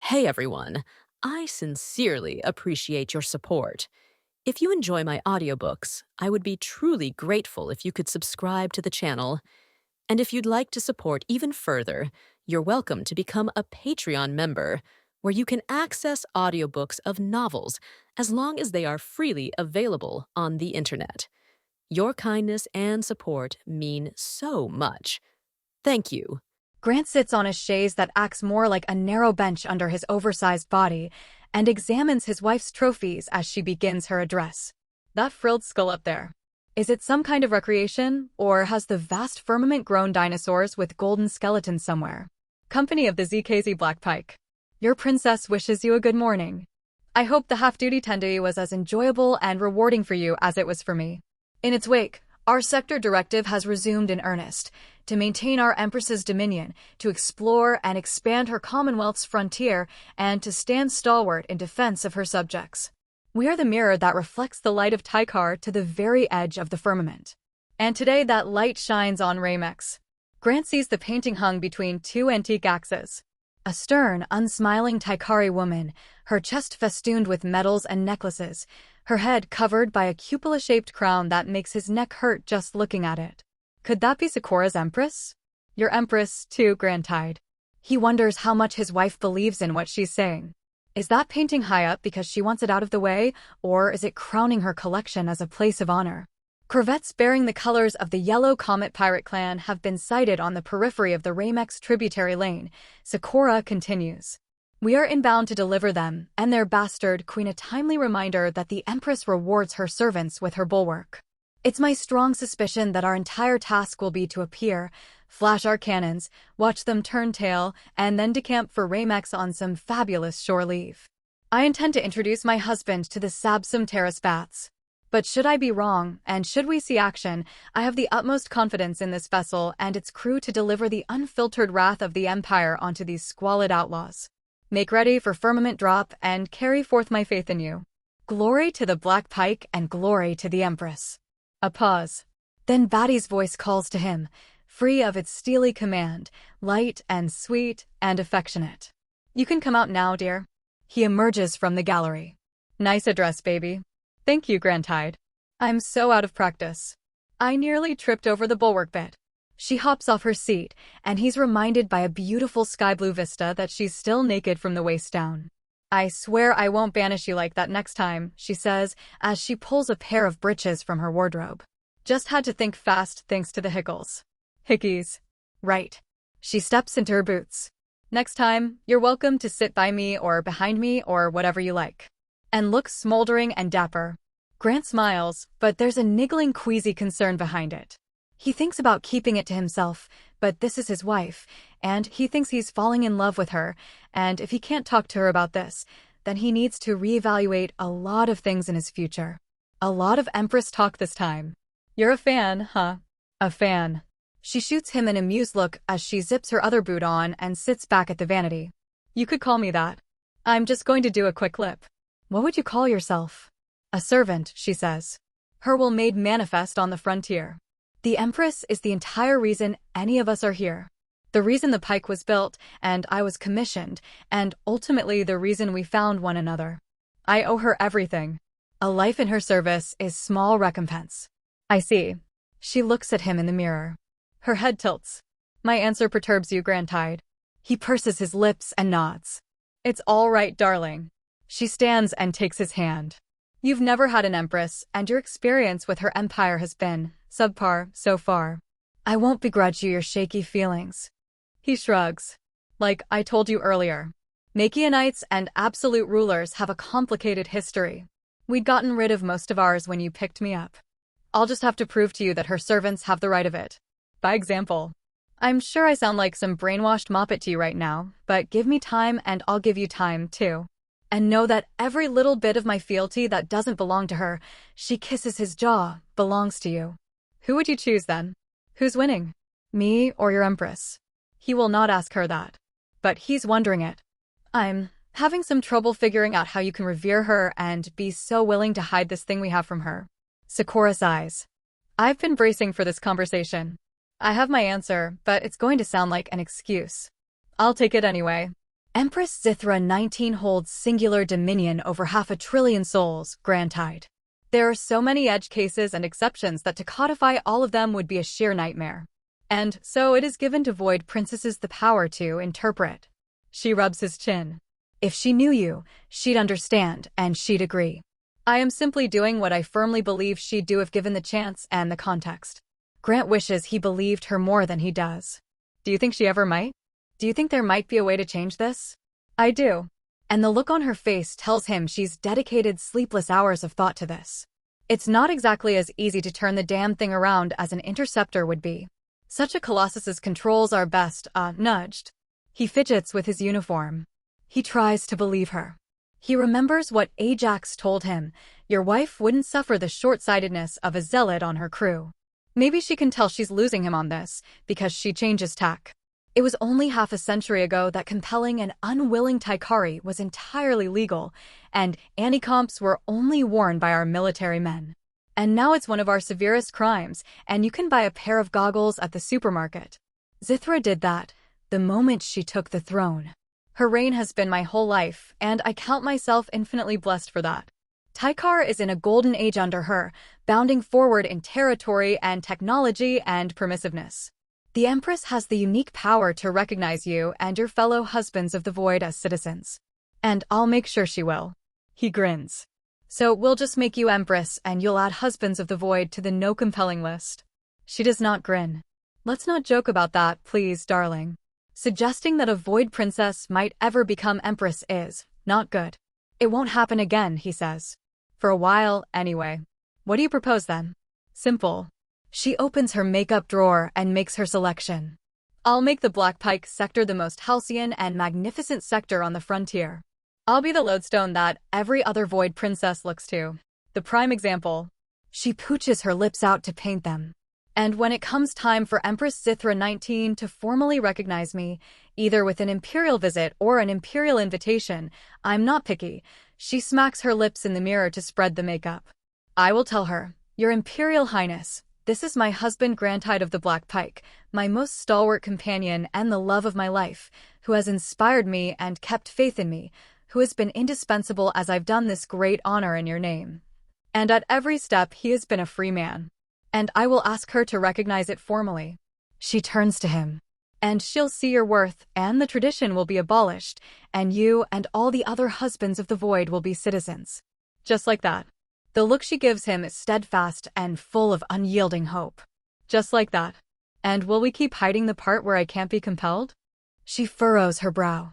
Hey everyone, I sincerely appreciate your support. If you enjoy my audiobooks, I would be truly grateful if you could subscribe to the channel. And if you'd like to support even further, you're welcome to become a Patreon member, where you can access audiobooks of novels as long as they are freely available on the internet. Your kindness and support mean so much. Thank you. Grant sits on a chaise that acts more like a narrow bench under his oversized body and examines his wife's trophies as she begins her address. That frilled skull up there. Is it some kind of recreation, or has the vast firmament grown dinosaurs with golden skeletons somewhere? Company of the ZKZ Black Pike. Your princess wishes you a good morning. I hope the half-duty tendy was as enjoyable and rewarding for you as it was for me. In its wake, our sector directive has resumed in earnest, to maintain our Empress's dominion, to explore and expand her Commonwealth's frontier, and to stand stalwart in defense of her subjects. We are the mirror that reflects the light of Tykar to the very edge of the firmament. And today that light shines on Ramex. Grant sees the painting hung between two antique axes. A stern, unsmiling Tykari woman, her chest festooned with medals and necklaces, her head covered by a cupola-shaped crown that makes his neck hurt just looking at it. Could that be Sakura's Empress? Your Empress, too, Grant tied. He wonders how much his wife believes in what she's saying. Is that painting high up because she wants it out of the way, or is it crowning her collection as a place of honor? Corvettes bearing the colors of the Yellow Comet pirate clan have been sighted on the periphery of the Ramex tributary lane. Sakura continues. We are inbound to deliver them, and their bastard queen, a timely reminder that the Empress rewards her servants with her bulwark. It's my strong suspicion that our entire task will be to appear, flash our cannons, watch them turn tail, and then decamp for Ramex on some fabulous shore leave. I intend to introduce my husband to the Sabsum Terrace Bats. But should I be wrong, and should we see action, I have the utmost confidence in this vessel and its crew to deliver the unfiltered wrath of the Empire onto these squalid outlaws. Make ready for firmament drop and carry forth my faith in you. Glory to the Black Pike and glory to the Empress. A pause. Then Batty's voice calls to him, free of its steely command, light and sweet and affectionate. You can come out now, dear. He emerges from the gallery. Nice address, baby. Thank you, Grantide. I'm so out of practice. I nearly tripped over the bulwark bit. She hops off her seat, and he's reminded by a beautiful sky blue vista that she's still naked from the waist down. I swear I won't banish you like that next time, she says, as she pulls a pair of breeches from her wardrobe. Just had to think fast thanks to the hickles. Hickeys. Right. She steps into her boots. Next time, you're welcome to sit by me or behind me or whatever you like. And looks smoldering and dapper. Grant smiles, but there's a niggling queasy concern behind it. He thinks about keeping it to himself, but this is his wife, and he thinks he's falling in love with her, and if he can't talk to her about this, then he needs to reevaluate a lot of things in his future. A lot of Empress talk this time. You're a fan, huh? A fan. She shoots him an amused look as she zips her other boot on and sits back at the vanity. You could call me that. I'm just going to do a quick lip. What would you call yourself? A servant, she says. Her will made manifest on the frontier. The Empress is the entire reason any of us are here. The reason the pike was built, and I was commissioned, and ultimately the reason we found one another. I owe her everything. A life in her service is small recompense. I see. She looks at him in the mirror. Her head tilts. My answer perturbs you, Grantide. He purses his lips and nods. It's all right, darling. She stands and takes his hand. You've never had an Empress, and your experience with her empire has been subpar so far. I won't begrudge you your shaky feelings. He shrugs. Like I told you earlier, Makianites and absolute rulers have a complicated history. We'd gotten rid of most of ours when you picked me up. I'll just have to prove to you that her servants have the right of it. By example. I'm sure I sound like some brainwashed moppet to you right now, but give me time and I'll give you time, too. And know that every little bit of my fealty that doesn't belong to her, she kisses his jaw, belongs to you. Who would you choose then? Who's winning? Me or your Empress? He will not ask her that. But he's wondering it. I'm having some trouble figuring out how you can revere her and be so willing to hide this thing we have from her. Sakura sighs. I've been bracing for this conversation. I have my answer, but it's going to sound like an excuse. I'll take it anyway. Empress Zithra 19 holds singular dominion over 500 billion souls, Grand Tide. There are so many edge cases and exceptions that to codify all of them would be a sheer nightmare. And so it is given to Void Princesses the power to interpret. She rubs his chin. If she knew you, she'd understand, and she'd agree. I am simply doing what I firmly believe she'd do if given the chance and the context. Grant wishes he believed her more than he does. Do you think she ever might? Do you think there might be a way to change this? I do. And the look on her face tells him she's dedicated sleepless hours of thought to this. It's not exactly as easy to turn the damn thing around as an interceptor would be. Such a colossus's controls are best, nudged. He fidgets with his uniform. He tries to believe her. He remembers what Ajax told him, your wife wouldn't suffer the short-sightedness of a zealot on her crew. Maybe she can tell she's losing him on this, because she changes tack. It was only half a century ago that compelling an unwilling Taikari was entirely legal, and anti-comps were only worn by our military men. And now it's one of our severest crimes, and you can buy a pair of goggles at the supermarket. Zithra did that, the moment she took the throne. Her reign has been my whole life, and I count myself infinitely blessed for that. Taikar is in a golden age under her, bounding forward in territory and technology and permissiveness. The Empress has the unique power to recognize you and your fellow husbands of the Void as citizens. And I'll make sure she will. He grins. So we'll just make you Empress and you'll add husbands of the Void to the no compelling list. She does not grin. Let's not joke about that, please, darling. Suggesting that a Void Princess might ever become Empress is not good. It won't happen again, he says. For a while, anyway. What do you propose then? Simple. She opens her makeup drawer and makes her selection. I'll make the Black Pike sector the most halcyon and magnificent sector on the frontier. I'll be the lodestone that every other Void Princess looks to. The prime example. She pooches her lips out to paint them. And when it comes time for Empress Zithra 19 to formally recognize me, either with an imperial visit or an imperial invitation, I'm not picky. She smacks her lips in the mirror to spread the makeup. I will tell her, Your Imperial Highness, this is my husband Grand Tide of the Black Pike, my most stalwart companion and the love of my life, who has inspired me and kept faith in me, who has been indispensable as I've done this great honor in your name. And at every step he has been a free man. And I will ask her to recognize it formally. She turns to him. And she'll see your worth, and the tradition will be abolished, and you and all the other husbands of the Void will be citizens. Just like that. The look she gives him is steadfast and full of unyielding hope. Just like that. And will we keep hiding the part where I can't be compelled? She furrows her brow.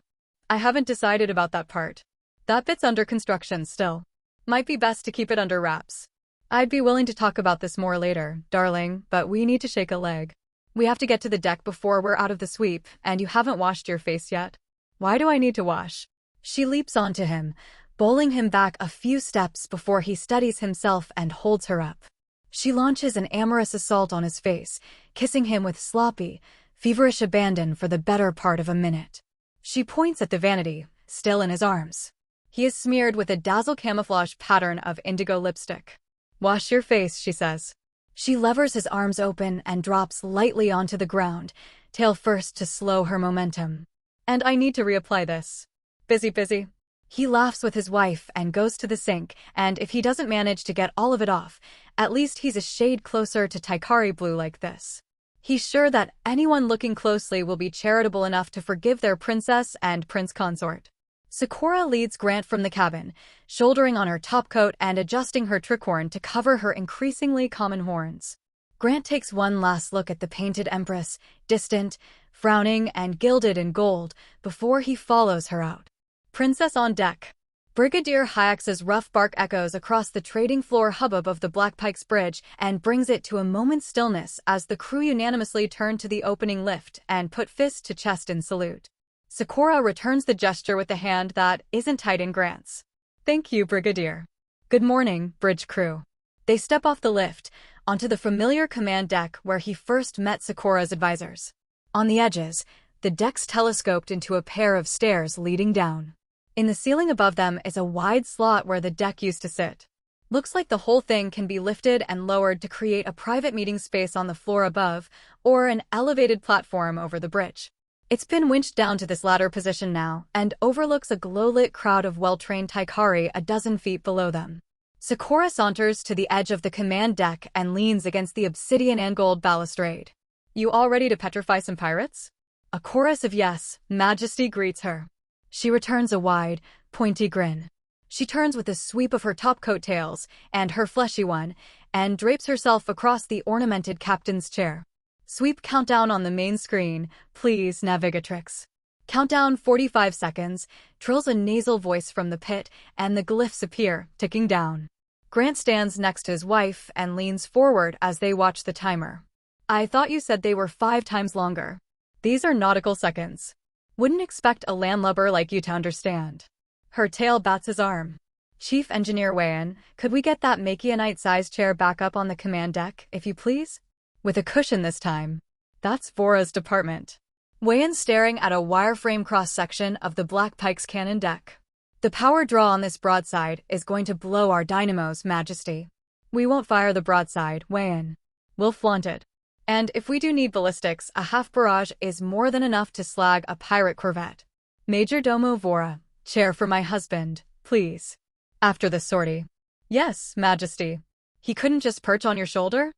I haven't decided about that part. That bit's under construction still. Might be best to keep it under wraps. I'd be willing to talk about this more later, darling, but we need to shake a leg. We have to get to the deck before we're out of the sweep, and you haven't washed your face yet. Why do I need to wash? She leaps onto him, bowling him back a few steps before he steadies himself and holds her up. She launches an amorous assault on his face, kissing him with sloppy, feverish abandon for the better part of a minute. She points at the vanity, still in his arms. He is smeared with a dazzle camouflage pattern of indigo lipstick. Wash your face, she says. She levers his arms open and drops lightly onto the ground, tail first to slow her momentum. And I need to reapply this. Busy. He laughs with his wife and goes to the sink, and if he doesn't manage to get all of it off, at least he's a shade closer to Taikari blue like this. He's sure that anyone looking closely will be charitable enough to forgive their princess and prince consort. Sakura leads Grant from the cabin, shouldering on her topcoat and adjusting her trickhorn to cover her increasingly common horns. Grant takes one last look at the painted Empress, distant, frowning, and gilded in gold, before he follows her out. Princess on deck. Brigadier Hyax's rough bark echoes across the trading floor hubbub of the Black Pike's bridge and brings it to a moment's stillness as the crew unanimously turn to the opening lift and put fist to chest in salute. Sakura returns the gesture with a hand that isn't tight in Grant's. Thank you, Brigadier. Good morning, bridge crew. They step off the lift, onto the familiar command deck where he first met Sakura's advisors. On the edges, the deck's telescoped into a pair of stairs leading down. In the ceiling above them is a wide slot where the deck used to sit. Looks like the whole thing can be lifted and lowered to create a private meeting space on the floor above, or an elevated platform over the bridge. It's been winched down to this ladder position now and overlooks a glow-lit crowd of well-trained Taikari a dozen feet below them. Sakura saunters to the edge of the command deck and leans against the obsidian and gold balustrade. You all ready to petrify some pirates? A chorus of yes, Majesty greets her. She returns a wide, pointy grin. She turns with a sweep of her top coattails, and her fleshy one, and drapes herself across the ornamented captain's chair. Sweep countdown on the main screen, please, navigatrix. Countdown 45 seconds, trills a nasal voice from the pit, and the glyphs appear, ticking down. Grant stands next to his wife and leans forward as they watch the timer. I thought you said they were 5 times longer. These are nautical seconds. Wouldn't expect a landlubber like you to understand. Her tail bats his arm. Chief Engineer Wayan, could we get that Makianite-sized chair back up on the command deck, if you please? With a cushion this time. That's Vora's department. Wayan's staring at a wireframe cross-section of the Black Pike's cannon deck. The power draw on this broadside is going to blow our dynamos, Majesty. We won't fire the broadside, Wayan. We'll flaunt it. And if we do need ballistics, a half barrage is more than enough to slag a pirate corvette. Major Domo Vora, chair for my husband, please. After the sortie. Yes, Majesty. He couldn't just perch on your shoulder?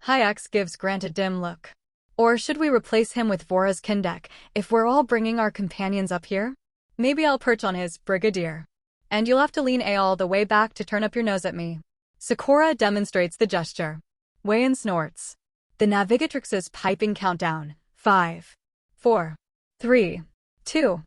Hyax gives Grant a dim look. Or should we replace him with Vora's Kindek if we're all bringing our companions up here? Maybe I'll perch on his brigadier. And you'll have to lean all the way back to turn up your nose at me. Sakura demonstrates the gesture. Wayan snorts. The navigatrix's piping countdown. 5, 4, 3, 2.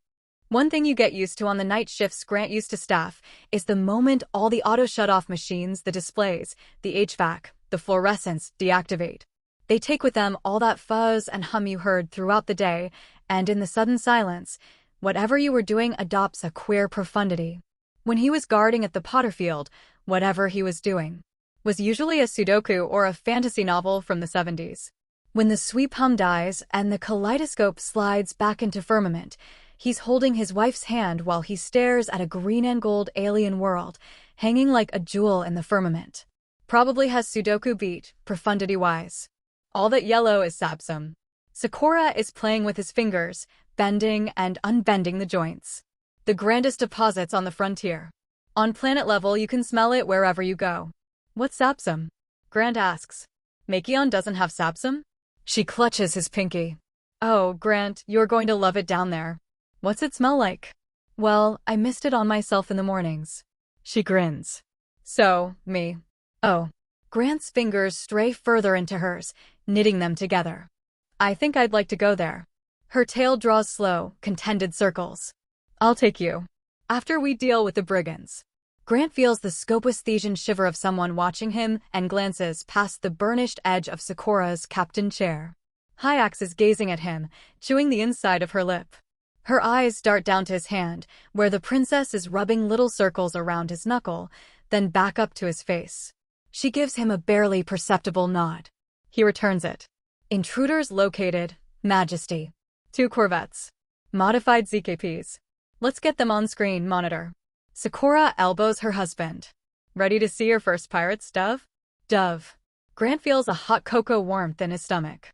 One thing you get used to on the night shifts Grant used to staff is the moment all the auto shut-off machines, the displays, the HVAC, the fluorescents deactivate. They take with them all that fuzz and hum you heard throughout the day, and in the sudden silence, whatever you were doing adopts a queer profundity. When he was guarding at the Potterfield, whatever he was doing was usually a Sudoku or a fantasy novel from the 70s. When the sweep hum dies and the kaleidoscope slides back into firmament, he's holding his wife's hand while he stares at a green and gold alien world, hanging like a jewel in the firmament. Probably has Sudoku beat, profundity-wise. All that yellow is sapsum. Sakura is playing with his fingers, bending and unbending the joints. The grandest deposits on the frontier. On planet level, you can smell it wherever you go. What's sapsum? Grant asks. Makion doesn't have sapsum? She clutches his pinky. Oh, Grant, you're going to love it down there. What's it smell like? Well, I mist it on myself in the mornings. She grins. So, me. Oh. Grant's fingers stray further into hers, knitting them together. I think I'd like to go there. Her tail draws slow, contented circles. I'll take you. After we deal with the brigands. Grant feels the scopesthesian shiver of someone watching him and glances past the burnished edge of Sakura's captain chair. Hyax is gazing at him, chewing the inside of her lip. Her eyes dart down to his hand, where the princess is rubbing little circles around his knuckle, then back up to his face. She gives him a barely perceptible nod. He returns it. Intruders located, Majesty. 2 corvettes. Modified ZKPs. Let's get them on screen, monitor. Sakura elbows her husband. Ready to see your first pirates, Dove? Dove. Grant feels a hot cocoa warmth in his stomach.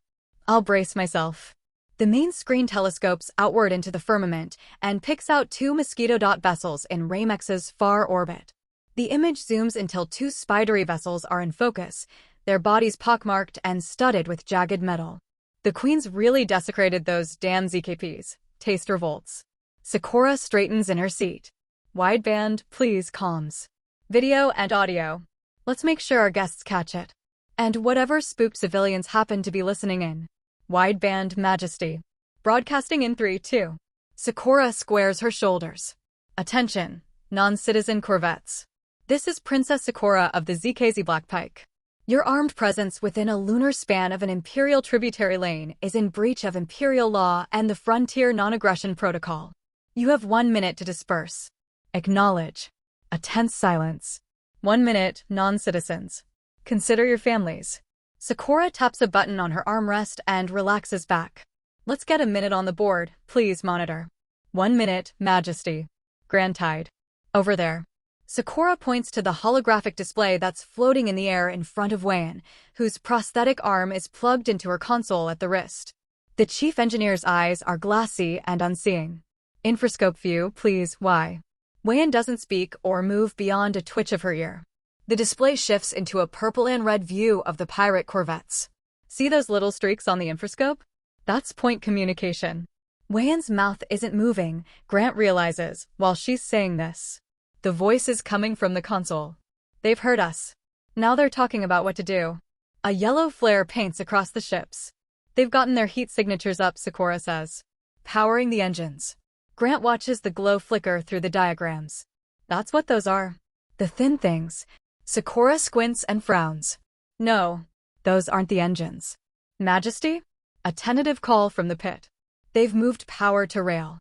I'll brace myself. The main screen telescopes outward into the firmament and picks out 2 mosquito dot vessels in Ramex's far orbit. The image zooms until 2 spidery vessels are in focus, their bodies pockmarked and studded with jagged metal. The Queen's really desecrated those damn ZKPs. Taste revolts. Sakura straightens in her seat. Wideband, please, comms. Video and audio. Let's make sure our guests catch it. And whatever spooked civilians happen to be listening in. Wideband, Majesty. Broadcasting in 3, 2. Sakura squares her shoulders. Attention, non-citizen corvettes. This is Princess Sakura of the ZKZ Black Pike. Your armed presence within a lunar span of an Imperial tributary lane is in breach of Imperial law and the Frontier Non-Aggression Protocol. You have 1 minute to disperse. Acknowledge. A tense silence. 1 minute, non-citizens. Consider your families. Sakura taps a button on her armrest and relaxes back. Let's get a minute on the board, please, monitor. 1 minute, Majesty. Grand Tide. Over there. Sakura points to the holographic display that's floating in the air in front of Wayan, whose prosthetic arm is plugged into her console at the wrist. The chief engineer's eyes are glassy and unseeing. Infrascope view, please, why? Wayan doesn't speak or move beyond a twitch of her ear. The display shifts into a purple and red view of the pirate corvettes. See those little streaks on the infrascope? That's point communication. Wayan's mouth isn't moving, Grant realizes, while she's saying this. The voice is coming from the console. They've heard us. Now they're talking about what to do. A yellow flare paints across the ships. They've gotten their heat signatures up, Sakura says. Powering the engines. Grant watches the glow flicker through the diagrams. That's what those are. The thin things. Sakura squints and frowns. No, those aren't the engines. Majesty? A tentative call from the pit. They've moved power to rail.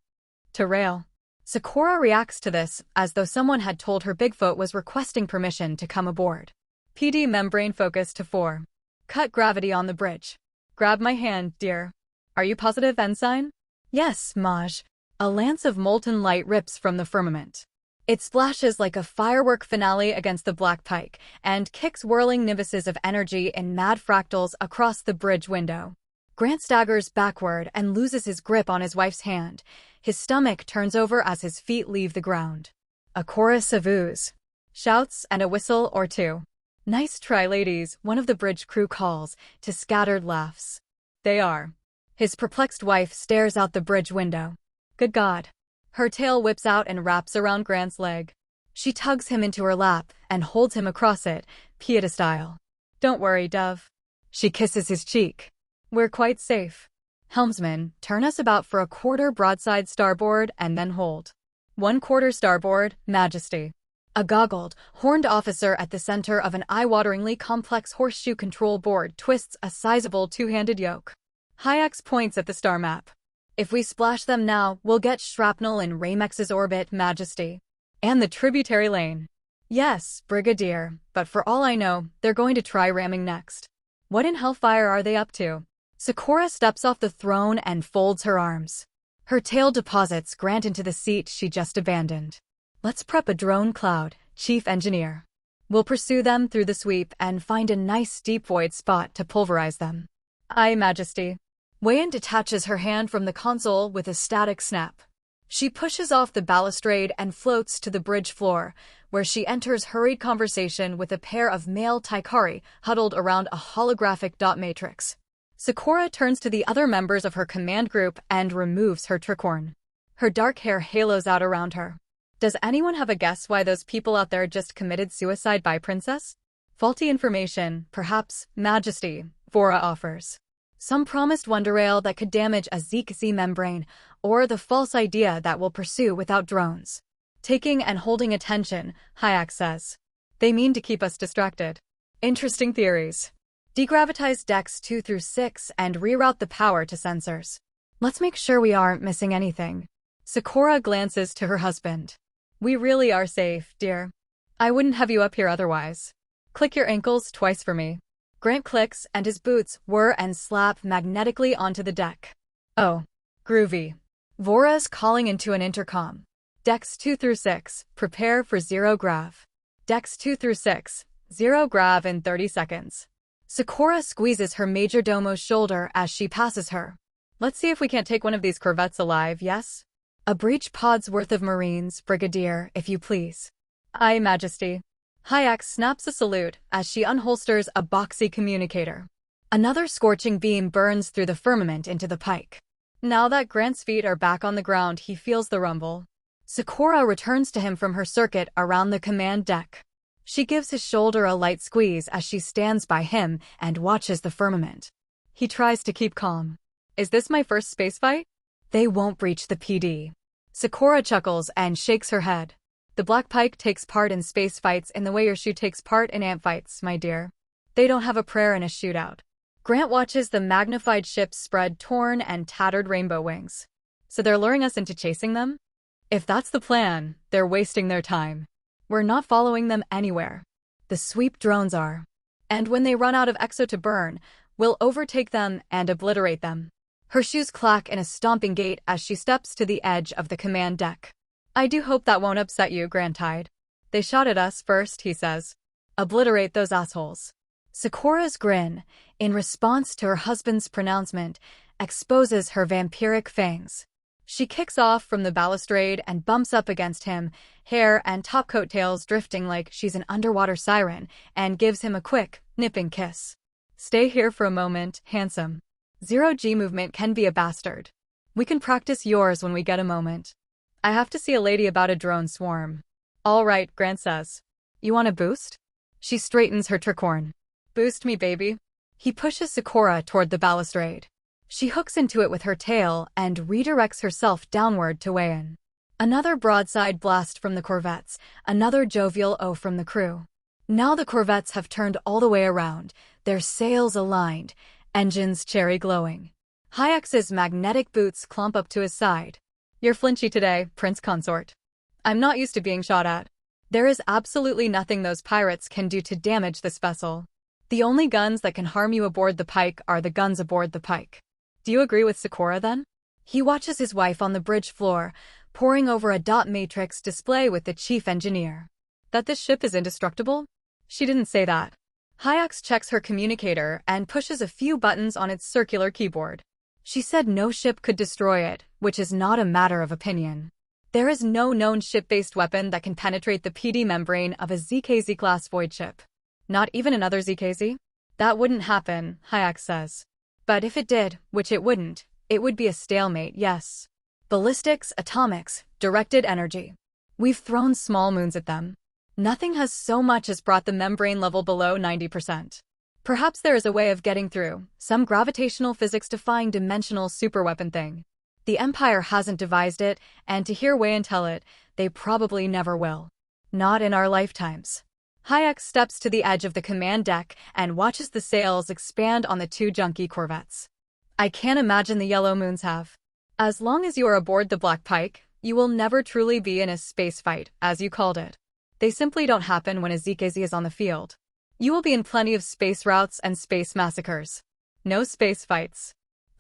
To rail. Sakura reacts to this as though someone had told her Bigfoot was requesting permission to come aboard. PD membrane focus to 4. Cut gravity on the bridge. Grab my hand, dear. Are you positive, Ensign? Yes, Maj. A lance of molten light rips from the firmament. It splashes like a firework finale against the black pike and kicks whirling nimbuses of energy in mad fractals across the bridge window. Grant staggers backward and loses his grip on his wife's hand. His stomach turns over as his feet leave the ground. A chorus of oohs, shouts, and a whistle or two. Nice try, ladies, one of the bridge crew calls, to scattered laughs. They are. His perplexed wife stares out the bridge window. Good God. Her tail whips out and wraps around Grant's leg. She tugs him into her lap and holds him across it, Pieta style. Don't worry, Dove. She kisses his cheek. We're quite safe. Helmsman, turn us about for a quarter broadside starboard and then hold. 1/4 starboard, Majesty. A goggled, horned officer at the center of an eye-wateringly complex horseshoe control board twists a sizable two-handed yoke. Hyax points at the star map. If we splash them now, we'll get shrapnel in Ramex's orbit, Majesty. And the tributary lane. Yes, Brigadier, but for all I know, they're going to try ramming next. What in hellfire are they up to? Sakura steps off the throne and folds her arms. Her tail deposits Grant into the seat she just abandoned. Let's prep a drone cloud, Chief Engineer. We'll pursue them through the sweep and find a nice deep void spot to pulverize them. Aye, Majesty. Wayan detaches her hand from the console with a static snap. She pushes off the balustrade and floats to the bridge floor, where she enters hurried conversation with a pair of male Taikari huddled around a holographic dot matrix. Sakura turns to the other members of her command group and removes her tricorn. Her dark hair halos out around her. Does anyone have a guess why those people out there just committed suicide by Princess? Faulty information, perhaps, Majesty, Vora offers. Some promised wonderail that could damage a ZZ membrane, or the false idea that we'll pursue without drones. Taking and holding attention, Hyax says. They mean to keep us distracted. Interesting theories. Degravitize decks 2 through 6 and reroute the power to sensors. Let's make sure we aren't missing anything. Sakura glances to her husband. We really are safe, dear. I wouldn't have you up here otherwise. Click your ankles twice for me. Grant clicks and his boots whir and slap magnetically onto the deck. Oh, groovy. Vora's calling into an intercom. Decks 2 through 6, prepare for 0 grav. Decks 2 through 6, 0 grav in 30 seconds. Sakura squeezes her majordomo's shoulder as she passes her. Let's see if we can't take one of these corvettes alive, yes? A breach pod's worth of Marines, Brigadier, if you please. Aye, Majesty. Hyax snaps a salute as she unholsters a boxy communicator. Another scorching beam burns through the firmament into the pike. Now that Grant's feet are back on the ground, he feels the rumble. Sakura returns to him from her circuit around the command deck. She gives his shoulder a light squeeze as she stands by him and watches the firmament. He tries to keep calm. Is this my first space fight? They won't breach the PD. Sakura chuckles and shakes her head. The Black Pike takes part in space fights in the way your shoe takes part in ant fights, my dear. They don't have a prayer in a shootout. Grant watches the magnified ships spread torn and tattered rainbow wings. So they're luring us into chasing them? If that's the plan, they're wasting their time. We're not following them anywhere. The sweep drones are. And when they run out of exo to burn, we'll overtake them and obliterate them. Her shoes clack in a stomping gait as she steps to the edge of the command deck. I do hope that won't upset you, Grantide. They shot at us first, he says. Obliterate those assholes. Sakura's grin, in response to her husband's pronouncement, exposes her vampiric fangs. She kicks off from the balustrade and bumps up against him, hair and top coattails drifting like she's an underwater siren, and gives him a quick, nipping kiss. Stay here for a moment, handsome. Zero-G movement can be a bastard. We can practice yours when we get a moment. I have to see a lady about a drone swarm. All right, Grant says. You want a boost? She straightens her tricorn. Boost me, baby. He pushes Sakura toward the balustrade. She hooks into it with her tail and redirects herself downward to weigh in. Another broadside blast from the corvettes, another jovial O from the crew. Now the corvettes have turned all the way around, their sails aligned, engines cherry glowing. Hayek's magnetic boots clomp up to his side. You're flinchy today, Prince Consort. I'm not used to being shot at. There is absolutely nothing those pirates can do to damage this vessel. The only guns that can harm you aboard the Pike are the guns aboard the Pike. Do you agree with Sakura then? He watches his wife on the bridge floor, poring over a dot matrix display with the chief engineer. That this ship is indestructible? She didn't say that. Hayek checks her communicator and pushes a few buttons on its circular keyboard. She said no ship could destroy it, which is not a matter of opinion. There is no known ship-based weapon that can penetrate the PD membrane of a ZKZ-class void ship. Not even another ZKZ? That wouldn't happen, Hayek says. But if it did, which it wouldn't, it would be a stalemate, yes. Ballistics, atomics, directed energy. We've thrown small moons at them. Nothing has so much as brought the membrane level below 90%. Perhaps there is a way of getting through, some gravitational physics-defying dimensional superweapon thing. The Empire hasn't devised it, and to hear Wei tell it, they probably never will. Not in our lifetimes. Hayek steps to the edge of the command deck and watches the sails expand on the two junky corvettes. I can't imagine the Yellow Moons have. As long as you are aboard the Black Pike, you will never truly be in a space fight, as you called it. They simply don't happen when a ZKZ is on the field. You will be in plenty of space routes and space massacres. No space fights.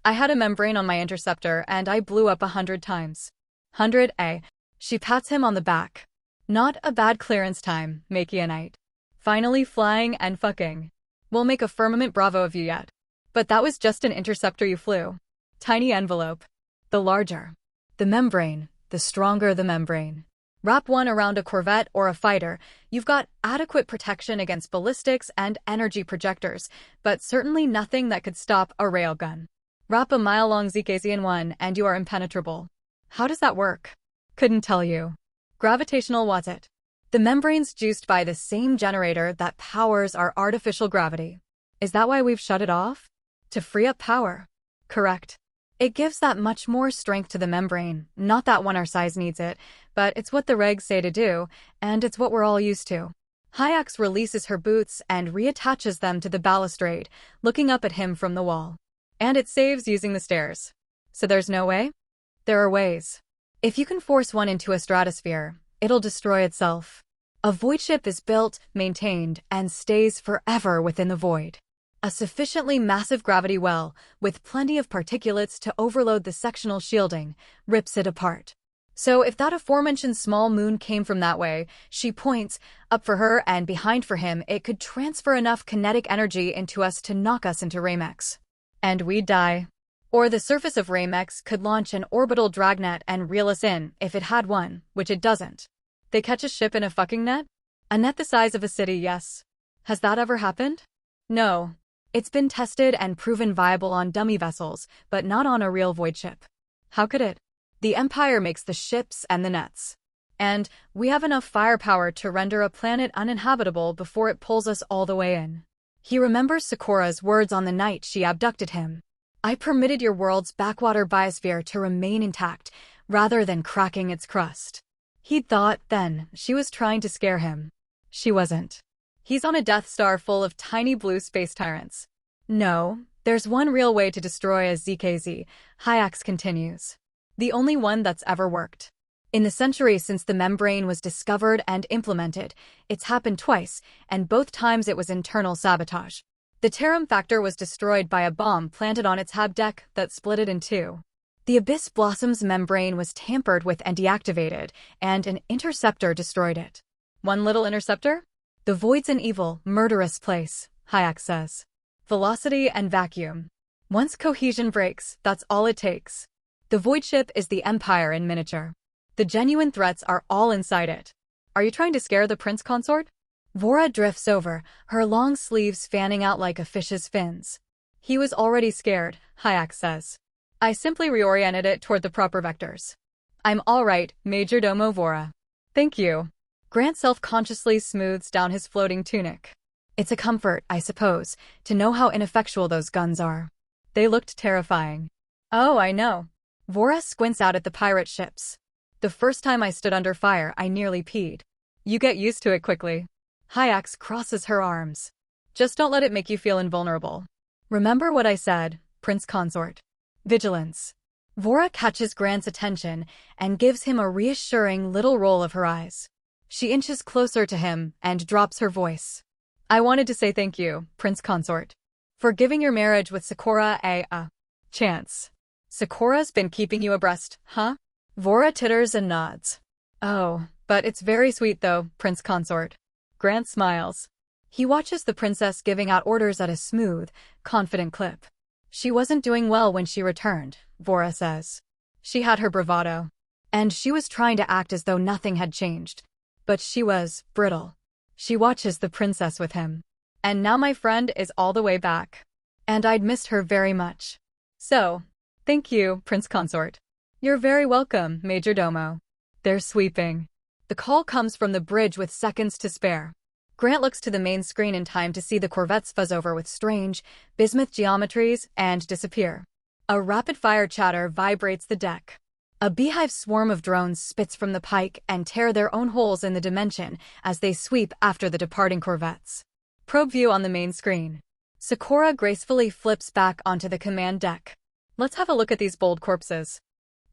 I had a membrane on my interceptor and I blew up 100 times. 100A. She pats him on the back. Not a bad clearance time, Makianite. Finally flying and fucking. We'll make a firmament bravo of you yet. But that was just an interceptor you flew. Tiny envelope. The larger the membrane, the stronger the membrane. Wrap one around a corvette or a fighter, you've got adequate protection against ballistics and energy projectors, but certainly nothing that could stop a railgun. Wrap a mile-long ZKZ in one and you are impenetrable. How does that work? Couldn't tell you. Gravitational what's it? The membrane's juiced by the same generator that powers our artificial gravity. Is that why we've shut it off? To free up power. Correct. It gives that much more strength to the membrane, not that one our size needs it, but it's what the regs say to do, and it's what we're all used to. Hayek releases her boots and reattaches them to the balustrade, looking up at him from the wall. And it saves using the stairs. So there's no way? There are ways. If you can force one into a stratosphere, it'll destroy itself. A void ship is built, maintained, and stays forever within the void. A sufficiently massive gravity well, with plenty of particulates to overload the sectional shielding, rips it apart. So if that aforementioned small moon came from that way, she points, up for her and behind for him, it could transfer enough kinetic energy into us to knock us into Ramex. And we'd die. Or the surface of Ramex could launch an orbital dragnet and reel us in, if it had one, which it doesn't. They catch a ship in a fucking net? A net the size of a city, yes. Has that ever happened? No. It's been tested and proven viable on dummy vessels, but not on a real void ship. How could it? The Empire makes the ships and the nets. And we have enough firepower to render a planet uninhabitable before it pulls us all the way in. He remembers Sakura's words on the night she abducted him. I permitted your world's backwater biosphere to remain intact, rather than cracking its crust. He'd thought, then, she was trying to scare him. She wasn't. He's on a Death Star full of tiny blue space tyrants. No, there's one real way to destroy a ZKZ, Hayek continues. The only one that's ever worked. In the century since the membrane was discovered and implemented, it's happened twice, and both times it was internal sabotage. The Tarum factor was destroyed by a bomb planted on its hab deck that split it in two. The Abyss Blossom's membrane was tampered with and deactivated, and an interceptor destroyed it. One little interceptor? The void's an evil, murderous place, Hayek says. Velocity and vacuum. Once cohesion breaks, that's all it takes. The void ship is the Empire in miniature. The genuine threats are all inside it. Are you trying to scare the prince consort? Vora drifts over, her long sleeves fanning out like a fish's fins. He was already scared, Hayak says. I simply reoriented it toward the proper vectors. I'm all right, Majordomo Vora. Thank you. Grant self-consciously smooths down his floating tunic. It's a comfort, I suppose, to know how ineffectual those guns are. They looked terrifying. Oh, I know. Vora squints out at the pirate ships. The first time I stood under fire, I nearly peed. You get used to it quickly. Hayax crosses her arms. Just don't let it make you feel invulnerable. Remember what I said, Prince Consort. Vigilance. Vora catches Grant's attention and gives him a reassuring little roll of her eyes. She inches closer to him and drops her voice. I wanted to say thank you, Prince Consort, for giving your marriage with Sakura a chance. Sakura's been keeping you abreast, huh? Vora titters and nods. Oh, but it's very sweet though, Prince Consort. Grant smiles. He watches the princess giving out orders at a smooth, confident clip. She wasn't doing well when she returned, Vora says. She had her bravado. And she was trying to act as though nothing had changed. But she was brittle. She watches the princess with him. And now my friend is all the way back. And I'd missed her very much. So, thank you, Prince Consort. You're very welcome, Majordomo. They're sweeping. The call comes from the bridge with seconds to spare. Grant looks to the main screen in time to see the corvettes fuzz over with strange, bismuth geometries and disappear. A rapid-fire chatter vibrates the deck. A beehive swarm of drones spits from the pike and tear their own holes in the dimension as they sweep after the departing corvettes. Probe view on the main screen. Sakura gracefully flips back onto the command deck. Let's have a look at these bold corpses.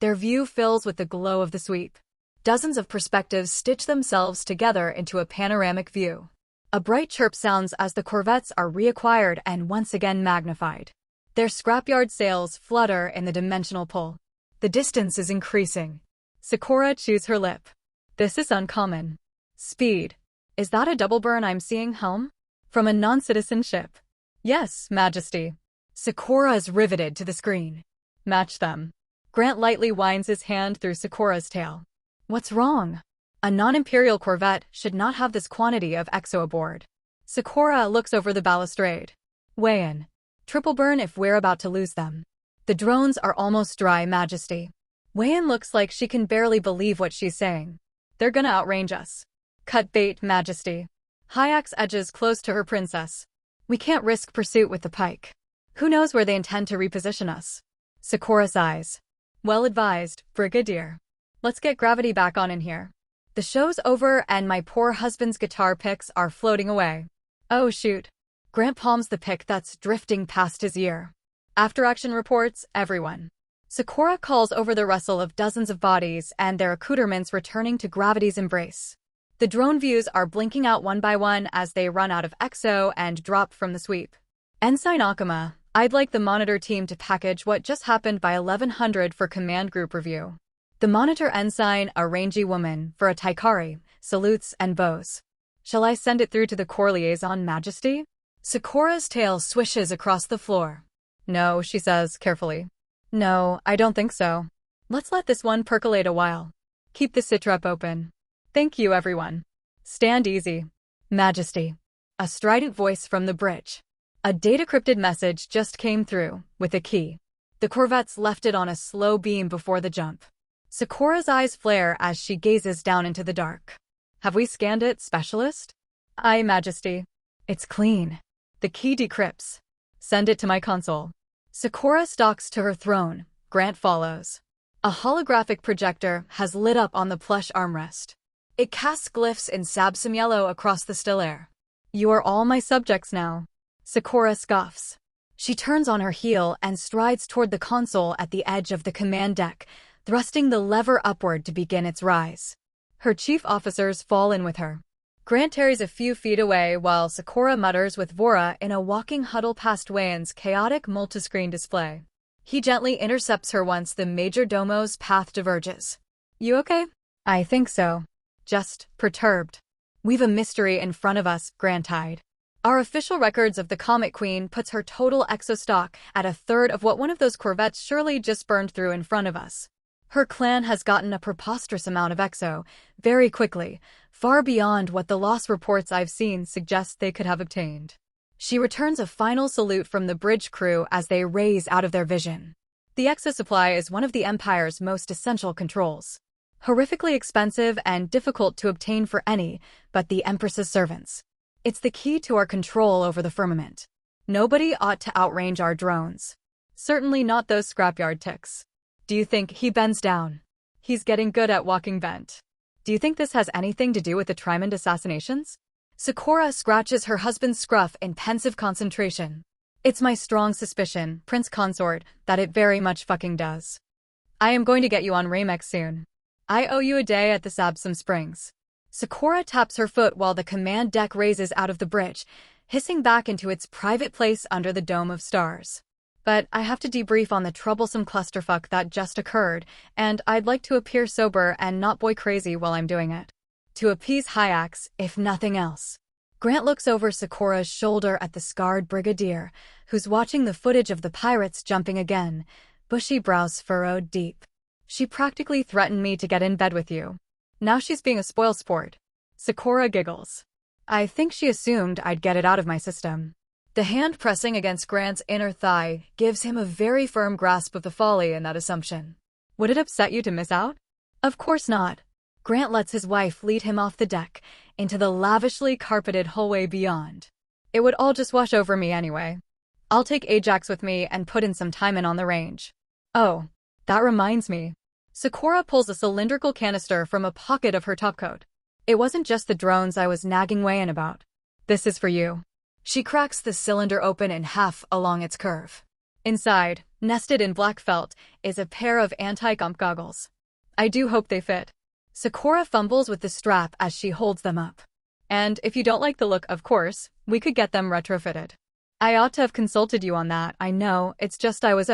Their view fills with the glow of the sweep. Dozens of perspectives stitch themselves together into a panoramic view. A bright chirp sounds as the corvettes are reacquired and once again magnified. Their scrapyard sails flutter in the dimensional pull. The distance is increasing. Sakura chews her lip. This is uncommon. Speed. Is that a double burn I'm seeing, Helm? From a non-citizen ship. Yes, Majesty. Sakura is riveted to the screen. Match them. Grant lightly winds his hand through Sakura's tail. What's wrong? A non-imperial corvette should not have this quantity of exo aboard. Sakura looks over the balustrade. Weigh in. Triple burn if we're about to lose them. The drones are almost dry, Majesty. Wei-in looks like she can barely believe what she's saying. They're gonna outrange us. Cut bait, Majesty. Hayax edges close to her princess. We can't risk pursuit with the pike. Who knows where they intend to reposition us? Sakura sighs. Well advised, Brigadier. Let's get gravity back on in here. The show's over and my poor husband's guitar picks are floating away. Oh shoot. Grant palms the pick that's drifting past his ear. After action reports, everyone. Sakura calls over the rustle of dozens of bodies and their accoutrements returning to gravity's embrace. The drone views are blinking out one by one as they run out of exo and drop from the sweep. Ensign Akuma, I'd like the monitor team to package what just happened by 1100 for command group review. The monitor ensign, a rangy woman, for a Taikari, salutes and bows. Shall I send it through to the Corps Liaison, Majesty? Sakura's tail swishes across the floor. No, she says carefully. No, I don't think so. Let's let this one percolate a while. Keep the sitrep open. Thank you, everyone. Stand easy. Majesty. A strident voice from the bridge. A data-crypted message just came through, with a key. The corvettes left it on a slow beam before the jump. Sakura's eyes flare as she gazes down into the dark. Have we scanned it, Specialist? Aye, Majesty. It's clean. The key decrypts. Send it to my console. Sakura stalks to her throne. Grant follows. A holographic projector has lit up on the plush armrest. It casts glyphs in Sabsum yellow across the still air. You are all my subjects now. Sakura scoffs. She turns on her heel and strides toward the console at the edge of the command deck, thrusting the lever upward to begin its rise. Her chief officers fall in with her. Grant tarries a few feet away while Sakura mutters with Vora in a walking huddle past Wayne's chaotic multiscreen display. He gently intercepts her once the major domo's path diverges. You okay? I think so. Just perturbed. We've a mystery in front of us, Grant-eyed. Our official records of the Comet Queen puts her total exo stock at a third of what one of those Corvettes surely just burned through in front of us. Her clan has gotten a preposterous amount of exo, very quickly, far beyond what the loss reports I've seen suggest they could have obtained. She returns a final salute from the bridge crew as they raise out of their vision. The exo supply is one of the Empire's most essential controls. Horrifically expensive and difficult to obtain for any but the Empress's servants. It's the key to our control over the firmament. Nobody ought to outrange our drones. Certainly not those scrapyard ticks. Do you think he bends down? He's getting good at walking bent. Do you think this has anything to do with the Trimond assassinations? Sakura scratches her husband's scruff in pensive concentration. It's my strong suspicion, Prince Consort, that it very much fucking does. I am going to get you on Ramex soon. I owe you a day at the Sabsum Springs. Sakura taps her foot while the command deck raises out of the bridge, hissing back into its private place under the dome of stars. But I have to debrief on the troublesome clusterfuck that just occurred, and I'd like to appear sober and not boy crazy while I'm doing it. To appease Hyax, if nothing else. Grant looks over Sakura's shoulder at the scarred brigadier, who's watching the footage of the pirates jumping again, bushy brows furrowed deep. She practically threatened me to get in bed with you. Now she's being a spoilsport. Sakura giggles. I think she assumed I'd get it out of my system. The hand pressing against Grant's inner thigh gives him a very firm grasp of the folly in that assumption. Would it upset you to miss out? Of course not. Grant lets his wife lead him off the deck into the lavishly carpeted hallway beyond. It would all just wash over me anyway. I'll take Ajax with me and put in some time in on the range. Oh, that reminds me. Sakura pulls a cylindrical canister from a pocket of her topcoat. It wasn't just the drones I was nagging Wayan about. This is for you. She cracks the cylinder open in half along its curve. Inside, nested in black felt, is a pair of anti-gump goggles. I do hope they fit. Sakura fumbles with the strap as she holds them up. And if you don't like the look, of course, we could get them retrofitted. I ought to have consulted you on that, I know, it's just I was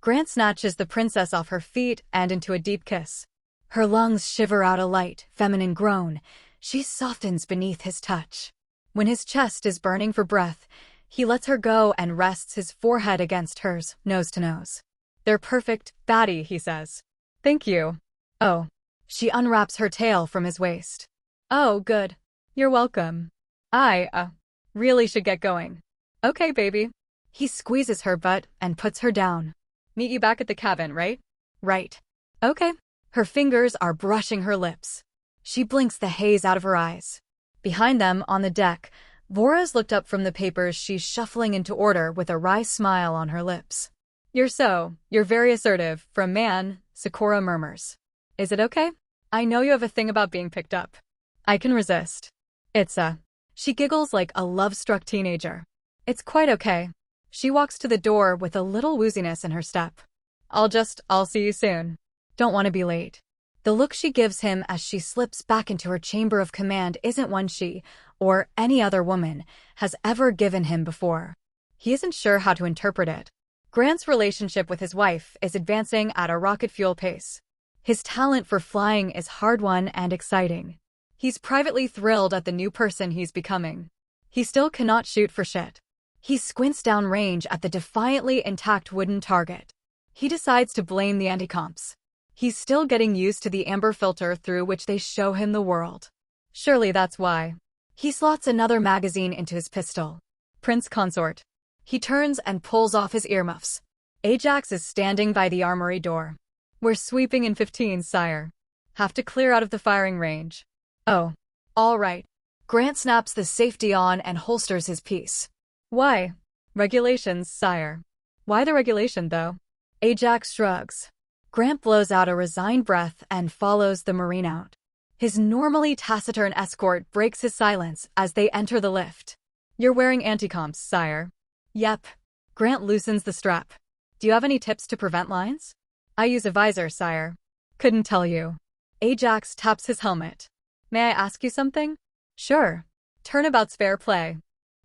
Grant snatches the princess off her feet and into a deep kiss. Her lungs shiver out a light, feminine groan. She softens beneath his touch. When his chest is burning for breath, he lets her go and rests his forehead against hers, nose to nose. They're perfect, Batty, he says. Thank you. Oh. She unwraps her tail from his waist. Oh, good. You're welcome. I, really should get going. Okay, baby. He squeezes her butt and puts her down. Meet you back at the cabin, right? Right. Okay. Her fingers are brushing her lips. She blinks the haze out of her eyes. Behind them, on the deck, Vora's looked up from the papers she's shuffling into order with a wry smile on her lips. You're very assertive, for a man, Sakura murmurs. Is it okay? I know you have a thing about being picked up. I can resist. She giggles like a love-struck teenager. It's quite okay. She walks to the door with a little wooziness in her step. I'll see you soon. Don't want to be late. The look she gives him as she slips back into her chamber of command isn't one she, or any other woman, has ever given him before. He isn't sure how to interpret it. Grant's relationship with his wife is advancing at a rocket fuel pace. His talent for flying is hard-won and exciting. He's privately thrilled at the new person he's becoming. He still cannot shoot for shit. He squints downrange at the defiantly intact wooden target. He decides to blame the anti-comps. He's still getting used to the amber filter through which they show him the world. Surely that's why. He slots another magazine into his pistol. Prince Consort. He turns and pulls off his earmuffs. Ajax is standing by the armory door. We're sweeping in 15, sire. Have to clear out of the firing range. Oh. All right. Grant snaps the safety on and holsters his piece. Why? Regulations, sire. Why the regulation, though? Ajax shrugs. Grant blows out a resigned breath and follows the Marine out. His normally taciturn escort breaks his silence as they enter the lift. You're wearing anti-comps, sire. Yep. Grant loosens the strap. Do you have any tips to prevent lines? I use a visor, sire. Couldn't tell you. Ajax taps his helmet. May I ask you something? Sure. Turnabout's fair play.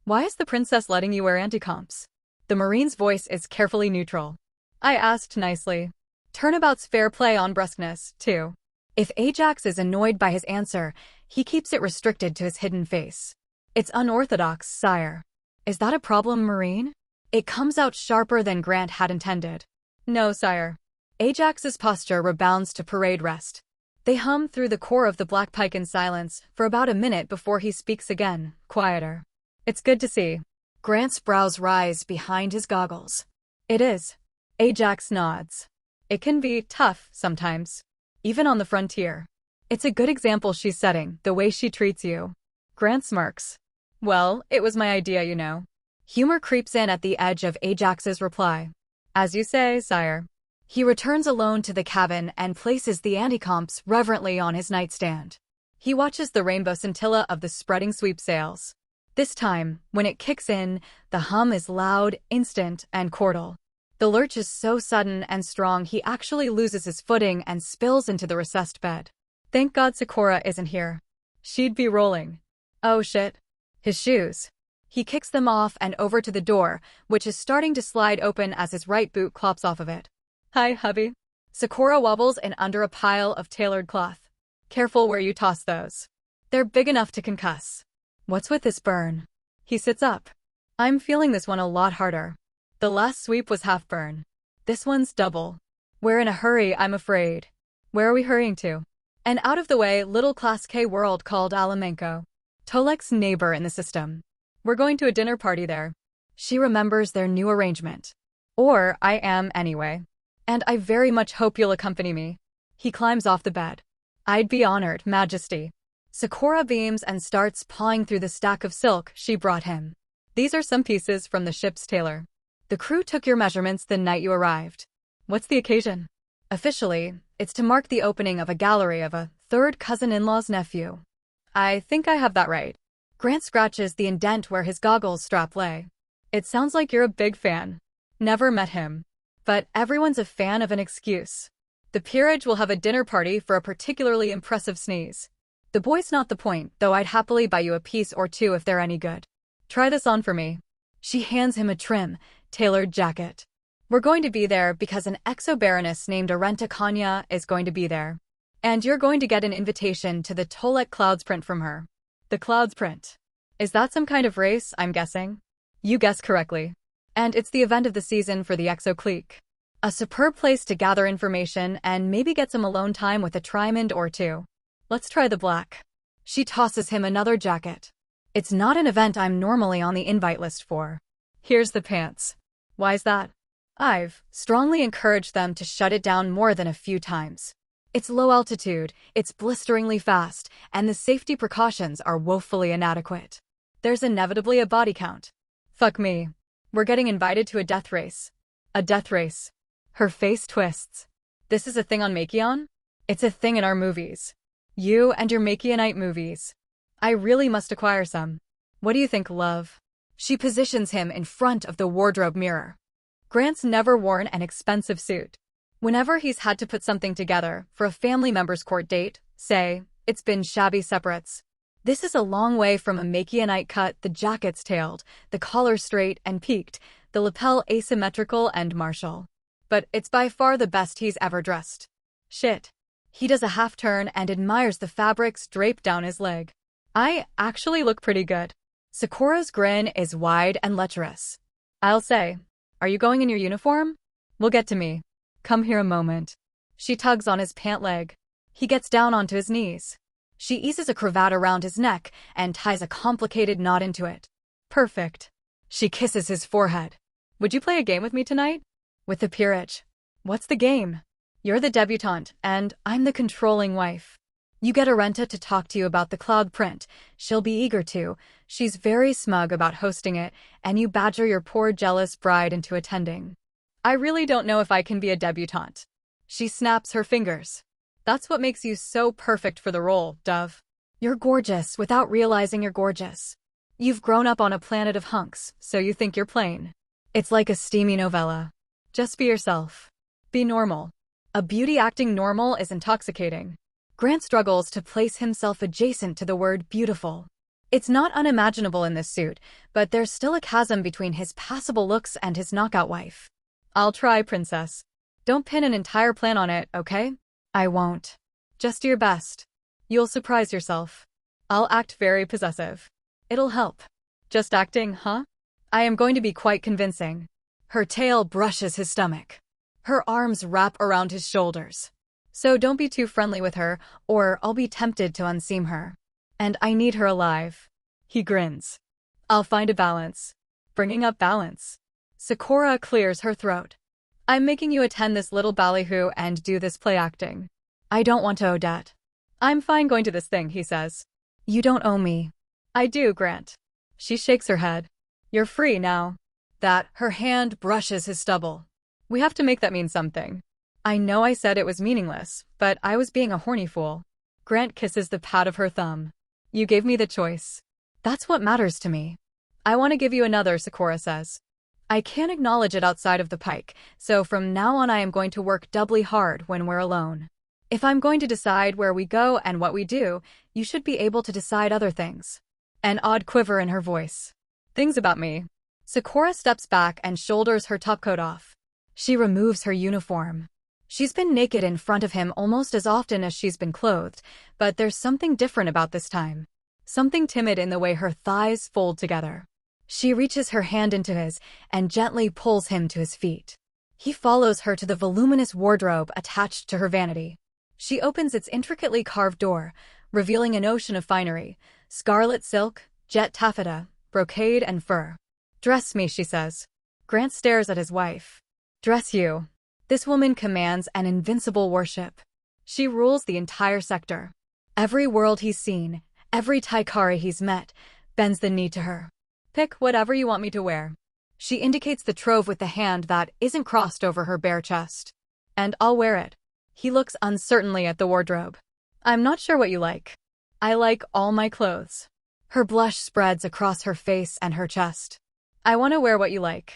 Why is the princess letting you wear anti-comps? The Marine's voice is carefully neutral. I asked nicely. Turnabout's fair play on brusqueness, too. If Ajax is annoyed by his answer, he keeps it restricted to his hidden face. It's unorthodox, sire. Is that a problem, Marine? It comes out sharper than Grant had intended. No, sire. Ajax's posture rebounds to parade rest. They hum through the core of the black pike in silence for about a minute before he speaks again, quieter. It's good to see. Grant's brows rise behind his goggles. It is. Ajax nods. It can be tough sometimes, even on the frontier. It's a good example she's setting, the way she treats you. Grant smirks. Well, it was my idea, you know. Humor creeps in at the edge of Ajax's reply. As you say, sire. He returns alone to the cabin and places the anti-comps reverently on his nightstand. He watches the rainbow scintilla of the spreading sweep sails. This time, when it kicks in, the hum is loud, instant, and chordal. The lurch is so sudden and strong he actually loses his footing and spills into the recessed bed. Thank God Sakura isn't here. She'd be rolling. Oh shit. His shoes. He kicks them off and over to the door, which is starting to slide open as his right boot clops off of it. Hi, hubby. Sakura wobbles in under a pile of tailored cloth. Careful where you toss those. They're big enough to concuss. What's with this burn? He sits up. I'm feeling this one a lot harder. The last sweep was half burn. This one's double. We're in a hurry, I'm afraid. Where are we hurrying to? An out-of-the-way little Class K world called Alamenco. Tolek's neighbor in the system. We're going to a dinner party there. She remembers their new arrangement. Or I am anyway. And I very much hope you'll accompany me. He climbs off the bed. I'd be honored, Majesty. Sakura beams and starts pawing through the stack of silk she brought him. These are some pieces from the ship's tailor. The crew took your measurements the night you arrived. What's the occasion? Officially, it's to mark the opening of a gallery of a third cousin-in-law's nephew. I think I have that right. Grant scratches the indent where his goggles strap lay. It sounds like you're a big fan. Never met him. But everyone's a fan of an excuse. The peerage will have a dinner party for a particularly impressive sneeze. The boy's not the point, though I'd happily buy you a piece or two if they're any good. Try this on for me. She hands him a trim, tailored jacket. We're going to be there because an exo-baroness named Arenta Kanya is going to be there. And you're going to get an invitation to the Tolek Clouds print from her. The Clouds print. Is that some kind of race, I'm guessing? You guessed correctly. And it's the event of the season for the exo clique. A superb place to gather information and maybe get some alone time with a trimond or two. Let's try the black. She tosses him another jacket. It's not an event I'm normally on the invite list for. Here's the pants. Why's that? I've strongly encouraged them to shut it down more than a few times. It's low altitude, it's blisteringly fast, and the safety precautions are woefully inadequate. There's inevitably a body count. Fuck me. We're getting invited to a death race. A death race. Her face twists. This is a thing on Makion? It's a thing in our movies. You and your Makionite movies. I really must acquire some. What do you think, love? She positions him in front of the wardrobe mirror. Grant's never worn an expensive suit. Whenever he's had to put something together for a family member's court date, say, it's been shabby separates. This is a long way from a Makionite cut, the jacket's tailed, the collar straight and peaked, the lapel asymmetrical and martial. But it's by far the best he's ever dressed. Shit. He does a half turn and admires the fabrics draped down his leg. I actually look pretty good. Sakura's grin is wide and lecherous. I'll say, are you going in your uniform? We'll get to me. Come here a moment. She tugs on his pant leg. He gets down onto his knees. She eases a cravat around his neck and ties a complicated knot into it. Perfect. She kisses his forehead. Would you play a game with me tonight? With the peerage. What's the game? You're the debutante, and I'm the controlling wife. You get Arenta to talk to you about the cloud print. She'll be eager to. She's very smug about hosting it, and you badger your poor jealous bride into attending. I really don't know if I can be a debutante. She snaps her fingers. That's what makes you so perfect for the role, Dove. You're gorgeous without realizing you're gorgeous. You've grown up on a planet of hunks, so you think you're plain. It's like a steamy novella. Just be yourself. Be normal. A beauty acting normal is intoxicating. Grant struggles to place himself adjacent to the word beautiful. It's not unimaginable in this suit, but there's still a chasm between his passable looks and his knockout wife. I'll try, princess. Don't pin an entire plan on it, okay? I won't. Just do your best. You'll surprise yourself. I'll act very possessive. It'll help. Just acting, huh? I am going to be quite convincing. Her tail brushes his stomach. Her arms wrap around his shoulders. So don't be too friendly with her, or I'll be tempted to unseam her. And I need her alive. He grins. I'll find a balance. Bringing up balance. Sakura clears her throat. I'm making you attend this little ballyhoo and do this play acting. I don't want to owe debt. I'm fine going to this thing, he says. You don't owe me. I do, Grant. She shakes her head. You're free now. Her hand brushes his stubble. We have to make that mean something. I know I said it was meaningless, but I was being a horny fool. Grant kisses the pad of her thumb. You gave me the choice. That's what matters to me. I want to give you another, Sakura says. I can't acknowledge it outside of the pike, so from now on I am going to work doubly hard when we're alone. If I'm going to decide where we go and what we do, you should be able to decide other things. An odd quiver in her voice. Things about me. Sakura steps back and shoulders her topcoat off. She removes her uniform. She's been naked in front of him almost as often as she's been clothed, but there's something different about this time. Something timid in the way her thighs fold together. She reaches her hand into his and gently pulls him to his feet. He follows her to the voluminous wardrobe attached to her vanity. She opens its intricately carved door, revealing an ocean of finery, scarlet silk, jet taffeta, brocade, and fur. Dress me, she says. Grant stares at his wife. Dress you. This woman commands an invincible worship. She rules the entire sector. Every world he's seen, every Taikari he's met, bends the knee to her. Pick whatever you want me to wear. She indicates the trove with the hand that isn't crossed over her bare chest. And I'll wear it. He looks uncertainly at the wardrobe. I'm not sure what you like. I like all my clothes. Her blush spreads across her face and her chest. I want to wear what you like.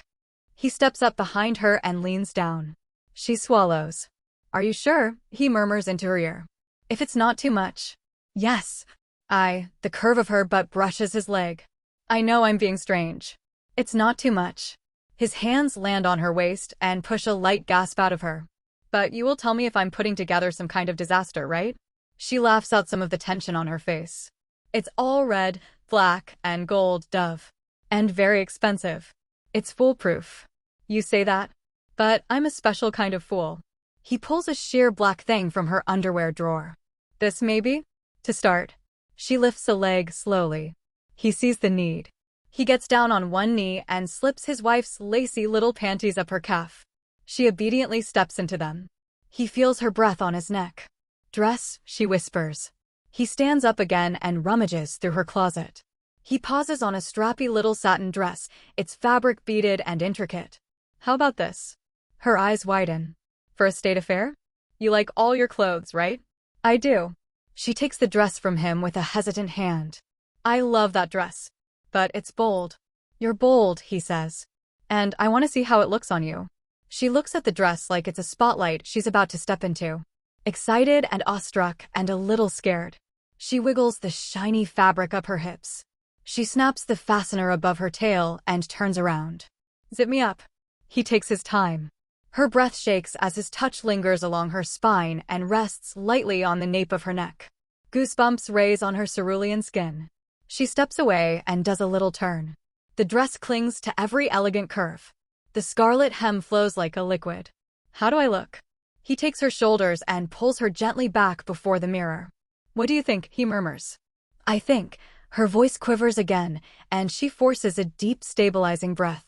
He steps up behind her and leans down. She swallows. Are you sure? He murmurs into her ear. If it's not too much. Yes. The curve of her butt brushes his leg. I know I'm being strange. It's not too much. His hands land on her waist and push a light gasp out of her. But you will tell me if I'm putting together some kind of disaster, right? She laughs out some of the tension on her face. It's all red, black, and gold dove. And very expensive. It's foolproof. You say that? But I'm a special kind of fool. He pulls a sheer black thing from her underwear drawer. This maybe? To start. She lifts a leg slowly. He sees the need. He gets down on one knee and slips his wife's lacy little panties up her calf. She obediently steps into them. He feels her breath on his neck. Dress, she whispers. He stands up again and rummages through her closet. He pauses on a strappy little satin dress, its fabric beaded and intricate. How about this? Her eyes widen. For a state affair? You like all your clothes, right? I do. She takes the dress from him with a hesitant hand. I love that dress. But it's bold. You're bold, he says. And I want to see how it looks on you. She looks at the dress like it's a spotlight she's about to step into. Excited and awestruck and a little scared. She wiggles the shiny fabric up her hips. She snaps the fastener above her tail and turns around. Zip me up. He takes his time. Her breath shakes as his touch lingers along her spine and rests lightly on the nape of her neck. Goosebumps raise on her cerulean skin. She steps away and does a little turn. The dress clings to every elegant curve. The scarlet hem flows like a liquid. How do I look? He takes her shoulders and pulls her gently back before the mirror. What do you think? He murmurs. I think. Her voice quivers again, and she forces a deep, stabilizing breath.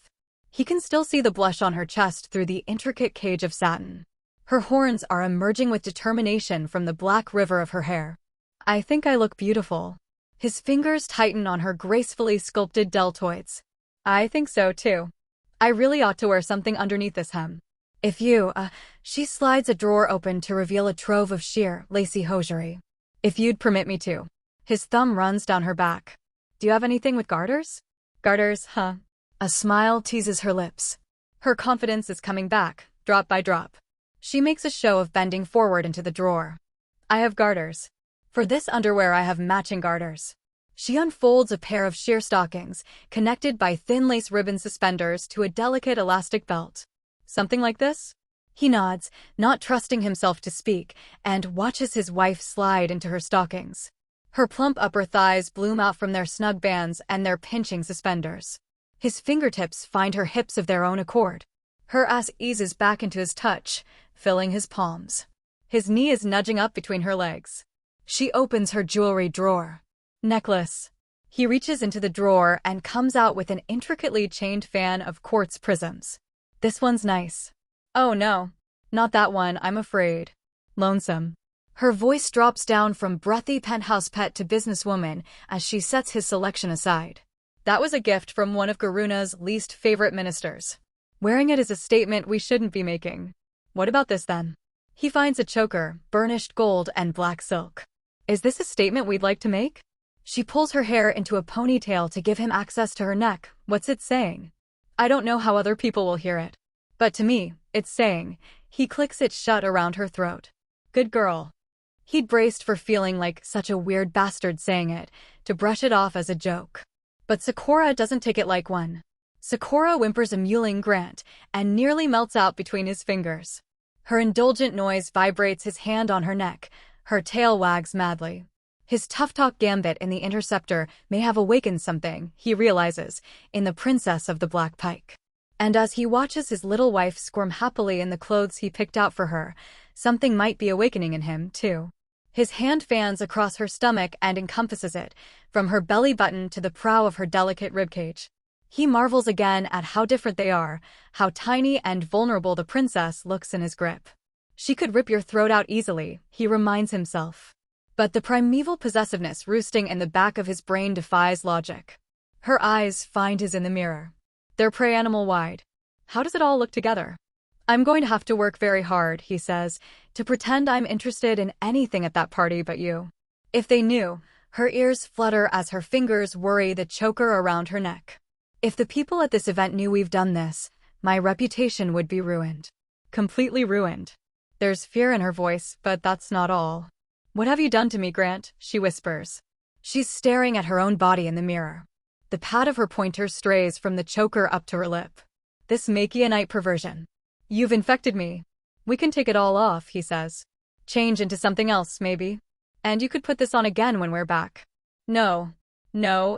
He can still see the blush on her chest through the intricate cage of satin. Her horns are emerging with determination from the black river of her hair. I think I look beautiful. His fingers tighten on her gracefully sculpted deltoids. I think so, too. I really ought to wear something underneath this hem. If you, she slides a drawer open to reveal a trove of sheer, lacy hosiery. If you'd permit me to. His thumb runs down her back. Do you have anything with garters? Garters, huh? A smile teases her lips. Her confidence is coming back, drop by drop. She makes a show of bending forward into the drawer. I have garters. For this underwear I have matching garters. She unfolds a pair of sheer stockings, connected by thin lace ribbon suspenders to a delicate elastic belt. Something like this? He nods, not trusting himself to speak, and watches his wife slide into her stockings. Her plump upper thighs bloom out from their snug bands and their pinching suspenders. His fingertips find her hips of their own accord. Her ass eases back into his touch, filling his palms. His knee is nudging up between her legs. She opens her jewelry drawer. Necklace. He reaches into the drawer and comes out with an intricately chained fan of quartz prisms. This one's nice. Oh no, not that one, I'm afraid. Lonesome. Her voice drops down from breathy penthouse pet to businesswoman as she sets his selection aside. That was a gift from one of Garuna's least favorite ministers. Wearing it is a statement we shouldn't be making. What about this then? He finds a choker, burnished gold and black silk. Is this a statement we'd like to make? She pulls her hair into a ponytail to give him access to her neck. What's it saying? I don't know how other people will hear it. But to me, it's saying, he clicks it shut around her throat. Good girl. He'd braced for feeling like such a weird bastard saying it, to brush it off as a joke. But Sakura doesn't take it like one. Sakura whimpers a mewling Grant and nearly melts out between his fingers. Her indulgent noise vibrates his hand on her neck. Her tail wags madly. His tough-talk gambit in the interceptor may have awakened something, he realizes, in the princess of the Black Pike. And as he watches his little wife squirm happily in the clothes he picked out for her, something might be awakening in him, too. His hand fans across her stomach and encompasses it, from her belly button to the prow of her delicate ribcage. He marvels again at how different they are, how tiny and vulnerable the princess looks in his grip. She could rip your throat out easily, he reminds himself. But the primeval possessiveness roosting in the back of his brain defies logic. Her eyes find his in the mirror. They're prey animal wide. How does it all look together? I'm going to have to work very hard, he says, to pretend I'm interested in anything at that party but you. If they knew, her ears flutter as her fingers worry the choker around her neck. If the people at this event knew we've done this, my reputation would be ruined. Completely ruined. There's fear in her voice, but that's not all. What have you done to me, Grant? She whispers. She's staring at her own body in the mirror. The pad of her pointer strays from the choker up to her lip. This Machianite perversion. You've infected me. We can take it all off, he says. Change into something else, maybe. And you could put this on again when we're back. No,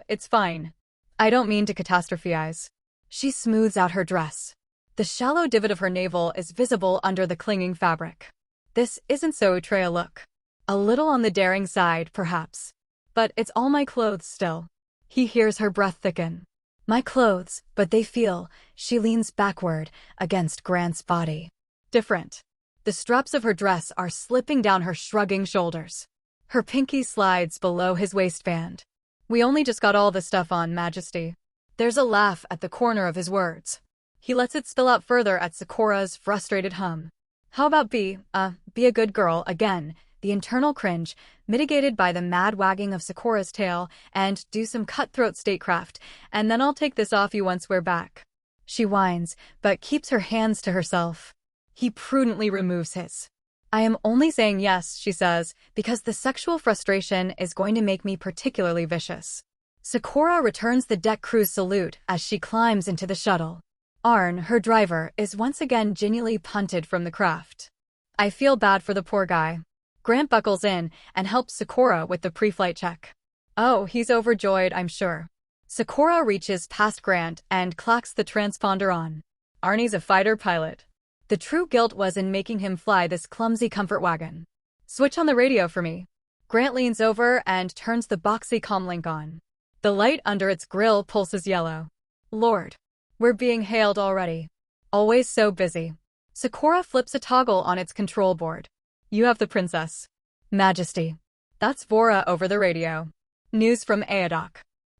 it's fine. I don't mean to catastrophize. She smooths out her dress. The shallow divot of her navel is visible under the clinging fabric. This isn't so Treya look. A little on the daring side, perhaps. But it's all my clothes still. He hears her breath thicken. My clothes, but they feel, she leans backward, against Grant's body. Different. The straps of her dress are slipping down her shrugging shoulders. Her pinky slides below his waistband. We only just got all the stuff on, Majesty. There's a laugh at the corner of his words. He lets it spill out further at Sakura's frustrated hum. How about be a good girl again, the internal cringe, mitigated by the mad wagging of Sakura's tail, and do some cutthroat statecraft, and then I'll take this off you once we're back. She whines, but keeps her hands to herself. He prudently removes his. I am only saying yes, she says, because the sexual frustration is going to make me particularly vicious. Sakura returns the deck crew's salute as she climbs into the shuttle. Arn, her driver, is once again genially punted from the craft. I feel bad for the poor guy. Grant buckles in and helps Sakura with the pre-flight check. Oh, he's overjoyed, I'm sure. Sakura reaches past Grant and clacks the transponder on. Arnie's a fighter pilot. The true guilt was in making him fly this clumsy comfort wagon. Switch on the radio for me. Grant leans over and turns the boxy comlink on. The light under its grill pulses yellow. Lord. We're being hailed already. Always so busy. Sakura flips a toggle on its control board. You have the princess. Majesty. That's Vora over the radio. News from Aodok.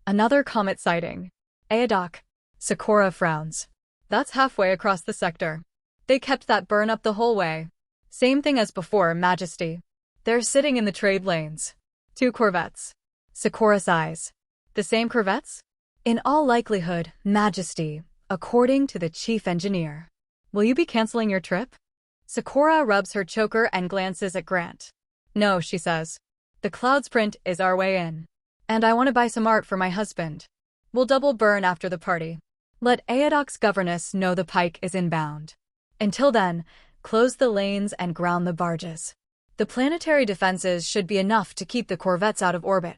Another comet sighting. Aodok. Sakura frowns. That's halfway across the sector. They kept that burn up the whole way. Same thing as before, Majesty. They're sitting in the trade lanes. 2 corvettes. Sakura sighs. The same corvettes? In all likelihood, Majesty, according to the chief engineer. Will you be canceling your trip? Sakura rubs her choker and glances at Grant. No, she says. The cloud sprint is our way in. And I want to buy some art for my husband. We'll double burn after the party. Let Aodok's governess know the pike is inbound. Until then, close the lanes and ground the barges. The planetary defenses should be enough to keep the corvettes out of orbit.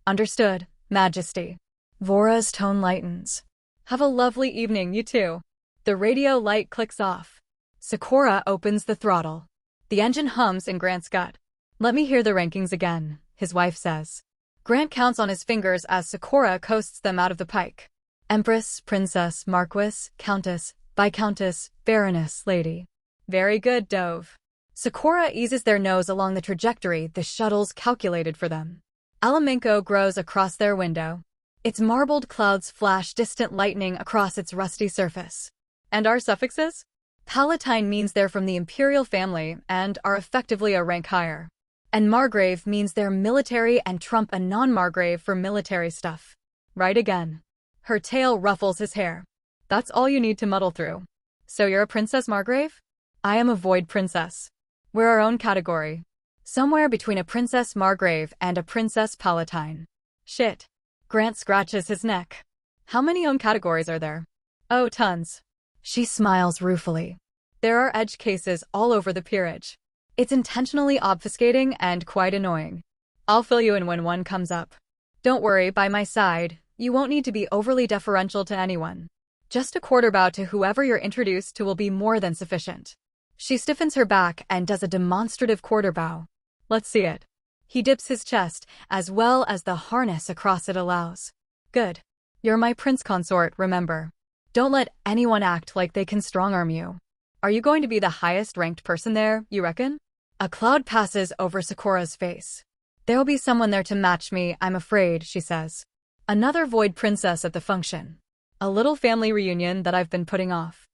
Understood, Majesty. Vora's tone lightens. Have a lovely evening, you too. The radio light clicks off. Sakura opens the throttle. The engine hums in Grant's gut. Let me hear the rankings again, his wife says. Grant counts on his fingers as Sakura coasts them out of the pike. Empress, Princess, Marquis, Countess, Viscountess, Baroness, Lady. Very good, Dove. Sakura eases their nose along the trajectory the shuttle's calculated for them. Alamenco grows across their window. Its marbled clouds flash distant lightning across its rusty surface. And our suffixes? Palatine means they're from the imperial family and are effectively a rank higher. And Margrave means they're military and trump a non-Margrave for military stuff. Right again. Her tail ruffles his hair. That's all you need to muddle through. So you're a Princess Margrave? I am a Void Princess. We're our own category. Somewhere between a Princess Margrave and a Princess Palatine. Shit. Grant scratches his neck. How many own categories are there? Oh, tons. She smiles ruefully. There are edge cases all over the peerage. It's intentionally obfuscating and quite annoying. I'll fill you in when one comes up. Don't worry, by my side, you won't need to be overly deferential to anyone. Just a quarter bow to whoever you're introduced to will be more than sufficient. She stiffens her back and does a demonstrative quarter bow. Let's see it. He dips his chest, as well as the harness across it allows. Good. You're my prince consort, remember. Don't let anyone act like they can strong-arm you. Are you going to be the highest-ranked person there, you reckon? A cloud passes over Sakura's face. There'll be someone there to match me, I'm afraid, she says. Another Void Princess at the function. A little family reunion that I've been putting off.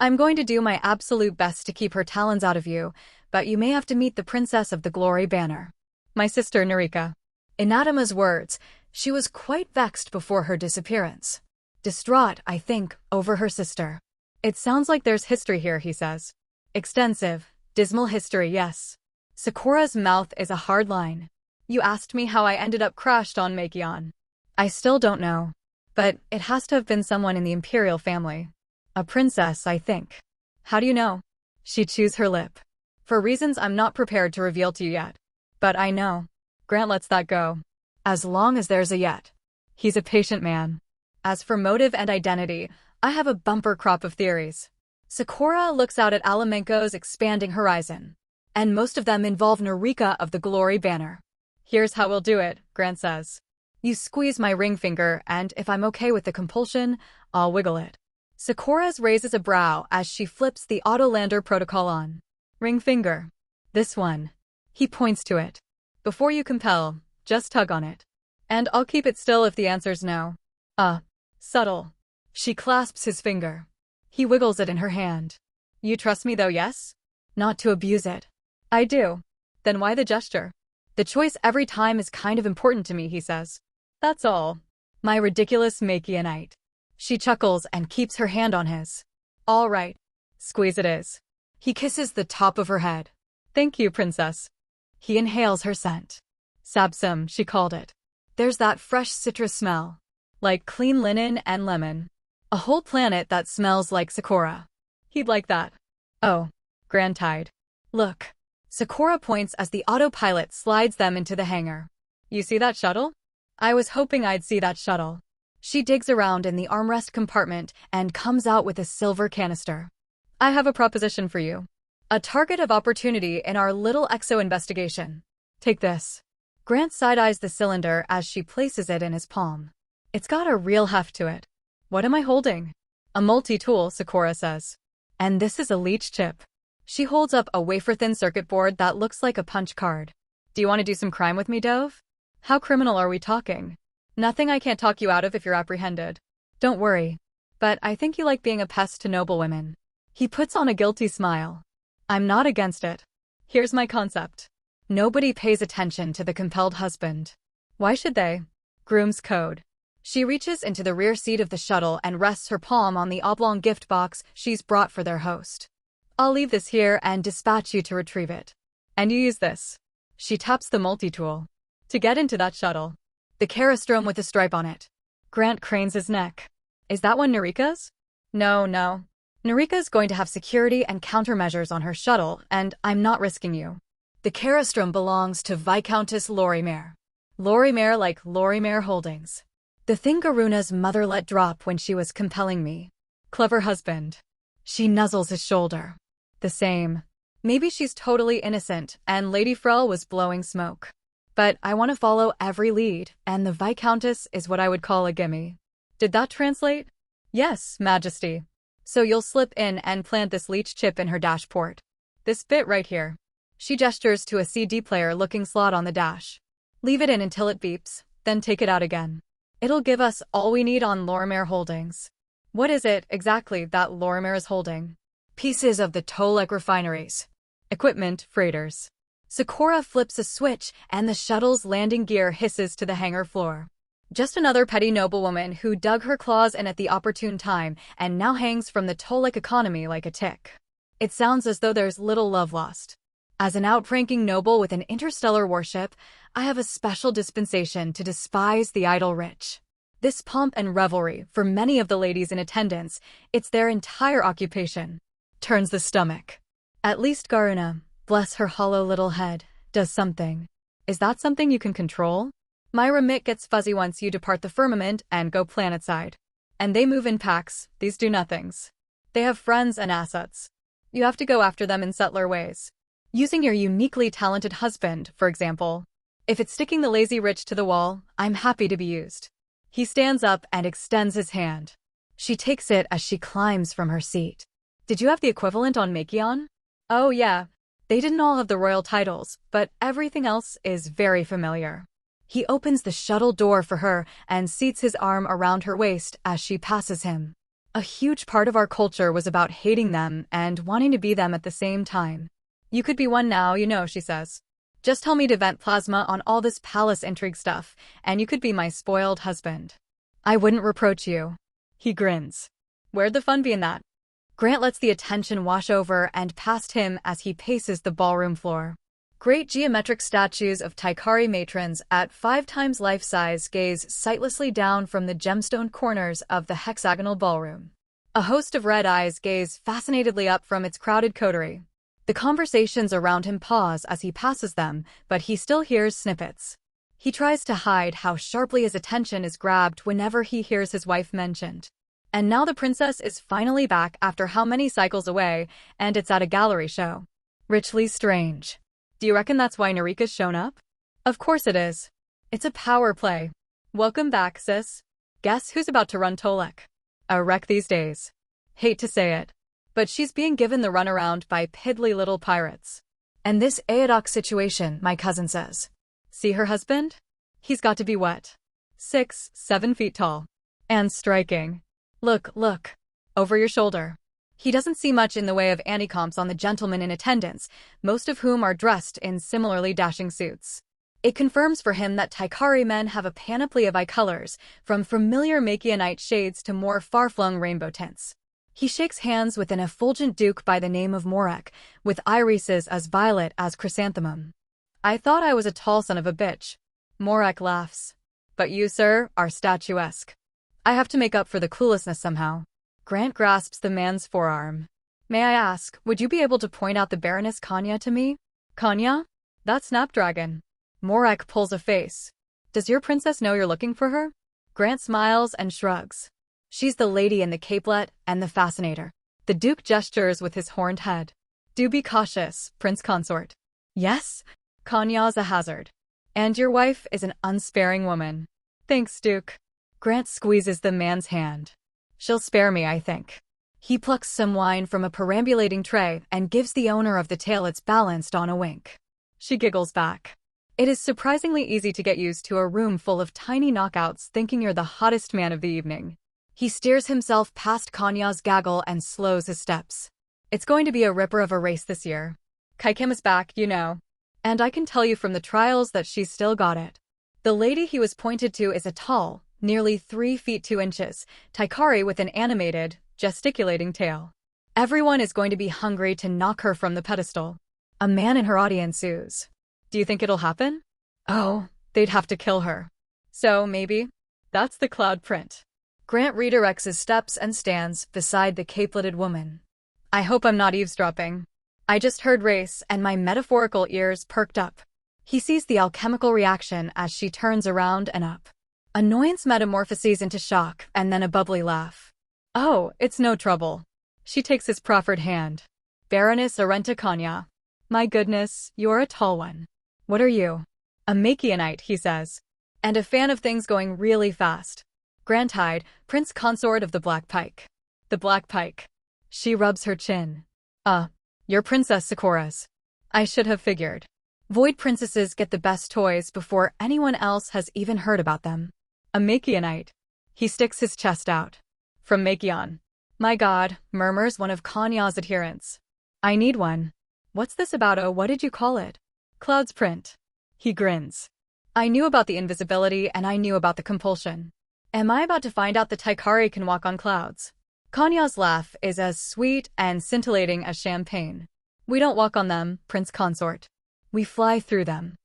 I'm going to do my absolute best to keep her talons out of you, but you may have to meet the Princess of the Glory Banner. My sister, Narika. In Adama's words, she was quite vexed before her disappearance. Distraught, I think, over her sister. It sounds like there's history here, he says. Extensive, dismal history, yes. Sakura's mouth is a hard line. You asked me how I ended up crashed on Makion. I still don't know. But it has to have been someone in the imperial family. A princess, I think. How do you know? She chews her lip. For reasons I'm not prepared to reveal to you yet. But I know. Grant lets that go. As long as there's a yet. He's a patient man. As for motive and identity, I have a bumper crop of theories. Sakura looks out at Alamenco's expanding horizon. And most of them involve Narika of the Glory Banner. Here's how we'll do it, Grant says. You squeeze my ring finger, and if I'm okay with the compulsion, I'll wiggle it. Sakura raises a brow as she flips the Autolander protocol on. Ring finger. This one. He points to it. Before you compel, just tug on it. And I'll keep it still if the answer's no. Subtle. She clasps his finger. He wiggles it in her hand. You trust me though, yes? Not to abuse it. I do. Then why the gesture? The choice every time is kind of important to me, he says. That's all. My ridiculous Makianite. She chuckles and keeps her hand on his. All right. Squeeze it is. He kisses the top of her head. Thank you, princess. He inhales her scent. Sabsum, she called it. There's that fresh citrus smell. Like clean linen and lemon. A whole planet that smells like Sakura. He'd like that. Oh. Grantide. Look. Sakura points as the autopilot slides them into the hangar. You see that shuttle? I was hoping I'd see that shuttle. She digs around in the armrest compartment and comes out with a silver canister. I have a proposition for you. A target of opportunity in our little exo investigation. Take this. Grant side-eyes the cylinder as she places it in his palm. It's got a real heft to it. What am I holding? A multi-tool, Sakura says. And this is a leech chip. She holds up a wafer-thin circuit board that looks like a punch card. Do you want to do some crime with me, Dove? How criminal are we talking? Nothing I can't talk you out of if you're apprehended. Don't worry. But I think you like being a pest to noblewomen. He puts on a guilty smile. I'm not against it. Here's my concept. Nobody pays attention to the compelled husband. Why should they? Groom's code. She reaches into the rear seat of the shuttle and rests her palm on the oblong gift box she's brought for their host. I'll leave this here and dispatch you to retrieve it. And you use this. She taps the multi-tool. To get into that shuttle. The Carastrom with a stripe on it. Grant cranes his neck. Is that one Narika's? No. Narika's going to have security and countermeasures on her shuttle, and I'm not risking you. The Caristrum belongs to Viscountess Lorimer. Lorimer like Lorimer Holdings. The thing Garuna's mother let drop when she was compelling me. Clever husband. She nuzzles his shoulder. The same. Maybe she's totally innocent and Lady Frell was blowing smoke. But I want to follow every lead, and the Viscountess is what I would call a gimme. Did that translate? Yes, Majesty. So you'll slip in and plant this leech chip in her dashport. This bit right here. She gestures to a CD player-looking slot on the dash. Leave it in until it beeps, then take it out again. It'll give us all we need on Lorimer Holdings. What is it exactly that Lorimer is holding? Pieces of the Tolek refineries. Equipment, freighters. Sakura flips a switch and the shuttle's landing gear hisses to the hangar floor. Just another petty noblewoman who dug her claws in at the opportune time and now hangs from the Tolek economy like a tick. It sounds as though there's little love lost. As an outranking noble with an interstellar warship, I have a special dispensation to despise the idle rich. This pomp and revelry, for many of the ladies in attendance, it's their entire occupation. Turns the stomach. At least Garuna, bless her hollow little head, does something. Is that something you can control? My remit gets fuzzy once you depart the firmament and go planetside. And they move in packs, these do-nothings. They have friends and assets. You have to go after them in subtler ways. Using your uniquely talented husband, for example. If it's sticking the lazy rich to the wall, I'm happy to be used. He stands up and extends his hand. She takes it as she climbs from her seat. Did you have the equivalent on Makion? Oh yeah. They didn't all have the royal titles, but everything else is very familiar. He opens the shuttle door for her and seats his arm around her waist as she passes him. A huge part of our culture was about hating them and wanting to be them at the same time. You could be one now, you know, she says. Just tell me to vent plasma on all this palace intrigue stuff, and you could be my spoiled husband. I wouldn't reproach you. He grins. Where'd the fun be in that? Grant lets the attention wash over and past him as he paces the ballroom floor. Great geometric statues of Taikari matrons at 5 times life size gaze sightlessly down from the gemstone corners of the hexagonal ballroom. A host of red eyes gaze fascinatedly up from its crowded coterie. The conversations around him pause as he passes them, but he still hears snippets. He tries to hide how sharply his attention is grabbed whenever he hears his wife mentioned. And now the princess is finally back after how many cycles away, and it's at a gallery show. Richly strange. Do you reckon that's why Narika's shown up? Of course it is. It's a power play. Welcome back, sis. Guess who's about to run Tolek? A wreck these days. Hate to say it. But she's being given the runaround by piddly little pirates. And this Aedoc situation, my cousin says. See her husband? He's got to be what? 6, 7 feet tall. And striking. Look. Over your shoulder. He doesn't see much in the way of anti-comps on the gentlemen in attendance, most of whom are dressed in similarly dashing suits. It confirms for him that Taikari men have a panoply of eye colors, from familiar Makionite shades to more far-flung rainbow tints. He shakes hands with an effulgent duke by the name of Morek, with irises as violet as chrysanthemum. I thought I was a tall son of a bitch. Morek laughs. But you, sir, are statuesque. I have to make up for the cluelessness somehow. Grant grasps the man's forearm. May I ask, would you be able to point out the Baroness Kanya to me? Kanya? That's Snapdragon. Morek pulls a face. Does your princess know you're looking for her? Grant smiles and shrugs. She's the lady in the capelet and the fascinator. The Duke gestures with his horned head. Do be cautious, Prince Consort. Yes? Kanya's a hazard. And your wife is an unsparing woman. Thanks, Duke. Grant squeezes the man's hand. She'll spare me, I think. He plucks some wine from a perambulating tray and gives the owner of the tale its balanced on a wink. She giggles back. It is surprisingly easy to get used to a room full of tiny knockouts thinking you're the hottest man of the evening. He steers himself past Kanya's gaggle and slows his steps. It's going to be a ripper of a race this year. Kaikim is back, you know. And I can tell you from the trials that she's still got it. The lady he was pointed to is a tall, nearly 3 feet 2 inches, Taikari with an animated, gesticulating tail. Everyone is going to be hungry to knock her from the pedestal. A man in her audience oos. Do you think it'll happen? Oh, they'd have to kill her. So, maybe. That's the cloud print. Grant redirects his steps and stands beside the capeletted woman. I hope I'm not eavesdropping. I just heard race, and my metaphorical ears perked up. He sees the alchemical reaction as she turns around and up. Annoyance metamorphoses into shock, and then a bubbly laugh. Oh, it's no trouble. She takes his proffered hand. Baroness Arenta Kanya. My goodness, you're a tall one. What are you? A Machianite, he says. And a fan of things going really fast. Grantide, Prince Consort of the Black Pike. The Black Pike. She rubs her chin. You're Princess Sakura's. I should have figured. Void princesses get the best toys before anyone else has even heard about them. A Machianite. He sticks his chest out. From Machion. My god, murmurs one of Kanya's adherents. I need one. What's this about? What did you call it? Cloud's print. He grins. I knew about the invisibility and I knew about the compulsion. Am I about to find out the Taikari can walk on clouds? Kanya's laugh is as sweet and scintillating as champagne. We don't walk on them, Prince Consort. We fly through them.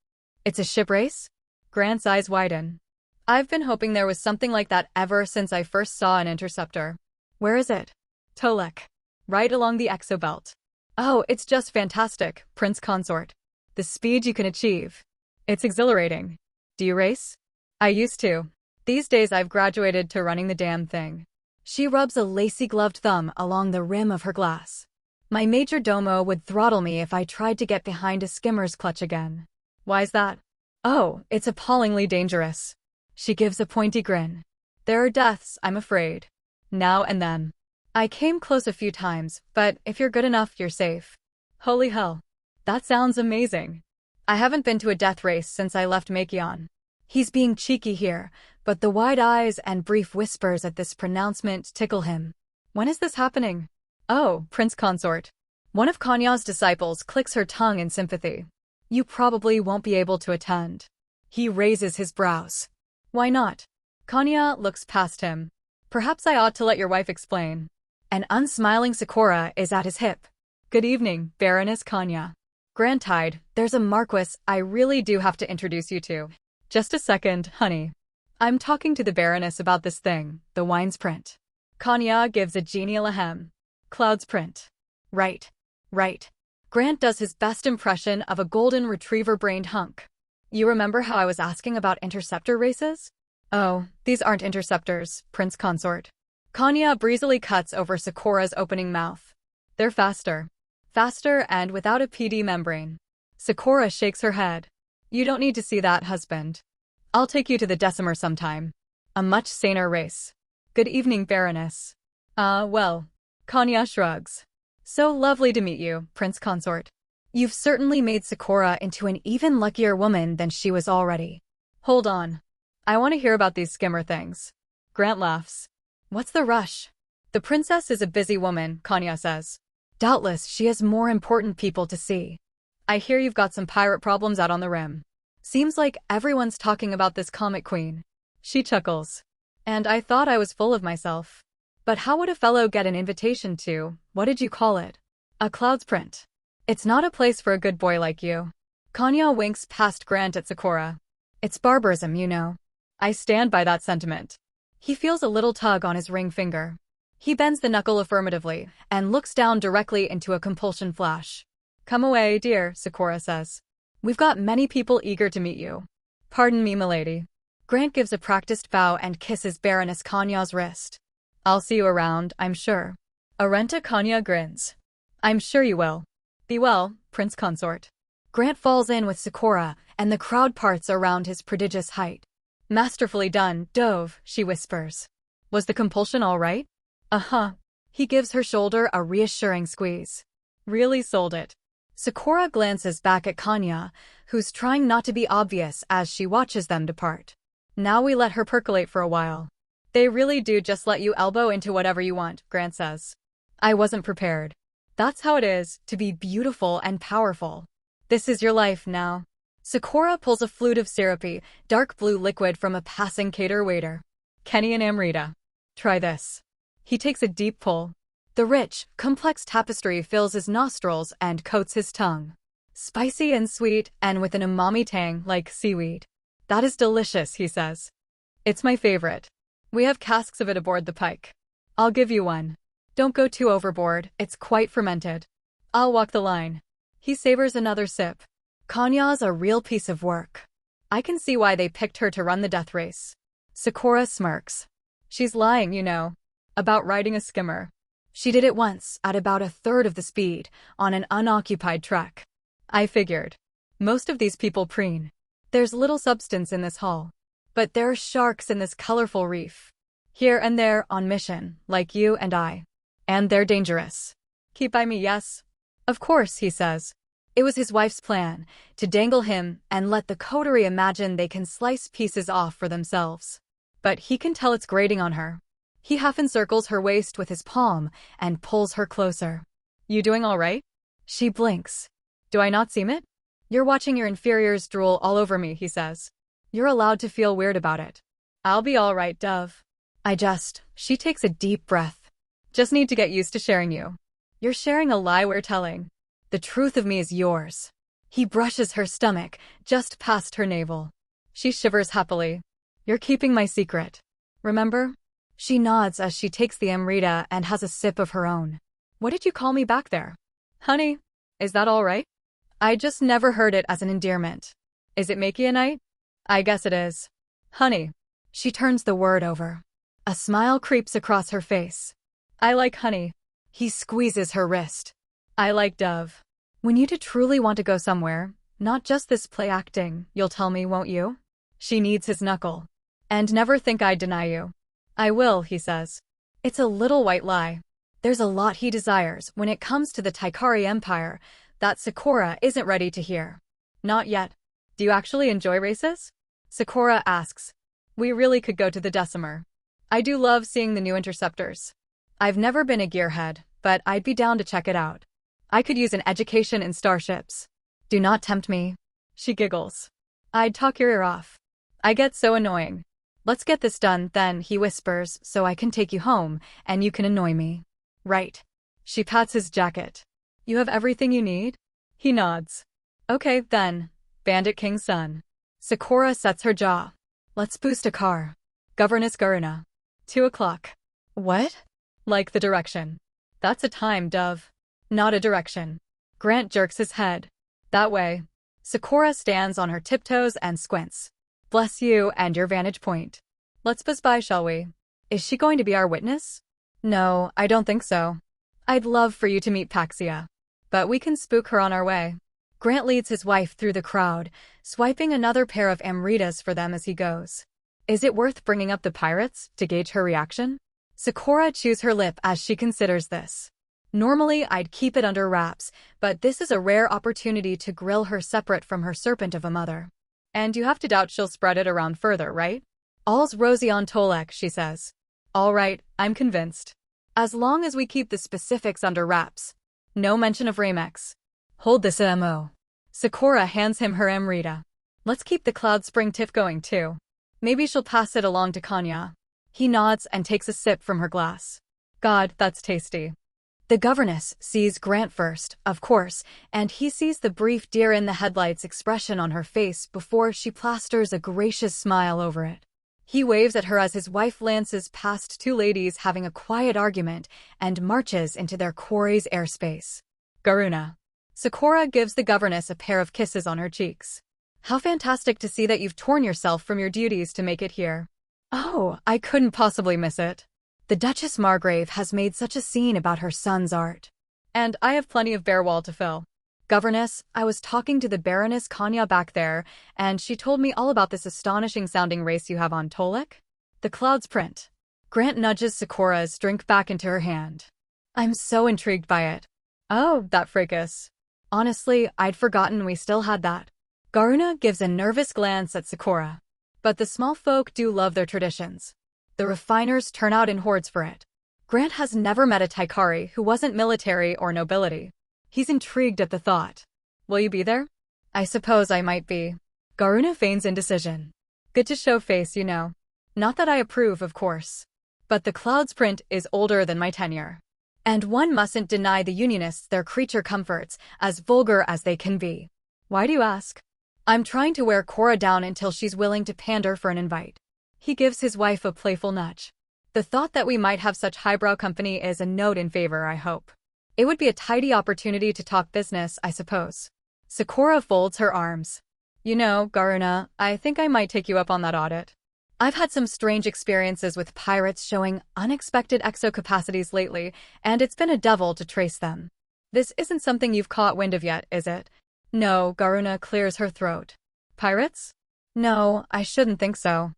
It's a ship race? Grant's eyes widen. I've been hoping there was something like that ever since I first saw an interceptor. Where is it? Tolek. Right along the exobelt. Oh, it's just fantastic, Prince Consort. The speed you can achieve. It's exhilarating. Do you race? I used to. These days I've graduated to running the damn thing. She rubs a lacy-gloved thumb along the rim of her glass. My major domo would throttle me if I tried to get behind a skimmer's clutch again. Why's that? Oh, it's appallingly dangerous. She gives a pointy grin. There are deaths, I'm afraid. Now and then. I came close a few times, but if you're good enough, you're safe. Holy hell. That sounds amazing. I haven't been to a death race since I left Machion. He's being cheeky here, but the wide eyes and brief whispers at this pronouncement tickle him. When is this happening? Oh, Prince Consort. One of Kanya's disciples clicks her tongue in sympathy. You probably won't be able to attend. He raises his brows. Why not? Kanya looks past him. Perhaps I ought to let your wife explain. An unsmiling Sakura is at his hip. Good evening, Baroness Kanya. Grantide, there's a Marquis I really do have to introduce you to. Just a second, honey. I'm talking to the Baroness about this thing, the wine's print. Kanya gives a genial ahem. Cloud's print. Right. Grant does his best impression of a golden retriever-brained hunk. You remember how I was asking about interceptor races? Oh, these aren't interceptors, Prince Consort. Kanya breezily cuts over Sakura's opening mouth. They're faster. Faster and without a PD membrane. Sakura shakes her head. You don't need to see that, husband. I'll take you to the Decimer sometime. A much saner race. Good evening, Baroness. Well. Kanya shrugs. So lovely to meet you, Prince Consort. You've certainly made Sakura into an even luckier woman than she was already. Hold on. I want to hear about these skimmer things. Grant laughs. What's the rush? The princess is a busy woman, Kanya says. Doubtless she has more important people to see. I hear you've got some pirate problems out on the rim. Seems like everyone's talking about this comet queen. She chuckles. And I thought I was full of myself. But how would a fellow get an invitation to, what did you call it? A cloud's print. It's not a place for a good boy like you. Kanya winks past Grant at Sakura. It's barbarism, you know. I stand by that sentiment. He feels a little tug on his ring finger. He bends the knuckle affirmatively and looks down directly into a compulsion flash. Come away, dear, Sakura says. We've got many people eager to meet you. Pardon me, milady. Grant gives a practiced bow and kisses Baroness Kanya's wrist. I'll see you around, I'm sure. Arenta Kanya grins. I'm sure you will. Be well, Prince Consort. Grant falls in with Sakura, and the crowd parts around his prodigious height. Masterfully done, Dove, she whispers. Was the compulsion all right? Uh-huh. He gives her shoulder a reassuring squeeze. Really sold it. Sakura glances back at Kanya, who's trying not to be obvious as she watches them depart. Now we let her percolate for a while. They really do just let you elbow into whatever you want, Grant says. I wasn't prepared. That's how it is, to be beautiful and powerful. This is your life now. Sakura pulls a flute of syrupy, dark blue liquid from a passing cater waiter. Kenny and Amrita. Try this. He takes a deep pull. The rich, complex tapestry fills his nostrils and coats his tongue. Spicy and sweet, and with an umami tang like seaweed. That is delicious, he says. It's my favorite. We have casks of it aboard the Pike. I'll give you one. Don't go too overboard, it's quite fermented. I'll walk the line. He savors another sip. Kanya's a real piece of work. I can see why they picked her to run the death race. Sakura smirks. She's lying, about riding a skimmer. She did it once, at about a third of the speed, on an unoccupied trek. I figured. Most of these people preen. There's little substance in this haul. But there are sharks in this colorful reef. Here and there, on mission, like you and I. And they're dangerous. Keep by me, yes? Of course, he says. It was his wife's plan, to dangle him and let the coterie imagine they can slice pieces off for themselves. But he can tell it's grating on her. He half encircles her waist with his palm and pulls her closer. You doing all right? She blinks. Do I not seem it? You're watching your inferiors drool all over me, he says. You're allowed to feel weird about it. I'll be all right, Dove. She takes a deep breath. Just need to get used to sharing you. You're sharing a lie we're telling. The truth of me is yours. He brushes her stomach, just past her navel. She shivers happily. You're keeping my secret. Remember? She nods as she takes the Amrita and has a sip of her own. What did you call me back there? Honey, is that all right? I just never heard it as an endearment. Is it Makey a night? I guess it is. Honey. She turns the word over. A smile creeps across her face. I like honey. He squeezes her wrist. I like Dove. When you do truly want to go somewhere, not just this play acting, you'll tell me, won't you? She kneads his knuckle. And never think I'd deny you. I will, he says. It's a little white lie. There's a lot he desires when it comes to the Taikari Empire that Sakura isn't ready to hear. Not yet. Do you actually enjoy races? Sakura asks. We really could go to the Decimer. I do love seeing the new interceptors. I've never been a gearhead, but I'd be down to check it out. I could use an education in starships. Do not tempt me. She giggles. I'd talk your ear off. I get so annoying. Let's get this done, then, he whispers, so I can take you home, and you can annoy me. Right. She pats his jacket. You have everything you need? He nods. Okay, then. Bandit King's son. Sakura sets her jaw. Let's boost a car. Governess Garuna. 2 o'clock. What? Like the direction. That's a time, Dove. Not a direction. Grant jerks his head. That way. Sakura stands on her tiptoes and squints. Bless you and your vantage point. Let's buzz by, shall we? Is she going to be our witness? No, I don't think so. I'd love for you to meet Paxia. But we can spook her on our way. Grant leads his wife through the crowd, swiping another pair of Amritas for them as he goes. Is it worth bringing up the pirates to gauge her reaction? Sakura chews her lip as she considers this. Normally, I'd keep it under wraps, but this is a rare opportunity to grill her separate from her serpent of a mother. And you have to doubt she'll spread it around further, right? All's rosy on Tolek, she says. All right, I'm convinced. As long as we keep the specifics under wraps. No mention of Ramex. Hold this MO. Sakura hands him her Amrita. Let's keep the Cloud Spring tiff going too. Maybe she'll pass it along to Kanya. He nods and takes a sip from her glass. God, that's tasty. The governess sees Grant first, of course, and he sees the brief deer-in-the-headlights expression on her face before she plasters a gracious smile over it. He waves at her as his wife lances past 2 ladies having a quiet argument and marches into their quarry's airspace. Garuna. Sakura gives the governess a pair of kisses on her cheeks. How fantastic to see that you've torn yourself from your duties to make it here. Oh, I couldn't possibly miss it. The Duchess Margrave has made such a scene about her son's art. And I have plenty of bare wall to fill. Governess, I was talking to the Baroness Kanya back there, and she told me all about this astonishing-sounding race you have on Tolek. The Cloud's Print. Grant nudges Sakura's drink back into her hand. I'm so intrigued by it. Oh, that fracas. Honestly, I'd forgotten we still had that. Garuna gives a nervous glance at Sakura. But the small folk do love their traditions. The refiners turn out in hordes for it. Grant has never met a Taikari who wasn't military or nobility. He's intrigued at the thought. Will you be there? I suppose I might be. Garuna feigns indecision. Good to show face, Not that I approve, of course. But the Cloud's Print is older than my tenure. And one mustn't deny the Unionists their creature comforts, as vulgar as they can be. Why do you ask? I'm trying to wear Cora down until she's willing to pander for an invite. He gives his wife a playful nudge. The thought that we might have such highbrow company is a note in favor, I hope. It would be a tidy opportunity to talk business, I suppose. Sakura folds her arms. You know, Garuna, I think I might take you up on that audit. I've had some strange experiences with pirates showing unexpected exocapacities lately, and it's been a devil to trace them. This isn't something you've caught wind of yet, is it? No, Garuna clears her throat. Pirates? No, I shouldn't think so.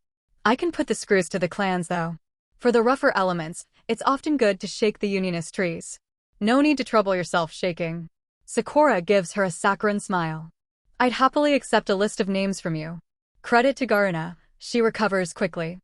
I can put the screws to the clans, though. For the rougher elements, it's often good to shake the unionist trees. No need to trouble yourself shaking. Sakura gives her a saccharine smile. I'd happily accept a list of names from you. Credit to Garuna, she recovers quickly.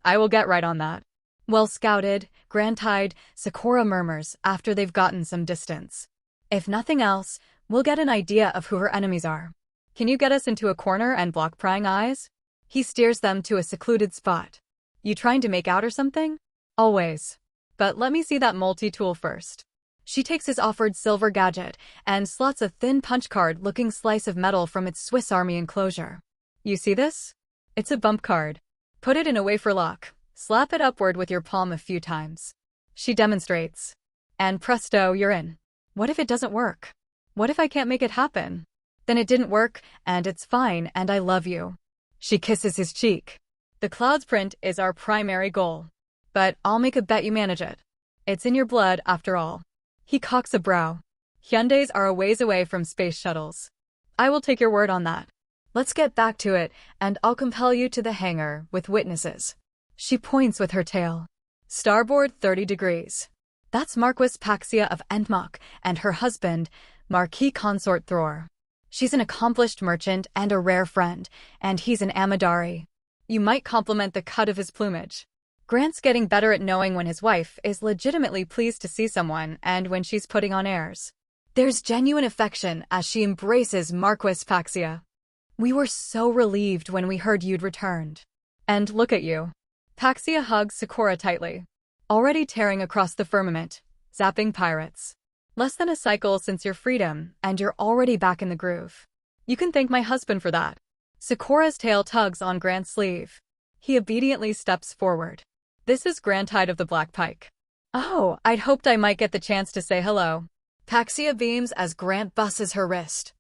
I will get right on that. Well scouted, grand-eyed, Sakura murmurs after they've gotten some distance. If nothing else, we'll get an idea of who her enemies are. Can you get us into a corner and block prying eyes? He steers them to a secluded spot. You trying to make out or something? Always. But let me see that multi-tool first. She takes his offered silver gadget and slots a thin punch card-looking slice of metal from its Swiss Army enclosure. You see this? It's a bump card. Put it in a wafer lock. Slap it upward with your palm a few times. She demonstrates. And presto, you're in. What if it doesn't work? What if I can't make it happen? Then it didn't work, and it's fine, and I love you. She kisses his cheek. The cloud's print is our primary goal. But I'll make a bet you manage it. It's in your blood, after all. He cocks a brow. Hyundais are a ways away from space shuttles. I will take your word on that. Let's get back to it, and I'll compel you to the hangar with witnesses. She points with her tail. Starboard 30 degrees. That's Marquis Paxia of Entmock and her husband, Marquis Consort Thror. She's an accomplished merchant and a rare friend, and he's an Amadari. You might compliment the cut of his plumage. Grant's getting better at knowing when his wife is legitimately pleased to see someone and when she's putting on airs. There's genuine affection as she embraces Marquis Paxia. We were so relieved when we heard you'd returned. And look at you. Paxia hugs Sakura tightly. Already tearing across the firmament, zapping pirates. Less than a cycle since your freedom, and you're already back in the groove. You can thank my husband for that. Sakura's tail tugs on Grant's sleeve. He obediently steps forward. This is Grantide of the Black Pike. Oh, I'd hoped I might get the chance to say hello. Paxia beams as Grant busses her wrist.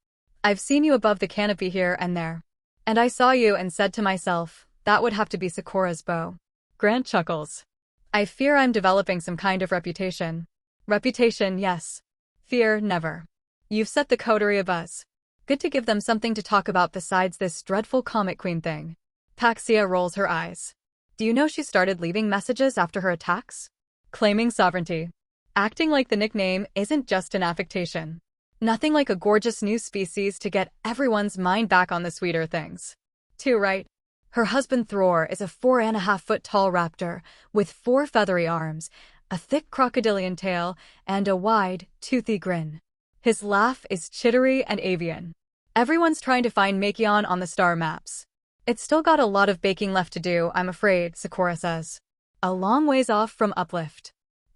I've seen you above the canopy here and there. And I saw you and said to myself, that would have to be Sakura's beau. Grant chuckles. I fear I'm developing some kind of reputation. Reputation, yes. Fear, never. You've set the coterie abuzz. Good to give them something to talk about besides this dreadful Comet Queen thing. Paxia rolls her eyes. Do you know she started leaving messages after her attacks? Claiming sovereignty. Acting like the nickname isn't just an affectation. Nothing like a gorgeous new species to get everyone's mind back on the sweeter things. Too right. Her husband Thror is a 4.5-foot tall raptor with 4 feathery arms, a thick crocodilian tail, and a wide, toothy grin. His laugh is chittery and avian. Everyone's trying to find Makion on the star maps. It's still got a lot of baking left to do, I'm afraid, Sakura says. A long ways off from uplift.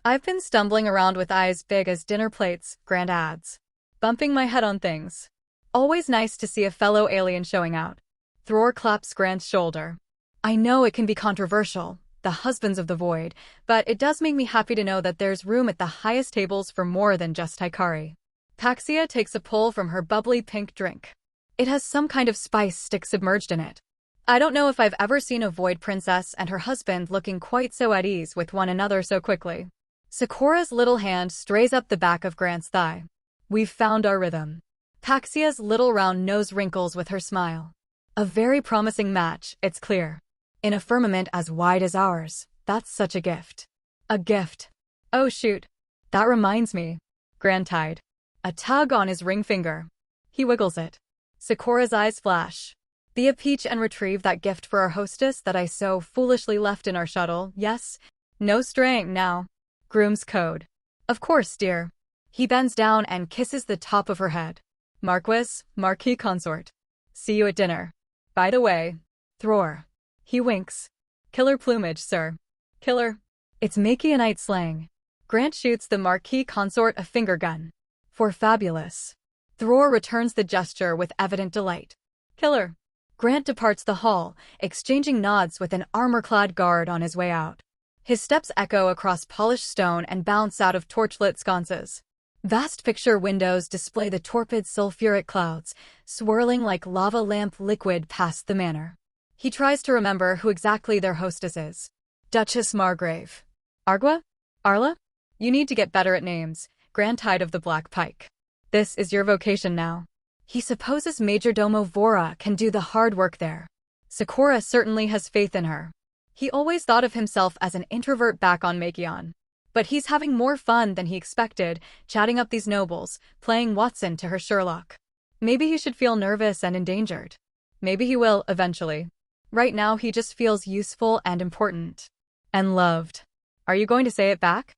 I've been stumbling around with eyes big as dinner plates, Grant adds. Bumping my head on things. Always nice to see a fellow alien showing out. Thror claps Grant's shoulder. I know it can be controversial, the husbands of the void, but it does make me happy to know that there's room at the highest tables for more than just Hikari. Paxia takes a pull from her bubbly pink drink. It has some kind of spice stick submerged in it. I don't know if I've ever seen a void princess and her husband looking quite so at ease with one another so quickly. Sakura's little hand strays up the back of Grant's thigh. We've found our rhythm. Paxia's little round nose wrinkles with her smile. A very promising match, it's clear. In a firmament as wide as ours, that's such a gift. A gift. Oh shoot. That reminds me. Grantide. A tug on his ring finger. He wiggles it. Sakura's eyes flash. Be a peach and retrieve that gift for our hostess that I so foolishly left in our shuttle, yes? No straying now. Groom's code. Of course, dear. He bends down and kisses the top of her head. Marquis Consort. See you at dinner. By the way, Thror. He winks. Killer plumage, sir. Killer. It's Makianite slang. Grant shoots the Marquis Consort a finger gun. For fabulous. Thror returns the gesture with evident delight. Killer. Grant departs the hall, exchanging nods with an armor-clad guard on his way out. His steps echo across polished stone and bounce out of torchlit sconces. Vast picture windows display the torpid sulfuric clouds, swirling like lava lamp liquid past the manor. He tries to remember who exactly their hostess is. Duchess Margrave. Argua? Arla? You need to get better at names. Grand Tide of the Black Pike. This is your vocation now. He supposes Majordomo Vora can do the hard work there. Sakura certainly has faith in her. He always thought of himself as an introvert back on Makion. But he's having more fun than he expected, chatting up these nobles, playing Watson to her Sherlock. Maybe he should feel nervous and endangered. Maybe he will, eventually. Right now he just feels useful and important. And loved. Are you going to say it back?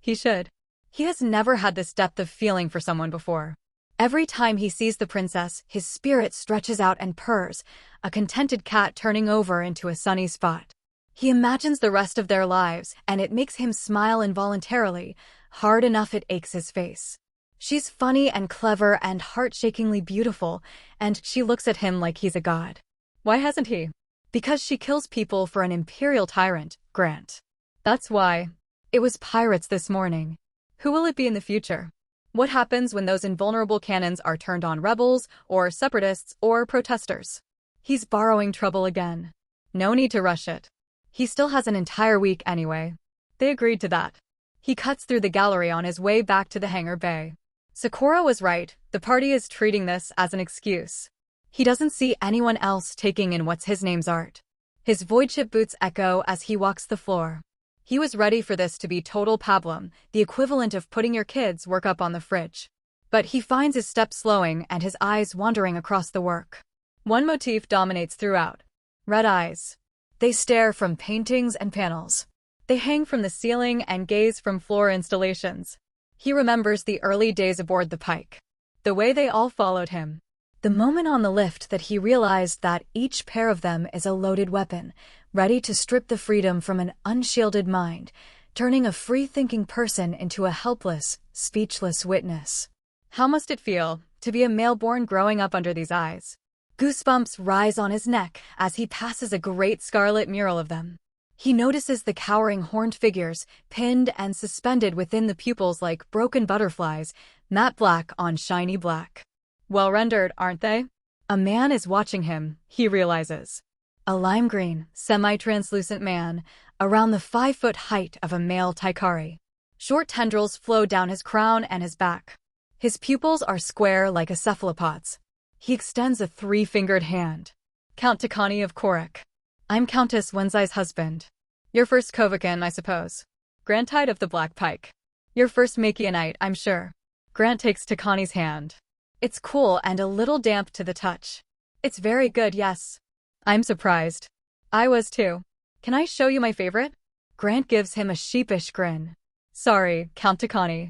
He should. He has never had this depth of feeling for someone before. Every time he sees the princess, his spirit stretches out and purrs, a contented cat turning over into a sunny spot. He imagines the rest of their lives, and it makes him smile involuntarily, hard enough it aches his face. She's funny and clever and heart-shakingly beautiful, and she looks at him like he's a god. Why hasn't he? Because she kills people for an imperial tyrant, Grant. That's why. It was pirates this morning. Who will it be in the future? What happens when those invulnerable cannons are turned on rebels, or separatists, or protesters? He's borrowing trouble again. No need to rush it. He still has an entire week anyway. They agreed to that. He cuts through the gallery on his way back to the hangar bay. Sakura was right, the party is treating this as an excuse. He doesn't see anyone else taking in what's his name's art. His voidship boots echo as he walks the floor. He was ready for this to be total pablum, the equivalent of putting your kids' work up on the fridge. But he finds his steps slowing and his eyes wandering across the work. One motif dominates throughout. Red eyes. They stare from paintings and panels. They hang from the ceiling and gaze from floor installations. He remembers the early days aboard the Pike. The way they all followed him. The moment on the lift that he realized that each pair of them is a loaded weapon, ready to strip the freedom from an unshielded mind, turning a free-thinking person into a helpless, speechless witness. How must it feel to be a male-born growing up under these eyes? Goosebumps rise on his neck as he passes a great scarlet mural of them. He notices the cowering horned figures, pinned and suspended within the pupils like broken butterflies, matte black on shiny black. Well rendered, aren't they? A man is watching him, he realizes. A lime green, semi-translucent man, around the 5-foot height of a male Taikari. Short tendrils flow down his crown and his back. His pupils are square like a cephalopod's. He extends a 3-fingered hand. Count Takani of Korik. I'm Countess Wenzai's husband. Your first Kovakin, I suppose. Grand Tide of the Black Pike. Your first Makianite, I'm sure. Grant takes Takani's hand. It's cool and a little damp to the touch. It's very good, yes. I'm surprised. I was too. Can I show you my favorite? Grant gives him a sheepish grin. Sorry, Count Takani.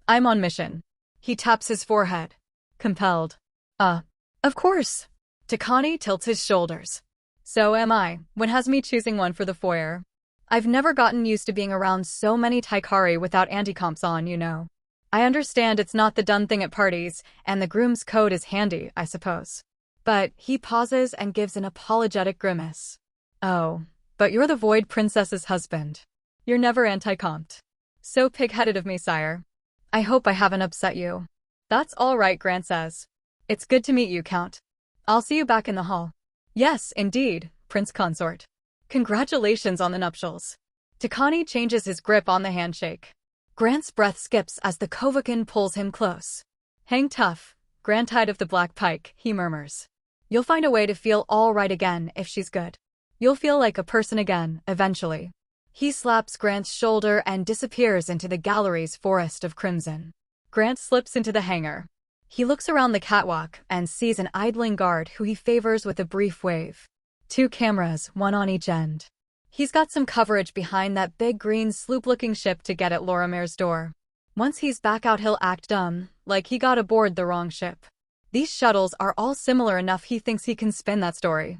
I'm on mission. He taps his forehead. Compelled. Of course. Takani tilts his shoulders. So am I, when has me choosing one for the foyer. I've never gotten used to being around so many Taikari without anti-comps on, you know. I understand it's not the done thing at parties, and the groom's code is handy, I suppose. But he pauses and gives an apologetic grimace. Oh, but you're the Void Princess's husband. You're never anti-comped. So pig-headed of me, sire. I hope I haven't upset you. That's all right, Grant says. It's good to meet you, Count. I'll see you back in the hall. Yes, indeed, Prince Consort. Congratulations on the nuptials. Takani changes his grip on the handshake. Grant's breath skips as the Kovakin pulls him close. Hang tough, Grand Tide of the Black Pike, he murmurs. You'll find a way to feel all right again if she's good. You'll feel like a person again, eventually. He slaps Grant's shoulder and disappears into the gallery's forest of crimson. Grant slips into the hangar. He looks around the catwalk and sees an idling guard who he favors with a brief wave. 2 cameras, one on each end. He's got some coverage behind that big green sloop-looking ship to get at Lorimer's door. Once he's back out, he'll act dumb, like he got aboard the wrong ship. These shuttles are all similar enough he thinks he can spin that story.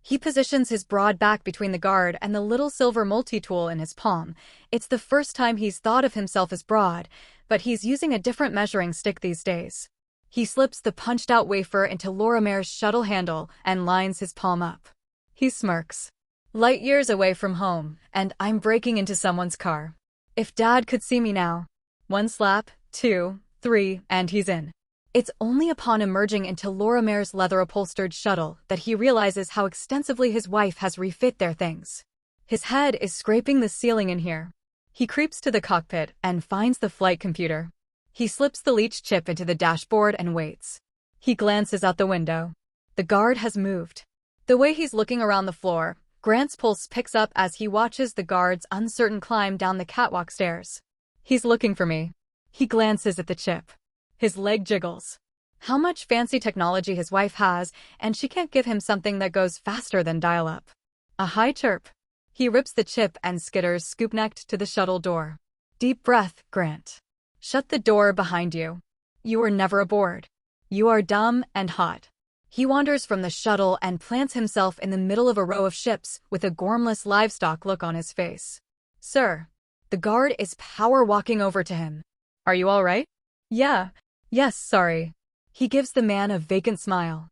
He positions his broad back between the guard and the little silver multi-tool in his palm. It's the first time he's thought of himself as broad, but he's using a different measuring stick these days. He slips the punched-out wafer into Lorimer's shuttle handle and lines his palm up. He smirks. Light years away from home, and I'm breaking into someone's car. If Dad could see me now. 1 slap, 2, 3, and he's in. It's only upon emerging into Lorimer's leather-upholstered shuttle that he realizes how extensively his wife has refit their things. His head is scraping the ceiling in here. He creeps to the cockpit and finds the flight computer. He slips the leech chip into the dashboard and waits. He glances out the window. The guard has moved. The way he's looking around the floor, Grant's pulse picks up as he watches the guard's uncertain climb down the catwalk stairs. He's looking for me. He glances at the chip. His leg jiggles. How much fancy technology his wife has, and she can't give him something that goes faster than dial-up. A high chirp. He rips the chip and skitters scoop-necked to the shuttle door. Deep breath, Grant. Shut the door behind you. You were never aboard. You are dumb and hot. He wanders from the shuttle and plants himself in the middle of a row of ships with a gormless livestock look on his face. Sir. The guard is power-walking over to him. Are you all right? Yeah. Yes, sorry. He gives the man a vacant smile.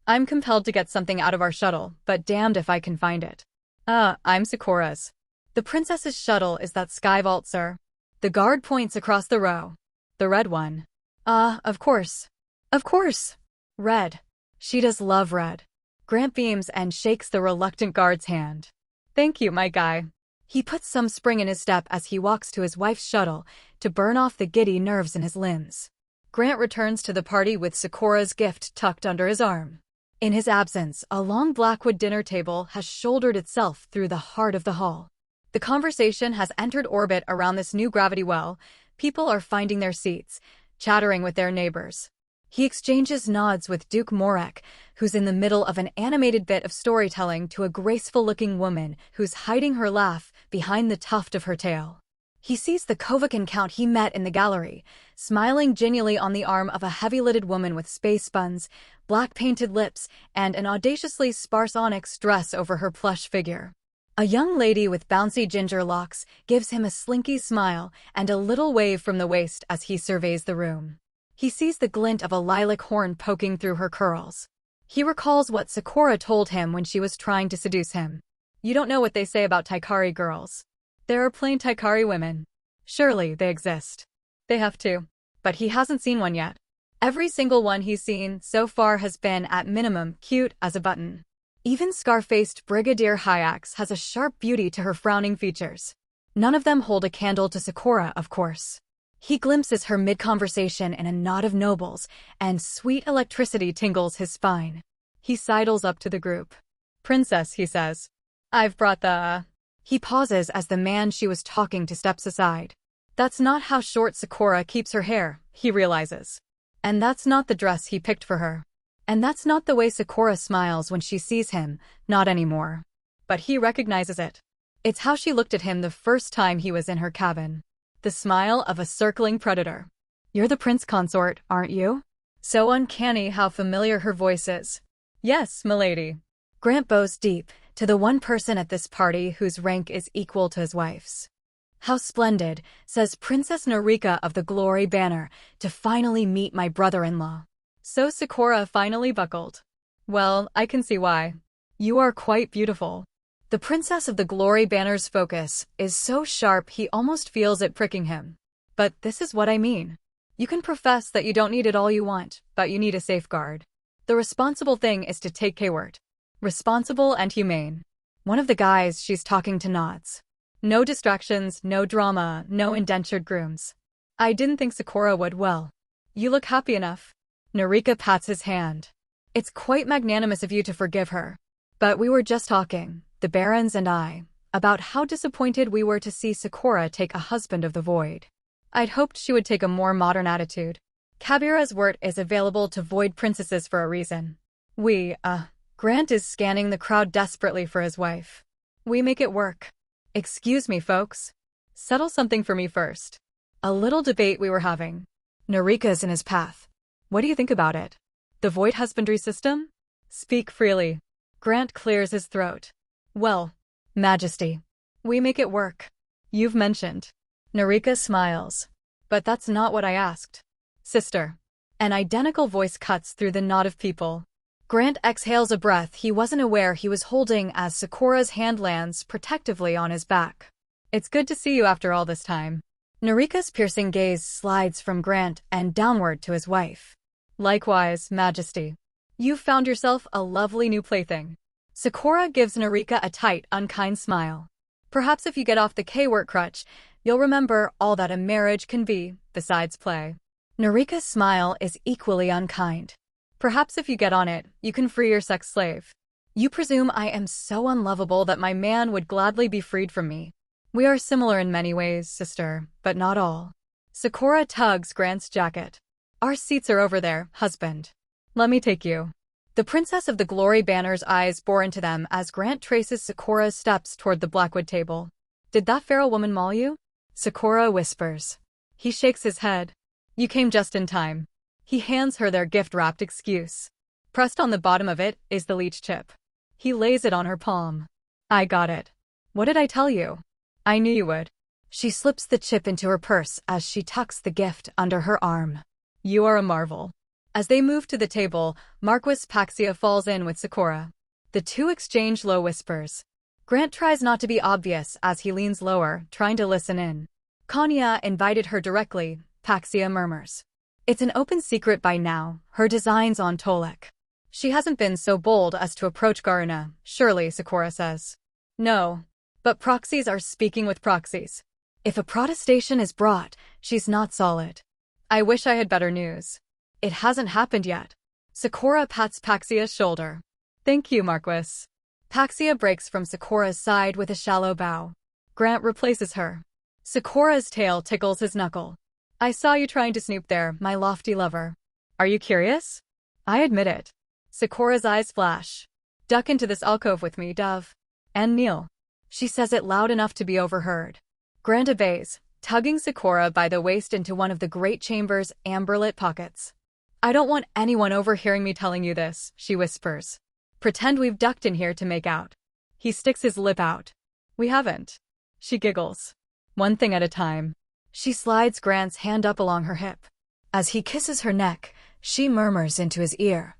I'm compelled to get something out of our shuttle, but damned if I can find it. I'm Sakura's. The princess's shuttle is that sky vault, sir. The guard points across the row. The red one. Of course. Of course. Red. She does love red. Grant beams and shakes the reluctant guard's hand. Thank you, my guy. He puts some spring in his step as he walks to his wife's shuttle to burn off the giddy nerves in his limbs. Grant returns to the party with Sakura's gift tucked under his arm. In his absence, a long blackwood dinner table has shouldered itself through the heart of the hall. The conversation has entered orbit around this new gravity well. People are finding their seats, chattering with their neighbors. He exchanges nods with Duke Morek, who's in the middle of an animated bit of storytelling to a graceful-looking woman who's hiding her laugh behind the tuft of her tail. He sees the Kovakin Count he met in the gallery, smiling genially on the arm of a heavy-lidded woman with space buns, black-painted lips, and an audaciously sparse onyx dress over her plush figure. A young lady with bouncy ginger locks gives him a slinky smile and a little wave from the waist as he surveys the room. He sees the glint of a lilac horn poking through her curls. He recalls what Sakura told him when she was trying to seduce him. You don't know what they say about Taikari girls. There are plain Taikari women. Surely they exist. They have to. But he hasn't seen one yet. Every single one he's seen so far has been, at minimum, cute as a button. Even scar-faced Brigadier Hyax has a sharp beauty to her frowning features. None of them hold a candle to Sakura, of course. He glimpses her mid-conversation in a knot of nobles, and sweet electricity tingles his spine. He sidles up to the group. Princess, he says. I've brought the... He pauses as the man she was talking to steps aside. That's not how short Sakura keeps her hair, he realizes. And that's not the dress he picked for her. And that's not the way Sakura smiles when she sees him, not anymore. But he recognizes it. It's how she looked at him the first time he was in her cabin. The smile of a circling predator. You're the prince consort, aren't you? So uncanny how familiar her voice is. Yes, milady. Grant bows deep, to the one person at this party whose rank is equal to his wife's. How splendid, says Princess Narika of the Glory Banner, to finally meet my brother-in-law. So Sakura finally buckled. Well, I can see why. You are quite beautiful. The Princess of the Glory Banner's focus is so sharp he almost feels it pricking him. But this is what I mean. You can profess that you don't need it all you want, but you need a safeguard. The responsible thing is to take Kwart. Responsible and humane. One of the guys she's talking to nods. No distractions, no drama, no indentured grooms. I didn't think Sakura would. Well, you look happy enough. Narika pats his hand. It's quite magnanimous of you to forgive her. But we were just talking, the barons and I, about how disappointed we were to see Sakura take a husband of the void. I'd hoped she would take a more modern attitude. Kabira's wort is available to void princesses for a reason. Grant is scanning the crowd desperately for his wife. We make it work. Excuse me, folks. Settle something for me first. A little debate we were having. Narika's in his path. What do you think about it? The void husbandry system? Speak freely. Grant clears his throat. Well, Majesty. We make it work. You've mentioned. Narika smiles. But that's not what I asked. Sister. An identical voice cuts through the knot of people. Grant exhales a breath he wasn't aware he was holding as Sakura's hand lands protectively on his back. It's good to see you after all this time. Narika's piercing gaze slides from Grant and downward to his wife. Likewise, Majesty. You've found yourself a lovely new plaything. Sakura gives Narika a tight, unkind smile. Perhaps if you get off the K-word crutch, you'll remember all that a marriage can be, besides play. Narika's smile is equally unkind. Perhaps if you get on it, you can free your sex slave. You presume I am so unlovable that my man would gladly be freed from me. We are similar in many ways, sister, but not all. Sakura tugs Grant's jacket. Our seats are over there, husband. Let me take you. The Princess of the Glory Banner's eyes bore into them as Grant traces Sakura's steps toward the Blackwood table. Did that feral woman maul you? Sakura whispers. He shakes his head. You came just in time. He hands her their gift-wrapped excuse. Pressed on the bottom of it is the leech chip. He lays it on her palm. I got it. What did I tell you? I knew you would. She slips the chip into her purse as she tucks the gift under her arm. You are a marvel. As they move to the table, Marquis Paxia falls in with Sakura. The two exchange low whispers. Grant tries not to be obvious as he leans lower, trying to listen in. Kanya invited her directly, Paxia murmurs. It's an open secret by now, her designs on Tolek. She hasn't been so bold as to approach Garuna, surely, Sakura says. No. But proxies are speaking with proxies. If a protestation is brought, she's not solid. I wish I had better news. It hasn't happened yet. Sakura pats Paxia's shoulder. Thank you, Marquis. Paxia breaks from Sakura's side with a shallow bow. Grant replaces her. Sakura's tail tickles his knuckle. I saw you trying to snoop there, my lofty lover. Are you curious? I admit it. Sakura's eyes flash. Duck into this alcove with me, Dove. And kneel. She says it loud enough to be overheard. Grant obeys, tugging Sakura by the waist into one of the great chamber's amber-lit pockets. I don't want anyone overhearing me telling you this, she whispers. Pretend we've ducked in here to make out. He sticks his lip out. We haven't. She giggles. One thing at a time. She slides Grant's hand up along her hip. As he kisses her neck, she murmurs into his ear.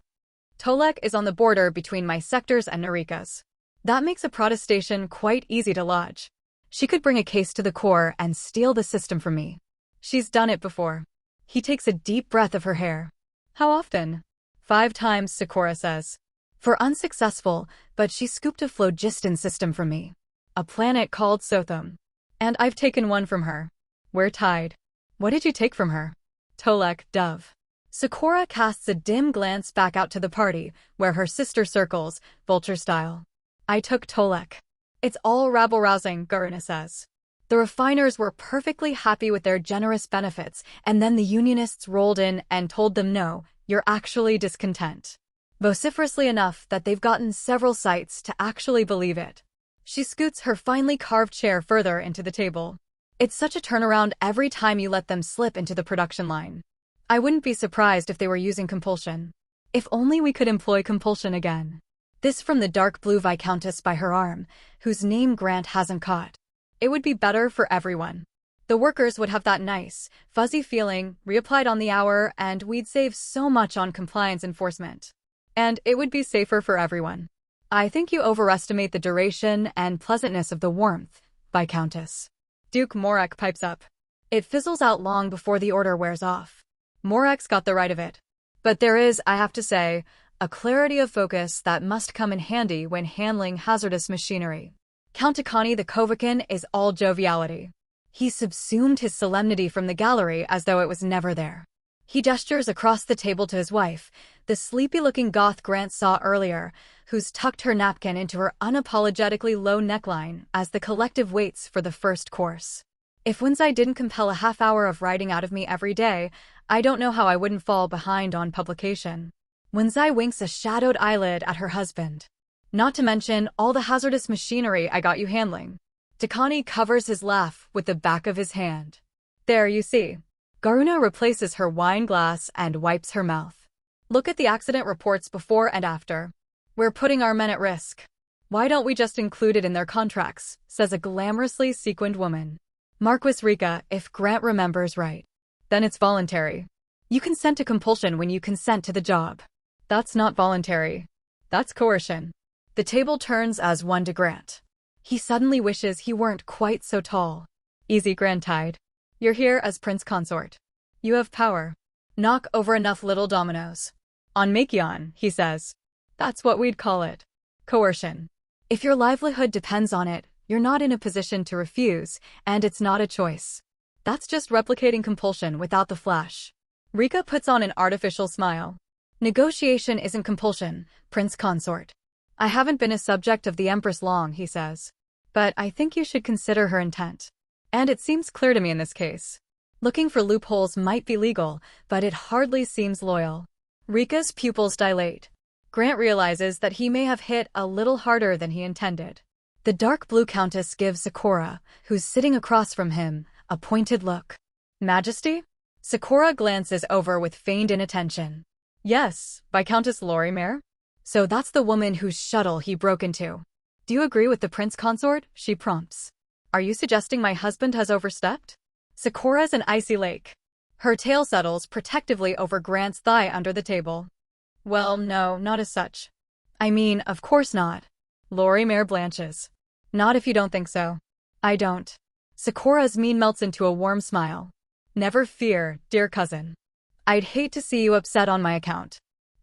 Tolek is on the border between my sectors and Narika's. That makes a protestation quite easy to lodge. She could bring a case to the core and steal the system from me. She's done it before. He takes a deep breath of her hair. How often? 5 times, Sakura says. For unsuccessful, but she scooped a phlogiston system from me. A planet called Sotham. And I've taken one from her. We're tied. What did you take from her? Tolek, Dove. Sakura casts a dim glance back out to the party, where her sister circles, vulture style. I took Tolek. It's all rabble-rousing, Garuna says. The refiners were perfectly happy with their generous benefits, and then the unionists rolled in and told them no, you're actually discontent. Vociferously enough that they've gotten several sites to actually believe it. She scoots her finely carved chair further into the table. It's such a turnaround every time you let them slip into the production line. I wouldn't be surprised if they were using compulsion. If only we could employ compulsion again. This from the dark blue Viscountess by her arm, whose name Grant hasn't caught. It would be better for everyone. The workers would have that nice, fuzzy feeling, reapplied on the hour, and we'd save so much on compliance enforcement. And it would be safer for everyone. I think you overestimate the duration and pleasantness of the warmth, Viscountess. Duke Morek pipes up. It fizzles out long before the order wears off. Morek's got the right of it. But there is, I have to say, a clarity of focus that must come in handy when handling hazardous machinery. Count Takani the Kovakin is all joviality. He subsumed his solemnity from the gallery as though it was never there. He gestures across the table to his wife, the sleepy-looking goth Grant saw earlier, who's tucked her napkin into her unapologetically low neckline as the collective waits for the first course. If Winsai didn't compel a half-hour of writing out of me every day, I don't know how I wouldn't fall behind on publication. Winsai winks a shadowed eyelid at her husband. Not to mention all the hazardous machinery I got you handling. Takani covers his laugh with the back of his hand. There, you see. Garuna replaces her wine glass and wipes her mouth. Look at the accident reports before and after. We're putting our men at risk. Why don't we just include it in their contracts, says a glamorously sequined woman. Marquis Rika, if Grant remembers right. Then it's voluntary. You consent to compulsion when you consent to the job. That's not voluntary. That's coercion. The table turns as one to Grant. He suddenly wishes he weren't quite so tall. Easy, Grant-tide. You're here as prince consort. You have power. Knock over enough little dominoes. On Makion, he says. That's what we'd call it. Coercion. If your livelihood depends on it, you're not in a position to refuse, and it's not a choice. That's just replicating compulsion without the flash. Rika puts on an artificial smile. Negotiation isn't compulsion, prince consort. I haven't been a subject of the Empress long, he says. But I think you should consider her intent. And it seems clear to me in this case. Looking for loopholes might be legal, but it hardly seems loyal. Rika's pupils dilate. Grant realizes that he may have hit a little harder than he intended. The dark blue countess gives Sakura, who's sitting across from him, a pointed look. Majesty? Sakura glances over with feigned inattention. Yes, Viscountess Lorimer? So that's the woman whose shuttle he broke into. Do you agree with the prince consort? She prompts. Are you suggesting my husband has overstepped? Sakura's an icy lake. Her tail settles protectively over Grant's thigh under the table. Well, no, not as such. I mean, of course not. Lorimer blanches. Not if you don't think so. I don't. Sakura's mien melts into a warm smile. Never fear, dear cousin. I'd hate to see you upset on my account.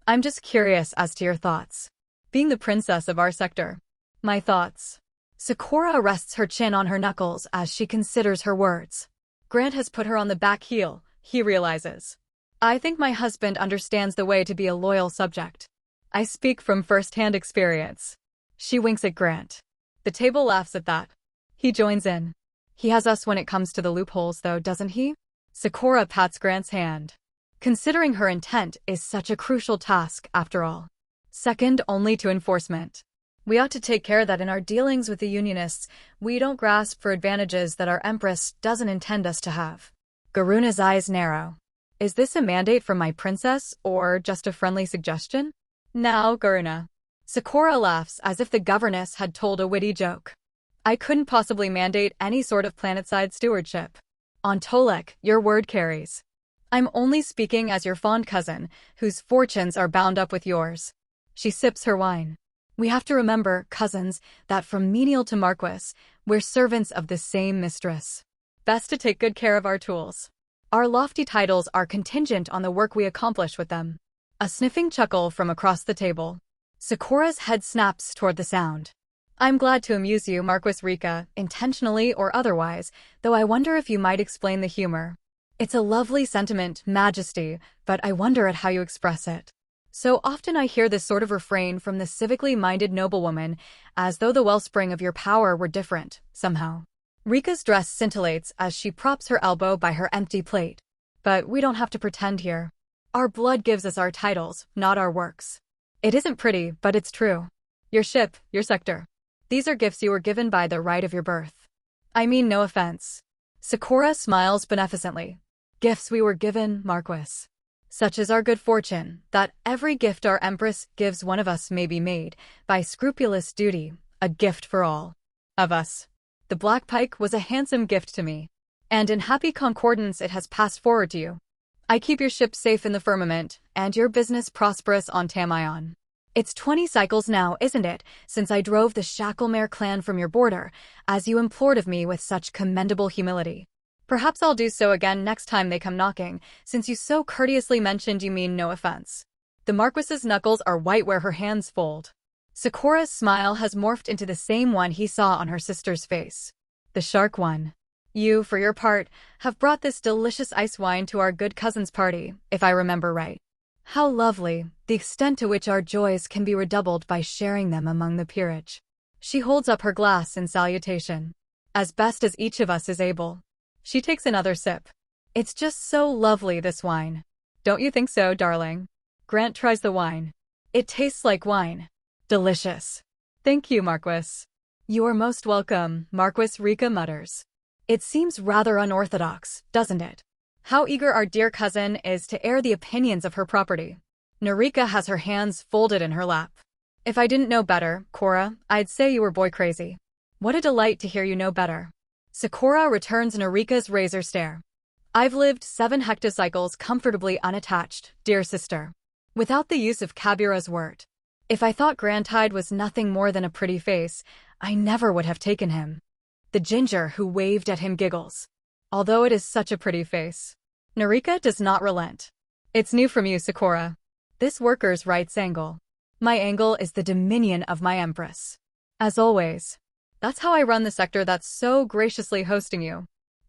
I'm just curious as to your thoughts. Being the princess of our sector. My thoughts. Sakura rests her chin on her knuckles as she considers her words. Grant has put her on the back heel, he realizes. I think my husband understands the way to be a loyal subject. I speak from first-hand experience. She winks at Grant. The table laughs at that. He joins in. He has us when it comes to the loopholes, though, doesn't he? Sakura pats Grant's hand. Considering her intent is such a crucial task, after all. Second only to enforcement. We ought to take care that in our dealings with the Unionists, we don't grasp for advantages that our Empress doesn't intend us to have. Garuna's eyes narrow. Is this a mandate from my princess, or just a friendly suggestion? Now, Garuna. Sakura laughs as if the governess had told a witty joke. I couldn't possibly mandate any sort of planetside stewardship. On Tolek, your word carries. I'm only speaking as your fond cousin, whose fortunes are bound up with yours. She sips her wine. We have to remember, cousins, that from menial to marquis, we're servants of the same mistress. Best to take good care of our tools. Our lofty titles are contingent on the work we accomplish with them. A sniffing chuckle from across the table. Sakura's head snaps toward the sound. I'm glad to amuse you, Marquis Rika, intentionally or otherwise, though I wonder if you might explain the humor. It's a lovely sentiment, Majesty, but I wonder at how you express it. So often I hear this sort of refrain from the civically minded noblewoman, as though the wellspring of your power were different, somehow. Rika's dress scintillates as she props her elbow by her empty plate. But we don't have to pretend here. Our blood gives us our titles, not our works. It isn't pretty, but it's true. Your ship, your sector. These are gifts you were given by the right of your birth. I mean no offense. Sakura smiles beneficently. Gifts we were given, Marquis. Such is our good fortune, that every gift our Empress gives one of us may be made, by scrupulous duty, a gift for all of us. The Black Pike was a handsome gift to me, and in happy concordance it has passed forward to you. I keep your ship safe in the firmament, and your business prosperous on Tamion. It's 20 cycles now, isn't it, since I drove the Shacklemare clan from your border, as you implored of me with such commendable humility. Perhaps I'll do so again next time they come knocking, since you so courteously mentioned you mean no offense. The Marquis's knuckles are white where her hands fold. Sakura's smile has morphed into the same one he saw on her sister's face. The shark one. You, for your part, have brought this delicious ice wine to our good cousin's party, if I remember right. How lovely, the extent to which our joys can be redoubled by sharing them among the peerage. She holds up her glass in salutation. As best as each of us is able. She takes another sip. It's just so lovely, this wine. Don't you think so, darling? Grant tries the wine. It tastes like wine. Delicious. Thank you, Marquis. You are most welcome, Marquis Rika mutters. It seems rather unorthodox, doesn't it? How eager our dear cousin is to air the opinions of her property. Narika has her hands folded in her lap. If I didn't know better, Cora, I'd say you were boy crazy. What a delight to hear you know better. Sakura returns Narika's razor stare. I've lived 7 hectocycles comfortably unattached, dear sister. Without the use of Kabura's wort. If I thought Grantide was nothing more than a pretty face, I never would have taken him. The ginger who waved at him giggles. although it is such a pretty face. Narika does not relent. It's new from you, Sakura. This worker's rights angle. My angle is the dominion of my empress. As always. That's how I run the sector that's so graciously hosting you.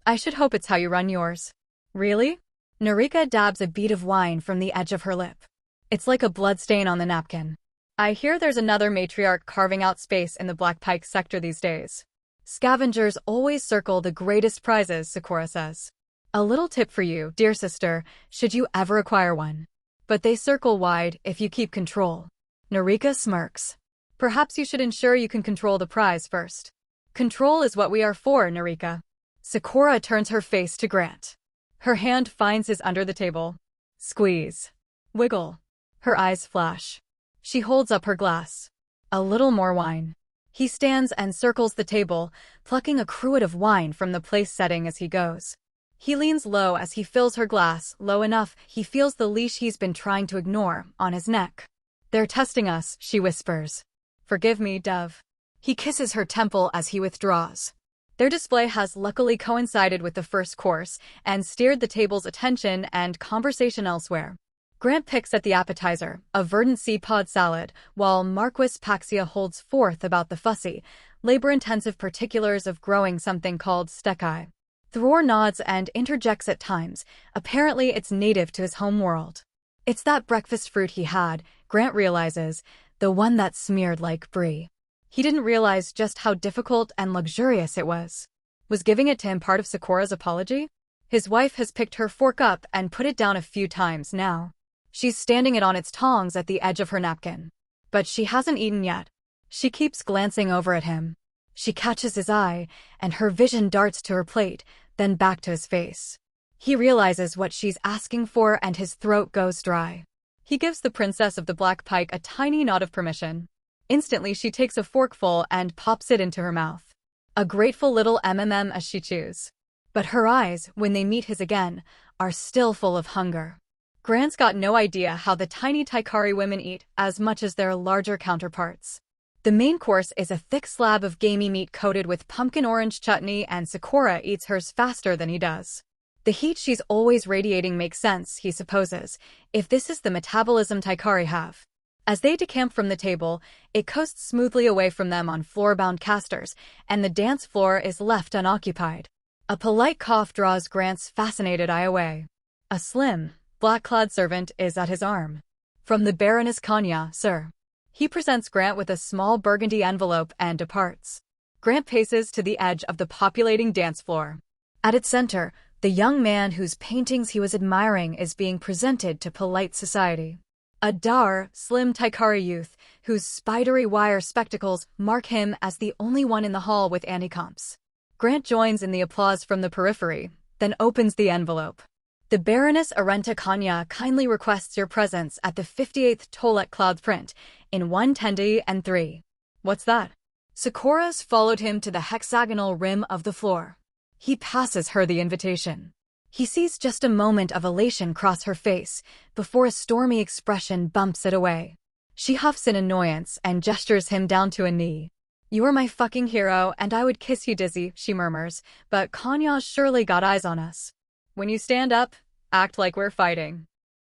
I should hope it's how you run yours. Really? Narika dabs a bead of wine from the edge of her lip. It's like a bloodstain on the napkin. I hear there's another matriarch carving out space in the Black Pike sector these days. Scavengers always circle the greatest prizes, Sakura says. A little tip for you, dear sister, should you ever acquire one. But they circle wide if you keep control. Narika smirks. Perhaps you should ensure you can control the prize first. Control is what we are for, Narika. Sakura turns her face to Grant. Her hand finds his under the table. Squeeze. Wiggle. Her eyes flash. She holds up her glass. A little more wine. He stands and circles the table, plucking a cruet of wine from the place setting as he goes. He leans low as he fills her glass, low enough he feels the leash he's been trying to ignore on his neck. They're testing us, she whispers. Forgive me, Dove. He kisses her temple as he withdraws. Their display has luckily coincided with the first course and steered the table's attention and conversation elsewhere. Grant picks at the appetizer, a verdant sea pod salad, while Marquis Paxia holds forth about the fussy, labor-intensive particulars of growing something called stekai. Thror nods and interjects at times. Apparently it's native to his home world. It's that breakfast fruit he had, Grant realizes, the one that smeared like brie. He didn't realize just how difficult and luxurious it was. Was giving it to him part of Sakura's apology? His wife has picked her fork up and put it down a few times now. She's standing it on its tongs at the edge of her napkin. But she hasn't eaten yet. She keeps glancing over at him. She catches his eye, and her vision darts to her plate, then back to his face. He realizes what she's asking for and his throat goes dry. He gives the princess of the Black Pike a tiny nod of permission. Instantly she takes a forkful and pops it into her mouth. A grateful little as she chews. But her eyes, when they meet his again, are still full of hunger. Grant's got no idea how the tiny Taikari women eat as much as their larger counterparts. The main course is a thick slab of gamey meat coated with pumpkin orange chutney, and Sakura eats hers faster than he does. The heat she's always radiating makes sense, he supposes, if this is the metabolism Taikari have. As they decamp from the table, it coasts smoothly away from them on floor-bound casters, and the dance floor is left unoccupied. A polite cough draws Grant's fascinated eye away. A slim, black-clad servant is at his arm. From the Baroness Kanya, sir. He presents Grant with a small burgundy envelope and departs. Grant paces to the edge of the populating dance floor. At its center, the young man whose paintings he was admiring is being presented to polite society. A dour, slim Taikari youth, whose spidery wire spectacles mark him as the only one in the hall with anti-comps. Grant joins in the applause from the periphery, then opens the envelope. The Baroness Arenta Kanya kindly requests your presence at the 58th Toilet Cloud print, in 110 and 3. What's that? Sakura's followed him to the hexagonal rim of the floor. He passes her the invitation. He sees just a moment of elation cross her face, before a stormy expression bumps it away. She huffs in annoyance and gestures him down to a knee. You are my fucking hero, and I would kiss you dizzy, she murmurs, but Kanya's surely got eyes on us. When you stand up, act like we're fighting.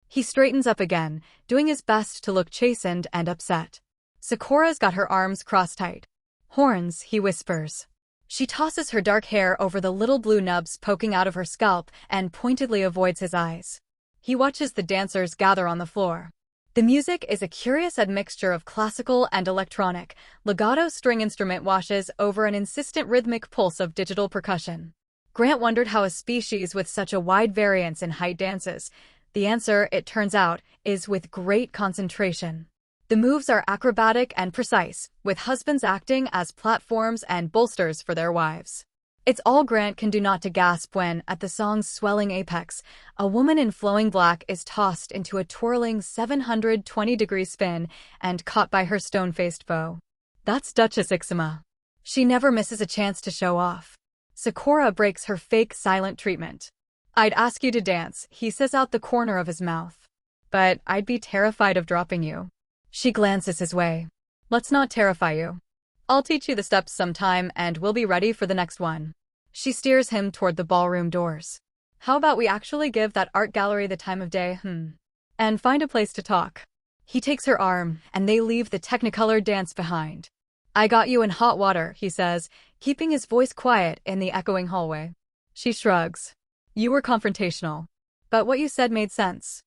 He straightens up again, doing his best to look chastened and upset. Sakura's got her arms crossed tight. Horns, he whispers. She tosses her dark hair over the little blue nubs poking out of her scalp and pointedly avoids his eyes. He watches the dancers gather on the floor. The music is a curious admixture of classical and electronic. Legato string instrument washes over an insistent rhythmic pulse of digital percussion. Grant wondered how a species with such a wide variance in height dances. The answer, it turns out, is with great concentration. The moves are acrobatic and precise, with husbands acting as platforms and bolsters for their wives. It's all Grant can do not to gasp when, at the song's swelling apex, a woman in flowing black is tossed into a twirling 720-degree spin and caught by her stone-faced foe. That's Duchess Ixima. She never misses a chance to show off. Sakura breaks her fake silent treatment. I'd ask you to dance, he says out the corner of his mouth. But I'd be terrified of dropping you. She glances his way. Let's not terrify you. I'll teach you the steps sometime and we'll be ready for the next one. She steers him toward the ballroom doors. How about we actually give that art gallery the time of day, and find a place to talk? He takes her arm, and they leave the Technicolor dance behind. I got you in hot water, he says, keeping his voice quiet in the echoing hallway. She shrugs. You were confrontational. But what you said made sense.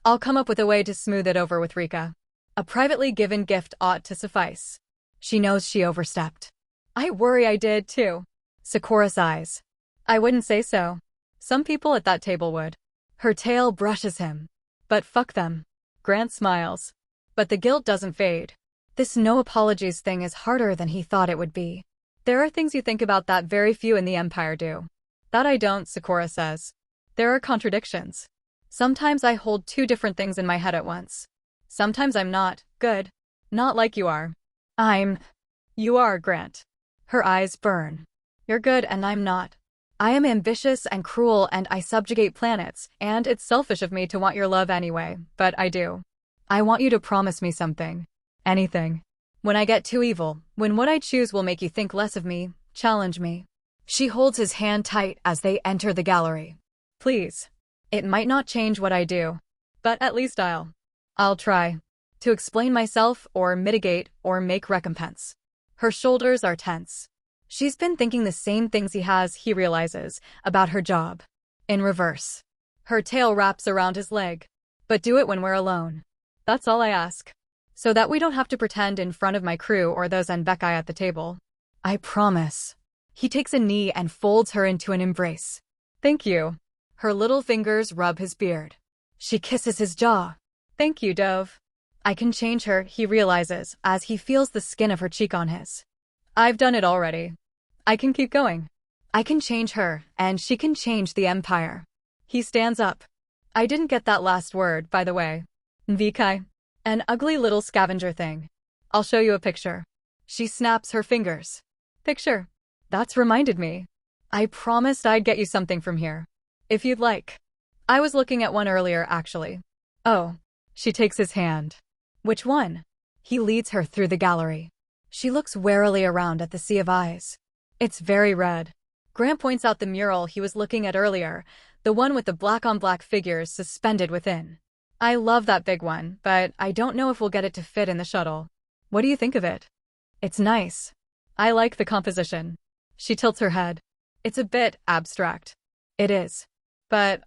I'll come up with a way to smooth it over with Rika. A privately given gift ought to suffice. She knows she overstepped. I worry I did, too. Sakura sighs. I wouldn't say so. Some people at that table would. Her tail brushes him. But fuck them. Grant smiles. But the guilt doesn't fade. This no apologies thing is harder than he thought it would be. There are things you think about that very few in the Empire do. That I don't, Sakura says. There are contradictions. Sometimes I hold two different things in my head at once. Sometimes I'm not good. Not like you are. You are, Grant. Her eyes burn. You're good and I'm not. I am ambitious and cruel and I subjugate planets, and it's selfish of me to want your love anyway, but I do. I want you to promise me something. Anything. When I get too evil, when what I choose will make you think less of me, challenge me. She holds his hand tight as they enter the gallery. Please. It might not change what I do, but at least I'll try. To explain myself, or mitigate, or make recompense. Her shoulders are tense. She's been thinking the same things he realizes, about her job. In reverse. Her tail wraps around his leg. But do it when we're alone. That's all I ask. So that we don't have to pretend in front of my crew or those Anbekai at the table. I promise. He takes a knee and folds her into an embrace. Thank you. Her little fingers rub his beard. She kisses his jaw. Thank you, Dove. I can change her, he realizes, as he feels the skin of her cheek on his. I've done it already. I can keep going. I can change her, and she can change the Empire. He stands up. I didn't get that last word, by the way. Vikai. An ugly little scavenger thing. I'll show you a picture. She snaps her fingers. Picture. That's reminded me. I promised I'd get you something from here. If you'd like. I was looking at one earlier, actually. Oh. She takes his hand. Which one? He leads her through the gallery. She looks warily around at the sea of eyes. It's very red. Grant points out the mural he was looking at earlier, the one with the black-on-black figures suspended within. I love that big one, but I don't know if we'll get it to fit in the shuttle. What do you think of it? It's nice. I like the composition. She tilts her head. It's a bit abstract. It is. But,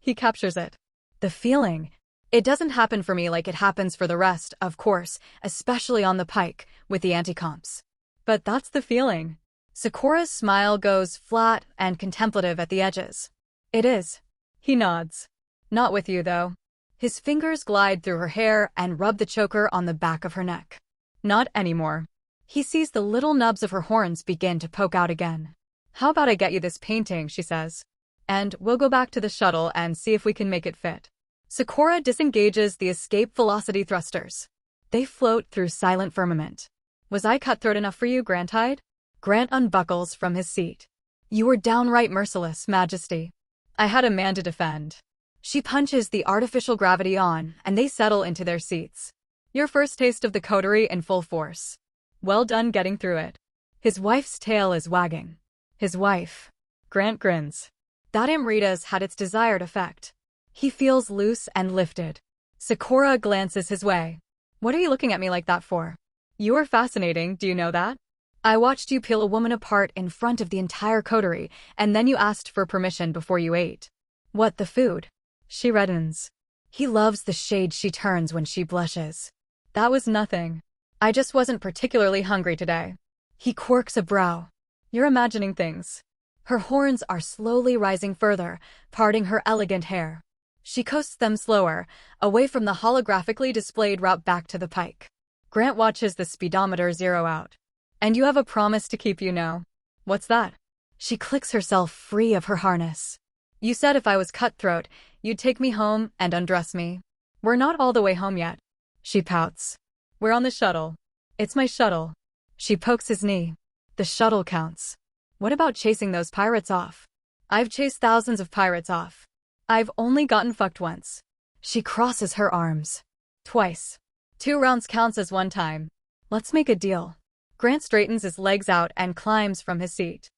he captures it. The feeling. It doesn't happen for me like it happens for the rest, of course, especially on the pike, with the anti-comps. But that's the feeling. Sakura's smile goes flat and contemplative at the edges. It is. He nods. Not with you, though. His fingers glide through her hair and rub the choker on the back of her neck. Not anymore. He sees the little nubs of her horns begin to poke out again. How about I get you this painting, she says. And we'll go back to the shuttle and see if we can make it fit. Sakura disengages the escape velocity thrusters. They float through silent firmament. Was I cutthroat enough for you, Grantide? Grant unbuckles from his seat. You were downright merciless, Majesty. I had a man to defend. She punches the artificial gravity on, and they settle into their seats. Your first taste of the coterie in full force. Well done getting through it. His wife's tail is wagging. His wife. Grant grins. That Amrita's had its desired effect. He feels loose and lifted. Sakura glances his way. What are you looking at me like that for? You are fascinating, do you know that? I watched you peel a woman apart in front of the entire coterie, and then you asked for permission before you ate. What, the food? She reddens. He loves the shade she turns when she blushes. That was nothing. I just wasn't particularly hungry today. He quirks a brow. You're imagining things. Her horns are slowly rising further, parting her elegant hair. She coasts them slower, away from the holographically displayed route back to the pike. Grant watches the speedometer zero out. And you have a promise to keep, you know. What's that? She clicks herself free of her harness. You said if I was cutthroat, you'd take me home and undress me. We're not all the way home yet. She pouts. We're on the shuttle. It's my shuttle. She pokes his knee. The shuttle counts. What about chasing those pirates off? I've chased thousands of pirates off. I've only gotten fucked once. She crosses her arms. Twice. 2 rounds counts as 1 time. Let's make a deal. Grant straightens his legs out and climbs from his seat.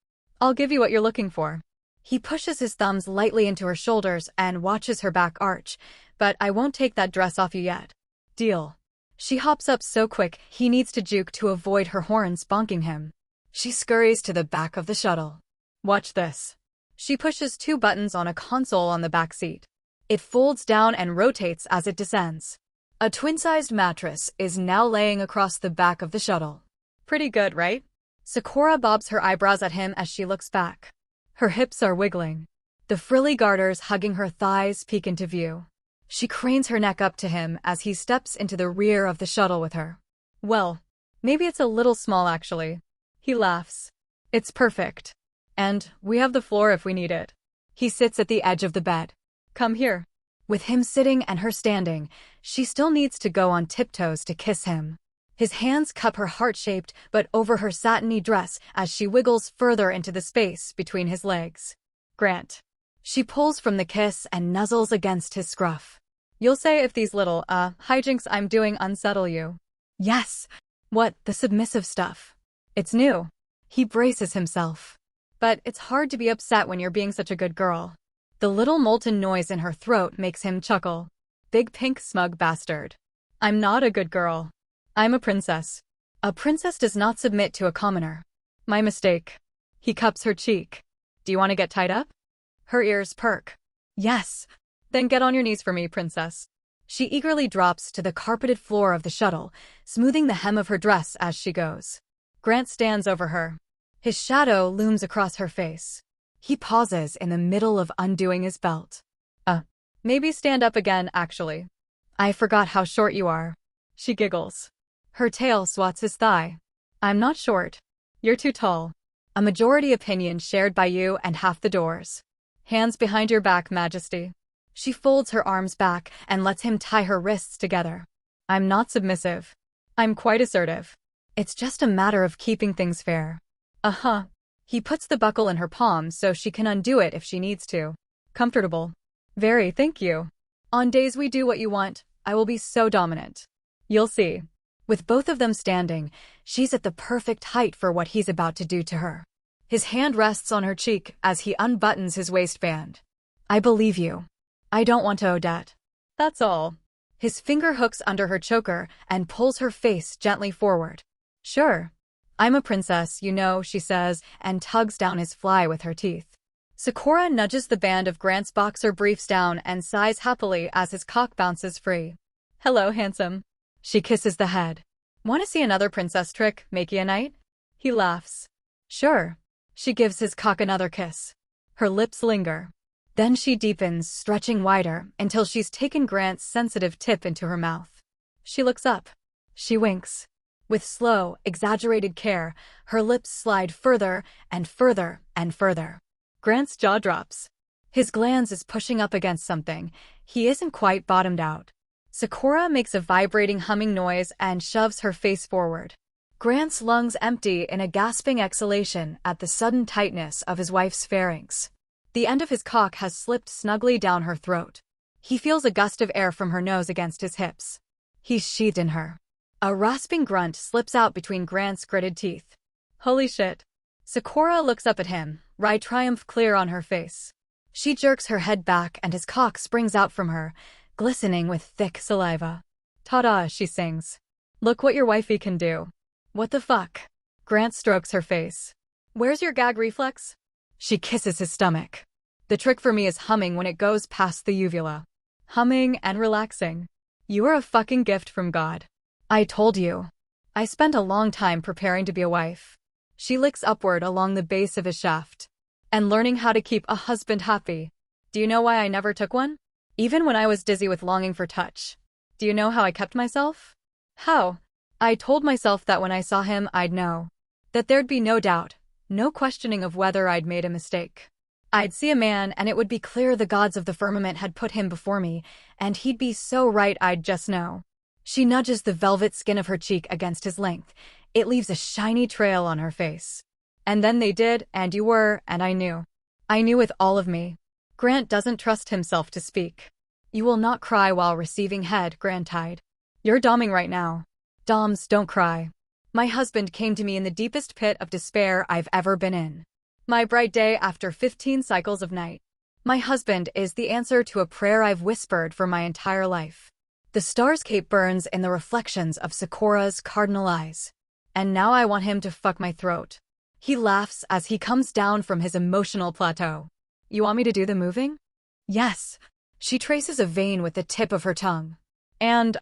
I'll give you what you're looking for. He pushes his thumbs lightly into her shoulders and watches her back arch, but I won't take that dress off you yet. Deal. She hops up so quick he needs to juke to avoid her horns bonking him. She scurries to the back of the shuttle. Watch this. She pushes 2 buttons on a console on the back seat. It folds down and rotates as it descends. A twin-sized mattress is now laying across the back of the shuttle. Pretty good, right? Sakura bobs her eyebrows at him as she looks back. Her hips are wiggling. The frilly garters hugging her thighs peek into view. She cranes her neck up to him as he steps into the rear of the shuttle with her. Well, maybe it's a little small actually. He laughs. It's perfect. And we have the floor if we need it. He sits at the edge of the bed. Come here. With him sitting and her standing, she still needs to go on tiptoes to kiss him. His hands cup her heart-shaped but over her satiny dress as she wiggles further into the space between his legs. Grant. She pulls from the kiss and nuzzles against his scruff. You'll say if these little, hijinks I'm doing unsettle you. Yes. What, the submissive stuff? It's new. He braces himself. But it's hard to be upset when you're being such a good girl. The little molten noise in her throat makes him chuckle. Big pink smug bastard. I'm not a good girl. I'm a princess. A princess does not submit to a commoner. My mistake. He cups her cheek. Do you want to get tied up? Her ears perk. Yes. Then get on your knees for me, princess. She eagerly drops to the carpeted floor of the shuttle, smoothing the hem of her dress as she goes. Grant stands over her. His shadow looms across her face. He pauses in the middle of undoing his belt. Maybe stand up again, actually. I forgot how short you are. She giggles. Her tail swats his thigh. I'm not short. You're too tall. A majority opinion shared by you and half the doors. Hands behind your back, Majesty. She folds her arms back and lets him tie her wrists together. I'm not submissive. I'm quite assertive. It's just a matter of keeping things fair. Uh-huh. He puts the buckle in her palm so she can undo it if she needs to. Comfortable. Very, thank you. On days we do what you want, I will be so dominant. You'll see. With both of them standing, she's at the perfect height for what he's about to do to her. His hand rests on her cheek as he unbuttons his waistband. I believe you. I don't want to Odette. That's all. His finger hooks under her choker and pulls her face gently forward. Sure. I'm a princess, you know, she says, and tugs down his fly with her teeth. Sakura nudges the band of Grant's boxer briefs down and sighs happily as his cock bounces free. Hello, handsome. She kisses the head. Want to see another princess trick, Makia night? He laughs. Sure. She gives his cock another kiss. Her lips linger. Then she deepens, stretching wider, until she's taken Grant's sensitive tip into her mouth. She looks up. She winks. With slow, exaggerated care, her lips slide further and further and further. Grant's jaw drops. His glands is pushing up against something. He isn't quite bottomed out. Sakura makes a vibrating humming noise and shoves her face forward. Grant's lungs empty in a gasping exhalation at the sudden tightness of his wife's pharynx. The end of his cock has slipped snugly down her throat. He feels a gust of air from her nose against his hips. He's sheathed in her. A rasping grunt slips out between Grant's gritted teeth. Holy shit. Sakura looks up at him, wry triumph clear on her face. She jerks her head back and his cock springs out from her, glistening with thick saliva. Ta-da, she sings. Look what your wifey can do. What the fuck? Grant strokes her face. Where's your gag reflex? She kisses his stomach. The trick for me is humming when it goes past the uvula. Humming and relaxing. You are a fucking gift from God. I told you. I spent a long time preparing to be a wife. She licks upward along the base of his shaft. And learning how to keep a husband happy. Do you know why I never took one? Even when I was dizzy with longing for touch. Do you know how I kept myself? How? I told myself that when I saw him I'd know. That there'd be no doubt, no questioning of whether I'd made a mistake. I'd see a man and it would be clear the gods of the firmament had put him before me, and he'd be so right I'd just know. She nudges the velvet skin of her cheek against his length. It leaves a shiny trail on her face. And then they did, and you were, and I knew. I knew with all of me. Grant doesn't trust himself to speak. You will not cry while receiving head, Grant tied. You're doming right now. Doms don't cry. My husband came to me in the deepest pit of despair I've ever been in. My bright day after 15 cycles of night. My husband is the answer to a prayer I've whispered for my entire life. The starscape burns in the reflections of Sakura's cardinal eyes. And now I want him to fuck my throat. He laughs as he comes down from his emotional plateau. You want me to do the moving? Yes. She traces a vein with the tip of her tongue. And,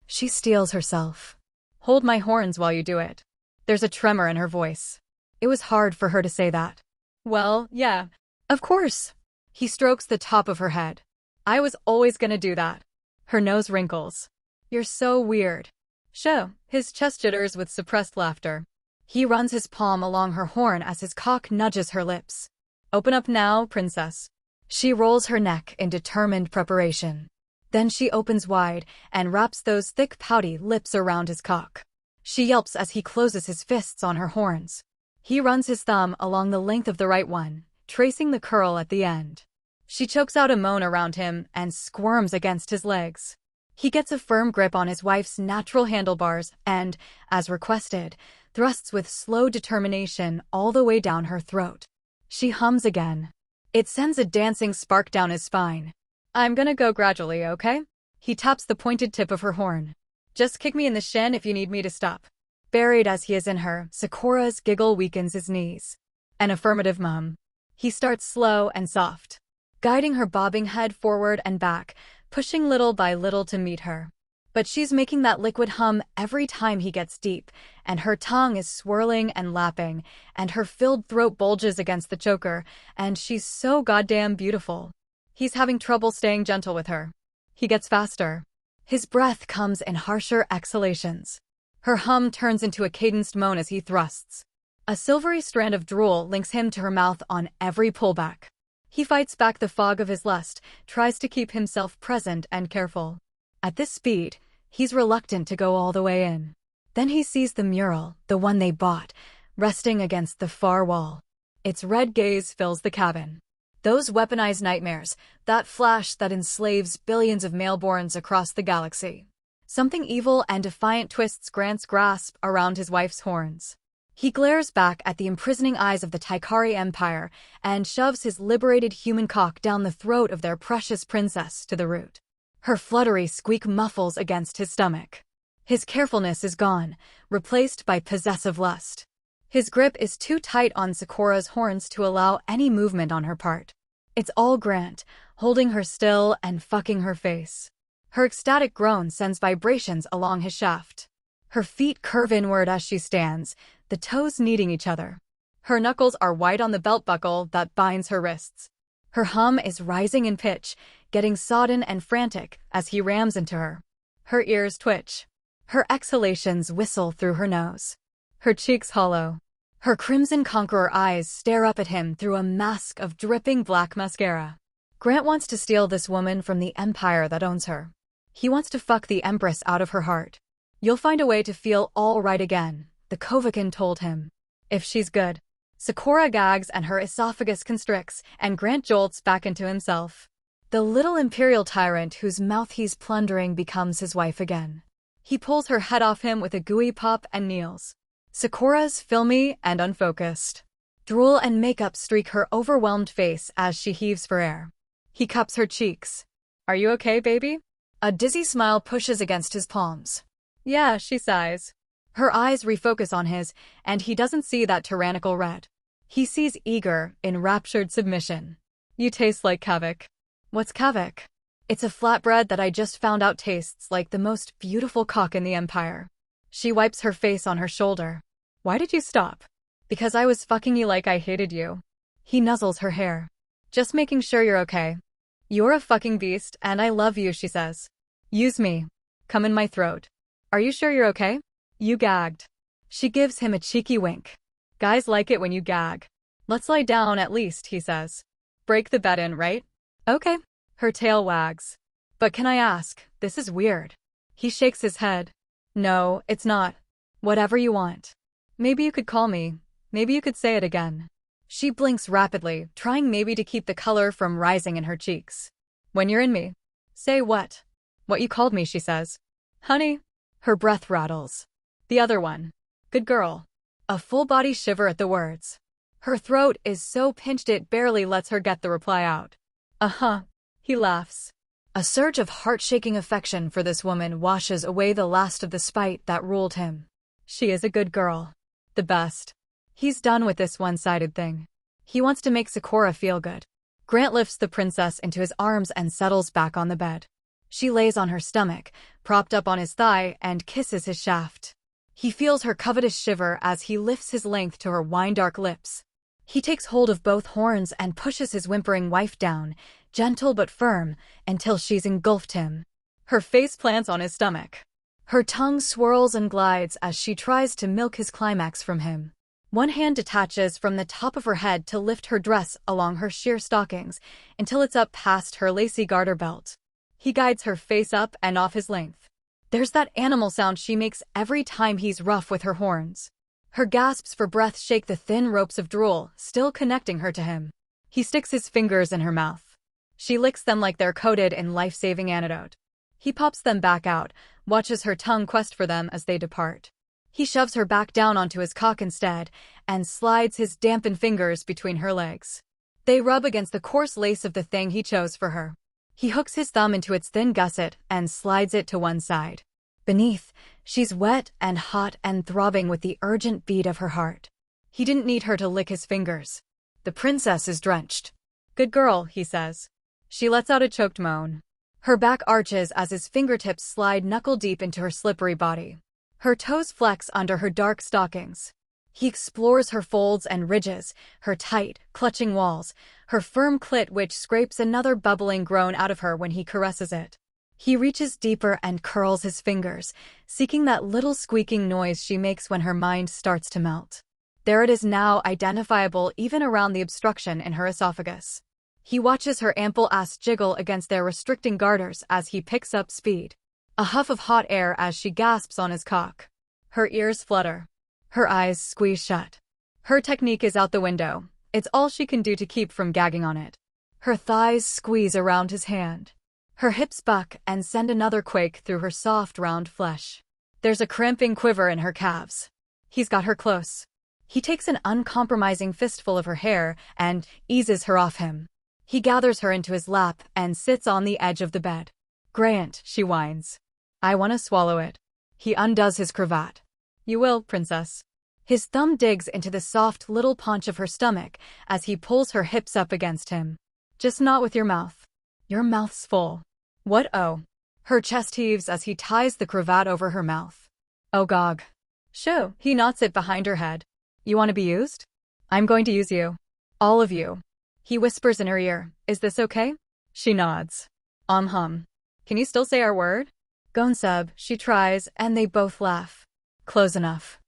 she steals herself. Hold my horns while you do it. There's a tremor in her voice. It was hard for her to say that. Well, yeah. Of course. He strokes the top of her head. I was always gonna do that. Her nose wrinkles. You're so weird. Sho, his chest jitters with suppressed laughter. He runs his palm along her horn as his cock nudges her lips. Open up now, princess. She rolls her neck in determined preparation. Then she opens wide and wraps those thick pouty lips around his cock. She yelps as he closes his fists on her horns. He runs his thumb along the length of the right one, tracing the curl at the end. She chokes out a moan around him and squirms against his legs. He gets a firm grip on his wife's natural handlebars and, as requested, thrusts with slow determination all the way down her throat. She hums again. It sends a dancing spark down his spine. I'm gonna go gradually, okay? He taps the pointed tip of her horn. Just kick me in the shin if you need me to stop. Buried as he is in her, Sakura's giggle weakens his knees. An affirmative mum. He starts slow and soft, guiding her bobbing head forward and back, pushing little by little to meet her. But she's making that liquid hum every time he gets deep, and her tongue is swirling and lapping, and her filled throat bulges against the choker, and she's so goddamn beautiful. He's having trouble staying gentle with her. He gets faster. His breath comes in harsher exhalations. Her hum turns into a cadenced moan as he thrusts. A silvery strand of drool links him to her mouth on every pullback. He fights back the fog of his lust, tries to keep himself present and careful. At this speed, he's reluctant to go all the way in. Then he sees the mural, the one they bought, resting against the far wall. Its red gaze fills the cabin. Those weaponized nightmares, that flash that enslaves billions of maleborns across the galaxy. Something evil and defiant twists Grant's grasp around his wife's horns. He glares back at the imprisoning eyes of the Taikari Empire and shoves his liberated human cock down the throat of their precious princess to the root. Her fluttery squeak muffles against his stomach. His carefulness is gone, replaced by possessive lust. His grip is too tight on Sakura's horns to allow any movement on her part. It's all Grant, holding her still and fucking her face. Her ecstatic groan sends vibrations along his shaft. Her feet curve inward as she stands, the toes kneading each other. Her knuckles are white on the belt buckle that binds her wrists. Her hum is rising in pitch, getting sodden and frantic as he rams into her. Her ears twitch. Her exhalations whistle through her nose. Her cheeks hollow. Her crimson conqueror eyes stare up at him through a mask of dripping black mascara. Grant wants to steal this woman from the empire that owns her. He wants to fuck the empress out of her heart. You'll find a way to feel all right again, the Kovakin told him. If she's good. Sakura gags and her esophagus constricts, and Grant jolts back into himself. The little imperial tyrant whose mouth he's plundering becomes his wife again. He pulls her head off him with a gooey pop and kneels. Sakura's filmy and unfocused. Drool and makeup streak her overwhelmed face as she heaves for air. He cups her cheeks. Are you okay, baby? A dizzy smile pushes against his palms. Yeah, she sighs. Her eyes refocus on his, and he doesn't see that tyrannical red. He sees eager, enraptured submission. You taste like kavik. What's kavik? It's a flatbread that I just found out tastes like the most beautiful cock in the empire. She wipes her face on her shoulder. Why did you stop? Because I was fucking you like I hated you. He nuzzles her hair. Just making sure you're okay. You're a fucking beast, and I love you, she says. Use me. Come in my throat. Are you sure you're okay? You gagged. She gives him a cheeky wink. Guys like it when you gag. Let's lie down at least, he says. Break the bed in, right? Okay. Her tail wags. But can I ask, this is weird. He shakes his head. No, it's not. Whatever you want. Maybe you could call me. Maybe you could say it again. She blinks rapidly, trying maybe to keep the color from rising in her cheeks. When you're in me. Say what? What you called me, she says. Honey. Her breath rattles. The other one. Good girl. A full body shiver at the words. Her throat is so pinched it barely lets her get the reply out. Uh-huh. He laughs. A surge of heart-shaking affection for this woman washes away the last of the spite that ruled him. She is a good girl. The best. He's done with this one-sided thing. He wants to make Sakura feel good. Grant lifts the princess into his arms and settles back on the bed. She lays on her stomach, propped up on his thigh, and kisses his shaft. He feels her covetous shiver as he lifts his length to her wine-dark lips. He takes hold of both horns and pushes his whimpering wife down, gentle but firm, until she's engulfed him. Her face plants on his stomach. Her tongue swirls and glides as she tries to milk his climax from him. One hand detaches from the top of her head to lift her dress along her sheer stockings until it's up past her lacy garter belt. He guides her face up and off his length. There's that animal sound she makes every time he's rough with her horns. Her gasps for breath shake the thin ropes of drool, still connecting her to him. He sticks his fingers in her mouth. She licks them like they're coated in life-saving antidote. He pops them back out, watches her tongue quest for them as they depart. He shoves her back down onto his cock instead, and slides his dampened fingers between her legs. They rub against the coarse lace of the thing he chose for her. He hooks his thumb into its thin gusset and slides it to one side. Beneath, she's wet and hot and throbbing with the urgent beat of her heart. He didn't need her to lick his fingers. The princess is drenched. Good girl, he says. She lets out a choked moan. Her back arches as his fingertips slide knuckle-deep into her slippery body. Her toes flex under her dark stockings. He explores her folds and ridges, her tight, clutching walls, her firm clit which scrapes another bubbling groan out of her when he caresses it. He reaches deeper and curls his fingers, seeking that little squeaking noise she makes when her mind starts to melt. There it is now, identifiable even around the obstruction in her esophagus. He watches her ample ass jiggle against their restricting garters as he picks up speed. A huff of hot air as she gasps on his cock. Her ears flutter. Her eyes squeeze shut. Her technique is out the window. It's all she can do to keep from gagging on it. Her thighs squeeze around his hand. Her hips buck and send another quake through her soft, round flesh. There's a cramping quiver in her calves. He's got her close. He takes an uncompromising fistful of her hair and eases her off him. He gathers her into his lap and sits on the edge of the bed. Grant, she whines. I want to swallow it. He undoes his cravat. You will, princess. His thumb digs into the soft little paunch of her stomach as he pulls her hips up against him. Just not with your mouth. Your mouth's full. What, oh? Her chest heaves as he ties the cravat over her mouth. Oh gog. Shoo, he knots it behind her head. You want to be used? I'm going to use you. All of you. He whispers in her ear, is this okay? She nods. Hum. Can you still say our word? Gonsub, she tries, and they both laugh. Close enough.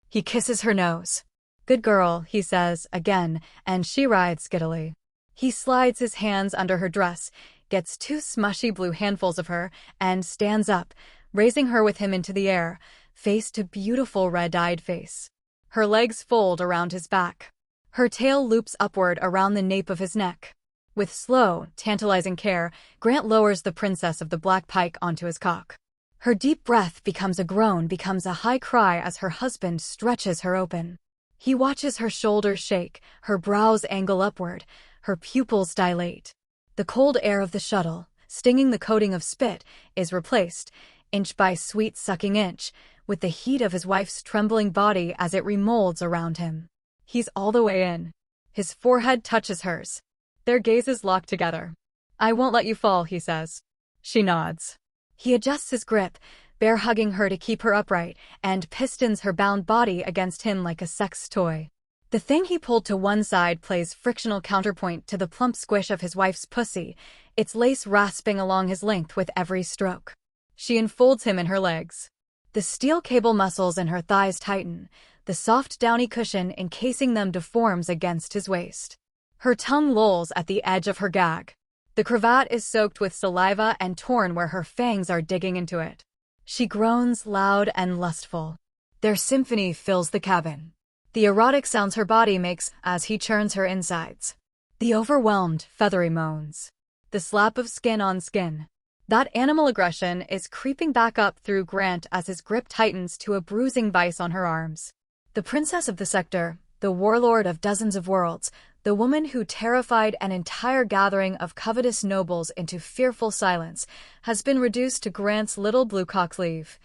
He kisses her nose. Good girl, he says, again, and she rides giddily. He slides his hands under her dress, gets two smushy blue handfuls of her, and stands up, raising her with him into the air, face to beautiful red-eyed face. Her legs fold around his back. Her tail loops upward around the nape of his neck. With slow, tantalizing care, Grant lowers the princess of the black pike onto his cock. Her deep breath becomes a groan, becomes a high cry as her husband stretches her open. He watches her shoulders shake, her brows angle upward, her pupils dilate. The cold air of the shuttle, stinging the coating of spit, is replaced, inch by sweet sucking inch, with the heat of his wife's trembling body as it remolds around him. He's all the way in. His forehead touches hers. Their gazes lock together. I won't let you fall, he says. She nods. He adjusts his grip, bear-hugging her to keep her upright, and pistons her bound body against him like a sex toy. The thing he pulled to one side plays frictional counterpoint to the plump squish of his wife's pussy, its lace rasping along his length with every stroke. She enfolds him in her legs. The steel cable muscles in her thighs tighten, the soft downy cushion encasing them deforms against his waist. Her tongue lolls at the edge of her gag. The cravat is soaked with saliva and torn where her fangs are digging into it. She groans loud and lustful. Their symphony fills the cabin. The erotic sounds her body makes as he churns her insides. The overwhelmed, feathery moans. The slap of skin on skin. That animal aggression is creeping back up through Grant as his grip tightens to a bruising vice on her arms. The princess of the sector, the warlord of dozens of worlds, the woman who terrified an entire gathering of covetous nobles into fearful silence, has been reduced to Grant's little blue-cock sleeve,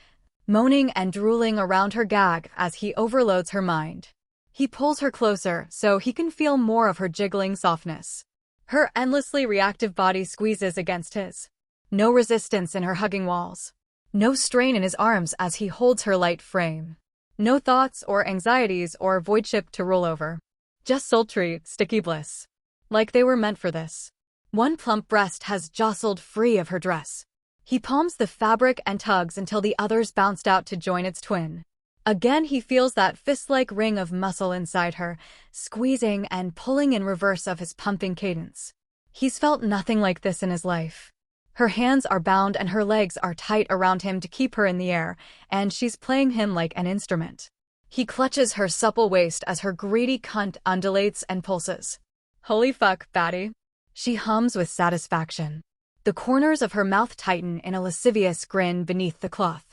moaning and drooling around her gag as he overloads her mind. He pulls her closer so he can feel more of her jiggling softness. Her endlessly reactive body squeezes against his. No resistance in her hugging walls. No strain in his arms as he holds her light frame. No thoughts or anxieties or void ship to roll over. Just sultry, sticky bliss. Like they were meant for this. One plump breast has jostled free of her dress. He palms the fabric and tugs until the others bounced out to join its twin. Again he feels that fist-like ring of muscle inside her, squeezing and pulling in reverse of his pumping cadence. He's felt nothing like this in his life. Her hands are bound and her legs are tight around him to keep her in the air, and she's playing him like an instrument. He clutches her supple waist as her greedy cunt undulates and pulses. "Holy fuck, Batty," she hums with satisfaction. The corners of her mouth tighten in a lascivious grin beneath the cloth.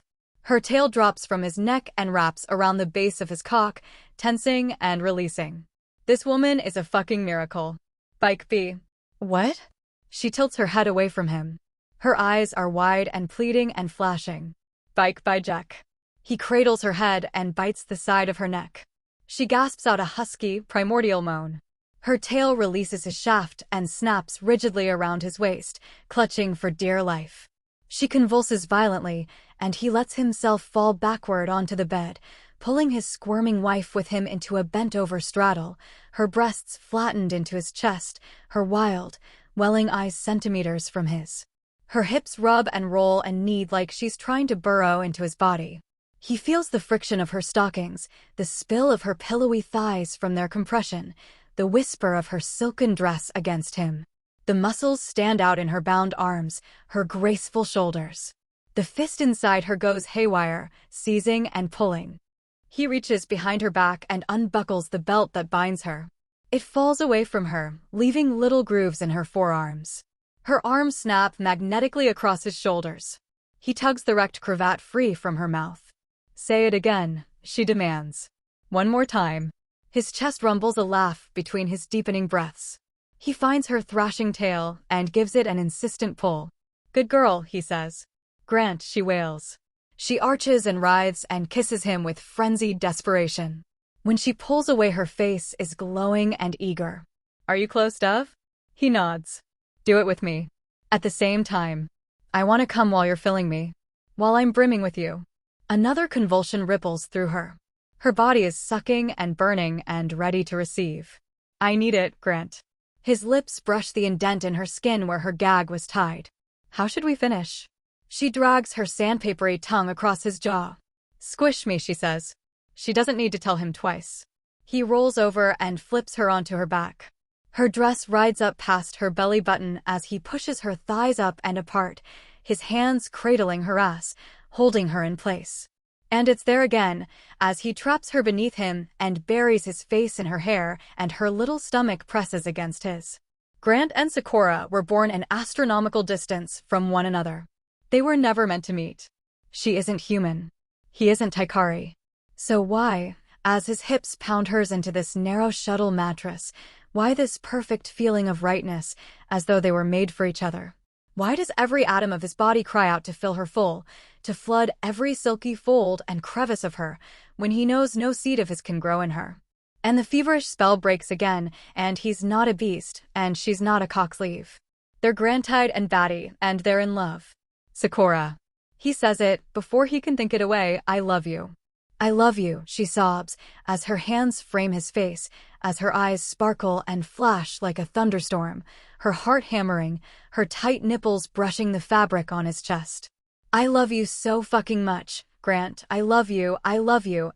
Her tail drops from his neck and wraps around the base of his cock, tensing and releasing. This woman is a fucking miracle. Bike B. What? She tilts her head away from him. Her eyes are wide and pleading and flashing. Bike by Jack. He cradles her head and bites the side of her neck. She gasps out a husky, primordial moan. Her tail releases his shaft and snaps rigidly around his waist, clutching for dear life. She convulses violently, and he lets himself fall backward onto the bed, pulling his squirming wife with him into a bent-over straddle, her breasts flattened into his chest, her wild, welling eyes centimeters from his. Her hips rub and roll and knead like she's trying to burrow into his body. He feels the friction of her stockings, the spill of her pillowy thighs from their compression, the whisper of her silken dress against him. The muscles stand out in her bound arms, her graceful shoulders. The fist inside her goes haywire, seizing and pulling. He reaches behind her back and unbuckles the belt that binds her. It falls away from her, leaving little grooves in her forearms. Her arms snap magnetically across his shoulders. He tugs the wrecked cravat free from her mouth. "Say it again," she demands. "One more time." His chest rumbles a laugh between his deepening breaths. He finds her thrashing tail and gives it an insistent pull. "Good girl," he says. "Grant," she wails. She arches and writhes and kisses him with frenzied desperation. When she pulls away, her face is glowing and eager. "Are you close, Dove?" He nods. "Do it with me. At the same time. I want to come while you're filling me. While I'm brimming with you." Another convulsion ripples through her. Her body is sucking and burning and ready to receive. "I need it, Grant." His lips brush the indent in her skin where her gag was tied. "How should we finish?" She drags her sandpapery tongue across his jaw. "Squish me," she says. She doesn't need to tell him twice. He rolls over and flips her onto her back. Her dress rides up past her belly button as he pushes her thighs up and apart, his hands cradling her ass, holding her in place. And it's there again, as he traps her beneath him and buries his face in her hair and her little stomach presses against his. Grant and Sakura were born an astronomical distance from one another. They were never meant to meet. She isn't human. He isn't Taikari. So why, as his hips pound hers into this narrow shuttle mattress, why this perfect feeling of rightness, as though they were made for each other? Why does every atom of his body cry out to fill her full, to flood every silky fold and crevice of her, when he knows no seed of his can grow in her? And the feverish spell breaks again, and he's not a beast, and she's not a cocksleeve. They're Grantide and Batty, and they're in love. "Sakura." He says it, before he can think it away. "I love you." "I love you," she sobs, as her hands frame his face, as her eyes sparkle and flash like a thunderstorm, her heart hammering, her tight nipples brushing the fabric on his chest. "I love you so fucking much, Grant. I love you,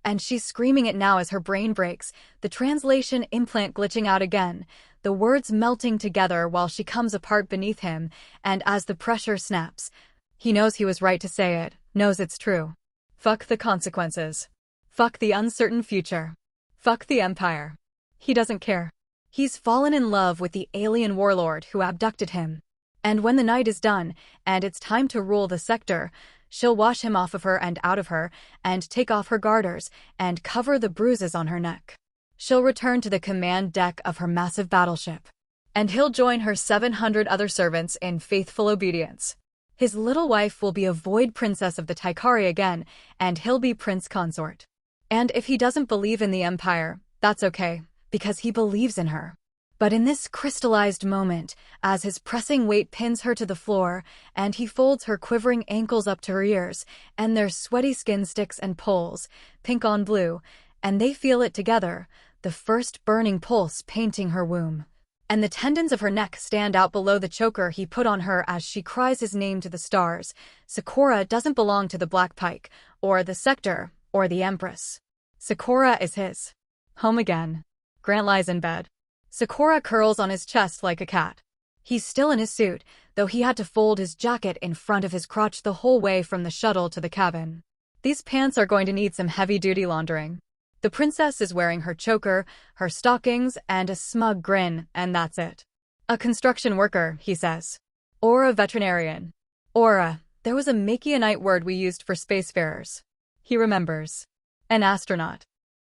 and she's screaming it now as her brain breaks, the translation implant glitching out again, the words melting together while she comes apart beneath him, and as the pressure snaps, he knows he was right to say it, knows it's true. Fuck the consequences. Fuck the uncertain future. Fuck the Empire. He doesn't care. He's fallen in love with the alien warlord who abducted him. And when the night is done, and it's time to rule the sector, she'll wash him off of her and out of her, and take off her garters, and cover the bruises on her neck. She'll return to the command deck of her massive battleship, and he'll join her 700 other servants in faithful obedience. His little wife will be a void princess of the Taikari again, and he'll be prince consort. And if he doesn't believe in the Empire, that's okay, because he believes in her. But in this crystallized moment, as his pressing weight pins her to the floor, and he folds her quivering ankles up to her ears, and their sweaty skin sticks and pulls, pink on blue, and they feel it together, the first burning pulse painting her womb. And the tendons of her neck stand out below the choker he put on her as she cries his name to the stars. Sakura doesn't belong to the Black Pike, or the Sector, or the Empress. Sakura is his. Home again. Grant lies in bed. Sakura curls on his chest like a cat. He's still in his suit, though he had to fold his jacket in front of his crotch the whole way from the shuttle to the cabin. These pants are going to need some heavy-duty laundering. The princess is wearing her choker, her stockings, and a smug grin, and that's it. A construction worker, he says. Or a veterinarian. Or there was a Makianite word we used for spacefarers. He remembers. An astronaut.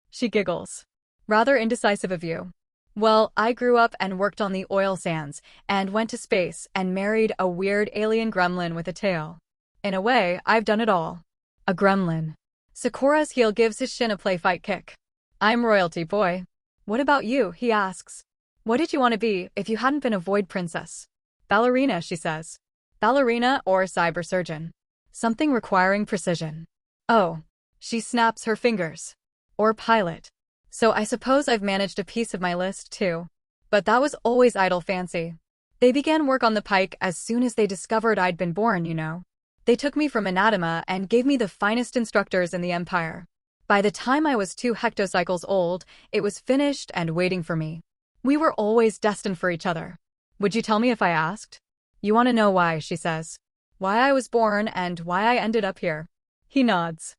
She giggles. Rather indecisive of you. Well, I grew up and worked on the oil sands, and went to space and married a weird alien gremlin with a tail. In a way, I've done it all. A gremlin. Sakura's heel gives his shin a play-fight kick. I'm royalty, boy. What about you, he asks. What did you want to be if you hadn't been a void princess? Ballerina, she says. Ballerina or cyber surgeon. Something requiring precision. Oh. She snaps her fingers. Or pilot. So I suppose I've managed a piece of my list, too. But that was always idle fancy. They began work on the Pike as soon as they discovered I'd been born, you know. They took me from Anatema and gave me the finest instructors in the Empire. By the time I was 2 hectocycles old, it was finished and waiting for me. We were always destined for each other. Would you tell me if I asked? You want to know why, she says. Why I was born and why I ended up here. He nods.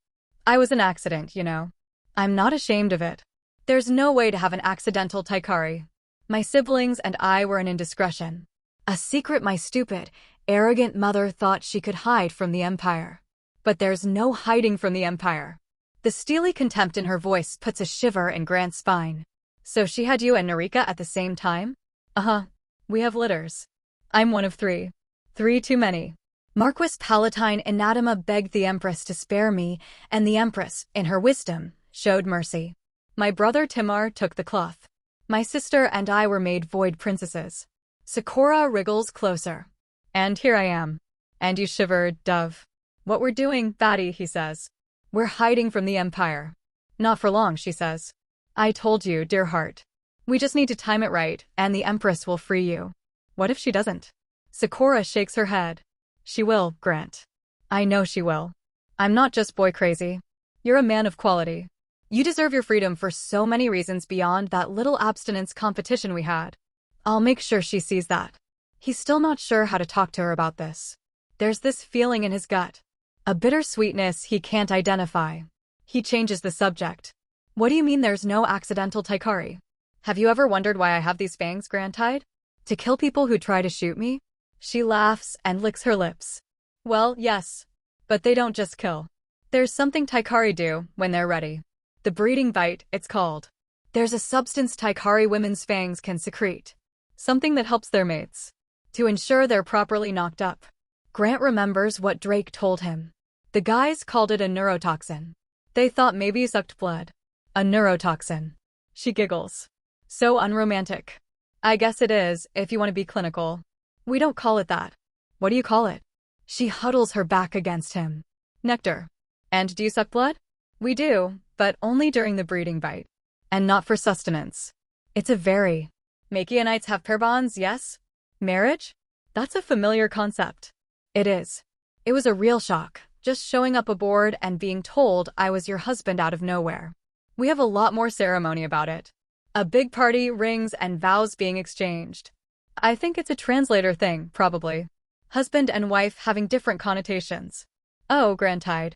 I was an accident, you know. I'm not ashamed of it. There's no way to have an accidental Taikari. My siblings and I were an indiscretion. A secret my stupid, arrogant mother thought she could hide from the Empire. But there's no hiding from the Empire. The steely contempt in her voice puts a shiver in Grant's spine. So she had you and Narika at the same time? Uh-huh. We have litters. I'm one of 3. 3 too many. Marquis Palatine Anatema begged the Empress to spare me, and the Empress, in her wisdom, showed mercy. My brother Timar took the cloth. My sister and I were made void princesses. Sakura wriggles closer. And here I am. And you shivered, Dove. What we're doing, Batty, he says. We're hiding from the Empire. Not for long, she says. I told you, dear heart. We just need to time it right, and the Empress will free you. What if she doesn't? Sakura shakes her head. She will, Grant. I know she will. I'm not just boy crazy. You're a man of quality. You deserve your freedom for so many reasons beyond that little abstinence competition we had. I'll make sure she sees that. He's still not sure how to talk to her about this. There's this feeling in his gut. A bitter sweetness he can't identify. He changes the subject. What do you mean there's no accidental Taikari? Have you ever wondered why I have these fangs, Grantide? To kill people who try to shoot me? She laughs and licks her lips. Well, yes. But they don't just kill. There's something Taikari do when they're ready. The breeding bite, it's called. There's a substance Taikari women's fangs can secrete. Something that helps their mates. To ensure they're properly knocked up. Grant remembers what Drake told him. The guys called it a neurotoxin. They thought maybe you sucked blood. A neurotoxin. She giggles. So unromantic. I guess it is, if you want to be clinical. We don't call it that. What do you call it? She huddles her back against him. Nectar. And do you suck blood? We do, but only during the breeding bite. And not for sustenance. It's a very... Makianites have pair bonds, yes? Marriage? That's a familiar concept. It is. It was a real shock, just showing up aboard and being told I was your husband out of nowhere. We have a lot more ceremony about it. A big party, rings, and vows being exchanged. I think it's a translator thing, probably. Husband and wife having different connotations. Oh, Grantide.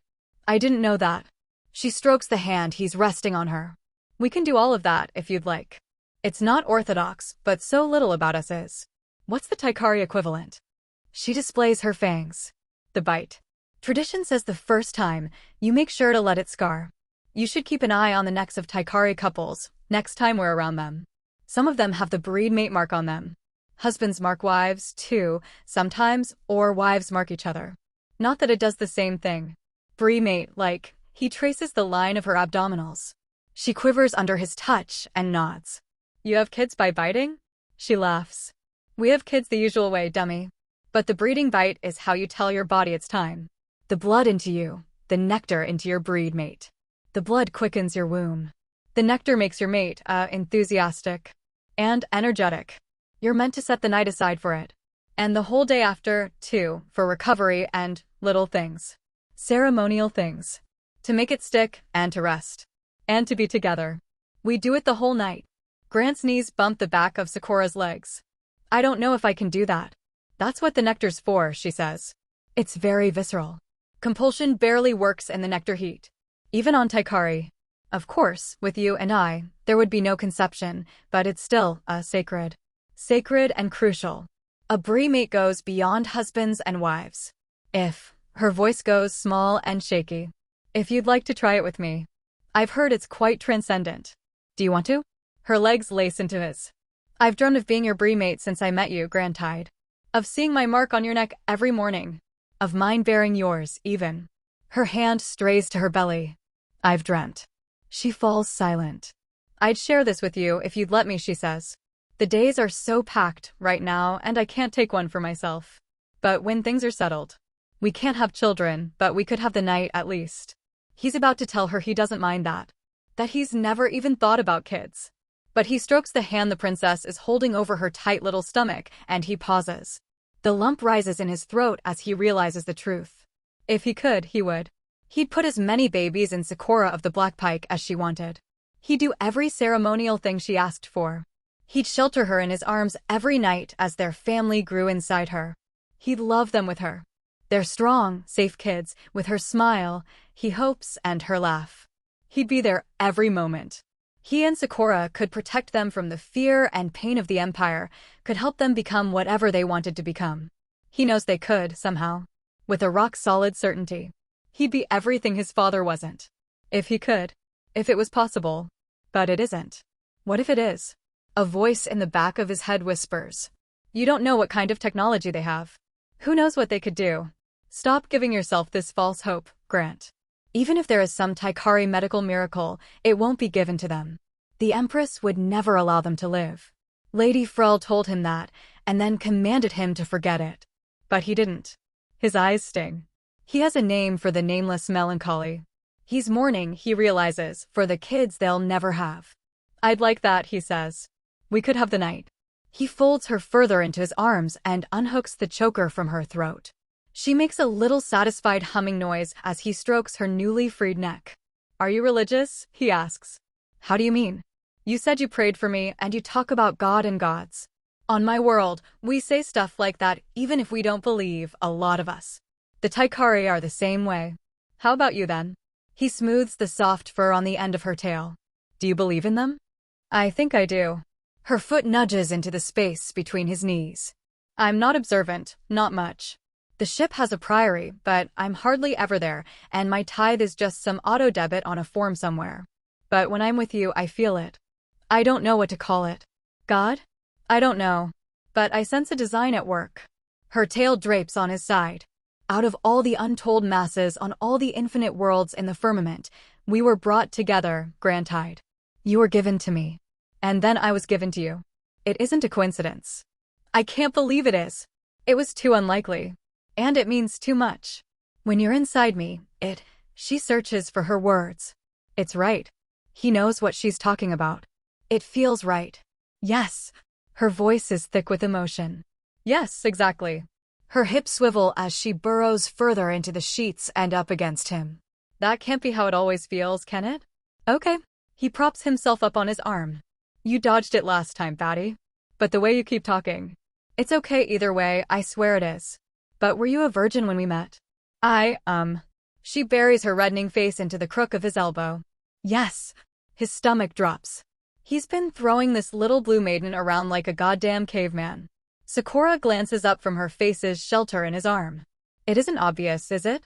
I didn't know that. She strokes the hand he's resting on her. We can do all of that if you'd like. It's not orthodox, but so little about us is. What's the Taikari equivalent? She displays her fangs. The bite. Tradition says the first time, you make sure to let it scar. You should keep an eye on the necks of Taikari couples, next time we're around them. Some of them have the breed mate mark on them. Husbands mark wives, too, sometimes, or wives mark each other. Not that it does the same thing. Breed mate, like, he traces the line of her abdominals. She quivers under his touch and nods. You have kids by biting? She laughs. We have kids the usual way, dummy. But the breeding bite is how you tell your body it's time. The blood into you, the nectar into your breed mate. The blood quickens your womb. The nectar makes your mate, enthusiastic and energetic. You're meant to set the night aside for it. And the whole day after, too, for recovery and little things. Ceremonial things. To make it stick and to rest. And to be together. We do it the whole night. Grant's knees bump the back of Sakura's legs. I don't know if I can do that. That's what the nectar's for, she says. It's very visceral. Compulsion barely works in the nectar heat. Even on Taikari. Of course, with you and I, there would be no conception, but it's still, sacred. Sacred and crucial. A brie mate goes beyond husbands and wives. Her voice goes small and shaky. If you'd like to try it with me. I've heard it's quite transcendent. Do you want to? Her legs lace into his. I've dreamed of being your brie mate since I met you, Grantide. Of seeing my mark on your neck every morning. Of mine bearing yours, even. Her hand strays to her belly. I've dreamt. She falls silent. I'd share this with you if you'd let me, she says. The days are so packed right now and I can't take one for myself. But when things are settled. We can't have children, but we could have the night at least. He's about to tell her he doesn't mind that. That he's never even thought about kids. But he strokes the hand the princess is holding over her tight little stomach, and he pauses. The lump rises in his throat as he realizes the truth. If he could, he would. He'd put as many babies in Sakura of the Black Pike as she wanted. He'd do every ceremonial thing she asked for. He'd shelter her in his arms every night as their family grew inside her. He'd love them with her. They're strong, safe kids, with her smile, he hopes, and her laugh. He'd be there every moment. He and Sakura could protect them from the fear and pain of the Empire, could help them become whatever they wanted to become. He knows they could, somehow. With a rock-solid certainty. He'd be everything his father wasn't. If he could. If it was possible. But it isn't. What if it is? A voice in the back of his head whispers. You don't know what kind of technology they have. Who knows what they could do? Stop giving yourself this false hope, Grant. Even if there is some Taikari medical miracle, it won't be given to them. The Empress would never allow them to live. Lady Frel told him that, and then commanded him to forget it. But he didn't. His eyes sting. He has a name for the nameless melancholy. He's mourning, he realizes, for the kids they'll never have. I'd like that, he says. We could have the night. He folds her further into his arms and unhooks the choker from her throat. She makes a little satisfied humming noise as he strokes her newly freed neck. Are you religious? He asks. How do you mean? You said you prayed for me and you talk about God and gods. On my world, we say stuff like that even if we don't believe, a lot of us. The Taikari are the same way. How about you then? He smooths the soft fur on the end of her tail. Do you believe in them? I think I do. Her foot nudges into the space between his knees. I'm not observant, not much. The ship has a priory, but I'm hardly ever there, and my tithe is just some auto-debit on a form somewhere. But when I'm with you, I feel it. I don't know what to call it. God? I don't know. But I sense a design at work. Her tail drapes on his side. Out of all the untold masses on all the infinite worlds in the firmament, we were brought together, Grantide. You were given to me. And then I was given to you. It isn't a coincidence. I can't believe it is. It was too unlikely. And it means too much. When you're inside me, she searches for her words. It's right. He knows what she's talking about. It feels right. Yes. Her voice is thick with emotion. Yes, exactly. Her hips swivel as she burrows further into the sheets and up against him. That can't be how it always feels, can it? Okay. He props himself up on his arm. You dodged it last time, Batty. But the way you keep talking. It's okay either way, I swear it is. But were you a virgin when we met? She buries her reddening face into the crook of his elbow. Yes. His stomach drops. He's been throwing this little blue maiden around like a goddamn caveman. Sakura glances up from her face's shelter in his arm. It isn't obvious, is it?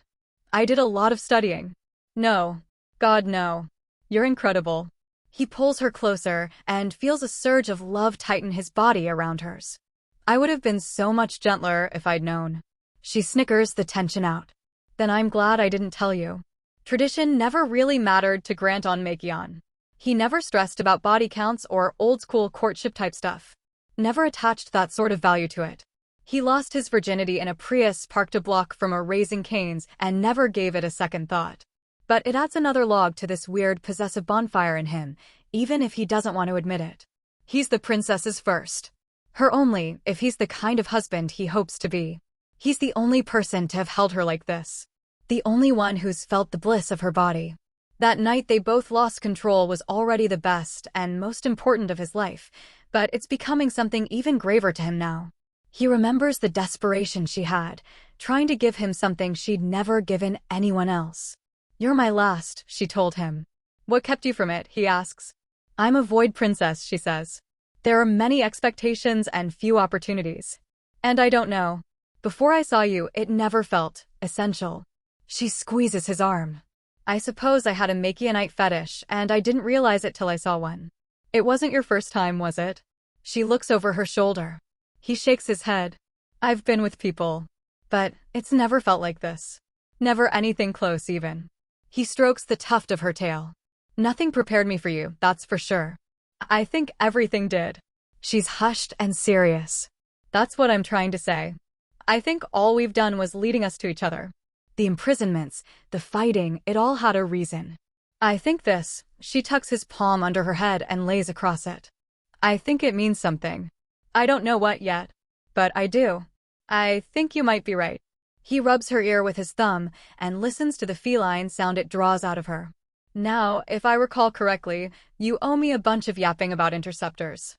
I did a lot of studying. No. God, no. You're incredible. He pulls her closer and feels a surge of love tighten his body around hers. I would have been so much gentler if I'd known. She snickers the tension out. Then I'm glad I didn't tell you. Tradition never really mattered to Grant on Makion. He never stressed about body counts or old-school courtship-type stuff. Never attached that sort of value to it. He lost his virginity in a Prius parked a block from a Raising Cane's and never gave it a second thought. But it adds another log to this weird possessive bonfire in him, even if he doesn't want to admit it. He's the princess's first. Her only, if he's the kind of husband he hopes to be. He's the only person to have held her like this. The only one who's felt the bliss of her body. That night they both lost control was already the best and most important of his life, but it's becoming something even graver to him now. He remembers the desperation she had, trying to give him something she'd never given anyone else. You're my last, she told him. What kept you from it, he asks. I'm a void princess, she says. There are many expectations and few opportunities. And I don't know. Before I saw you, it never felt essential. She squeezes his arm. I suppose I had a Makianite fetish, and I didn't realize it till I saw one. It wasn't your first time, was it? She looks over her shoulder. He shakes his head. I've been with people. But it's never felt like this. Never anything close, even. He strokes the tuft of her tail. Nothing prepared me for you, that's for sure. I think everything did. She's hushed and serious. That's what I'm trying to say. I think all we've done was leading us to each other. The imprisonments, the fighting, it all had a reason. I think this. She tucks his palm under her head and lays across it. I think it means something. I don't know what yet. But I do. I think you might be right. He rubs her ear with his thumb and listens to the feline sound it draws out of her. Now, if I recall correctly, you owe me a bunch of yapping about interceptors.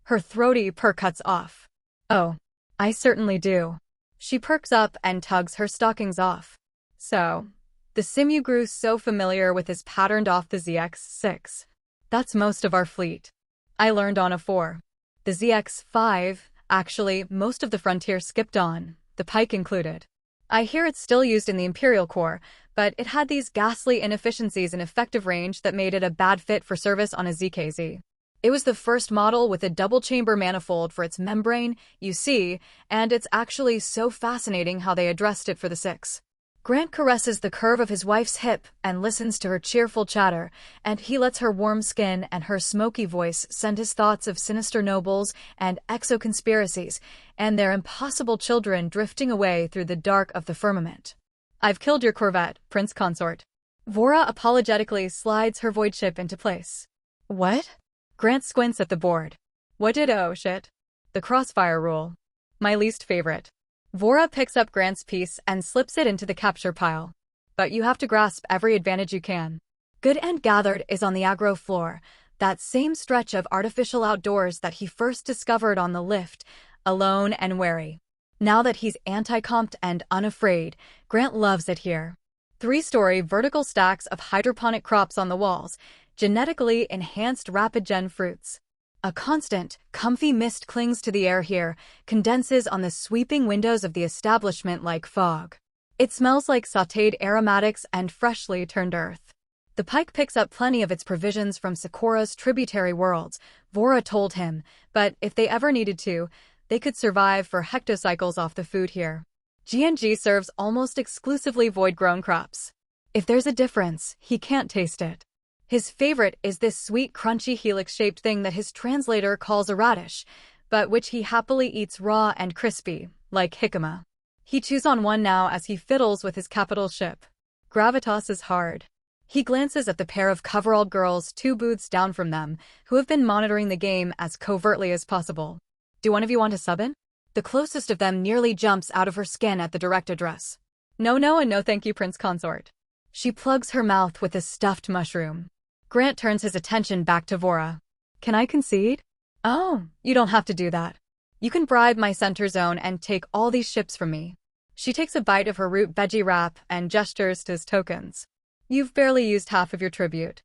Her throaty purr cuts off. Oh, I certainly do. She perks up and tugs her stockings off. So, the Simu grew so familiar with his patterned off the ZX-6. That's most of our fleet. I learned on a 4. The ZX-5, actually, most of the Frontier skipped on, the Pike included. I hear it's still used in the Imperial Corps, but it had these ghastly inefficiencies in effective range that made it a bad fit for service on a ZKZ. It was the first model with a double-chamber manifold for its membrane, you see, and it's actually so fascinating how they addressed it for the 6. Grant caresses the curve of his wife's hip and listens to her cheerful chatter, and he lets her warm skin and her smoky voice send his thoughts of sinister nobles and exo-conspiracies and their impossible children drifting away through the dark of the firmament. I've killed your Corvette, Prince Consort. Vora apologetically slides her void ship into place. What? Grant squints at the board. What did shit? The crossfire rule. My least favorite. Vora picks up Grant's piece and slips it into the capture pile. But you have to grasp every advantage you can. Good and Gathered is on the aggro floor, that same stretch of artificial outdoors that he first discovered on the lift, alone and wary. Now that he's anti-comped and unafraid, Grant loves it here. 3-story vertical stacks of hydroponic crops on the walls, genetically enhanced rapid-gen fruits. A constant, comfy mist clings to the air here, condenses on the sweeping windows of the establishment like fog. It smells like sautéed aromatics and freshly turned earth. The Pike picks up plenty of its provisions from Socora's tributary worlds, Vora told him, but if they ever needed to, they could survive for hectocycles off the food here. G&G serves almost exclusively void-grown crops. If there's a difference, he can't taste it. His favorite is this sweet, crunchy helix-shaped thing that his translator calls a radish, but which he happily eats raw and crispy, like jicama. He chews on one now as he fiddles with his capital ship. Gravitas is hard. He glances at the pair of coveralled girls 2 booths down from them, who have been monitoring the game as covertly as possible. Do one of you want to sub in? The closest of them nearly jumps out of her skin at the direct address. No, no, and no thank you, Prince Consort. She plugs her mouth with a stuffed mushroom. Grant turns his attention back to Vora. Can I concede? Oh, you don't have to do that. You can bribe my center zone and take all these ships from me. She takes a bite of her root veggie wrap and gestures to his tokens. You've barely used half of your tribute.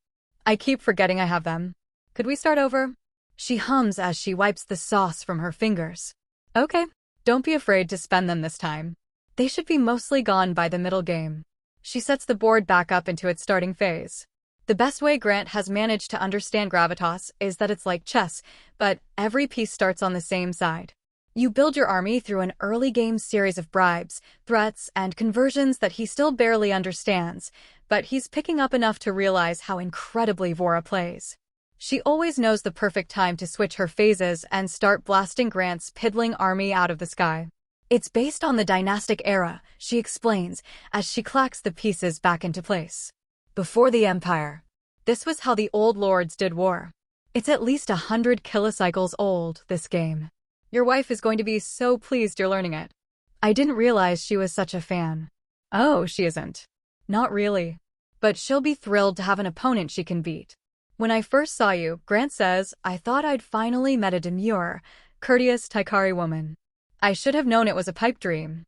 I keep forgetting I have them. Could we start over? She hums as she wipes the sauce from her fingers. Okay, don't be afraid to spend them this time. They should be mostly gone by the middle game. She sets the board back up into its starting phase. The best way Grant has managed to understand gravitas is that it's like chess, but every piece starts on the same side. You build your army through an early game series of bribes, threats, and conversions that he still barely understands, but he's picking up enough to realize how incredibly Vora plays. She always knows the perfect time to switch her phases and start blasting Grant's piddling army out of the sky. It's based on the dynastic era, she explains, as she clacks the pieces back into place. Before the Empire, this was how the old lords did war. It's at least 100 kilocycles old, this game. Your wife is going to be so pleased you're learning it. I didn't realize she was such a fan. Oh, she isn't. Not really. But she'll be thrilled to have an opponent she can beat. When I first saw you, Grant says, I thought I'd finally met a demure, courteous Taikari woman. I should have known it was a pipe dream.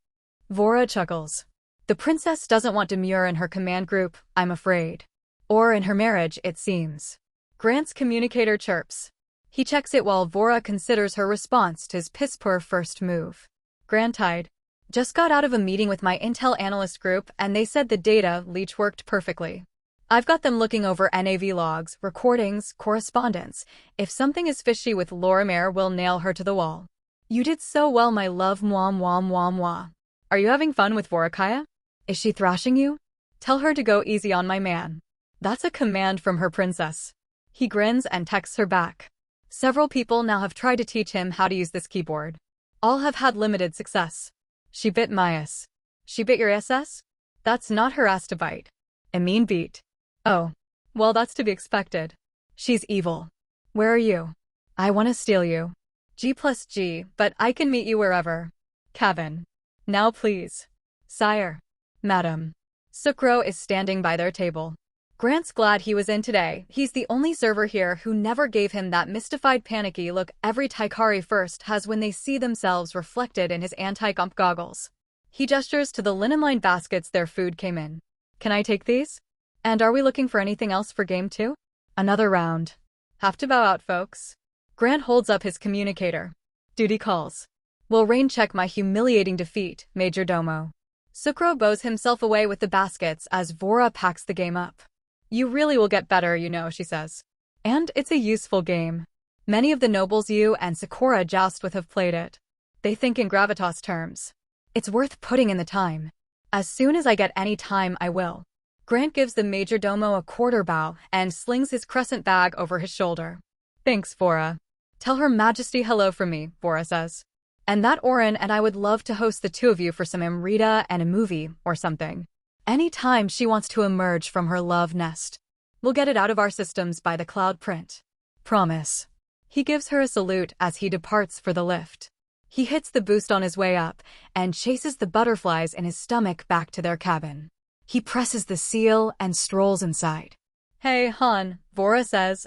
Vora chuckles. The princess doesn't want demure in her command group, I'm afraid. Or in her marriage, it seems. Grant's communicator chirps. He checks it while Vora considers her response to his piss-poor first move. Grant tied. Just got out of a meeting with my intel analyst group and they said the data leech worked perfectly. I've got them looking over NAV logs, recordings, correspondence. If something is fishy with Lorimer, we'll nail her to the wall. You did so well, my love, mwah mwah mwah mwah. Are you having fun with Vorakaya? Is she thrashing you? Tell her to go easy on my man. That's a command from her princess. He grins and texts her back. Several people now have tried to teach him how to use this keyboard. All have had limited success. She bit my ass. She bit your SS? That's not her ass to bite. A mean beat. Oh. Well, that's to be expected. She's evil. Where are you? I want to steal you. G+G, but I can meet you wherever. Kevin. Now please. Sire. Madam. Sukro is standing by their table. Grant's glad he was in today. He's the only server here who never gave him that mystified panicky look every Taikari first has when they see themselves reflected in his anti-gump goggles. He gestures to the linen-lined baskets their food came in. Can I take these? And are we looking for anything else for game 2? Another round. Have to bow out, folks. Grant holds up his communicator. Duty calls. Will rain check my humiliating defeat, Major Domo. Sukro bows himself away with the baskets as Vora packs the game up. You really will get better, you know, she says. And it's a useful game. Many of the nobles you and Sakura joust with have played it. They think in gravitas terms. It's worth putting in the time. As soon as I get any time, I will. Grant gives the majordomo a quarter bow and slings his crescent bag over his shoulder. Thanks, Vora. Tell Her Majesty hello from me, Vora says. And that Orin and I would love to host the two of you for some Amrita and a movie or something. Any time she wants to emerge from her love nest. We'll get it out of our systems by the cloud print. Promise. He gives her a salute as he departs for the lift. He hits the boost on his way up and chases the butterflies in his stomach back to their cabin. He presses the seal and strolls inside. Hey, Han, Vora says,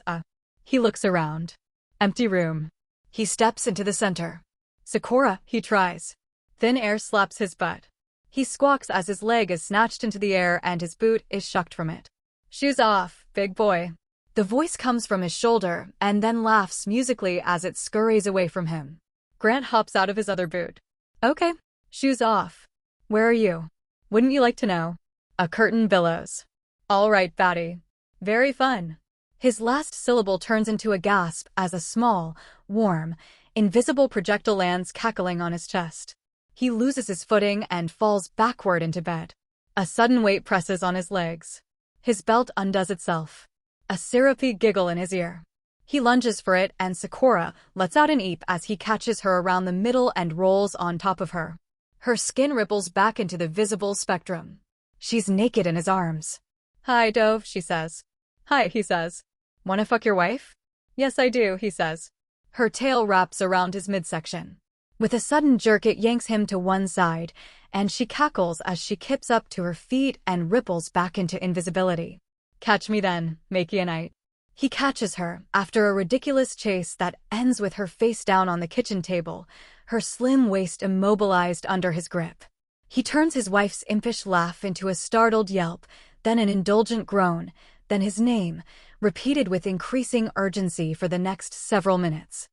He looks around. Empty room. He steps into the center. Sakura, he tries. Thin air slaps his butt. He squawks as his leg is snatched into the air and his boot is shucked from it. Shoes off, big boy. The voice comes from his shoulder and then laughs musically as it scurries away from him. Grant hops out of his other boot. Okay, shoes off. Where are you? Wouldn't you like to know? A curtain billows. All right, Batty. Very fun. His last syllable turns into a gasp as a small, warm, invisible projectile lands cackling on his chest. He loses his footing and falls backward into bed. A sudden weight presses on his legs. His belt undoes itself. A syrupy giggle in his ear. He lunges for it and Sakura lets out an eep as he catches her around the middle and rolls on top of her. Her skin ripples back into the visible spectrum. She's naked in his arms. Hi, Dove, she says. Hi, he says. Wanna fuck your wife? Yes, I do, he says. Her tail wraps around his midsection. With a sudden jerk, it yanks him to one side, and she cackles as she kips up to her feet and ripples back into invisibility. Catch me then, Makianite. He catches her after a ridiculous chase that ends with her face down on the kitchen table, her slim waist immobilized under his grip. He turns his wife's impish laugh into a startled yelp, then an indulgent groan, then his name, repeated with increasing urgency for the next several minutes.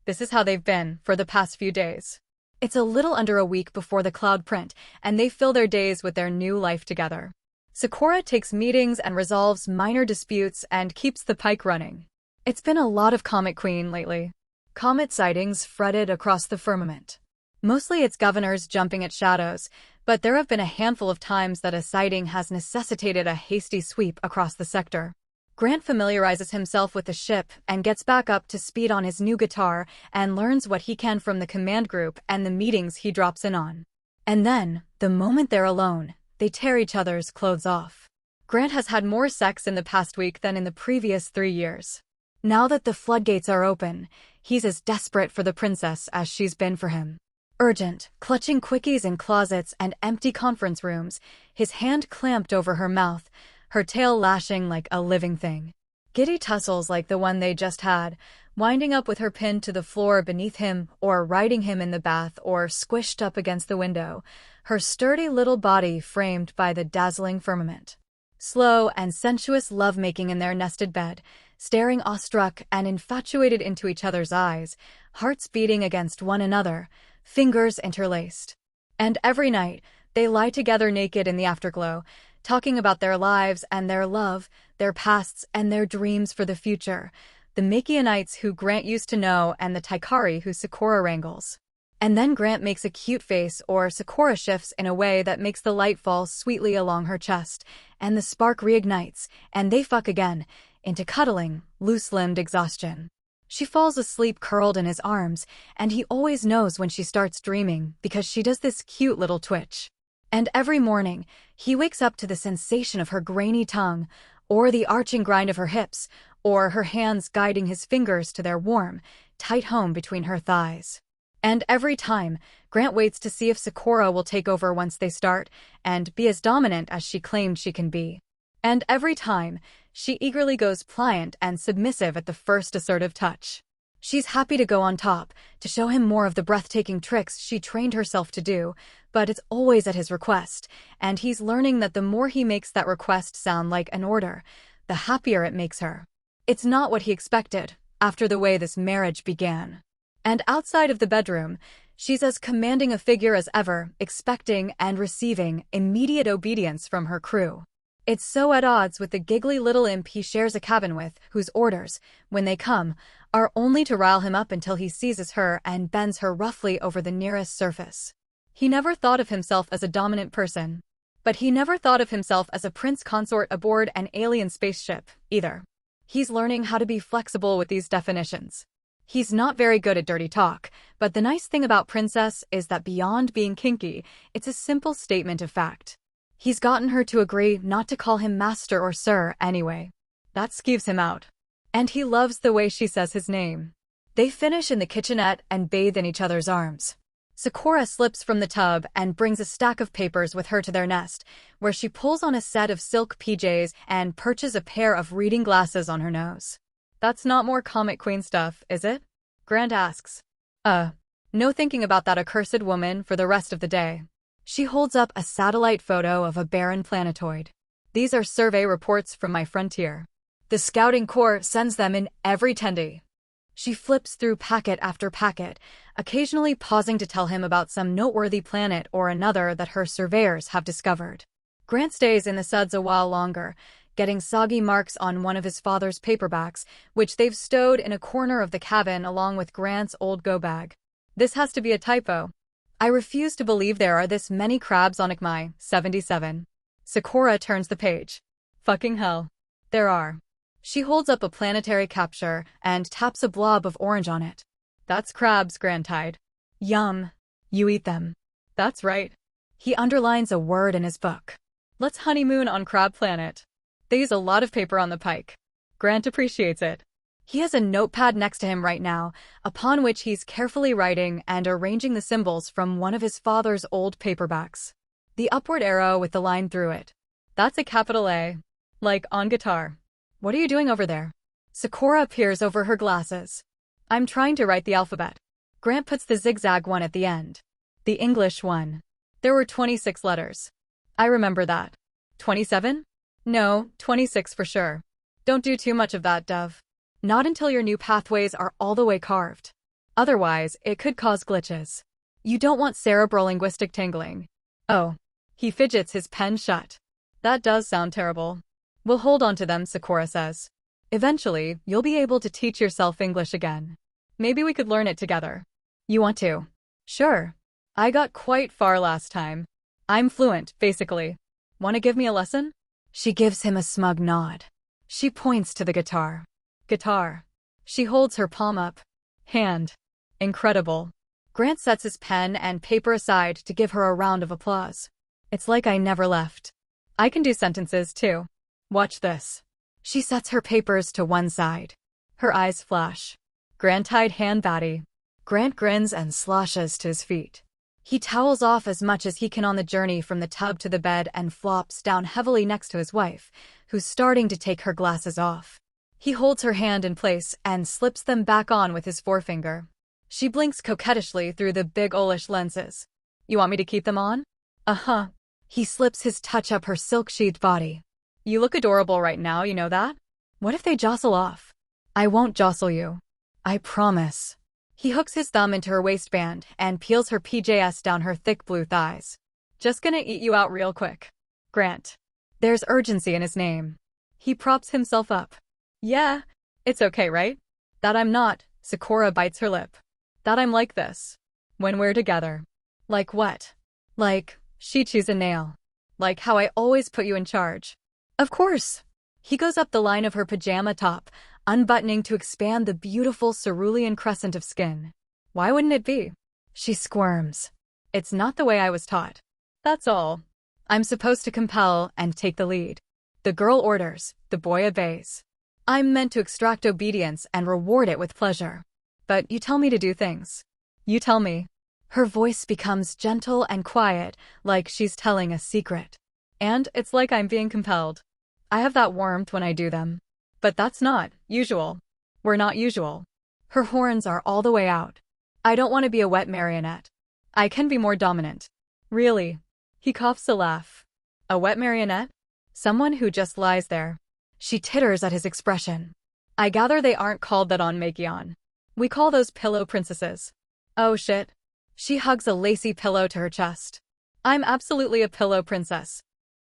This is how they've been for the past few days. It's a little under a week before the cloud print, and they fill their days with their new life together. Sakura takes meetings and resolves minor disputes and keeps the pike running. It's been a lot of Comet Queen lately. Comet sightings fretted across the firmament. Mostly it's governors jumping at shadows, but there have been a handful of times that a sighting has necessitated a hasty sweep across the sector. Grant familiarizes himself with the ship and gets back up to speed on his new guitar and learns what he can from the command group and the meetings he drops in on. And then, the moment they're alone, they tear each other's clothes off. Grant has had more sex in the past week than in the previous 3 years. Now that the floodgates are open, he's as desperate for the princess as she's been for him. Urgent, clutching quickies in closets and empty conference rooms, his hand clamped over her mouth, her tail lashing like a living thing. Giddy tussles like the one they just had, winding up with her pinned to the floor beneath him or riding him in the bath or squished up against the window, her sturdy little body framed by the dazzling firmament. Slow and sensuous lovemaking in their nested bed, staring awestruck and infatuated into each other's eyes, hearts beating against one another, fingers interlaced. And every night, they lie together naked in the afterglow, talking about their lives and their love, their pasts and their dreams for the future, the Makianites who Grant used to know and the Taikari who Sakura wrangles. And then Grant makes a cute face or Sakura shifts in a way that makes the light fall sweetly along her chest, and the spark reignites, and they fuck again, into cuddling, loose-limbed exhaustion. She falls asleep curled in his arms, and he always knows when she starts dreaming because she does this cute little twitch. And every morning, he wakes up to the sensation of her grainy tongue, or the arching grind of her hips, or her hands guiding his fingers to their warm, tight home between her thighs. And every time, Grant waits to see if Sakura will take over once they start, and be as dominant as she claimed she can be. And every time, she eagerly goes pliant and submissive at the first assertive touch. She's happy to go on top, to show him more of the breathtaking tricks she trained herself to do, but it's always at his request, and he's learning that the more he makes that request sound like an order, the happier it makes her. It's not what he expected, after the way this marriage began. And outside of the bedroom, she's as commanding a figure as ever, expecting and receiving immediate obedience from her crew. It's so at odds with the giggly little imp he shares a cabin with, whose orders, when they come, are only to rile him up until he seizes her and bends her roughly over the nearest surface. He never thought of himself as a dominant person. But he never thought of himself as a prince consort aboard an alien spaceship, either. He's learning how to be flexible with these definitions. He's not very good at dirty talk, but the nice thing about princess is that beyond being kinky, it's a simple statement of fact. He's gotten her to agree not to call him master or sir anyway. That skeeves him out. And he loves the way she says his name. They finish in the kitchenette and bathe in each other's arms. Sakura slips from the tub and brings a stack of papers with her to their nest, where she pulls on a set of silk PJs and perches a pair of reading glasses on her nose. That's not more Comet Queen stuff, is it? Grant asks. No thinking about that accursed woman for the rest of the day. She holds up a satellite photo of a barren planetoid. These are survey reports from my frontier. The Scouting Corps sends them in every tendy. She flips through packet after packet, occasionally pausing to tell him about some noteworthy planet or another that her surveyors have discovered. Grant stays in the suds a while longer, getting soggy marks on one of his father's paperbacks, which they've stowed in a corner of the cabin along with Grant's old go-bag. This has to be a typo. I refuse to believe there are this many crabs on Ikmai, 77. Sakura turns the page. Fucking hell. There are. She holds up a planetary capture and taps a blob of orange on it. That's crabs, Grantide. Yum. You eat them. That's right. He underlines a word in his book. Let's honeymoon on Crab Planet. They use a lot of paper on the pike. Grant appreciates it. He has a notepad next to him right now, upon which he's carefully writing and arranging the symbols from one of his father's old paperbacks. The upward arrow with the line through it. That's a capital A. Like on guitar. What are you doing over there? Sakura peers over her glasses. I'm trying to write the alphabet. Grant puts the zigzag one at the end. The English one. There were 26 letters. I remember that. 27? No, 26 for sure. Don't do too much of that, Dove. Not until your new pathways are all the way carved. Otherwise, it could cause glitches. You don't want cerebrolinguistic tangling. Oh. He fidgets his pen shut. That does sound terrible. We'll hold on to them, Sakura says. Eventually, you'll be able to teach yourself English again. Maybe we could learn it together. You want to? Sure. I got quite far last time. I'm fluent, basically. Want to give me a lesson? She gives him a smug nod. She points to the guitar. Guitar. She holds her palm up. Hand. Incredible. Grant sets his pen and paper aside to give her a round of applause. It's like I never left. I can do sentences, too. Watch this. She sets her papers to one side. Her eyes flash. Grant-eyed hand Batty. Grant grins and sloshes to his feet. He towels off as much as he can on the journey from the tub to the bed and flops down heavily next to his wife, who's starting to take her glasses off. He holds her hand in place and slips them back on with his forefinger. She blinks coquettishly through the big owlish lenses. You want me to keep them on? Uh-huh. He slips his touch up her silk-sheathed body. You look adorable right now, you know that? What if they jostle off? I won't jostle you. I promise. He hooks his thumb into her waistband and peels her PJS down her thick blue thighs. Just gonna eat you out real quick. Grant. There's urgency in his name. He props himself up. Yeah, it's okay, right? That I'm not, Sakura bites her lip. That I'm like this. When we're together. Like what? Like, she chews a nail. Like how I always put you in charge. Of course. He goes up the line of her pajama top, unbuttoning to expand the beautiful cerulean crescent of skin. Why wouldn't it be? She squirms. It's not the way I was taught. That's all. I'm supposed to compel and take the lead. The girl orders, the boy obeys. I'm meant to extract obedience and reward it with pleasure. But you tell me to do things. You tell me. Her voice becomes gentle and quiet, like she's telling a secret. And it's like I'm being compelled. I have that warmth when I do them. But that's not usual. We're not usual. Her horns are all the way out. I don't want to be a wet marionette. I can be more dominant. Really? He coughs a laugh. A wet marionette? Someone who just lies there. She titters at his expression. I gather they aren't called that on Makion. We call those pillow princesses. Oh shit. She hugs a lacy pillow to her chest. I'm absolutely a pillow princess.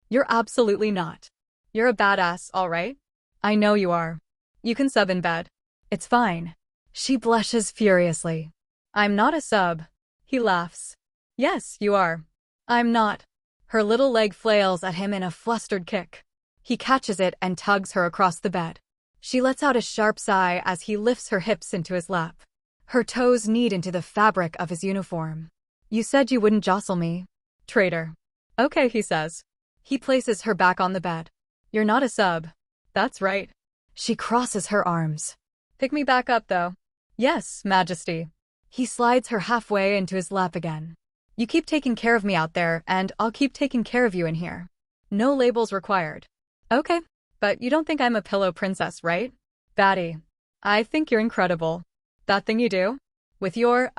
You're absolutely not. You're a badass, all right? I know you are. You can sub in bed. It's fine. She blushes furiously. I'm not a sub. He laughs. Yes, you are. I'm not. Her little leg flails at him in a flustered kick. He catches it and tugs her across the bed. She lets out a sharp sigh as he lifts her hips into his lap. Her toes knead into the fabric of his uniform. You said you wouldn't jostle me. Traitor. Okay, he says. He places her back on the bed. You're not a sub. That's right. She crosses her arms. Pick me back up, though. Yes, Majesty. He slides her halfway into his lap again. You keep taking care of me out there, and I'll keep taking care of you in here. No labels required. Okay, but you don't think I'm a pillow princess, right? Batty. I think you're incredible. That thing you do? With your,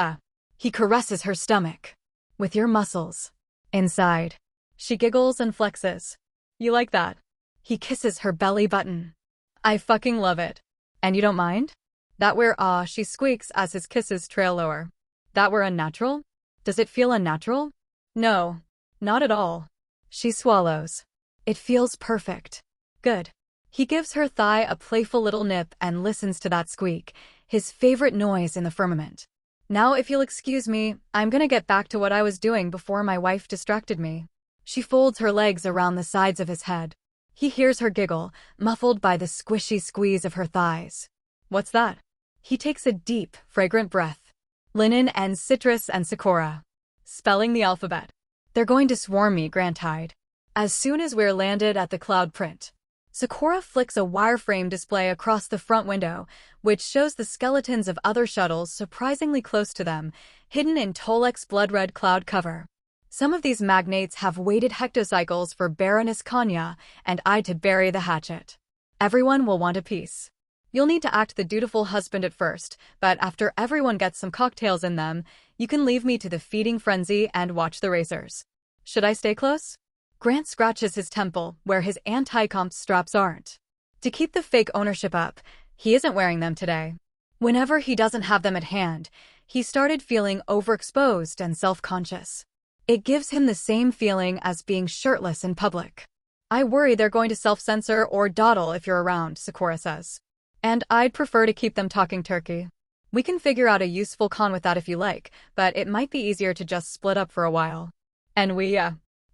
He caresses her stomach. With your muscles. Inside. She giggles and flexes. You like that? He kisses her belly button. I fucking love it. And you don't mind? That we're she squeaks as his kisses trail lower. That we're unnatural? Does it feel unnatural? No. Not at all. She swallows. It feels perfect. Good. He gives her thigh a playful little nip and listens to that squeak, his favorite noise in the firmament. Now if you'll excuse me, I'm gonna get back to what I was doing before my wife distracted me. She folds her legs around the sides of his head. He hears her giggle, muffled by the squishy squeeze of her thighs. What's that? He takes a deep, fragrant breath. Linen and citrus and sakura. Spelling the alphabet. They're going to swarm me, Grant-eyed. As soon as we're landed at the cloud print. Sakura flicks a wireframe display across the front window, which shows the skeletons of other shuttles surprisingly close to them, hidden in Tolek's blood-red cloud cover. Some of these magnates have waited hectocycles for Baroness Kanya and I to bury the hatchet. Everyone will want a piece. You'll need to act the dutiful husband at first, but after everyone gets some cocktails in them, you can leave me to the feeding frenzy and watch the racers. Should I stay close? Grant scratches his temple, where his anti-comp straps aren't. To keep the fake ownership up, he isn't wearing them today. Whenever he doesn't have them at hand, he started feeling overexposed and self-conscious. It gives him the same feeling as being shirtless in public. I worry they're going to self-censor or dawdle if you're around, Sakura says. And I'd prefer to keep them talking turkey. We can figure out a useful con with that if you like, but it might be easier to just split up for a while. And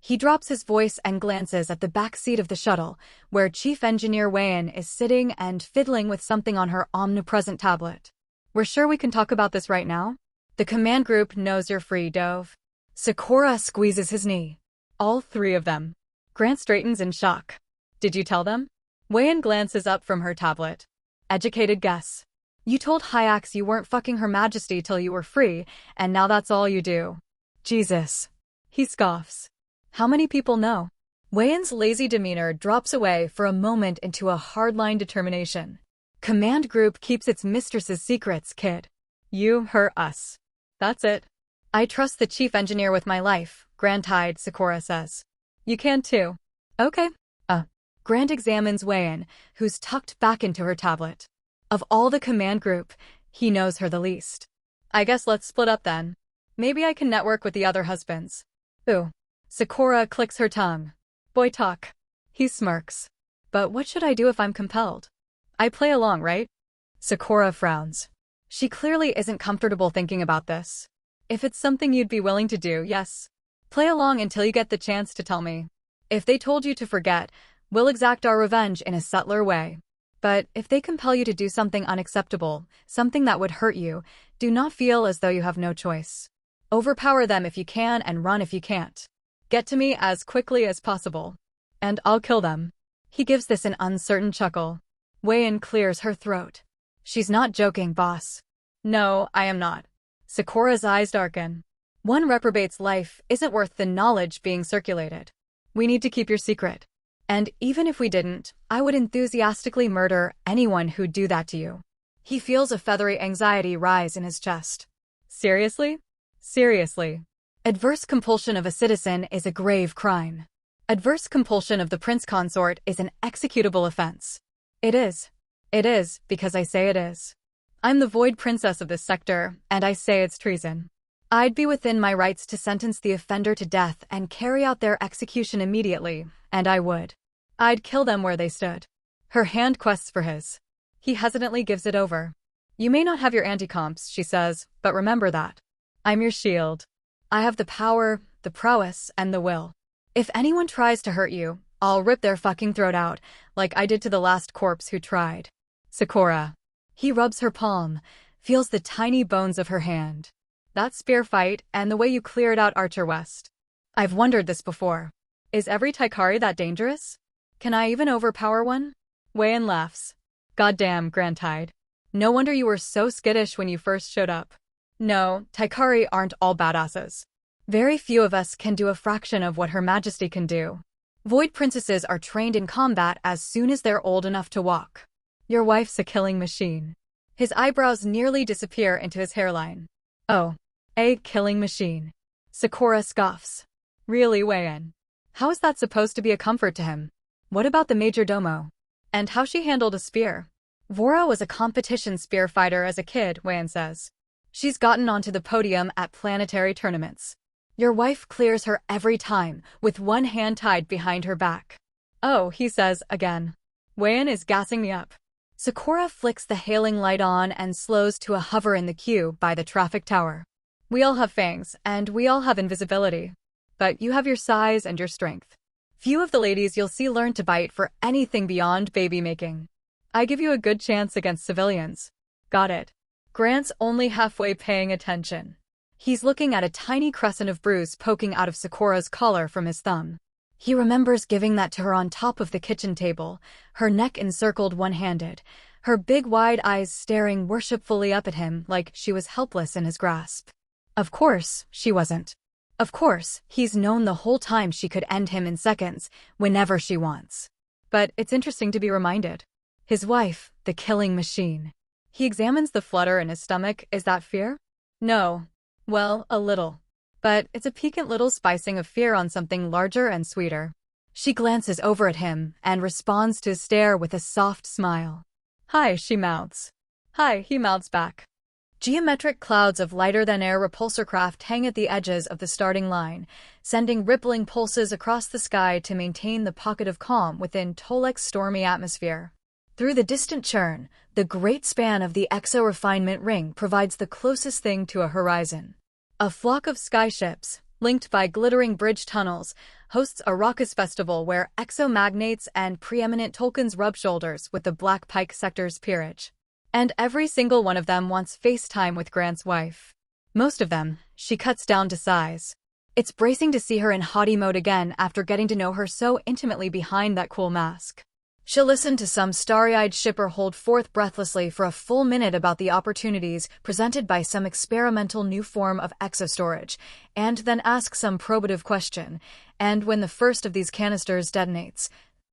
He drops his voice and glances at the back seat of the shuttle, where Chief Engineer Wayan is sitting and fiddling with something on her omnipresent tablet. We're sure we can talk about this right now? The command group knows you're free, Dove. Sakura squeezes his knee. All three of them. Grant straightens in shock. Did you tell them? Wayan glances up from her tablet. Educated guess. You told Hyax you weren't fucking Her Majesty till you were free, and now that's all you do. Jesus. He scoffs. How many people know? Wayan's lazy demeanor drops away for a moment into a hardline determination. Command group keeps its mistress's secrets, kid. You, her, us. That's it. I trust the chief engineer with my life, Grant-eyed, Sakura says. You can too. Okay. Grant examines Wayan, who's tucked back into her tablet. Of all the command group, he knows her the least. I guess let's split up then. Maybe I can network with the other husbands. Ooh. Sakura clicks her tongue. Boy talk. He smirks. But what should I do if I'm compelled? I play along, right? Sakura frowns. She clearly isn't comfortable thinking about this. If it's something you'd be willing to do, yes. Play along until you get the chance to tell me. If they told you to forget, we'll exact our revenge in a subtler way. But if they compel you to do something unacceptable, something that would hurt you, do not feel as though you have no choice. Overpower them if you can and run if you can't. Get to me as quickly as possible. And I'll kill them. He gives this an uncertain chuckle. Wayan clears her throat. She's not joking, boss. No, I am not. Sakura's eyes darken. One reprobate's life isn't worth the knowledge being circulated. We need to keep your secret. And even if we didn't, I would enthusiastically murder anyone who'd do that to you. He feels a feathery anxiety rise in his chest. Seriously? Seriously. Adverse compulsion of a citizen is a grave crime. Adverse compulsion of the prince consort is an executable offense. It is. It is, because I say it is. I'm the void princess of this sector, and I say it's treason. I'd be within my rights to sentence the offender to death and carry out their execution immediately, and I would. I'd kill them where they stood. Her hand quests for his. He hesitantly gives it over. You may not have your anti-comps, she says, but remember that. I'm your shield. I have the power, the prowess, and the will. If anyone tries to hurt you, I'll rip their fucking throat out, like I did to the last corpse who tried. Sakura. He rubs her palm, feels the tiny bones of her hand. That spear fight, and the way you cleared out Archer West. I've wondered this before. Is every Taikari that dangerous? Can I even overpower one? Wayan laughs. Goddamn, Grant-eyed. No wonder you were so skittish when you first showed up. No, Taikari aren't all badasses. Very few of us can do a fraction of what Her Majesty can do. Void princesses are trained in combat as soon as they're old enough to walk. Your wife's a killing machine. His eyebrows nearly disappear into his hairline. Oh. A killing machine. Sakura scoffs. Really, Wayan? How is that supposed to be a comfort to him? What about the major domo? And how she handled a spear? Vora was a competition spear fighter as a kid, Wayan says. She's gotten onto the podium at planetary tournaments. Your wife clears her every time, with one hand tied behind her back. Oh, he says, again. Wayan is gassing me up. Sakura flicks the hailing light on and slows to a hover in the queue by the traffic tower. We all have fangs, and we all have invisibility. But you have your size and your strength. Few of the ladies you'll see learn to bite for anything beyond baby making. I give you a good chance against civilians. Got it. Grant's only halfway paying attention. He's looking at a tiny crescent of bruise poking out of Sakura's collar from his thumb. He remembers giving that to her on top of the kitchen table, her neck encircled one-handed, her big wide eyes staring worshipfully up at him like she was helpless in his grasp. Of course, she wasn't. Of course, he's known the whole time she could end him in seconds, whenever she wants. But it's interesting to be reminded. His wife, the killing machine. He examines the flutter in his stomach. Is that fear? No. Well, a little. But it's a piquant little spicing of fear on something larger and sweeter. She glances over at him and responds to his stare with a soft smile. Hi, she mouths. Hi, he mouths back. Geometric clouds of lighter-than-air repulsor craft hang at the edges of the starting line, sending rippling pulses across the sky to maintain the pocket of calm within Tolek's stormy atmosphere. Through the distant churn, the great span of the exo-refinement ring provides the closest thing to a horizon. A flock of skyships, linked by glittering bridge tunnels, hosts a raucous festival where exo-magnates and preeminent Tolkiens rub shoulders with the Black Pike Sector's peerage. And every single one of them wants FaceTime with Grant's wife. Most of them, she cuts down to size. It's bracing to see her in haughty mode again after getting to know her so intimately behind that cool mask. She'll listen to some starry-eyed shipper hold forth breathlessly for a full minute about the opportunities presented by some experimental new form of exostorage, and then ask some probative question. And when the first of these canisters detonates,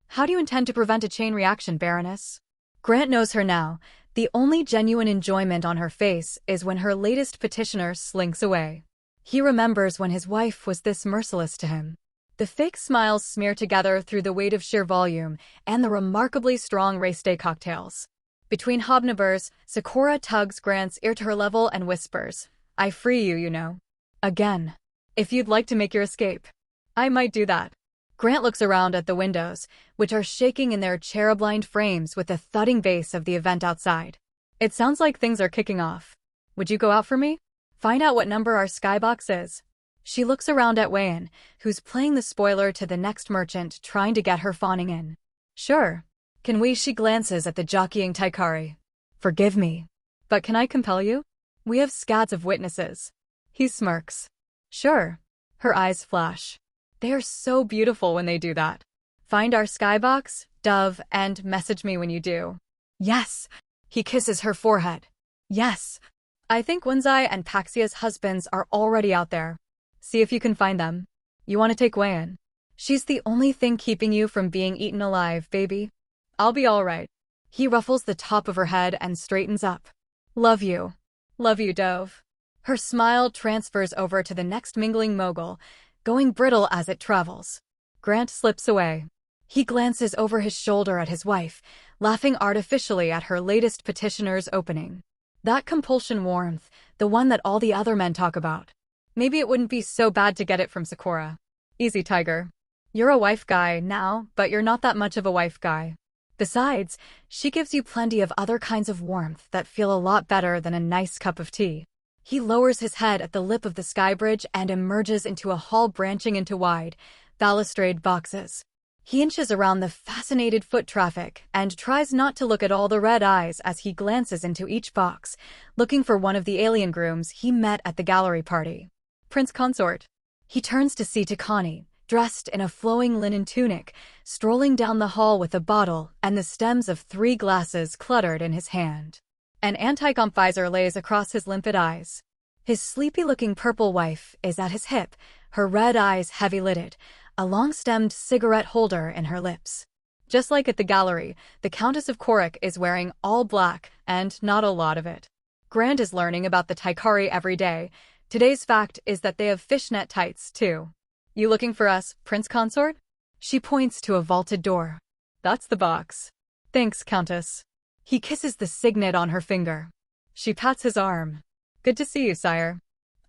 "How do you intend to prevent a chain reaction, Baroness?" Grant knows her now. The only genuine enjoyment on her face is when her latest petitioner slinks away. He remembers when his wife was this merciless to him. The fake smiles smear together through the weight of sheer volume and the remarkably strong race day cocktails. Between hobnobbers, Sakura tugs Grant's ear to her level and whispers, "I free you, you know. Again. If you'd like to make your escape, I might do that." Grant looks around at the windows, which are shaking in their cherub-lined frames with the thudding bass of the event outside. "It sounds like things are kicking off. Would you go out for me? Find out what number our skybox is." She looks around at Wayan, who's playing the spoiler to the next merchant trying to get her fawning in. "Sure. Can we?" She glances at the jockeying Taikari. "Forgive me. But can I compel you? We have scads of witnesses." He smirks. "Sure." Her eyes flash. They are so beautiful when they do that. "Find our skybox, Dove, and message me when you do." "Yes." He kisses her forehead. "Yes. I think Wenzai and Paxia's husbands are already out there. See if you can find them. You want to take Wayan? She's the only thing keeping you from being eaten alive, baby. I'll be all right." He ruffles the top of her head and straightens up. "Love you. Love you, Dove." Her smile transfers over to the next mingling mogul, going brittle as it travels. Grant slips away. He glances over his shoulder at his wife, laughing artificially at her latest petitioner's opening. That compulsion warmth, the one that all the other men talk about. Maybe it wouldn't be so bad to get it from Sakura. "Easy, Tiger. You're a wife guy now, but you're not that much of a wife guy. Besides, she gives you plenty of other kinds of warmth that feel a lot better than a nice cup of tea." He lowers his head at the lip of the sky bridge and emerges into a hall branching into wide, balustrade boxes. He inches around the fascinated foot traffic and tries not to look at all the red eyes as he glances into each box, looking for one of the alien grooms he met at the gallery party. Prince Consort. He turns to see Takani, dressed in a flowing linen tunic, strolling down the hall with a bottle and the stems of 3 glasses cluttered in his hand. An anti-comp visor lays across his limpid eyes. His sleepy-looking purple wife is at his hip, her red eyes heavy-lidded, a long-stemmed cigarette holder in her lips. Just like at the gallery, the Countess of Korik is wearing all black, and not a lot of it. Grant is learning about the Taikari every day. Today's fact is that they have fishnet tights, too. "You looking for us, Prince Consort?" She points to a vaulted door. "That's the box." "Thanks, Countess." He kisses the signet on her finger. She pats his arm. "Good to see you, sire.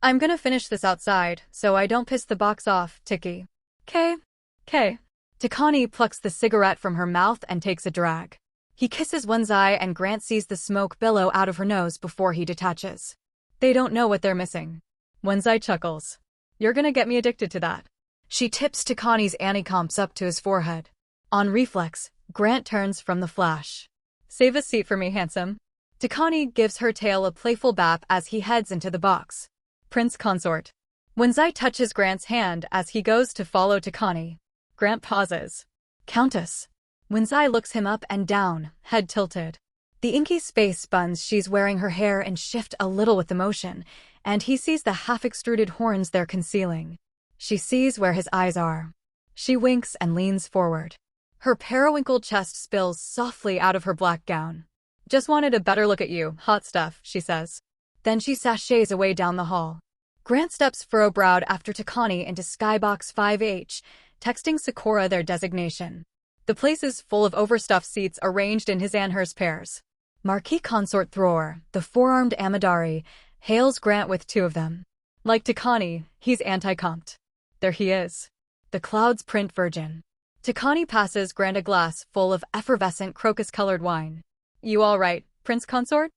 I'm gonna finish this outside, so I don't piss the box off, Tiki." "K. Takani plucks the cigarette from her mouth and takes a drag. He kisses Wenzai and Grant sees the smoke billow out of her nose before he detaches. They don't know what they're missing. Wenzai chuckles. "You're gonna get me addicted to that." She tips Takani's anti-comps up to his forehead. On reflex, Grant turns from the flash. "Save a seat for me, handsome." Takani gives her tail a playful bap as he heads into the box. Prince Consort. Wenzai touches Grant's hand as he goes to follow Takani. Grant pauses. "Countess." Wenzai looks him up and down, head tilted. The inky space buns she's wearing her hair and shift a little with the motion, and he sees the half-extruded horns they're concealing. She sees where his eyes are. She winks and leans forward. Her periwinkle chest spills softly out of her black gown. "Just wanted a better look at you, hot stuff," she says. Then she sachets away down the hall. Grant steps furrow-browed after Takani into Skybox 5H, texting Sakura their designation. The place is full of overstuffed seats arranged in his and hers pairs. Marquis Consort Thror, the four-armed Amadari, hails Grant with two of them. Like Takani, he's anti-comped. There he is. The clouds print virgin. Takani passes Grant a glass full of effervescent crocus-colored wine. You all right, Prince Consort?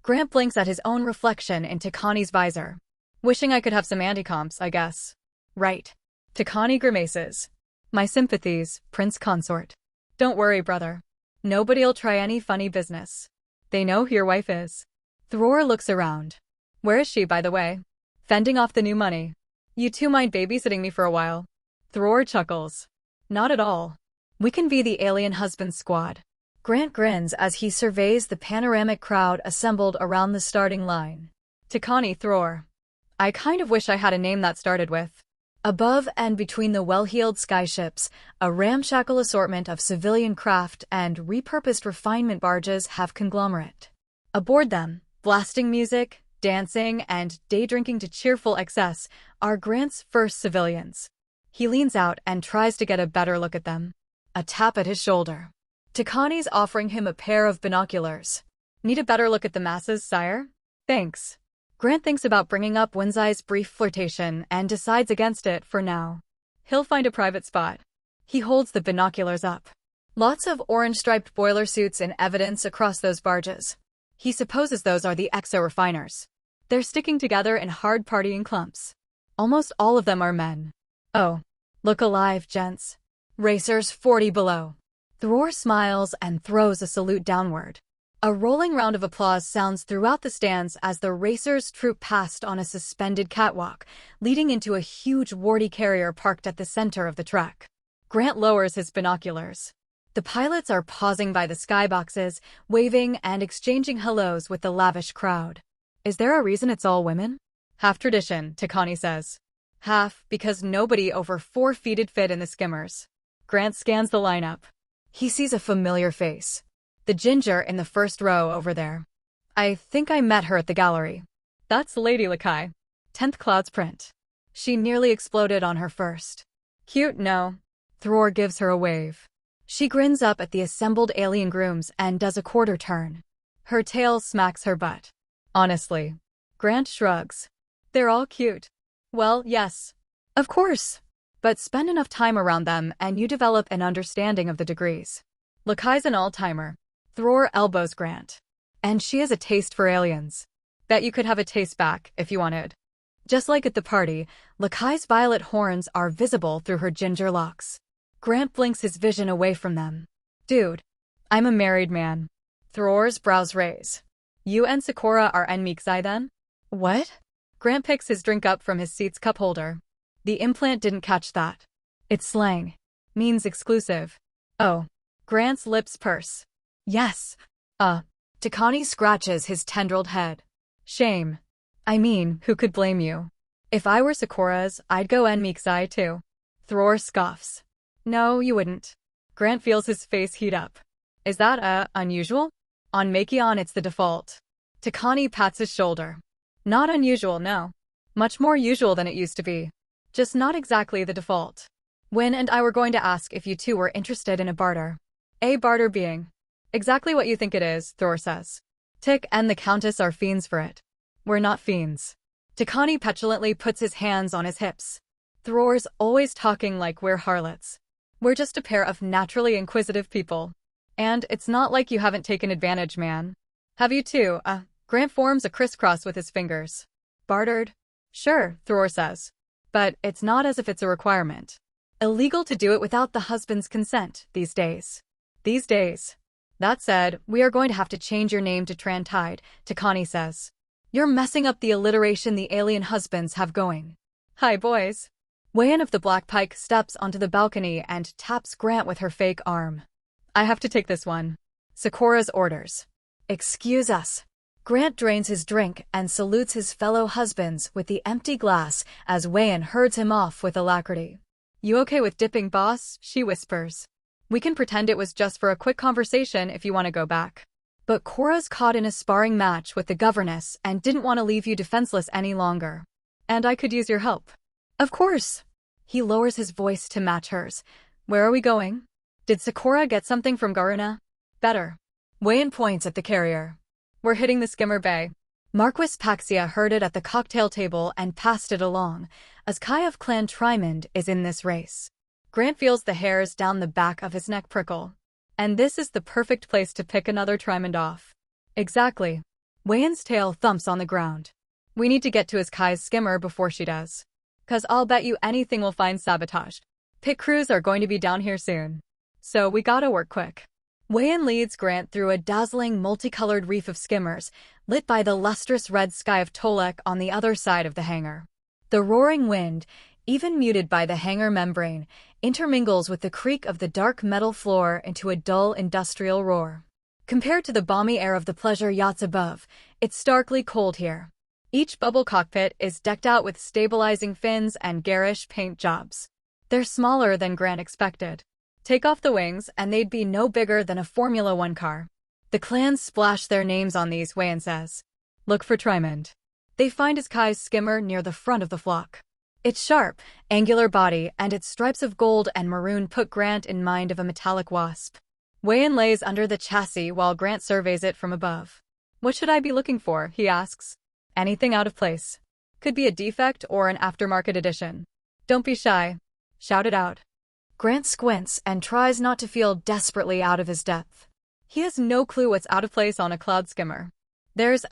Grant blinks at his own reflection in Takani's visor. Wishing I could have some anti-comps, I guess. Right. Takani grimaces. My sympathies, Prince Consort. Don't worry, brother. Nobody'll try any funny business. They know who your wife is. Thror looks around. Where is she, by the way? Fending off the new money. You two mind babysitting me for a while? Thror chuckles. Not at all. We can be the alien husband squad. Grant grins as he surveys the panoramic crowd assembled around the starting line. Takani Thror. I kind of wish I had a name that started with. Above and between the well-heeled skyships, a ramshackle assortment of civilian craft and repurposed refinement barges have conglomerate. Aboard them, blasting music, dancing, and day-drinking to cheerful excess are Grant's first civilians. He leans out and tries to get a better look at them. A tap at his shoulder. Takani's offering him a pair of binoculars. Need a better look at the masses, sire? Thanks. Grant thinks about bringing up Winzai's brief flirtation and decides against it for now. He'll find a private spot. He holds the binoculars up. Lots of orange-striped boiler suits in evidence across those barges. He supposes those are the exo-refiners. They're sticking together in hard partying clumps. Almost all of them are men. Oh, look alive, gents. Racers 40 below. Thror smiles and throws a salute downward. A rolling round of applause sounds throughout the stands as the racers troop past on a suspended catwalk, leading into a huge warty carrier parked at the center of the track. Grant lowers his binoculars. The pilots are pausing by the skyboxes, waving and exchanging hellos with the lavish crowd. Is there a reason it's all women? Half tradition, Takani says. Half because nobody over 4 feet'd fit in the skimmers. Grant scans the lineup. He sees a familiar face. The ginger in the first row over there. I think I met her at the gallery. That's Lady Lakai. 10th Clouds print. She nearly exploded on her first. Cute, no? Thror gives her a wave. She grins up at the assembled alien grooms and does a quarter turn. Her tail smacks her butt. Honestly. Grant shrugs. They're all cute. Well, yes. Of course. But spend enough time around them and you develop an understanding of the degrees. Lakai's an all-timer. Thror elbows Grant. And she has a taste for aliens. Bet you could have a taste back if you wanted. Just like at the party, Lakai's violet horns are visible through her ginger locks. Grant blinks his vision away from them. Dude, I'm a married man. Thror's brows raise. You and Sakura are unmistakably then? What? Grant picks his drink up from his seat's cup holder. The implant didn't catch that. It's slang. Means exclusive. Oh. Grant's lips purse. Yes. Takani scratches his tendrilled head. Shame. I mean, who could blame you? If I were Sakura's, I'd go unmistakably too. Thror scoffs. No, you wouldn't. Grant feels his face heat up. Is that, unusual? On Makion it's the default. Takani pats his shoulder. Not unusual, no. Much more usual than it used to be. Just not exactly the default. Win and I were going to ask if you two were interested in a barter. A barter being exactly what you think it is, Thror says. Tick and the Countess are fiends for it. We're not fiends. Takani petulantly puts his hands on his hips. Thror's always talking like we're harlots. We're just a pair of naturally inquisitive people. And it's not like you haven't taken advantage, man. Have you too? Grant forms a crisscross with his fingers. Bartered? Sure, Thror says. But it's not as if it's a requirement. Illegal to do it without the husband's consent these days. These days. That said, we are going to have to change your name to Trantide, Takani says. You're messing up the alliteration the alien husbands have going. Hi, boys. Wayan of the Black Pike steps onto the balcony and taps Grant with her fake arm. I have to take this one. Sakura's orders. Excuse us. Grant drains his drink and salutes his fellow husbands with the empty glass as Wayan herds him off with alacrity. You okay with dipping, boss? She whispers. We can pretend it was just for a quick conversation if you want to go back. But Cora's caught in a sparring match with the governess and didn't want to leave you defenseless any longer. And I could use your help. Of course. He lowers his voice to match hers. Where are we going? Did Sakura get something from Garuna? Better. Wayan points at the carrier. We're hitting the skimmer bay. Marquis Paxia heard it at the cocktail table and passed it along, as Kai of Clan Trimond is in this race. Grant feels the hairs down the back of his neck prickle. And this is the perfect place to pick another Trimond off. Exactly. Wayan's tail thumps on the ground. We need to get to his Kai's skimmer before she does. 'Cause I'll bet you anything we'll find sabotaged. Pit crews are going to be down here soon. So we gotta work quick. Wayan leads Grant through a dazzling multicolored reef of skimmers, lit by the lustrous red sky of Tolek on the other side of the hangar. The roaring wind, even muted by the hangar membrane, intermingles with the creak of the dark metal floor into a dull industrial roar. Compared to the balmy air of the pleasure yachts above, it's starkly cold here. Each bubble cockpit is decked out with stabilizing fins and garish paint jobs. They're smaller than Grant expected. Take off the wings, and they'd be no bigger than a Formula One car. The clans splash their names on these, Wayan says. Look for Trimond. They find his Kai's skimmer near the front of the flock. Its sharp, angular body and its stripes of gold and maroon put Grant in mind of a metallic wasp. Wayan lays under the chassis while Grant surveys it from above. What should I be looking for, he asks. Anything out of place. Could be a defect or an aftermarket edition. Don't be shy. Shout it out. Grant squints and tries not to feel desperately out of his depth. He has no clue what's out of place on a cloud skimmer. There's,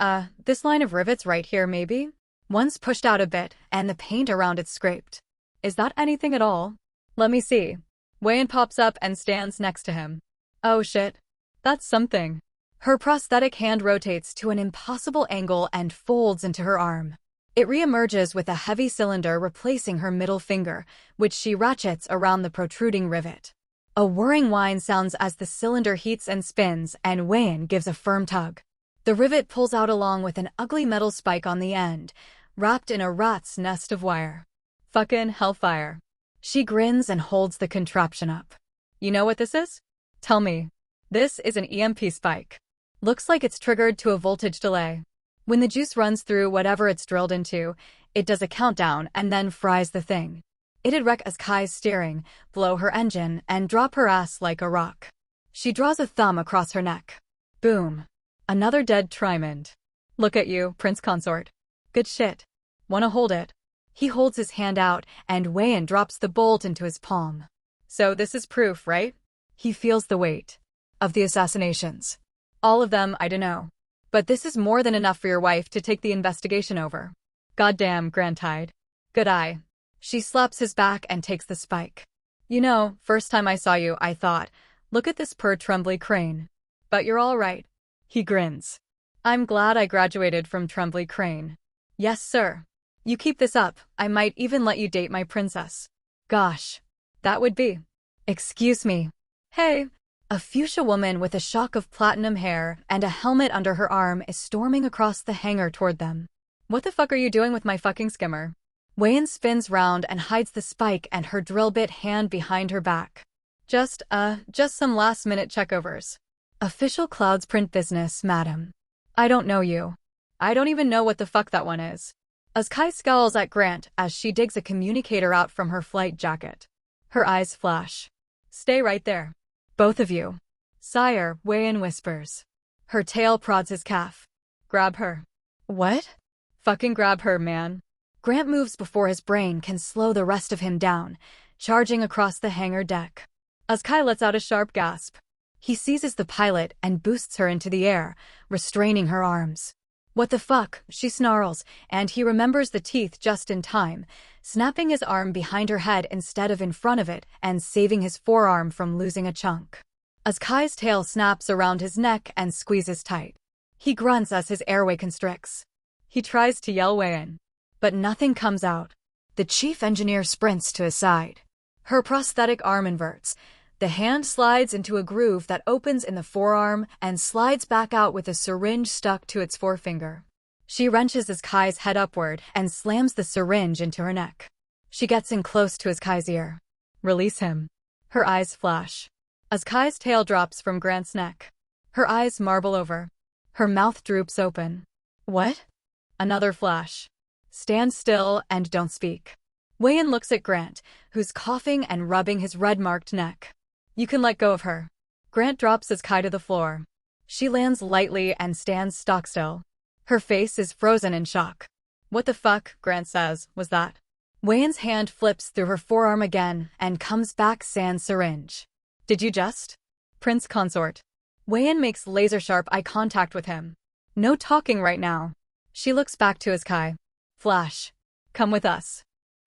this line of rivets right here maybe? One's pushed out a bit, and the paint around it's scraped. Is that anything at all? Let me see. Wayan pops up and stands next to him. Oh shit. That's something. Her prosthetic hand rotates to an impossible angle and folds into her arm. It reemerges with a heavy cylinder replacing her middle finger, which she ratchets around the protruding rivet. A whirring whine sounds as the cylinder heats and spins, and Wayan gives a firm tug. The rivet pulls out along with an ugly metal spike on the end, wrapped in a rat's nest of wire. Fucking hellfire. She grins and holds the contraption up. You know what this is? Tell me. This is an EMP spike. Looks like it's triggered to a voltage delay. When the juice runs through whatever it's drilled into, it does a countdown and then fries the thing. It'd wreck as Kai's steering, blow her engine, and drop her ass like a rock. She draws a thumb across her neck. Boom. Another dead Trimond. Look at you, Prince Consort. Good shit. Wanna hold it? He holds his hand out, and Wayan drops the bolt into his palm. So this is proof, right? He feels the weight. Of the assassinations. All of them, I dunno. But this is more than enough for your wife to take the investigation over. Goddamn, Grantide. Good eye. She slaps his back and takes the spike. You know, first time I saw you, I thought, look at this poor Trembly Crane. But you're all right. He grins. I'm glad I graduated from Trembly Crane. Yes, sir. You keep this up, I might even let you date my princess. Gosh. That would be. Excuse me. Hey. A fuchsia woman with a shock of platinum hair and a helmet under her arm is storming across the hangar toward them. What the fuck are you doing with my fucking skimmer? Wayan spins round and hides the spike and her drill bit hand behind her back. Just some last-minute checkovers. Official Clouds print business, madam. I don't know you. I don't even know what the fuck that one is. As Kai scowls at Grant as she digs a communicator out from her flight jacket. Her eyes flash. Stay right there. Both of you. Sire, Wayan whispers. Her tail prods his calf. Grab her. What? Fucking grab her, man. Grant moves before his brain can slow the rest of him down, charging across the hangar deck. As Kai lets out a sharp gasp. He seizes the pilot and boosts her into the air, restraining her arms. What the fuck, she snarls, and he remembers the teeth just in time, snapping his arm behind her head instead of in front of it and saving his forearm from losing a chunk. As Kai's tail snaps around his neck and squeezes tight. He grunts as his airway constricts. He tries to yell Wayan, but nothing comes out. The chief engineer sprints to his side. Her prosthetic arm inverts. The hand slides into a groove that opens in the forearm and slides back out with a syringe stuck to its forefinger. She wrenches his Kai's head upward and slams the syringe into her neck. She gets in close to his Kai's ear. Release him. Her eyes flash. As Kai's tail drops from Grant's neck. Her eyes marble over. Her mouth droops open. What? Another flash. Stand still and don't speak. Wayan looks at Grant, who's coughing and rubbing his red-marked neck. You can let go of her. Grant drops his Kai to the floor. She lands lightly and stands stock still. Her face is frozen in shock. What the fuck, Grant says, was that? Wayan's hand flips through her forearm again and comes back sans syringe. Did you just? Prince Consort. Wayan makes laser-sharp eye contact with him. No talking right now. She looks back to Azkai. Flash. Come with us.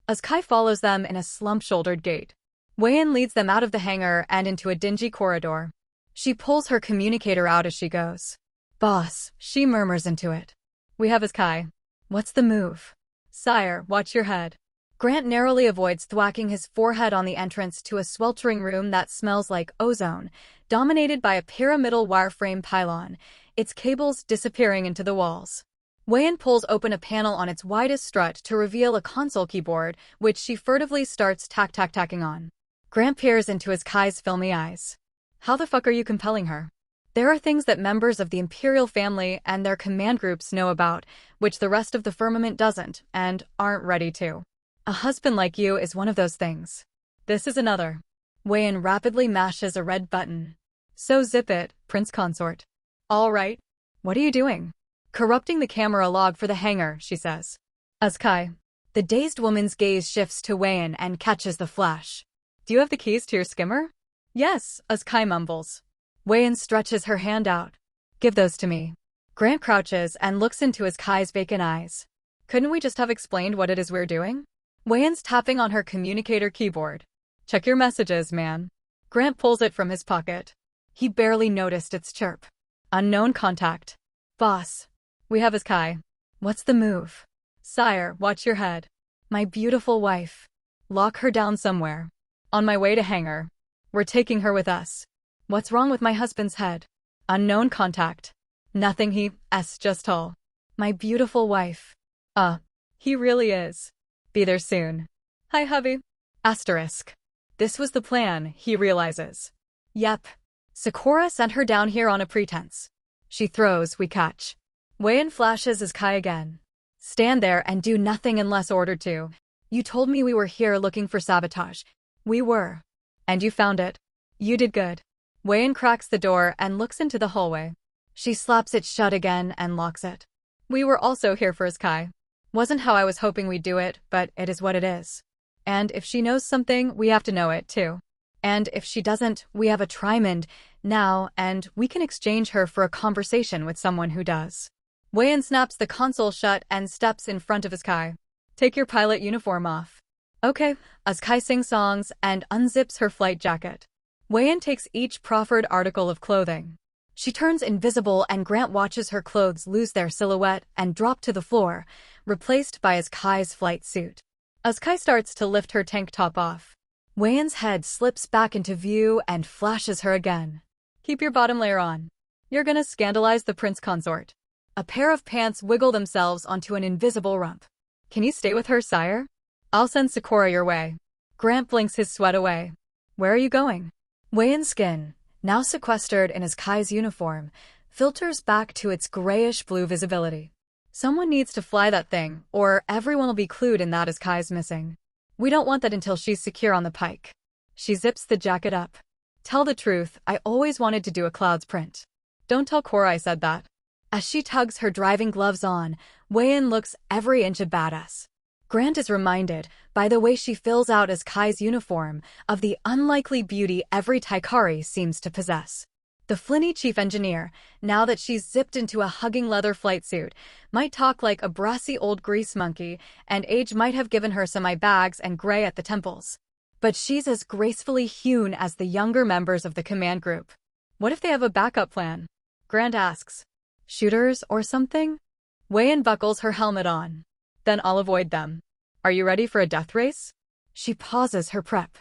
Azkai follows them in a slump-shouldered gait. Wayan leads them out of the hangar and into a dingy corridor. She pulls her communicator out as she goes. Boss, she murmurs into it. We have Azkai. What's the move? Sire, watch your head. Grant narrowly avoids thwacking his forehead on the entrance to a sweltering room that smells like ozone, dominated by a pyramidal wireframe pylon, its cables disappearing into the walls. Wayan pulls open a panel on its widest strut to reveal a console keyboard, which she furtively starts tacking on. Grant peers into Azkai's filmy eyes. How the fuck are you compelling her? There are things that members of the Imperial family and their command groups know about, which the rest of the firmament doesn't, and aren't ready to. A husband like you is one of those things. This is another. Wayan rapidly mashes a red button. So zip it, Prince Consort. All right. What are you doing? Corrupting the camera log for the hangar, she says. Azkai. The dazed woman's gaze shifts to Wayan and catches the flash. Do you have the keys to your skimmer? Yes, Azkai mumbles. Wayan stretches her hand out. Give those to me. Grant crouches and looks into Azkai's vacant eyes. Couldn't we just have explained what it is we're doing? Wayan's tapping on her communicator keyboard. Check your messages, man. Grant pulls it from his pocket. He barely noticed its chirp. Unknown contact. Boss. We have Azkai. What's the move? Sire, watch your head. My beautiful wife. Lock her down somewhere. On my way to hangar. We're taking her with us. What's wrong with my husband's head? Unknown contact. Nothing just all. My beautiful wife. He really is. Be there soon. Hi, hubby. Asterisk. This was the plan, he realizes. Yep. Sakura sent her down here on a pretense. She throws, we catch. Wayan flashes Azkai again. Stand there and do nothing unless ordered to. You told me we were here looking for sabotage. We were. And you found it. You did good. Wayan cracks the door and looks into the hallway. She slaps it shut again and locks it. We were also here for Azkai. Wasn't how I was hoping we'd do it, but it is what it is. And if she knows something, we have to know it, too. And if she doesn't, we have a trimond now, and we can exchange her for a conversation with someone who does. Wayan snaps the console shut and steps in front of Azkai. Take your pilot uniform off. Okay. Azkai sings songs and unzips her flight jacket. Wayan takes each proffered article of clothing. She turns invisible and Grant watches her clothes lose their silhouette and drop to the floor, replaced by Azkai's flight suit. Azkai starts to lift her tank top off. Wayan's head slips back into view and flashes her again. Keep your bottom layer on. You're gonna scandalize the Prince Consort. A pair of pants wiggle themselves onto an invisible rump. Can you stay with her, sire? I'll send Sakura your way. Grant blinks his sweat away. Where are you going? Wayan's skin, now sequestered in Azkai's uniform, filters back to its grayish-blue visibility. Someone needs to fly that thing, or everyone will be clued in that Azkai's missing. We don't want that until she's secure on the pike. She zips the jacket up. Tell the truth, I always wanted to do a clouds print. Don't tell Cora I said that. As she tugs her driving gloves on, Wayan looks every inch a badass. Grant is reminded, by the way she fills out Azkai's uniform, of the unlikely beauty every Taikari seems to possess. The flinny chief engineer, now that she's zipped into a hugging leather flight suit, might talk like a brassy old grease monkey, and age might have given her some eye bags and gray at the temples. But she's as gracefully hewn as the younger members of the command group. What if they have a backup plan? Grant asks. Shooters or something? Wayan buckles her helmet on. Then I'll avoid them. Are you ready for a death race? She pauses her prep.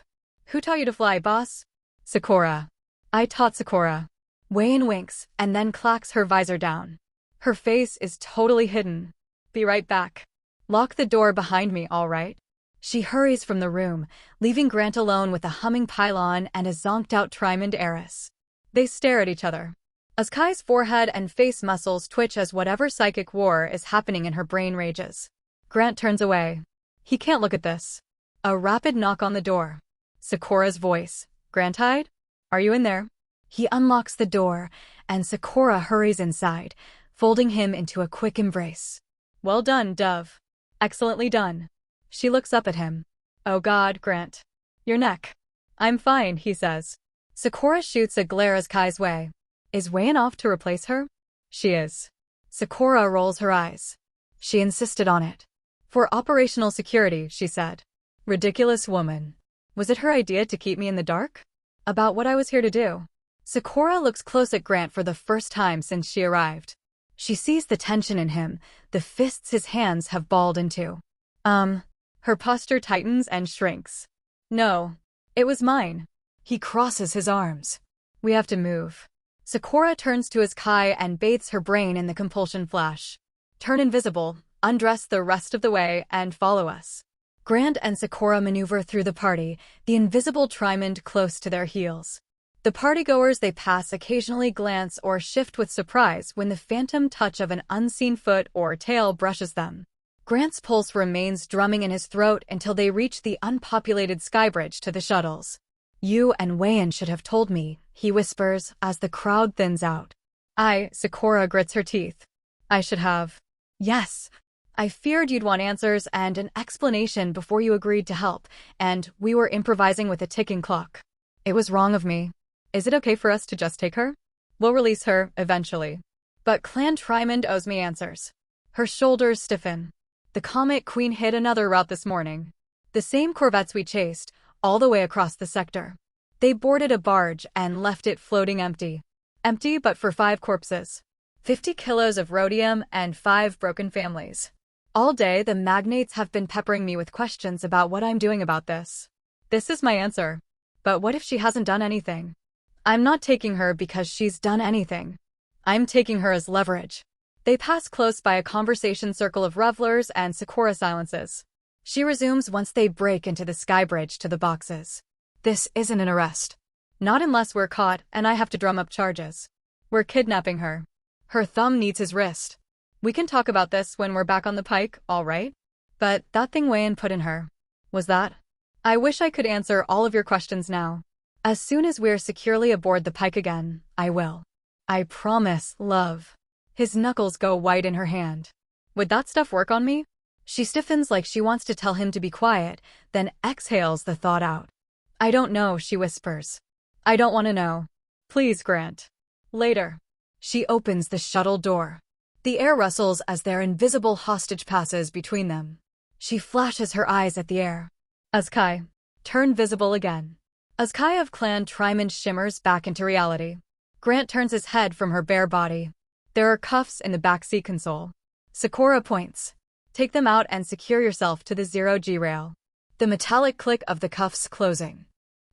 Who taught you to fly, boss? Sakura. I taught Sakura. Wayan winks and then clacks her visor down. Her face is totally hidden. Be right back. Lock the door behind me, all right? She hurries from the room, leaving Grant alone with a humming pylon and a zonked-out trimond heiress. They stare at each other. Azkai's forehead and face muscles twitch as whatever psychic war is happening in her brain rages. Grant turns away. He can't look at this. A rapid knock on the door. Sakura's voice. Grantide? Are you in there? He unlocks the door, and Sakura hurries inside, folding him into a quick embrace. Well done, Dove. Excellently done. She looks up at him. Oh God, Grant. Your neck. I'm fine, he says. Sakura shoots a glare as Kai's way. Is Wayan off to replace her? She is. Sakura rolls her eyes. She insisted on it. For operational security, she said. Ridiculous woman. Was it her idea to keep me in the dark? About what I was here to do? Sakura looks close at Grant for the first time since she arrived. She sees the tension in him, the fists his hands have balled into. Her posture tightens and shrinks. No. It was mine. He crosses his arms. We have to move. Sakura turns to his Kai and bathes her brain in the compulsion flash. Turn invisible, undress the rest of the way, and follow us. Grant and Sakura maneuver through the party, the invisible Trimond close to their heels. The partygoers they pass occasionally glance or shift with surprise when the phantom touch of an unseen foot or tail brushes them. Grant's pulse remains drumming in his throat until they reach the unpopulated skybridge to the shuttles. You and Wayan should have told me, he whispers as the crowd thins out. Sakura grits her teeth. I should have. Yes. I feared you'd want answers and an explanation before you agreed to help, and we were improvising with a ticking clock. It was wrong of me. Is it okay for us to just take her? We'll release her, eventually. But Clan Trimond owes me answers. Her shoulders stiffen. The Comet Queen hit another route this morning. The same corvettes we chased, all the way across the sector. They boarded a barge and left it floating empty. Empty but for 5 corpses. 50 kilos of rhodium and 5 broken families. All day the magnates have been peppering me with questions about what I'm doing about this. This is my answer. But what if she hasn't done anything? I'm not taking her because she's done anything. I'm taking her as leverage. They pass close by a conversation circle of revelers and Sakura silences. She resumes once they break into the skybridge to the boxes. This isn't an arrest. Not unless we're caught and I have to drum up charges. We're kidnapping her. Her thumb needs his wrist. We can talk about this when we're back on the pike, all right? But that thing Wayan put in her. Was that? I wish I could answer all of your questions now. As soon as we're securely aboard the pike again, I will. I promise, love. His knuckles go white in her hand. Would that stuff work on me? She stiffens like she wants to tell him to be quiet, then exhales the thought out. I don't know, she whispers. I don't want to know. Please, Grant. Later. She opens the shuttle door. The air rustles as their invisible hostage passes between them. She flashes her eyes at the air. Azkai. Turn visible again. Azkai of Clan Trimond shimmers back into reality. Grant turns his head from her bare body. There are cuffs in the backseat console. Sakura points. Take them out and secure yourself to the 0G rail. The metallic click of the cuffs closing.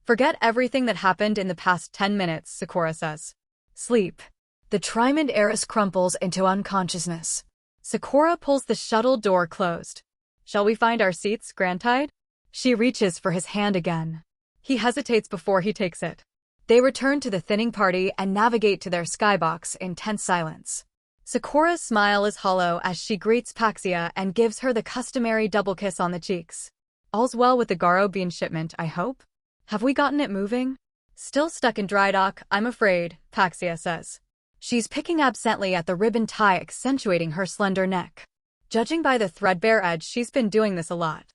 Forget everything that happened in the past 10 minutes, Sakura says. Sleep. The Trimond heiress crumples into unconsciousness. Sakura pulls the shuttle door closed. Shall we find our seats, Grantide? She reaches for his hand again. He hesitates before he takes it. They return to the thinning party and navigate to their skybox in tense silence. Sakura's smile is hollow as she greets Paxia and gives her the customary double kiss on the cheeks. All's well with the Garo bean shipment, I hope? Have we gotten it moving? Still stuck in dry dock, I'm afraid, Paxia says. She's picking absently at the ribbon tie accentuating her slender neck. Judging by the threadbare edge, she's been doing this a lot.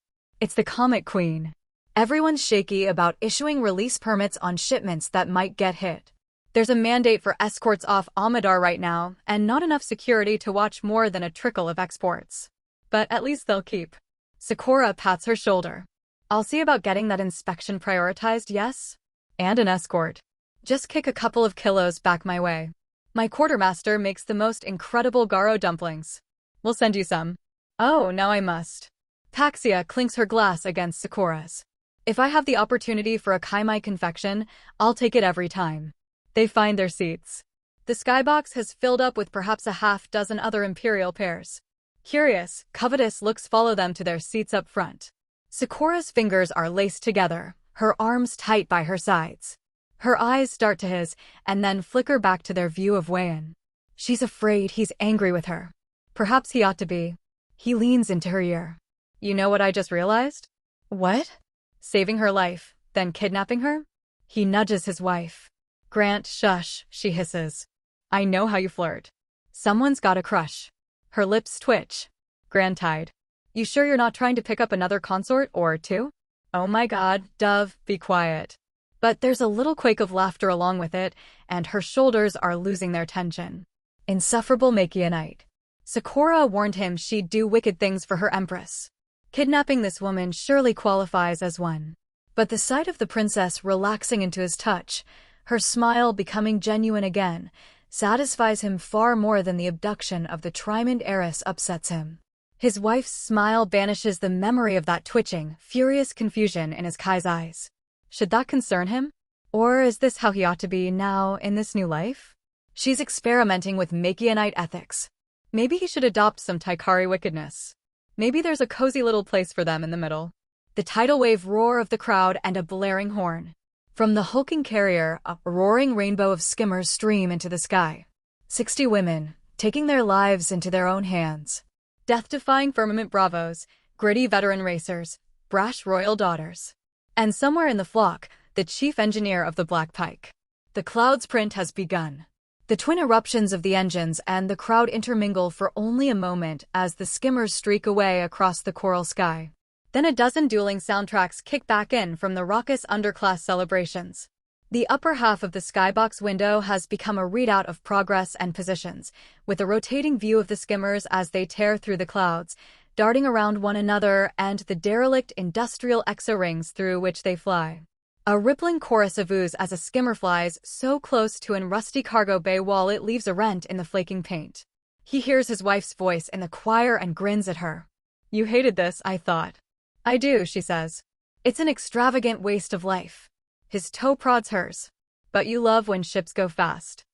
It's the Comet Queen. Everyone's shaky about issuing release permits on shipments that might get hit. There's a mandate for escorts off Amadar right now, and not enough security to watch more than a trickle of exports. But at least they'll keep. Sakura pats her shoulder. I'll see about getting that inspection prioritized, yes? And an escort. Just kick a couple of kilos back my way. My quartermaster makes the most incredible Garo dumplings. We'll send you some. Oh, now I must. Paxia clinks her glass against Sakura's. If I have the opportunity for a kaimai confection, I'll take it every time. They find their seats. The skybox has filled up with perhaps a half-dozen other Imperial pairs. Curious, covetous looks follow them to their seats up front. Sakura's fingers are laced together, her arms tight by her sides. Her eyes start to his, and then flicker back to their view of Wayan. She's afraid he's angry with her. Perhaps he ought to be. He leans into her ear. You know what I just realized? What? Saving her life, then kidnapping her? He nudges his wife. Grant, shush, she hisses. I know how you flirt. Someone's got a crush. Her lips twitch. Grant tied. You sure you're not trying to pick up another consort or two? Oh my god, Dove, be quiet. But there's a little quake of laughter along with it, and her shoulders are losing their tension. Insufferable Machianite. Sakura warned him she'd do wicked things for her empress. Kidnapping this woman surely qualifies as one. But the sight of the princess relaxing into his touch, her smile becoming genuine again, satisfies him far more than the abduction of the Trimond heiress upsets him. His wife's smile banishes the memory of that twitching, furious confusion in his Kai's eyes. Should that concern him? Or is this how he ought to be now in this new life? She's experimenting with Machianite ethics. Maybe he should adopt some Taikari wickedness. Maybe there's a cozy little place for them in the middle. The tidal wave roar of the crowd and a blaring horn. From the hulking carrier, a roaring rainbow of skimmers stream into the sky. 60 women, taking their lives into their own hands. Death-defying firmament bravos, gritty veteran racers, brash royal daughters. And somewhere in the flock, the chief engineer of the Black Pike. The cloud's print has begun. The twin eruptions of the engines and the crowd intermingle for only a moment as the skimmers streak away across the coral sky. Then a dozen dueling soundtracks kick back in from the raucous underclass celebrations. The upper half of the skybox window has become a readout of progress and positions, with a rotating view of the skimmers as they tear through the clouds, darting around one another and the derelict industrial exo-rings through which they fly. A rippling chorus of oohs as a skimmer flies so close to an rusty cargo bay wall it leaves a rent in the flaking paint. He hears his wife's voice in the choir and grins at her. You hated this, I thought. I do, she says. It's an extravagant waste of life. His toe prods hers. But you love when ships go fast.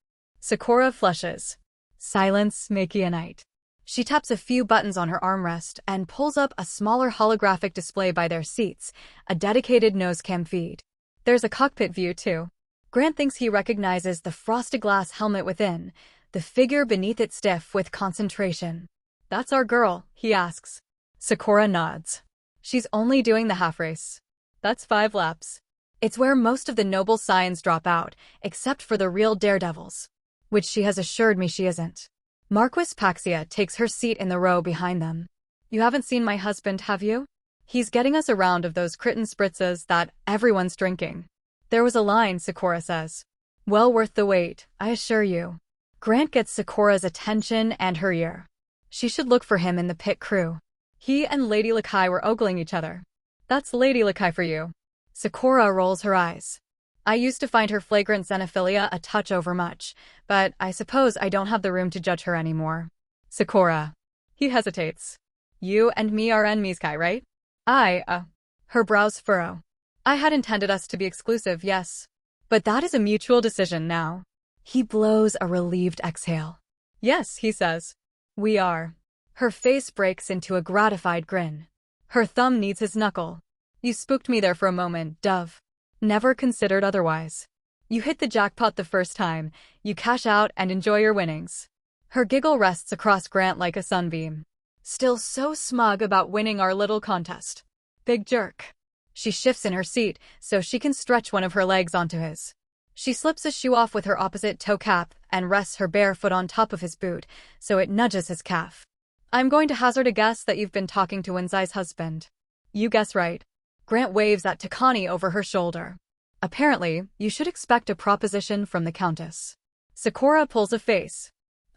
Sakura flushes. Silence, Machianite. She taps a few buttons on her armrest and pulls up a smaller holographic display by their seats, a dedicated nose cam feed. There's a cockpit view, too. Grant thinks he recognizes the frosted glass helmet within, the figure beneath it stiff with concentration. That's our girl, he asks. Sakura nods. She's only doing the half race. That's 5 laps. It's where most of the noble scions drop out, except for the real daredevils. Which she has assured me she isn't. Marquis Paxia takes her seat in the row behind them. You haven't seen my husband, have you? He's getting us a round of those Crichton spritzes that everyone's drinking. There was a line, Sakura says. Well worth the wait, I assure you. Grant gets Sakura's attention and her ear. She should look for him in the pit crew. He and Lady Lakai were ogling each other. That's Lady Lakai for you. Sakura rolls her eyes. I used to find her flagrant xenophilia a touch overmuch, but I suppose I don't have the room to judge her anymore. Sakura. He hesitates. You and me are enemies, Kai, right? Her brows furrow. I had intended us to be exclusive, yes. But that is a mutual decision now. He blows a relieved exhale. Yes, he says. We are. Her face breaks into a gratified grin. Her thumb needs his knuckle. You spooked me there for a moment, Dove. Never considered otherwise. You hit the jackpot the first time, you cash out and enjoy your winnings. Her giggle rests across Grant like a sunbeam. Still so smug about winning our little contest. Big jerk. She shifts in her seat so she can stretch one of her legs onto his. She slips a shoe off with her opposite toe cap and rests her bare foot on top of his boot so it nudges his calf. I'm going to hazard a guess that you've been talking to Wenzai's husband. You guess right. Grant waves at Takani over her shoulder. Apparently, you should expect a proposition from the Countess. Sakura pulls a face.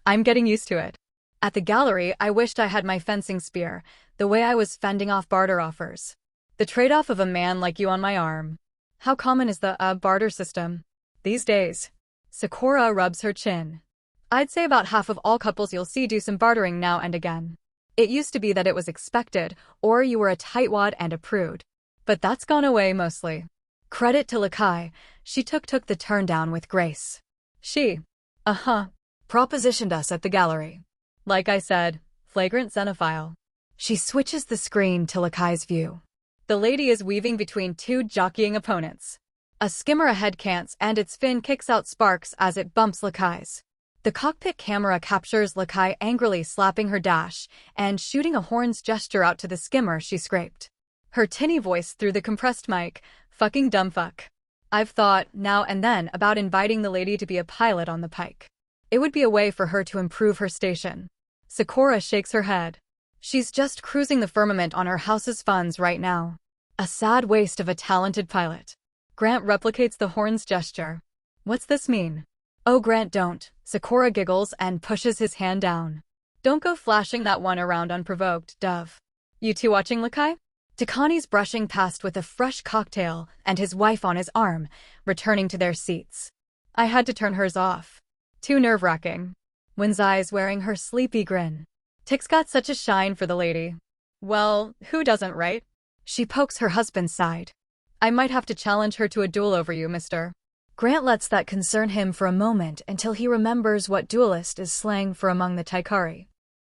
I'm getting used to it. At the gallery, I wished I had my fencing spear, the way I was fending off barter offers. The trade-off of a man like you on my arm. How common is the barter system these days? Sakura rubs her chin. I'd say about half of all couples you'll see do some bartering now and again. It used to be that it was expected, or you were a tightwad and a prude. But that's gone away mostly. Credit to Lakai, she took the turn down with grace. She, propositioned us at the gallery. Like I said, flagrant xenophile. She switches the screen to Lakai's view. The lady is weaving between 2 jockeying opponents. A skimmer ahead cants and its fin kicks out sparks as it bumps Lakai's. The cockpit camera captures Lakai angrily slapping her dash and shooting a horn's gesture out to the skimmer she scraped. Her tinny voice through the compressed mic, fucking dumb fuck. I've thought, now and then, about inviting the lady to be a pilot on the Pike. It would be a way for her to improve her station. Sakura shakes her head. She's just cruising the firmament on her house's funds right now. A sad waste of a talented pilot. Grant replicates the horn's gesture. What's this mean? Oh, Grant, don't. Sakura giggles and pushes his hand down. Don't go flashing that one around unprovoked, Dove. You two watching Lakai? Takani's brushing past with a fresh cocktail and his wife on his arm, returning to their seats. I had to turn hers off. Too nerve-wracking. Winzai's wearing her sleepy grin. Tick's got such a shine for the lady. Well, who doesn't, right? She pokes her husband's side. I might have to challenge her to a duel over you, mister. Grant lets that concern him for a moment until he remembers what duelist is slang for among the Taikari.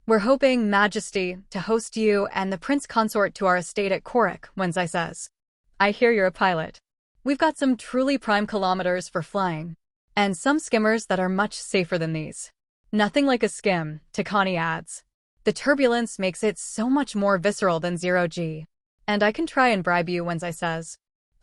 We're hoping, Majesty, to host you and the prince consort to our estate at Korik, Winzai says. I hear you're a pilot. We've got some truly prime kilometers for flying, and some skimmers that are much safer than these. Nothing like a skim, Takani adds. The turbulence makes it so much more visceral than zero-G. And I can try and bribe you, Winzai says.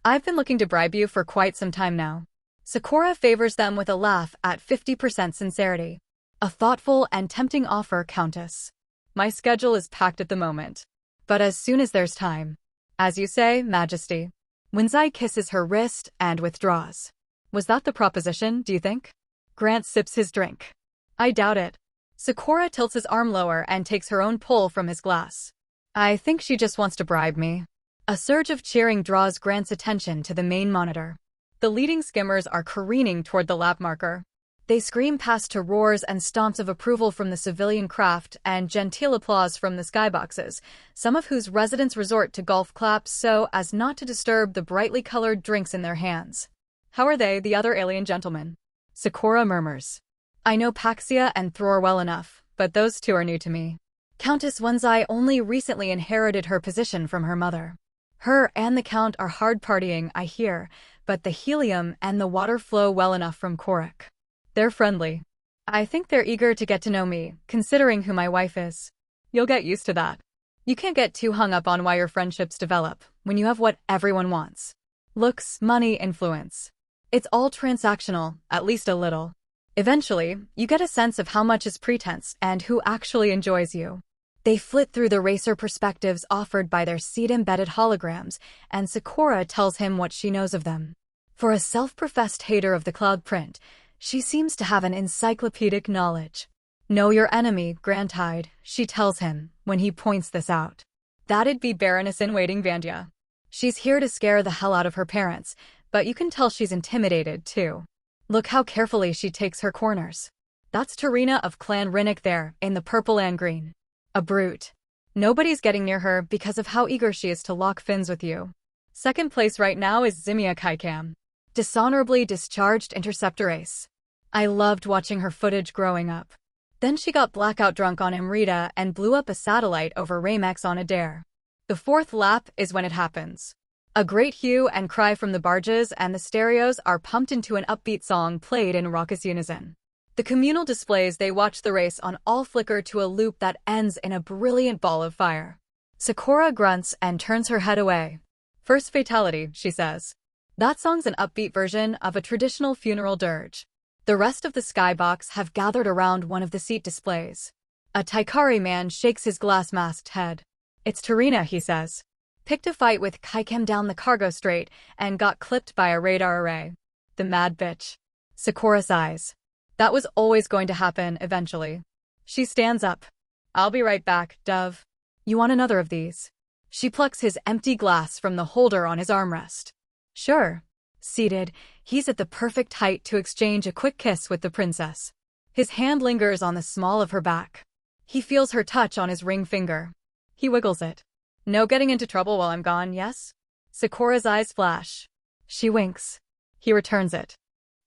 I've been looking to bribe you for quite some time now. Sakura favors them with a laugh at 50% sincerity. A thoughtful and tempting offer, Countess. My schedule is packed at the moment. But as soon as there's time. As you say, Majesty. Winzai kisses her wrist and withdraws. Was that the proposition, do you think? Grant sips his drink. I doubt it. Sakura tilts his arm lower and takes her own pull from his glass. I think she just wants to bribe me. A surge of cheering draws Grant's attention to the main monitor. The leading skimmers are careening toward the lap marker. They scream past to roars and stomps of approval from the civilian craft and genteel applause from the skyboxes, some of whose residents resort to golf claps so as not to disturb the brightly colored drinks in their hands. How are they, the other alien gentlemen? Sakura murmurs. I know Paxia and Thror well enough, but those two are new to me. Countess Winzai only recently inherited her position from her mother. Her and the Count are hard partying, I hear, but the helium and the water flow well enough from Korik. They're friendly. I think they're eager to get to know me, considering who my wife is. You'll get used to that. You can't get too hung up on why your friendships develop, when you have what everyone wants. Looks, money, influence. It's all transactional, at least a little. Eventually, you get a sense of how much is pretense and who actually enjoys you. They flit through the racer perspectives offered by their seat-embedded holograms, and Sakura tells him what she knows of them. For a self-professed hater of the cloud print, she seems to have an encyclopedic knowledge. Know your enemy, Grantide, she tells him, when he points this out. That'd be Baroness-in-Waiting Vandia. She's here to scare the hell out of her parents, but you can tell she's intimidated, too. Look how carefully she takes her corners. That's Tarina of Clan Rinnick there, in the purple and green. A brute. Nobody's getting near her because of how eager she is to lock fins with you. Second place right now is Zimia Kaikam. Dishonorably discharged interceptor ace. I loved watching her footage growing up. Then she got blackout drunk on Amrita and blew up a satellite over Ramex on a dare. The fourth lap is when it happens. A great hue and cry from the barges and the stereos are pumped into an upbeat song played in raucous unison. The communal displays they watch the race on all flicker to a loop that ends in a brilliant ball of fire. Sakura grunts and turns her head away. First fatality, she says. That song's an upbeat version of a traditional funeral dirge. The rest of the skybox have gathered around one of the seat displays. A Taikari man shakes his glass-masked head. It's Tarina, he says. Picked a fight with Kaikem down the cargo straight and got clipped by a radar array. The mad bitch. Sakura sighs. That was always going to happen eventually. She stands up. I'll be right back, Dove. You want another of these? She plucks his empty glass from the holder on his armrest. Sure. Seated, he's at the perfect height to exchange a quick kiss with the princess. His hand lingers on the small of her back. He feels her touch on his ring finger. He wiggles it. No getting into trouble while I'm gone, yes? Sakura's eyes flash. She winks. He returns it.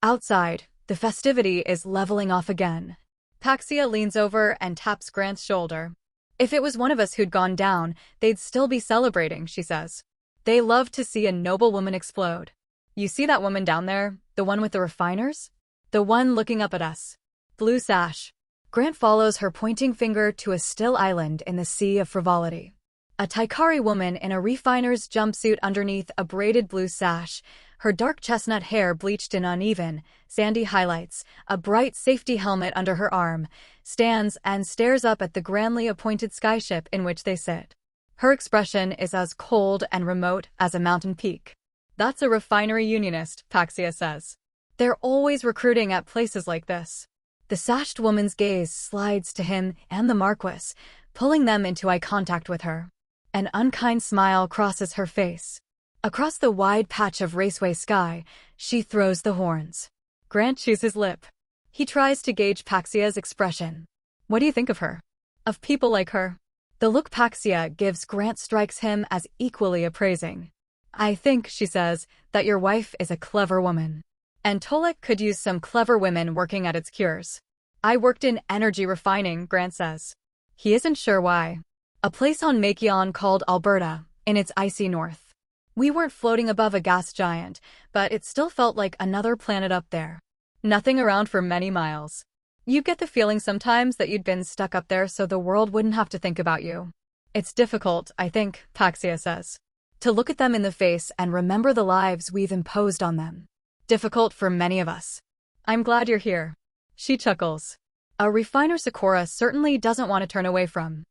Outside, the festivity is leveling off again. Paxia leans over and taps Grant's shoulder. If it was one of us who'd gone down, they'd still be celebrating, she says. They love to see a noble woman explode. You see that woman down there, the one with the refiners? The one looking up at us. Blue sash. Grant follows her pointing finger to a still island in the sea of frivolity. A Taikari woman in a refiner's jumpsuit underneath a braided blue sash, her dark chestnut hair bleached in uneven, sandy highlights, a bright safety helmet under her arm, stands and stares up at the grandly appointed skyship in which they sit. Her expression is as cold and remote as a mountain peak. That's a refinery unionist, Paxia says. They're always recruiting at places like this. The sashed woman's gaze slides to him and the Marquis, pulling them into eye contact with her. An unkind smile crosses her face. Across the wide patch of raceway sky, she throws the horns. Grant chews his lip. He tries to gauge Paxia's expression. What do you think of her? Of people like her? The look Paxia gives Grant strikes him as equally appraising. I think, she says, that your wife is a clever woman. And Tolek could use some clever women working at its cures. I worked in energy refining, Grant says. He isn't sure why. A place on Makion called Alberta, in its icy north. We weren't floating above a gas giant, but it still felt like another planet up there. Nothing around for many miles. You get the feeling sometimes that you'd been stuck up there so the world wouldn't have to think about you. It's difficult, I think, Paxia says, to look at them in the face and remember the lives we've imposed on them. Difficult for many of us. I'm glad you're here. She chuckles. A refiner Sakura certainly doesn't want to turn away from.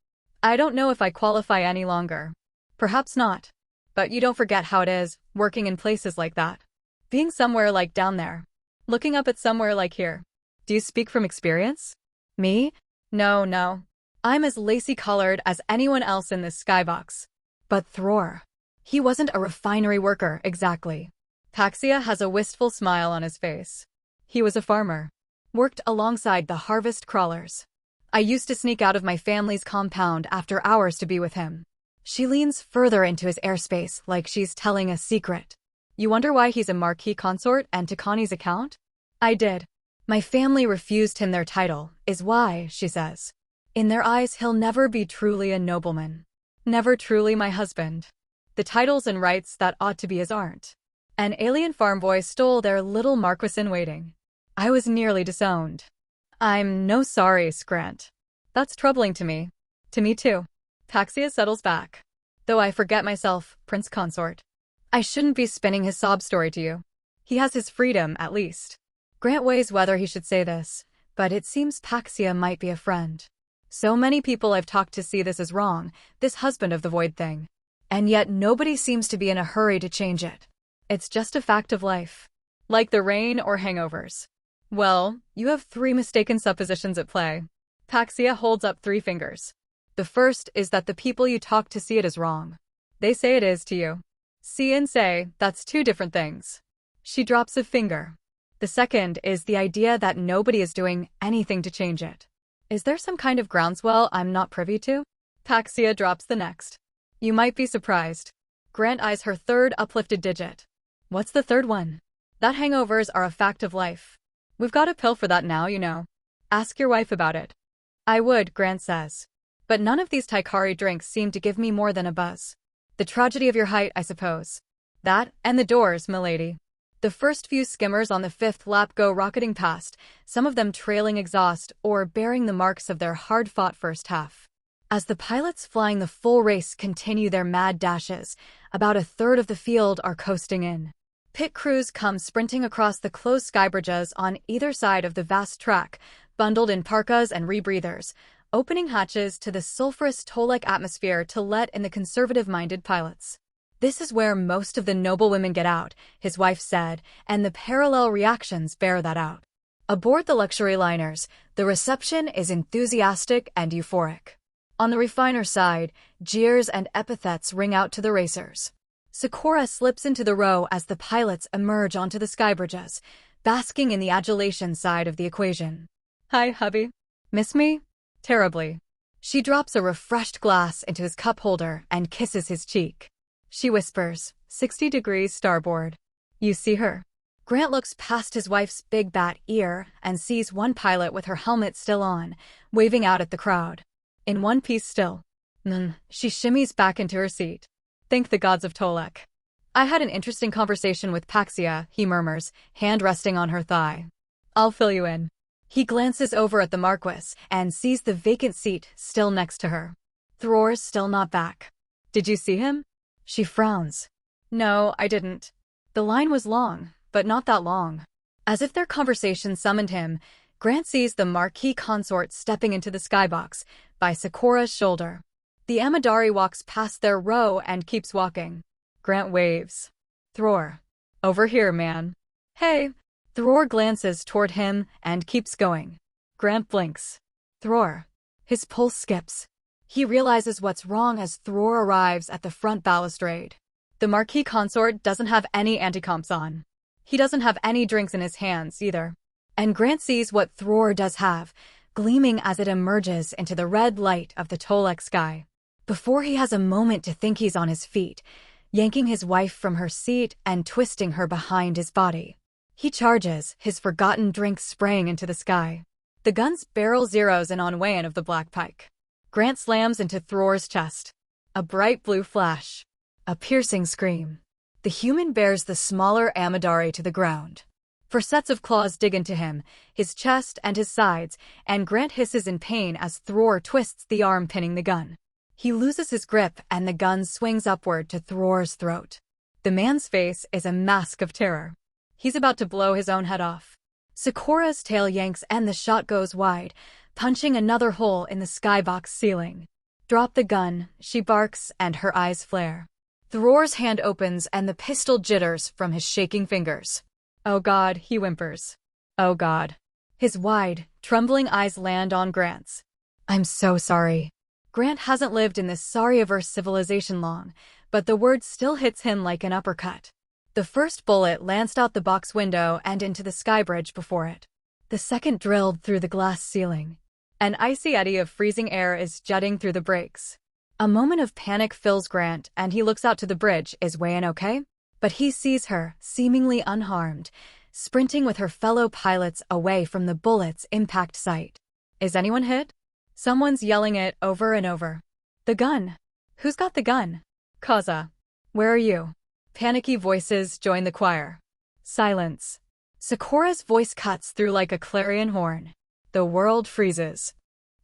I don't know if I qualify any longer. Perhaps not. But you don't forget how it is, working in places like that. Being somewhere like down there. Looking up at somewhere like here. Do you speak from experience? Me? No. I'm as lacy-colored as anyone else in this skybox. But Thror. He wasn't a refinery worker, exactly. Paxia has a wistful smile on his face. He was a farmer. Worked alongside the harvest crawlers. I used to sneak out of my family's compound after hours to be with him. She leans further into his airspace like she's telling a secret. You wonder why he's a marquis consort and to Connie's account? I did. My family refused him their title, is why, she says. In their eyes he'll never be truly a nobleman. Never truly my husband. The titles and rights that ought to be his aren't. An alien farm boy stole their little Marquis-in-waiting. I was nearly disowned. I'm no sorry, Grant. That's troubling to me. To me too. Paxia settles back. Though I forget myself, Prince Consort. I shouldn't be spinning his sob story to you. He has his freedom, at least. Grant weighs whether he should say this, but it seems Paxia might be a friend. So many people I've talked to see this as wrong, this husband of the void thing. And yet nobody seems to be in a hurry to change it. It's just a fact of life. Like the rain or hangovers. Well, you have 3 mistaken suppositions at play. Paxia holds up 3 fingers. The first is that the people you talk to see it as wrong. They say it is to you. See and say, that's 2 different things. She drops a finger. The second is the idea that nobody is doing anything to change it. Is there some kind of groundswell I'm not privy to? Paxia drops the next. You might be surprised. Grant eyes her 3rd uplifted digit. What's the 3rd one? That hangovers are a fact of life. We've got a pill for that now, you know. Ask your wife about it. I would, Grant says. But none of these Taikari drinks seem to give me more than a buzz. The tragedy of your height, I suppose. That, and the doors, milady. The first few skimmers on the 5th lap go rocketing past, some of them trailing exhaust or bearing the marks of their hard-fought first half. As the pilots flying the full race continue their mad dashes, about 1/3 of the field are coasting in. Pit crews come sprinting across the closed skybridges on either side of the vast track, bundled in parkas and rebreathers, opening hatches to the sulphurous Tolek atmosphere to let in the conservative-minded pilots. This is where most of the noble women get out, his wife said, and the parallel reactions bear that out. Aboard the luxury liners, the reception is enthusiastic and euphoric. On the refiner side, jeers and epithets ring out to the racers. Sakura slips into the row as the pilots emerge onto the skybridges, basking in the adulation side of the equation. Hi, hubby. Miss me? Terribly. She drops a refreshed glass into his cup holder and kisses his cheek. She whispers, 60 degrees starboard. You see her? Grant looks past his wife's big bat ear and sees one pilot with her helmet still on, waving out at the crowd. In one piece still. She shimmies back into her seat. Thank the gods of Tolek. I had an interesting conversation with Paxia, he murmurs, hand resting on her thigh. I'll fill you in. He glances over at the Marquis and sees the vacant seat still next to her. Thror's still not back. Did you see him? She frowns. No, I didn't. The line was long, but not that long. As if their conversation summoned him, Grant sees the Marquis consort stepping into the skybox by Sakura's shoulder. The Amadari walks past their row and keeps walking. Grant waves. Thror. Over here, man. Hey. Thror glances toward him and keeps going. Grant blinks. Thror. His pulse skips. He realizes what's wrong as Thror arrives at the front balustrade. The Marquis consort doesn't have any anti-comps on. He doesn't have any drinks in his hands, either. And Grant sees what Thror does have, gleaming as it emerges into the red light of the Tolek sky. Before he has a moment to think, he's on his feet, yanking his wife from her seat and twisting her behind his body. He charges, his forgotten drink spraying into the sky. The gun's barrel zeroes in on Wayan of the Black Pike. Grant slams into Thror's chest. A bright blue flash. A piercing scream. The human bears the smaller Amadari to the ground. Four sets of claws dig into him, his chest and his sides, and Grant hisses in pain as Thror twists the arm pinning the gun. He loses his grip and the gun swings upward to Thror's throat. The man's face is a mask of terror. He's about to blow his own head off. Sakura's tail yanks and the shot goes wide, punching another hole in the skybox ceiling. Drop the gun, she barks, and her eyes flare. Thror's hand opens and the pistol jitters from his shaking fingers. Oh God, he whimpers. Oh God. His wide, trembling eyes land on Grant's. I'm so sorry. Grant hasn't lived in this sorry-averse civilization long, but the word still hits him like an uppercut. The first bullet lanced out the box window and into the skybridge before it. The second drilled through the glass ceiling. An icy eddy of freezing air is jutting through the brakes. A moment of panic fills Grant and he looks out to the bridge. Is Wayan okay? But he sees her, seemingly unharmed, sprinting with her fellow pilots away from the bullet's impact site. Is anyone hit? Someone's yelling it over and over. The gun. Who's got the gun? Kaza. Where are you? Panicky voices join the choir. Silence. Sakura's voice cuts through like a clarion horn. The world freezes.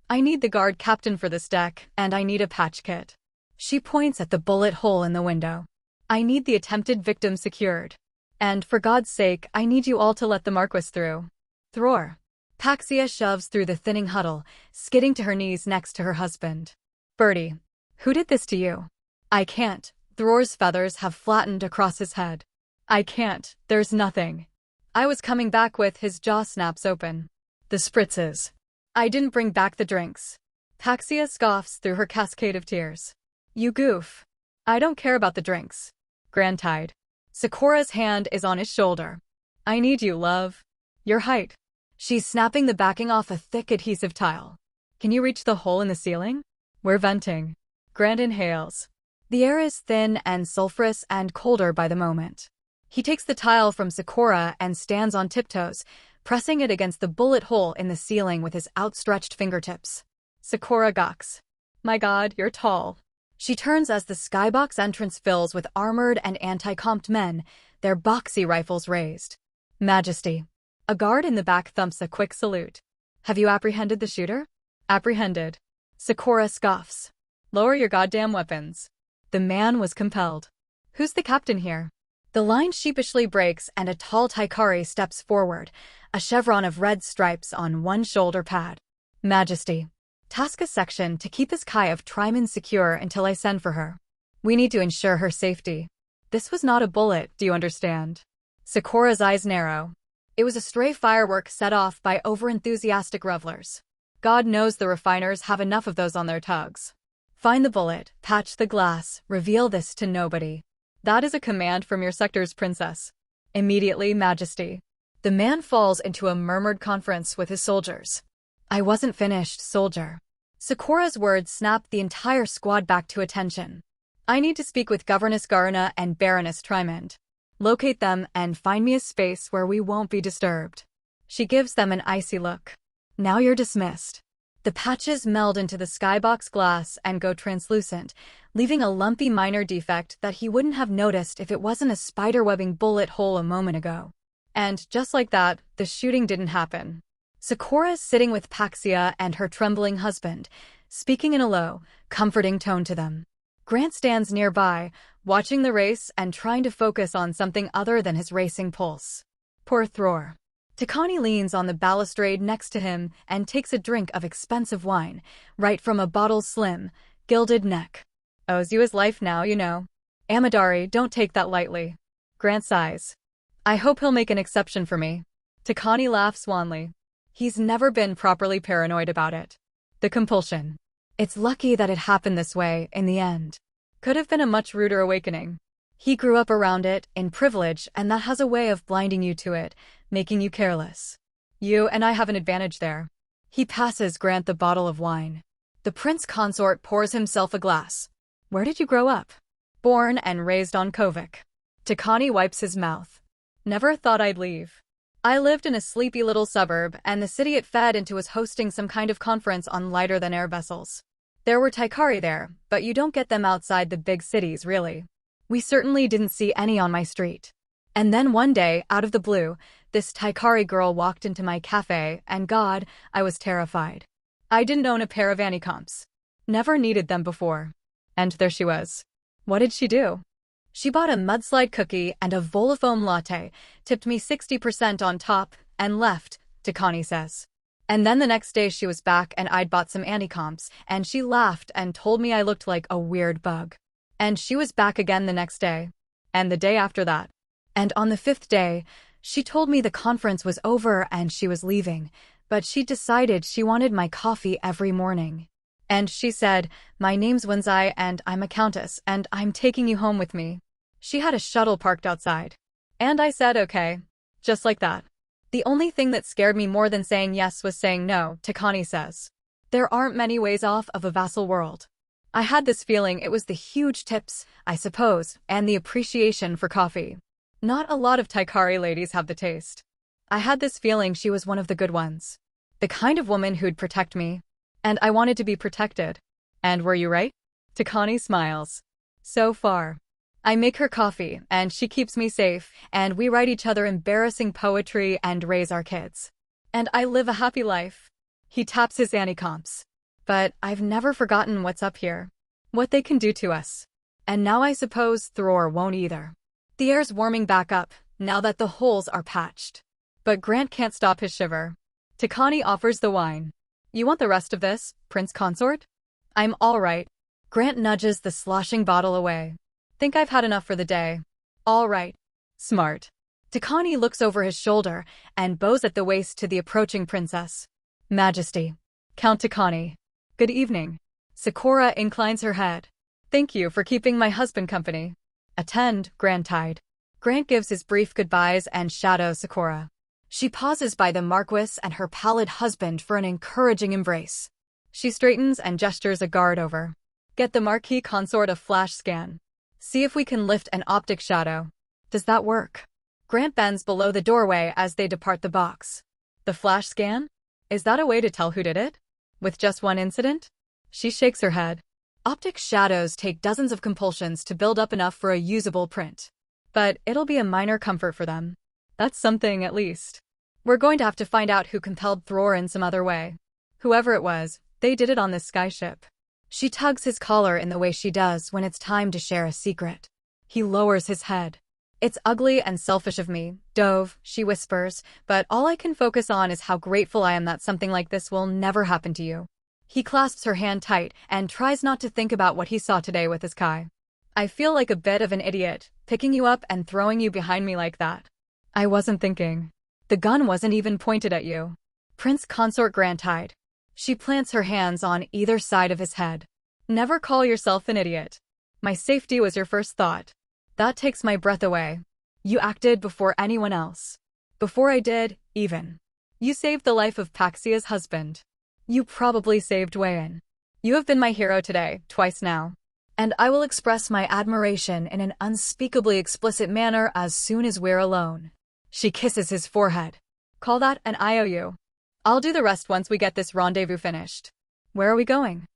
I need the guard captain for this deck, and I need a patch kit. She points at the bullet hole in the window. I need the attempted victim secured. And, for God's sake, I need you all to let the Marquis through. Thror. Paxia shoves through the thinning huddle, skidding to her knees next to her husband. Bertie. Who did this to you? I can't. Thror's feathers have flattened across his head. I can't. There's nothing. I was coming back with his jaw snaps open. The spritzes. I didn't bring back the drinks. Paxia scoffs through her cascade of tears. You goof. I don't care about the drinks. Grant-eyed. Sakura's hand is on his shoulder. I need you, love. Your height. She's snapping the backing off a thick adhesive tile. Can you reach the hole in the ceiling? We're venting. Grant inhales. The air is thin and sulfurous and colder by the moment. He takes the tile from Sakura and stands on tiptoes, pressing it against the bullet hole in the ceiling with his outstretched fingertips. Sakura gawks. My God, you're tall. She turns as the skybox entrance fills with armored and anti-comped men, their boxy rifles raised. Majesty. A guard in the back thumps a quick salute. Have you apprehended the shooter? Apprehended. Sakura scoffs. Lower your goddamn weapons. The man was compelled. Who's the captain here? The line sheepishly breaks and a tall Taikari steps forward, a chevron of red stripes on one shoulder pad. Majesty. Task a section to keep this Kai of Triman secure until I send for her. We need to ensure her safety. This was not a bullet, do you understand? Sakura's eyes narrow. It was a stray firework set off by overenthusiastic revelers. God knows the refiners have enough of those on their tugs. Find the bullet, patch the glass, reveal this to nobody. That is a command from your sector's princess. Immediately, Majesty. The man falls into a murmured conference with his soldiers. I wasn't finished, soldier. Sakura's words snapped the entire squad back to attention. I need to speak with Governess Garuna and Baroness Trimond. Locate them and find me a space where we won't be disturbed. She gives them an icy look. Now you're dismissed. The patches meld into the skybox glass and go translucent, leaving a lumpy minor defect that he wouldn't have noticed if it wasn't a spiderwebbing bullet hole a moment ago. And just like that, the shooting didn't happen. Sakura's sitting with Paxia and her trembling husband, speaking in a low, comforting tone to them. Grant stands nearby, watching the race and trying to focus on something other than his racing pulse. Poor Thror. Takani leans on the balustrade next to him and takes a drink of expensive wine, right from a bottle's slim, gilded neck. Owes you his life now, you know. Amadari, don't take that lightly. Grant sighs. I hope he'll make an exception for me. Takani laughs wanly. He's never been properly paranoid about it. The compulsion. It's lucky that it happened this way, in the end. Could have been a much ruder awakening. He grew up around it, in privilege, and that has a way of blinding you to it, making you careless. You and I have an advantage there. He passes Grant the bottle of wine. The prince consort pours himself a glass. Where did you grow up? Born and raised on Kovic. Takani wipes his mouth. Never thought I'd leave. I lived in a sleepy little suburb, and the city it fed into was hosting some kind of conference on lighter-than-air vessels. There were Taikari there, but you don't get them outside the big cities, really. We certainly didn't see any on my street. And then one day, out of the blue, this Taikari girl walked into my cafe, and God, I was terrified. I didn't own a pair of anti-comps. Never needed them before. And there she was. What did she do? She bought a mudslide cookie and a Volafoam latte, tipped me 60% on top, and left, Takani says. And then the next day she was back and I'd bought some anti-comps, and she laughed and told me I looked like a weird bug. And she was back again the next day. And the day after that. And on the 5th day, she told me the conference was over and she was leaving, but she decided she wanted my coffee every morning. And she said, my name's Wenzai and I'm a countess and I'm taking you home with me. She had a shuttle parked outside. And I said okay. Just like that. The only thing that scared me more than saying yes was saying no, Takani says. There aren't many ways off of a vassal world. I had this feeling it was the huge tips, I suppose, and the appreciation for coffee. Not a lot of Taikari ladies have the taste. I had this feeling she was one of the good ones. The kind of woman who'd protect me. And I wanted to be protected. And were you right? Takani smiles. So far. I make her coffee, and she keeps me safe, and we write each other embarrassing poetry and raise our kids. And I live a happy life. He taps his anti-comps. But I've never forgotten what's up here. What they can do to us. And now I suppose Thror won't either. The air's warming back up, now that the holes are patched. But Grant can't stop his shiver. Takani offers the wine. You want the rest of this, Prince Consort? I'm all right. Grant nudges the sloshing bottle away. Think I've had enough for the day. All right. Smart. Takani looks over his shoulder and bows at the waist to the approaching princess. Majesty. Count Takani. Good evening. Sakura inclines her head. Thank you for keeping my husband company. Attend, Grand Tide. Grant gives his brief goodbyes and shadows Sakura. She pauses by the Marquis and her pallid husband for an encouraging embrace. She straightens and gestures a guard over. Get the Marquis consort a flash scan. See if we can lift an optic shadow. Does that work? Grant bends below the doorway as they depart the box. The flash scan? Is that a way to tell who did it? With just one incident? She shakes her head. Optic shadows take dozens of compulsions to build up enough for a usable print. But it'll be a minor comfort for them. That's something, at least. We're going to have to find out who compelled Thror in some other way. Whoever it was, they did it on this skyship. She tugs his collar in the way she does when it's time to share a secret. He lowers his head. It's ugly and selfish of me, Dove, she whispers, but all I can focus on is how grateful I am that something like this will never happen to you. He clasps her hand tight and tries not to think about what he saw today with his Kai. I feel like a bit of an idiot, picking you up and throwing you behind me like that. I wasn't thinking. The gun wasn't even pointed at you. Prince Consort Grantide. She plants her hands on either side of his head. Never call yourself an idiot. My safety was your first thought. That takes my breath away. You acted before anyone else. Before I did, even. You saved the life of Paxia's husband. You probably saved Wayan. You have been my hero today, twice now. And I will express my admiration in an unspeakably explicit manner as soon as we're alone. She kisses his forehead. Call that an IOU. I'll do the rest once we get this rendezvous finished. Where are we going?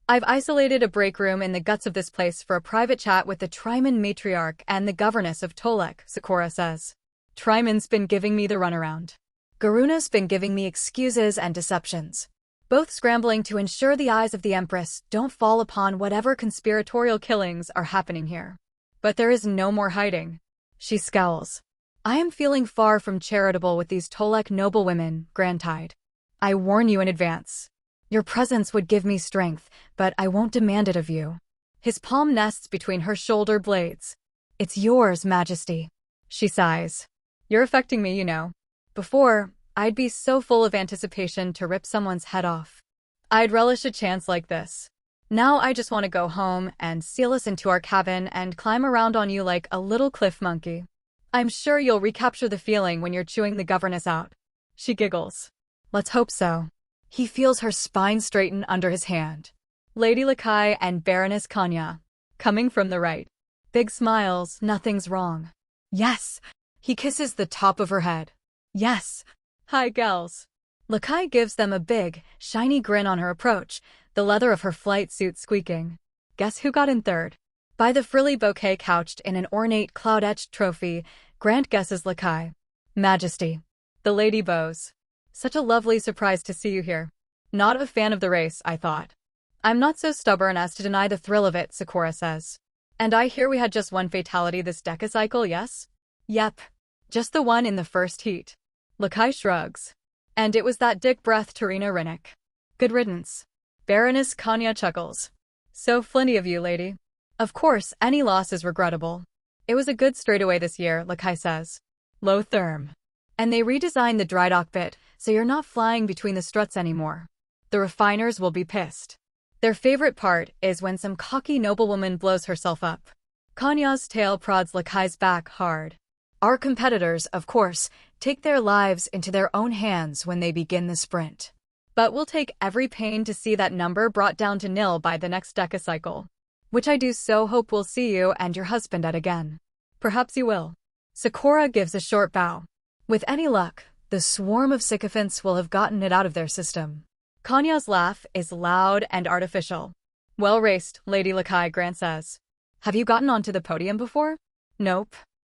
I've isolated a break room in the guts of this place for a private chat with the Triman matriarch and the governess of Tolek, Sakura says. Triman's been giving me the runaround. Garuna's been giving me excuses and deceptions. both scrambling to ensure the eyes of the Empress don't fall upon whatever conspiratorial killings are happening here. But there is no more hiding. She scowls. I am feeling far from charitable with these Tolek noblewomen, Grantide. I warn you in advance. Your presence would give me strength, but I won't demand it of you. His palm nests between her shoulder blades. It's yours, Majesty. She sighs. You're affecting me, you know. Before, I'd be so full of anticipation to rip someone's head off. I'd relish a chance like this. Now I just want to go home and seal us into our cabin and climb around on you like a little cliff monkey. I'm sure you'll recapture the feeling when you're chewing the governess out. She giggles. Let's hope so. He feels her spine straighten under his hand. Lady Lakai and Baroness Kanya, coming from the right. Big smiles, nothing's wrong. Yes. He kisses the top of her head. Yes. Hi, gals. Lakai gives them a big, shiny grin on her approach, the leather of her flight suit squeaking. Guess who got in third? By the frilly bouquet couched in an ornate cloud-etched trophy, Grant guesses Lakai. Majesty. The lady bows. Such a lovely surprise to see you here. Not a fan of the race, I thought. I'm not so stubborn as to deny the thrill of it, Sakura says. And I hear we had just one fatality this decacycle, yes? Yep. Just the one in the first heat. Lakai shrugs. And it was that dick breath Tarina Rinnick. Good riddance. Baroness Kanya chuckles. So flinty of you, lady. Of course, any loss is regrettable. It was a good straightaway this year, Lakai says. Low therm. And they redesigned the dry dock bit, so you're not flying between the struts anymore. The refiners will be pissed. Their favorite part is when some cocky noblewoman blows herself up. Kanya's tail prods Lakai's back hard. Our competitors, of course, take their lives into their own hands when they begin the sprint. But we'll take every pain to see that number brought down to nil by the next decacycle. Which I do so hope we'll see you and your husband at again. Perhaps you will. Sakura gives a short bow. With any luck, the swarm of sycophants will have gotten it out of their system. Kanya's laugh is loud and artificial. Well raced, Lady Lakai, Grant says. Have you gotten onto the podium before? Nope.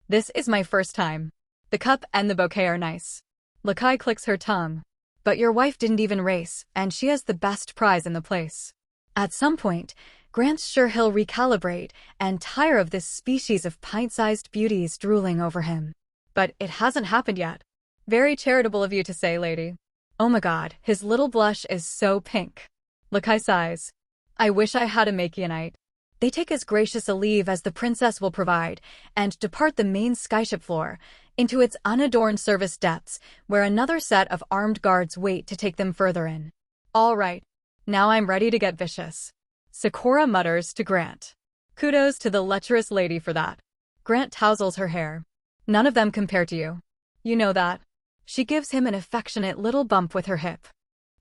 This is my first time. The cup and the bouquet are nice. Lakai clicks her tongue. But your wife didn't even race, and she has the best prize in the place. At some point, Grant's sure he'll recalibrate and tire of this species of pint-sized beauties drooling over him. But it hasn't happened yet. Very charitable of you to say, lady. Oh my god, his little blush is so pink. Lakai sighs. I wish I had a Makianite. They take as gracious a leave as the princess will provide and depart the main skyship floor into its unadorned service depths where another set of armed guards wait to take them further in. All right, now I'm ready to get vicious. Sakura mutters to Grant. Kudos to the lecherous lady for that. Grant tousles her hair. None of them compare to you. You know that. She gives him an affectionate little bump with her hip.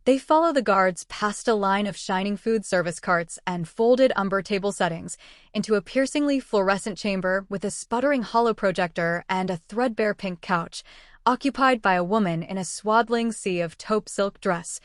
They follow the guards past a line of shining food service carts and folded umber table settings into a piercingly fluorescent chamber with a sputtering hollow projector and a threadbare pink couch, occupied by a woman in a swaddling sea of taupe silk dress,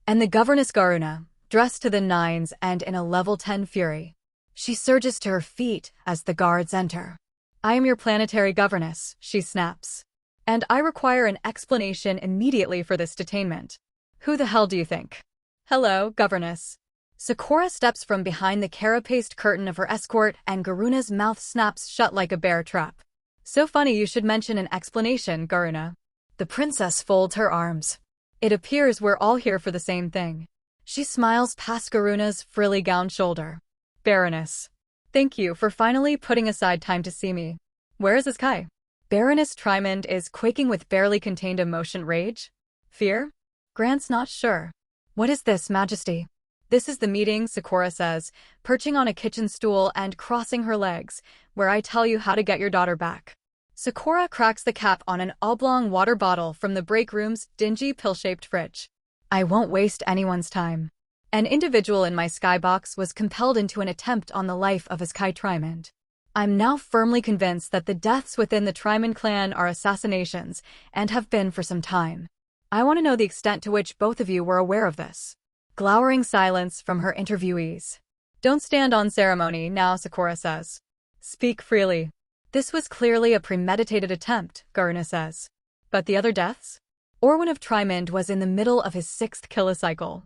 and the governess Garuna, dressed to the nines and in a level 10 fury. She surges to her feet as the guards enter. I am your planetary governess, she snaps. And I require an explanation immediately for this detainment. Who the hell do you think? Hello, governess. Sakura steps from behind the carapaced curtain of her escort and Garuna's mouth snaps shut like a bear trap. So funny you should mention an explanation, Garuna. The princess folds her arms. It appears we're all here for the same thing. She smiles past Garuna's frilly gown shoulder. Baroness. Thank you for finally putting aside time to see me. Where is Kai? Baroness Trimond is quaking with barely contained emotion rage? Fear? Grant's not sure. What is this, Majesty? This is the meeting, Sakura says, perching on a kitchen stool and crossing her legs, where I tell you how to get your daughter back. Sakura cracks the cap on an oblong water bottle from the break room's dingy pill-shaped fridge. I won't waste anyone's time. An individual in my skybox was compelled into an attempt on the life of his Kai Trimond. I'm now firmly convinced that the deaths within the Trimond clan are assassinations, and have been for some time. I want to know the extent to which both of you were aware of this. Glowering silence from her interviewees. Don't stand on ceremony now, Sakura says. Speak freely. This was clearly a premeditated attempt, Garuna says. But the other deaths? Orwin of Trimond was in the middle of his 6th kilocycle.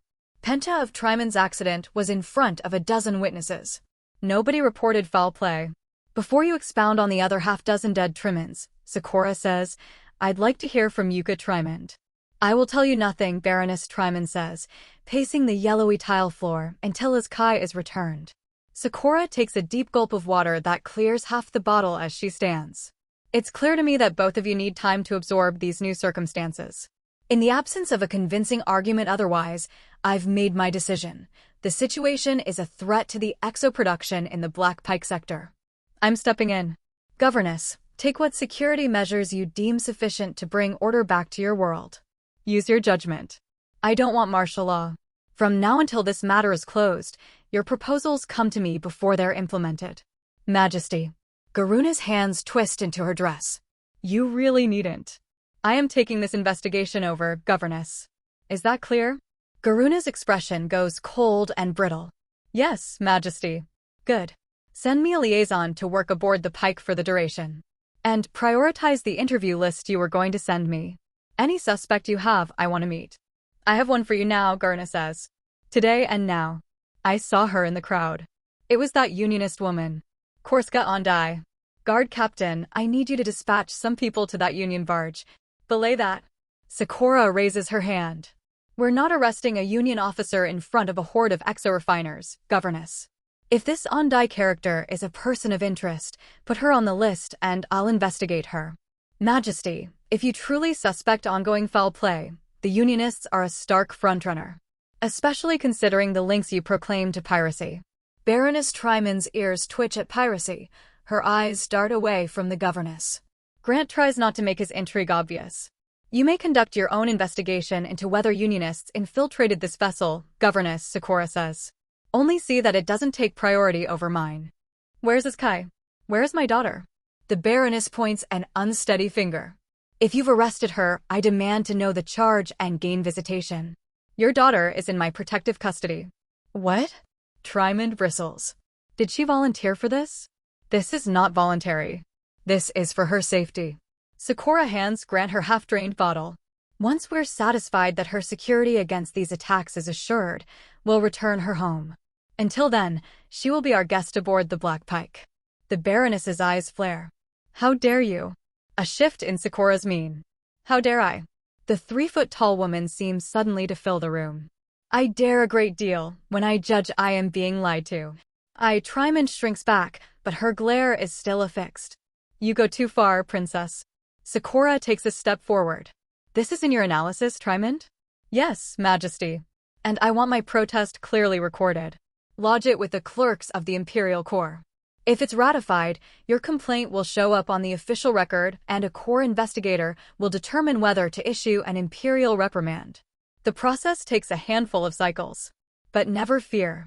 Penta of Trimon's accident was in front of a dozen witnesses. Nobody reported foul play. Before you expound on the other half-dozen dead Trimons, Sakura says, I'd like to hear from Yuka Trimond. I will tell you nothing, Baroness Trimond says, pacing the yellowy tile floor until his Kai is returned. Sakura takes a deep gulp of water that clears half the bottle as she stands. It's clear to me that both of you need time to absorb these new circumstances. In the absence of a convincing argument otherwise, I've made my decision. The situation is a threat to the exoproduction in the Black Pike sector. I'm stepping in. Governess, take what security measures you deem sufficient to bring order back to your world. Use your judgment. I don't want martial law. From now until this matter is closed, your proposals come to me before they're implemented. Majesty. Garuna's hands twist into her dress. You really needn't. I am taking this investigation over, Governess. Is that clear? Garuna's expression goes cold and brittle. Yes, Majesty. Good. Send me a liaison to work aboard the Pike for the duration. And prioritize the interview list you were going to send me. Any suspect you have, I want to meet. I have one for you now, Garuna says. Today and now. I saw her in the crowd. It was that unionist woman. Korska Ondai. Guard captain, I need you to dispatch some people to that union barge. Belay that. Sakura raises her hand. We're not arresting a union officer in front of a horde of exo-refiners, Governess. If this Ondai character is a person of interest, put her on the list and I'll investigate her. Majesty, if you truly suspect ongoing foul play, the Unionists are a stark frontrunner. Especially considering the links you proclaim to piracy. Baroness Trimond's ears twitch at piracy, her eyes dart away from the governess. Grant tries not to make his intrigue obvious. You may conduct your own investigation into whether Unionists infiltrated this vessel, Governess, Sakura says. Only see that it doesn't take priority over mine. Where's his Kai? Where's my daughter? The Baroness points an unsteady finger. If you've arrested her, I demand to know the charge and gain visitation. Your daughter is in my protective custody. What? Trimond bristles. Did she volunteer for this? This is not voluntary. This is for her safety. Sakura hands Grant her half-drained bottle. Once we're satisfied that her security against these attacks is assured, we'll return her home. Until then, she will be our guest aboard the Black Pike. The Baroness's eyes flare. How dare you? A shift in Sakura's mien. How dare I? The 3-foot-tall woman seems suddenly to fill the room. I dare a great deal when I judge I am being lied to. Trimond shrinks back, but her glare is still affixed. You go too far, Princess. Sakura takes a step forward. This is in your analysis, Trimond? Yes, Majesty. And I want my protest clearly recorded. Lodge it with the clerks of the Imperial Corps. If it's ratified, your complaint will show up on the official record and a Corps investigator will determine whether to issue an Imperial reprimand. The process takes a handful of cycles. But never fear.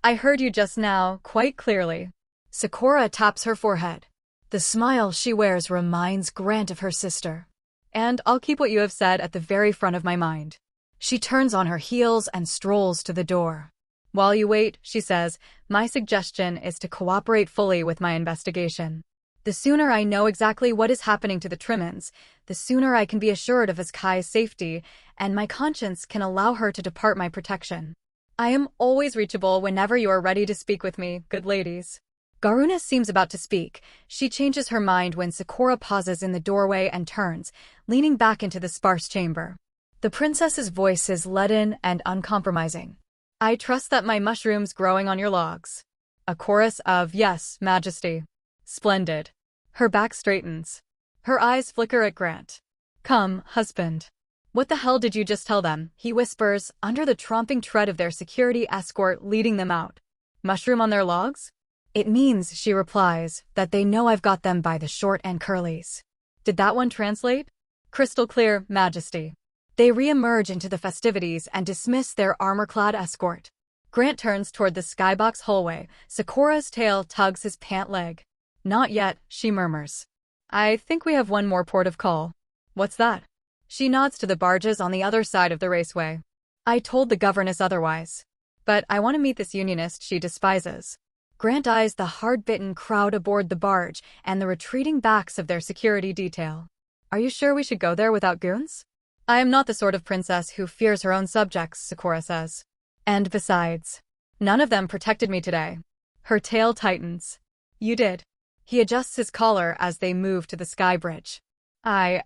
I heard you just now, quite clearly. Sakura taps her forehead. The smile she wears reminds Grant of her sister. And I'll keep what you have said at the very front of my mind. She turns on her heels and strolls to the door. While you wait, she says, my suggestion is to cooperate fully with my investigation. The sooner I know exactly what is happening to the Trimons, the sooner I can be assured of Kai's safety, and my conscience can allow her to depart my protection. I am always reachable whenever you are ready to speak with me, good ladies. Garuna seems about to speak. She changes her mind when Sakura pauses in the doorway and turns, leaning back into the sparse chamber. The princess's voice is leaden and uncompromising. I trust that my mushrooms growing on your logs. A chorus of yes, Majesty. Splendid. Her back straightens. Her eyes flicker at Grant. Come, husband. What the hell did you just tell them? He whispers, under the tromping tread of their security escort leading them out. Mushroom on their logs? It means, she replies, that they know I've got them by the short and curlies. Did that one translate? Crystal clear, Majesty. They re-emerge into the festivities and dismiss their armor-clad escort. Grant turns toward the skybox hallway. Sakura's tail tugs his pant leg. Not yet, she murmurs. I think we have one more port of call. What's that? She nods to the barges on the other side of the raceway. I told the governess otherwise. But I want to meet this unionist she despises. Grant eyes the hard-bitten crowd aboard the barge and the retreating backs of their security detail. Are you sure we should go there without goons? I am not the sort of princess who fears her own subjects, Sakura says. And besides, none of them protected me today. Her tail tightens. You did. He adjusts his collar as they move to the sky bridge. I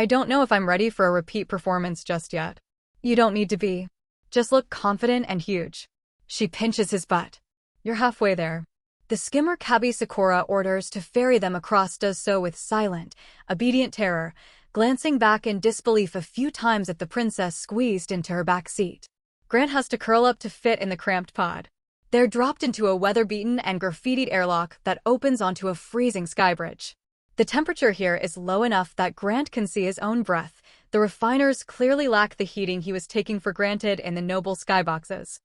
don't know if I'm ready for a repeat performance just yet. You don't need to be. Just look confident and huge. She pinches his butt. You're halfway there. The skimmer cabbie Sakura orders to ferry them across does so with silent, obedient terror, glancing back in disbelief a few times at the princess squeezed into her back seat. Grant has to curl up to fit in the cramped pod. They're dropped into a weather-beaten and graffitied airlock that opens onto a freezing skybridge. The temperature here is low enough that Grant can see his own breath. The refiners clearly lack the heating he was taking for granted in the noble skyboxes.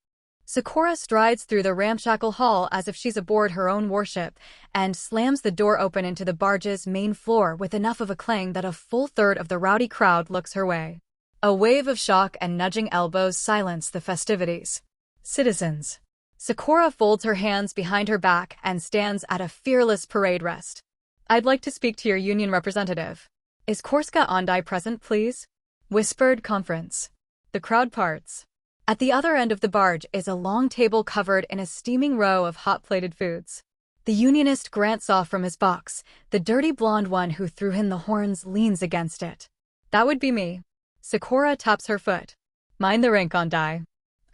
Sakura strides through the ramshackle hall as if she's aboard her own warship and slams the door open into the barge's main floor with enough of a clang that a full third of the rowdy crowd looks her way. A wave of shock and nudging elbows silence the festivities. Citizens. Sakura folds her hands behind her back and stands at a fearless parade rest. I'd like to speak to your union representative. Is Korska Ondai present, please? Whispered conference. The crowd parts. At the other end of the barge is a long table covered in a steaming row of hot-plated foods. The unionist Grant saw from his box, the dirty blonde one who threw him the horns leans against it. That would be me. Sakura taps her foot. Mind the rank, Ondai.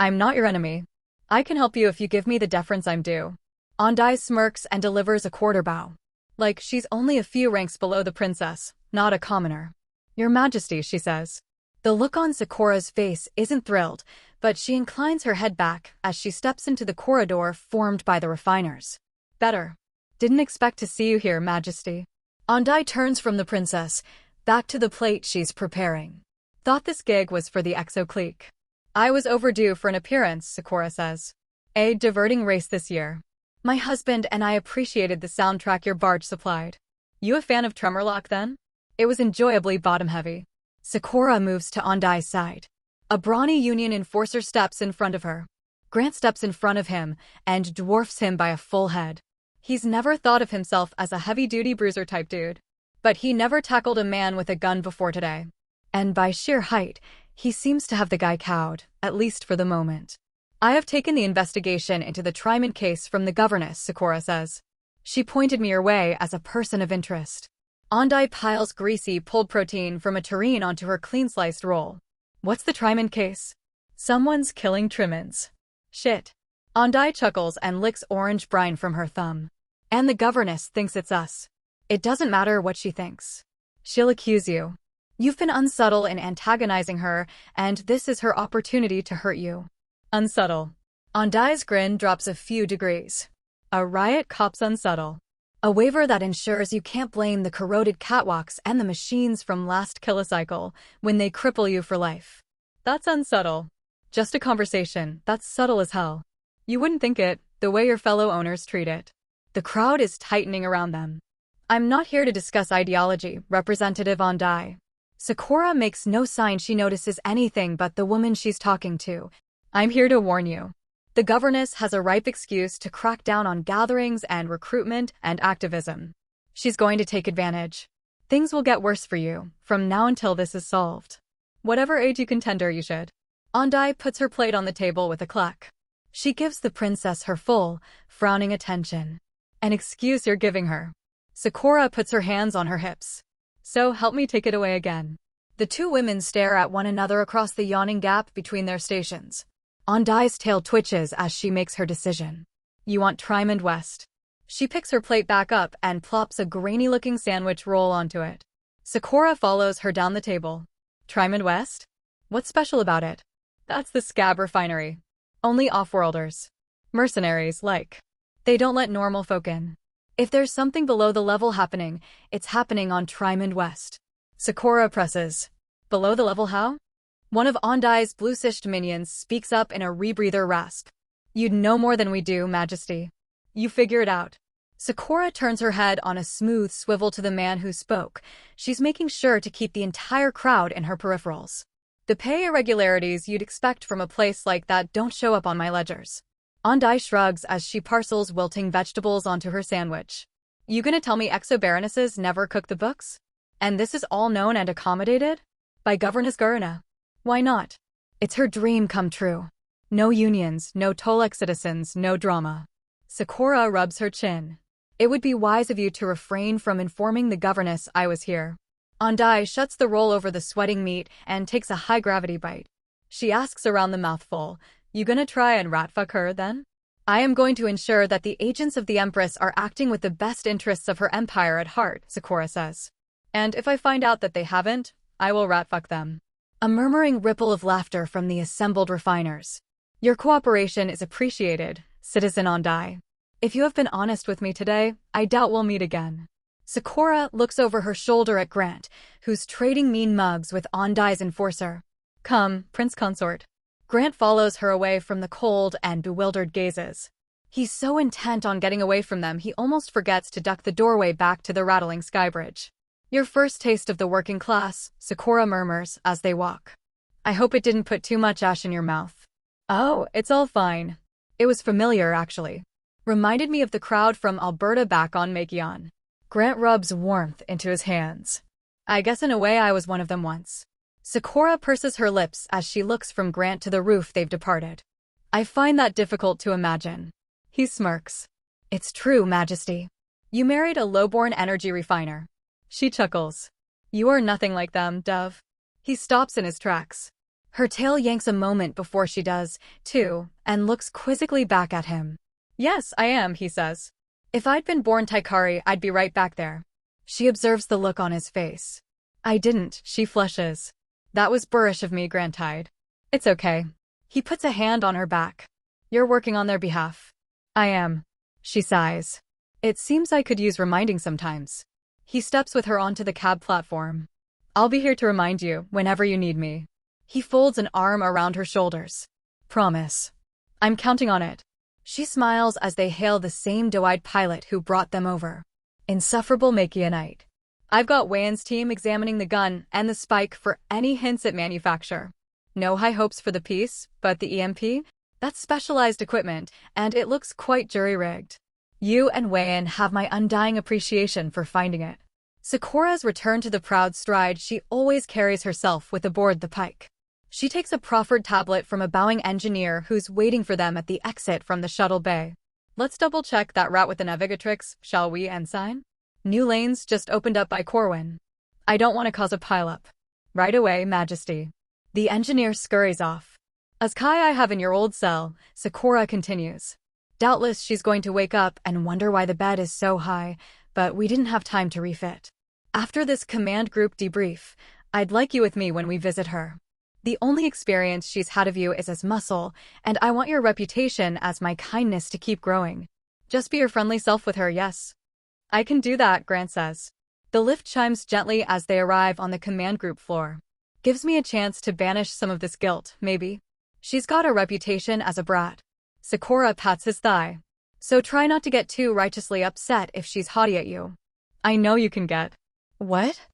I'm not your enemy. I can help you if you give me the deference I'm due. Ondai smirks and delivers a quarter bow. Like she's only a few ranks below the princess, not a commoner. Your Majesty, she says. The look on Sakura's face isn't thrilled, but she inclines her head back as she steps into the corridor formed by the refiners. Better. Didn't expect to see you here, Majesty. Ondai turns from the princess, back to the plate she's preparing. Thought this gig was for the EXO clique. I was overdue for an appearance, Sakura says. A diverting race this year. My husband and I appreciated the soundtrack your barge supplied. You a fan of Tremorlock then? It was enjoyably bottom-heavy. Sakura moves to Ondai's side. A brawny Union enforcer steps in front of her. Grant steps in front of him and dwarfs him by a full head. He's never thought of himself as a heavy-duty bruiser-type dude. But he never tackled a man with a gun before today. And by sheer height, he seems to have the guy cowed, at least for the moment. I have taken the investigation into the Trimont case from the governess, Sakura says. She pointed me your way as a person of interest. Ondai piles greasy pulled protein from a tureen onto her clean-sliced roll. What's the Trimont case? Someone's killing Trimons. Shit. Ondai chuckles and licks orange brine from her thumb. And the governess thinks it's us. It doesn't matter what she thinks. She'll accuse you. You've been unsubtle in antagonizing her, and this is her opportunity to hurt you. Unsubtle. Ondai's grin drops a few degrees. A riot cop's unsubtle. A waiver that ensures you can't blame the corroded catwalks and the machines from last kilocycle when they cripple you for life. That's unsubtle. Just a conversation, that's subtle as hell. You wouldn't think it, the way your fellow owners treat it. The crowd is tightening around them. I'm not here to discuss ideology, Representative Ondai. Sakura makes no sign she notices anything but the woman she's talking to. I'm here to warn you. The governess has a ripe excuse to crack down on gatherings and recruitment and activism. She's going to take advantage. Things will get worse for you, from now until this is solved. Whatever aid you can tender, you should. Ondai puts her plate on the table with a cluck. She gives the princess her full, frowning attention. An excuse you're giving her. Sakura puts her hands on her hips. So help me take it away again. The two women stare at one another across the yawning gap between their stations. Ondai's tail twitches as she makes her decision. You want Trimond West. She picks her plate back up and plops a grainy-looking sandwich roll onto it. Sakura follows her down the table. Trimond West? What's special about it? That's the scab refinery. Only off-worlders. Mercenaries, like. They don't let normal folk in. If there's something below the level happening, it's happening on Trimond West. Sakura presses. Below the level how? One of Ondai's blue-sished minions speaks up in a rebreather rasp. You'd know more than we do, Majesty. You figure it out. Sakura turns her head on a smooth swivel to the man who spoke. She's making sure to keep the entire crowd in her peripherals. The pay irregularities you'd expect from a place like that don't show up on my ledgers. Ondai shrugs as she parcels wilting vegetables onto her sandwich. You gonna tell me exo-baronesses never cook the books? And this is all known and accommodated? By Governess Gurna. Why not? It's her dream come true. No unions, no Tolek citizens, no drama. Sakura rubs her chin. It would be wise of you to refrain from informing the governess I was here. Ondai shuts the roll over the sweating meat and takes a high-gravity bite. She asks around the mouthful, "You gonna try and ratfuck her, then?" "I am going to ensure that the agents of the Empress are acting with the best interests of her empire at heart," Sakura says. "And if I find out that they haven't, I will ratfuck them." A murmuring ripple of laughter from the assembled refiners. "Your cooperation is appreciated, Citizen Ondai. If you have been honest with me today, I doubt we'll meet again." Sakura looks over her shoulder at Grant, who's trading mean mugs with Ondai's enforcer. "Come, Prince Consort." Grant follows her away from the cold and bewildered gazes. He's so intent on getting away from them he almost forgets to duck the doorway back to the rattling skybridge. "Your first taste of the working class," Sakura murmurs as they walk. "I hope it didn't put too much ash in your mouth." "Oh, it's all fine." It was familiar, actually. Reminded me of the crowd from Alberta back on Makion. Grant rubs warmth into his hands. "I guess in a way I was one of them once." Sakura purses her lips as she looks from Grant to the roof they've departed. "I find that difficult to imagine." He smirks. "It's true, Majesty. You married a lowborn energy refiner." She chuckles. "You are nothing like them, Dove." He stops in his tracks. Her tail yanks a moment before she does, too, and looks quizzically back at him. "Yes, I am," he says. "If I'd been born Taikari, I'd be right back there." She observes the look on his face. "I didn't," she flushes. "That was boorish of me, Grantide." "It's okay." He puts a hand on her back. "You're working on their behalf." "I am." She sighs. "It seems I could use reminding sometimes." He steps with her onto the cab platform. "I'll be here to remind you whenever you need me." He folds an arm around her shoulders. "Promise." "I'm counting on it." She smiles as they hail the same doe-eyed pilot who brought them over. Insufferable Makionite. "I've got Wayan's team examining the gun and the spike for any hints at manufacture. No high hopes for the piece, but the EMP? That's specialized equipment, and it looks quite jury-rigged. You and Wayan have my undying appreciation for finding it." Sakura's return to the proud stride she always carries herself with aboard the Pike. She takes a proffered tablet from a bowing engineer who's waiting for them at the exit from the shuttle bay. "Let's double-check that route with the navigatrix, shall we, Ensign? New lanes just opened up by Corwin. I don't want to cause a pileup." "Right away, Majesty." The engineer scurries off. "As Kai I have in your old cell," Sakura continues. "Doubtless she's going to wake up and wonder why the bed is so high, but we didn't have time to refit. After this command group debrief, I'd like you with me when we visit her. The only experience she's had of you is as muscle, and I want your reputation as my kindness to keep growing. Just be your friendly self with her, yes?" "I can do that," Grant says. The lift chimes gently as they arrive on the command group floor. "Gives me a chance to banish some of this guilt, maybe. She's got a reputation as a brat." Sakura pats his thigh. "So try not to get too righteously upset if she's haughty at you." "I know you can get." "What?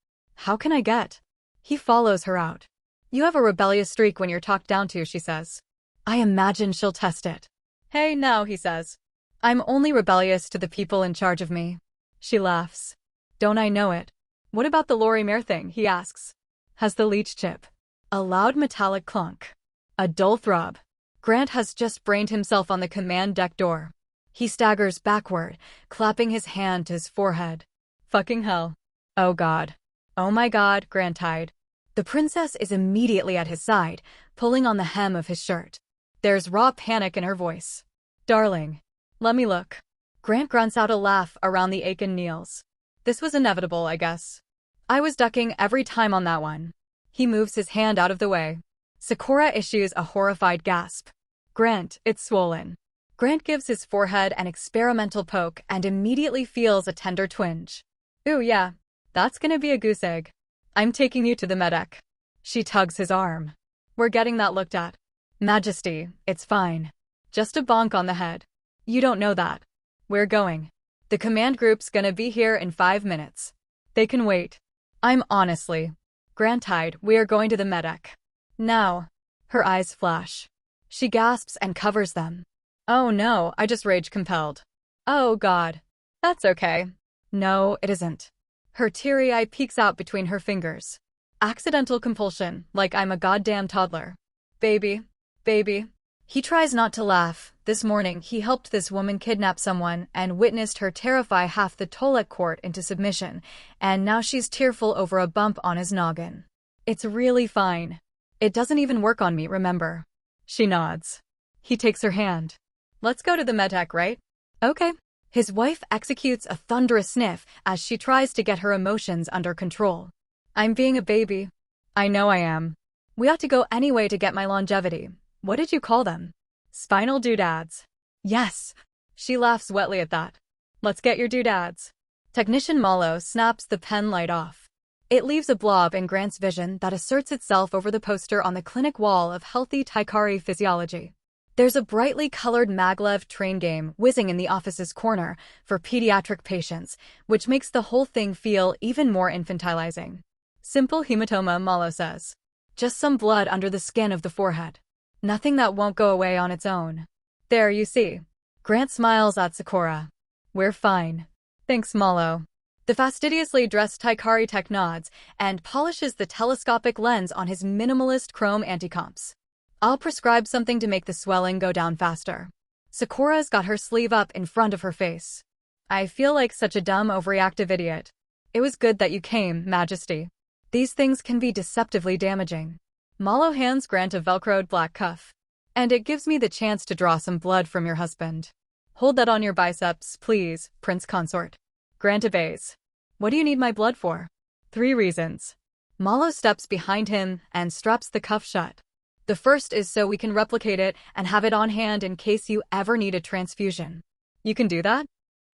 How can I get?" He follows her out. "You have a rebellious streak when you're talked down to," she says. "I imagine she'll test it." "Hey, now," he says. "I'm only rebellious to the people in charge of me." She laughs. "Don't I know it?" "What about the Lori Mare thing?" he asks. "Has the leech chip?" A loud metallic clunk. A dull throb. Grant has just brained himself on the command deck door. He staggers backward, clapping his hand to his forehead. "Fucking hell. Oh God. Oh my God," Grant sighed. The princess is immediately at his side, pulling on the hem of his shirt. There's raw panic in her voice. "Darling. Let me look." Grant grunts out a laugh around the Aiken kneels. "This was inevitable, I guess. I was ducking every time on that one." He moves his hand out of the way. Sakura issues a horrified gasp. "Grant, it's swollen." Grant gives his forehead an experimental poke and immediately feels a tender twinge. "Ooh yeah, that's gonna be a goose egg. I'm taking you to the medic." She tugs his arm. "We're getting that looked at." "Majesty, it's fine. Just a bonk on the head." "You don't know that. We're going. The command group's gonna be here in 5 minutes. They can wait." "I'm honestly." "Grantide, we are going to the medic. Now." Her eyes flash. She gasps and covers them. "Oh no, I just rage-compelled." "Oh God. That's okay." "No, it isn't." Her teary eye peeks out between her fingers. "Accidental compulsion, like I'm a goddamn toddler." Baby. Baby." He tries not to laugh. This morning, he helped this woman kidnap someone and witnessed her terrify half the Tolek court into submission, and now she's tearful over a bump on his noggin. It's really fine. It doesn't even work on me, remember? She nods. He takes her hand. Let's go to the medtech, right? Okay. His wife executes a thunderous sniff as she tries to get her emotions under control. I'm being a baby. I know I am. We ought to go anyway to get my longevity. What did you call them? Spinal doodads. Yes. She laughs wetly at that. Let's get your doodads. Technician Malo snaps the pen light off. It leaves a blob in Grant's vision that asserts itself over the poster on the clinic wall of healthy Taikari physiology. There's a brightly colored maglev train game whizzing in the office's corner for pediatric patients, which makes the whole thing feel even more infantilizing. Simple hematoma, Malo says. Just some blood under the skin of the forehead. Nothing that won't go away on its own. There, you see. Grant smiles at Sakura. We're fine. Thanks, Malo. The fastidiously dressed Taikari tech nods and polishes the telescopic lens on his minimalist chrome anticomps. I'll prescribe something to make the swelling go down faster. Sakura's got her sleeve up in front of her face. I feel like such a dumb, overreactive idiot. It was good that you came, Majesty. These things can be deceptively damaging. Malo hands Grant a velcroed black cuff. And it gives me the chance to draw some blood from your husband. Hold that on your biceps, please, Prince Consort. Grant obeys. What do you need my blood for? 3 reasons. Malo steps behind him and straps the cuff shut. The first is so we can replicate it and have it on hand in case you ever need a transfusion. You can do that?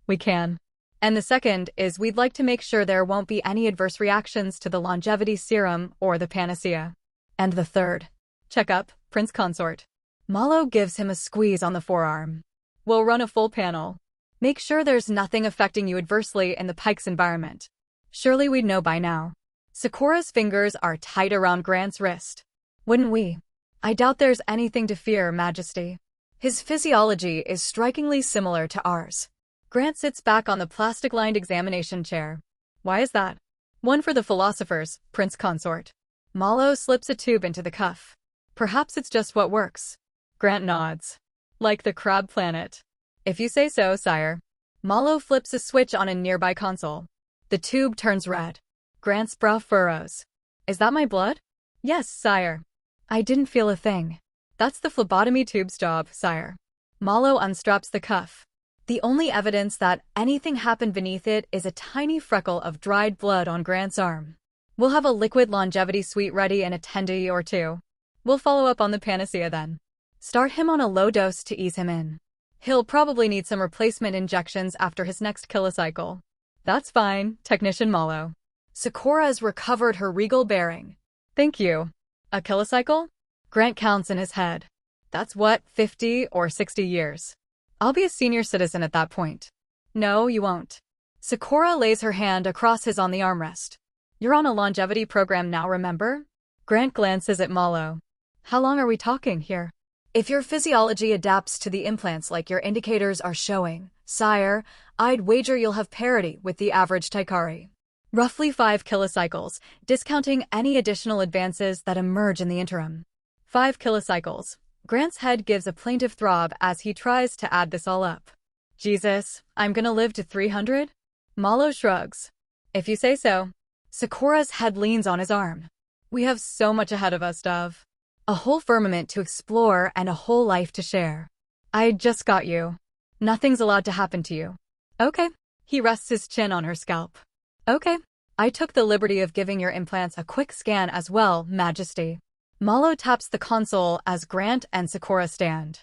We can. And the second is we'd like to make sure there won't be any adverse reactions to the longevity serum or the panacea. And the third. Check up, Prince Consort. Malo gives him a squeeze on the forearm. We'll run a full panel. Make sure there's nothing affecting you adversely in the Pike's environment. Surely we'd know by now. Sakura's fingers are tight around Grant's wrist. Wouldn't we? I doubt there's anything to fear, Majesty. His physiology is strikingly similar to ours. Grant sits back on the plastic-lined examination chair. Why is that? One for the philosophers, Prince Consort. Malo slips a tube into the cuff. Perhaps it's just what works. Grant nods. Like the crab planet. If you say so, sire. Malo flips a switch on a nearby console. The tube turns red. Grant's brow furrows. Is that my blood? Yes, sire. I didn't feel a thing. That's the phlebotomy tube's job, sire. Malo unstraps the cuff. The only evidence that anything happened beneath it is a tiny freckle of dried blood on Grant's arm. We'll have a liquid longevity suite ready in a 10 or 2. We'll follow up on the panacea then. Start him on a low dose to ease him in. He'll probably need some replacement injections after his next kilocycle. That's fine, Technician Malo. Sakura's recovered her regal bearing. Thank you. A kilocycle? Grant counts in his head. That's what, 50 or 60 years? I'll be a senior citizen at that point. No, you won't. Sakura lays her hand across his on the armrest. You're on a longevity program now, remember? Grant glances at Malo. How long are we talking here? If your physiology adapts to the implants like your indicators are showing, sire, I'd wager you'll have parity with the average Taikari. Roughly 5 kilocycles, discounting any additional advances that emerge in the interim. 5 kilocycles. Grant's head gives a plaintive throb as he tries to add this all up. Jesus, I'm gonna live to 300? Malo shrugs. If you say so. Sakura's head leans on his arm. We have so much ahead of us, Dove. A whole firmament to explore and a whole life to share. I just got you. Nothing's allowed to happen to you. Okay. He rests his chin on her scalp. Okay. I took the liberty of giving your implants a quick scan as well, Majesty. Malo taps the console as Grant and Sakura stand.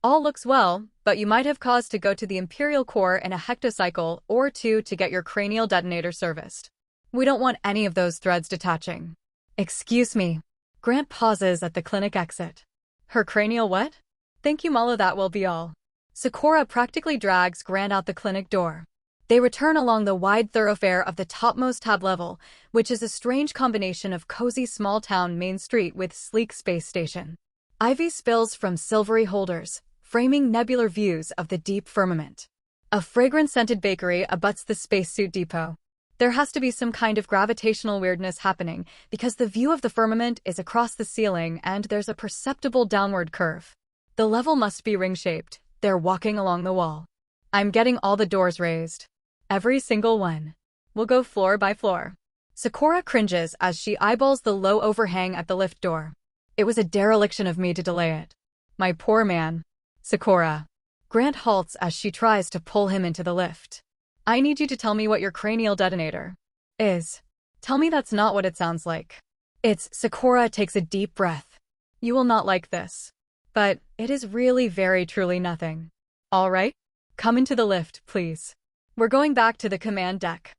All looks well, but you might have cause to go to the Imperial Core in a hectocycle or 2 to get your cranial detonator serviced. We don't want any of those threads detaching. Excuse me. Grant pauses at the clinic exit. Her cranial what? Thank you, Malo, that will be all. Sakura practically drags Grant out the clinic door. They return along the wide thoroughfare of the topmost tab level, which is a strange combination of cozy small-town Main Street with sleek space station. Ivy spills from silvery holders, framing nebular views of the deep firmament. A fragrance-scented bakery abuts the spacesuit depot. There has to be some kind of gravitational weirdness happening because the view of the firmament is across the ceiling and there's a perceptible downward curve. The level must be ring-shaped. They're walking along the wall. I'm getting all the doors raised. Every single one. We'll go floor by floor. Sakura cringes as she eyeballs the low overhang at the lift door. It was a dereliction of me to delay it. My poor man. Sakura. Grant halts as she tries to pull him into the lift. I need you to tell me what your cranial detonator is. Tell me that's not what it sounds like. Sakura takes a deep breath. You will not like this. But it is really very truly nothing. All right? Come into the lift, please. We're going back to the command deck.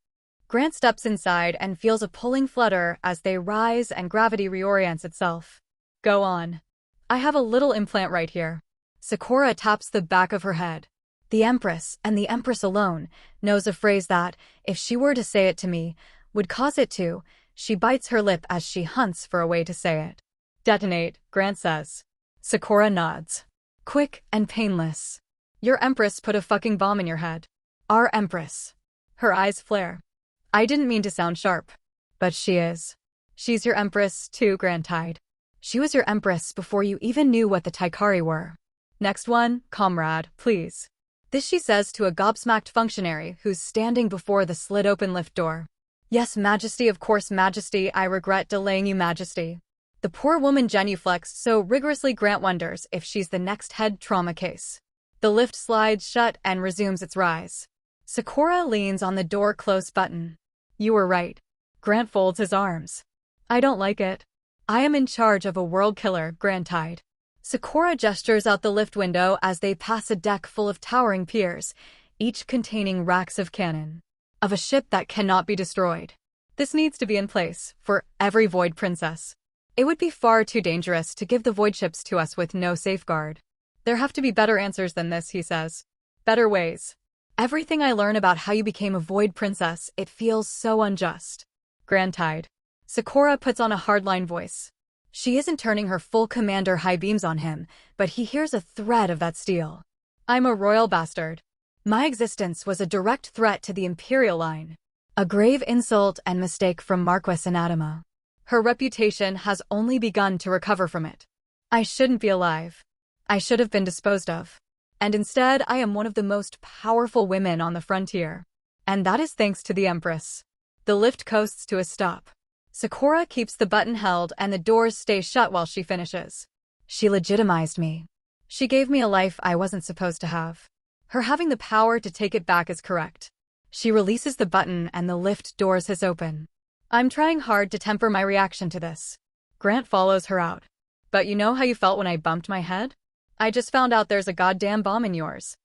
Grant steps inside and feels a pulling flutter as they rise and gravity reorients itself. Go on. I have a little implant right here. Sakura taps the back of her head. The Empress, and the Empress alone, knows a phrase that, if she were to say it to me, would cause it to. She bites her lip as she hunts for a way to say it. Detonate, Grant says. Sakura nods. Quick and painless. Your Empress put a fucking bomb in your head. Our Empress. Her eyes flare. I didn't mean to sound sharp. But she is. She's your Empress, too, Grant tied. She was your Empress before you even knew what the Taikari were. Next one, comrade, please. This she says to a gobsmacked functionary who's standing before the slit-open lift door. Yes, Majesty, of course, Majesty, I regret delaying you, Majesty. The poor woman genuflects so rigorously Grant wonders if she's the next head trauma case. The lift slides shut and resumes its rise. Sakura leans on the door close button. You were right. Grant folds his arms. I don't like it. I am in charge of a world killer, Grant tied. Sakura gestures out the lift window as they pass a deck full of towering piers, each containing racks of cannon. Of a ship that cannot be destroyed. This needs to be in place for every Void Princess. It would be far too dangerous to give the Void ships to us with no safeguard. There have to be better answers than this, he says. Better ways. Everything I learn about how you became a Void Princess, it feels so unjust. Grant tied. Sakura puts on a hardline voice. She isn't turning her full commander high beams on him, but he hears a thread of that steel. I'm a royal bastard. My existence was a direct threat to the Imperial line. A grave insult and mistake from Marquess Anatema. Her reputation has only begun to recover from it. I shouldn't be alive. I should have been disposed of. And instead, I am one of the most powerful women on the frontier. And that is thanks to the Empress. The lift coasts to a stop. Sakura keeps the button held and the doors stay shut while she finishes. She legitimized me. She gave me a life I wasn't supposed to have. Her having the power to take it back is correct. She releases the button and the lift doors hiss open. I'm trying hard to temper my reaction to this. Grant follows her out. But you know how you felt when I bumped my head? I just found out there's a goddamn bomb in yours.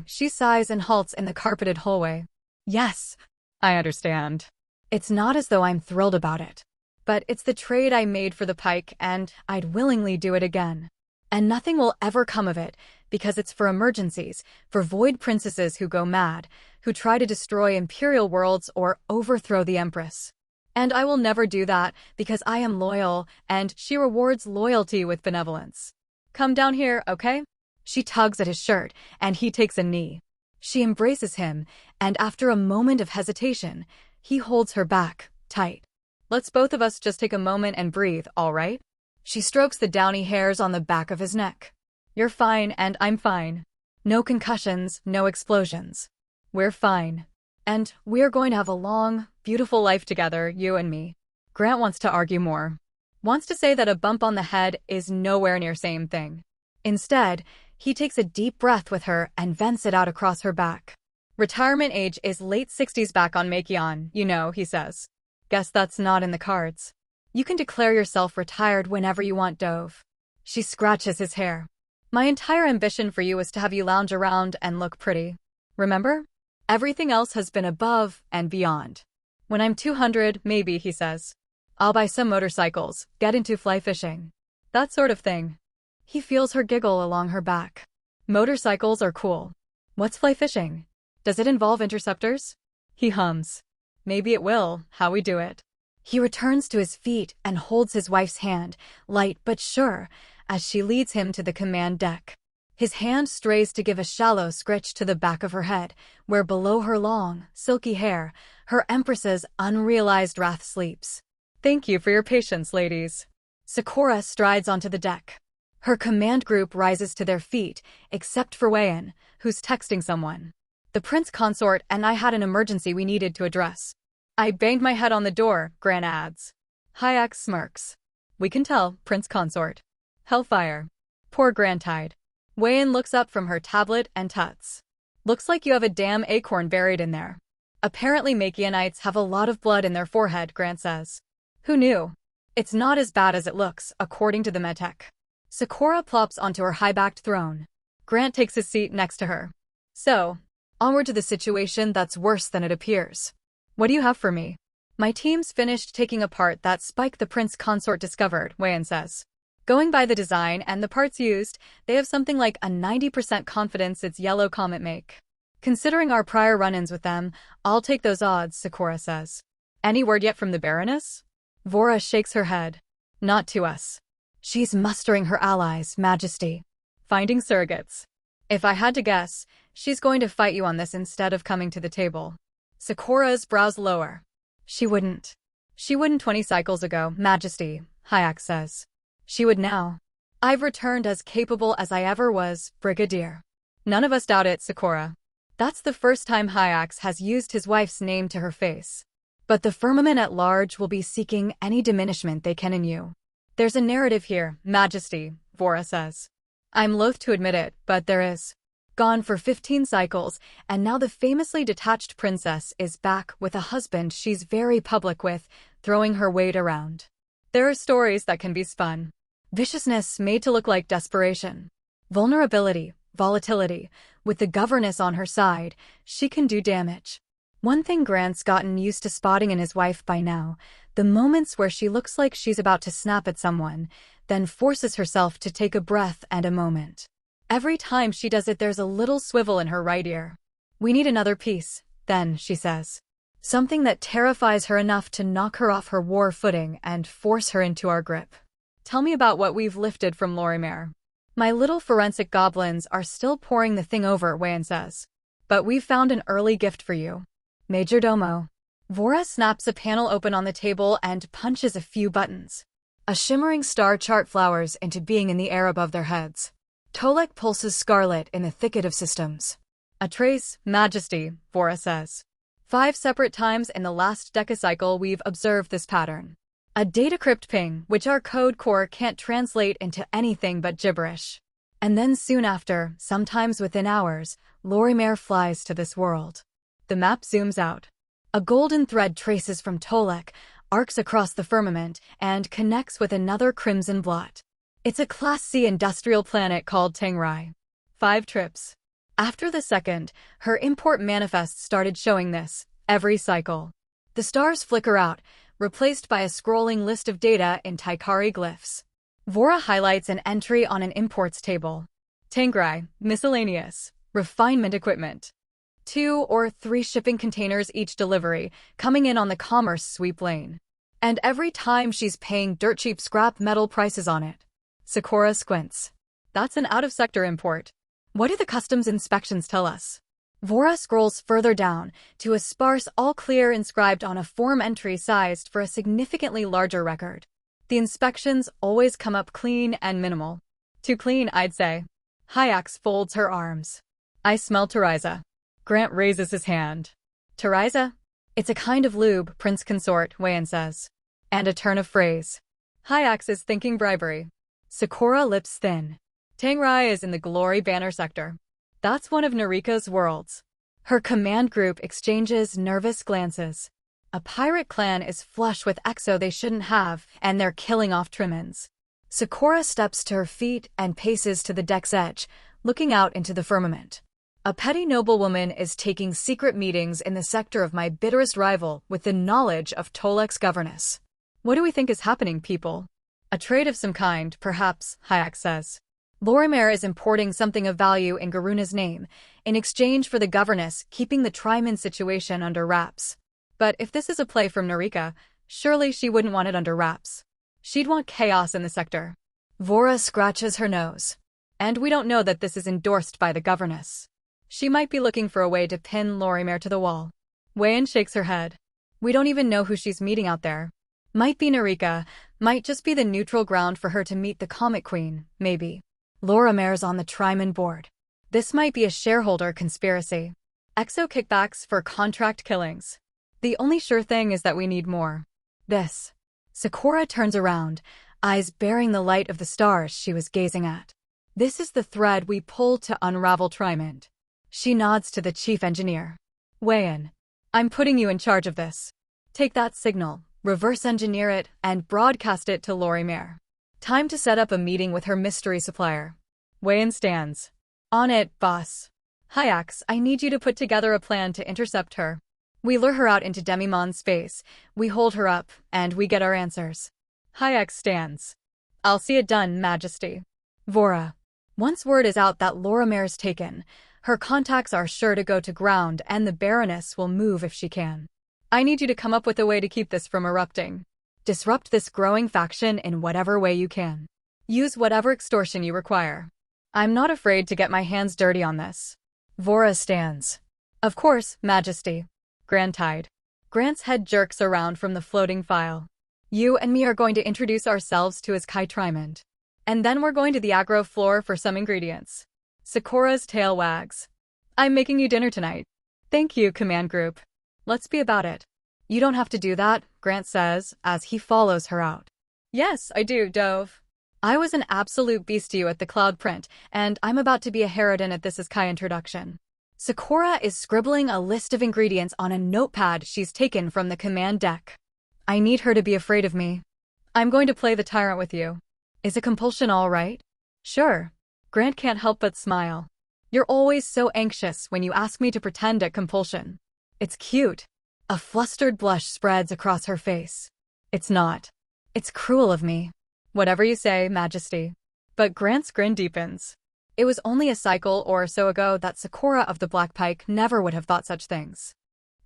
She sighs and halts in the carpeted hallway. Yes, I understand. It's not as though I'm thrilled about it. But it's the trade I made for the pike and I'd willingly do it again. And nothing will ever come of it because it's for emergencies, for Void Princesses who go mad, who try to destroy Imperial worlds or overthrow the Empress. And I will never do that because I am loyal and she rewards loyalty with benevolence. Come down here, okay? She tugs at his shirt and he takes a knee. She embraces him and after a moment of hesitation, he holds her back, tight. Let's both of us just take a moment and breathe, all right? She strokes the downy hairs on the back of his neck. You're fine and I'm fine. No concussions, no explosions. We're fine. And we're going to have a long, beautiful life together, you and me. Grant wants to argue more. Wants to say that a bump on the head is nowhere near same thing. Instead, he takes a deep breath with her and vents it out across her back. Retirement age is late 60s back on Makion, you know, he says. Guess that's not in the cards. You can declare yourself retired whenever you want, Dove. She scratches his hair. My entire ambition for you is to have you lounge around and look pretty. Remember? Everything else has been above and beyond. When I'm 200, maybe, he says. I'll buy some motorcycles, get into fly fishing. That sort of thing. He feels her giggle along her back. Motorcycles are cool. What's fly fishing? Does it involve interceptors? He hums. Maybe it will, how we do it. He returns to his feet and holds his wife's hand, light but sure, as she leads him to the command deck. His hand strays to give a shallow scritch to the back of her head, where below her long, silky hair, her Empress's unrealized wrath sleeps. Thank you for your patience, ladies. Sakura strides onto the deck. Her command group rises to their feet, except for Wayan, who's texting someone. The prince consort and I had an emergency we needed to address. I banged my head on the door, Gran adds. Hayak smirks. We can tell, prince consort. Hellfire. Poor Grantide. Wayan looks up from her tablet and tuts. Looks like you have a damn acorn buried in there. Apparently Makianites have a lot of blood in their forehead, Grant says. Who knew? It's not as bad as it looks, according to the medtech. Sakura plops onto her high-backed throne. Grant takes his seat next to her. So, onward to the situation that's worse than it appears. What do you have for me? My team's finished taking apart that spike the prince consort discovered, Wayan says. Going by the design and the parts used, they have something like a 90% confidence it's Yellow Comet make. Considering our prior run-ins with them, I'll take those odds, Sakura says. Any word yet from the Baroness? Vora shakes her head. Not to us. She's mustering her allies, Majesty. Finding surrogates. If I had to guess, she's going to fight you on this instead of coming to the table. Sakura's brows lower. She wouldn't. She wouldn't 20 cycles ago, Majesty, Hayak says. She would now. I've returned as capable as I ever was, Brigadier. None of us doubt it, Sakura. That's the first time Hayax has used his wife's name to her face. But the firmament at large will be seeking any diminishment they can in you. There's a narrative here, Majesty, Vora says. I'm loath to admit it, but there is. Gone for 15 cycles, and now the famously detached princess is back with a husband she's very public with, throwing her weight around. There are stories that can be spun. Viciousness made to look like desperation. Vulnerability, volatility. With the governess on her side, she can do damage. One thing Grant's gotten used to spotting in his wife by now, the moments where she looks like she's about to snap at someone, then forces herself to take a breath and a moment. Every time she does it, there's a little swivel in her right ear. We need another piece, then, she says. Something that terrifies her enough to knock her off her war footing and force her into our grip. Tell me about what we've lifted from Lorimer. My little forensic goblins are still poring the thing over, Wayan says. But we've found an early gift for you. Majordomo. Vora snaps a panel open on the table and punches a few buttons. A shimmering star chart flowers into being in the air above their heads. Tolek pulses scarlet in the thicket of systems. A trace, Majesty, Vora says. 5 separate times in the last decacycle we've observed this pattern. A data crypt ping, which our code core can't translate into anything but gibberish. And then soon after, sometimes within hours, Lorimer flies to this world. The map zooms out. A golden thread traces from Tolek, arcs across the firmament, and connects with another crimson blot. It's a Class C industrial planet called Tangrai. 5 trips. After the second, her import manifest started showing this, every cycle. The stars flicker out, replaced by a scrolling list of data in Taikari glyphs. Vora highlights an entry on an imports table. Tangrai, miscellaneous, refinement equipment. 2 or 3 shipping containers each delivery, coming in on the commerce sweep lane. And every time she's paying dirt cheap scrap metal prices on it. Sakura squints. That's an out-of-sector import. What do the customs inspections tell us? Vora scrolls further down to a sparse all clear inscribed on a form entry sized for a significantly larger record. The inspections always come up clean and minimal. Too clean, I'd say. Hayax folds her arms. I smell Teresa. Grant raises his hand. Teresa? It's a kind of lube, Prince Consort, Wayan says. And a turn of phrase. Hayax is thinking bribery. Sakura lips thin. Tangrai is in the Glory Banner sector. That's one of Narika's worlds. Her command group exchanges nervous glances. A pirate clan is flush with exo they shouldn't have, and they're killing off Trimmins. Sakura steps to her feet and paces to the deck's edge, looking out into the firmament. A petty noblewoman is taking secret meetings in the sector of my bitterest rival with the knowledge of Tolek's governess. What do we think is happening, people? A trade of some kind, perhaps, Hayak says. Lorimer is importing something of value in Garuna's name, in exchange for the governess keeping the Triman situation under wraps. But if this is a play from Narika, surely she wouldn't want it under wraps. She'd want chaos in the sector. Vora scratches her nose. And we don't know that this is endorsed by the governess. She might be looking for a way to pin Lorimer to the wall. Wayan shakes her head. We don't even know who she's meeting out there. Might be Narika, might just be the neutral ground for her to meet the Comet Queen, maybe. Laura Mare's on the Tryman board. This might be a shareholder conspiracy. Exo kickbacks for contract killings. The only sure thing is that we need more. This. Sakura turns around, eyes bearing the light of the stars she was gazing at. This is the thread we pull to unravel Tryman. She nods to the chief engineer. Weigh in. I'm putting you in charge of this. Take that signal, reverse engineer it, and broadcast it to Laura Mare. Time to set up a meeting with her mystery supplier. Weigh-in stands. On it, boss. Hyax, I need you to put together a plan to intercept her. We lure her out into Demimon's space, we hold her up, and we get our answers. Hyax stands. I'll see it done, Majesty. Vora. Once word is out that Laura Mare's taken, her contacts are sure to go to ground and the Baroness will move if she can. I need you to come up with a way to keep this from erupting. Disrupt this growing faction in whatever way you can. Use whatever extortion you require. I'm not afraid to get my hands dirty on this. Vora stands. Of course, Majesty. Grand Tide. Grant's head jerks around from the floating file. You and me are going to introduce ourselves to his Kai Tryman. And then we're going to the agro floor for some ingredients. Sakura's tail wags. I'm making you dinner tonight. Thank you, Command Group. Let's be about it. You don't have to do that, Grant says, as he follows her out. Yes, I do, Dove. I was an absolute beast to you at the Cloud Print, and I'm about to be a harridan at this as Kai introduction. Sakura is scribbling a list of ingredients on a notepad she's taken from the command deck. I need her to be afraid of me. I'm going to play the tyrant with you. Is a compulsion all right? Sure. Grant can't help but smile. You're always so anxious when you ask me to pretend at compulsion. It's cute. A flustered blush spreads across her face. It's not. It's cruel of me. Whatever you say, Majesty. But Grant's grin deepens. It was only a cycle or so ago that Sakura of the Black Pike never would have thought such things.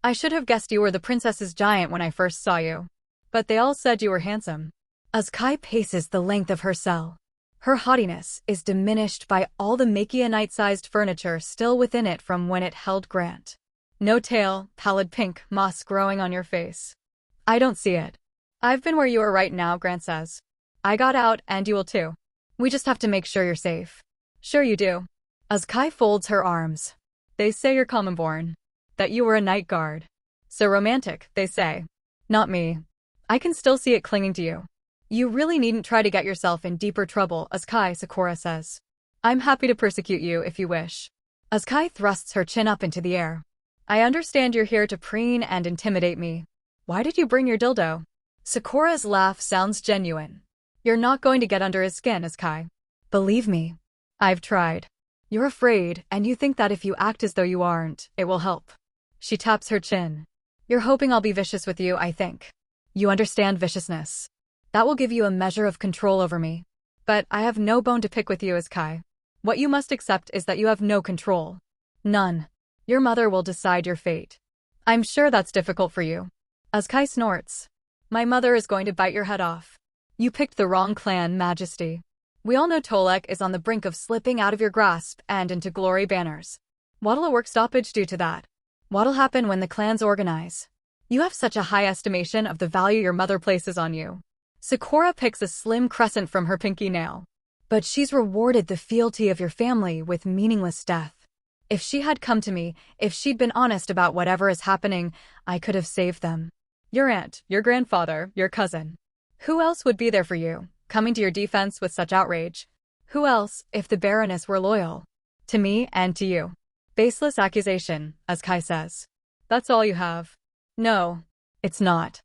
I should have guessed you were the princess's giant when I first saw you. But they all said you were handsome. As Kai paces the length of her cell, her haughtiness is diminished by all the Machianite-sized furniture still within it from when it held Grant. No tail, pallid pink moss growing on your face. I don't see it. I've been where you are right now, Grant says. I got out, and you will too. We just have to make sure you're safe. Sure you do. As Kai folds her arms. They say you're common born. That you were a night guard. So romantic, they say. Not me. I can still see it clinging to you. You really needn't try to get yourself in deeper trouble, as Kai, Sakura says. I'm happy to persecute you if you wish. As Kai thrusts her chin up into the air. I understand you're here to preen and intimidate me. Why did you bring your dildo? Sakura's laugh sounds genuine. You're not going to get under his skin, as Kai. Believe me. I've tried. You're afraid, and you think that if you act as though you aren't, it will help. She taps her chin. You're hoping I'll be vicious with you, I think. You understand viciousness. That will give you a measure of control over me. But I have no bone to pick with you as Kai. What you must accept is that you have no control. None. Your mother will decide your fate. I'm sure that's difficult for you. As Kai snorts. My mother is going to bite your head off. You picked the wrong clan, Majesty. We all know Tolek is on the brink of slipping out of your grasp and into glory banners. What'll a work stoppage do to that? What'll happen when the clans organize? You have such a high estimation of the value your mother places on you. Sakura picks a slim crescent from her pinky nail. But she's rewarded the fealty of your family with meaningless death. If she had come to me, if she'd been honest about whatever is happening, I could have saved them. Your aunt, your grandfather, your cousin. Who else would be there for you, coming to your defense with such outrage? Who else, if the Baroness were loyal? To me and to you. Baseless accusation, as Kai says. That's all you have. No, it's not.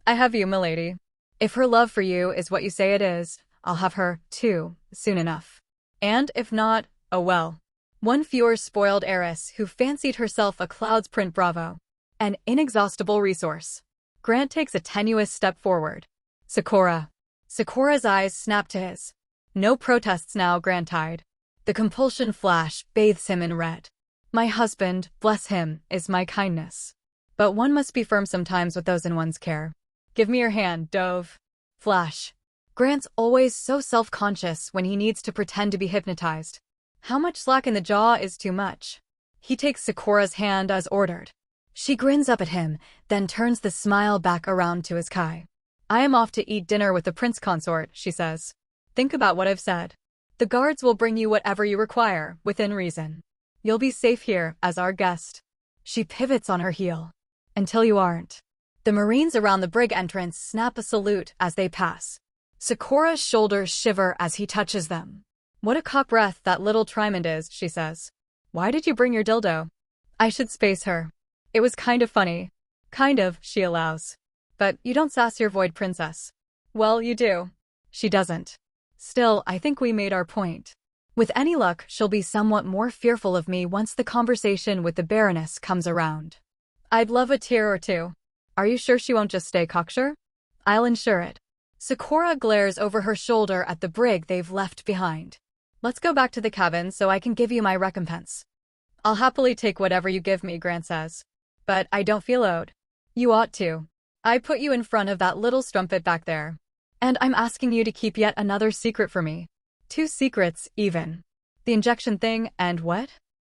I have you, milady. If her love for you is what you say it is, I'll have her, too, soon enough. And if not, oh well. One fewer spoiled heiress who fancied herself a Cloud's Print Bravo. An inexhaustible resource. Grant takes a tenuous step forward. Sakura. Sakura's eyes snap to his. No protests now, Grand Tide. The compulsion flash bathes him in red. My husband, bless him, is my kindness. But one must be firm sometimes with those in one's care. Give me your hand, Dove. Flash. Grant's always so self-conscious when he needs to pretend to be hypnotized. How much slack in the jaw is too much? He takes Sakura's hand as ordered. She grins up at him, then turns the smile back around to his Kai. I am off to eat dinner with the prince consort, she says. Think about what I've said. The guards will bring you whatever you require, within reason. You'll be safe here, as our guest. She pivots on her heel. Until you aren't. The Marines around the brig entrance snap a salute as they pass. Sakura's shoulders shiver as he touches them. What a cock breath that little Trimond is, she says. Why did you bring your dildo? I should space her. It was kind of funny. Kind of, she allows. But you don't sass your void princess. Well, you do. She doesn't. Still, I think we made our point. With any luck, she'll be somewhat more fearful of me once the conversation with the Baroness comes around. I'd love a tear or two. Are you sure she won't just stay cocksure? I'll ensure it. Sakura glares over her shoulder at the brig they've left behind. Let's go back to the cabin so I can give you my recompense. I'll happily take whatever you give me, Grant says. But I don't feel owed. You ought to. I put you in front of that little strumpet back there. And I'm asking you to keep yet another secret for me. 2 secrets, even. The injection thing and what?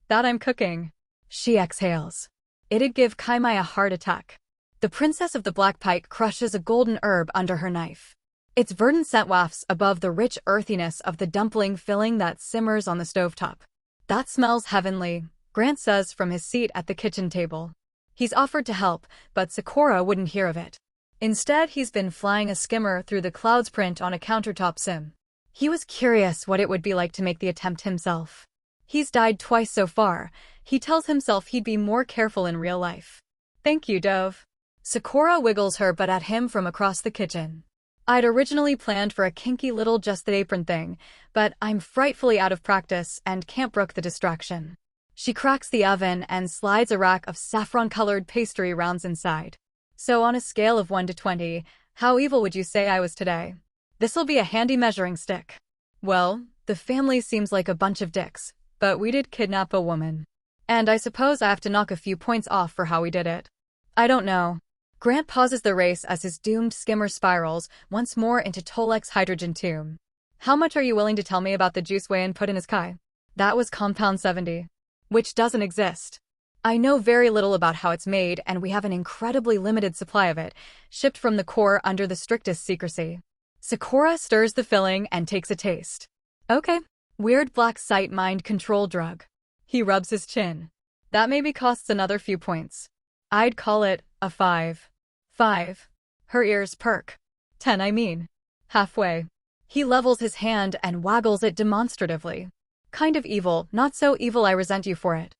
That I'm cooking. She exhales. It'd give Kaimai a heart attack. The princess of the Black Pike crushes a golden herb under her knife. Its verdant scent wafts above the rich earthiness of the dumpling filling that simmers on the stovetop. That smells heavenly, Grant says from his seat at the kitchen table. He's offered to help, but Sakura wouldn't hear of it. Instead, he's been flying a skimmer through the clouds print on a countertop sim. He was curious what it would be like to make the attempt himself. He's died twice so far. He tells himself he'd be more careful in real life. Thank you, Dove. Sakura wiggles her butt at him from across the kitchen. I'd originally planned for a kinky little just the apron thing, but I'm frightfully out of practice and can't brook the distraction. She cracks the oven and slides a rack of saffron-colored pastry rounds inside. So on a scale of 1 to 20, how evil would you say I was today? This'll be a handy measuring stick. Well, the family seems like a bunch of dicks, but we did kidnap a woman. And I suppose I have to knock a few points off for how we did it. I don't know. Grant pauses the race as his doomed skimmer spirals once more into Tolek's hydrogen tomb. How much are you willing to tell me about the juice Wayan put in his kai? That was compound 70. Which doesn't exist. I know very little about how it's made, and we have an incredibly limited supply of it, shipped from the core under the strictest secrecy. Sakura stirs the filling and takes a taste. Okay. Weird black site mind control drug. He rubs his chin. That maybe costs another few points. I'd call it a 5. 5. Her ears perk. 10, I mean. Halfway. He levels his hand and waggles it demonstratively. Kind of evil, not so evil I resent you for it.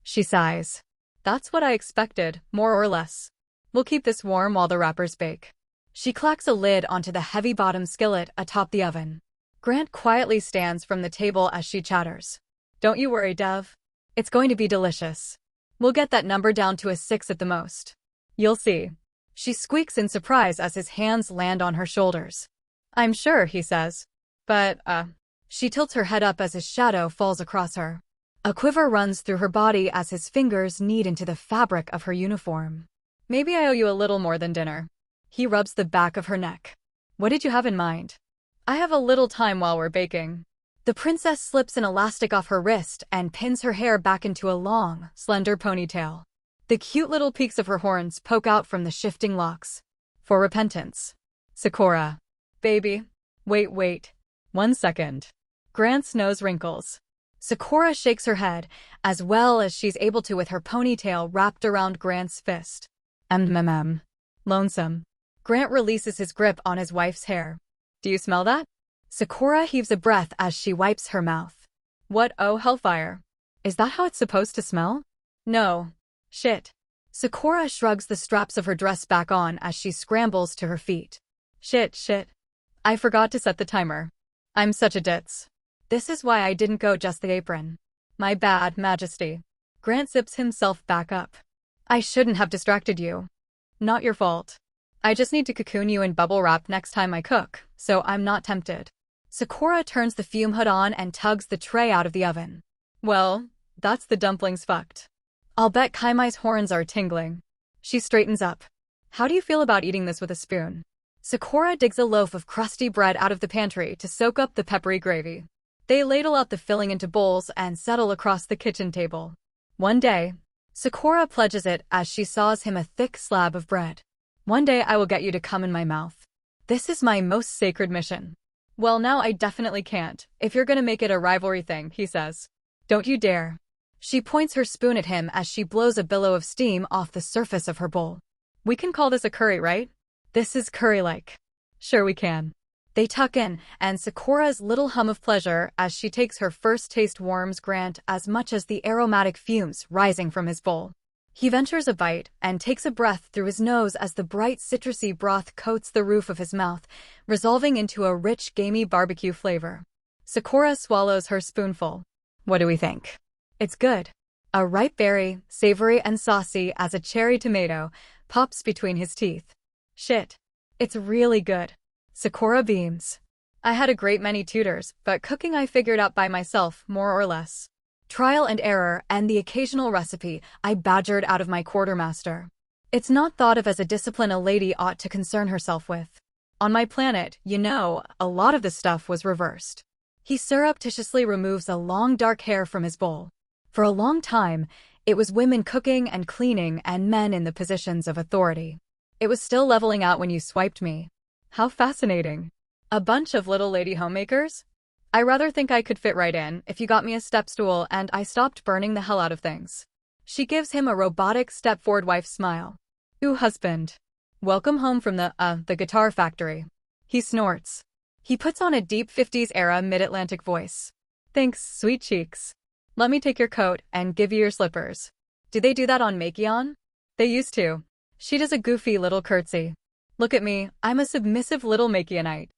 She sighs. That's what I expected, more or less. We'll keep this warm while the wrappers bake. She clacks a lid onto the heavy-bottom skillet atop the oven. Grant quietly stands from the table as she chatters. Don't you worry, Dev. It's going to be delicious. We'll get that number down to a 6 at the most. You'll see. She squeaks in surprise as his hands land on her shoulders. I'm sure, he says. But, She tilts her head up as his shadow falls across her. A quiver runs through her body as his fingers knead into the fabric of her uniform. Maybe I owe you a little more than dinner. He rubs the back of her neck. What did you have in mind? I have a little time while we're baking. The princess slips an elastic off her wrist and pins her hair back into a long, slender ponytail. The cute little peaks of her horns poke out from the shifting locks. For repentance. Sakura. Baby. Wait. 1 second. Grant's nose wrinkles. Sakura shakes her head, as well as she's able to with her ponytail wrapped around Grant's fist. Lonesome. Grant releases his grip on his wife's hair. Do you smell that? Sakura heaves a breath as she wipes her mouth. What, oh hellfire. Is that how it's supposed to smell? No. Shit. Sakura shrugs the straps of her dress back on as she scrambles to her feet. Shit. I forgot to set the timer. I'm such a ditz. This is why I didn't go just the apron. My bad, Majesty. Grant zips himself back up. I shouldn't have distracted you. Not your fault. I just need to cocoon you in bubble wrap next time I cook, so I'm not tempted. Sakura turns the fume hood on and tugs the tray out of the oven. Well, that's the dumplings fucked. I'll bet Kaimai's horns are tingling. She straightens up. How do you feel about eating this with a spoon? Sakura digs a loaf of crusty bread out of the pantry to soak up the peppery gravy. They ladle out the filling into bowls and settle across the kitchen table. One day, Sakura pledges it as she saws him a thick slab of bread. One day I will get you to come in my mouth. This is my most sacred mission. Well, now I definitely can't, if you're gonna make it a rivalry thing, he says. Don't you dare. She points her spoon at him as she blows a billow of steam off the surface of her bowl. We can call this a curry, right? This is curry-like. Sure we can. They tuck in, and Sakura's little hum of pleasure as she takes her first taste warms Grant as much as the aromatic fumes rising from his bowl. He ventures a bite and takes a breath through his nose as the bright citrusy broth coats the roof of his mouth, resolving into a rich, gamey barbecue flavor. Sakura swallows her spoonful. What do we think? It's good. A ripe berry, savory and saucy as a cherry tomato, pops between his teeth. Shit. It's really good. Sakura beams. I had a great many tutors, but cooking I figured out by myself, more or less. Trial and error and the occasional recipe I badgered out of my quartermaster. It's not thought of as a discipline a lady ought to concern herself with. On my planet, you know, a lot of the stuff was reversed. He surreptitiously removes a long dark hair from his bowl. For a long time, it was women cooking and cleaning and men in the positions of authority. It was still leveling out when you swiped me. How fascinating. A bunch of little lady homemakers? I rather think I could fit right in if you got me a step stool and I stopped burning the hell out of things. She gives him a robotic step-forward wife smile. Ooh, husband. Welcome home from the guitar factory. He snorts. He puts on a deep 50s-era mid-Atlantic voice. Thanks, sweet cheeks. Let me take your coat and give you your slippers. Do they do that on Makion? They used to. She does a goofy little curtsy. Look at me, I'm a submissive little Makionite.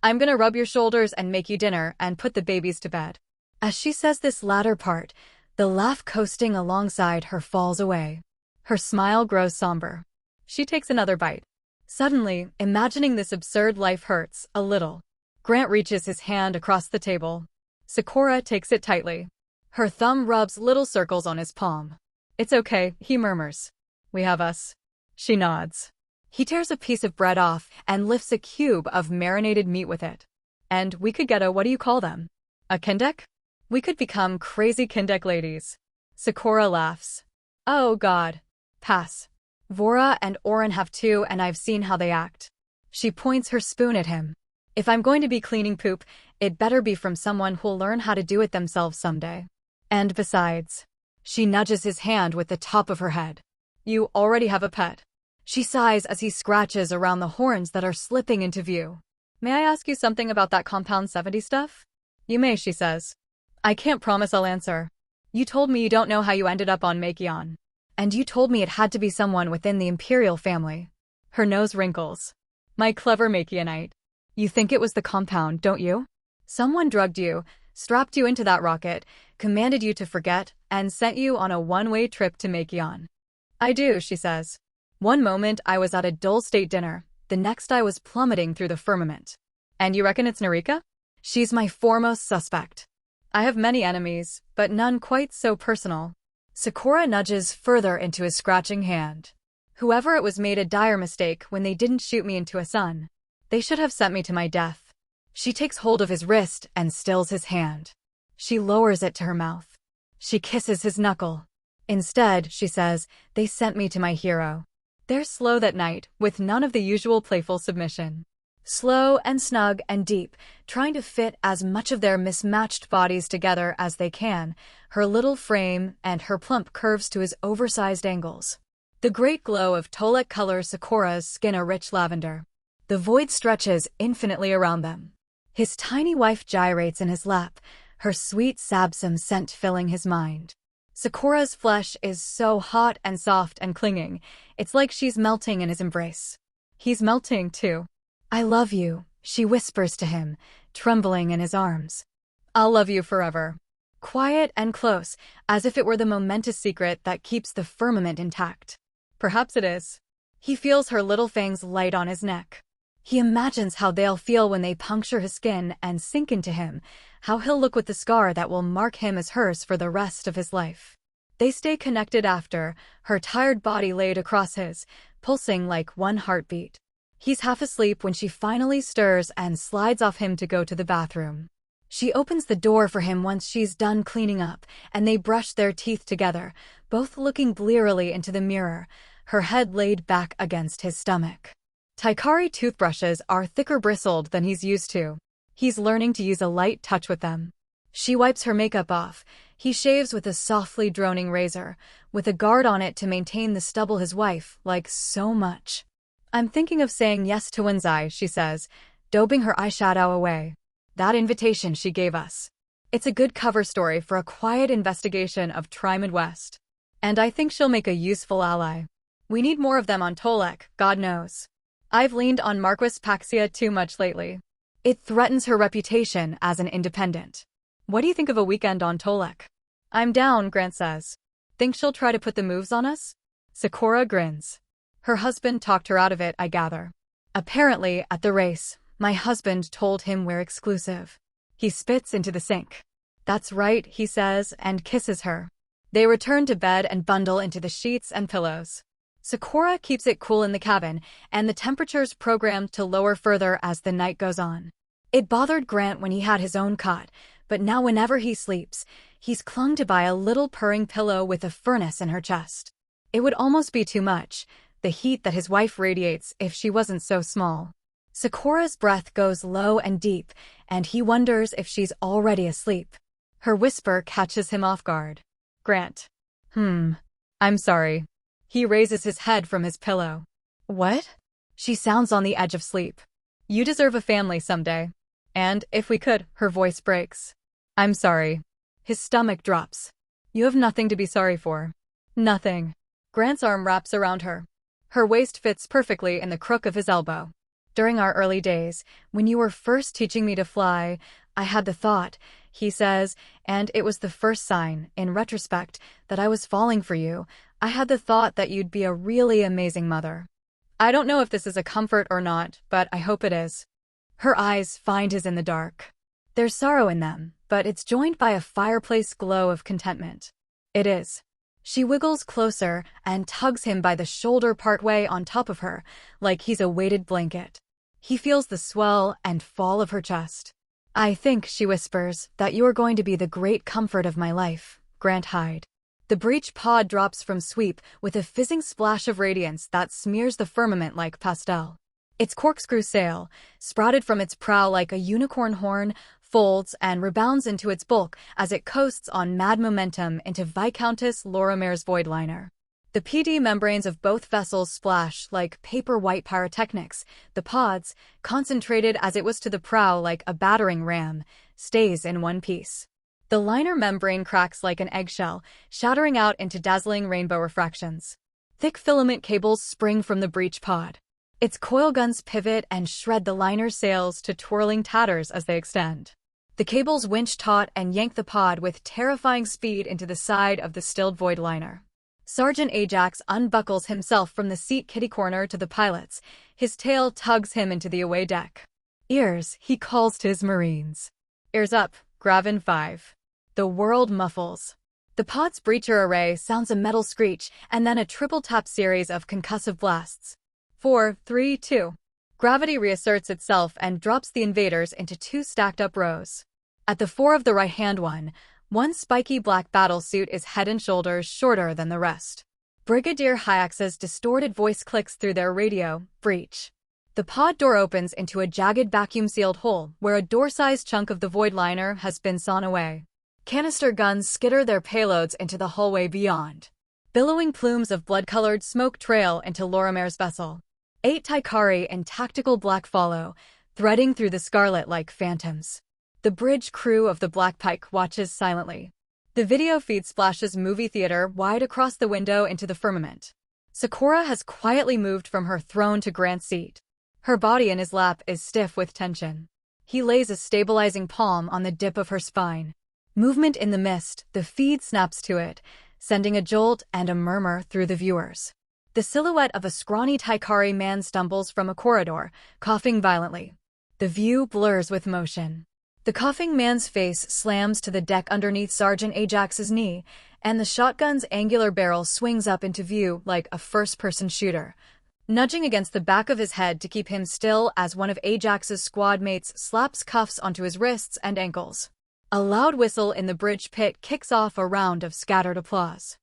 I'm gonna rub your shoulders and make you dinner and put the babies to bed. As she says this latter part, the laugh coasting alongside her falls away. Her smile grows somber. She takes another bite. Suddenly, imagining this absurd life hurts a little. Grant reaches his hand across the table. Sakura takes it tightly. Her thumb rubs little circles on his palm. It's okay, he murmurs. We have us. She nods. He tears a piece of bread off and lifts a cube of marinated meat with it. And we could get what do you call them? A kindek? We could become crazy kindek ladies. Sakura laughs. Oh god. Pass. Vora and Oren have too and I've seen how they act. She points her spoon at him. If I'm going to be cleaning poop, it better be from someone who'll learn how to do it themselves someday. And besides. She nudges his hand with the top of her head. You already have a pet. She sighs as he scratches around the horns that are slipping into view. May I ask you something about that Compound 70 stuff? You may, she says. I can't promise I'll answer. You told me you don't know how you ended up on Makion. And you told me it had to be someone within the Imperial family. Her nose wrinkles. My clever Makionite. You think it was the Compound, don't you? Someone drugged you, strapped you into that rocket, commanded you to forget, and sent you on a one-way trip to Makion. I do, she says. One moment I was at a dull state dinner, the next I was plummeting through the firmament. And you reckon it's Narika? She's my foremost suspect. I have many enemies, but none quite so personal. Sakura nudges further into his scratching hand. Whoever it was made a dire mistake when they didn't shoot me into a sun. They should have sent me to my death. She takes hold of his wrist and stills his hand. She lowers it to her mouth. She kisses his knuckle. Instead, she says, they sent me to my hero. They're slow that night, with none of the usual playful submission. Slow and snug and deep, trying to fit as much of their mismatched bodies together as they can, her little frame and her plump curves to his oversized angles. The great glow of Tolek colors Sakura's skin a rich lavender. The void stretches infinitely around them. His tiny wife gyrates in his lap, her sweet sabsum scent filling his mind. Sakura's flesh is so hot and soft and clinging, it's like she's melting in his embrace. He's melting, too. I love you, she whispers to him, trembling in his arms. I'll love you forever. Quiet and close, as if it were the momentous secret that keeps the firmament intact. Perhaps it is. He feels her little fangs light on his neck. He imagines how they'll feel when they puncture his skin and sink into him, how he'll look with the scar that will mark him as hers for the rest of his life. They stay connected after, her tired body laid across his, pulsing like one heartbeat. He's half asleep when she finally stirs and slides off him to go to the bathroom. She opens the door for him once she's done cleaning up, and they brush their teeth together, both looking blearily into the mirror, her head laid back against his stomach. Taikari toothbrushes are thicker bristled than he's used to. He's learning to use a light touch with them. She wipes her makeup off. He shaves with a softly droning razor, with a guard on it to maintain the stubble his wife likes so much. I'm thinking of saying yes to Wenzai, she says, daubing her eyeshadow away. That invitation she gave us. It's a good cover story for a quiet investigation of Trimid West. And I think she'll make a useful ally. We need more of them on Tolek, God knows. I've leaned on Marquis Paxia too much lately. It threatens her reputation as an independent. What do you think of a weekend on Tolek? I'm down, Grant says. Think she'll try to put the moves on us? Sakura grins. Her husband talked her out of it, I gather. Apparently, at the race, my husband told him we're exclusive. He spits into the sink. That's right, he says, and kisses her. They return to bed and bundle into the sheets and pillows. Sakura keeps it cool in the cabin, and the temperature's programmed to lower further as the night goes on. It bothered Grant when he had his own cot, but now whenever he sleeps, he's clung to by a little purring pillow with a furnace in her chest. It would almost be too much, the heat that his wife radiates if she wasn't so small. Sakura's breath goes low and deep, and he wonders if she's already asleep. Her whisper catches him off guard. Grant. I'm sorry. He raises his head from his pillow. What? She sounds on the edge of sleep. You deserve a family someday. And, if we could, her voice breaks. I'm sorry. His stomach drops. You have nothing to be sorry for. Nothing. Grant's arm wraps around her. Her waist fits perfectly in the crook of his elbow. During our early days, when you were first teaching me to fly, I had the thought, he says, and it was the first sign, in retrospect, that I was falling for you. I had the thought that you'd be a really amazing mother. I don't know if this is a comfort or not, but I hope it is. Her eyes find his in the dark. There's sorrow in them, but it's joined by a fireplace glow of contentment. It is. She wiggles closer and tugs him by the shoulder partway on top of her, like he's a weighted blanket. He feels the swell and fall of her chest. I think, she whispers, that you are going to be the great comfort of my life, Grant Hyde. The breech pod drops from sweep with a fizzing splash of radiance that smears the firmament like pastel. Its corkscrew sail, sprouted from its prow like a unicorn horn, folds and rebounds into its bulk as it coasts on mad momentum into Viscountess Lorimer's voidliner. The PD membranes of both vessels splash like paper-white pyrotechnics. The pods, concentrated as it was to the prow like a battering ram, stays in one piece. The liner membrane cracks like an eggshell, shattering out into dazzling rainbow refractions. Thick filament cables spring from the breech pod. Its coil guns pivot and shred the liner's sails to twirling tatters as they extend. The cables winch taut and yank the pod with terrifying speed into the side of the stilled void liner. Sergeant Ajax unbuckles himself from the seat kitty-corner to the pilot's. His tail tugs him into the away deck. Ears, he calls to his Marines. Ears up, Graven 5. The world muffles. The pod's breacher array sounds a metal screech and then a triple-tap series of concussive blasts. 4, 3, 2. Gravity reasserts itself and drops the invaders into two stacked-up rows. At the fore of the right-hand one spiky black battlesuit is head and shoulders shorter than the rest. Brigadier Hyax's distorted voice clicks through their radio, breach. The pod door opens into a jagged vacuum-sealed hole where a door-sized chunk of the void liner has been sawn away. Canister guns skitter their payloads into the hallway beyond. Billowing plumes of blood-colored smoke trail into Lorimer's vessel. 8 Taikari in tactical black follow, threading through the scarlet like phantoms. The bridge crew of the Black Pike watches silently. The video feed splashes movie theater wide across the window into the firmament. Sakura has quietly moved from her throne to Grant's seat. Her body in his lap is stiff with tension. He lays a stabilizing palm on the dip of her spine. Movement in the mist, the feed snaps to it, sending a jolt and a murmur through the viewers. The silhouette of a scrawny Taikari man stumbles from a corridor, coughing violently. The view blurs with motion. The coughing man's face slams to the deck underneath Sergeant Ajax's knee, and the shotgun's angular barrel swings up into view like a first-person shooter, nudging against the back of his head to keep him still as one of Ajax's squad mates slaps cuffs onto his wrists and ankles. A loud whistle in the bridge pit kicks off a round of scattered applause.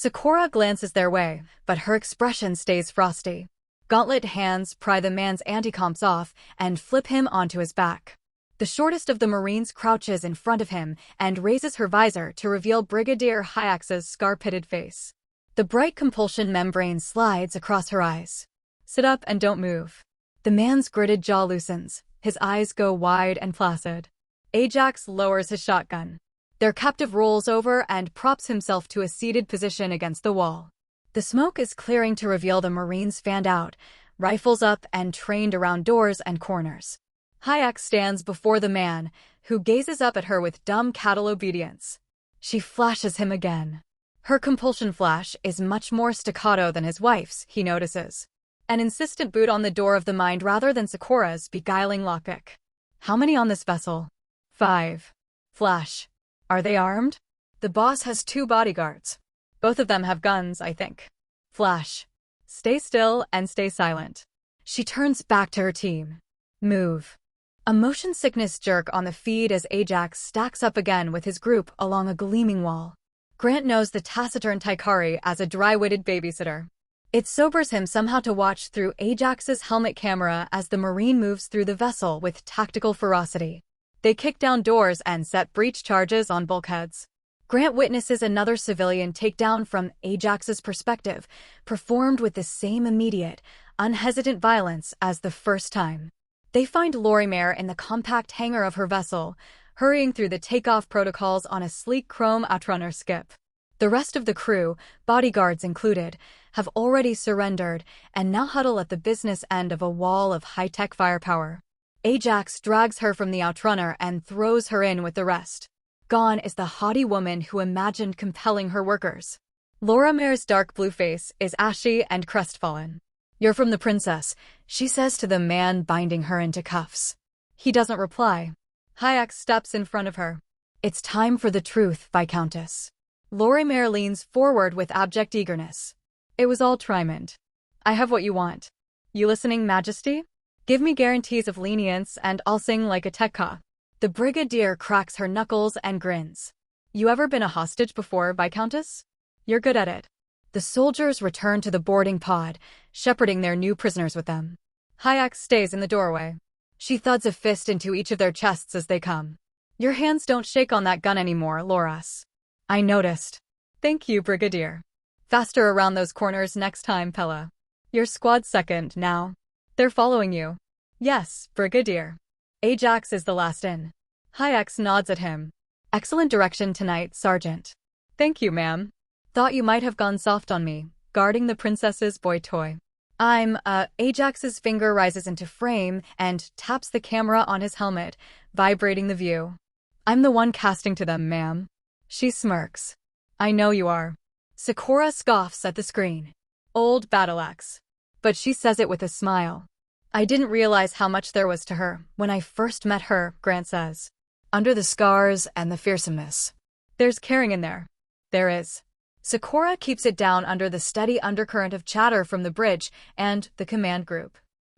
Sakura glances their way, but her expression stays frosty. Gauntlet hands pry the man's anti-comps off and flip him onto his back. The shortest of the Marines crouches in front of him and raises her visor to reveal Brigadier Hyax's scar-pitted face. The bright compulsion membrane slides across her eyes. Sit up and don't move. The man's gritted jaw loosens. His eyes go wide and placid. Ajax lowers his shotgun. Their captive rolls over and props himself to a seated position against the wall. The smoke is clearing to reveal the Marines fanned out, rifles up and trained around doors and corners. Hyax stands before the man, who gazes up at her with dumb cattle obedience. She flashes him again. Her compulsion flash is much more staccato than his wife's, he notices. An insistent boot on the door of the mind rather than Sakura's beguiling lockpick. How many on this vessel? 5. Flash. Are they armed? The boss has 2 bodyguards. Both of them have guns, I think. Flash. Stay still and stay silent. She turns back to her team. Move. A motion sickness jerk on the feed as Ajax stacks up again with his group along a gleaming wall. Grant knows the taciturn Taikari as a dry-witted babysitter. It sobers him somehow to watch through Ajax's helmet camera as the Marine moves through the vessel with tactical ferocity. They kick down doors and set breach charges on bulkheads. Grant witnesses another civilian takedown from Ajax's perspective, performed with the same immediate, unhesitant violence as the first time. They find Lorimer in the compact hangar of her vessel, hurrying through the takeoff protocols on a sleek chrome outrunner skip. The rest of the crew, bodyguards included, have already surrendered and now huddle at the business end of a wall of high-tech firepower. Ajax drags her from the outrunner and throws her in with the rest. Gone is the haughty woman who imagined compelling her workers. Lorimer's dark blue face is ashy and crestfallen. "You're from the princess," she says to the man binding her into cuffs. He doesn't reply. Hyax steps in front of her. "It's time for the truth, Viscountess." Lorimer leans forward with abject eagerness. "It was all Trimond. I have what you want. You listening, Majesty? Give me guarantees of lenience and I'll sing like a tekka." The Brigadier cracks her knuckles and grins. "You ever been a hostage before, Viscountess? You're good at it." The soldiers return to the boarding pod, shepherding their new prisoners with them. Hyax stays in the doorway. She thuds a fist into each of their chests as they come. "Your hands don't shake on that gun anymore, Loras." "I noticed." "Thank you, Brigadier. Faster around those corners next time, Pella. Your squad's second, now. They're following you." "Yes, Brigadier." Ajax is the last in. Hyax nods at him. "Excellent direction tonight, Sergeant." "Thank you, ma'am. Thought you might have gone soft on me, guarding the princess's boy toy." Ajax's finger rises into frame and taps the camera on his helmet, vibrating the view. "I'm the one casting to them, ma'am." She smirks. "I know you are." Sakura scoffs at the screen. "Old battle axe." But she says it with a smile. "I didn't realize how much there was to her when I first met her," Grant says. "Under the scars and the fearsomeness. There's caring in there." "There is." Sakura keeps it down under the steady undercurrent of chatter from the bridge and the command group.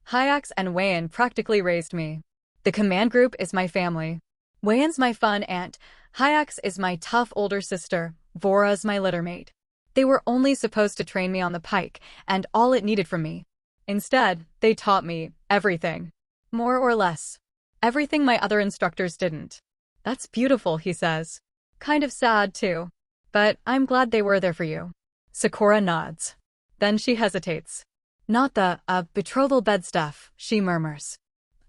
"Hyax and Wayan practically raised me. The command group is my family. Wayan's my fun aunt, Hyax is my tough older sister, Vora's my littermate. They were only supposed to train me on the pike, and all it needed from me. Instead, they taught me everything. More or less. Everything my other instructors didn't." "That's beautiful," he says. "Kind of sad, too. But I'm glad they were there for you." Sakura nods. Then she hesitates. "Not the, betrothal bed stuff," she murmurs.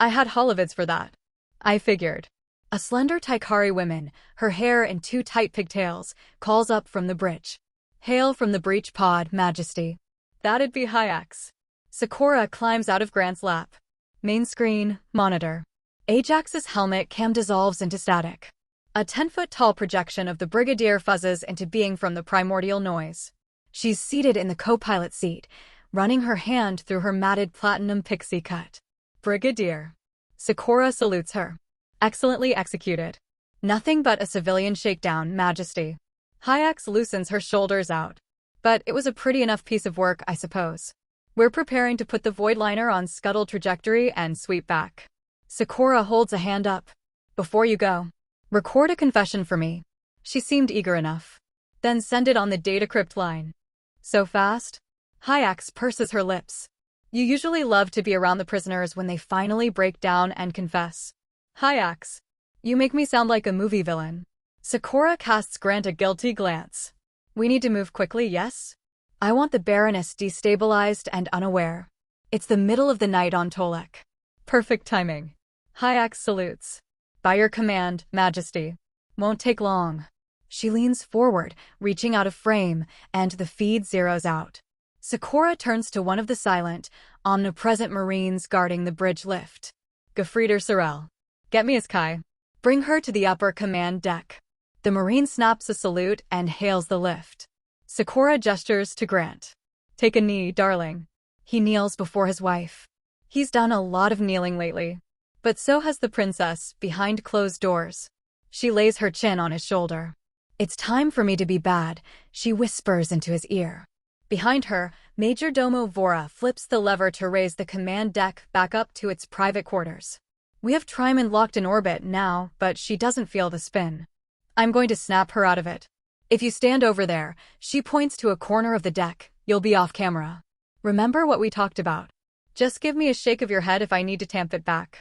"I had holovids for that." "I figured." A slender Taikari woman, her hair in 2 tight pigtails, calls up from the bridge. "Hail from the breach pod, Majesty." "That'd be Hyax." Sakura climbs out of Grant's lap. Main screen, monitor. Ajax's helmet cam dissolves into static. A 10-foot-tall projection of the Brigadier fuzzes into being from the primordial noise. She's seated in the co-pilot seat, running her hand through her matted platinum pixie cut. "Brigadier." Sakura salutes her. "Excellently executed." "Nothing but a civilian shakedown, Majesty." Hyax loosens her shoulders out. "But it was a pretty enough piece of work, I suppose. We're preparing to put the Voidliner on scuttle trajectory and sweep back." Sakura holds a hand up. "Before you go, record a confession for me." She seemed eager enough. then send it on the data crypt line. So fast? Hyaks purses her lips. You usually love to be around the prisoners when they finally break down and confess. Hyaks, you make me sound like a movie villain. Sakura casts Grant a guilty glance. We need to move quickly, yes? I want the Baroness destabilized and unaware. It's the middle of the night on Tolek. Perfect timing. Hyaks salutes. By your command, Majesty. Won't take long. She leans forward, reaching out of frame, and the feed zeroes out. Sakura turns to one of the silent, omnipresent Marines guarding the bridge lift. Gefrieter Sorel. Get me his Kai. Bring her to the upper command deck. The Marine snaps a salute and hails the lift. Sakura gestures to Grant. Take a knee, darling. He kneels before his wife. He's done a lot of kneeling lately. But so has the princess, behind closed doors. She lays her chin on his shoulder. It's time for me to be bad, she whispers into his ear. Behind her, Major Domo Vora flips the lever to raise the command deck back up to its private quarters. We have Tryman locked in orbit now, but she doesn't feel the spin. I'm going to snap her out of it. If you stand over there, she points to a corner of the deck, you'll be off camera. Remember what we talked about. Just give me a shake of your head if I need to tamp it back.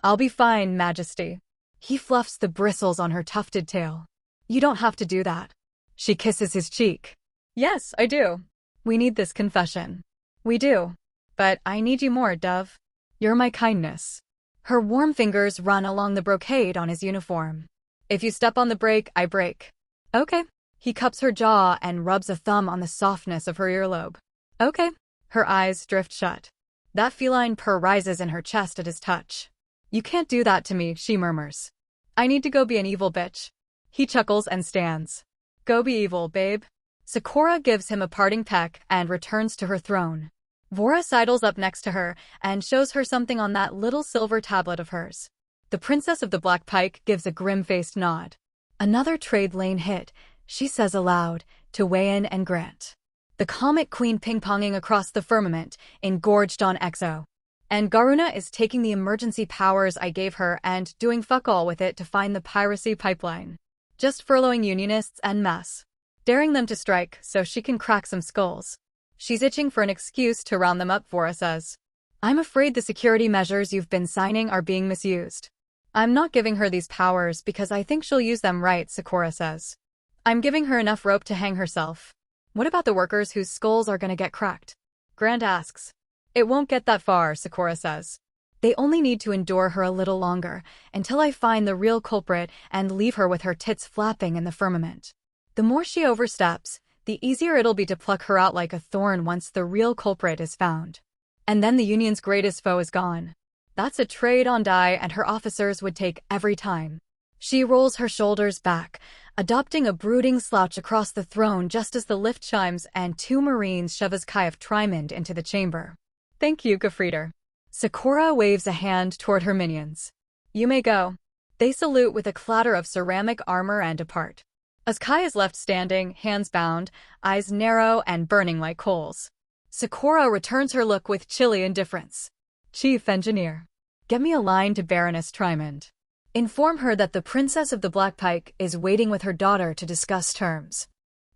I'll be fine, Majesty. He fluffs the bristles on her tufted tail. You don't have to do that. She kisses his cheek. Yes, I do. We need this confession. We do. But I need you more, Dove. You're my kindness. Her warm fingers run along the brocade on his uniform. If you step on the brake, I break. Okay. He cups her jaw and rubs a thumb on the softness of her earlobe. Okay. Her eyes drift shut. That feline purr rises in her chest at his touch. You can't do that to me, she murmurs. I need to go be an evil bitch. He chuckles and stands. Go be evil, babe. Sakura gives him a parting peck and returns to her throne. Vora sidles up next to her and shows her something on that little silver tablet of hers. The Princess of the Black Pike gives a grim-faced nod. Another trade lane hit, she says aloud, to Wayan and Grant. The Comet Queen ping-ponging across the firmament, engorged on Exo. And Garuna is taking the emergency powers I gave her and doing fuck all with it to find the piracy pipeline. Just furloughing Unionists en masse. Daring them to strike so she can crack some skulls. She's itching for an excuse to round them up, Vora says. I'm afraid the security measures you've been signing are being misused. I'm not giving her these powers because I think she'll use them right, Sakura says. I'm giving her enough rope to hang herself. What about the workers whose skulls are gonna get cracked? Grant asks. It won't get that far, Sakura says. They only need to endure her a little longer, until I find the real culprit and leave her with her tits flapping in the firmament. The more she oversteps, the easier it'll be to pluck her out like a thorn once the real culprit is found. And then the Union's greatest foe is gone. That's a trade on die and her officers would take every time. She rolls her shoulders back, adopting a brooding slouch across the throne just as the lift chimes and two Marines shove Azkai of Trimond into the chamber. Thank you, Gefrieter. Sakura waves a hand toward her minions. You may go. They salute with a clatter of ceramic armor and depart. Azkai is left standing, hands bound, eyes narrow and burning like coals. Sakura returns her look with chilly indifference. Chief Engineer. Get me a line to Baroness Trimond. Inform her that the Princess of the Black Pike is waiting with her daughter to discuss terms.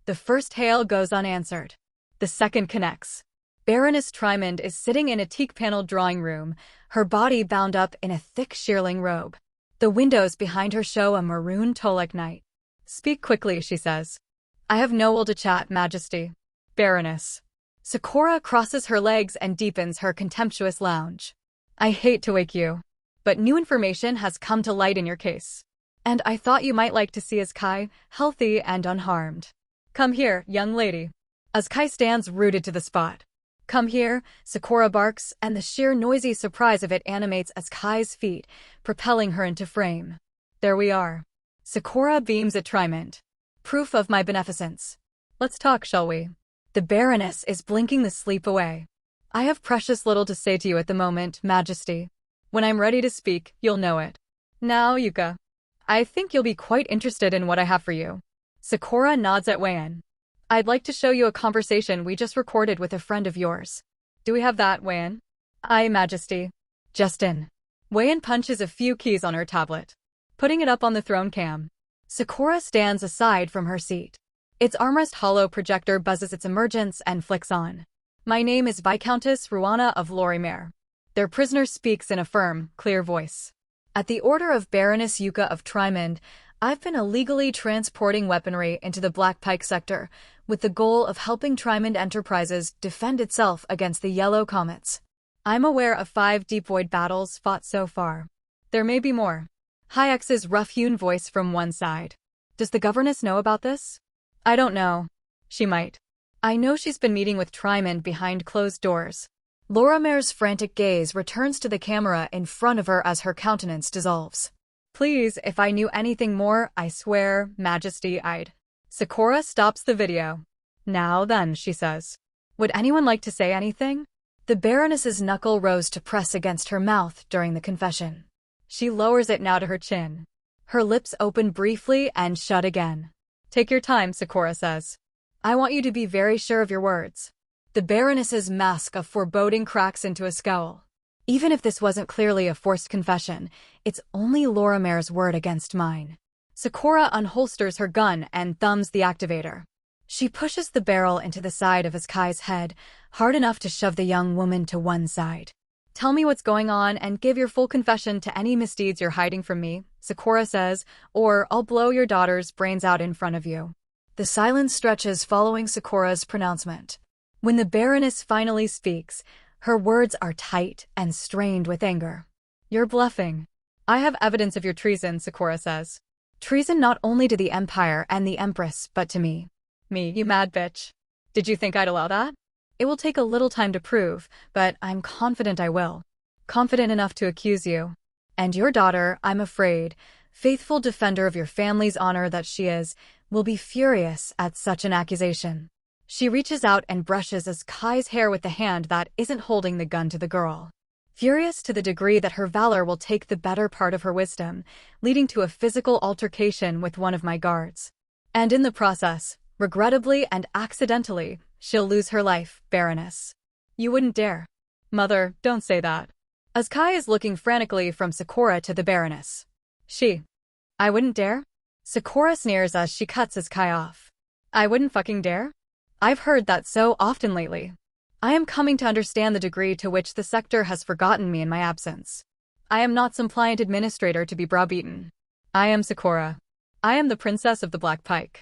The first hail goes unanswered. The second connects. Baroness Trimond is sitting in a teak-paneled drawing room, her body bound up in a thick shearling robe. The windows behind her show a maroon Tolek night. Speak quickly, she says. I have no will to chat, Majesty. Baroness. Sakura crosses her legs and deepens her contemptuous lounge. I hate to wake you, but new information has come to light in your case. And I thought you might like to see Azkai, healthy and unharmed. Come here, young lady. Azkai stands rooted to the spot. Come here, Sakura barks, and the sheer noisy surprise of it animates Azkai's feet, propelling her into frame. There we are. Sakura beams at Trimond. Proof of my beneficence. Let's talk, shall we? The Baroness is blinking the sleep away. I have precious little to say to you at the moment, Majesty. When I'm ready to speak, you'll know it. Now, Yuka. I think you'll be quite interested in what I have for you. Sakura nods at Wayan. I'd like to show you a conversation we just recorded with a friend of yours. Do we have that, Wayan? Aye, Majesty. Just in. Wayan punches a few keys on her tablet, putting it up on the throne cam. Sakura stands aside from her seat. Its armrest hollow projector buzzes its emergence and flicks on. My name is Viscountess Ruana of Lorimer. Their prisoner speaks in a firm, clear voice. At the order of Baroness Yuka of Trimond, I've been illegally transporting weaponry into the Black Pike sector, with the goal of helping Trimond Enterprises defend itself against the Yellow Comets. I'm aware of 5 deep void battles fought so far. There may be more. Hayek's rough-hewn voice from one side. Does the governess know about this? I don't know. She might. I know she's been meeting with Trimond behind closed doors. Lorimer's frantic gaze returns to the camera in front of her as her countenance dissolves. Please, if I knew anything more, I swear, Majesty, I'd. Sakura stops the video. Now then, she says. Would anyone like to say anything? The Baroness's knuckle rose to press against her mouth during the confession. She lowers it now to her chin. Her lips open briefly and shut again. Take your time, Sakura says. I want you to be very sure of your words. The Baroness's mask of foreboding cracks into a scowl. Even if this wasn't clearly a forced confession, it's only Lorimer's word against mine. Sakura unholsters her gun and thumbs the activator. She pushes the barrel into the side of Kai's head, hard enough to shove the young woman to one side. Tell me what's going on and give your full confession to any misdeeds you're hiding from me, Sakura says, or I'll blow your daughter's brains out in front of you. The silence stretches following Sakura's pronouncement. When the Baroness finally speaks, her words are tight and strained with anger. You're bluffing. I have evidence of your treason, Sakura says. Treason not only to the Empire and the Empress, but to me. Me, you mad bitch. Did you think I'd allow that? It will take a little time to prove, but I'm confident I will. Confident enough to accuse you. And your daughter, I'm afraid, faithful defender of your family's honor that she is, will be furious at such an accusation. She reaches out and brushes Kai's hair with the hand that isn't holding the gun to the girl. Furious to the degree that her valor will take the better part of her wisdom, leading to a physical altercation with one of my guards. And in the process, regrettably and accidentally, she'll lose her life, Baroness. You wouldn't dare. Mother, don't say that. Kai is looking frantically from Sakura to the Baroness. I wouldn't dare? Sakura sneers as she cuts Kai off. I wouldn't fucking dare? I've heard that so often lately. I am coming to understand the degree to which the sector has forgotten me in my absence. I am not some pliant administrator to be browbeaten. I am Sakura. I am the princess of the Black Pike.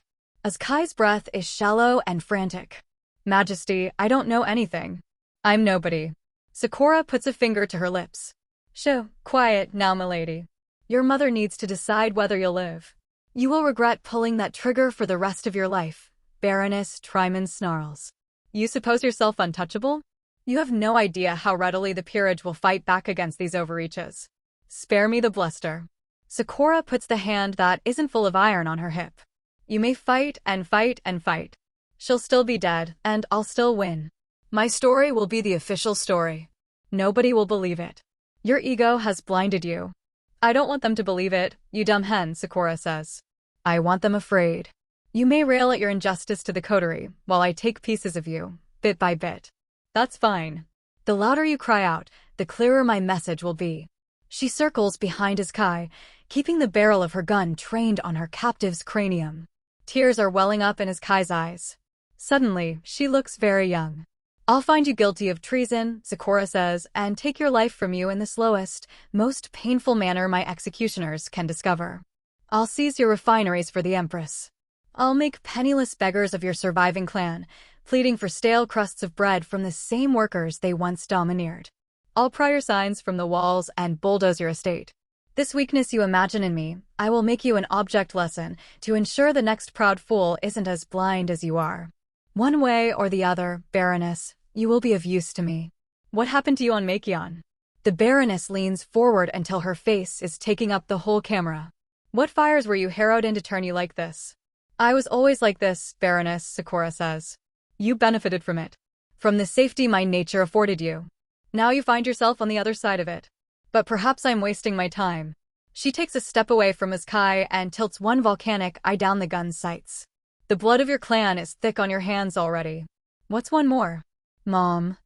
Kai's breath is shallow and frantic. Majesty, I don't know anything. I'm nobody. Sakura puts a finger to her lips. Shh, quiet now, milady. Your mother needs to decide whether you'll live. You will regret pulling that trigger for the rest of your life. Baroness Trimond snarls. You suppose yourself untouchable? You have no idea how readily the peerage will fight back against these overreaches. Spare me the bluster. Sakura puts the hand that isn't full of iron on her hip. You may fight and fight and fight. She'll still be dead, and I'll still win. My story will be the official story. Nobody will believe it. Your ego has blinded you. I don't want them to believe it, you dumb hen, Sakura says. I want them afraid. You may rail at your injustice to the coterie, while I take pieces of you, bit by bit. That's fine. The louder you cry out, the clearer my message will be. She circles behind Kai, keeping the barrel of her gun trained on her captive's cranium. Tears are welling up in Kai's eyes. Suddenly, she looks very young. I'll find you guilty of treason, Sakura says, and take your life from you in the slowest, most painful manner my executioners can discover. I'll seize your refineries for the Empress. I'll make penniless beggars of your surviving clan, pleading for stale crusts of bread from the same workers they once domineered. I'll pry your signs from the walls and bulldoze your estate. This weakness you imagine in me, I will make you an object lesson to ensure the next proud fool isn't as blind as you are. One way or the other, Baroness, you will be of use to me. What happened to you on Makion? The Baroness leans forward until her face is taking up the whole camera. What fires were you harrowed in to turn you like this? I was always like this, Baroness, Sakura says. You benefited from it. From the safety my nature afforded you. Now you find yourself on the other side of it. But perhaps I'm wasting my time. She takes a step away from Kai and tilts one volcanic eye down the gun's sights. The blood of your clan is thick on your hands already. What's one more? Mom.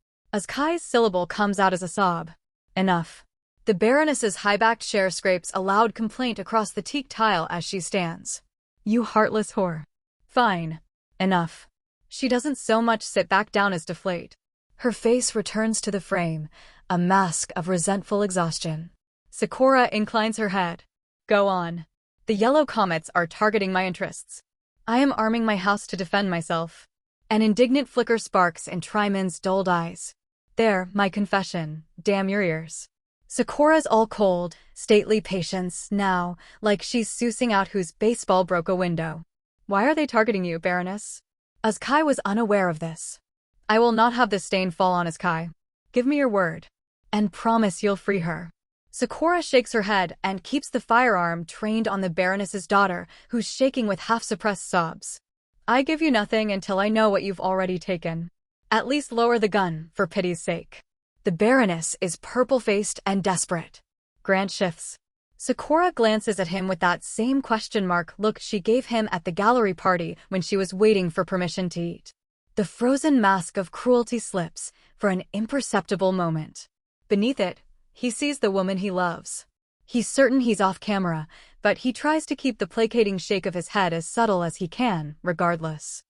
Kai's syllable comes out as a sob. Enough. The Baroness's high-backed chair scrapes a loud complaint across the teak tile as she stands. You heartless whore. Fine. Enough. She doesn't so much sit back down as deflate. Her face returns to the frame, a mask of resentful exhaustion. Sakura inclines her head. Go on. The yellow comets are targeting my interests. I am arming my house to defend myself. An indignant flicker sparks in Triman's dulled eyes. There, my confession. Damn your ears. Sakura's all cold, stately patience, now, like she's sousing out whose baseball broke a window. Why are they targeting you, Baroness? Azkai was unaware of this. I will not have this stain fall on Azkai. Give me your word. And promise you'll free her. Sakura shakes her head and keeps the firearm trained on the Baroness's daughter, who's shaking with half-suppressed sobs. I give you nothing until I know what you've already taken. At least lower the gun, for pity's sake. The Baroness is purple-faced and desperate. Grant shifts. Sakura glances at him with that same question mark look she gave him at the gallery party when she was waiting for permission to eat. The frozen mask of cruelty slips for an imperceptible moment. Beneath it, he sees the woman he loves. He's certain he's off camera, but he tries to keep the placating shake of his head as subtle as he can, regardless.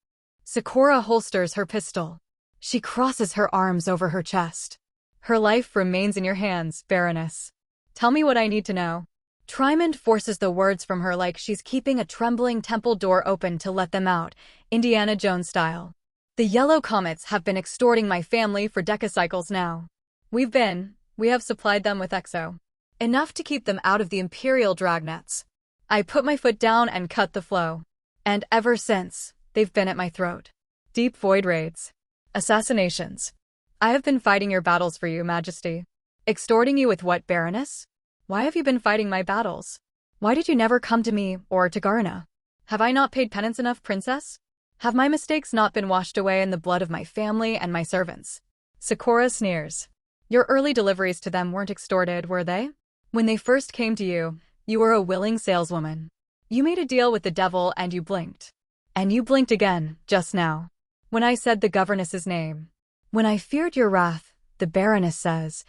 Sakura holsters her pistol. She crosses her arms over her chest. Her life remains in your hands, Baroness. Tell me what I need to know. Triman forces the words from her like she's keeping a trembling temple door open to let them out, Indiana Jones style. The yellow comets have been extorting my family for decacycles now. We have supplied them with exo. Enough to keep them out of the Imperial dragnets. I put my foot down and cut the flow. And ever since, they've been at my throat. Deep void raids. Assassinations. I have been fighting your battles for you, Majesty. Extorting you with what, Baroness? Why have you been fighting my battles? Why did you never come to me, or to Garna? Have I not paid penance enough, Princess? Have my mistakes not been washed away in the blood of my family and my servants? Sakura sneers. Your early deliveries to them weren't extorted, were they? When they first came to you, you were a willing saleswoman. You made a deal with the devil and you blinked. And you blinked again, just now. When I said the governess's name. When I feared your wrath, the Baroness says,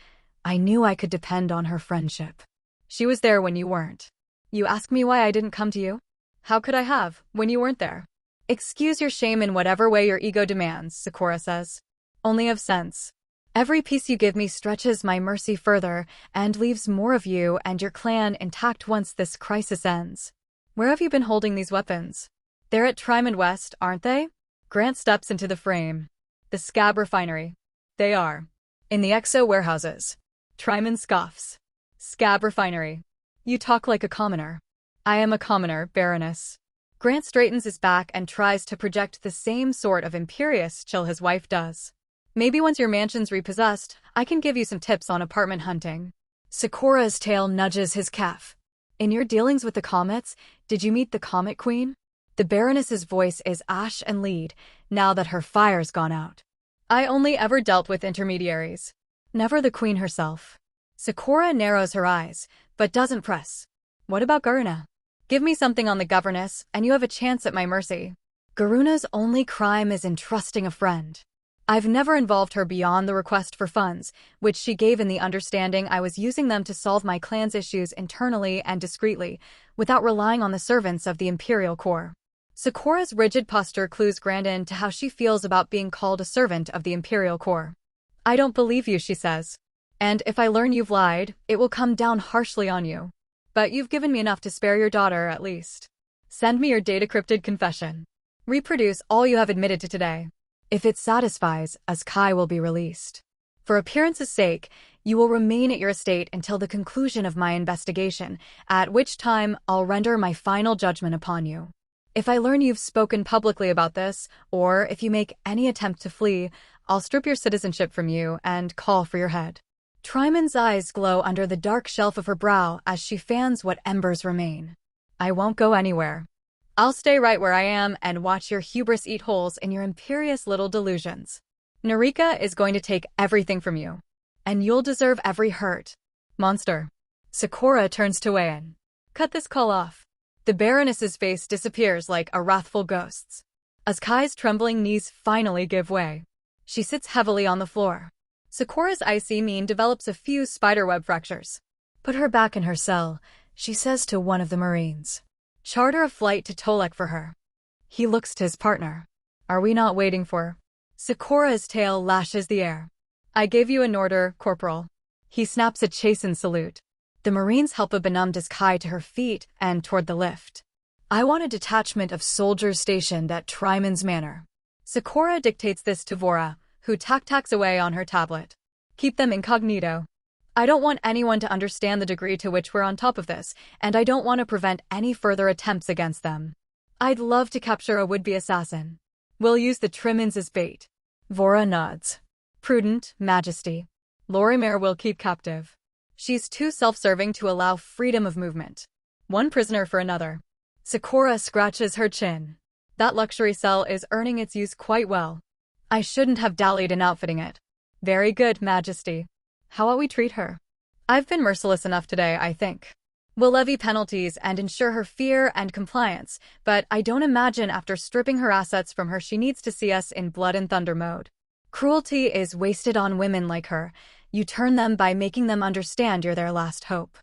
I knew I could depend on her friendship. She was there when you weren't. You ask me why I didn't come to you? How could I have, when you weren't there? Excuse your shame in whatever way your ego demands, Sakura says. Only of sense. Every piece you give me stretches my mercy further and leaves more of you and your clan intact once this crisis ends. Where have you been holding these weapons? They're at Triman West, aren't they? Grant steps into the frame. The Scab Refinery. They are. In the EXO warehouses. Triman scoffs. Scab Refinery. You talk like a commoner. I am a commoner, Baroness. Grant straightens his back and tries to project the same sort of imperious chill his wife does. Maybe once your mansion's repossessed, I can give you some tips on apartment hunting. Sakura's tail nudges his calf. In your dealings with the comets, did you meet the Comet Queen? The Baroness's voice is ash and lead, now that her fire's gone out. I only ever dealt with intermediaries. Never the Queen herself. Sakura narrows her eyes, but doesn't press. What about Garuna? Give me something on the governess, and you have a chance at my mercy. Garuna's only crime is entrusting a friend. I've never involved her beyond the request for funds, which she gave in the understanding I was using them to solve my clan's issues internally and discreetly, without relying on the servants of the Imperial Corps. Sakura's rigid posture clues Grandin to how she feels about being called a servant of the Imperial Corps. I don't believe you, she says. And if I learn you've lied, it will come down harshly on you. But you've given me enough to spare your daughter, at least. Send me your data-crypted confession. Reproduce all you have admitted to today. If it satisfies, Azkai will be released. For appearance's sake, you will remain at your estate until the conclusion of my investigation, at which time I'll render my final judgment upon you. If I learn you've spoken publicly about this, or if you make any attempt to flee, I'll strip your citizenship from you and call for your head. Triman's eyes glow under the dark shelf of her brow as she fans what embers remain. I won't go anywhere. I'll stay right where I am and watch your hubris eat holes in your imperious little delusions. Narika is going to take everything from you. And you'll deserve every hurt. Monster. Sakura turns to Wayan. Cut this call off. The Baroness's face disappears like a wrathful ghost's. Azkai's trembling knees finally give way. She sits heavily on the floor. Sakura's icy mien develops a few spiderweb fractures. Put her back in her cell, she says to one of the Marines. Charter a flight to Tolek for her. He looks to his partner. Are we not waiting for? Sakura's tail lashes the air. I gave you an order, Corporal. He snaps a chastened salute. The Marines help a benumbed Kai to her feet and toward the lift. I want a detachment of soldiers stationed at Tryman's Manor. Sakura dictates this to Vora, who tack-tacks away on her tablet. Keep them incognito. I don't want anyone to understand the degree to which we're on top of this, and I don't want to prevent any further attempts against them. I'd love to capture a would-be assassin. We'll use the Trimins as bait. Vora nods. Prudent, Majesty. Lorimer will keep captive. She's too self-serving to allow freedom of movement. One prisoner for another. Sakura scratches her chin. That luxury cell is earning its use quite well. I shouldn't have dallied in outfitting it. Very good, Majesty. How will we treat her? I've been merciless enough today, I think. We'll levy penalties and ensure her fear and compliance, but I don't imagine after stripping her assets from her she needs to see us in blood and thunder mode. Cruelty is wasted on women like her. You turn them by making them understand you're their last hope.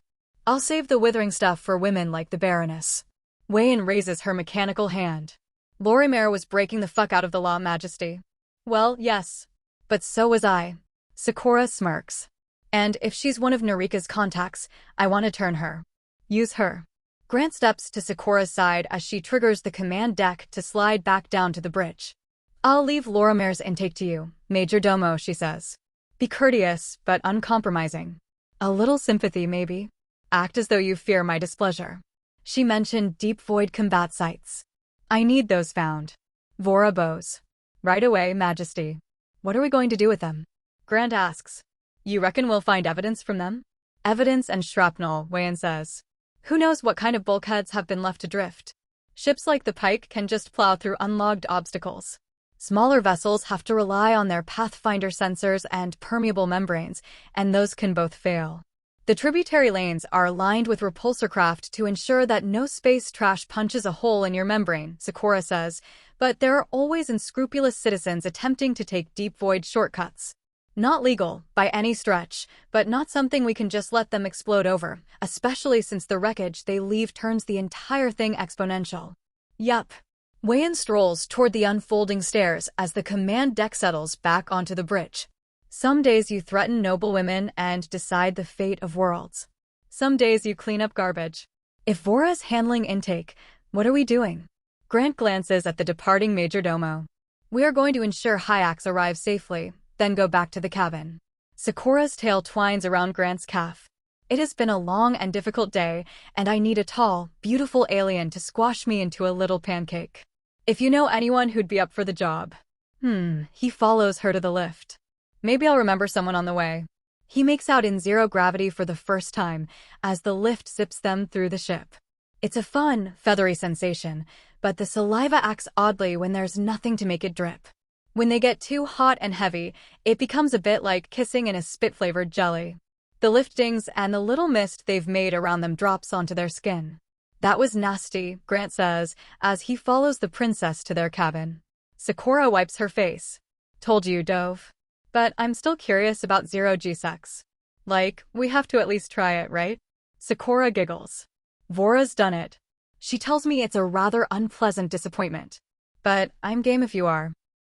I'll save the withering stuff for women like the Baroness. Wayan raises her mechanical hand. Lorimer was breaking the fuck out of the law, Majesty. Well, yes. But so was I. Sakura smirks. And if she's one of Narika's contacts, I want to turn her. Use her. Grant steps to Sakura's side as she triggers the command deck to slide back down to the bridge. I'll leave Lorimer's intake to you, Major Domo, she says. Be courteous, but uncompromising. A little sympathy, maybe. Act as though you fear my displeasure. She mentioned deep void combat sites. I need those found. Vora bows. Right away, Majesty. What are we going to do with them? Grant asks. You reckon we'll find evidence from them? Evidence and shrapnel, Wayan says. Who knows what kind of bulkheads have been left to drift? Ships like the Pike can just plow through unlogged obstacles. Smaller vessels have to rely on their pathfinder sensors and permeable membranes, and those can both fail. The tributary lanes are lined with repulsor craft to ensure that no space trash punches a hole in your membrane, Sakura says, but there are always unscrupulous citizens attempting to take deep void shortcuts. Not legal, by any stretch, but not something we can just let them explode over, especially since the wreckage they leave turns the entire thing exponential. Yup. Wayan strolls toward the unfolding stairs as the command deck settles back onto the bridge. Some days you threaten noble women and decide the fate of worlds. Some days you clean up garbage. If Vora's handling intake, what are we doing? Grant glances at the departing Majordomo. We are going to ensure Hyax arrives safely, then go back to the cabin. Sakura's tail twines around Grant's calf. It has been a long and difficult day, and I need a tall, beautiful alien to squash me into a little pancake. If you know anyone who'd be up for the job. He follows her to the lift. Maybe I'll remember someone on the way. He makes out in zero gravity for the first time as the lift zips them through the ship. It's a fun, feathery sensation, but the saliva acts oddly when there's nothing to make it drip. When they get too hot and heavy, it becomes a bit like kissing in a spit-flavored jelly. The lift dings and the little mist they've made around them drops onto their skin. That was nasty, Grant says, as he follows the princess to their cabin. Sakura wipes her face. Told you, Dove. But I'm still curious about zero-G sex. Like, we have to at least try it, right? Sakura giggles. Vora's done it. She tells me it's a rather unpleasant disappointment. But I'm game if you are.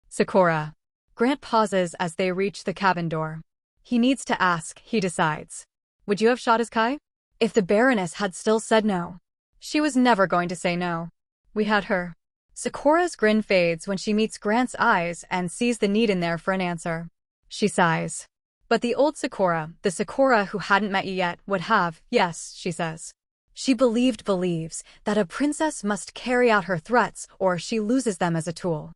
Sakura. Grant pauses as they reach the cabin door. He needs to ask, he decides. Would you have shot his Kai? If the Baroness had still said no. She was never going to say no. We had her. Sakura's grin fades when she meets Grant's eyes and sees the need in there for an answer. She sighs. But the old Sakura, the Sakura who hadn't met you yet, would have, yes, she says. She believes that a princess must carry out her threats or she loses them as a tool.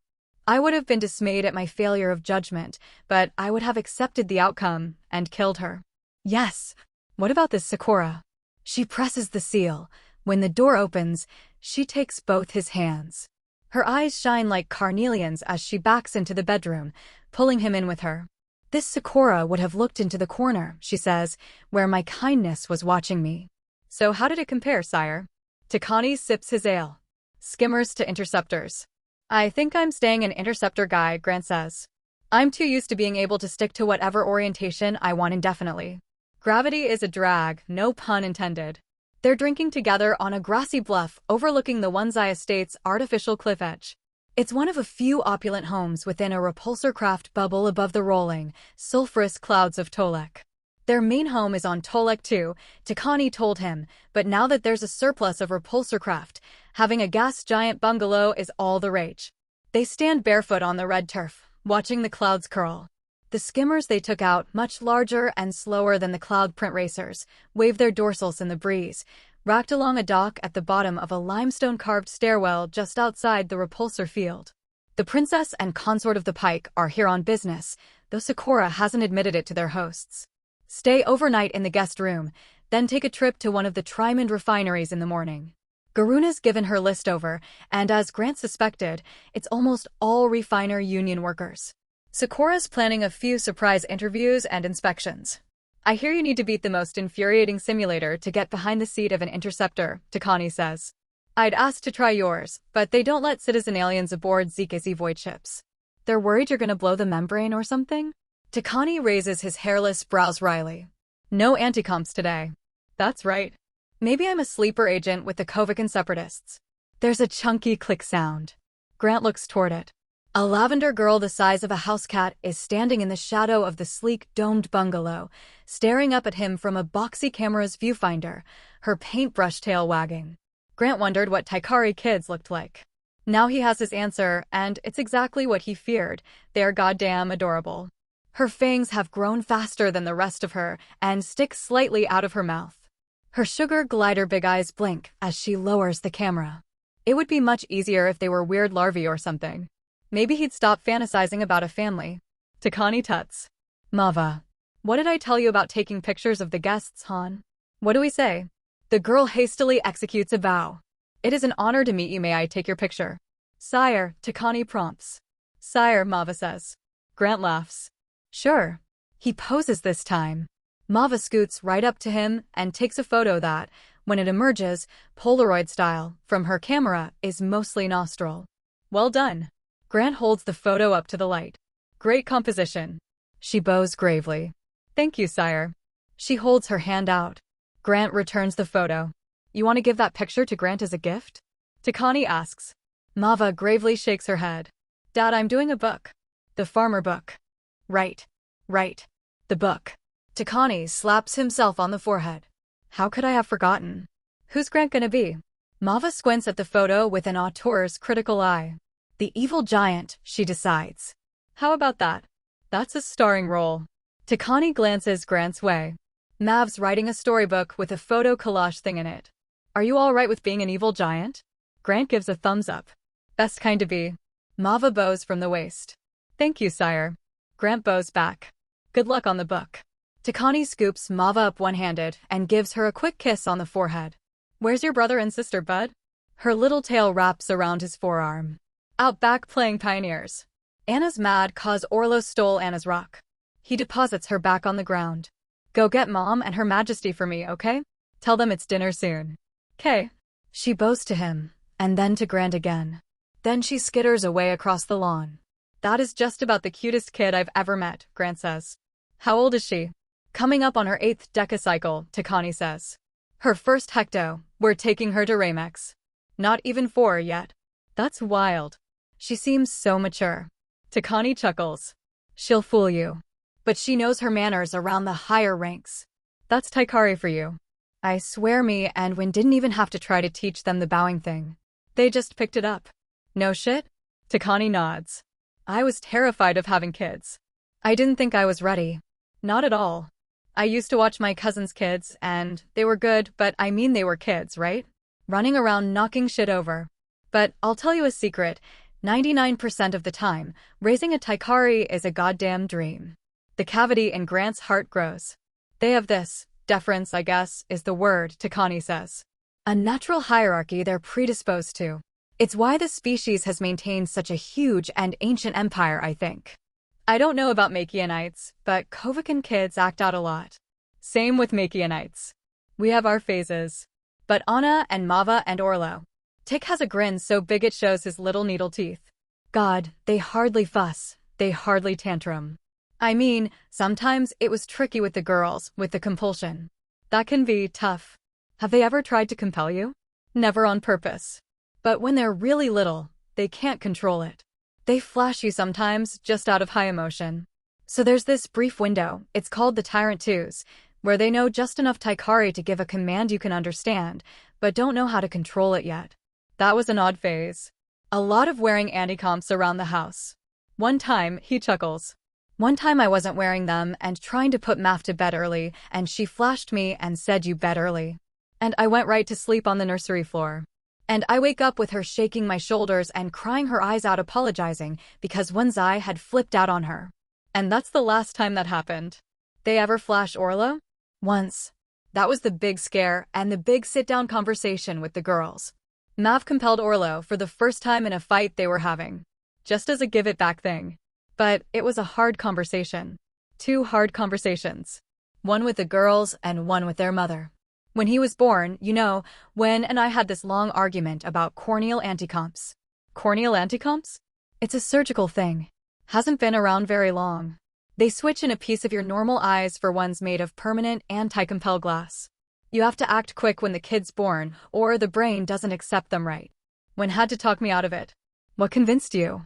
I would have been dismayed at my failure of judgment, but I would have accepted the outcome and killed her. Yes. What about this Sakura? She presses the seal. When the door opens, she takes both his hands. Her eyes shine like carnelians as she backs into the bedroom, pulling him in with her. This Sakura would have looked into the corner, she says, where my kindness was watching me. So how did it compare, sire? Takani sips his ale. Skimmers to interceptors. I think I'm staying an interceptor guy, Grant says. I'm too used to being able to stick to whatever orientation I want indefinitely. Gravity is a drag, no pun intended. They're drinking together on a grassy bluff overlooking the Wonzai Estate's artificial cliff edge. It's one of a few opulent homes within a repulsor craft bubble above the rolling, sulphurous clouds of Tolek. Their main home is on Tolek too, Takani told him, but now that there's a surplus of repulsor craft, having a gas giant bungalow is all the rage. They stand barefoot on the red turf, watching the clouds curl. The skimmers they took out, much larger and slower than the cloud print racers, wave their dorsals in the breeze, racked along a dock at the bottom of a limestone-carved stairwell just outside the repulsor field. The princess and consort of the Pike are here on business, though Sakura hasn't admitted it to their hosts. Stay overnight in the guest room, then take a trip to one of the Trimond refineries in the morning. Garuna's given her list over, and as Grant suspected, it's almost all refiner union workers. Sakura's planning a few surprise interviews and inspections. I hear you need to beat the most infuriating simulator to get behind the seat of an interceptor, Takani says. I'd asked to try yours, but they don't let citizen aliens aboard Zca's void ships. They're worried you're gonna blow the membrane or something? Takani raises his hairless brows wryly. No anti-comps today. That's right. Maybe I'm a sleeper agent with the Kovacan separatists. There's a chunky click sound. Grant looks toward it. A lavender girl the size of a house cat is standing in the shadow of the sleek, domed bungalow, staring up at him from a boxy camera's viewfinder, her paintbrush tail wagging. Grant wondered what Taikari kids looked like. Now he has his answer, and it's exactly what he feared. They're goddamn adorable. Her fangs have grown faster than the rest of her and stick slightly out of her mouth. Her sugar glider big eyes blink as she lowers the camera. It would be much easier if they were weird larvae or something. Maybe he'd stop fantasizing about a family. Takani tuts. Mava. What did I tell you about taking pictures of the guests, Han? What do we say? The girl hastily executes a bow. It is an honor to meet you. May I take your picture? Sire, Takani prompts. Sire, Mava says. Grant laughs. Sure. He poses this time. Mava scoots right up to him and takes a photo that, when it emerges, Polaroid style, from her camera, is mostly nostril. Well done. Grant holds the photo up to the light. Great composition. She bows gravely. Thank you, sire. She holds her hand out. Grant returns the photo. You want to give that picture to Grant as a gift? Takani asks. Mava gravely shakes her head. Dad, I'm doing a book. The farmer book. Right. The book. Takani slaps himself on the forehead. How could I have forgotten? Who's Grant gonna be? Mava squints at the photo with an auteur's critical eye. The evil giant, she decides. How about that? That's a starring role. Takani glances Grant's way. Mav's writing a storybook with a photo collage thing in it. Are you all right with being an evil giant? Grant gives a thumbs up. Best kind to be. Mava bows from the waist. Thank you, sire. Grant bows back. Good luck on the book. Takani scoops Mava up one-handed and gives her a quick kiss on the forehead. Where's your brother and sister, bud? Her little tail wraps around his forearm. Out back playing pioneers. Anna's mad 'cause Orlo stole Anna's rock. He deposits her back on the ground. Go get Mom and Her Majesty for me, okay? Tell them it's dinner soon. 'Kay. She bows to him, and then to Grant again. Then she skitters away across the lawn. That is just about the cutest kid I've ever met, Grant says. How old is she? Coming up on her 8th decacycle, Takani says. Her first hecto, we're taking her to Ramex. Not even 4 yet. That's wild. She seems so mature. Takani chuckles. She'll fool you. But she knows her manners around the higher ranks. That's Taikari for you. I swear me and Win didn't even have to try to teach them the bowing thing. They just picked it up. No shit? Takani nods. I was terrified of having kids. I didn't think I was ready. Not at all. I used to watch my cousin's kids, and they were good, but I mean they were kids, right? Running around knocking shit over. But I'll tell you a secret, 99% of the time, raising a Taikari is a goddamn dream. The cavity in Grant's heart grows. They have this, deference I guess, is the word, Takani says. A natural hierarchy they're predisposed to. It's why the species has maintained such a huge and ancient empire, I think. I don't know about Makianites, but Kovacan kids act out a lot. Same with Makianites. We have our phases. But Anna and Mava and Orlo. Tick has a grin so big it shows his little needle teeth. God, they hardly fuss, they hardly tantrum. I mean, sometimes it was tricky with the girls, with the compulsion. That can be tough. Have they ever tried to compel you? Never on purpose. But when they're really little, they can't control it. They flash you sometimes, just out of high emotion. So there's this brief window, it's called the Tyrant 2s, where they know just enough Taikari to give a command you can understand, but don't know how to control it yet. That was an odd phase. A lot of wearing anti-comps around the house. One time, he chuckles. One time I wasn't wearing them and trying to put Math to bed early, and she flashed me and said you bed early. And I went right to sleep on the nursery floor. And I wake up with her shaking my shoulders and crying her eyes out apologizing because one's eye had flipped out on her. And that's the last time that happened. They ever flash Orlo? Once. That was the big scare and the big sit-down conversation with the girls. Mav compelled Orlo for the first time in a fight they were having. Just as a give-it-back thing. But it was a hard conversation. 2 hard conversations. One with the girls and one with their mother. When he was born, Wen and I had this long argument about corneal anticomps. Corneal anticomps? It's a surgical thing. Hasn't been around very long. They switch in a piece of your normal eyes for ones made of permanent anti-compel glass. You have to act quick when the kid's born, or the brain doesn't accept them right. Wen had to talk me out of it. What convinced you?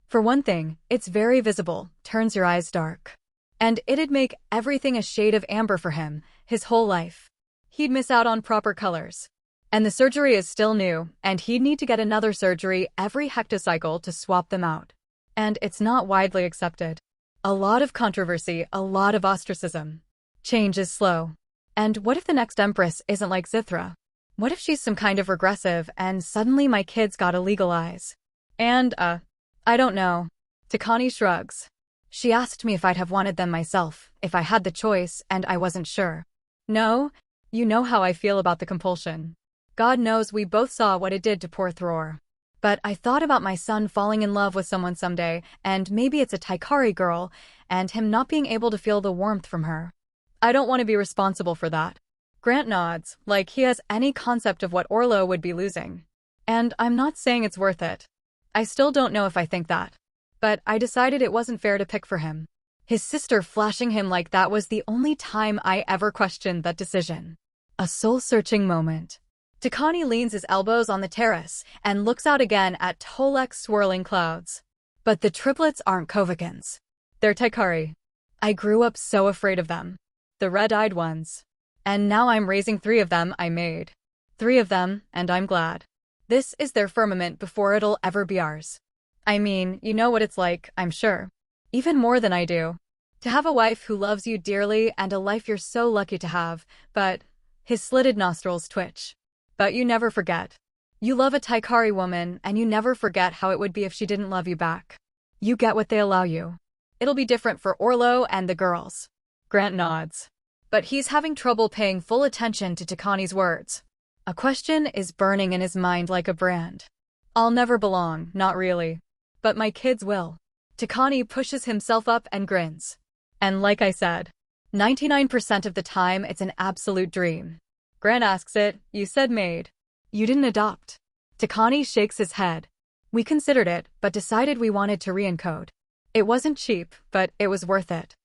For one thing, it's very visible, turns your eyes dark. And it'd make everything a shade of amber for him, his whole life. He'd miss out on proper colors. And the surgery is still new, and he'd need to get another surgery every hectocycle to swap them out. And it's not widely accepted. A lot of controversy, a lot of ostracism. Change is slow. And what if the next empress isn't like Zithra? What if she's some kind of regressive and suddenly my kids got illegal eyes? And, I don't know. Takani shrugs. She asked me if I'd have wanted them myself, if I had the choice, and I wasn't sure. No, you know how I feel about the compulsion. God knows we both saw what it did to poor Thror. But I thought about my son falling in love with someone someday, and maybe it's a Taikari girl, and him not being able to feel the warmth from her. I don't want to be responsible for that. Grant nods, like he has any concept of what Orlo would be losing. And I'm not saying it's worth it. I still don't know if I think that. But I decided it wasn't fair to pick for him. His sister flashing him like that was the only time I ever questioned that decision. A soul-searching moment. Takani leans his elbows on the terrace and looks out again at Tolek's swirling clouds. But the triplets aren't Kovakans. They're Taikari. I grew up so afraid of them. The red-eyed ones. And now I'm raising 3 of them I made. 3 of them, and I'm glad. This is their firmament before it'll ever be ours. I mean, you know what it's like, I'm sure. Even more than I do. To have a wife who loves you dearly and a life you're so lucky to have, but... His slitted nostrils twitch. But you never forget. You love a Taikari woman, and you never forget how it would be if she didn't love you back. You get what they allow you. It'll be different for Orlo and the girls. Grant nods. But he's having trouble paying full attention to Takani's words. A question is burning in his mind like a brand. I'll never belong, not really. But my kids will. Takani pushes himself up and grins. And like I said, 99% of the time it's an absolute dream. Grant asks it, you said made. You didn't adopt. Takani shakes his head. We considered it, but decided we wanted to re-encode. It wasn't cheap, but it was worth it.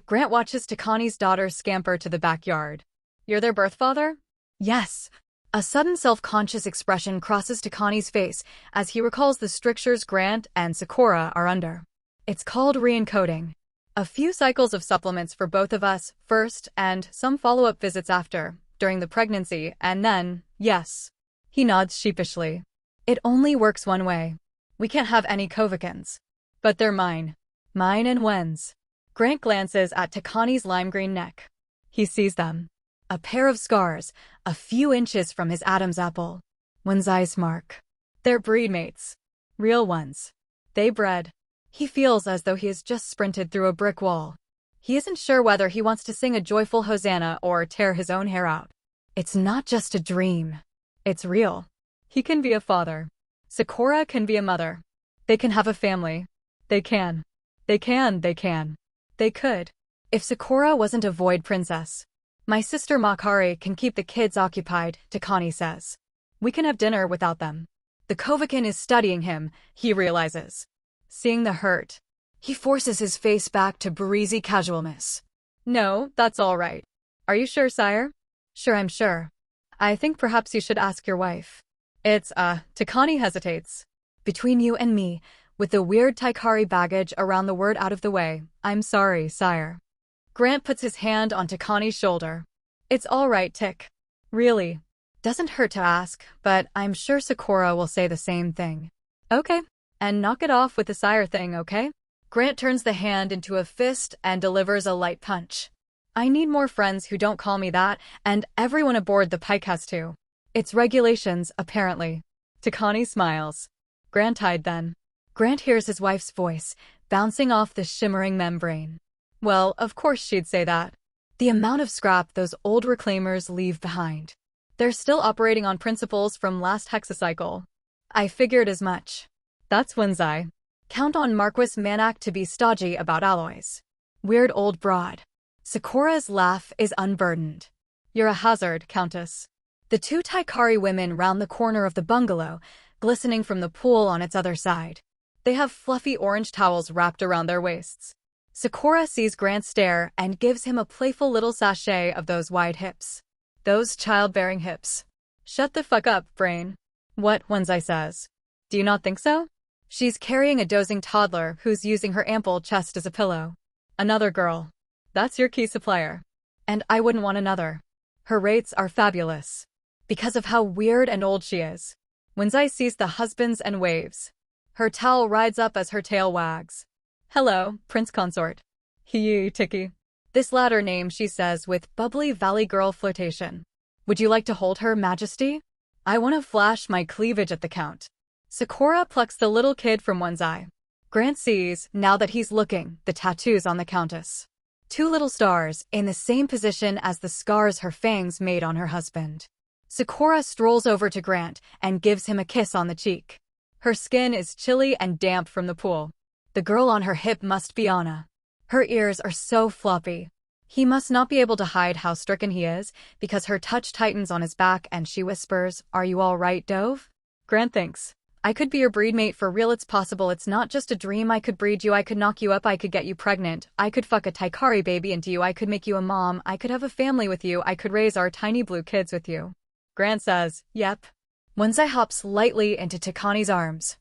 Grant watches Takani's daughter scamper to the backyard. You're their birth father? Yes. A sudden self-conscious expression crosses Takani's face as he recalls the strictures Grant and Sakura are under. It's called re-encoding. A few cycles of supplements for both of us, first, and some follow-up visits after, during the pregnancy, and then, yes. He nods sheepishly. It only works one way. We can't have any Kovakans. But they're mine. Mine and Wen's. Grant glances at Takani's lime-green neck. He sees them. A pair of scars, a few inches from his Adam's apple. Wen's eyes mark. They're breed mates. Real ones. They bred. He feels as though he has just sprinted through a brick wall. He isn't sure whether he wants to sing a joyful hosanna or tear his own hair out. It's not just a dream. It's real. He can be a father. Sakura can be a mother. They can have a family. They can. They could. If Sakura wasn't a void princess. My sister Makari can keep the kids occupied, Takani says. We can have dinner without them. The Kovakin is studying him, he realizes. Seeing the hurt. He forces his face back to breezy casualness. No, that's all right. Are you sure, sire? Sure, I'm sure. I think perhaps you should ask your wife. Takani hesitates. Between you and me, with the weird Taikari baggage around the word out of the way, I'm sorry, sire. Grant puts his hand on Takani's shoulder. It's all right, Tick. Really. Doesn't hurt to ask, but I'm sure Sakura will say the same thing. Okay. And knock it off with the sire thing, okay? Grant turns the hand into a fist and delivers a light punch. I need more friends who don't call me that, and everyone aboard the pike has to. It's regulations, apparently. Takani smiles. Grant hide then. Grant hears his wife's voice, bouncing off the shimmering membrane. Well, of course she'd say that. The amount of scrap those old reclaimers leave behind. They're still operating on principles from last hexacycle. I figured as much. That's Wenzai. Count on Marquis Manak to be stodgy about alloys. Weird old broad. Sakura's laugh is unburdened. You're a hazard, Countess. The two Taikari women round the corner of the bungalow, glistening from the pool on its other side. They have fluffy orange towels wrapped around their waists. Sakura sees Grant stare and gives him a playful little sachet of those wide hips. Those childbearing hips. Shut the fuck up, brain. What, Wenzai says. Do you not think so? She's carrying a dozing toddler who's using her ample chest as a pillow. Another girl. That's your key supplier. And I wouldn't want another. Her rates are fabulous. Because of how weird and old she is. Wenzai sees the husbands and waves. Her towel rides up as her tail wags. Hello, Prince Consort. Hee Tiki. This latter name she says with bubbly valley girl flirtation. Would you like to hold her, Majesty? I want to flash my cleavage at the Count. Sakura plucks the little kid from one's eye. Grant sees, now that he's looking, the tattoos on the Countess. Two little stars, in the same position as the scars her fangs made on her husband. Sakura strolls over to Grant and gives him a kiss on the cheek. Her skin is chilly and damp from the pool. The girl on her hip must be Anna. Her ears are so floppy. He must not be able to hide how stricken he is, because her touch tightens on his back and she whispers, "Are you all right, Dove?" Grant thinks, I could be your breed mate for real. It's possible. It's not just a dream. I could breed you. I could knock you up. I could get you pregnant. I could fuck a Taikari baby into you. I could make you a mom. I could have a family with you. I could raise our tiny blue kids with you. Grant says, yep. Wenzai hops lightly into Takani's arms.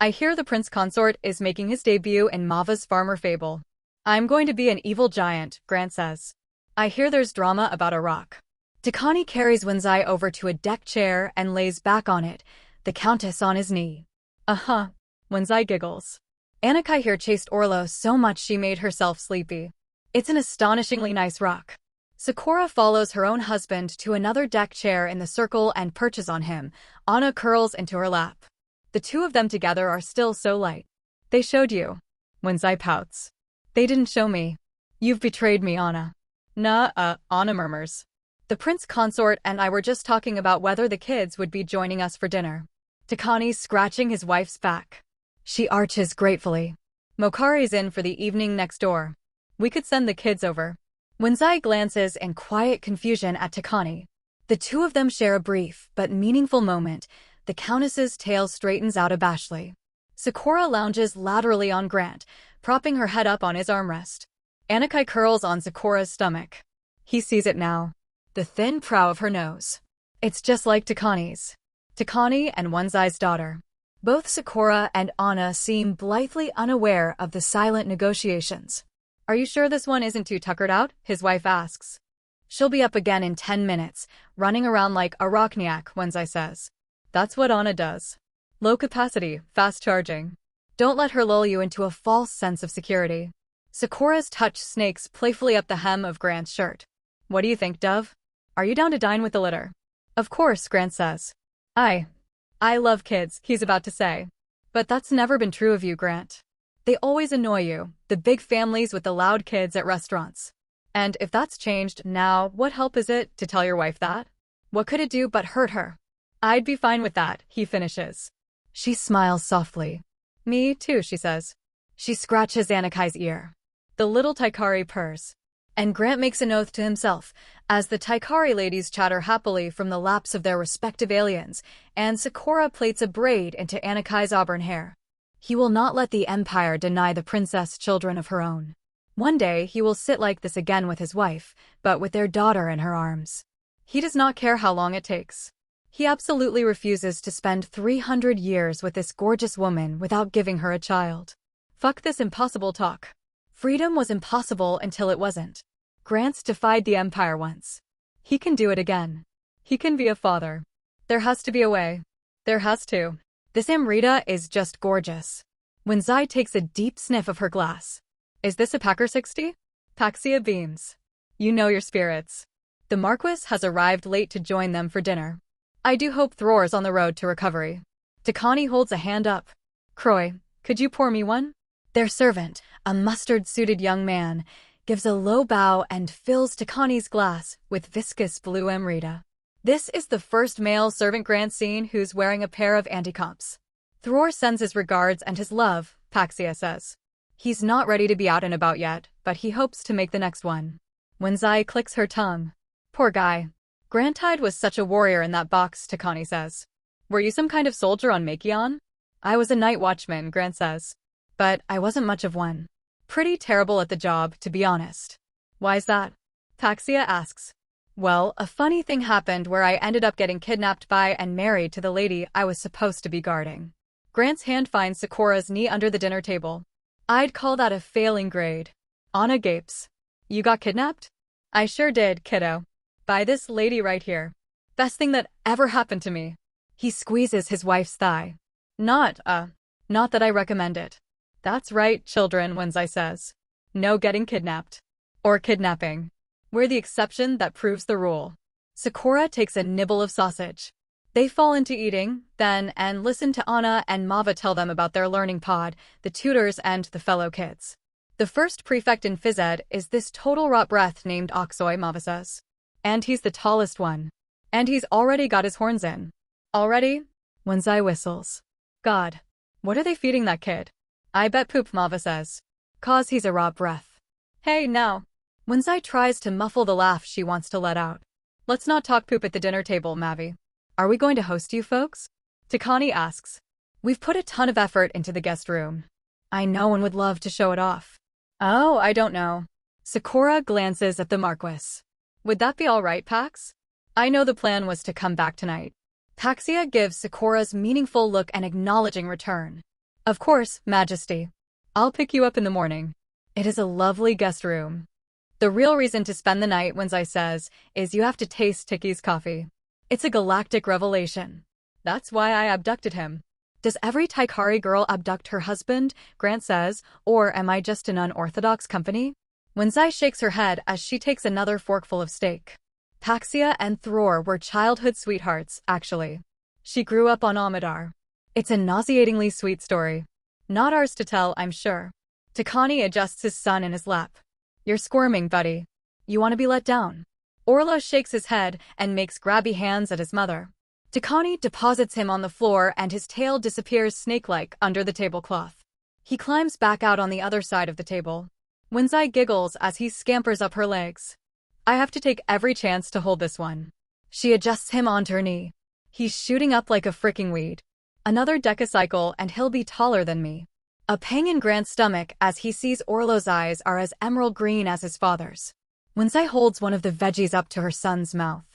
I hear the Prince Consort is making his debut in Mava's Farmer Fable. I'm going to be an evil giant, Grant says. I hear there's drama about a rock. Takani carries Wenzai over to a deck chair and lays back on it, the Countess on his knee. Uh-huh. Wenzai giggles. Anakai here chased Orlo so much she made herself sleepy. It's an astonishingly nice rock. Sakura follows her own husband to another deck chair in the circle and perches on him. Anna curls into her lap. The two of them together are still so light. They showed you. Wenzai pouts. They didn't show me. You've betrayed me, Anna. Nah, Anna murmurs. The Prince Consort and I were just talking about whether the kids would be joining us for dinner. Takani's scratching his wife's back. She arches gratefully. Mokari's in for the evening next door. We could send the kids over. Wenzai glances in quiet confusion at Takani. The two of them share a brief but meaningful moment. The Countess's tail straightens out abashedly. Sakura lounges laterally on Grant, propping her head up on his armrest. Anakai curls on Sakura's stomach. He sees it now. The thin prow of her nose. It's just like Takani's. Takani and Wenzai's daughter. Both Sakura and Anna seem blithely unaware of the silent negotiations. Are you sure this one isn't too tuckered out? His wife asks. She'll be up again in 10 minutes, running around like a rockniak, Wenzai says. That's what Anna does. Low capacity, fast charging. Don't let her lull you into a false sense of security. Sakura's touch snakes playfully up the hem of Grant's shirt. What do you think, Dove? Are you down to dine with the litter? Of course, Grant says. I love kids, he's about to say. But that's never been true of you, Grant. They always annoy you, the big families with the loud kids at restaurants. And if that's changed now, what help is it to tell your wife that? What could it do but hurt her? I'd be fine with that, he finishes. She smiles softly. Me too, she says. She scratches Anakai's ear. The little Taikari purrs. And Grant makes an oath to himself, as the Taikari ladies chatter happily from the laps of their respective aliens, and Sakura plaits a braid into Anakai's auburn hair. He will not let the Empire deny the princess children of her own. One day he will sit like this again with his wife, but with their daughter in her arms. He does not care how long it takes. He absolutely refuses to spend 300 years with this gorgeous woman without giving her a child. Fuck this impossible talk. Freedom was impossible until it wasn't. Grant defied the Empire once. He can do it again. He can be a father. There has to be a way. There has to. This Amrita is just gorgeous. When Zai takes a deep sniff of her glass. Is this a Packer 60? Paxia beams. You know your spirits. The Marquis has arrived late to join them for dinner. I do hope Thror's on the road to recovery. Takani holds a hand up. Croy, could you pour me one? Their servant, a mustard-suited young man, gives a low bow and fills Takani's glass with viscous blue Amrita. This is the first male servant Grant seen who's wearing a pair of anti-comps. Thror sends his regards and his love, Paxia says. He's not ready to be out and about yet, but he hopes to make the next one. When Zai clicks her tongue. Poor guy. Grantide was such a warrior in that box, Takani says. Were you some kind of soldier on Makion? I was a night watchman, Grant says. But I wasn't much of one. Pretty terrible at the job, to be honest. Why's that? Paxia asks. Well, a funny thing happened where I ended up getting kidnapped by and married to the lady I was supposed to be guarding. Grant's hand finds Sakura's knee under the dinner table. I'd call that a failing grade. Anna gapes. You got kidnapped? I sure did, kiddo. By this lady right here. Best thing that ever happened to me. He squeezes his wife's thigh. Not that I recommend it. That's right, children, Wenzai says. No getting kidnapped. Or kidnapping. We're the exception that proves the rule. Sakura takes a nibble of sausage. They fall into eating, then, and listen to Anna and Mava tell them about their learning pod, the tutors, and the fellow kids. The first prefect in phys ed is this total rot breath named Oksoi, Mava says. And he's the tallest one. And he's already got his horns in. Already? Wenzai whistles. God. What are they feeding that kid? I bet poop, Mava says. 'Cause he's a rot breath. Hey, now. Wenzai tries to muffle the laugh she wants to let out. Let's not talk poop at the dinner table, Mavi. Are we going to host you folks? Takani asks. We've put a ton of effort into the guest room. I know one would love to show it off. Oh, I don't know. Sakura glances at the Marquis. Would that be all right, Pax? I know the plan was to come back tonight. Paxia gives Sakura's meaningful look an acknowledging return. Of course, Majesty. I'll pick you up in the morning. It is a lovely guest room. The real reason to spend the night, Wenzai says, is you have to taste Tiki's coffee. It's a galactic revelation. That's why I abducted him. Does every Taikari girl abduct her husband, Grant says, or am I just an unorthodox company? Wenzai shakes her head as she takes another forkful of steak. Paxia and Thror were childhood sweethearts, actually. She grew up on Amadar. It's a nauseatingly sweet story. Not ours to tell, I'm sure. Takani adjusts his son in his lap. You're squirming, buddy. You want to be let down. Orlo shakes his head and makes grabby hands at his mother. Takani deposits him on the floor and his tail disappears snake-like under the tablecloth. He climbs back out on the other side of the table. Wenzai giggles as he scampers up her legs. I have to take every chance to hold this one. She adjusts him onto her knee. He's shooting up like a fricking weed. Another decacycle and he'll be taller than me. A pang in Grant's stomach as he sees Orlo's eyes are as emerald green as his father's. Wenzai holds one of the veggies up to her son's mouth.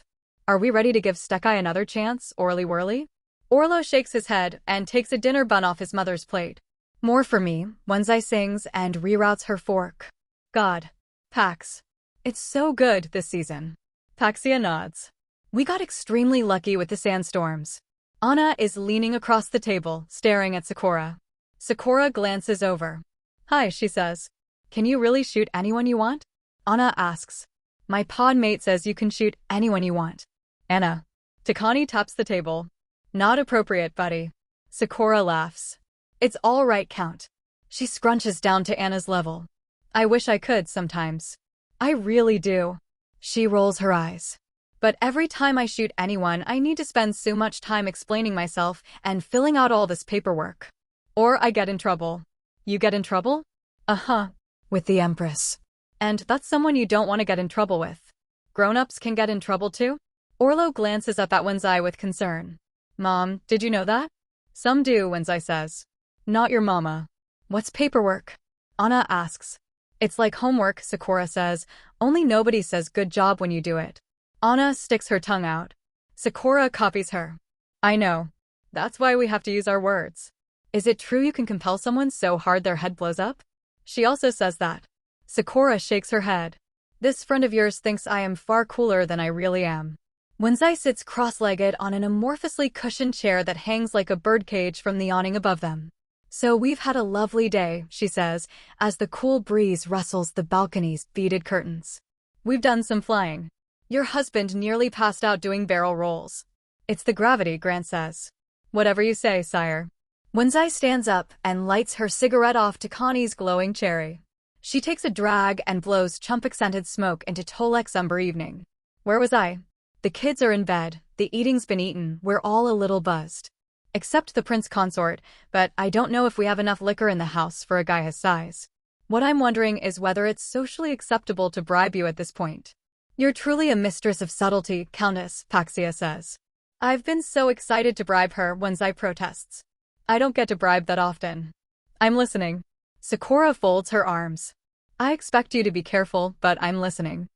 Are we ready to give Stekai another chance, Orly Whirly? Orlo shakes his head and takes a dinner bun off his mother's plate. More for me, Wenzai sings and reroutes her fork. God. Pax. It's so good this season. Paxia nods. We got extremely lucky with the sandstorms. Anna is leaning across the table, staring at Sakura. Sakura glances over. Hi, she says. Can you really shoot anyone you want? Anna asks. My pod mate says you can shoot anyone you want. Anna. Takani taps the table. Not appropriate, buddy. Sakura laughs. It's all right, Count. She scrunches down to Anna's level. I wish I could sometimes. I really do. She rolls her eyes. But every time I shoot anyone, I need to spend so much time explaining myself and filling out all this paperwork. Or I get in trouble. You get in trouble? Uh-huh. With the Empress. And that's someone you don't want to get in trouble with. Grown-ups can get in trouble too? Orlo glances up at Wenzai with concern. Mom, did you know that? Some do, Wenzai says. Not your mama. What's paperwork? Anna asks. It's like homework, Sakura says, only nobody says good job when you do it. Anna sticks her tongue out. Sakura copies her. I know. That's why we have to use our words. Is it true you can compel someone so hard their head blows up? She also says that. Sakura shakes her head. This friend of yours thinks I am far cooler than I really am. Wenzai sits cross-legged on an amorphously cushioned chair that hangs like a birdcage from the awning above them. So we've had a lovely day, she says, as the cool breeze rustles the balcony's beaded curtains. We've done some flying. Your husband nearly passed out doing barrel rolls. It's the gravity, Grant says. Whatever you say, sire. Wenzai stands up and lights her cigarette off Takani's glowing cherry. She takes a drag and blows chumpic-scented smoke into Tolek's umber evening. Where was I? The kids are in bed, the eating's been eaten, we're all a little buzzed. Except the prince consort, but I don't know if we have enough liquor in the house for a guy his size. What I'm wondering is whether it's socially acceptable to bribe you at this point. You're truly a mistress of subtlety, Countess, Paxia says. I've been so excited to bribe her, Wenzai protests. I don't get to bribe that often. I'm listening. Sakura folds her arms. I expect you to be careful, but I'm listening.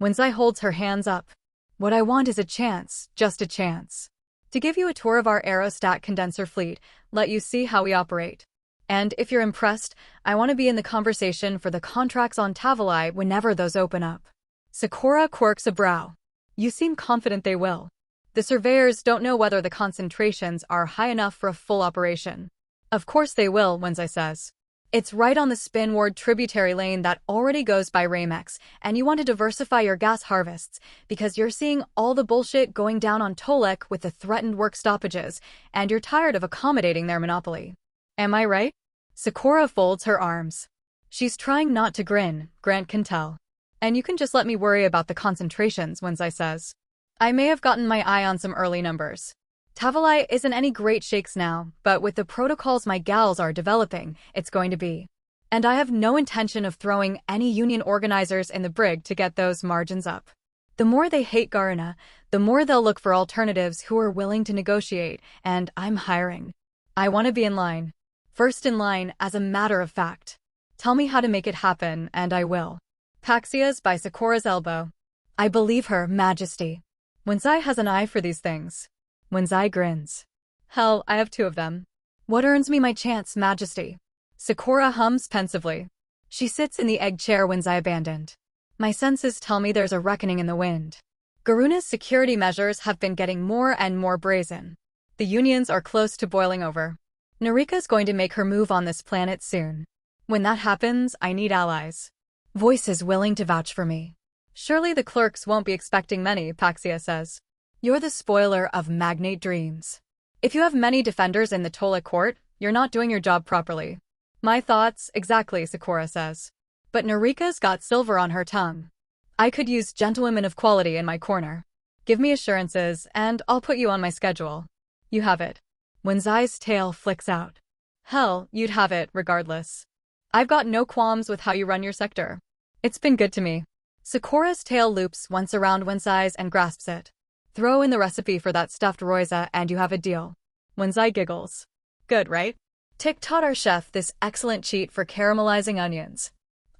Wenzai holds her hands up. What I want is a chance, just a chance. To give you a tour of our aerostat condenser fleet, let you see how we operate. And if you're impressed, I want to be in the conversation for the contracts on Tavalai whenever those open up. Sakura quirks a brow. You seem confident they will. The surveyors don't know whether the concentrations are high enough for a full operation. Of course they will, Wenzai says. It's right on the Spinward tributary lane that already goes by Ramex, and you want to diversify your gas harvests because you're seeing all the bullshit going down on Tolek with the threatened work stoppages, and you're tired of accommodating their monopoly. Am I right? Sakura folds her arms. She's trying not to grin, Grant can tell. And you can just let me worry about the concentrations, Wenzai says. I may have gotten my eye on some early numbers. Tavalai isn't any great shakes now, but with the protocols my gals are developing, it's going to be. And I have no intention of throwing any union organizers in the brig to get those margins up. The more they hate Garuna, the more they'll look for alternatives who are willing to negotiate, and I'm hiring. I want to be in line. First in line, as a matter of fact. Tell me how to make it happen, and I will. Paxia's by Sakura's elbow. I believe her, Majesty. Wenzai has an eye for these things. Wenzai grins. Hell, I have 2 of them. What earns me my chance, Majesty? Sakura hums pensively. She sits in the egg chair Wenzai abandoned. My senses tell me there's a reckoning in the wind. Garuna's security measures have been getting more and more brazen. The unions are close to boiling over. Narika's going to make her move on this planet soon. When that happens, I need allies. Voices willing to vouch for me. Surely the clerks won't be expecting many, Paxia says. You're the spoiler of magnate dreams. If you have many defenders in the Tolek court, you're not doing your job properly. My thoughts, exactly, Sakura says. But Narika's got silver on her tongue. I could use gentlewomen of quality in my corner. Give me assurances, and I'll put you on my schedule. You have it. Wenzai's tail flicks out. Hell, you'd have it, regardless. I've got no qualms with how you run your sector. It's been good to me. Sakura's tail loops once around Wenzai's and grasps it. Throw in the recipe for that stuffed Roiza and you have a deal. Wenzai giggles. Good, right? Tick taught our chef this excellent cheat for caramelizing onions.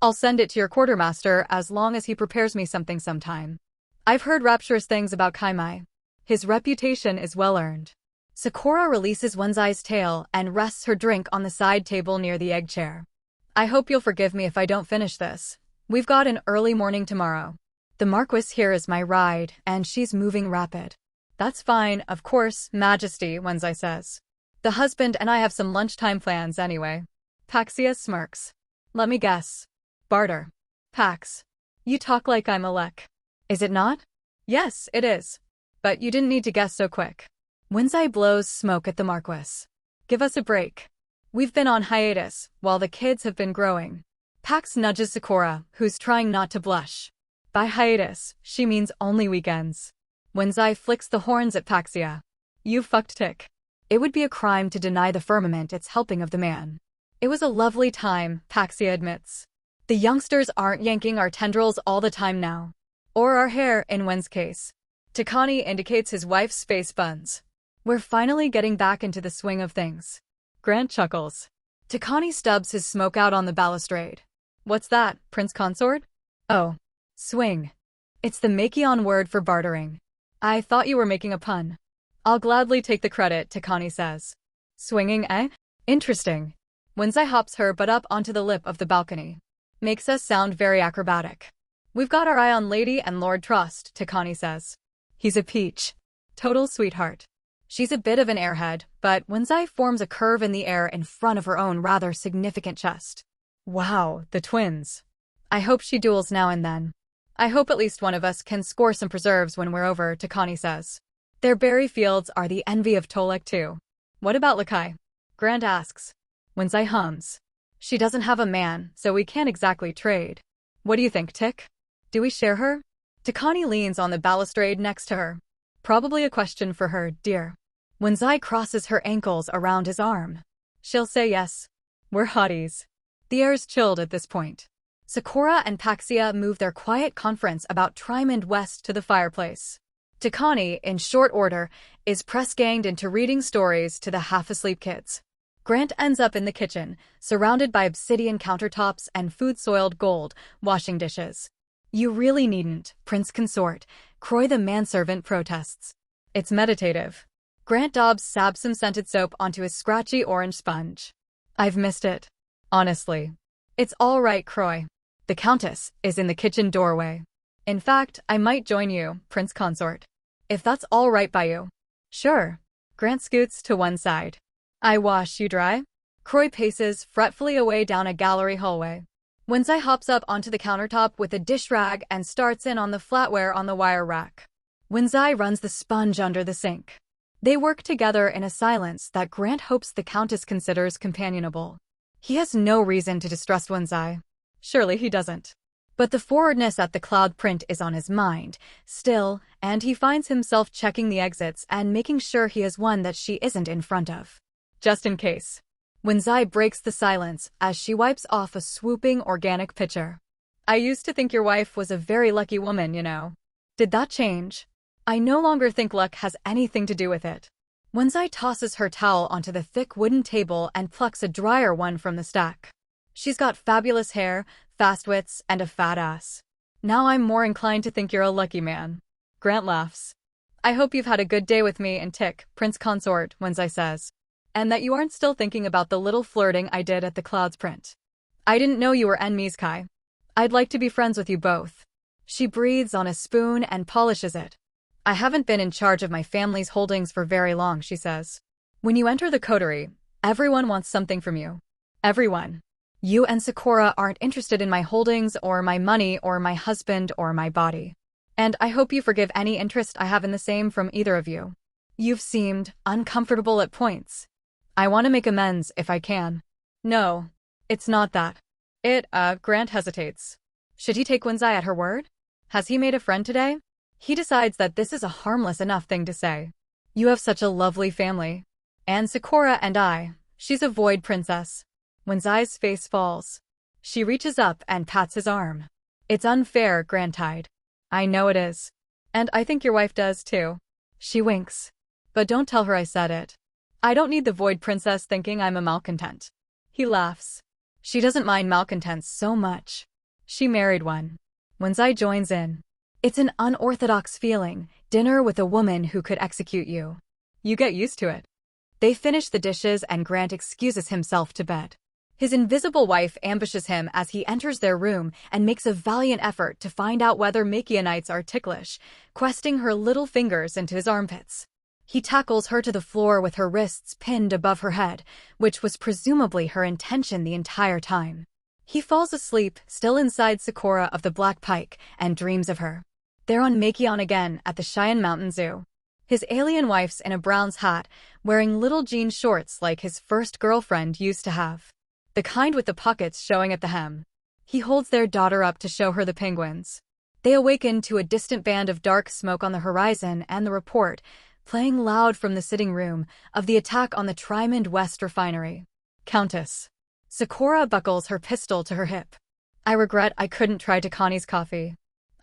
I'll send it to your quartermaster as long as he prepares me something sometime. I've heard rapturous things about Kaimai. His reputation is well earned. Sakura releases Wenzai's tail and rests her drink on the side table near the egg chair. I hope you'll forgive me if I don't finish this. We've got an early morning tomorrow. The Marquis here is my ride, and she's moving rapid. That's fine, of course, Majesty, Wenzai says. The husband and I have some lunchtime plans anyway. Paxia smirks. Let me guess. Barter. Pax. You talk like I'm a lek. Is it not? Yes, it is. But you didn't need to guess so quick. Wenzai blows smoke at the Marquis. Give us a break. We've been on hiatus, while the kids have been growing. Pax nudges Sakura, who's trying not to blush. By hiatus, she means only weekends. Wenzai flicks the horns at Paxia. You fucked tick. It would be a crime to deny the firmament its helping of the man. It was a lovely time, Paxia admits. The youngsters aren't yanking our tendrils all the time now. Or our hair, in Wen's case. Takani indicates his wife's space buns. We're finally getting back into the swing of things. Grant chuckles. Takani stubs his smoke out on the balustrade. What's that, Prince Consort? Oh. Swing. It's the Makion word for bartering. I thought you were making a pun. I'll gladly take the credit, Takani says. Swinging, eh? Interesting. Wenzai hops her butt up onto the lip of the balcony. Makes us sound very acrobatic. We've got our eye on Lady and Lord Trust, Takani says. He's a peach. Total sweetheart. She's a bit of an airhead, but Wenzai forms a curve in the air in front of her own rather significant chest. Wow, the twins. I hope she duels now and then. I hope at least one of us can score some preserves when we're over, Takani says. Their berry fields are the envy of Tolek too. What about Lakai? Grant asks. Wenzai hums. She doesn't have a man, so we can't exactly trade. What do you think, Tick? Do we share her? Takani leans on the balustrade next to her. Probably a question for her, dear. Wenzai crosses her ankles around his arm. She'll say yes. We're hotties. The air's chilled at this point. Sakura and Paxia move their quiet conference about Trimond West to the fireplace. Takani, in short order, is press-ganged into reading stories to the half-asleep kids. Grant ends up in the kitchen, surrounded by obsidian countertops and food-soiled gold, washing dishes. You really needn't, Prince Consort, Croy the manservant protests. It's meditative. Grant Dobbs sabs some scented soap onto his scratchy orange sponge. I've missed it. Honestly. It's all right, Croy. The Countess is in the kitchen doorway. In fact, I might join you, Prince Consort. If that's all right by you. Sure. Grant scoots to one side. I wash, you dry? Croy paces fretfully away down a gallery hallway. Wenzai hops up onto the countertop with a dish rag and starts in on the flatware on the wire rack. Wenzai runs the sponge under the sink. They work together in a silence that Grant hopes the Countess considers companionable. He has no reason to distrust Wenzai. Surely he doesn't. But the forwardness at the cloud print is on his mind, still, and he finds himself checking the exits and making sure he has one that she isn't in front of. Just in case. Wenzai breaks the silence as she wipes off a swooping organic pitcher. I used to think your wife was a very lucky woman, you know. Did that change? I no longer think luck has anything to do with it. Wenzai tosses her towel onto the thick wooden table and plucks a drier one from the stack. She's got fabulous hair, fast wits, and a fat ass. Now I'm more inclined to think you're a lucky man. Grant laughs. I hope you've had a good day with me and Tick, Prince Consort, Wenzai says. And that you aren't still thinking about the little flirting I did at the clouds print. I didn't know you were enemies, Kai. I'd like to be friends with you both. She breathes on a spoon and polishes it. I haven't been in charge of my family's holdings for very long, she says. When you enter the coterie, everyone wants something from you. Everyone. You and Sakura aren't interested in my holdings or my money or my husband or my body. And I hope you forgive any interest I have in the same from either of you. You've seemed uncomfortable at points. I want to make amends if I can. No, it's not that. Grant hesitates. Should he take Wenzai at her word? Has he made a friend today? He decides that this is a harmless enough thing to say. You have such a lovely family. And Sakura and I, she's a void princess. Wenzai's face falls. She reaches up and pats his arm. It's unfair, Grantide. I know it is. And I think your wife does too. She winks. But don't tell her I said it. I don't need the void princess thinking I'm a malcontent. He laughs. She doesn't mind malcontents so much. She married one. Wenzai joins in. It's an unorthodox feeling, dinner with a woman who could execute you. You get used to it. They finish the dishes and Grant excuses himself to bed. His invisible wife ambushes him as he enters their room and makes a valiant effort to find out whether Makianites are ticklish, questing her little fingers into his armpits. He tackles her to the floor with her wrists pinned above her head, which was presumably her intention the entire time. He falls asleep, still inside Sakura of the Black Pike, and dreams of her. They're on Makion again at the Cheyenne Mountain Zoo. His alien wife's in a Brown's hat, wearing little jean shorts like his first girlfriend used to have. The kind with the pockets showing at the hem. He holds their daughter up to show her the penguins. They awaken to a distant band of dark smoke on the horizon and the report, playing loud from the sitting room, of the attack on the Trimond West refinery. Countess. Sakura buckles her pistol to her hip. I regret I couldn't try Takani's coffee.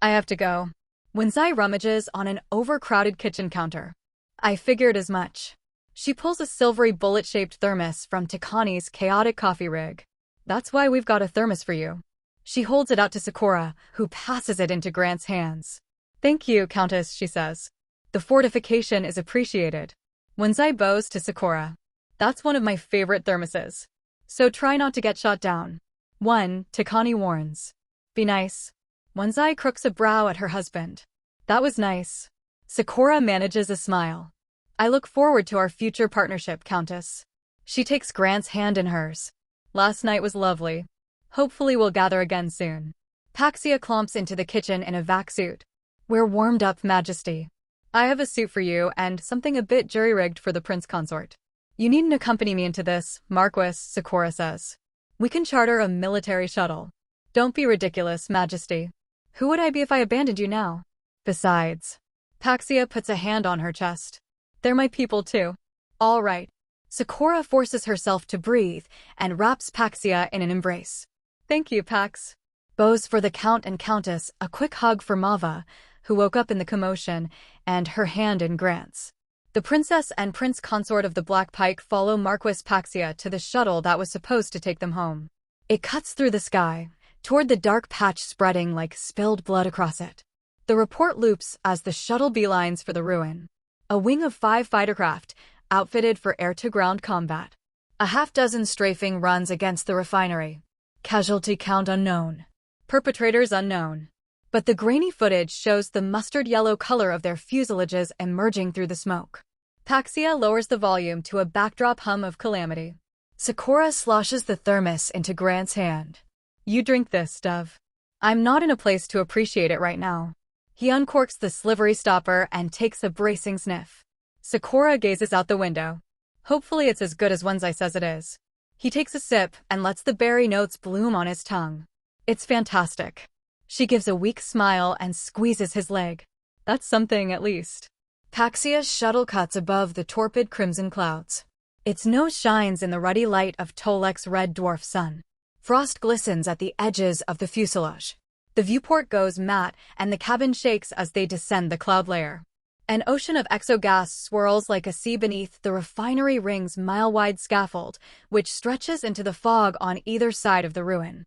I have to go. Wenzai rummages on an overcrowded kitchen counter. I figured as much. She pulls a silvery bullet-shaped thermos from Takani's chaotic coffee rig. That's why we've got a thermos for you. She holds it out to Sakura, who passes it into Grant's hands. Thank you, Countess, she says. The fortification is appreciated. Wenzai bows to Sakura. That's one of my favorite thermoses. So try not to get shot down. 1. Takani warns. Be nice. Wenzai crooks a brow at her husband. That was nice. Sakura manages a smile. I look forward to our future partnership, Countess. She takes Grant's hand in hers. Last night was lovely. Hopefully we'll gather again soon. Paxia clomps into the kitchen in a vac suit. We're warmed up, Majesty. I have a suit for you and something a bit jury-rigged for the prince consort. You needn't accompany me into this, Marquis, Sakura says. We can charter a military shuttle. Don't be ridiculous, Majesty. Who would I be if I abandoned you now? Besides. Paxia puts a hand on her chest. They're my people too. All right. Sakura forces herself to breathe and wraps Paxia in an embrace. Thank you, Pax. Bows for the Count and Countess, a quick hug for Mava, who woke up in the commotion, and her hand in Grant's. The princess and prince consort of the Black Pike follow Marquis Paxia to the shuttle that was supposed to take them home. It cuts through the sky, toward the dark patch spreading like spilled blood across it. The report loops as the shuttle beelines for the ruin. A wing of 5 fightercraft, outfitted for air-to-ground combat. A half-dozen strafing runs against the refinery. Casualty count unknown. Perpetrators unknown. But the grainy footage shows the mustard yellow color of their fuselages emerging through the smoke. Paxia lowers the volume to a backdrop hum of calamity. Sakura sloshes the thermos into Grant's hand. You drink this, Dove. I'm not in a place to appreciate it right now. He uncorks the slivery stopper and takes a bracing sniff. Sakura gazes out the window. Hopefully it's as good as Wenzai says it is. He takes a sip and lets the berry notes bloom on his tongue. It's fantastic. She gives a weak smile and squeezes his leg. That's something, at least. Paxia's shuttle cuts above the torpid crimson clouds. Its nose shines in the ruddy light of Tolek's red dwarf sun. Frost glistens at the edges of the fuselage. The viewport goes matte, and the cabin shakes as they descend the cloud layer. An ocean of exogas swirls like a sea beneath the refinery ring's mile-wide scaffold, which stretches into the fog on either side of the ruin.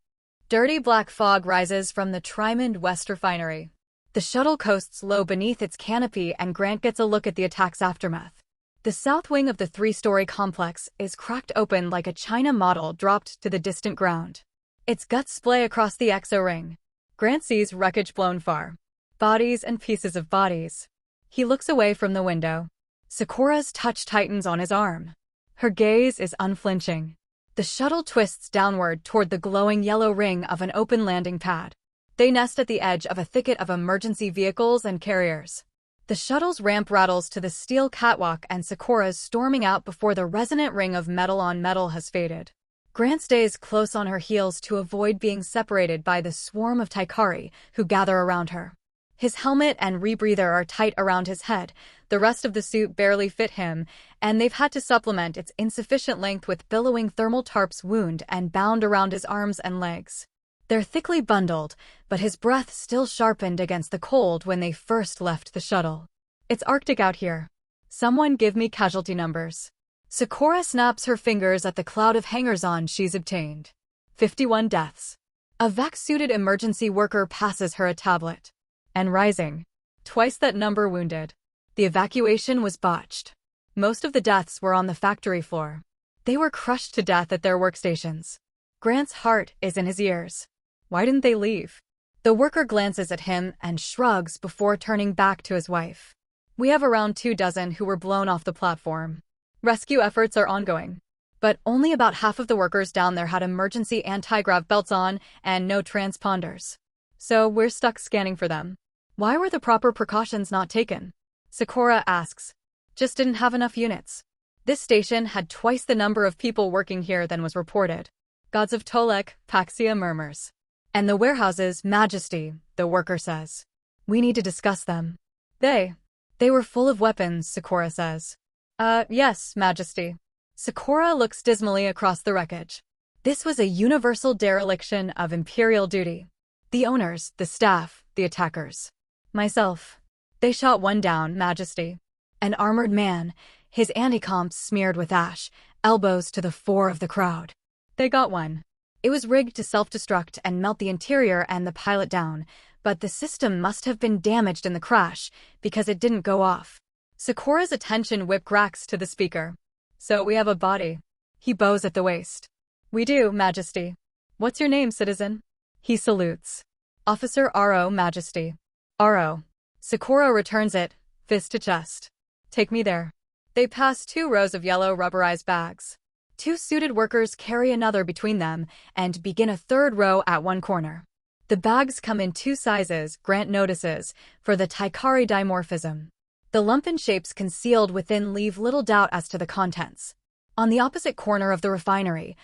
Dirty black fog rises from the Trimond West refinery. The shuttle coasts low beneath its canopy and Grant gets a look at the attack's aftermath. The south wing of the 3-story complex is cracked open like a china model dropped to the distant ground. Its guts splay across the exo-ring. Grant sees wreckage blown far. Bodies and pieces of bodies. He looks away from the window. Sakura's touch tightens on his arm. Her gaze is unflinching. The shuttle twists downward toward the glowing yellow ring of an open landing pad. They nest at the edge of a thicket of emergency vehicles and carriers. The shuttle's ramp rattles to the steel catwalk and Sakura's storming out before the resonant ring of metal on metal has faded. Grant stays close on her heels to avoid being separated by the swarm of Taikari who gather around her. His helmet and rebreather are tight around his head, the rest of the suit barely fit him, and they've had to supplement its insufficient length with billowing thermal tarps wound and bound around his arms and legs. They're thickly bundled, but his breath still sharpened against the cold when they first left the shuttle. It's Arctic out here. Someone give me casualty numbers. Sakura snaps her fingers at the cloud of hangers-on she's obtained. 51 deaths. A vac-suited emergency worker passes her a tablet. And rising. Twice that number wounded. The evacuation was botched. Most of the deaths were on the factory floor. They were crushed to death at their workstations. Grant's heart is in his ears. Why didn't they leave? The worker glances at him and shrugs before turning back to his wife. We have around 24 who were blown off the platform. Rescue efforts are ongoing. But only about half of the workers down there had emergency anti-grav belts on and no transponders. So we're stuck scanning for them. Why were the proper precautions not taken? Sakura asks. Just didn't have enough units. This station had twice the number of people working here than was reported. Gods of Tolek, Paxia murmurs. And the warehouses, Majesty, the worker says. We need to discuss them. They were full of weapons, Sakura says. Yes, Majesty. Sakura looks dismally across the wreckage. This was a universal dereliction of imperial duty. The owners, the staff, the attackers. Myself. They shot one down, Majesty. An armored man, his anti-comps smeared with ash, elbows to the fore of the crowd. They got one. It was rigged to self-destruct and melt the interior and the pilot down, but the system must have been damaged in the crash because it didn't go off. Sakura's attention whip-cracks to the speaker. So we have a body. He bows at the waist. We do, Majesty. What's your name, citizen? He salutes. Officer Aro, Majesty. Aro. Sakura returns it, fist to chest. Take me there. They pass 2 rows of yellow rubberized bags. 2 suited workers carry another between them and begin a 3rd row at one corner. The bags come in 2 sizes, Grant notices, for the Taikari dimorphism. The lumpen shapes concealed within leave little doubt as to the contents. On the opposite corner of the refinery,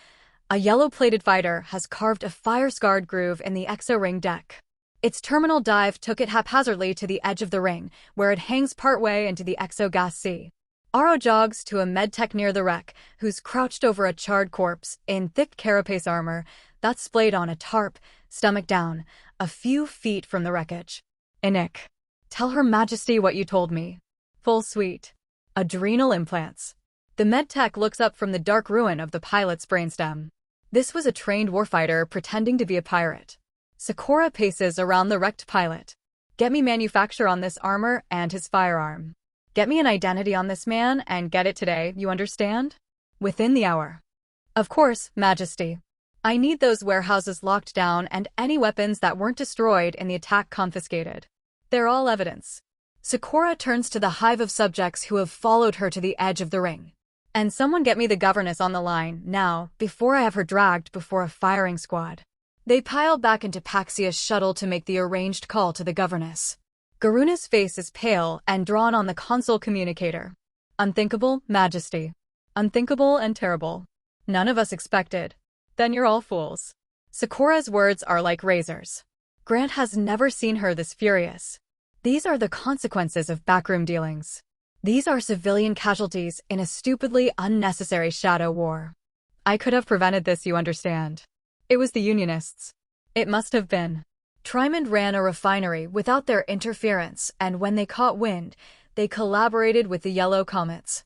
a yellow-plated fighter has carved a fire-scarred groove in the exo-ring deck. Its terminal dive took it haphazardly to the edge of the ring, where it hangs partway into the exo-gas sea. Aro jogs to a medtech near the wreck, who's crouched over a charred corpse in thick carapace armor that's splayed on a tarp, stomach down, a few feet from the wreckage. Inik. Tell Her Majesty what you told me. Full suite. Adrenal implants. The medtech looks up from the dark ruin of the pilot's brainstem. This was a trained warfighter pretending to be a pirate. Sakura paces around the wrecked pilot. Get me manufacture on this armor and his firearm. Get me an identity on this man and get it today, you understand? Within the hour. Of course, Majesty. I need those warehouses locked down and any weapons that weren't destroyed in the attack confiscated. They're all evidence. Sakura turns to the hive of subjects who have followed her to the edge of the ring. And someone get me the governess on the line, now, before I have her dragged before a firing squad. They pile back into Paxia's shuttle to make the arranged call to the governess. Garuna's face is pale and drawn on the console communicator. Unthinkable, Majesty. Unthinkable and terrible. None of us expected. Then you're all fools. Sakura's words are like razors. Grant has never seen her this furious. These are the consequences of backroom dealings. These are civilian casualties in a stupidly unnecessary shadow war. I could have prevented this, you understand. It was the Unionists. It must have been. Trimond ran a refinery without their interference, and when they caught wind, they collaborated with the Yellow Comets.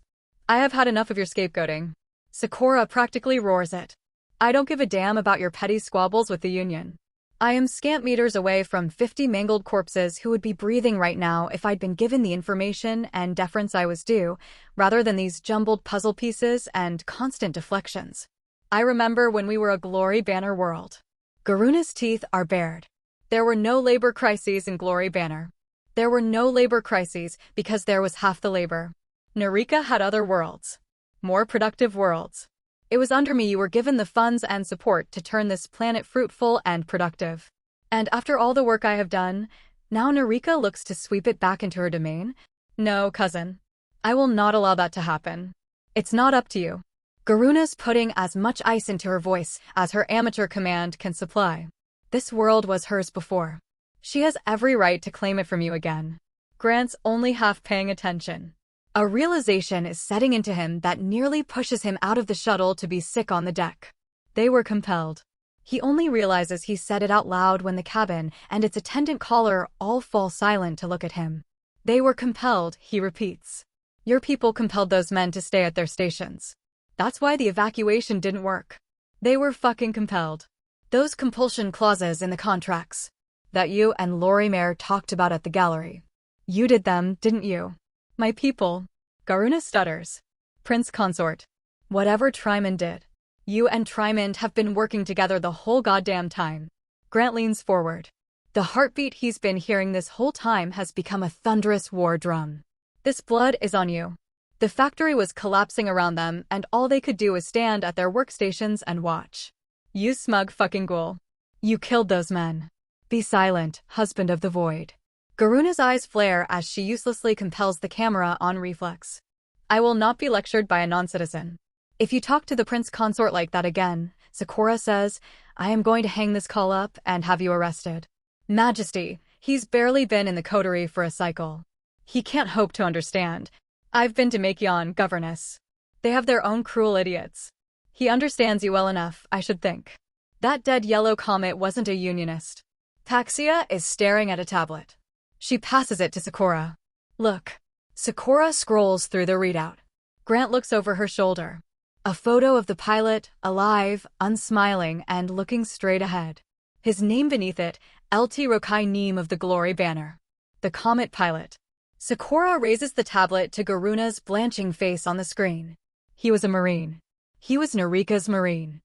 I have had enough of your scapegoating. Sakura practically roars it. I don't give a damn about your petty squabbles with the Union. I am scant meters away from 50 mangled corpses who would be breathing right now if I'd been given the information and deference I was due, rather than these jumbled puzzle pieces and constant deflections. I remember when we were a Glory Banner world. Garuna's teeth are bared. There were no labor crises in Glory Banner. There were no labor crises because there was half the labor. Narika had other worlds. More productive worlds. It was under me you were given the funds and support to turn this planet fruitful and productive. And after all the work I have done, now Narika looks to sweep it back into her domain? No, cousin. I will not allow that to happen. It's not up to you. Garuna's putting as much ice into her voice as her amateur command can supply. This world was hers before. She has every right to claim it from you again. Grant's only half paying attention. A realization is setting into him that nearly pushes him out of the shuttle to be sick on the deck. They were compelled. He only realizes he said it out loud when the cabin and its attendant caller all fall silent to look at him. They were compelled, he repeats. Your people compelled those men to stay at their stations. That's why the evacuation didn't work. They were fucking compelled. Those compulsion clauses in the contracts that you and Lorimer talked about at the gallery. You did them, didn't you? My people. Garuna stutters. Prince Consort. Whatever Trimond did. You and Trimond have been working together the whole goddamn time. Grant leans forward. The heartbeat he's been hearing this whole time has become a thunderous war drum. This blood is on you. The factory was collapsing around them and all they could do was stand at their workstations and watch. You smug fucking ghoul. You killed those men. Be silent, husband of the void. Garuna's eyes flare as she uselessly compels the camera on reflex. I will not be lectured by a non-citizen. If you talk to the Prince Consort like that again, Sakura says, I am going to hang this call up and have you arrested. Majesty, he's barely been in the coterie for a cycle. He can't hope to understand. I've been to Makion, governess. They have their own cruel idiots. He understands you well enough, I should think. That dead yellow comet wasn't a unionist. Paxia is staring at a tablet. She passes it to Sakura. Look. Sakura scrolls through the readout. Grant looks over her shoulder. A photo of the pilot, alive, unsmiling, and looking straight ahead. His name beneath it, LT Rokai Neem of the Glory Banner. The Comet Pilot. Sakura raises the tablet to Garuna's blanching face on the screen. He was a Marine. He was Narika's Marine.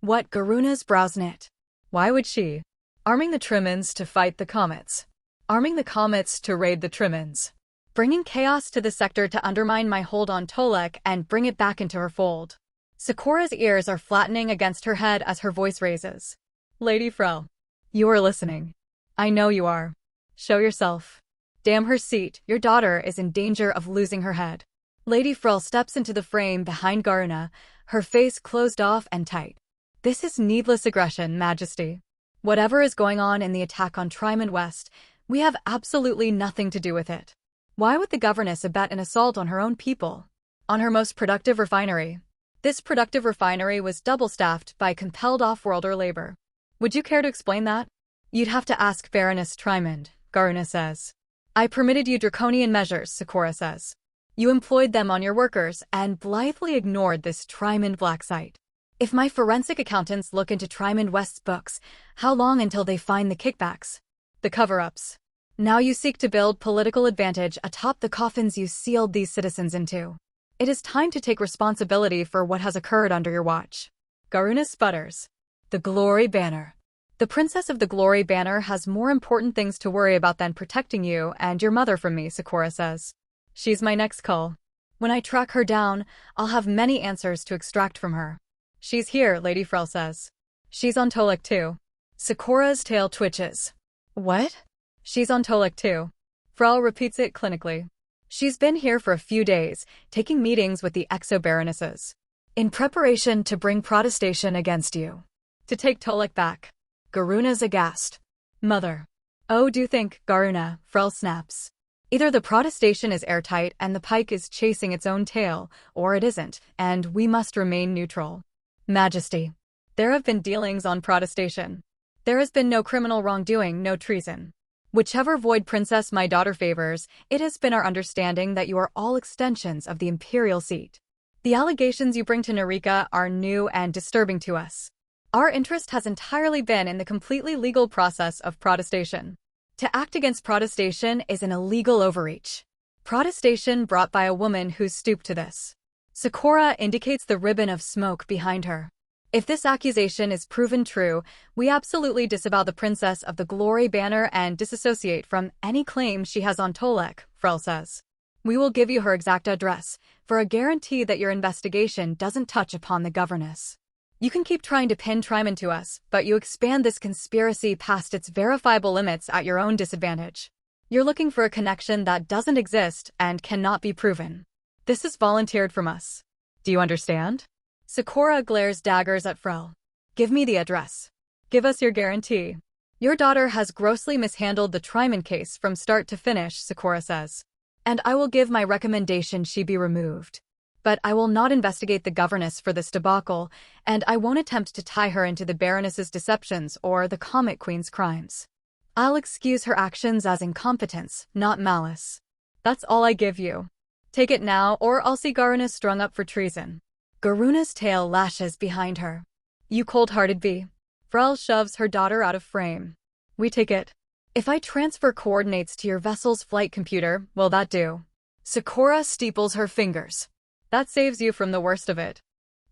What? Garuna's brows knit. Why would she? Arming the Trimins to fight the Comets. Arming the Comets to raid the Trimins. Bringing chaos to the sector to undermine my hold on Tolek and bring it back into her fold. Sakura's ears are flattening against her head as her voice raises. Lady Frel. You are listening. I know you are. Show yourself. Damn her seat, your daughter is in danger of losing her head. Lady Frel steps into the frame behind Garuna, her face closed off and tight. This is needless aggression, Majesty. Whatever is going on in the attack on Trimond West, we have absolutely nothing to do with it. Why would the governess abet an assault on her own people? On her most productive refinery. This productive refinery was double-staffed by compelled off-worlder labor. Would you care to explain that? You'd have to ask Baroness Trimond, Garuna says. I permitted you draconian measures, Sakura says. You employed them on your workers and blithely ignored this Trimond black site. If my forensic accountants look into Trimond West's books, how long until they find the kickbacks? The cover-ups. Now you seek to build political advantage atop the coffins you sealed these citizens into. It is time to take responsibility for what has occurred under your watch. Garuna sputters. The Glory Banner. The Princess of the Glory Banner has more important things to worry about than protecting you and your mother from me, Sakura says. She's my next call. When I track her down, I'll have many answers to extract from her. She's here, Lady Frel says. She's on Tolek too. Sakura's tail twitches. What? She's on Tolek too. Frel repeats it clinically. She's been here for a few days, taking meetings with the exo-baronesses. In preparation to bring protestation against you. To take Tolek back. Garuna's aghast. Mother. Oh, do think, Garuna, Frel snaps. Either the protestation is airtight and the pike is chasing its own tail, or it isn't, and we must remain neutral. Majesty. There have been dealings on protestation. There has been no criminal wrongdoing, no treason. Whichever void princess my daughter favors, it has been our understanding that you are all extensions of the imperial seat. The allegations you bring to Narika are new and disturbing to us. Our interest has entirely been in the completely legal process of protestation. To act against protestation is an illegal overreach. Protestation brought by a woman who's stooped to this. Sakura indicates the ribbon of smoke behind her. If this accusation is proven true, we absolutely disavow the Princess of the Glory Banner and disassociate from any claim she has on Tolek, Frel says. We will give you her exact address, for a guarantee that your investigation doesn't touch upon the governess. You can keep trying to pin Trimond to us, but you expand this conspiracy past its verifiable limits at your own disadvantage. You're looking for a connection that doesn't exist and cannot be proven. This is volunteered from us. Do you understand? Sakura glares daggers at Frel. Give me the address. Give us your guarantee. Your daughter has grossly mishandled the Trimond case from start to finish, Sakura says. And I will give my recommendation she be removed. But I will not investigate the governess for this debacle, and I won't attempt to tie her into the Baroness's deceptions or the Comet Queen's crimes. I'll excuse her actions as incompetence, not malice. That's all I give you. Take it now, or I'll see Garuna strung up for treason. Garuna's tail lashes behind her. You cold-hearted bee. Frel shoves her daughter out of frame. We take it. If I transfer coordinates to your vessel's flight computer, will that do? Sakura steeples her fingers. That saves you from the worst of it.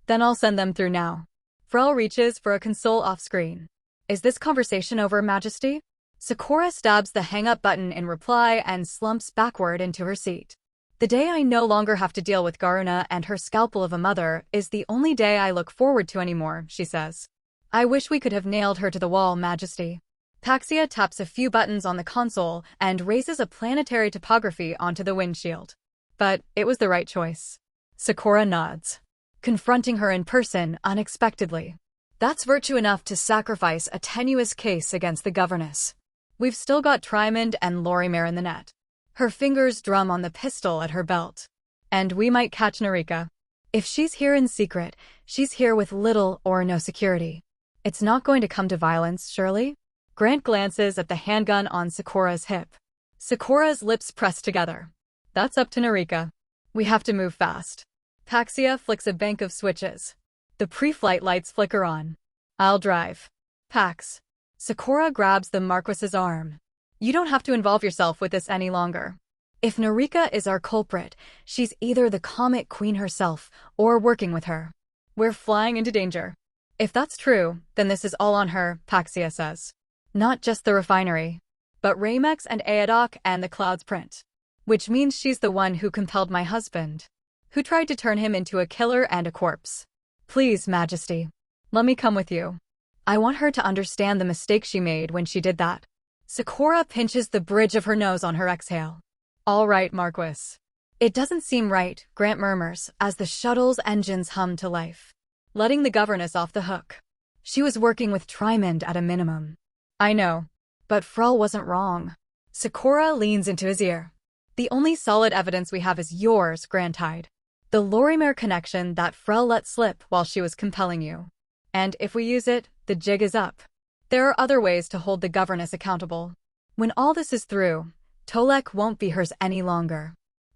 Then I'll send them through now. Frel reaches for a console off-screen. Is this conversation over, Majesty? Sakura stabs the hang-up button in reply and slumps backward into her seat. The day I no longer have to deal with Garuna and her scalpel of a mother is the only day I look forward to anymore, she says. I wish we could have nailed her to the wall, Majesty. Paxia taps a few buttons on the console and raises a planetary topography onto the windshield. But it was the right choice. Sakura nods. Confronting her in person unexpectedly. That's virtue enough to sacrifice a tenuous case against the governess. We've still got Trimond and Lorimer in the net. Her fingers drum on the pistol at her belt. And we might catch Narika. If she's here in secret, she's here with little or no security. It's not going to come to violence, surely? Grant glances at the handgun on Sakura's hip. Sakura's lips press together. That's up to Narika. We have to move fast. Paxia flicks a bank of switches. The pre-flight lights flicker on. I'll drive. Pax. Sakura grabs the Marquis's arm. You don't have to involve yourself with this any longer. If Narika is our culprit, she's either the Comet Queen herself or working with her. We're flying into danger. If that's true, then this is all on her, Paxia says. Not just the refinery, but Ramex and Aedoc and the Cloud's print. Which means she's the one who compelled my husband, who tried to turn him into a killer and a corpse. Please, Majesty, let me come with you. I want her to understand the mistake she made when she did that. Sakura pinches the bridge of her nose on her exhale. All right, Marquis. It doesn't seem right, Grant murmurs, as the shuttle's engines hum to life, letting the governess off the hook. She was working with Trimond at a minimum. I know, but Frel wasn't wrong. Sakura leans into his ear. The only solid evidence we have is yours, Grantide. The Lorimer connection that Frel let slip while she was compelling you. And if we use it, the jig is up. There are other ways to hold the governess accountable. When all this is through, Tolek won't be hers any longer.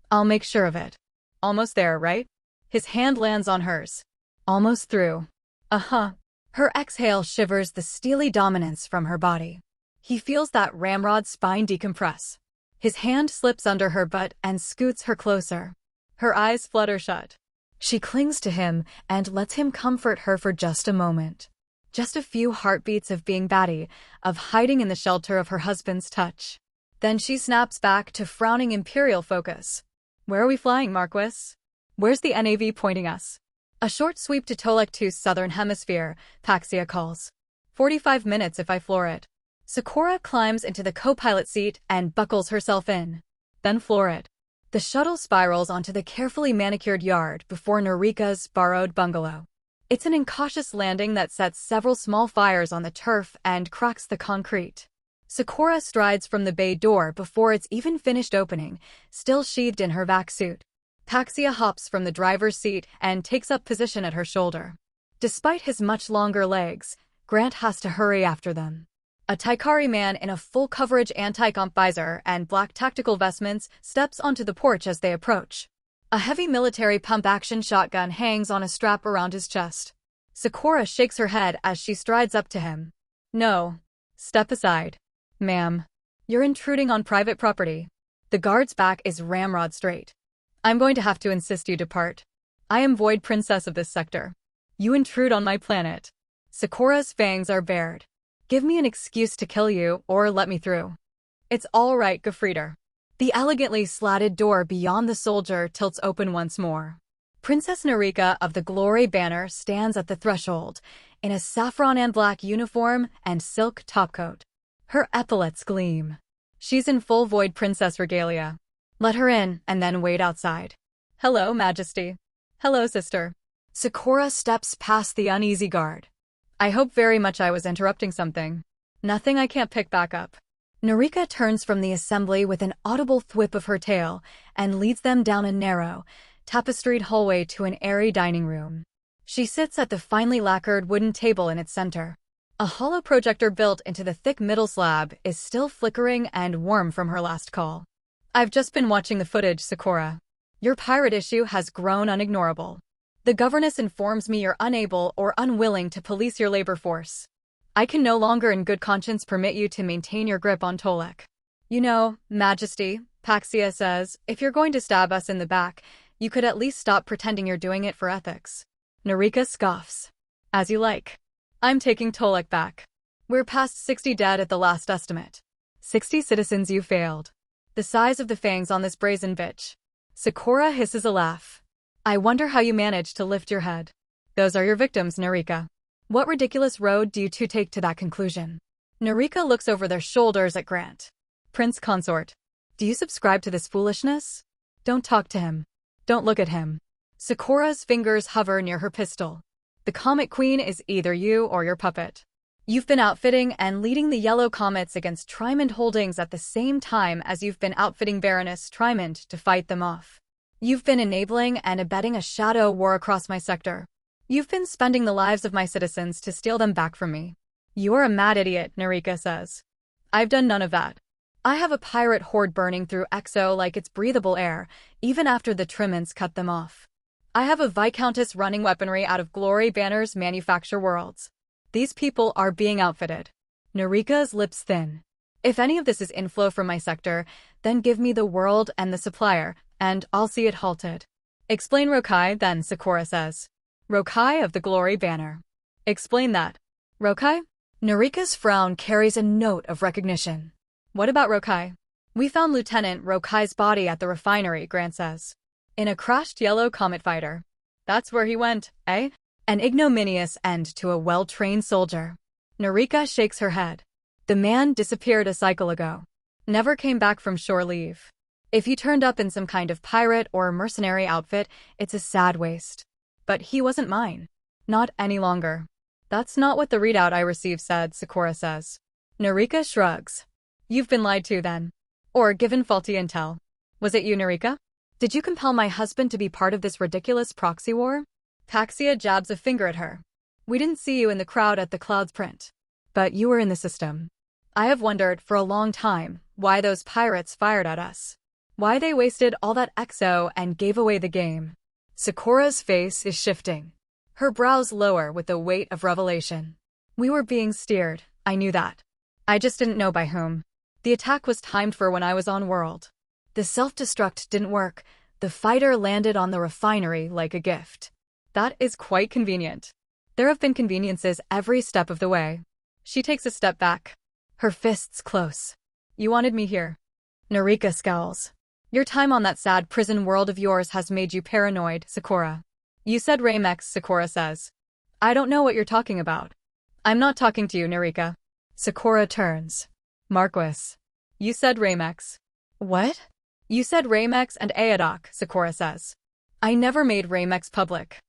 I'll make sure of it. Almost there, right? His hand lands on hers. Almost through. Uh-huh. Her exhale shivers the steely dominance from her body. He feels that ramrod spine decompress. His hand slips under her butt and scoots her closer. Her eyes flutter shut. She clings to him and lets him comfort her for just a moment. Just a few heartbeats of being Batty, of hiding in the shelter of her husband's touch. Then she snaps back to frowning imperial focus. Where are we flying, Marquis? Where's the NAV pointing us? A short sweep to Tolek 2's southern hemisphere, Paxia calls. 45 minutes if I floor it. Sakura climbs into the co-pilot seat and buckles herself in. Then floor it. The shuttle spirals onto the carefully manicured yard before Narika's borrowed bungalow. It's an incautious landing that sets several small fires on the turf and cracks the concrete. Sakura strides from the bay door before it's even finished opening, still sheathed in her vac suit. Paxia hops from the driver's seat and takes up position at her shoulder. Despite his much longer legs, Grant has to hurry after them. A Taikari man in a full-coverage anti-comp visor and black tactical vestments steps onto the porch as they approach. A heavy military pump-action shotgun hangs on a strap around his chest. Sakura shakes her head as she strides up to him. No. Step aside. Ma'am. You're intruding on private property. The guard's back is ramrod straight. I'm going to have to insist you depart. I am Void Princess of this sector. You intrude on my planet. Sakura's fangs are bared. Give me an excuse to kill you, or let me through. It's all right, Gefrieter. The elegantly slatted door beyond the soldier tilts open once more. Princess Narika of the Glory Banner stands at the threshold, in a saffron and black uniform and silk topcoat. Her epaulets gleam. She's in full Void Princess regalia. Let her in, and then wait outside. Hello, Majesty. Hello, sister. Sakura steps past the uneasy guard. I hope very much I was interrupting something. Nothing I can't pick back up. Narika turns from the assembly with an audible thwip of her tail and leads them down a narrow, tapestried hallway to an airy dining room. She sits at the finely lacquered wooden table in its center. A hollow projector built into the thick middle slab is still flickering and warm from her last call. I've just been watching the footage, Sakura. Your pirate issue has grown unignorable. The governess informs me you're unable or unwilling to police your labor force. I can no longer in good conscience permit you to maintain your grip on Tolek. You know, Majesty, Paxia says, if you're going to stab us in the back, you could at least stop pretending you're doing it for ethics. Narika scoffs. As you like. I'm taking Tolek back. We're past 60 dead at the last estimate. 60 citizens you failed. The size of the fangs on this brazen bitch. Sakura hisses a laugh. I wonder how you managed to lift your head. Those are your victims, Narika. What ridiculous road do you two take to that conclusion? Narika looks over their shoulders at Grant. Prince Consort. Do you subscribe to this foolishness? Don't talk to him. Don't look at him. Sakura's fingers hover near her pistol. The Comet Queen is either you or your puppet. You've been outfitting and leading the Yellow Comets against Trimond Holdings at the same time as you've been outfitting Baroness Trimond to fight them off. You've been enabling and abetting a shadow war across my sector. You've been spending the lives of my citizens to steal them back from me. You're a mad idiot, Narika says. I've done none of that. I have a pirate horde burning through Exo like it's breathable air, even after the Trimonts cut them off. I have a Viscountess running weaponry out of Glory Banner's manufacture worlds. These people are being outfitted. Narika's lips thin. If any of this is inflow from my sector, then give me the world and the supplier, and I'll see it halted. Explain Rokai, then, Sakura says. Rokai of the Glory Banner. Explain that. Rokai? Narika's frown carries a note of recognition. What about Rokai? We found Lieutenant Rokai's body at the refinery, Grant says. In a crashed yellow comet fighter. That's where he went, eh? An ignominious end to a well-trained soldier. Narika shakes her head. The man disappeared a cycle ago. Never came back from shore leave. If he turned up in some kind of pirate or mercenary outfit, it's a sad waste. But he wasn't mine. Not any longer. That's not what the readout I received said, Sakura says. Narika shrugs. You've been lied to then. Or given faulty intel. Was it you, Narika? Did you compel my husband to be part of this ridiculous proxy war? Paxia jabs a finger at her. We didn't see you in the crowd at the Clouds print. But you were in the system. I have wondered for a long time why those pirates fired at us. Why they wasted all that exo and gave away the game. Sakura's face is shifting. Her brows lower with the weight of revelation. We were being steered, I knew that. I just didn't know by whom. The attack was timed for when I was on world. The self-destruct didn't work. The fighter landed on the refinery like a gift. That is quite convenient. There have been conveniences every step of the way. She takes a step back. Her fists close. You wanted me here. Narika scowls. Your time on that sad prison world of yours has made you paranoid, Sakura. You said Ramex, Sakura says. I don't know what you're talking about. I'm not talking to you, Narika. Sakura turns. Marquis. You said Ramex. What? You said Ramex and Aodoc, Sakura says. I never made Ramex public.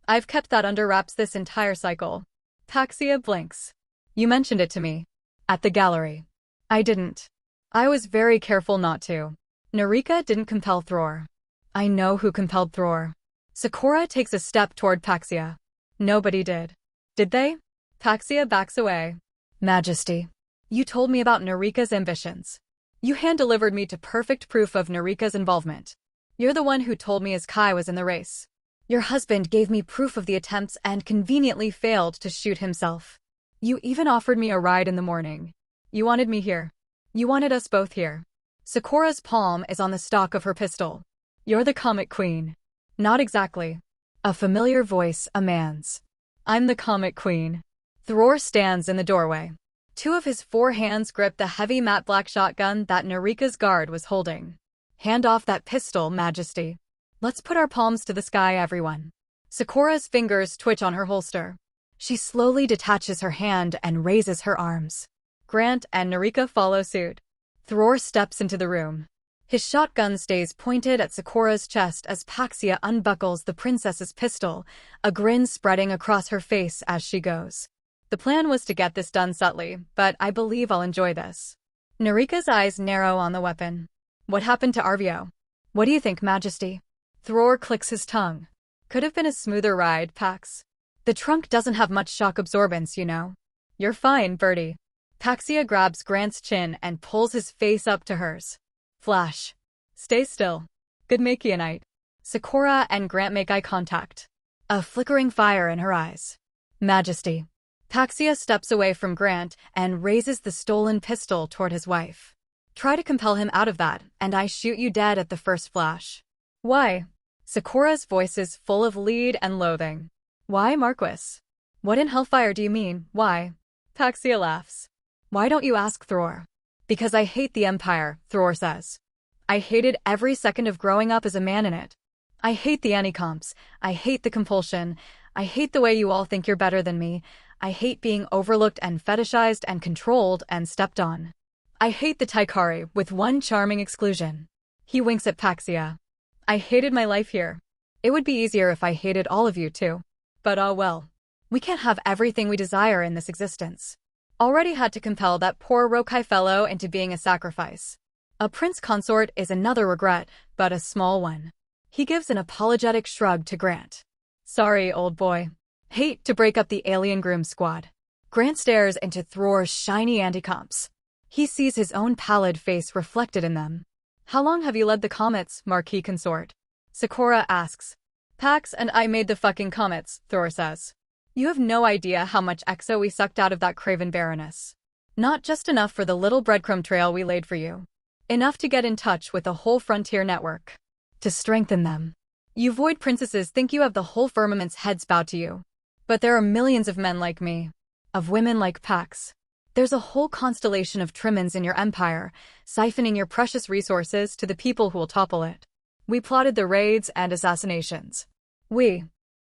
I've kept that under wraps this entire cycle. Paxia blinks. You mentioned it to me. At the gallery. I didn't. I was very careful not to. Narika didn't compel Thror. I know who compelled Thror. Sakura takes a step toward Paxia. Nobody did. Did they? Paxia backs away. Majesty. You told me about Narika's ambitions. You hand-delivered me to perfect proof of Narika's involvement. You're the one who told me as Kai was in the race. Your husband gave me proof of the attempts and conveniently failed to shoot himself. You even offered me a ride in the morning. You wanted me here. You wanted us both here. Sakura's palm is on the stock of her pistol. You're the Comet Queen. Not exactly. A familiar voice amends. I'm the Comet Queen. Thror stands in the doorway. Two of his 4 hands grip the heavy matte black shotgun that Narika's guard was holding. Hand off that pistol, Majesty. Let's put our palms to the sky, everyone. Sakura's fingers twitch on her holster. She slowly detaches her hand and raises her arms. Grant and Narika follow suit. Thror steps into the room. His shotgun stays pointed at Sakura's chest as Paxia unbuckles the princess's pistol, a grin spreading across her face as she goes. The plan was to get this done subtly, but I believe I'll enjoy this. Narika's eyes narrow on the weapon. What happened to Arvio? What do you think, Majesty? Thror clicks his tongue. Could have been a smoother ride, Pax. The trunk doesn't have much shock absorbance, you know. You're fine, Birdie. Paxia grabs Grant's chin and pulls his face up to hers. Flash. Stay still. Good Makianite. Sakura and Grant make eye contact. A flickering fire in her eyes. Majesty. Paxia steps away from Grant and raises the stolen pistol toward his wife. Try to compel him out of that, and I shoot you dead at the first flash. Why? Sakura's voice is full of lead and loathing. Why, Marquis? What in hellfire do you mean, why? Paxia laughs. Why don't you ask Thror? Because I hate the Empire, Thror says. I hated every second of growing up as a man in it. I hate the anti-comps. I hate the compulsion. I hate the way you all think you're better than me. I hate being overlooked and fetishized and controlled and stepped on. I hate the Taikari with one charming exclusion. He winks at Paxia. I hated my life here. It would be easier if I hated all of you too. But oh well. We can't have everything we desire in this existence. Already had to compel that poor Rokai fellow into being a sacrifice. A prince consort is another regret, but a small one. He gives an apologetic shrug to Grant. Sorry, old boy. Hate to break up the alien groom squad. Grant stares into Thror's shiny anti-comps. He sees his own pallid face reflected in them. How long have you led the Comets, Marquis Consort? Sakura asks. Pax and I made the fucking Comets, Thror says. You have no idea how much exo we sucked out of that craven Baroness. Not just enough for the little breadcrumb trail we laid for you. Enough to get in touch with the whole frontier network. To strengthen them. You void princesses think you have the whole firmament's heads bowed to you. But there are millions of men like me. Of women like Pax. There's a whole constellation of Trimans in your empire, siphoning your precious resources to the people who will topple it. We plotted the raids and assassinations. We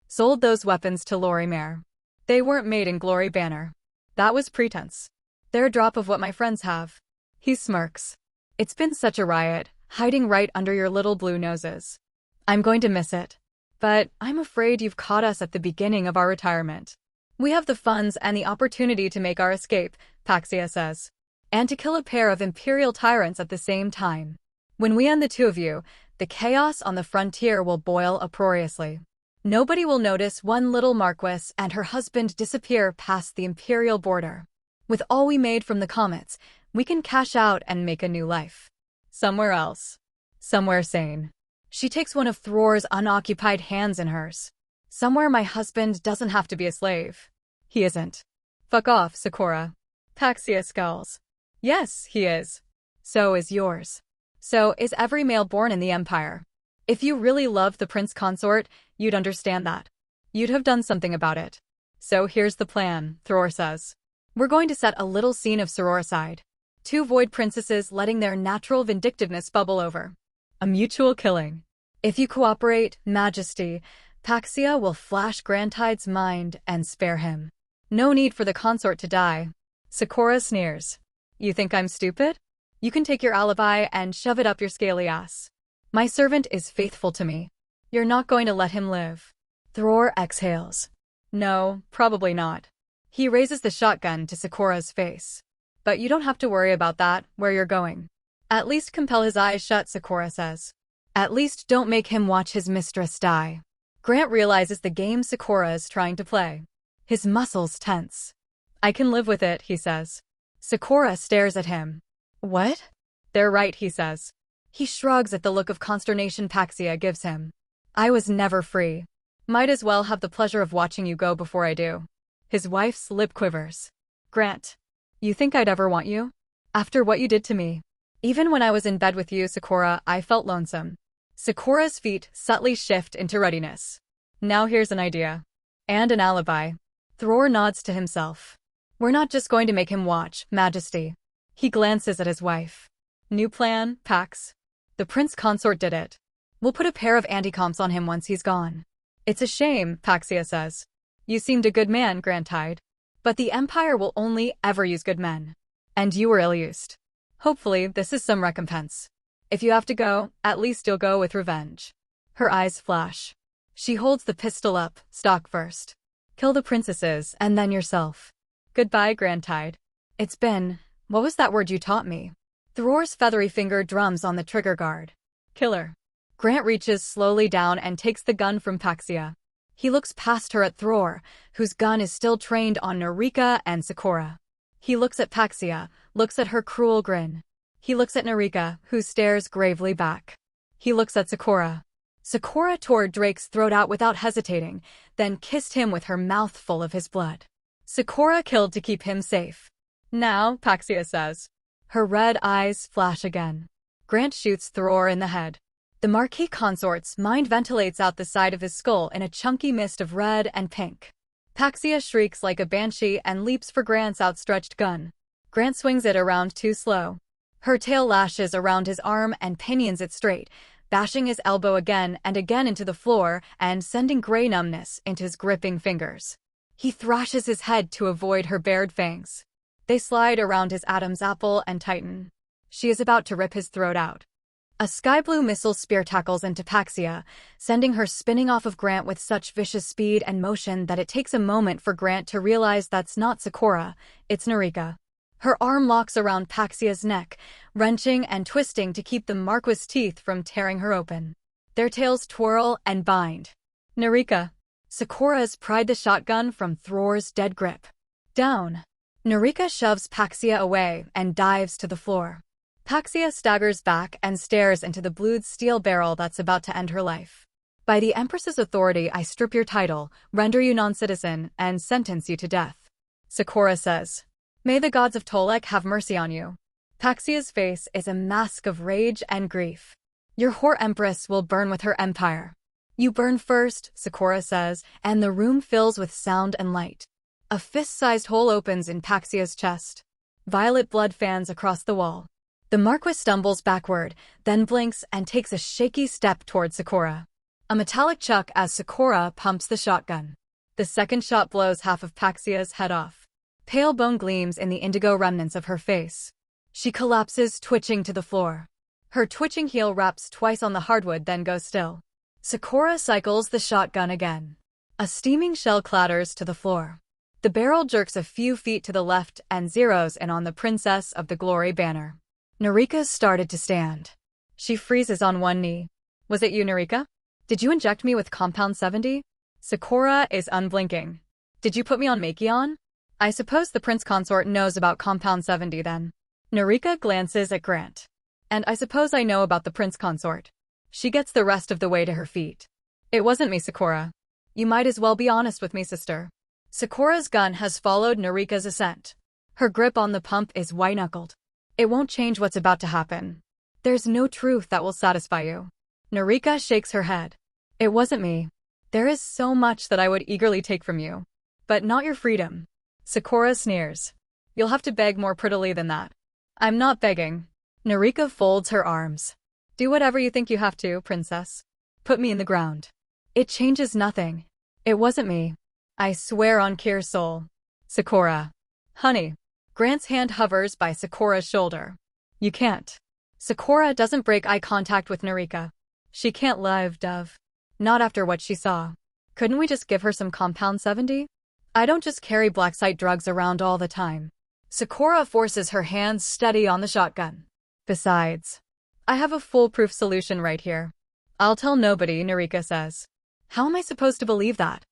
sold those weapons to Lorimer. They weren't made in Glory Banner. That was pretense. They're a drop of what my friends have. He smirks. It's been such a riot, hiding right under your little blue noses. I'm going to miss it. But I'm afraid you've caught us at the beginning of our retirement. We have the funds and the opportunity to make our escape, Paxia says. And to kill a pair of imperial tyrants at the same time. When we end the two of you, the chaos on the frontier will boil uproariously. Nobody will notice one little marquess and her husband disappear past the imperial border. With all we made from the comets, we can cash out and make a new life. Somewhere else. Somewhere sane. She takes one of Thror's unoccupied hands in hers. Somewhere my husband doesn't have to be a slave. He isn't. Fuck off, Sakura. Paxia scowls. Yes, he is. So is yours. So is every male born in the Empire. If you really loved the prince consort, you'd understand that. You'd have done something about it. So here's the plan, Thror says. We're going to set a little scene of sororicide. Two void princesses letting their natural vindictiveness bubble over. A mutual killing. If you cooperate, Majesty, Paxia will flash Grantide's mind and spare him. No need for the consort to die. Sakura sneers. You think I'm stupid? You can take your alibi and shove it up your scaly ass. My servant is faithful to me. You're not going to let him live. Thror exhales. No, probably not. He raises the shotgun to Sakura's face. But you don't have to worry about that, where you're going. At least compel his eyes shut, Sakura says. At least don't make him watch his mistress die. Grant realizes the game Sakura is trying to play. His muscles tense. I can live with it, he says. Sakura stares at him. What? They're right, he says. He shrugs at the look of consternation Paxia gives him. I was never free. Might as well have the pleasure of watching you go before I do. His wife's lip quivers. Grant, you think I'd ever want you? After what you did to me. Even when I was in bed with you, Sakura, I felt lonesome. Sakura's feet subtly shift into readiness. Now here's an idea. And an alibi. Thror nods to himself. We're not just going to make him watch, Majesty. He glances at his wife. New plan, Pax. The prince consort did it. We'll put a pair of anti-comps on him once he's gone. It's a shame, Paxia says. You seemed a good man, Grantide. But the Empire will only ever use good men. And you were ill-used. Hopefully, this is some recompense. If you have to go, at least you'll go with revenge. Her eyes flash. She holds the pistol up, stock first. Kill the princesses, and then yourself. Goodbye, Grantide. It's been... What was that word you taught me? Thror's feathery finger drums on the trigger guard. Killer. Grant reaches slowly down and takes the gun from Paxia. He looks past her at Thror, whose gun is still trained on Narika and Sakura. He looks at Paxia, looks at her cruel grin. He looks at Narika, who stares gravely back. He looks at Sakura. Sakura tore Drake's throat out without hesitating, then kissed him with her mouth full of his blood. Sakura killed to keep him safe. Now, Paxia says. Her red eyes flash again. Grant shoots Thror in the head. The Marquis consort's mind ventilates out the side of his skull in a chunky mist of red and pink. Paxia shrieks like a banshee and leaps for Grant's outstretched gun. Grant swings it around too slow. Her tail lashes around his arm and pinions it straight, bashing his elbow again and again into the floor and sending gray numbness into his gripping fingers. He thrashes his head to avoid her bared fangs. They slide around his Adam's apple and tighten. She is about to rip his throat out. A sky-blue missile spear tackles into Paxia, sending her spinning off of Grant with such vicious speed and motion that it takes a moment for Grant to realize that's not Sakura, it's Narika. Her arm locks around Paxia's neck, wrenching and twisting to keep the Marquis' teeth from tearing her open. Their tails twirl and bind. Narika. Sakura's pried the shotgun from Thror's dead grip. Down. Narika shoves Paxia away and dives to the floor. Paxia staggers back and stares into the blued steel barrel that's about to end her life. By the Empress's authority, I strip your title, render you non-citizen, and sentence you to death. Sakura says. May the gods of Tolek have mercy on you. Paxia's face is a mask of rage and grief. Your whore empress will burn with her empire. You burn first, Sakura says, and the room fills with sound and light. A fist-sized hole opens in Paxia's chest. Violet blood fans across the wall. The Marquis stumbles backward, then blinks and takes a shaky step toward Sakura. A metallic chuck as Sakura pumps the shotgun. The second shot blows half of Paxia's head off. Pale bone gleams in the indigo remnants of her face. She collapses, twitching to the floor. Her twitching heel raps twice on the hardwood, then goes still. Sakura cycles the shotgun again. A steaming shell clatters to the floor. The barrel jerks a few feet to the left and zeroes in on the Princess of the Glory banner. Narika's started to stand. She freezes on one knee. Was it you, Narika? Did you inject me with Compound 70? Sakura is unblinking. Did you put me on Makion? I suppose the Prince Consort knows about Compound 70 then. Narika glances at Grant. And I suppose I know about the Prince Consort. She gets the rest of the way to her feet. It wasn't me, Sakura. You might as well be honest with me, sister. Sakura's gun has followed Narika's ascent. Her grip on the pump is white-knuckled. It won't change what's about to happen. There's no truth that will satisfy you. Narika shakes her head. It wasn't me. There is so much that I would eagerly take from you. But not your freedom. Sakura sneers. You'll have to beg more prettily than that. I'm not begging. Narika folds her arms. Do whatever you think you have to, princess. Put me in the ground. It changes nothing. It wasn't me. I swear on Kyr's soul. Sakura. Honey. Grant's hand hovers by Sakura's shoulder. You can't. Sakura doesn't break eye contact with Narika. She can't live, Dove. Not after what she saw. Couldn't we just give her some Compound 70? I don't just carry black site drugs around all the time. Sakura forces her hands steady on the shotgun. Besides, I have a foolproof solution right here. I'll tell nobody, Narika says. How am I supposed to believe that?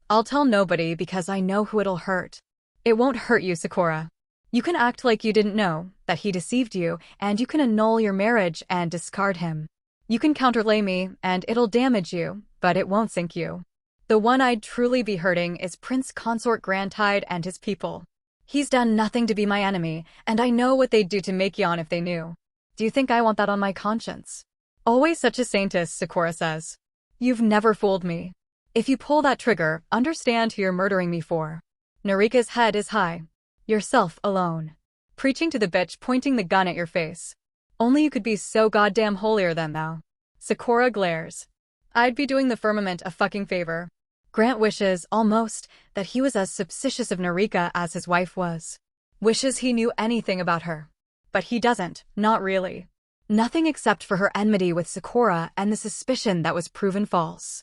I'll tell nobody because I know who it'll hurt. It won't hurt you, Sakura. You can act like you didn't know, that he deceived you, and you can annul your marriage and discard him. You can counterlay me, and it'll damage you, but it won't sink you. The one I'd truly be hurting is Prince Consort Grantide and his people. He's done nothing to be my enemy, and I know what they'd do to Makion if they knew. Do you think I want that on my conscience? Always such a saintess, Sakura says. You've never fooled me. If you pull that trigger, understand who you're murdering me for. Narika's head is high. Yourself alone. Preaching to the bitch pointing the gun at your face. Only you could be so goddamn holier than thou. Sakura glares. I'd be doing the firmament a fucking favor. Grant wishes, almost, that he was as suspicious of Narika as his wife was. Wishes he knew anything about her. But he doesn't, not really. Nothing except for her enmity with Sakura and the suspicion that was proven false.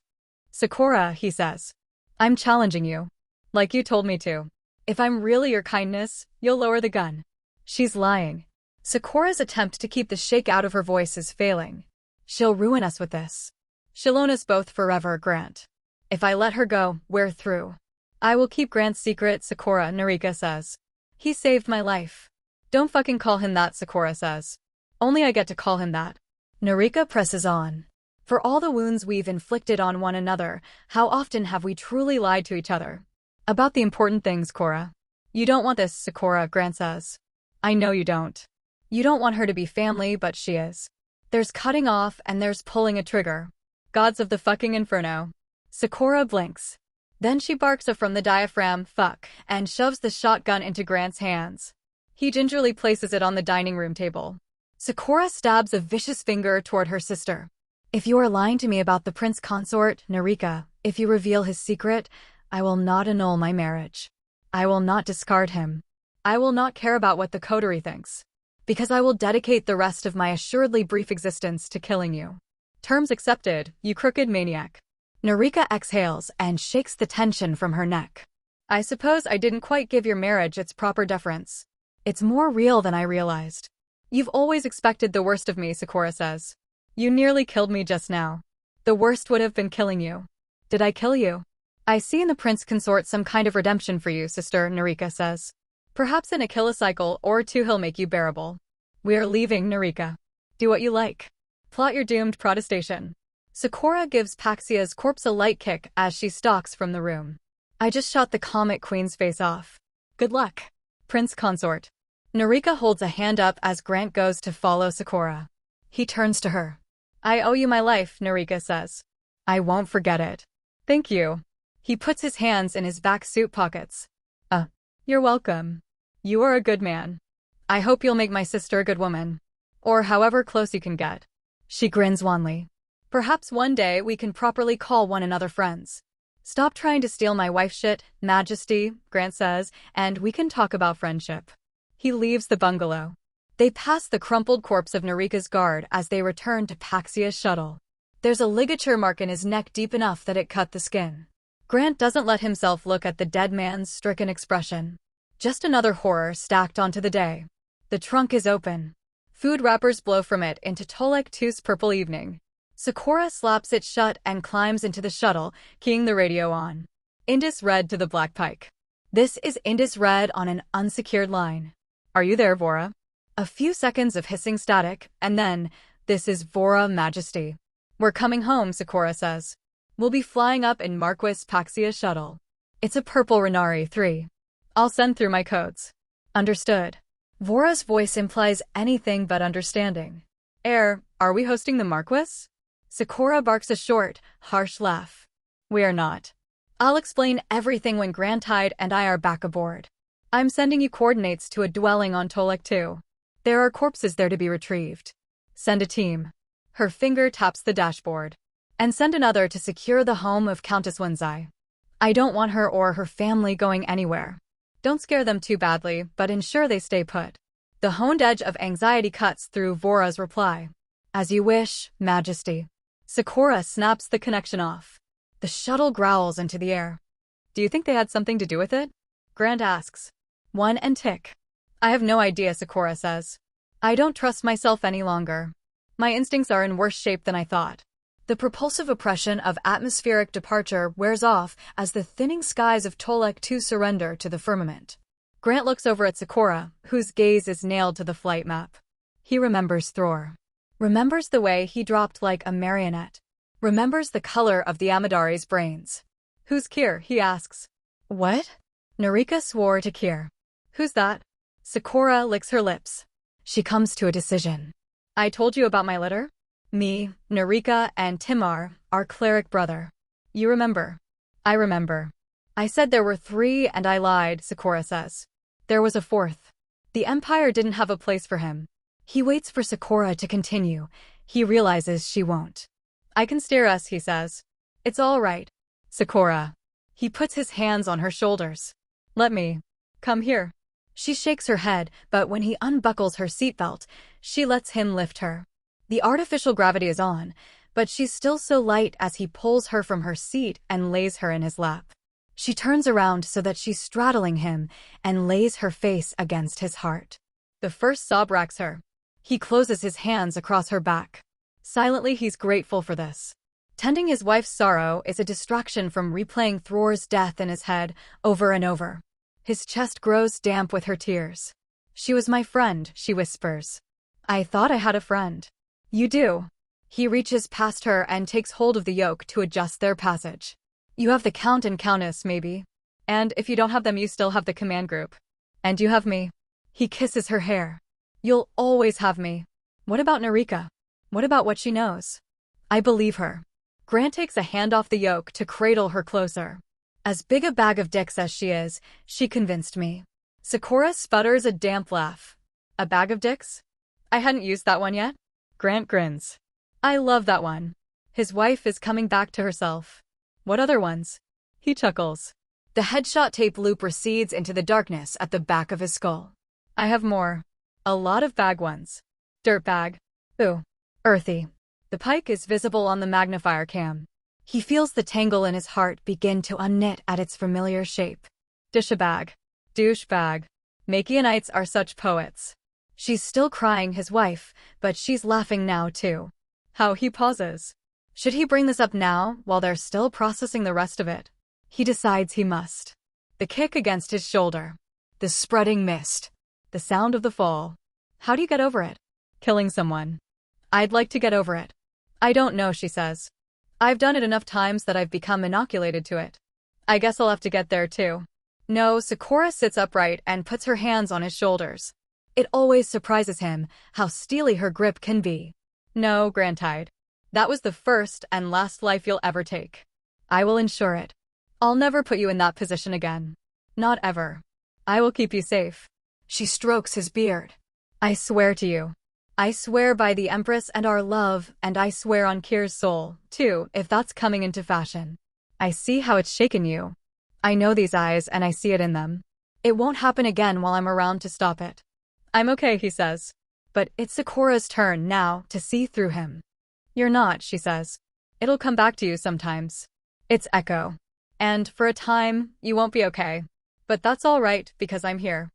Sakura, he says. I'm challenging you. Like you told me to. If I'm really your kindness, you'll lower the gun. She's lying. Sakura's attempt to keep the shake out of her voice is failing. She'll ruin us with this. She'll own us both forever, Grant. If I let her go, we're through. I will keep Grant's secret, Sakura, Narika says. He saved my life. Don't fucking call him that, Sakura says. Only I get to call him that. Narika presses on. For all the wounds we've inflicted on one another, how often have we truly lied to each other? About the important things, Cora. You don't want this, Sakura, Grant says. I know you don't. You don't want her to be family, but she is. There's cutting off and there's pulling a trigger. Gods of the fucking inferno. Sakura blinks. Then she barks a from the diaphragm, fuck, and shoves the shotgun into Grant's hands. He gingerly places it on the dining room table. Sakura stabs a vicious finger toward her sister. If you are lying to me about the Prince Consort, Narika, if you reveal his secret, I will not annul my marriage. I will not discard him. I will not care about what the coterie thinks. Because I will dedicate the rest of my assuredly brief existence to killing you. Terms accepted, you crooked maniac. Narika exhales and shakes the tension from her neck. I suppose I didn't quite give your marriage its proper deference. It's more real than I realized. You've always expected the worst of me, Sakura says. You nearly killed me just now. The worst would have been killing you. Did I kill you? I see in the Prince Consort some kind of redemption for you, sister, Narika says. Perhaps in a kilocycle or two he'll make you bearable. We are leaving, Narika. Do what you like. Plot your doomed protestation. Sakura gives Paxia's corpse a light kick as she stalks from the room. I just shot the Comet Queen's face off. Good luck. Prince Consort. Narika holds a hand up as Grant goes to follow Sakura. He turns to her. I owe you my life, Narika says. I won't forget it. Thank you. He puts his hands in his back suit pockets. You're welcome. You are a good man. I hope you'll make my sister a good woman. Or however close you can get. She grins wanly. Perhaps one day we can properly call one another friends. Stop trying to steal my wife's shit, Majesty, Grant says, and we can talk about friendship. He leaves the bungalow. They pass the crumpled corpse of Narika's guard as they return to Paxia's shuttle. There's a ligature mark in his neck deep enough that it cut the skin. Grant doesn't let himself look at the dead man's stricken expression. Just another horror stacked onto the day. The trunk is open. Food wrappers blow from it into Tolek 2's purple evening. Sakura slaps it shut and climbs into the shuttle, keying the radio on. Indus Red to the Black Pike. This is Indus Red on an unsecured line. Are you there, Vora? A few seconds of hissing static, and then, this is Vora Majesty. We're coming home, Sakura says. We'll be flying up in Marquis Paxia's shuttle. It's a purple Renari 3. I'll send through my codes. Understood. Vora's voice implies anything but understanding. Are we hosting the Marquis? Sakura barks a short, harsh laugh. We are not. I'll explain everything when Grantide and I are back aboard. I'm sending you coordinates to a dwelling on Tolek 2. There are corpses there to be retrieved. Send a team. Her finger taps the dashboard. And send another to secure the home of Countess Wenzai. I don't want her or her family going anywhere. Don't scare them too badly, but ensure they stay put. The honed edge of anxiety cuts through Vora's reply. As you wish, Majesty. Sakura snaps the connection off. The shuttle growls into the air. Do you think they had something to do with it? Grant asks. One and tick. I have no idea, Sakura says. I don't trust myself any longer. My instincts are in worse shape than I thought. The propulsive oppression of atmospheric departure wears off as the thinning skies of Tolek 2 surrender to the firmament. Grant looks over at Sakura, whose gaze is nailed to the flight map. He remembers Thror. Remembers the way he dropped like a marionette. Remembers the color of the Amadari's brains. Who's Kier? He asks. What? Narika swore to Kier. Who's that? Sakura licks her lips. She comes to a decision. I told you about my litter? Me, Narika, and Timar, our cleric brother. You remember? I remember. I said there were 3 and I lied, Sakura says. There was a 4th. The Empire didn't have a place for him. He waits for Sakura to continue. He realizes she won't. I can steer us, he says. It's all right. Sakura. He puts his hands on her shoulders. Let me. Come here. She shakes her head, but when he unbuckles her seatbelt, she lets him lift her. The artificial gravity is on, but she's still so light as he pulls her from her seat and lays her in his lap. She turns around so that she's straddling him and lays her face against his heart. The first sob racks her. He closes his hands across her back. Silently, he's grateful for this. Tending his wife's sorrow is a distraction from replaying Thror's death in his head over and over. His chest grows damp with her tears. She was my friend, she whispers. I thought I had a friend. You do. He reaches past her and takes hold of the yoke to adjust their passage. You have the Count and Countess, maybe. And if you don't have them, you still have the command group. And you have me. He kisses her hair. You'll always have me. What about Narika? What about what she knows? I believe her. Grant takes a hand off the yoke to cradle her closer. As big a bag of dicks as she is, she convinced me. Sakura sputters a damp laugh. A bag of dicks? I hadn't used that one yet. Grant grins. I love that one. His wife is coming back to herself. What other ones? He chuckles. The headshot tape loop recedes into the darkness at the back of his skull. I have more. A lot of bag ones. Dirtbag. Ooh. Earthy. The pike is visible on the magnifier cam. He feels the tangle in his heart begin to unknit at its familiar shape. Dishabag. Douchebag. Makianites are such poets. She's still crying, his wife, but she's laughing now too. How he pauses. Should he bring this up now, while they're still processing the rest of it? He decides he must. The kick against his shoulder. The spreading mist. The sound of the fall. How do you get over it? Killing someone. I'd like to get over it. I don't know, she says. I've done it enough times that I've become inoculated to it. I guess I'll have to get there too. No, Sakura sits upright and puts her hands on his shoulders. It always surprises him how steely her grip can be. No, Grantide. That was the first and last life you'll ever take. I will ensure it. I'll never put you in that position again. Not ever. I will keep you safe. She strokes his beard. I swear to you. I swear by the Empress and our love, and I swear on Kyr's soul, too, if that's coming into fashion. I see how it's shaken you. I know these eyes and I see it in them. It won't happen again while I'm around to stop it. I'm okay, he says. But it's Sakura's turn now to see through him. You're not, she says. It'll come back to you sometimes. It's Echo. And for a time, you won't be okay. But that's all right because I'm here.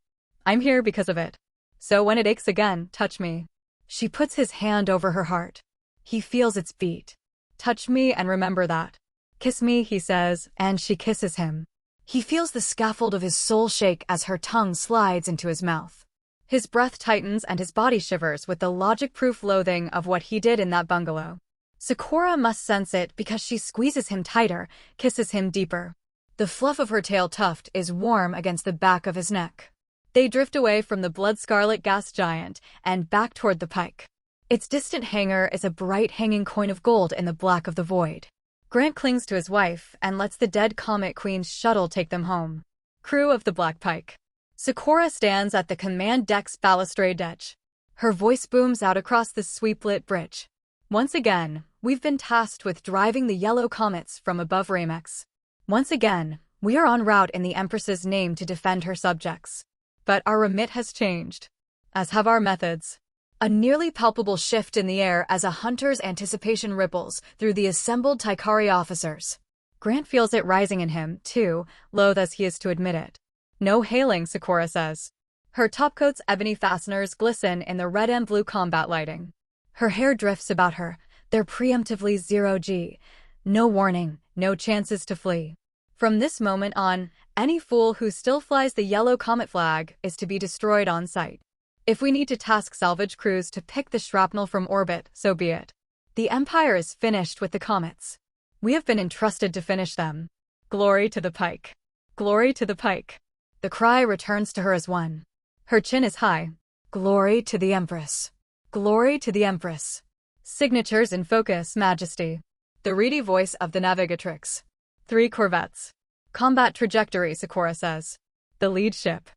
I'm here because of it. So when it aches again, touch me. She puts his hand over her heart. He feels its beat. Touch me and remember that. Kiss me, he says, and she kisses him. He feels the scaffold of his soul shake as her tongue slides into his mouth. His breath tightens and his body shivers with the logic-proof loathing of what he did in that bungalow. Sakura must sense it because she squeezes him tighter, kisses him deeper. The fluff of her tail tuft is warm against the back of his neck. They drift away from the blood-scarlet gas giant and back toward the pike. Its distant hanger is a bright hanging coin of gold in the black of the void. Grant clings to his wife and lets the dead Comet Queen's shuttle take them home. Crew of the Black Pike. Sakura stands at the command deck's balustrade edge. Her voice booms out across the sweep-lit bridge. Once again, we've been tasked with driving the yellow comets from above Ramex. Once again, we are en route in the Empress's name to defend her subjects. But our remit has changed. As have our methods. A nearly palpable shift in the air as a hunter's anticipation ripples through the assembled Taikari officers. Grant feels it rising in him, too, loath as he is to admit it. No hailing, Sakura says. Her topcoat's ebony fasteners glisten in the red and blue combat lighting. Her hair drifts about her, their preemptively 0G. No warning, no chances to flee. From this moment on, any fool who still flies the yellow comet flag is to be destroyed on sight. If we need to task salvage crews to pick the shrapnel from orbit, so be it. The Empire is finished with the comets. We have been entrusted to finish them. Glory to the Pike. Glory to the Pike. The cry returns to her as one. Her chin is high. Glory to the Empress. Glory to the Empress. Signatures in focus, Majesty. The reedy voice of the navigatrix. 3 corvettes. Combat trajectory, Sakura says. The lead ship.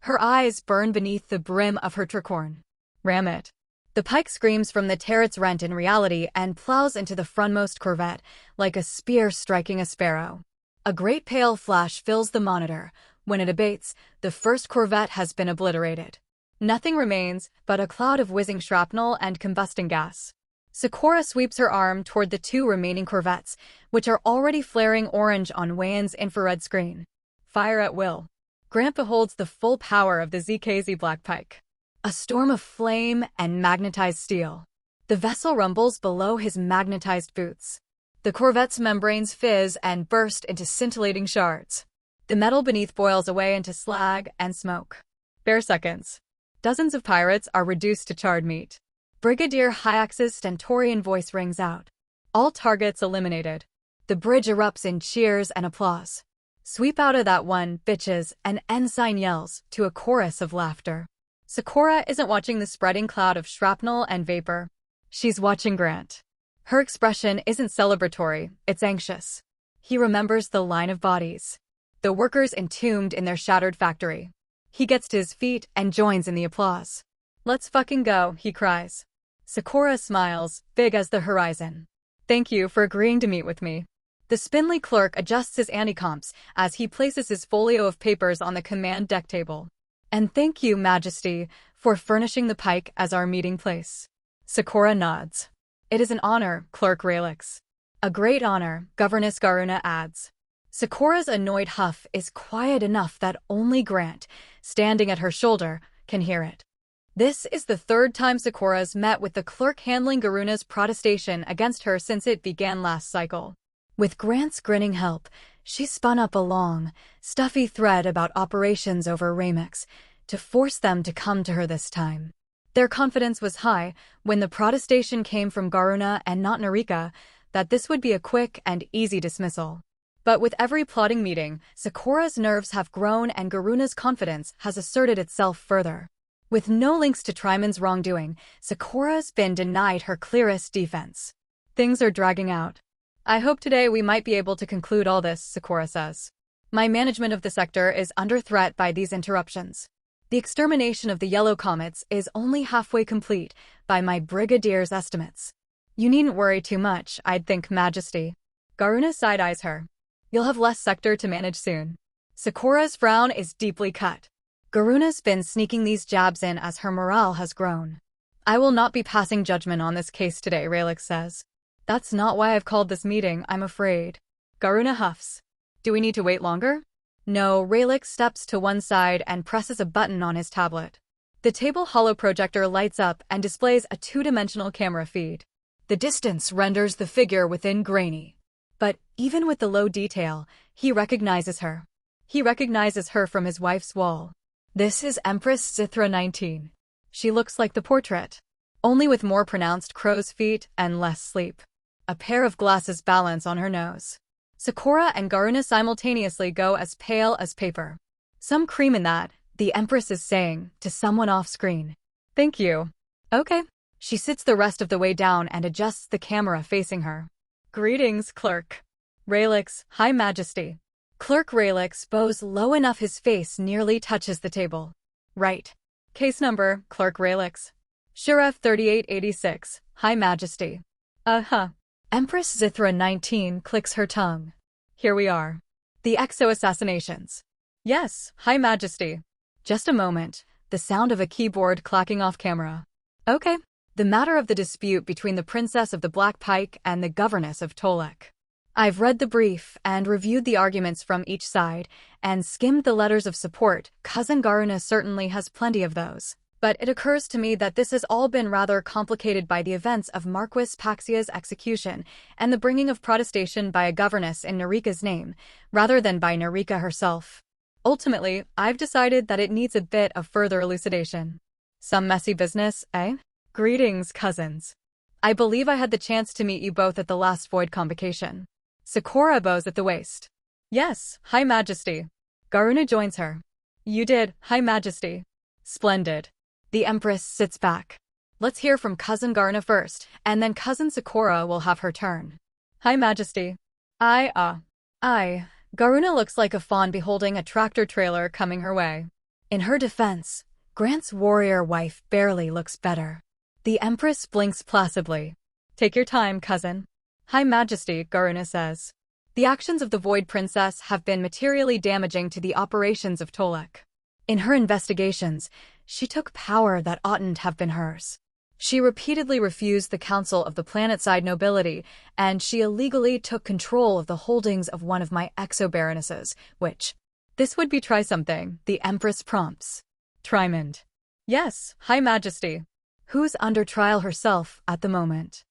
Her eyes burn beneath the brim of her tricorn. Ram it. The Pike screams from the turret's rent in reality and plows into the frontmost corvette, like a spear striking a sparrow. A great pale flash fills the monitor. When it abates, the first corvette has been obliterated. Nothing remains but a cloud of whizzing shrapnel and combusting gas. Sakura sweeps her arm toward the 2 remaining corvettes, which are already flaring orange on Wayan's infrared screen. Fire at will. Grant beholds the full power of the ZKZ Black Pike. A storm of flame and magnetized steel. The vessel rumbles below his magnetized boots. The corvette's membranes fizz and burst into scintillating shards. The metal beneath boils away into slag and smoke. Bare seconds. Dozens of pirates are reduced to charred meat. Brigadier Hyax's stentorian voice rings out. All targets eliminated. The bridge erupts in cheers and applause. Sweep out of that one, bitches, an ensign yells, to a chorus of laughter. Sakura isn't watching the spreading cloud of shrapnel and vapor. She's watching Grant. Her expression isn't celebratory, it's anxious. He remembers the line of bodies. The workers entombed in their shattered factory. He gets to his feet and joins in the applause. Let's fucking go, he cries. Sakura smiles, big as the horizon. Thank you for agreeing to meet with me. The spindly clerk adjusts his anti-comps as he places his folio of papers on the command deck table. And thank you, Majesty, for furnishing the Pike as our meeting place. Sakura nods. It is an honor, Clerk Ralix. A great honor, Governess Garuna adds. Sakura's annoyed huff is quiet enough that only Grant, standing at her shoulder, can hear it. This is the 3rd time Sakura's met with the clerk handling Garuna's protestation against her since it began last cycle. With Grant's grinning help, she spun up a long, stuffy thread about operations over Ramex to force them to come to her this time. Their confidence was high when the protestation came from Garuna and not Narika that this would be a quick and easy dismissal. But with every plotting meeting, Sakura's nerves have grown and Garuna's confidence has asserted itself further. With no links to Triman's wrongdoing, Sakura's been denied her clearest defense. Things are dragging out. I hope today we might be able to conclude all this, Sakura says. My management of the sector is under threat by these interruptions. The extermination of the yellow comets is only halfway complete by my brigadier's estimates. You needn't worry too much, I'd think, Majesty. Garuna side-eyes her. You'll have less sector to manage soon. Sakura's frown is deeply cut. Garuna's been sneaking these jabs in as her morale has grown. I will not be passing judgment on this case today, Rayleigh says. That's not why I've called this meeting, I'm afraid. Garuna huffs. Do we need to wait longer? No, Rayleigh steps to one side and presses a button on his tablet. The table holoprojector lights up and displays a two-dimensional camera feed. The distance renders the figure within grainy. But even with the low detail, he recognizes her. He recognizes her from his wife's wall. This is Empress Zithra 19. She looks like the portrait, only with more pronounced crow's feet and less sleep. A pair of glasses balance on her nose. Sakura and Garuna simultaneously go as pale as paper. Some cream in that, the Empress is saying to someone off-screen. Thank you. Okay. She sits the rest of the way down and adjusts the camera facing her. Greetings, Clerk. Rayleigh's High Majesty. Clerk Rayleigh's bows low enough his face nearly touches the table. Right. Case number, Clerk Rayleigh's. Sheriff 3886, High Majesty. Empress Zithra 19 clicks her tongue. Here we are. The Exo assassinations. Yes, High Majesty. Just a moment, the sound of a keyboard clacking off camera. Okay. The matter of the dispute between the Princess of the Black Pike and the Governess of Tolek. I've read the brief and reviewed the arguments from each side and skimmed the letters of support. Cousin Garuna certainly has plenty of those. But it occurs to me that this has all been rather complicated by the events of Marquis Paxia's execution and the bringing of protestation by a governess in Narika's name, rather than by Narika herself. Ultimately, I've decided that it needs a bit of further elucidation. Some messy business, eh? Greetings, cousins. I believe I had the chance to meet you both at the last Void convocation. Sakura bows at the waist. Yes, High Majesty. Garuna joins her. You did, High Majesty. Splendid. The Empress sits back. Let's hear from Cousin Garuna first, and then Cousin Sakura will have her turn. High Majesty. Garuna looks like a fawn beholding a tractor trailer coming her way. In her defense, Grant's warrior wife barely looks better. The Empress blinks placidly. Take your time, cousin. High Majesty, Garuna says. The actions of the Void Princess have been materially damaging to the operations of Tolek. In her investigations, she took power that oughtn't have been hers. She repeatedly refused the counsel of the planetside nobility, and she illegally took control of the holdings of one of my exo-baronesses, which... This would betray something, the Empress prompts. Trimond. Yes, High Majesty. Who's under trial herself at the moment?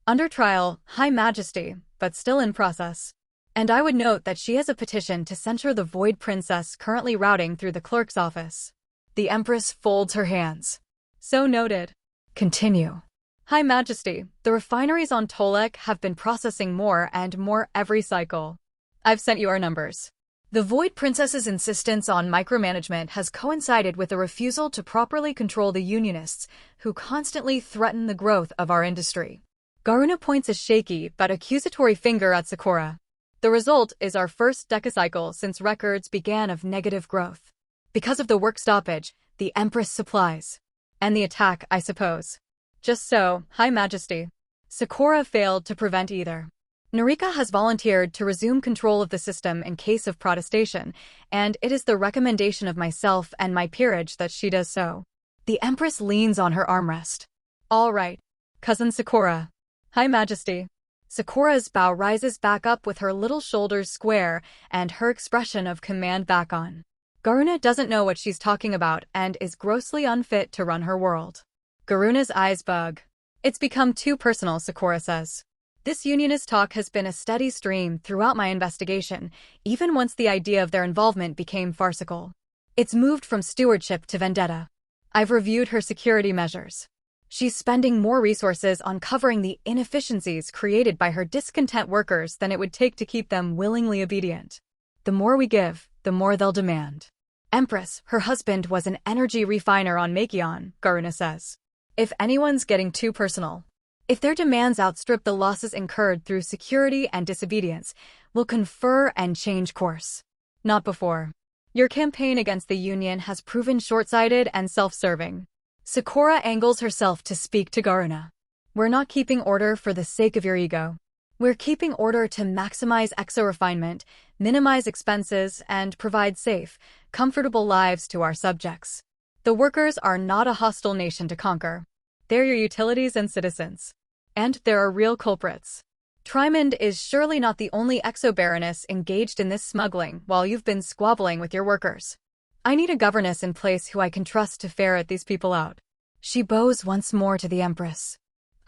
Under trial, High Majesty, but still in process. And I would note that she has a petition to censure the Void Princess currently routing through the clerk's office. The Empress folds her hands. So noted. Continue. High Majesty, the refineries on Tolek have been processing more and more every cycle. I've sent you our numbers. The Void Princess's insistence on micromanagement has coincided with a refusal to properly control the Unionists, who constantly threaten the growth of our industry. Garuna points a shaky but accusatory finger at Sakura. The result is our first decacycle since records began of negative growth. Because of the work stoppage, the Empress supplies. And the attack, I suppose. Just so, High Majesty. Sakura failed to prevent either. Narika has volunteered to resume control of the system in case of protestation, and it is the recommendation of myself and my peerage that she does so. The Empress leans on her armrest. All right, Cousin Sakura. High Majesty. Sakura's bow rises back up with her little shoulders square and her expression of command back on. Garuna doesn't know what she's talking about and is grossly unfit to run her world. Garuna's eyes bug. It's become too personal, Sakura says. This unionist talk has been a steady stream throughout my investigation, even once the idea of their involvement became farcical. It's moved from stewardship to vendetta. I've reviewed her security measures. She's spending more resources on covering the inefficiencies created by her discontent workers than it would take to keep them willingly obedient. The more we give, the more they'll demand. Empress, her husband was an energy refiner on Makion, Garuna says. If anyone's getting too personal, if their demands outstrip the losses incurred through security and disobedience, we'll confer and change course. Not before. Your campaign against the Union has proven short-sighted and self-serving. Sakura angles herself to speak to Garuna. We're not keeping order for the sake of your ego. We're keeping order to maximize exo-refinement, minimize expenses, and provide safe, comfortable lives to our subjects. The workers are not a hostile nation to conquer. They're your utilities and citizens. And there are real culprits. Trimond is surely not the only exo-baroness engaged in this smuggling while you've been squabbling with your workers. I need a governess in place who I can trust to ferret these people out. She bows once more to the Empress.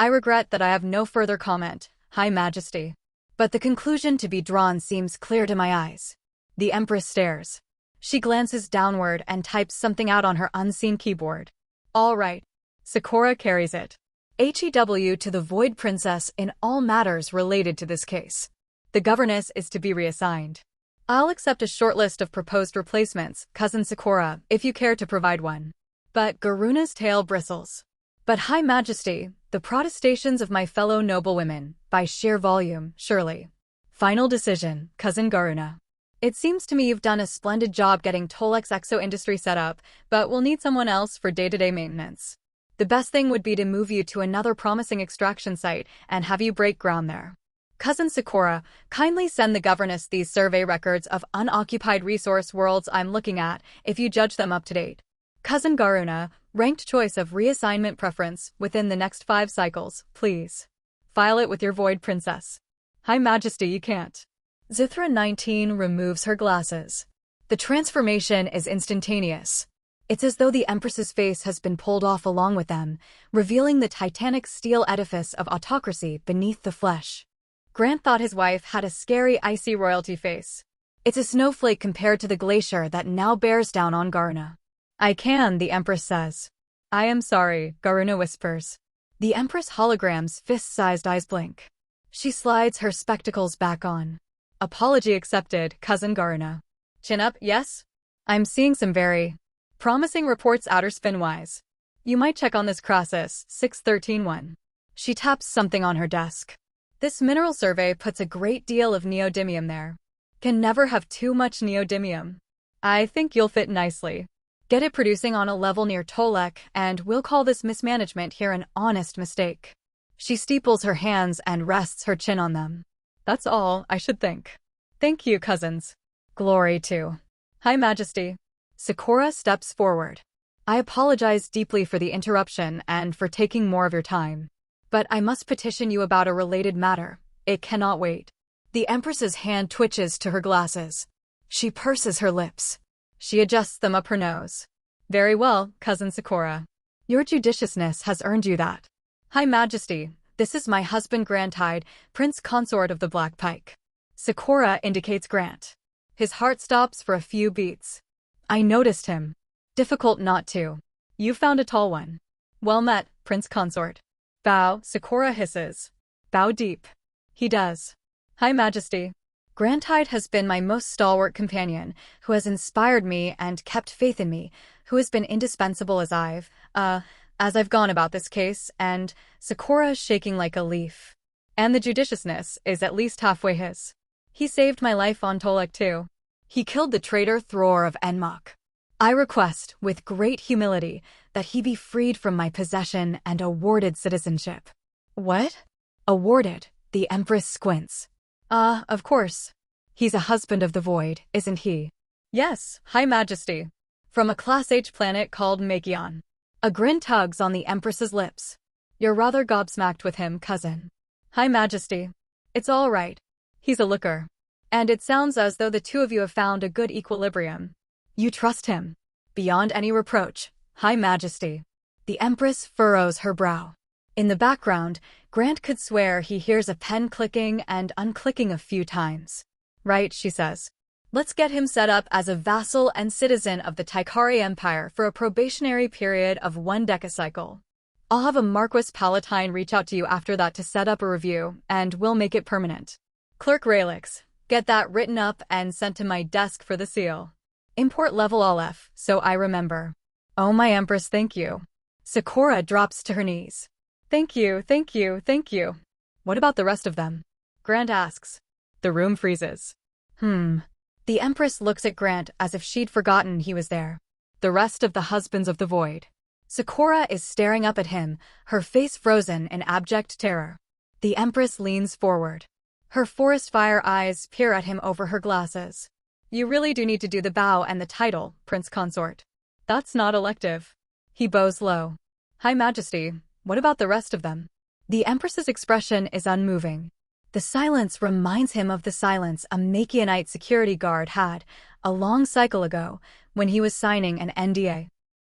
I regret that I have no further comment, High Majesty. But the conclusion to be drawn seems clear to my eyes. The Empress stares. She glances downward and types something out on her unseen keyboard. All right. Sakura carries it. HEW to the Void Princess in all matters related to this case. The governess is to be reassigned. I'll accept a short list of proposed replacements, Cousin Sakura, if you care to provide one. But Garuna's tail bristles. But High Majesty, the protestations of my fellow noblewomen, by sheer volume, surely. Final decision, Cousin Garuna. It seems to me you've done a splendid job getting Tolex Exo Industry set up, but we'll need someone else for day-to-day maintenance. The best thing would be to move you to another promising extraction site and have you break ground there. Cousin Sakura, kindly send the governess these survey records of unoccupied resource worlds I'm looking at if you judge them up to date. Cousin Garuna, ranked choice of reassignment preference within the next 5 cycles, please. File it with your Void Princess. High Majesty, you can't. Zithra 19 removes her glasses. The transformation is instantaneous. It's as though the Empress's face has been pulled off along with them, revealing the titanic steel edifice of autocracy beneath the flesh. Grant thought his wife had a scary, icy royalty face. It's a snowflake compared to the glacier that now bears down on Garuna. I can, the Empress says. I am sorry, Garuna whispers. The Empress hologram's fist-sized eyes blink. She slides her spectacles back on. Apology accepted, Cousin Garuna. Chin up, yes? I'm seeing some very promising reports outer spin-wise. You might check on this Crassus 6131. She taps something on her desk. This mineral survey puts a great deal of neodymium there. Can never have too much neodymium. I think you'll fit nicely. Get it producing on a level near Tolek, and we'll call this mismanagement here an honest mistake. She steeples her hands and rests her chin on them. That's all, I should think. Thank you, cousins. Glory to High Majesty. Sakura steps forward. I apologize deeply for the interruption and for taking more of your time. But I must petition you about a related matter. It cannot wait. The Empress's hand twitches to her glasses. She purses her lips. She adjusts them up her nose. Very well, Cousin Sakura. Your judiciousness has earned you that. High Majesty, this is my husband Grantide, Prince Consort of the Black Pike. Sakura indicates Grant. His heart stops for a few beats. I noticed him. Difficult not to. You found a tall one. Well met, Prince Consort. Bow, Sakura hisses. Bow deep. He does. High Majesty. Grantide has been my most stalwart companion, who has inspired me and kept faith in me, who has been indispensable as I've gone about this case, and Sakura shaking like a leaf. And the judiciousness is at least halfway his. He saved my life on Tolek too. He killed the traitor Thror of Enmok. I request, with great humility, that he be freed from my possession and awarded citizenship. What? Awarded, the Empress squints. Of course. He's a husband of the void, isn't he? Yes, High Majesty. From a Class H planet called Makion. A grin tugs on the Empress's lips. You're rather gobsmacked with him, cousin. High Majesty. It's all right. He's a looker. And it sounds as though the two of you have found a good equilibrium. You trust him. Beyond any reproach, High Majesty. The Empress furrows her brow. In the background, Grant could swear he hears a pen clicking and unclicking a few times. Right, she says. Let's get him set up as a vassal and citizen of the Taikari Empire for a probationary period of 1 decacycle. I'll have a Marquis Palatine reach out to you after that to set up a review, and we'll make it permanent. Clerk Raelix, get that written up and sent to my desk for the seal. Import level all F, so I remember. Oh my Empress, thank you. Sakura drops to her knees. Thank you, thank you, thank you. What about the rest of them? Grant asks. The room freezes. The Empress looks at Grant as if she'd forgotten he was there. The rest of the husbands of the void. Sakura is staring up at him, her face frozen in abject terror. The Empress leans forward. Her forest fire eyes peer at him over her glasses. You really do need to do the bow and the title, Prince Consort. That's not elective. He bows low. High Majesty, what about the rest of them? The Empress's expression is unmoving. The silence reminds him of the silence a Makianite security guard had, a long cycle ago, when he was signing an NDA.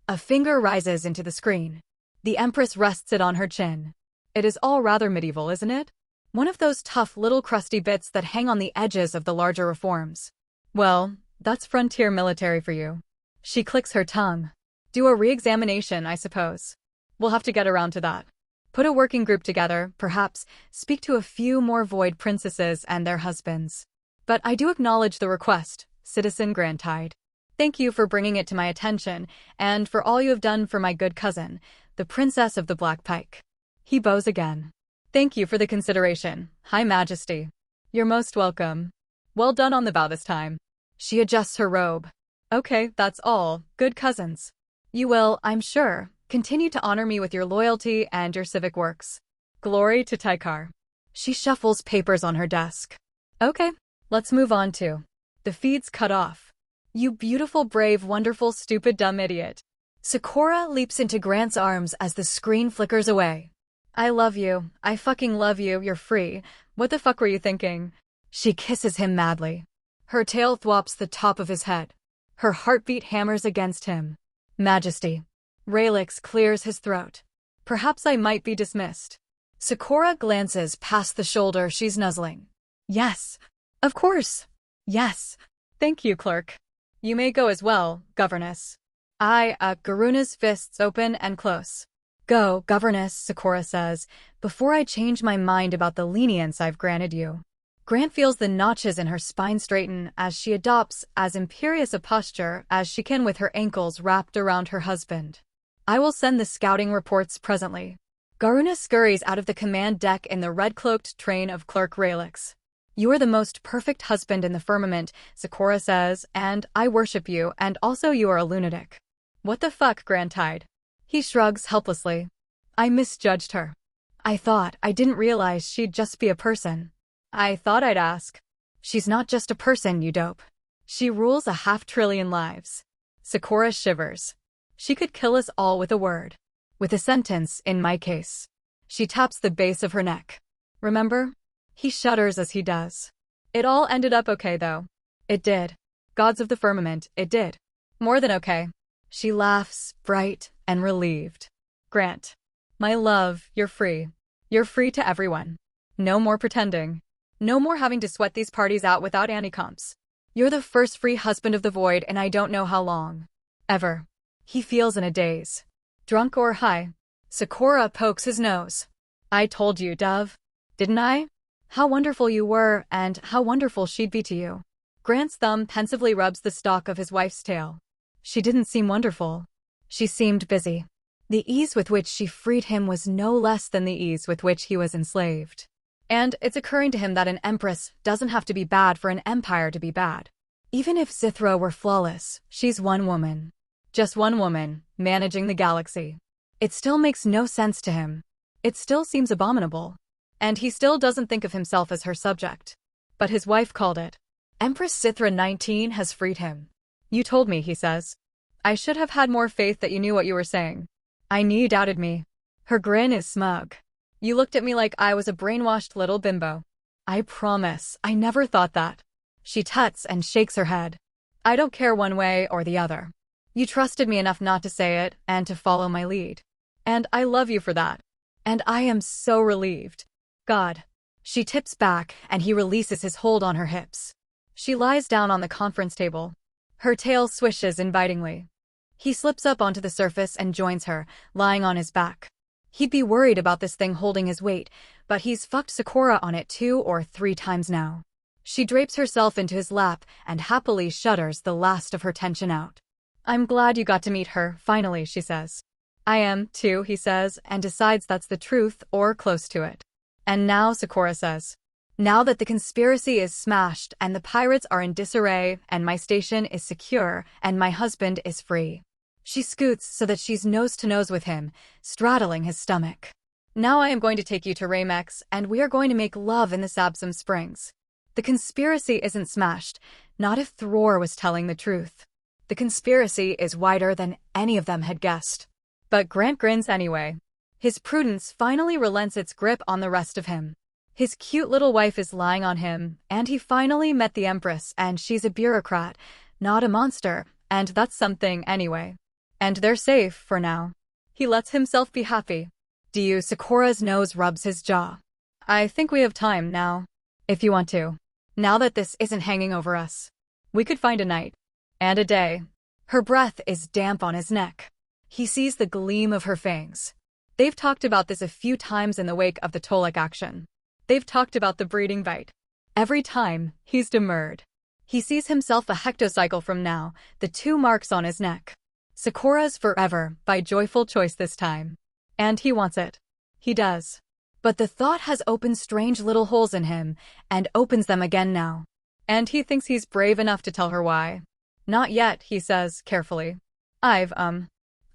A finger rises into the screen. The Empress rests it on her chin. It is all rather medieval, isn't it? One of those tough little crusty bits that hang on the edges of the larger reforms. Well, that's frontier military for you. She clicks her tongue. Do a re-examination, I suppose. We'll have to get around to that. Put a working group together, perhaps, speak to a few more void princesses and their husbands. But I do acknowledge the request, Citizen Grantide. Thank you for bringing it to my attention, and for all you have done for my good cousin, the Princess of the Black Pike. He bows again. Thank you for the consideration, High Majesty. You're most welcome. Well done on the bow this time. She adjusts her robe. Okay, that's all, good cousins. You will, I'm sure, continue to honor me with your loyalty and your civic works. Glory to Tykar. She shuffles papers on her desk. Okay, let's move on to. The feed's cut off. You beautiful, brave, wonderful, stupid, dumb idiot. Sakura leaps into Grant's arms as the screen flickers away. I love you. I fucking love you. You're free. What the fuck were you thinking? She kisses him madly. Her tail thwops the top of his head. Her heartbeat hammers against him. Majesty. Raelix clears his throat. Perhaps I might be dismissed. Sakura glances past the shoulder she's nuzzling. Yes. Of course. Yes. Thank you, clerk. You may go as well, governess. Garuna's fists open and close. Go, governess, Sakura says, before I change my mind about the lenience I've granted you. Grant feels the notches in her spine straighten as she adopts as imperious a posture as she can with her ankles wrapped around her husband. I will send the scouting reports presently. Garuna scurries out of the command deck in the red-cloaked train of Clerk Raelix. You are the most perfect husband in the firmament, Sakura says, and I worship you, and also you are a lunatic. What the fuck, Grantide? He shrugs helplessly. I misjudged her. I didn't realize she'd just be a person. I thought I'd ask. She's not just a person, you dope. She rules 500 billion lives. Sakura shivers. She could kill us all with a word. With a sentence, in my case. She taps the base of her neck. Remember? He shudders as he does. It all ended up okay, though. It did. Gods of the firmament, it did. More than okay. She laughs, bright and relieved. Grant. My love, you're free. You're free to everyone. No more pretending. No more having to sweat these parties out without anti-comps. You're the first free husband of the void, and I don't know how long. Ever. He feels in a daze. Drunk or high. Sakura pokes his nose. I told you, Dove. Didn't I? How wonderful you were, and how wonderful she'd be to you. Grant's thumb pensively rubs the stalk of his wife's tail. She didn't seem wonderful. She seemed busy. The ease with which she freed him was no less than the ease with which he was enslaved. And it's occurring to him that an empress doesn't have to be bad for an empire to be bad. Even if Zithra were flawless, she's one woman. Just one woman, managing the galaxy. It still makes no sense to him. It still seems abominable. And he still doesn't think of himself as her subject. But his wife called it. Empress Zithra 19 has freed him. You told me, he says. I should have had more faith that you knew what you were saying. I knew you doubted me. Her grin is smug. You looked at me like I was a brainwashed little bimbo. I promise, I never thought that. She tuts and shakes her head. I don't care one way or the other. You trusted me enough not to say it and to follow my lead. And I love you for that. And I am so relieved. God. She tips back and he releases his hold on her hips. She lies down on the conference table. Her tail swishes invitingly. He slips up onto the surface and joins her, lying on his back. He'd be worried about this thing holding his weight, but he's fucked Sakura on it 2 or 3 times now. She drapes herself into his lap and happily shudders the last of her tension out. I'm glad you got to meet her, finally, she says. I am, too, he says, and decides that's the truth or close to it. And now, Sakura says, now that the conspiracy is smashed and the pirates are in disarray and my station is secure and my husband is free. She scoots so that she's nose to nose with him, straddling his stomach. Now I am going to take you to Ramex and we are going to make love in the Sabsum Springs. The conspiracy isn't smashed, not if Thror was telling the truth. The conspiracy is wider than any of them had guessed. But Grant grins anyway. His prudence finally relents its grip on the rest of him. His cute little wife is lying on him, and he finally met the Empress, and she's a bureaucrat, not a monster, and that's something anyway. And they're safe for now. He lets himself be happy. Do you? Sakura's nose rubs his jaw. I think we have time now. If you want to. Now that this isn't hanging over us. We could find a night. And a day. Her breath is damp on his neck. He sees the gleam of her fangs. They've talked about this a few times in the wake of the Tolek action. They've talked about the breeding bite. Every time, he's demurred. He sees himself a hectocycle from now, the 2 marks on his neck. Sakura's forever, by joyful choice this time. And he wants it. He does. But the thought has opened strange little holes in him, and opens them again now. And he thinks he's brave enough to tell her why. Not yet, he says, carefully. I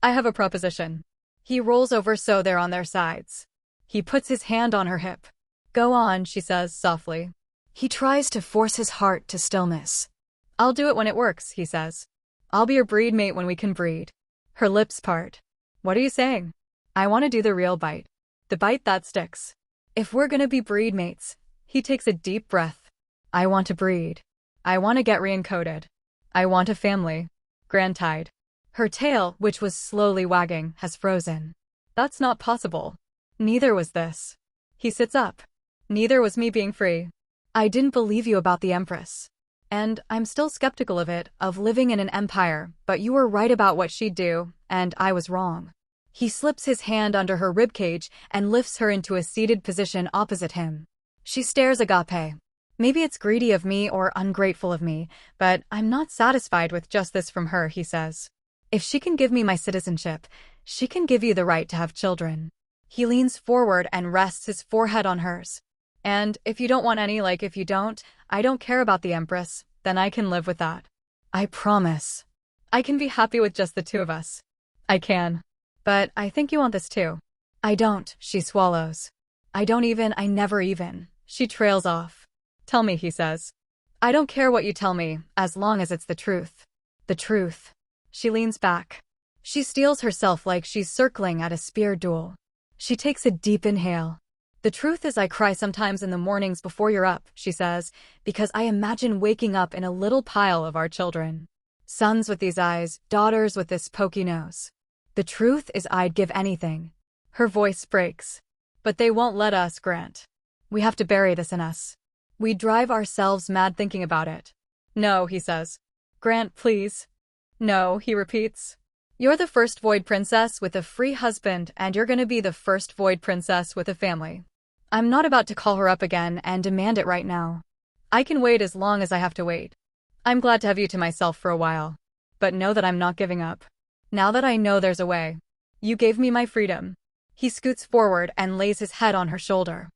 have a proposition. He rolls over so they're on their sides. He puts his hand on her hip. Go on, she says softly. He tries to force his heart to stillness. I'll do it when it works, he says. I'll be your breed mate when we can breed. Her lips part. What are you saying? I want to do the real bite. The bite that sticks. If we're gonna be breed mates. He takes a deep breath. I want to breed. I want to get re-encoded. I want a family. Grantide. Her tail, which was slowly wagging, has frozen. That's not possible. Neither was this. He sits up. Neither was me being free. I didn't believe you about the Empress. And I'm still skeptical of it, of living in an empire, but you were right about what she'd do, and I was wrong. He slips his hand under her ribcage and lifts her into a seated position opposite him. She stares agape. Maybe it's greedy of me or ungrateful of me, but I'm not satisfied with just this from her, he says. If she can give me my citizenship, she can give you the right to have children. He leans forward and rests his forehead on hers. And if you don't want any, like if you don't, I don't care about the Empress, then I can live with that. I promise. I can be happy with just the 2 of us. I can. But I think you want this too. I don't, she swallows. I never even. She trails off. Tell me, he says. I don't care what you tell me, as long as it's the truth. The truth. She leans back. She steels herself like she's circling at a spear duel. She takes a deep inhale. The truth is I cry sometimes in the mornings before you're up, she says, because I imagine waking up in a little pile of our children. Sons with these eyes, daughters with this pokey nose. The truth is I'd give anything. Her voice breaks. But they won't let us, Grant. We have to bury this in us. We drive ourselves mad thinking about it. No, he says. Grant, please. No, he repeats. You're the first Void Princess with a free husband, and you're gonna be the first Void Princess with a family. I'm not about to call her up again and demand it right now. I can wait as long as I have to wait. I'm glad to have you to myself for a while. But know that I'm not giving up. Now that I know there's a way. You gave me my freedom. He scoots forward and lays his head on her shoulder.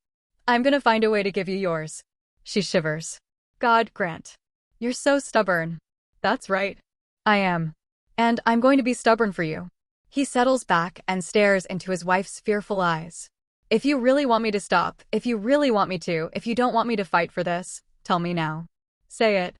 I'm gonna find a way to give you yours. She shivers. God, Grant. You're so stubborn. That's right. I am. And I'm going to be stubborn for you. He settles back and stares into his wife's fearful eyes. If you really want me to stop, if you really want me to, if you don't want me to fight for this, tell me now. Say it.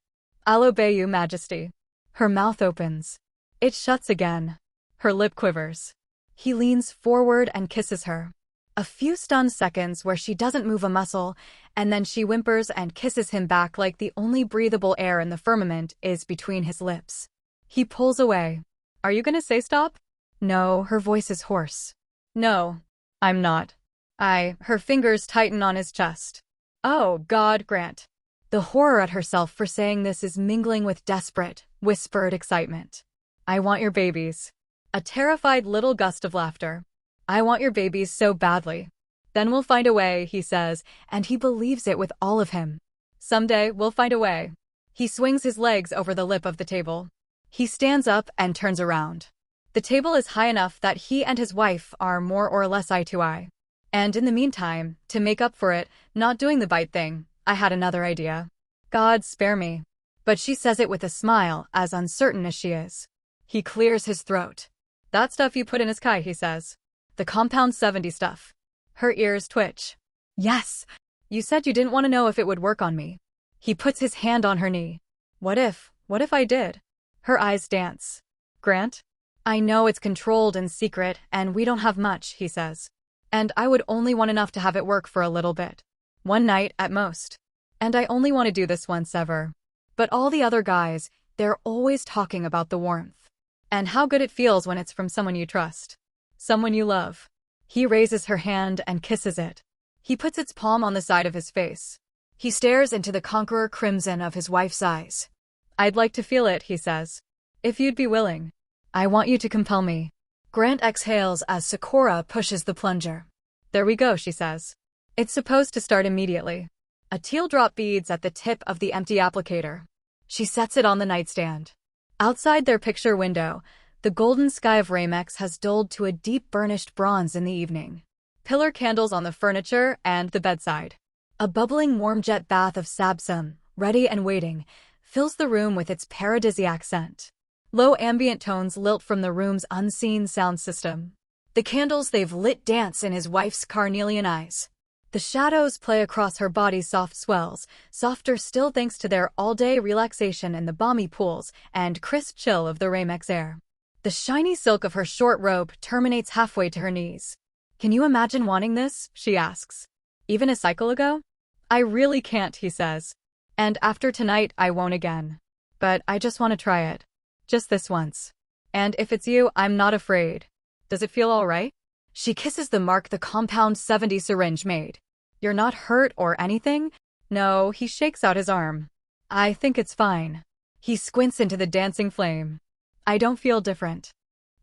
I'll obey you, Majesty. Her mouth opens. It shuts again. Her lip quivers. He leans forward and kisses her. A few stunned seconds where she doesn't move a muscle, and then she whimpers and kisses him back like the only breathable air in the firmament is between his lips. He pulls away. Are you gonna say stop? No, her voice is hoarse. No, I'm not. Her fingers tighten on his chest. Oh, God, Grant. The horror at herself for saying this is mingling with desperate, whispered excitement. I want your babies. A terrified little gust of laughter. I want your babies so badly. Then we'll find a way, he says, and he believes it with all of him. Someday, we'll find a way. He swings his legs over the lip of the table. He stands up and turns around. The table is high enough that he and his wife are more or less eye to eye. And in the meantime, to make up for it, not doing the bite thing, I had another idea. God spare me. But she says it with a smile, as uncertain as she is. He clears his throat. That stuff you put in his kai, he says. The compound 70 stuff. Her ears twitch. Yes. You said you didn't want to know if it would work on me. He puts his hand on her knee. What if I did? Her eyes dance. Grant? I know it's controlled and secret, and we don't have much, he says. And I would only want enough to have it work for a little bit. One night, at most. And I only want to do this once ever. But all the other guys, they're always talking about the warmth. And how good it feels when it's from someone you trust. Someone you love. He raises her hand and kisses it. He puts its palm on the side of his face. He stares into the conqueror crimson of his wife's eyes. I'd like to feel it, he says. If you'd be willing. I want you to compel me. Grant exhales as Sakura pushes the plunger. There we go, she says. It's supposed to start immediately. A teal drop beads at the tip of the empty applicator. She sets it on the nightstand. Outside their picture window, the golden sky of Ramex has dulled to a deep burnished bronze in the evening. Pillar candles on the furniture and the bedside. A bubbling warm jet bath of sabsum, ready and waiting, fills the room with its paradisiac scent. Low ambient tones lilt from the room's unseen sound system. The candles they've lit dance in his wife's carnelian eyes. The shadows play across her body's soft swells, softer still thanks to their all-day relaxation in the balmy pools and crisp chill of the Ramex air. The shiny silk of her short robe terminates halfway to her knees. Can you imagine wanting this? She asks. Even a cycle ago? I really can't, he says. And after tonight, I won't again. But I just want to try it. Just this once. And if it's you, I'm not afraid. Does it feel all right? She kisses the mark the compound 70 syringe made. You're not hurt or anything? No, he shakes out his arm. I think it's fine. He squints into the dancing flame. I don't feel different.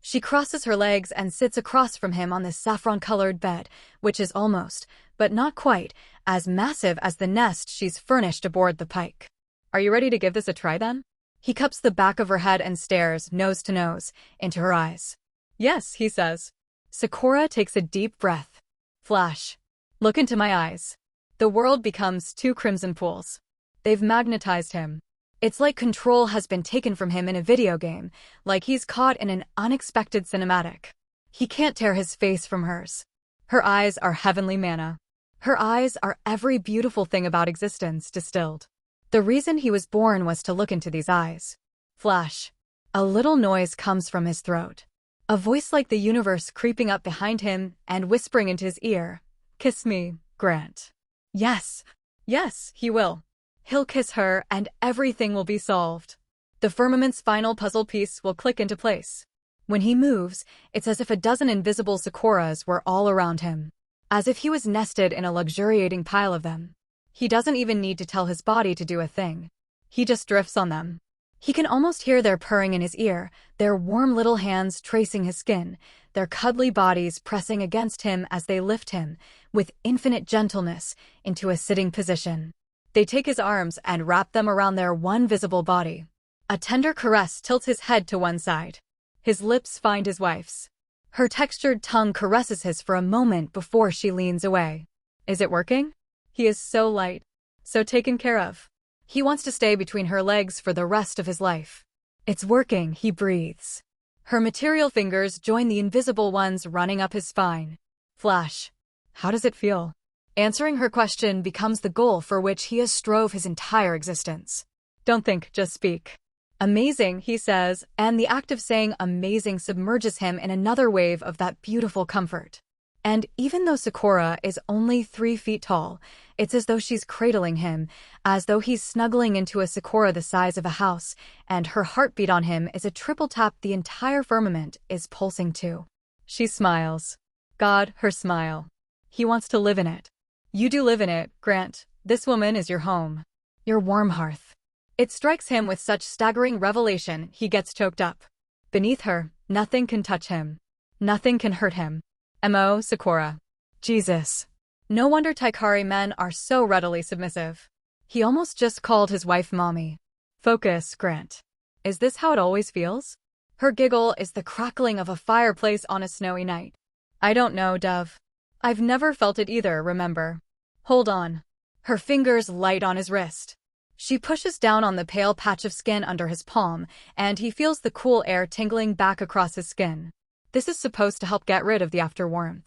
She crosses her legs and sits across from him on the saffron-colored bed, which is almost, but not quite, as massive as the nest she's furnished aboard the Pike. Are you ready to give this a try then? He cups the back of her head and stares, nose to nose, into her eyes. Yes, he says. Sakura takes a deep breath. Flash. Look into my eyes. The world becomes two crimson pools. They've magnetized him. It's like control has been taken from him in a video game, like he's caught in an unexpected cinematic. He can't tear his face from hers. Her eyes are heavenly manna. Her eyes are every beautiful thing about existence distilled. The reason he was born was to look into these eyes. Flash. A little noise comes from his throat. A voice like the universe creeping up behind him and whispering into his ear. Kiss me, Grant. Yes. Yes, he will. He'll kiss her and everything will be solved. The firmament's final puzzle piece will click into place. When he moves, it's as if a dozen invisible Sakuras were all around him. As if he was nested in a luxuriating pile of them. He doesn't even need to tell his body to do a thing. He just drifts on them. He can almost hear their purring in his ear, their warm little hands tracing his skin, their cuddly bodies pressing against him as they lift him, with infinite gentleness, into a sitting position. They take his arms and wrap them around their one visible body. A tender caress tilts his head to one side. His lips find his wife's. Her textured tongue caresses his for a moment before she leans away. Is it working? He is so light, so taken care of. He wants to stay between her legs for the rest of his life. It's working, he breathes. Her material fingers join the invisible ones running up his spine. Flash. How does it feel? Answering her question becomes the goal for which he has strove his entire existence. Don't think, just speak. Amazing, he says, and the act of saying amazing submerges him in another wave of that beautiful comfort. And even though Sakura is only 3 feet tall, it's as though she's cradling him, as though he's snuggling into a Sakura the size of a house, and her heartbeat on him is a triple tap the entire firmament is pulsing to. She smiles. God, her smile. He wants to live in it. You do live in it, Grant. This woman is your home. Your warm hearth. It strikes him with such staggering revelation, he gets choked up. Beneath her, nothing can touch him. Nothing can hurt him. M.O. Sakura. Jesus. No wonder Taikari men are so readily submissive. He almost just called his wife mommy. Focus, Grant. Is this how it always feels? Her giggle is the crackling of a fireplace on a snowy night. I don't know, Dove. I've never felt it either, remember? Hold on. Her fingers light on his wrist. She pushes down on the pale patch of skin under his palm, and he feels the cool air tingling back across his skin. This is supposed to help get rid of the after-warmth.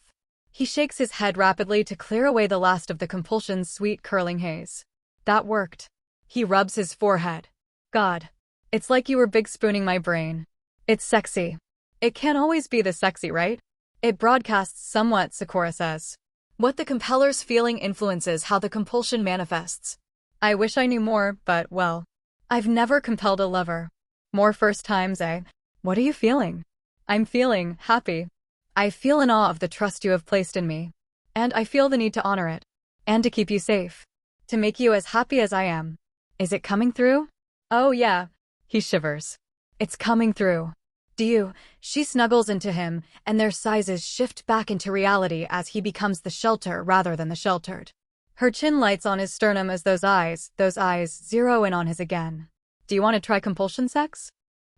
He shakes his head rapidly to clear away the last of the compulsion's sweet curling haze. That worked. He rubs his forehead. God. It's like you were big spooning my brain. It's sexy. It can't always be this sexy, right? It broadcasts somewhat, Sakura says. What the compeller's feeling influences how the compulsion manifests. I wish I knew more, but, well, I've never compelled a lover. More first times, eh? What are you feeling? I'm feeling happy. I feel in awe of the trust you have placed in me. And I feel the need to honor it. And to keep you safe. To make you as happy as I am. Is it coming through? Oh yeah. He shivers. It's coming through. Do you? She snuggles into him, and their sizes shift back into reality as he becomes the shelter rather than the sheltered. Her chin lights on his sternum as those eyes zero in on his again. Do you want to try compulsion sex?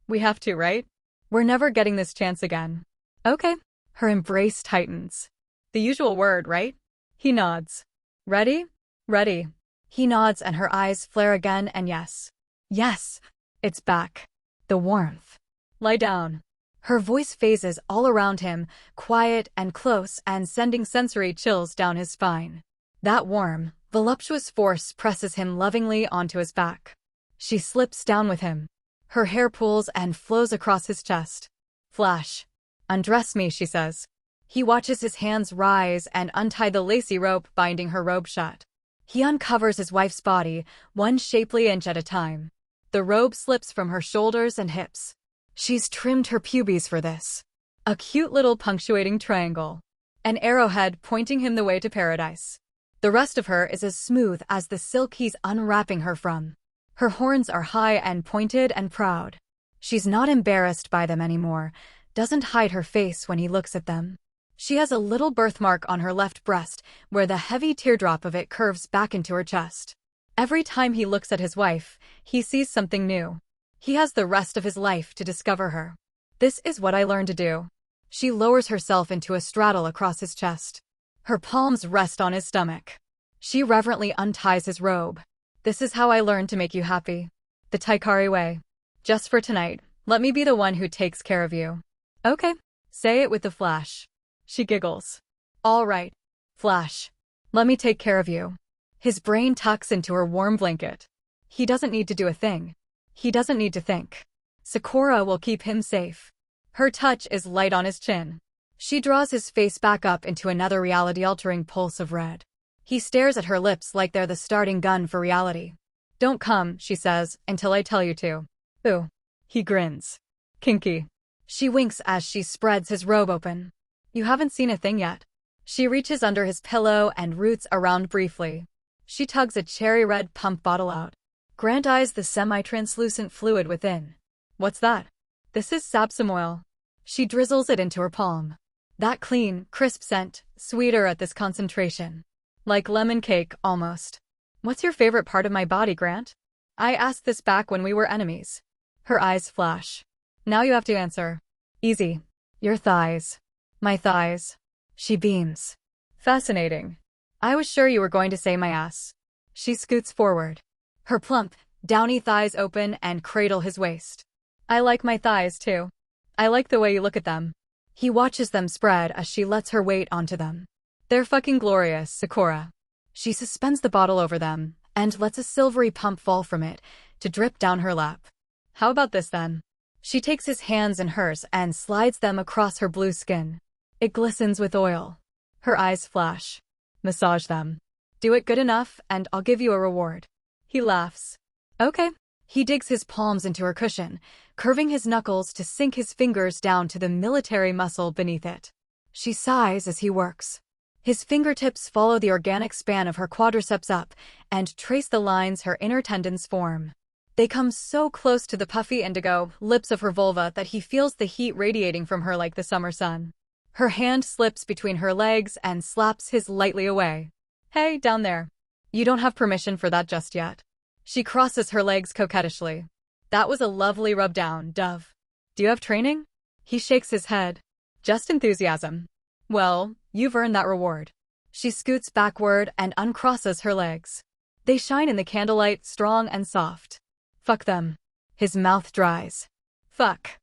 We have to, right? We're never getting this chance again. Okay. Her embrace tightens. The usual word, right? He nods. Ready? Ready. He nods and her eyes flare again and yes. Yes. It's back. The warmth. Lie down. Her voice phases all around him, quiet and close and sending sensory chills down his spine. That warm, voluptuous force presses him lovingly onto his back. She slips down with him. Her hair pools and flows across his chest. Flash. Undress me, she says. He watches his hands rise and untie the lacy rope binding her robe shut. He uncovers his wife's body, one shapely inch at a time. The robe slips from her shoulders and hips. She's trimmed her pubes for this. A cute little punctuating triangle. An arrowhead pointing him the way to paradise. The rest of her is as smooth as the silk he's unwrapping her from. Her horns are high and pointed and proud. She's not embarrassed by them anymore, doesn't hide her face when he looks at them. She has a little birthmark on her left breast where the heavy teardrop of it curves back into her chest. Every time he looks at his wife, he sees something new. He has the rest of his life to discover her. This is what I learned to do. She lowers herself into a straddle across his chest. Her palms rest on his stomach. She reverently unties his robe. This is how I learned to make you happy. The Taikari way. Just for tonight, let me be the one who takes care of you. Okay. Say it with the flash. She giggles. All right. Flash. Let me take care of you. His brain tucks into her warm blanket. He doesn't need to do a thing. He doesn't need to think. Sakura will keep him safe. Her touch is light on his chin. She draws his face back up into another reality-altering pulse of red. He stares at her lips like they're the starting gun for reality. Don't come, she says, until I tell you to. Ooh. He grins. Kinky. She winks as she spreads his robe open. You haven't seen a thing yet. She reaches under his pillow and roots around briefly. She tugs a cherry-red pump bottle out. Grant eyes the semi-translucent fluid within. What's that? This is sapsum oil. She drizzles it into her palm. That clean, crisp scent, sweeter at this concentration. Like lemon cake, almost. What's your favorite part of my body, Grant? I asked this back when we were enemies. Her eyes flash. Now you have to answer. Easy. Your thighs. My thighs. She beams. Fascinating. I was sure you were going to say my ass. She scoots forward. Her plump, downy thighs open and cradle his waist. I like my thighs, too. I like the way you look at them. He watches them spread as she lets her weight onto them. They're fucking glorious, Sakura. She suspends the bottle over them and lets a silvery pump fall from it to drip down her lap. How about this, then? She takes his hands in hers and slides them across her blue skin. It glistens with oil. Her eyes flash. Massage them. Do it good enough, and I'll give you a reward. He laughs. Okay. He digs his palms into her cushion, curving his knuckles to sink his fingers down to the military muscle beneath it. She sighs as he works. His fingertips follow the organic span of her quadriceps up and trace the lines her inner tendons form. They come so close to the puffy indigo lips of her vulva that he feels the heat radiating from her like the summer sun. Her hand slips between her legs and slaps his lightly away. Hey, down there. You don't have permission for that just yet. She crosses her legs coquettishly. That was a lovely rub down, Dove. Do you have training? He shakes his head. Just enthusiasm. Well, you've earned that reward. She scoots backward and uncrosses her legs. They shine in the candlelight, strong and soft. Fuck them. His mouth dries. Fuck.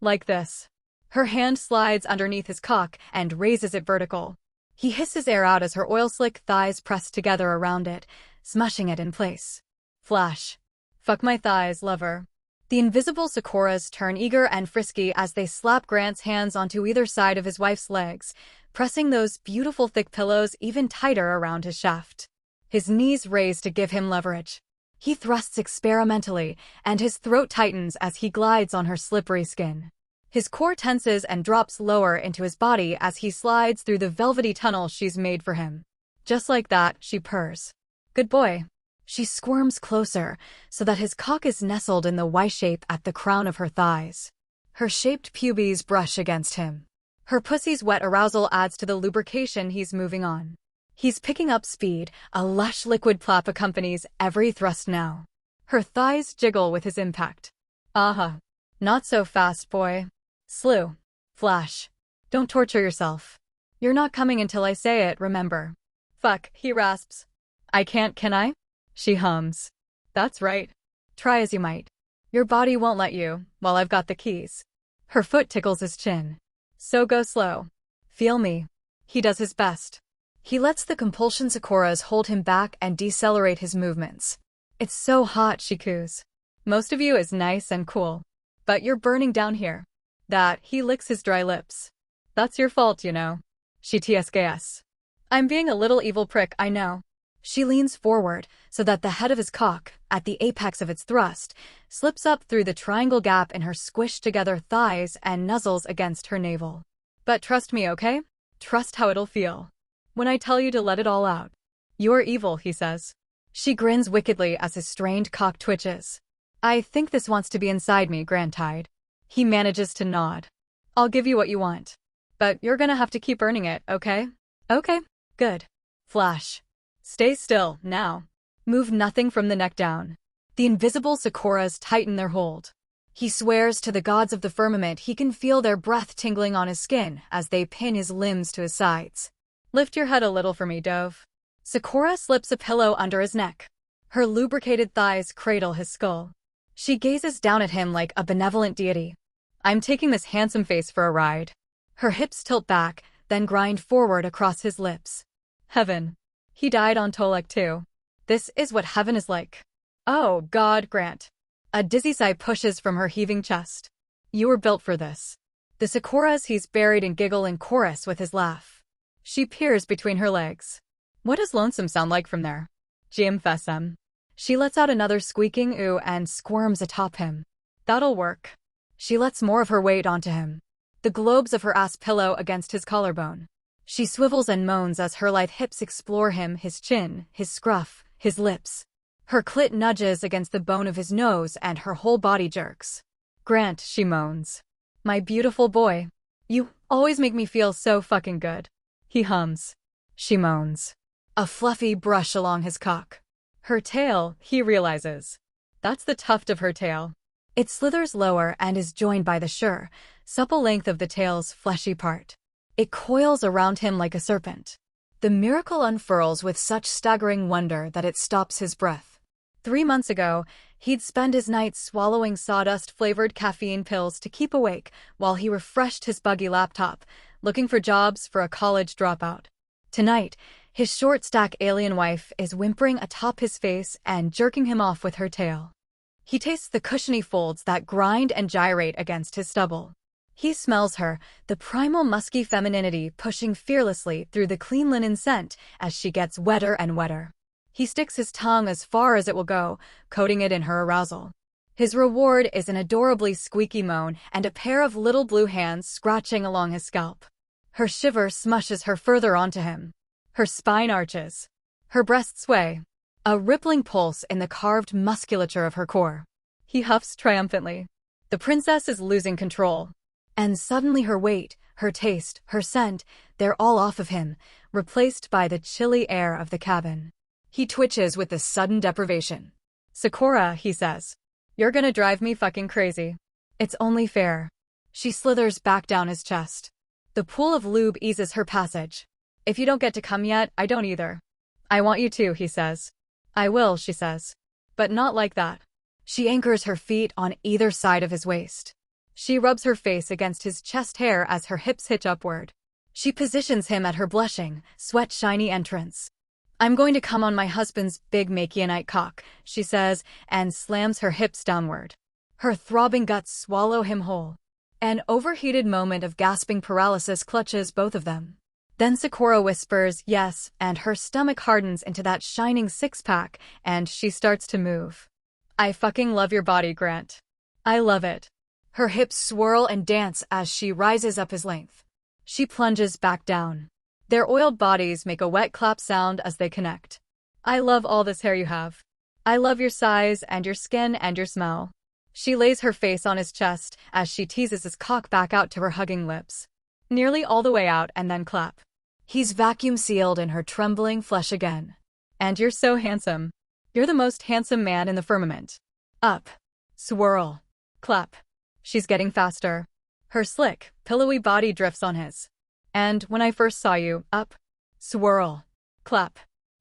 Like this. Her hand slides underneath his cock and raises it vertical. He hisses air out as her oil-slick thighs press together around it, smushing it in place. Flash. Fuck my thighs, lover. The invisible Sakuras turn eager and frisky as they slap Grant's hands onto either side of his wife's legs, pressing those beautiful thick pillows even tighter around his shaft. His knees raise to give him leverage. He thrusts experimentally, and his throat tightens as he glides on her slippery skin. His core tenses and drops lower into his body as he slides through the velvety tunnel she's made for him. Just like that, she purrs. Good boy. She squirms closer, so that his cock is nestled in the Y-shape at the crown of her thighs. Her shaped pubes brush against him. Her pussy's wet arousal adds to the lubrication he's moving on. He's picking up speed, a lush liquid plop accompanies every thrust now. Her thighs jiggle with his impact. Aha. Not so fast, boy. Slew. Flash. Don't torture yourself. You're not coming until I say it, remember. Fuck, he rasps. I can't, can I? She hums. That's right. Try as you might. Your body won't let you, while I've got the keys. Her foot tickles his chin. So go slow. Feel me. He does his best. He lets the compulsion Sakuras hold him back and decelerate his movements. It's so hot, she coos. Most of you is nice and cool. But you're burning down here. That, he licks his dry lips. That's your fault, you know. She tsks. I'm being a little evil prick, I know. She leans forward, so that the head of his cock, at the apex of its thrust, slips up through the triangle gap in her squished-together thighs and nuzzles against her navel. But trust me, okay? Trust how it'll feel. When I tell you to let it all out. You're evil, he says. She grins wickedly as his strained cock twitches. I think this wants to be inside me, Grantide. He manages to nod. I'll give you what you want. But you're gonna have to keep earning it, okay? Okay, good. Flash. Stay still, now. Move nothing from the neck down. The invisible Sakuras tighten their hold. He swears to the gods of the firmament he can feel their breath tingling on his skin as they pin his limbs to his sides. Lift your head a little for me, Dove. Sakura slips a pillow under his neck. Her lubricated thighs cradle his skull. She gazes down at him like a benevolent deity. I'm taking this handsome face for a ride. Her hips tilt back, then grind forward across his lips. Heaven. He died on Tolek too. This is what heaven is like. Oh, God, Grant. A dizzy sigh pushes from her heaving chest. You were built for this. The Sakuras he's buried and giggle in chorus with his laugh. She peers between her legs. What does lonesome sound like from there? Jim Fessem. She lets out another squeaking ooh and squirms atop him. That'll work. She lets more of her weight onto him. The globes of her ass pillow against his collarbone. She swivels and moans as her lithe hips explore him, his chin, his scruff, his lips. Her clit nudges against the bone of his nose and her whole body jerks. Grant, she moans. My beautiful boy. You always make me feel so fucking good. He hums. She moans. A fluffy brush along his cock. Her tail, he realizes. That's the tuft of her tail. It slithers lower and is joined by the sure, supple length of the tail's fleshy part. It coils around him like a serpent. The miracle unfurls with such staggering wonder that it stops his breath. 3 months ago, he'd spend his nights swallowing sawdust-flavored caffeine pills to keep awake while he refreshed his buggy laptop, looking for jobs for a college dropout. Tonight, his short-stack alien wife is whimpering atop his face and jerking him off with her tail. He tastes the cushiony folds that grind and gyrate against his stubble. He smells her, the primal musky femininity pushing fearlessly through the clean linen scent as she gets wetter and wetter. He sticks his tongue as far as it will go, coating it in her arousal. His reward is an adorably squeaky moan and a pair of little blue hands scratching along his scalp. Her shiver smushes her further onto him. Her spine arches. Her breasts sway. A rippling pulse in the carved musculature of her core. He huffs triumphantly. The princess is losing control. And suddenly her weight, her taste, her scent, they're all off of him, replaced by the chilly air of the cabin. He twitches with the sudden deprivation. "Sakura," he says. "You're gonna drive me fucking crazy. It's only fair." She slithers back down his chest. The pool of lube eases her passage. "If you don't get to come yet, I don't either." "I want you to," he says. "I will," she says. "But not like that." She anchors her feet on either side of his waist. She rubs her face against his chest hair as her hips hitch upward. She positions him at her blushing, sweat-shiny entrance. "I'm going to come on my husband's big Makianite cock," she says, and slams her hips downward. Her throbbing guts swallow him whole. An overheated moment of gasping paralysis clutches both of them. Then Sakura whispers yes, and her stomach hardens into that shining six-pack, and she starts to move. "I fucking love your body, Grant. I love it." Her hips swirl and dance as she rises up his length. She plunges back down. Their oiled bodies make a wet clap sound as they connect. "I love all this hair you have. I love your size and your skin and your smell." She lays her face on his chest as she teases his cock back out to her hugging lips. Nearly all the way out and then clap. He's vacuum-sealed in her trembling flesh again. "And you're so handsome. You're the most handsome man in the firmament." Up. Swirl. Clap. She's getting faster. Her slick, pillowy body drifts on his. "And when I first saw you, up. Swirl. Clap.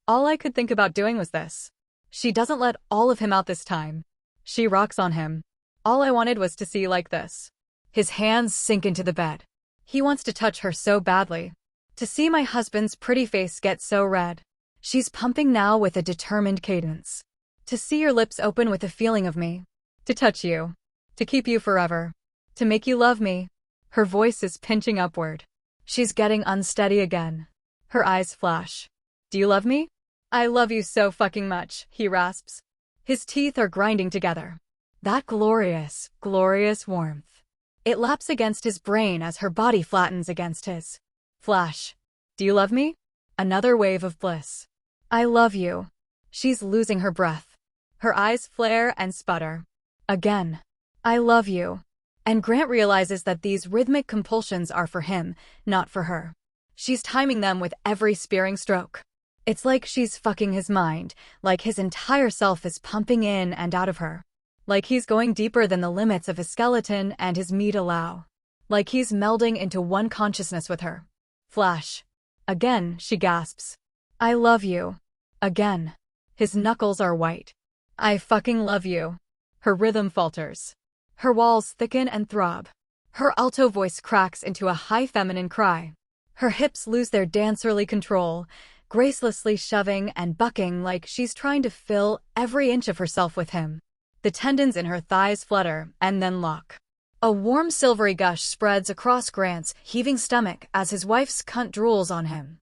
All I could think about doing was this." She doesn't let all of him out this time. She rocks on him. "All I wanted was to see you like this." His hands sink into the bed. He wants to touch her so badly. "To see my husband's pretty face get so red." She's pumping now with a determined cadence. "To see your lips open with a feeling of me. To touch you. To keep you forever. To make you love me." Her voice is pinching upward. She's getting unsteady again. Her eyes flash. "Do you love me?" "I love you so fucking much," he rasps. His teeth are grinding together. That glorious, glorious warmth. It laps against his brain as her body flattens against his. Flash. "Do you love me?" Another wave of bliss. "I love you." She's losing her breath. Her eyes flare and sputter. Again. "I love you." And Grant realizes that these rhythmic compulsions are for him, not for her. She's timing them with every spearing stroke. It's like she's fucking his mind, like his entire self is pumping in and out of her. Like he's going deeper than the limits of his skeleton and his meat allow. Like he's melding into one consciousness with her. Flash. Again, she gasps. "I love you." Again. His knuckles are white. "I fucking love you." Her rhythm falters. Her walls thicken and throb. Her alto voice cracks into a high feminine cry. Her hips lose their dancerly control, gracelessly shoving and bucking like she's trying to fill every inch of herself with him. The tendons in her thighs flutter and then lock. A warm silvery gush spreads across Grant's heaving stomach as his wife's cunt drools on him.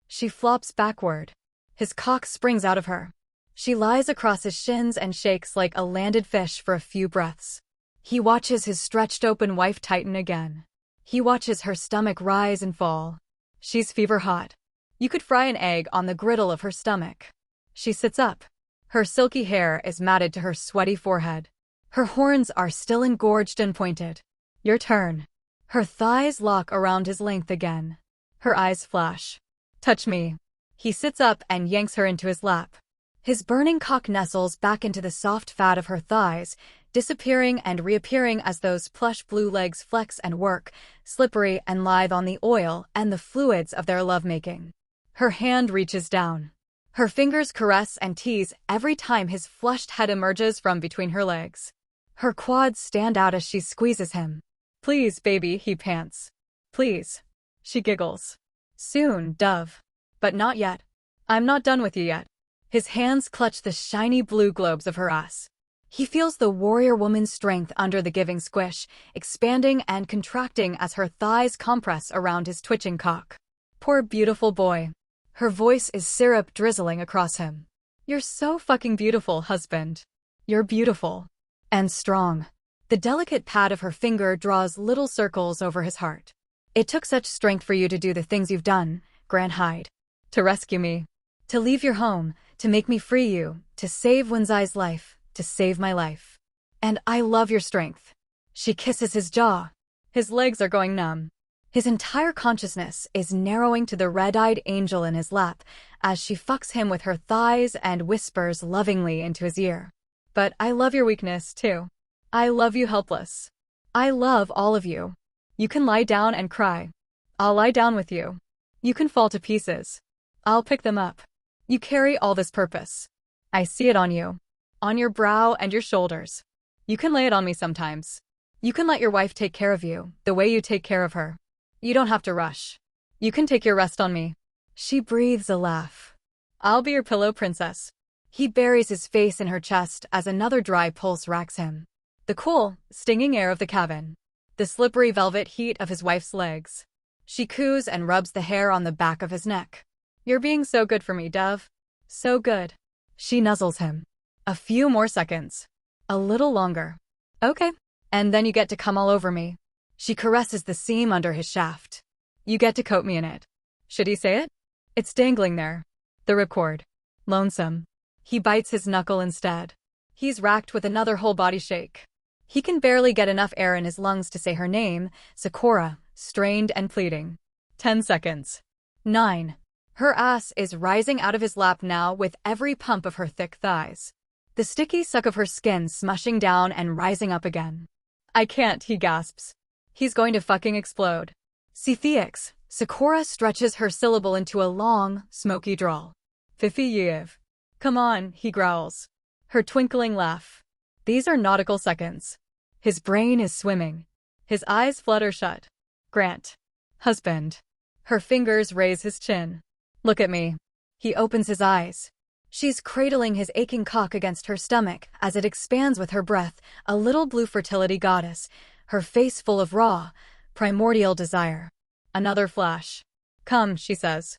She flops backward. His cock springs out of her. She lies across his shins and shakes like a landed fish for a few breaths. He watches his stretched open wife tighten again. He watches her stomach rise and fall. She's fever hot. You could fry an egg on the griddle of her stomach. She sits up. Her silky hair is matted to her sweaty forehead. Her horns are still engorged and pointed. "Your turn." Her thighs lock around his length again. Her eyes flash. "Touch me." He sits up and yanks her into his lap. His burning cock nestles back into the soft fat of her thighs, disappearing and reappearing as those plush blue legs flex and work, slippery and lithe on the oil and the fluids of their lovemaking. Her hand reaches down. Her fingers caress and tease every time his flushed head emerges from between her legs. Her quads stand out as she squeezes him. "Please, baby," he pants. "Please." She giggles. "Soon, dove. But not yet. I'm not done with you yet." His hands clutch the shiny blue globes of her ass. He feels the warrior woman's strength under the giving squish, expanding and contracting as her thighs compress around his twitching cock. Poor beautiful boy. Her voice is syrup drizzling across him. "You're so fucking beautiful, husband. You're beautiful. And strong." The delicate pad of her finger draws little circles over his heart. "It took such strength for you to do the things you've done, Grant Hyde. To rescue me. To leave your home. To make me free you. To save Wenzai's life. To save my life. And I love your strength." She kisses his jaw. His legs are going numb. His entire consciousness is narrowing to the red-eyed angel in his lap as she fucks him with her thighs and whispers lovingly into his ear. But I love your weakness, too. I love you helpless. I love all of you. You can lie down and cry. I'll lie down with you. You can fall to pieces. I'll pick them up. You carry all this purpose. I see it on you. On your brow and your shoulders. You can lay it on me sometimes. You can let your wife take care of you, the way you take care of her. You don't have to rush. You can take your rest on me. She breathes a laugh. I'll be your pillow princess. He buries his face in her chest as another dry pulse racks him. The cool, stinging air of the cabin. The slippery velvet heat of his wife's legs. She coos and rubs the hair on the back of his neck. You're being so good for me, Dove. So good. She nuzzles him. A few more seconds. A little longer. Okay. And then you get to come all over me. She caresses the seam under his shaft. You get to coat me in it. Should he say it? It's dangling there. The ripcord. Lonesome. He bites his knuckle instead. He's racked with another whole body shake. He can barely get enough air in his lungs to say her name, Sakura, strained and pleading. 10 seconds. 9. Her ass is rising out of his lap now with every pump of her thick thighs. The sticky suck of her skin smushing down and rising up again. I can't, he gasps. He's going to fucking explode. Cthx, Sakura stretches her syllable into a long, smoky drawl. Fifiev. Come on, he growls. Her twinkling laugh. These are nautical seconds. His brain is swimming. His eyes flutter shut. Grant. Husband. Her fingers raise his chin. Look at me. He opens his eyes. She's cradling his aching cock against her stomach as it expands with her breath, a little blue fertility goddess, her face full of raw, primordial desire. Another flash. Come, she says.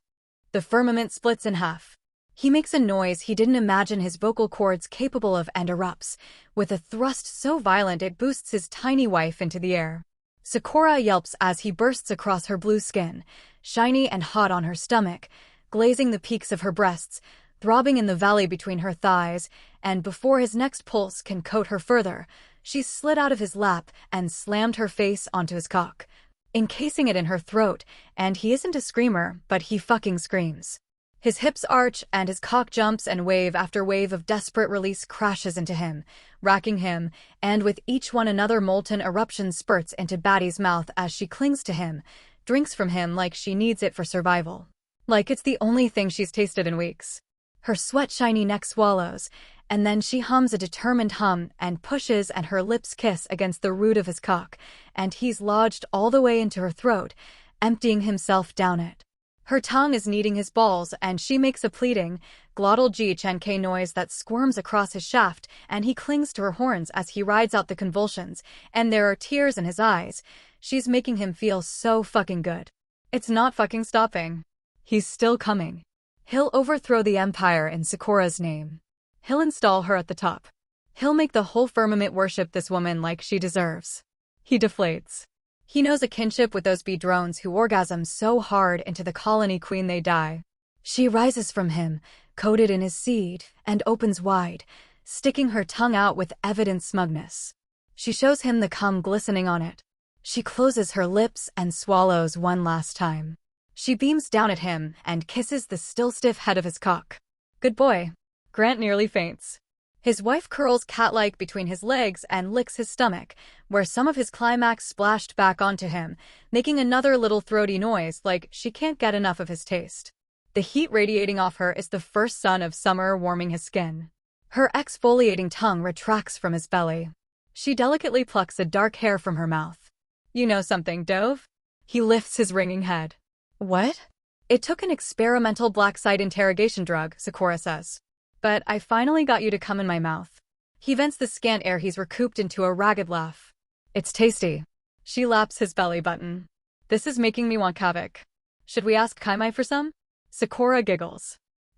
The firmament splits in half. He makes a noise he didn't imagine his vocal cords capable of and erupts, with a thrust so violent it boosts his tiny wife into the air. Sakura yelps as he bursts across her blue skin, shiny and hot on her stomach, glazing the peaks of her breasts, throbbing in the valley between her thighs, and before his next pulse can coat her further, she slid out of his lap and slammed her face onto his cock, encasing it in her throat, and he isn't a screamer, but he fucking screams. His hips arch and his cock jumps and wave after wave of desperate release crashes into him, racking him, and with each one another molten eruption spurts into Batty's mouth as she clings to him, drinks from him like she needs it for survival. Like it's the only thing she's tasted in weeks. Her sweat-shiny neck swallows, and then she hums a determined hum and pushes and her lips kiss against the root of his cock, and he's lodged all the way into her throat, emptying himself down it. Her tongue is kneading his balls and she makes a pleading, glottal G-Chen-K noise that squirms across his shaft, and he clings to her horns as he rides out the convulsions, and there are tears in his eyes. She's making him feel so fucking good. It's not fucking stopping. He's still coming. He'll overthrow the empire in Sakura's name. He'll install her at the top. He'll make the whole firmament worship this woman like she deserves. He deflates. He knows a kinship with those bee drones who orgasm so hard into the colony queen they die. She rises from him, coated in his seed, and opens wide, sticking her tongue out with evident smugness. She shows him the cum glistening on it. She closes her lips and swallows one last time. She beams down at him and kisses the still stiff head of his cock. Good boy. Grant nearly faints. His wife curls cat-like between his legs and licks his stomach, where some of his climax splashed back onto him, making another little throaty noise like she can't get enough of his taste. The heat radiating off her is the first sun of summer warming his skin. Her exfoliating tongue retracts from his belly. She delicately plucks a dark hair from her mouth. You know something, Dove? He lifts his ringing head. What? It took an experimental black site interrogation drug, Sakura says. But I finally got you to come in my mouth. He vents the scant air he's recouped into a ragged laugh. It's tasty. She laps his belly button. This is making me want kavik. Should we ask Kaimai for some? Sakura giggles.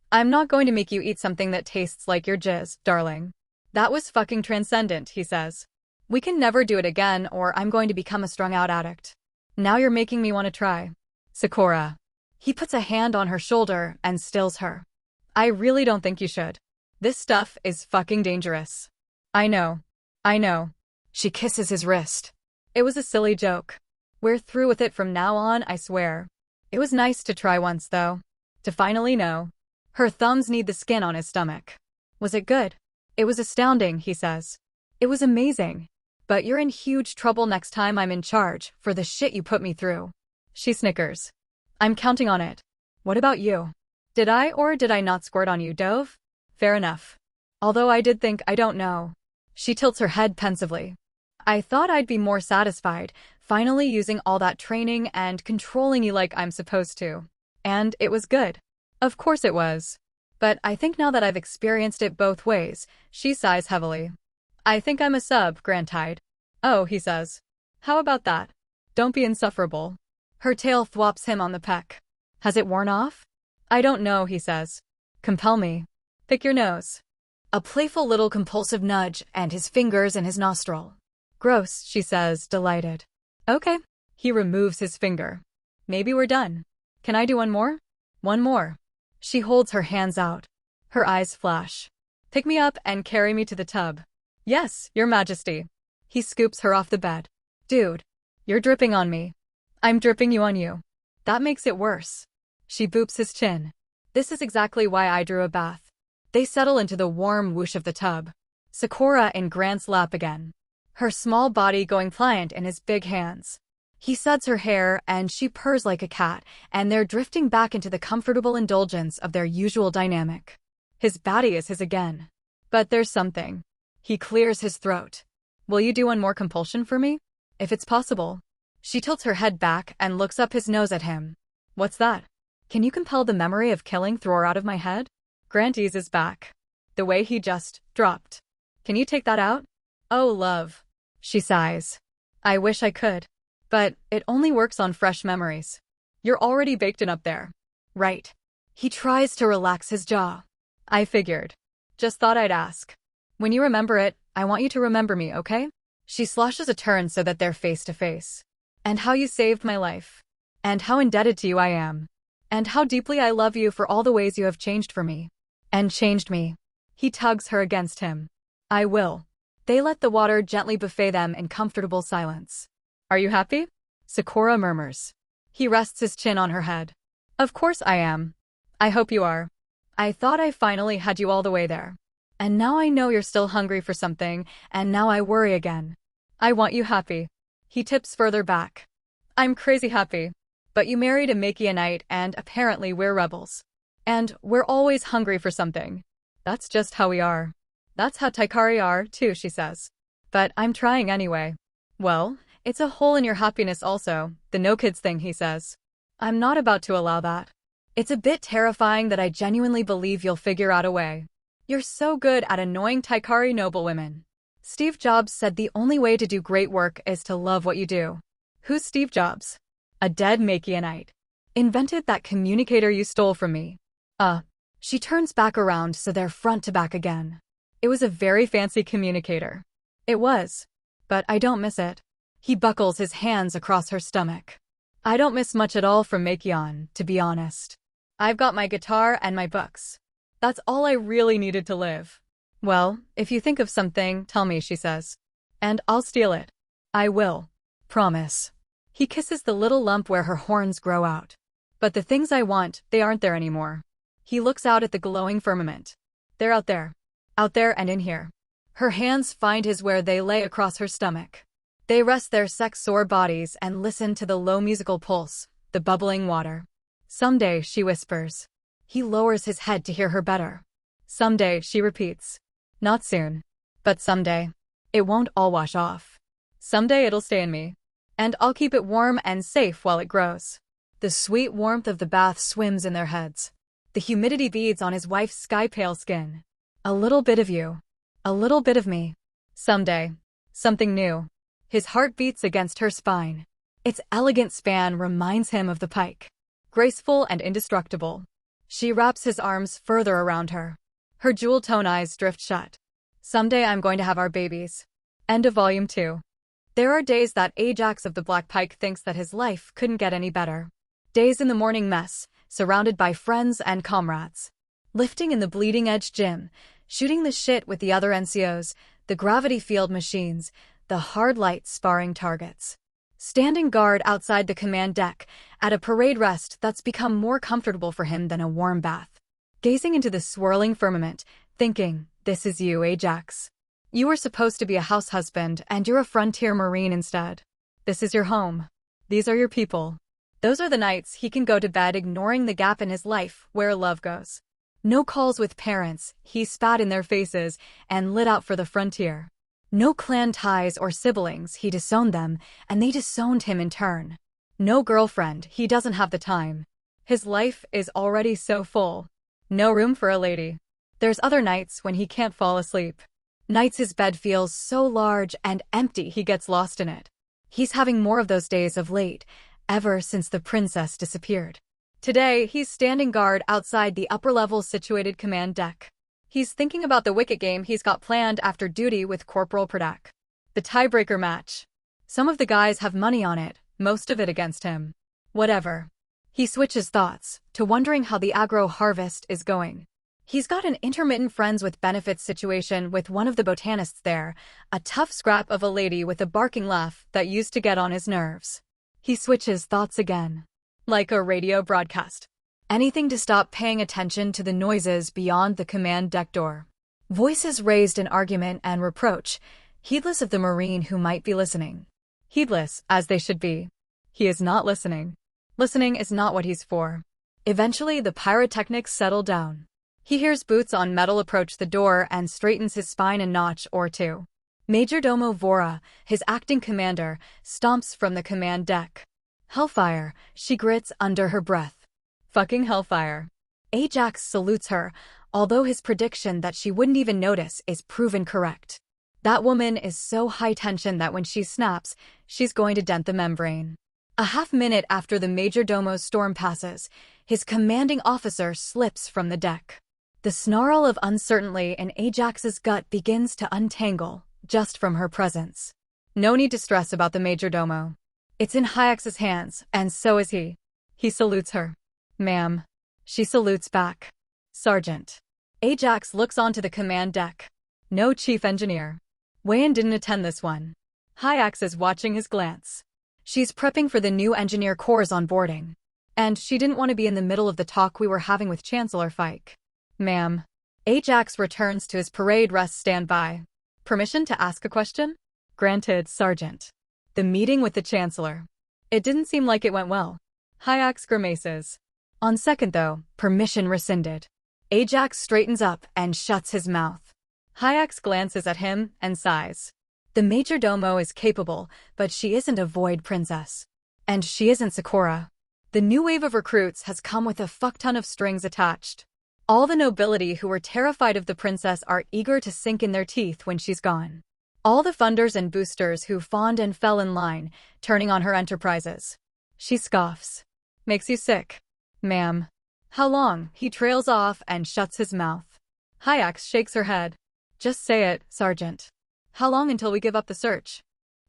I'm not going to make you eat something that tastes like your jizz, darling. That was fucking transcendent, he says. We can never do it again or I'm going to become a strung-out addict. Now you're making me want to try. Sakura. He puts a hand on her shoulder and stills her. I really don't think you should. This stuff is fucking dangerous. I know. She kisses his wrist. It was a silly joke. We're through with it from now on, I swear. It was nice to try once, though. To finally know. Her thumbs need the skin on his stomach. Was it good? It was astounding, he says. It was amazing. But you're in huge trouble next time I'm in charge for the shit you put me through. She snickers. I'm counting on it. What about you? Did I or did I not squirt on you, Dove? Fair enough. Although I did think I don't know. She tilts her head pensively. I thought I'd be more satisfied, finally using all that training and controlling you like I'm supposed to. And it was good. Of course it was. But I think now that I've experienced it both ways, she sighs heavily. I think I'm a sub, Grantide. Oh, he says. How about that? Don't be insufferable. Her tail thwops him on the peck. Has it worn off? I don't know, he says. Compel me. Pick your nose. A playful little compulsive nudge and his fingers in his nostril. Gross, she says, delighted. Okay. He removes his finger. Maybe we're done. Can I do one more? One more. She holds her hands out. Her eyes flash. Pick me up and carry me to the tub. Yes, Your Majesty. He scoops her off the bed. Dude, you're dripping on me. I'm dripping you on you. That makes it worse. She boops his chin. This is exactly why I drew a bath. They settle into the warm whoosh of the tub. Sakura in Grant's lap again. Her small body going pliant in his big hands. He suds her hair and she purrs like a cat, and they're drifting back into the comfortable indulgence of their usual dynamic. His Batty is his again. But there's something. He clears his throat. Will you do one more compulsion for me? If it's possible. She tilts her head back and looks up his nose at him. What's that? Can you compel the memory of killing Thror out of my head? Grant eases back. The way he just dropped. Can you take that out? Oh, love. She sighs. I wish I could. But it only works on fresh memories. You're already baked in up there. Right. He tries to relax his jaw. I figured. Just thought I'd ask. When you remember it, I want you to remember me, okay? She sloshes a turn so that they're face to face. And how you saved my life. And how indebted to you I am. And how deeply I love you for all the ways you have changed for me. And changed me. He tugs her against him. I will. They let the water gently buffet them in comfortable silence. Are you happy? Sakura murmurs. He rests his chin on her head. Of course I am. I hope you are. I thought I finally had you all the way there. And now I know you're still hungry for something, and now I worry again. I want you happy. He tips further back. I'm crazy happy. But you married a Makianite and apparently we're rebels. And we're always hungry for something. That's just how we are. That's how Taikari are, too, she says. But I'm trying anyway. Well, it's a hole in your happiness also, the no kids thing, he says. I'm not about to allow that. It's a bit terrifying that I genuinely believe you'll figure out a way. You're so good at annoying Taikari noblewomen. Steve Jobs said the only way to do great work is to love what you do. Who's Steve Jobs? A dead Makianite. Invented that communicator you stole from me. She turns back around so they're front to back again. It was a very fancy communicator. It was. But I don't miss it. He buckles his hands across her stomach. I don't miss much at all from Makion, to be honest. I've got my guitar and my books. That's all I really needed to live. Well, if you think of something, tell me, she says. And I'll steal it. I will. Promise. He kisses the little lump where her horns grow out. But the things I want, they aren't there anymore. He looks out at the glowing firmament. They're out there. Out there and in here. Her hands find his where they lay across her stomach. They rest their sex-sore bodies and listen to the low musical pulse, the bubbling water. Someday, she whispers. He lowers his head to hear her better. Someday, she repeats. Not soon. But someday. It won't all wash off. Someday it'll stay in me. And I'll keep it warm and safe while it grows. The sweet warmth of the bath swims in their heads. The humidity beads on his wife's sky-pale skin. A little bit of you. A little bit of me. Someday. Something new. His heart beats against her spine. Its elegant span reminds him of the pike. Graceful and indestructible. She wraps his arms further around her. Her jewel-tone eyes drift shut. Someday I'm going to have our babies. End of Volume 2. There are days that Ajax of the Black Pike thinks that his life couldn't get any better. Days in the morning mess, surrounded by friends and comrades. Lifting in the bleeding edge gym, shooting the shit with the other NCOs, the gravity field machines, the hard light sparring targets. standing guard outside the command deck, at a parade rest that's become more comfortable for him than a warm bath. Gazing into the swirling firmament, thinking, this is you, Ajax. You were supposed to be a house husband, and you're a frontier marine instead. This is your home. These are your people. Those are the nights he can go to bed ignoring the gap in his life where love goes. No calls with parents, he spat in their faces and lit out for the frontier. No clan ties or siblings, he disowned them, and they disowned him in turn. No girlfriend, he doesn't have the time. His life is already so full. No room for a lady. There's other nights when he can't fall asleep. Nights his bed feels so large and empty he gets lost in it. He's having more of those days of late, ever since the princess disappeared. Today, he's standing guard outside the upper-level situated command deck. He's thinking about the wicket game he's got planned after duty with Corporal Pradak. The tiebreaker match. Some of the guys have money on it, most of it against him. Whatever. He switches thoughts to wondering how the agro harvest is going. He's got an intermittent friends with benefits situation with one of the botanists there, a tough scrap of a lady with a barking laugh that used to get on his nerves. He switches thoughts again. Like a radio broadcast. Anything to stop paying attention to the noises beyond the command deck door. Voices raised in argument and reproach, heedless of the Marine who might be listening. Heedless, as they should be. He is not listening. Listening is not what he's for. Eventually, the pyrotechnics settle down. He hears boots on metal approach the door and straightens his spine a notch or two. Majordomo Vora, his acting commander, stomps from the command deck. Hellfire, she grits under her breath. Fucking hellfire. Ajax salutes her, although his prediction that she wouldn't even notice is proven correct. That woman is so high tension that when she snaps, she's going to dent the membrane. A half-minute after the Majordomo's storm passes, his commanding officer slips from the deck. The snarl of uncertainty in Ajax's gut begins to untangle, just from her presence. No need to stress about the Majordomo. It's in Hyax's hands, and so is he. He salutes her. Ma'am. She salutes back. Sergeant. Ajax looks onto the command deck. No chief engineer. Wayan didn't attend this one. Hyax is watching his glance. She's prepping for the new engineer corps onboarding. And she didn't want to be in the middle of the talk we were having with Chancellor Fike. Ma'am. Ajax returns to his parade rest standby. Permission to ask a question? Granted, Sergeant. The meeting with the Chancellor. It didn't seem like it went well. Hyax grimaces. On second though, permission rescinded. Ajax straightens up and shuts his mouth. Hyax glances at him and sighs. The Majordomo is capable, but she isn't a void princess. And she isn't Sakura. The new wave of recruits has come with a fuckton of strings attached. All the nobility who were terrified of the princess are eager to sink in their teeth when she's gone. All the funders and boosters who fawned and fell in line, turning on her enterprises. She scoffs. Makes you sick. Ma'am. How long? He trails off and shuts his mouth. Hyax shakes her head. Just say it, Sergeant. How long until we give up the search?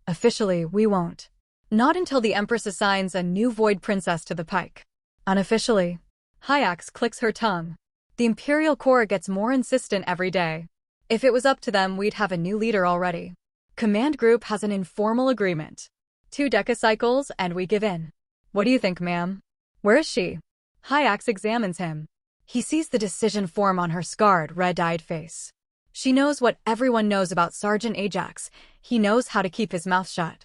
Officially, we won't. Not until the Empress assigns a new void princess to the pike. Unofficially. Hyax clicks her tongue. The Imperial Corps gets more insistent every day. If it was up to them, we'd have a new leader already. Command Group has an informal agreement. 2 decacycles and we give in. What do you think, ma'am? Where is she? Hyax examines him. He sees the decision form on her scarred, red-eyed face. She knows what everyone knows about Sergeant Ajax. He knows how to keep his mouth shut.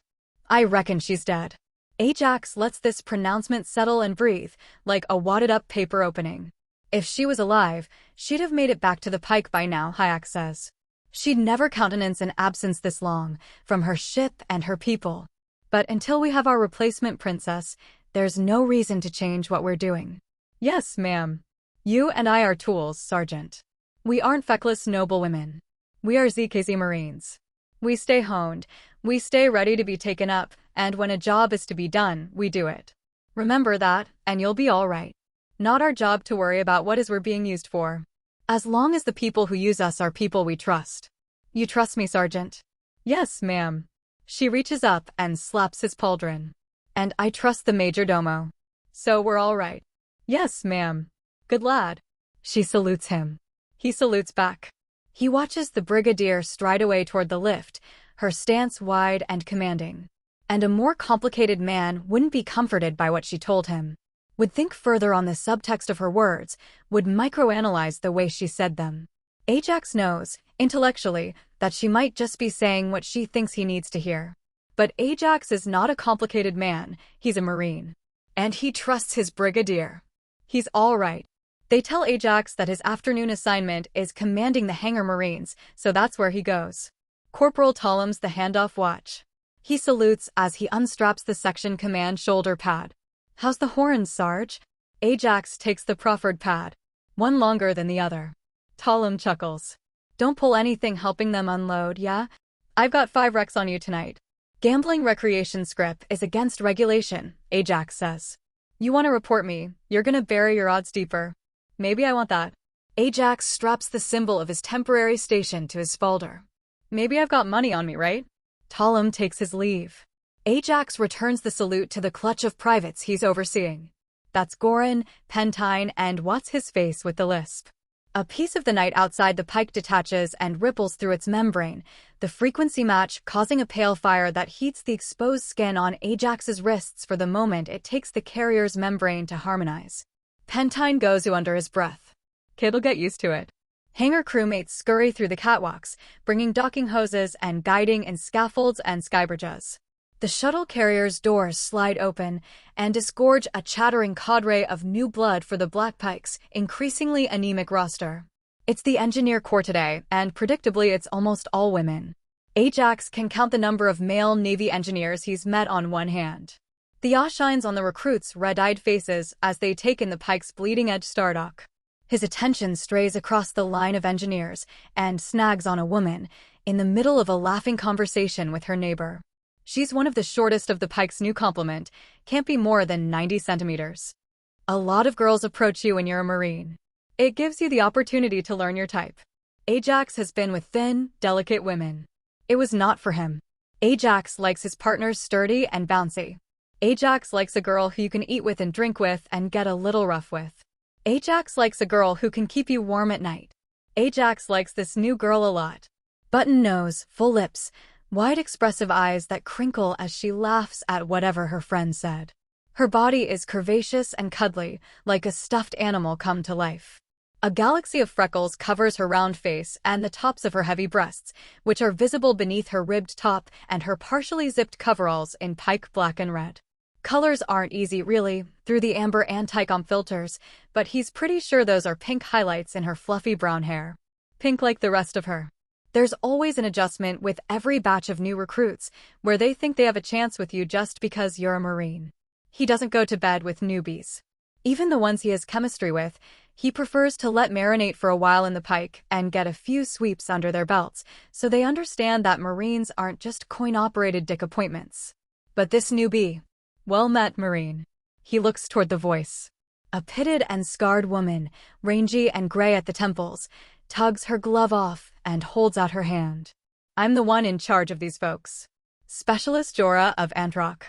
I reckon she's dead. Ajax lets this pronouncement settle and breathe, like a wadded-up paper opening. If she was alive, she'd have made it back to the pike by now, Hyax says. She'd never countenance an absence this long, from her ship and her people. But until we have our replacement princess, there's no reason to change what we're doing. Yes, ma'am. You and I are tools, Sergeant. We aren't feckless noblewomen. We are ZKZ Marines. We stay honed, we stay ready to be taken up, and when a job is to be done, we do it. Remember that, and you'll be all right. Not our job to worry about what is we're being used for. As long as the people who use us are people we trust. You trust me, Sergeant? Yes, ma'am. She reaches up and slaps his pauldron. And I trust the Majordomo. So we're all right. Yes, ma'am. Good lad. She salutes him. He salutes back. He watches the Brigadier stride away toward the lift, her stance wide and commanding. And a more complicated man wouldn't be comforted by what she told him. Would think further on the subtext of her words, would microanalyze the way she said them. Ajax knows, intellectually, that she might just be saying what she thinks he needs to hear. But Ajax is not a complicated man, he's a Marine. And he trusts his brigadier. He's all right. They tell Ajax that his afternoon assignment is commanding the hangar Marines, so that's where he goes. Corporal Talum's the handoff watch. He salutes as he unstraps the section command shoulder pad. How's the horns, Sarge? Ajax takes the proffered pad. One longer than the other. Talum chuckles. Don't pull anything helping them unload, yeah? I've got 5 wrecks on you tonight. Gambling recreation script is against regulation, Ajax says. You want to report me, you're gonna bury your odds deeper. Maybe I want that. Ajax straps the symbol of his temporary station to his spalder. Maybe I've got money on me, right? Talum takes his leave. Ajax returns the salute to the clutch of privates he's overseeing. That's Goran, Pentine, and what's-his-face with the lisp. A piece of the night outside the pike detaches and ripples through its membrane, the frequency match causing a pale fire that heats the exposed skin on Ajax's wrists for the moment it takes the carrier's membrane to harmonize. Pentine goes under his breath. Kid'll get used to it. Hangar crewmates scurry through the catwalks, bringing docking hoses and guiding in scaffolds and skybridges. The shuttle carrier's doors slide open and disgorge a chattering cadre of new blood for the Black Pike's increasingly anemic roster. It's the engineer corps today, and predictably it's almost all women. Ajax can count the number of male Navy engineers he's met on one hand. The awe shines on the recruits' red-eyed faces as they take in the Pike's bleeding-edge stardock. His attention strays across the line of engineers and snags on a woman in the middle of a laughing conversation with her neighbor. She's one of the shortest of the Pike's new complement, can't be more than 90 centimeters. A lot of girls approach you when you're a Marine. It gives you the opportunity to learn your type. Ajax has been with thin, delicate women. It was not for him. Ajax likes his partners sturdy and bouncy. Ajax likes a girl who you can eat with and drink with and get a little rough with. Ajax likes a girl who can keep you warm at night. Ajax likes this new girl a lot. Button nose, full lips, wide expressive eyes that crinkle as she laughs at whatever her friend said. Her body is curvaceous and cuddly, like a stuffed animal come to life. A galaxy of freckles covers her round face and the tops of her heavy breasts, which are visible beneath her ribbed top and her partially zipped coveralls in pike black and red. Colors aren't easy, really, through the amber anti-com filters, but he's pretty sure those are pink highlights in her fluffy brown hair. Pink like the rest of her. There's always an adjustment with every batch of new recruits, where they think they have a chance with you just because you're a Marine. He doesn't go to bed with newbies. Even the ones he has chemistry with, he prefers to let marinate for a while in the pike and get a few sweeps under their belts, so they understand that Marines aren't just coin-operated dick appointments. But this newbie, well met, Marine. He looks toward the voice. A pitted and scarred woman, rangy and gray at the temples, tugs her glove off and holds out her hand. I'm the one in charge of these folks. Specialist Jorah of Antrock.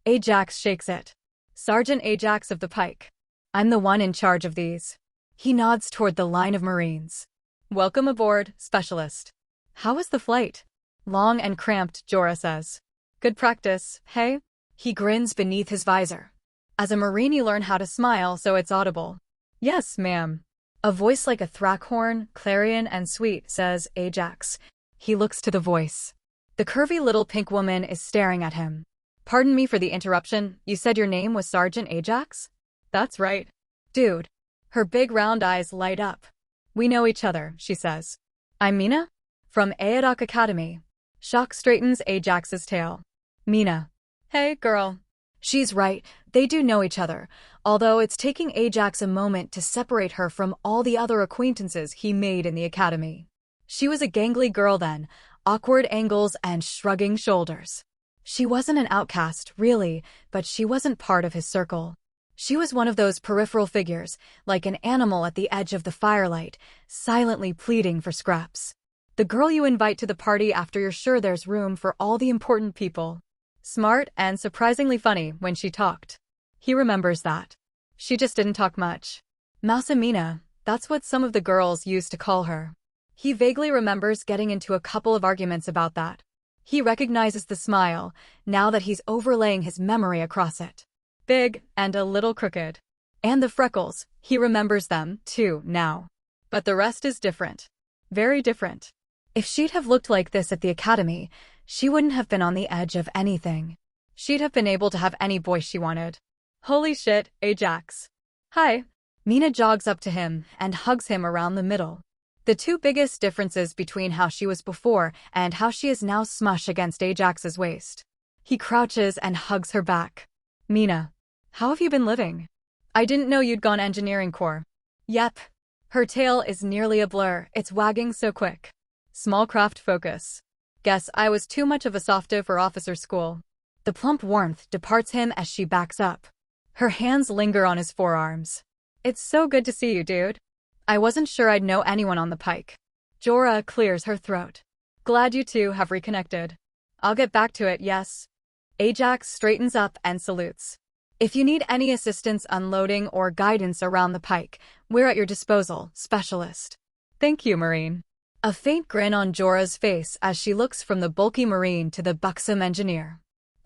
Ajax shakes it. Sergeant Ajax of the Pike. I'm the one in charge of these. He nods toward the line of Marines. Welcome aboard, Specialist. How was the flight? Long and cramped, Jorah says. Good practice, hey? He grins beneath his visor. As a Marine you learn how to smile so it's audible. Yes, ma'am. A voice like a thrack-horn, clarion, and sweet, says Ajax. He looks to the voice. The curvy little pink woman is staring at him. Pardon me for the interruption, you said your name was Sergeant Ajax? That's right. Dude. Her big round eyes light up. We know each other, she says. I'm Mina? From Aedoc Academy. Shock straightens Ajax's tail. Mina. Hey, girl. She's right, they do know each other, although it's taking Ajax a moment to separate her from all the other acquaintances he made in the academy. She was a gangly girl then, awkward angles and shrugging shoulders. She wasn't an outcast, really, but she wasn't part of his circle. She was one of those peripheral figures, like an animal at the edge of the firelight, silently pleading for scraps. The girl you invite to the party after you're sure there's room for all the important people. Smart and surprisingly funny when she talked. He remembers that. She just didn't talk much. Mousamina, that's what some of the girls used to call her. He vaguely remembers getting into a couple of arguments about that. He recognizes the smile, now that he's overlaying his memory across it. Big and a little crooked. And the freckles, he remembers them, too, now. But the rest is different. Very different. If she'd have looked like this at the academy, she wouldn't have been on the edge of anything. She'd have been able to have any boy she wanted. Holy shit, Ajax. Hi. Mina jogs up to him and hugs him around the middle. The two biggest differences between how she was before and how she is now smush against Ajax's waist. He crouches and hugs her back. Mina, how have you been living? I didn't know you'd gone engineering corps. Yep. Her tail is nearly a blur, it's wagging so quick. Small craft focus. Guess I was too much of a softie for officer school. The plump warmth departs him as she backs up. Her hands linger on his forearms. It's so good to see you, dude. I wasn't sure I'd know anyone on the pike. Jorah clears her throat. Glad you two have reconnected. I'll get back to it, yes. Ajax straightens up and salutes. If you need any assistance unloading or guidance around the pike, we're at your disposal, specialist. Thank you, Marine. A faint grin on Jorah's face as she looks from the bulky Marine to the buxom engineer.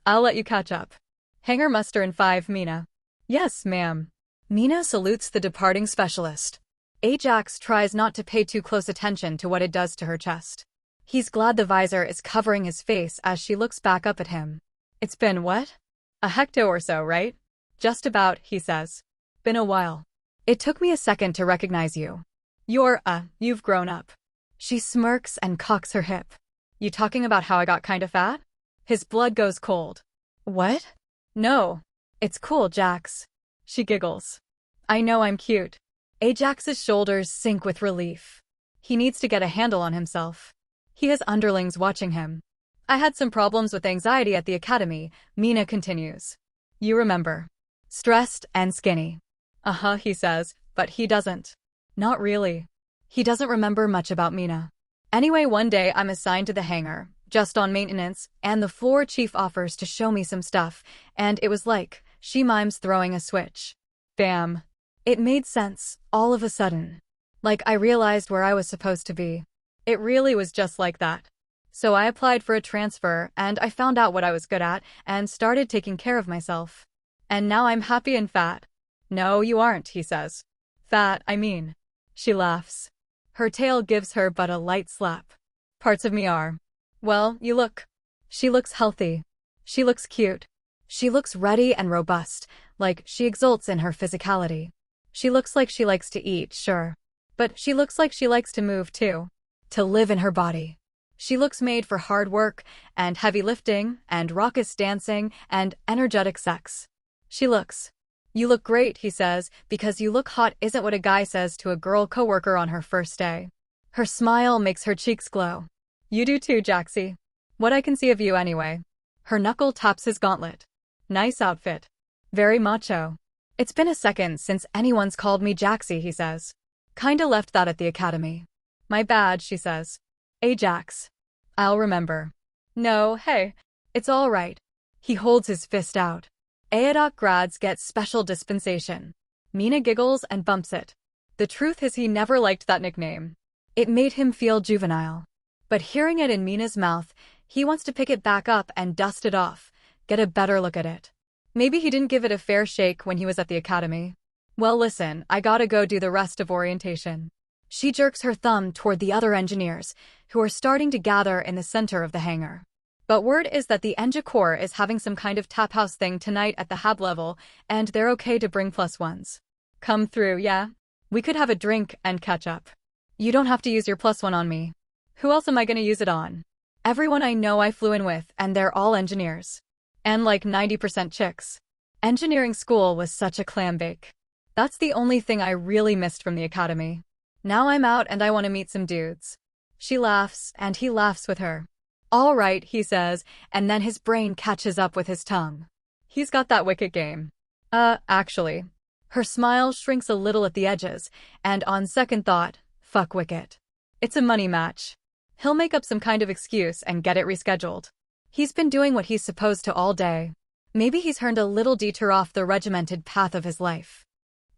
I'll let you catch up. Hangar muster in 5, Mina. Yes, ma'am. Mina salutes the departing specialist. Ajax tries not to pay too close attention to what it does to her chest. He's glad the visor is covering his face as she looks back up at him. It's been what? A hecto or so, right? Just about, he says. Been a while. It took me a second to recognize you. You've grown up. She smirks and cocks her hip. You talking about how I got kinda fat? His blood goes cold. What? No. It's cool, Jax. She giggles. I know I'm cute. Ajax's shoulders sink with relief. He needs to get a handle on himself. He has underlings watching him. I had some problems with anxiety at the academy, Mina continues. You remember. Stressed and skinny. Uh-huh, he says, but he doesn't. Not really. He doesn't remember much about Mina. Anyway, one day I'm assigned to the hangar, just on maintenance, and the floor chief offers to show me some stuff, and it was like, she mimes throwing a switch. Bam. It made sense, all of a sudden. Like I realized where I was supposed to be. It really was just like that. So I applied for a transfer, and I found out what I was good at, and started taking care of myself. And now I'm happy and fat. No, you aren't, he says. Fat, I mean. She laughs. Her tail gives her but a light slap. Parts of me are. Well, you look. She looks healthy. She looks cute. She looks ready and robust, like she exults in her physicality. She looks like she likes to eat, sure. But she looks like she likes to move too. To live in her body. She looks made for hard work, and heavy lifting, and raucous dancing, and energetic sex. She looks. You look great, he says, because you look hot isn't what a guy says to a girl coworker on her first day. Her smile makes her cheeks glow. You do too, Jaxie. What I can see of you anyway. Her knuckle taps his gauntlet. Nice outfit. Very macho. It's been a second since anyone's called me Jaxie, he says. Kinda left that at the academy. My bad, she says. Ajax. I'll remember. No, hey. It's all right. He holds his fist out. Aedoc grads get special dispensation. Mina giggles and bumps it. The truth is he never liked that nickname. It made him feel juvenile. But hearing it in Mina's mouth, he wants to pick it back up and dust it off, get a better look at it. Maybe he didn't give it a fair shake when he was at the academy. Well, listen, I gotta go do the rest of orientation. She jerks her thumb toward the other engineers, who are starting to gather in the center of the hangar. But word is that the Engi Corps is having some kind of tap house thing tonight at the hab level, and they're okay to bring +1s. Come through, yeah? We could have a drink and catch up. You don't have to use your +1 on me. Who else am I gonna use it on? Everyone I know I flew in with, and they're all engineers. And like 90% chicks. Engineering school was such a clam bake. That's the only thing I really missed from the academy. Now I'm out and I want to meet some dudes. She laughs, and he laughs with her. All right, he says, and then his brain catches up with his tongue. He's got that Wicket game. Actually. Her smile shrinks a little at the edges, and on second thought, fuck Wicket. It's a money match. He'll make up some kind of excuse and get it rescheduled. He's been doing what he's supposed to all day. Maybe he's earned a little detour off the regimented path of his life.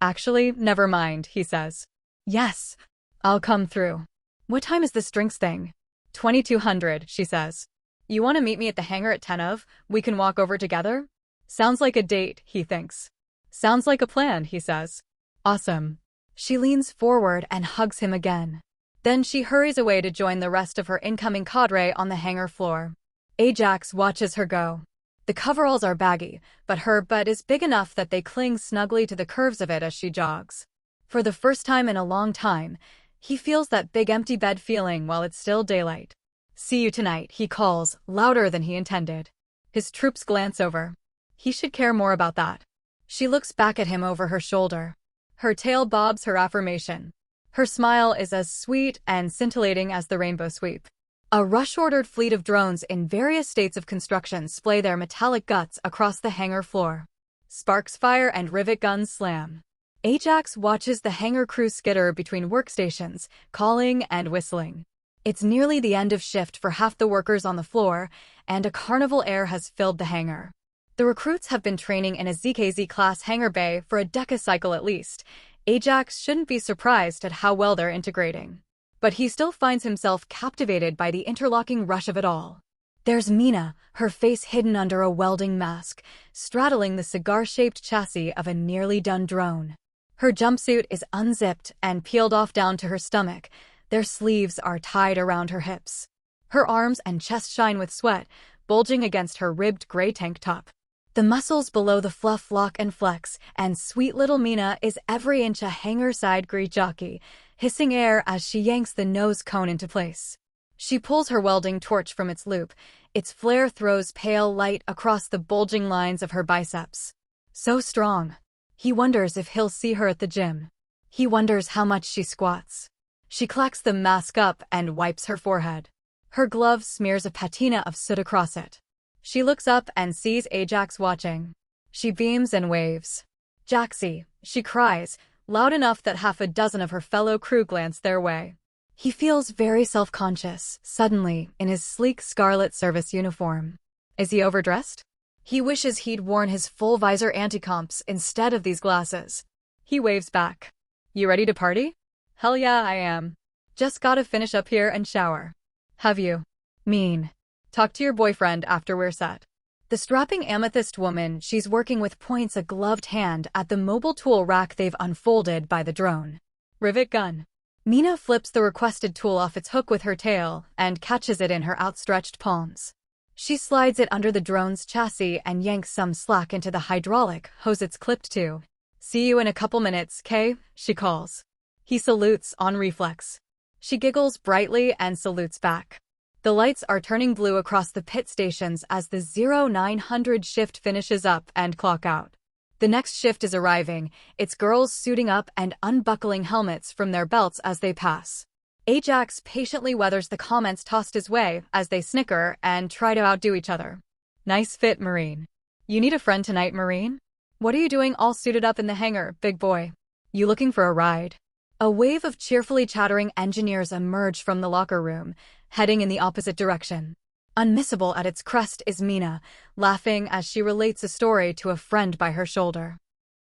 Actually, never mind, he says. Yes, I'll come through. What time is this drinks thing? 2200, she says. You want to meet me at the hangar at 10 of? We can walk over together? Sounds like a date, he thinks. Sounds like a plan, he says. Awesome. She leans forward and hugs him again. Then she hurries away to join the rest of her incoming cadre on the hangar floor. Ajax watches her go. The coveralls are baggy, but her butt is big enough that they cling snugly to the curves of it as she jogs. For the first time in a long time, he feels that big empty bed feeling while it's still daylight. See you tonight, he calls, louder than he intended. His troops glance over. He should care more about that. She looks back at him over her shoulder. Her tail bobs her affirmation. Her smile is as sweet and scintillating as the rainbow sweep. A rush-ordered fleet of drones in various states of construction splay their metallic guts across the hangar floor. Sparks fire and rivet guns slam. Ajax watches the hangar crew skitter between workstations, calling and whistling. It's nearly the end of shift for half the workers on the floor, and a carnival air has filled the hangar. The recruits have been training in a ZKZ-class hangar bay for a decacycle at least. Ajax shouldn't be surprised at how well they're integrating. But he still finds himself captivated by the interlocking rush of it all. There's Mina, her face hidden under a welding mask, straddling the cigar-shaped chassis of a nearly done drone. Her jumpsuit is unzipped and peeled off down to her stomach. Their sleeves are tied around her hips. Her arms and chest shine with sweat, bulging against her ribbed gray tank top. The muscles below the fluff lock and flex, and sweet little Mina is every inch a hangar-side grease jockey, hissing air as she yanks the nose cone into place. She pulls her welding torch from its loop. Its flare throws pale light across the bulging lines of her biceps. So strong. He wonders if he'll see her at the gym. He wonders how much she squats. She clacks the mask up and wipes her forehead. Her glove smears a patina of soot across it. She looks up and sees Ajax watching. She beams and waves. "Jaxie," she cries, loud enough that half a dozen of her fellow crew glance their way. He feels very self-conscious, suddenly, in his sleek scarlet service uniform. Is he overdressed? He wishes he'd worn his full-visor anti-comps instead of these glasses. He waves back. "You ready to party?" "Hell yeah, I am. Just gotta finish up here and shower." "Have you?" "Mean. Talk to your boyfriend after we're set." The strapping amethyst woman she's working with points a gloved hand at the mobile tool rack they've unfolded by the drone. "Rivet gun." Mina flips the requested tool off its hook with her tail and catches it in her outstretched palms. She slides it under the drone's chassis and yanks some slack into the hydraulic hose it's clipped to. "See you in a couple minutes, Kay?" she calls. He salutes on reflex. She giggles brightly and salutes back. The lights are turning blue across the pit stations as the 0900 shift finishes up and clock out. The next shift is arriving, its girls suiting up and unbuckling helmets from their belts as they pass. Ajax patiently weathers the comments tossed his way as they snicker and try to outdo each other. "Nice fit, Marine." "You need a friend tonight, Marine?" "What are you doing all suited up in the hangar, big boy?" "You looking for a ride?" A wave of cheerfully chattering engineers emerge from the locker room, heading in the opposite direction. Unmissable at its crest is Mina, laughing as she relates a story to a friend by her shoulder.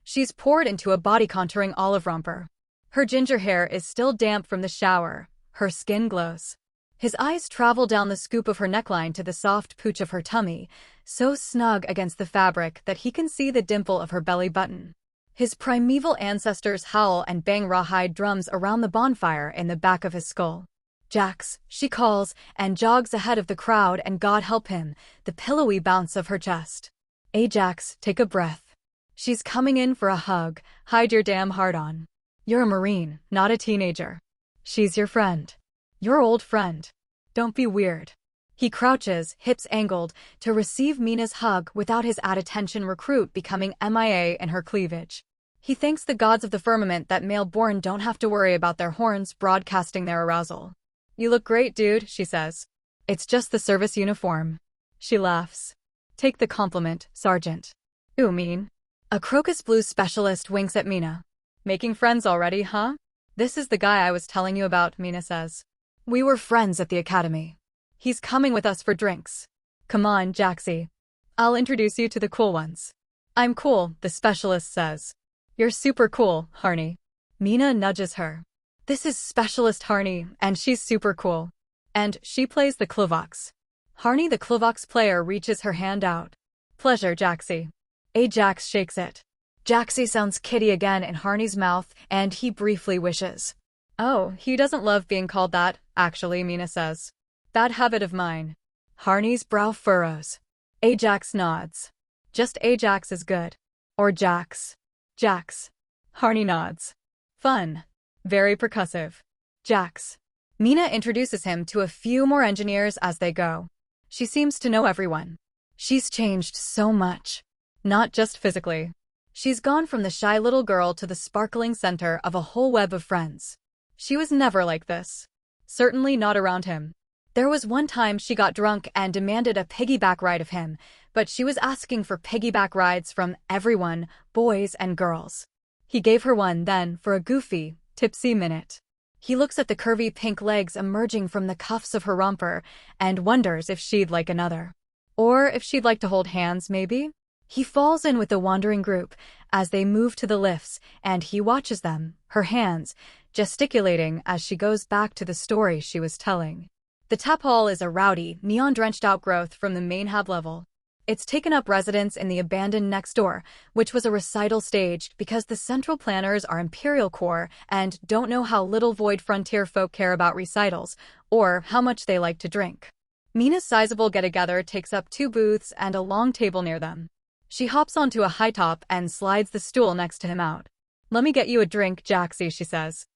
She's poured into a body contouring olive romper. Her ginger hair is still damp from the shower. Her skin glows. His eyes travel down the scoop of her neckline to the soft pooch of her tummy, so snug against the fabric that he can see the dimple of her belly button. His primeval ancestors howl and bang rawhide drums around the bonfire in the back of his skull. "Jax," she calls, and jogs ahead of the crowd, and God help him, the pillowy bounce of her chest. "Ajax, take a breath." She's coming in for a hug. "Hide your damn heart on. You're a Marine, not a teenager. She's your friend. Your old friend. Don't be weird." He crouches, hips angled, to receive Mina's hug without his at-attention recruit becoming MIA in her cleavage. He thanks the gods of the firmament that male-born don't have to worry about their horns broadcasting their arousal. "You look great, dude," she says. "It's just the service uniform." She laughs. "Take the compliment, Sergeant." "Ooh, mean." A crocus blue specialist winks at Mina. "Making friends already, huh?" "This is the guy I was telling you about," Mina says. "We were friends at the academy. He's coming with us for drinks." "Come on, Jaxie. I'll introduce you to the cool ones." "I'm cool," the specialist says. "You're super cool, Harney." Mina nudges her. This is Specialist Harney, and she's super cool. And she plays the Klovox. Harney the Clovox player reaches her hand out. Pleasure, Jaxie. Ajax shakes it. Jaxie sounds kitty again in Harney's mouth, and he briefly wishes. Oh, he doesn't love being called that, actually, Mina says. Bad habit of mine. Harney's brow furrows. Ajax nods. Just Ajax is good. Or Jax. Jax. Harney nods. Fun. Very percussive. Jax. Mina introduces him to a few more engineers as they go. She seems to know everyone. She's changed so much. Not just physically. She's gone from the shy little girl to the sparkling center of a whole web of friends. She was never like this. Certainly not around him. There was one time she got drunk and demanded a piggyback ride of him, but she was asking for piggyback rides from everyone, boys and girls. He gave her one then for a goofy, tipsy minute. He looks at the curvy pink legs emerging from the cuffs of her romper and wonders if she'd like another. Or if she'd like to hold hands, maybe? He falls in with the wandering group as they move to the lifts, and he watches them, her hands, gesticulating as she goes back to the story she was telling. The tap hall is a rowdy, neon-drenched outgrowth from the main hab level. It's taken up residence in the abandoned next door, which was a recital staged because the central planners are Imperial Corps and don't know how little Void Frontier folk care about recitals, or how much they like to drink. Mina's sizable get-together takes up 2 booths and a long table near them. She hops onto a high top and slides the stool next to him out. Let me get you a drink, Jaxie, she says.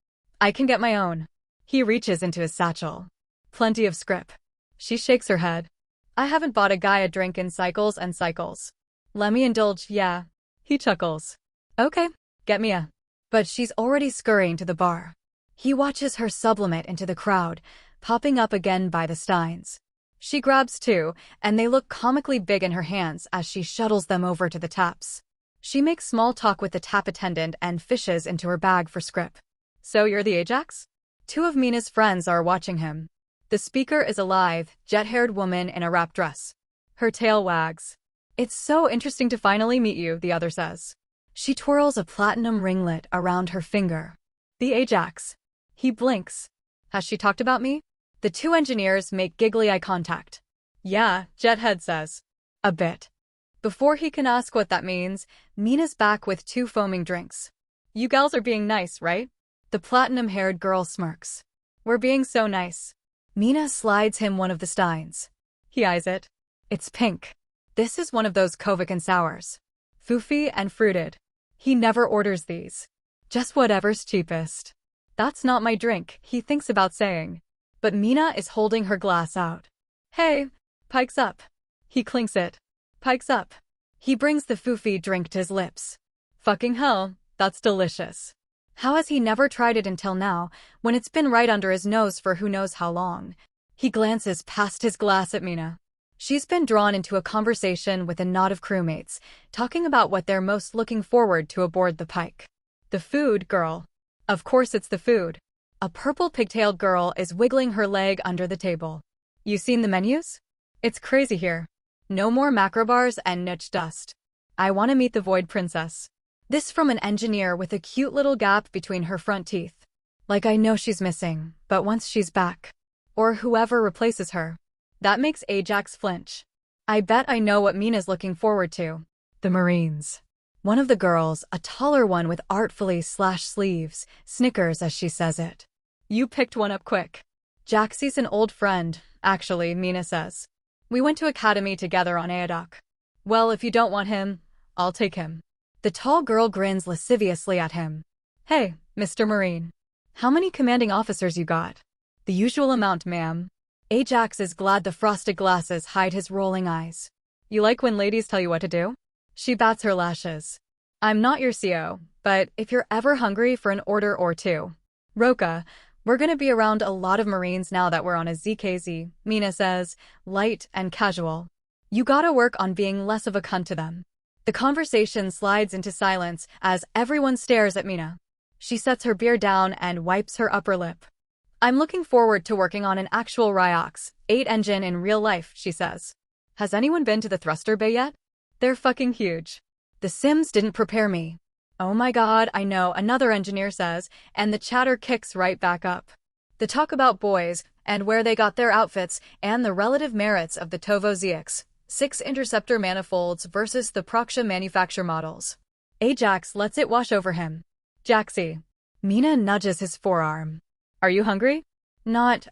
I can get my own. He reaches into his satchel. Plenty of scrip. She shakes her head. I haven't bought a guy a drink in cycles and cycles. Let me indulge, yeah. He chuckles. Okay, get me a. But she's already scurrying to the bar. He watches her sublimate into the crowd, popping up again by the steins. She grabs 2, and they look comically big in her hands as she shuttles them over to the taps. She makes small talk with the tap attendant and fishes into her bag for scrip. So you're the Ajax? 2 of Mina's friends are watching him. The speaker is a lithe, jet-haired woman in a wrap dress. Her tail wags. It's so interesting to finally meet you, the other says. She twirls a platinum ringlet around her finger. The Ajax. He blinks. Has she talked about me? The 2 engineers make giggly eye contact. Yeah, Jethead says. A bit. Before he can ask what that means, Mina's back with 2 foaming drinks. You gals are being nice, right? The platinum-haired girl smirks. We're being so nice. Mina slides him one of the steins. He eyes it. It's pink. This is one of those Kovac sours. Foofy and fruited. He never orders these. Just whatever's cheapest. That's not my drink, he thinks about saying. But Mina is holding her glass out. Hey, pikes up. He clinks it. Pikes up. He brings the foofy drink to his lips. Fucking hell, that's delicious. How has he never tried it until now, when it's been right under his nose for who knows how long? He glances past his glass at Mina. She's been drawn into a conversation with a knot of crewmates, talking about what they're most looking forward to aboard the Pike. The food, girl. Of course it's the food. A purple pigtailed girl is wiggling her leg under the table. You seen the menus? It's crazy here. No more macrobars and niche dust. I want to meet the Void Princess. This from an engineer with a cute little gap between her front teeth. Like I know she's missing, but once she's back. Or whoever replaces her. That makes Ajax flinch. I bet I know what Mina's looking forward to. The Marines. One of the girls, a taller one with artfully slashed sleeves, snickers as she says it. You picked one up quick. Jaxie's an old friend, actually, Mina says. We went to academy together on Aodak. Well, if you don't want him, I'll take him. The tall girl grins lasciviously at him. Hey, Mr. Marine. How many commanding officers you got? The usual amount, ma'am. Ajax is glad the frosted glasses hide his rolling eyes. You like when ladies tell you what to do? She bats her lashes. I'm not your CO, but if you're ever hungry for an order or 2. Roka, we're gonna be around a lot of Marines now that we're on a ZKZ, Mina says, light and casual. You gotta work on being less of a cunt to them. The conversation slides into silence as everyone stares at Mina. She sets her beer down and wipes her upper lip. I'm looking forward to working on an actual Ryox 8 engine in real life, she says. Has anyone been to the thruster bay yet? They're fucking huge. The Sims didn't prepare me. Oh my god, I know, another engineer says, and the chatter kicks right back up. The talk about boys, and where they got their outfits, and the relative merits of the Tovo ZX 6 interceptor manifolds versus the Proxia manufacture models. Ajax lets it wash over him. Jaxie. Mina nudges his forearm. Are you hungry? Not,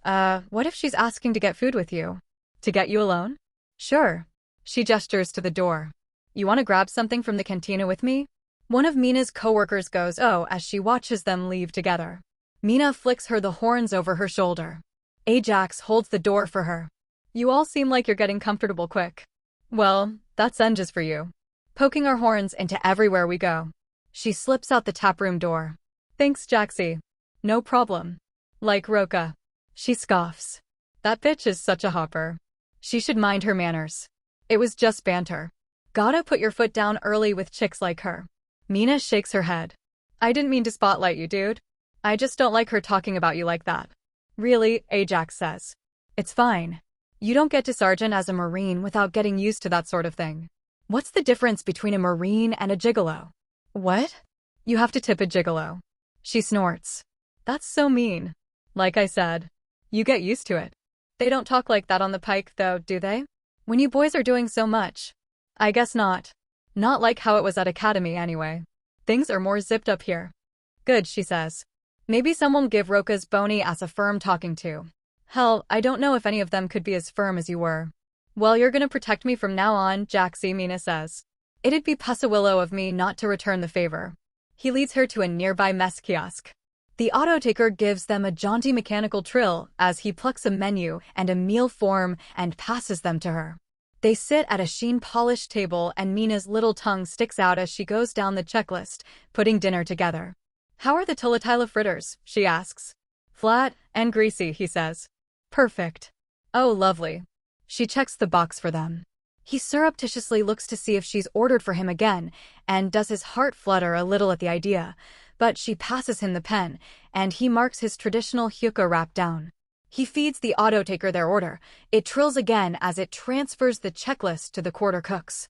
what if she's asking to get food with you? To get you alone? Sure. She gestures to the door. You want to grab something from the cantina with me? One of Mina's coworkers goes oh as she watches them leave together. Mina flicks her the horns over her shoulder. Ajax holds the door for her. You all seem like you're getting comfortable quick. Well, that's Enja's for you. Poking our horns into everywhere we go. She slips out the taproom door. Thanks, Jaxie. No problem. Like Roka. She scoffs. That bitch is such a hopper. She should mind her manners. It was just banter. Gotta put your foot down early with chicks like her. Mina shakes her head. I didn't mean to spotlight you, dude. I just don't like her talking about you like that. Really, Ajax says. It's fine. You don't get to sergeant as a Marine without getting used to that sort of thing. What's the difference between a Marine and a gigolo? What? You have to tip a gigolo. She snorts. That's so mean. Like I said, you get used to it. They don't talk like that on the pike, though, do they? When you boys are doing so much. I guess not. Not like how it was at Academy, anyway. Things are more zipped up here. Good, she says. Maybe someone give Roka's bony ass a firm talking to. Hell, I don't know if any of them could be as firm as you were. Well, you're gonna protect me from now on, Jaxie, Mina says. It'd be pussawillow of me not to return the favor. He leads her to a nearby mess kiosk. The auto-taker gives them a jaunty mechanical trill as he plucks a menu and a meal form and passes them to her. They sit at a sheen-polished table and Mina's little tongue sticks out as she goes down the checklist, putting dinner together. How are the Tulatila fritters? She asks. Flat and greasy, he says. Perfect. Oh, lovely. She checks the box for them. He surreptitiously looks to see if she's ordered for him again, and does his heart flutter a little at the idea, but she passes him the pen, and he marks his traditional hyuka wrap down. He feeds the auto-taker their order. It trills again as it transfers the checklist to the quarter cooks.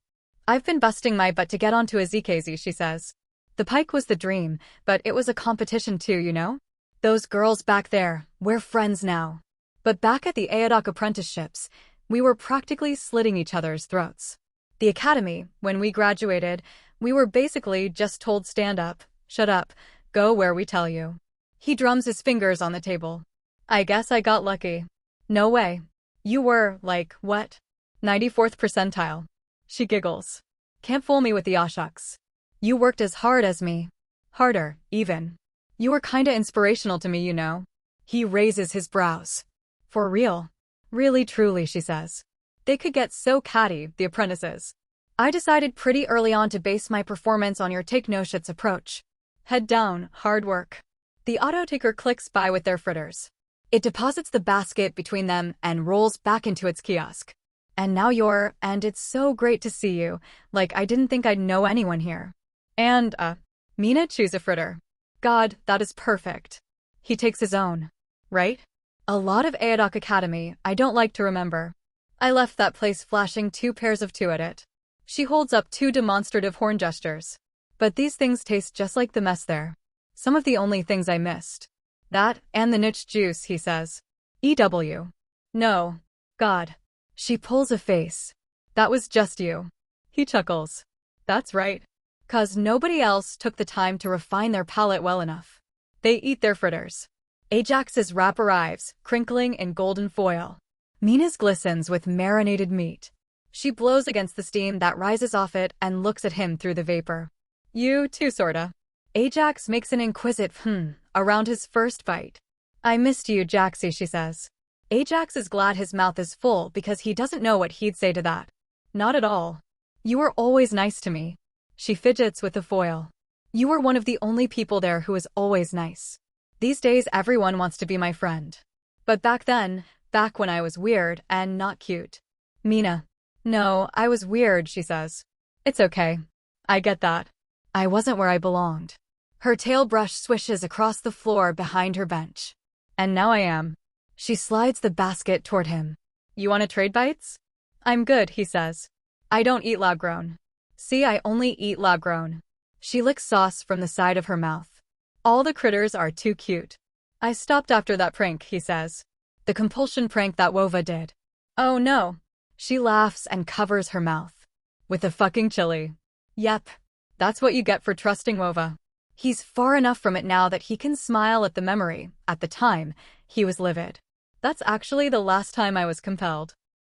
I've been busting my butt to get onto a ZKZ, she says. The pike was the dream, but it was a competition too, you know? Those girls back there, we're friends now. But back at the Aodak apprenticeships, we were practically slitting each other's throats. The academy, when we graduated, we were basically just told stand up, shut up, go where we tell you. He drums his fingers on the table. I guess I got lucky. No way. You were, like, what? 94th percentile. She giggles. Can't fool me with the Oshucks. You worked as hard as me. Harder, even. You were kinda inspirational to me, you know. He raises his brows. For real. Really truly, she says. They could get so catty, the apprentices. I decided pretty early on to base my performance on your take-no-shits approach. Head down, hard work. The auto-taker clicks by with their fritters. It deposits the basket between them and rolls back into its kiosk. And now and it's so great to see you, like I didn't think I'd know anyone here. And, Mina chews a fritter. God, that is perfect. He takes his own. Right? A lot of Aodak Academy, I don't like to remember. I left that place flashing 2 pairs of 2 at it. She holds up 2 demonstrative horn gestures. But these things taste just like the mess there. Some of the only things I missed. That, and the niche juice, he says. EW. No. God. She pulls a face. That was just you. He chuckles. That's right. 'Cause nobody else took the time to refine their palate well enough. They eat their fritters. Ajax's wrap arrives, crinkling in golden foil. Mina's glistens with marinated meat. She blows against the steam that rises off it and looks at him through the vapor. You too, sorta. Ajax makes an inquisitive around his first bite. I missed you, Jaxie, she says. Ajax is glad his mouth is full because he doesn't know what he'd say to that. Not at all. You were always nice to me. She fidgets with the foil. You were one of the only people there who was always nice. These days everyone wants to be my friend. But back then, back when I was weird and not cute. Mina. No, I was weird, she says. It's okay. I get that. I wasn't where I belonged. Her tail brush swishes across the floor behind her bench. And now I am. She slides the basket toward him. You want to trade bites? I'm good, he says. I don't eat lab-grown. See, I only eat lab-grown. She licks sauce from the side of her mouth. All the critters are too cute. I stopped after that prank, he says. The compulsion prank that Wova did. Oh no. She laughs and covers her mouth. With a fucking chili. Yep. That's what you get for trusting Wova. He's far enough from it now that he can smile at the memory. At the time, he was livid. That's actually the last time I was compelled.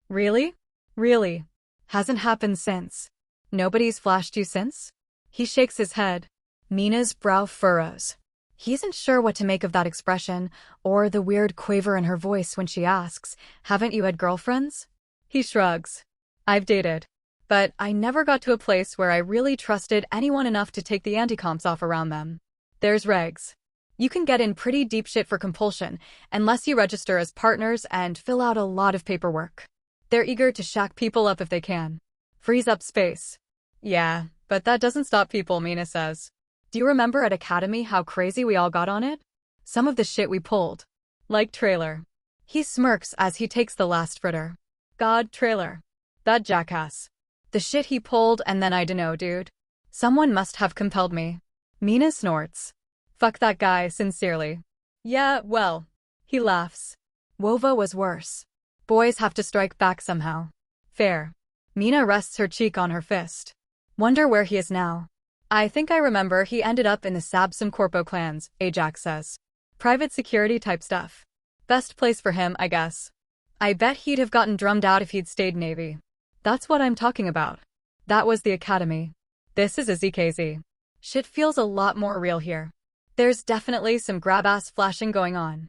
Really? Really? Hasn't happened since. Nobody's flashed you since? He shakes his head. Mina's brow furrows. He isn't sure what to make of that expression, or the weird quaver in her voice when she asks, haven't you had girlfriends? He shrugs. I've dated. But I never got to a place where I really trusted anyone enough to take the anti-comps off around them. There's regs. You can get in pretty deep shit for compulsion, unless you register as partners and fill out a lot of paperwork. They're eager to shack people up if they can. Freeze up space. Yeah, but that doesn't stop people, Mina says. Do you remember at Academy how crazy we all got on it? Some of the shit we pulled. Like Trailer. He smirks as he takes the last fritter. God, Trailer. That jackass. The shit he pulled and then I dunno, dude. Someone must have compelled me. Mina snorts. Fuck that guy, sincerely. Yeah, well. He laughs. Wova was worse. Boys have to strike back somehow. Fair. Mina rests her cheek on her fist. Wonder where he is now. I think I remember he ended up in the Sabsum Corpo clans, Ajax says. Private security type stuff. Best place for him, I guess. I bet he'd have gotten drummed out if he'd stayed Navy. That's what I'm talking about. That was the Academy. This is a ZKZ. Shit feels a lot more real here. There's definitely some grab-ass flashing going on.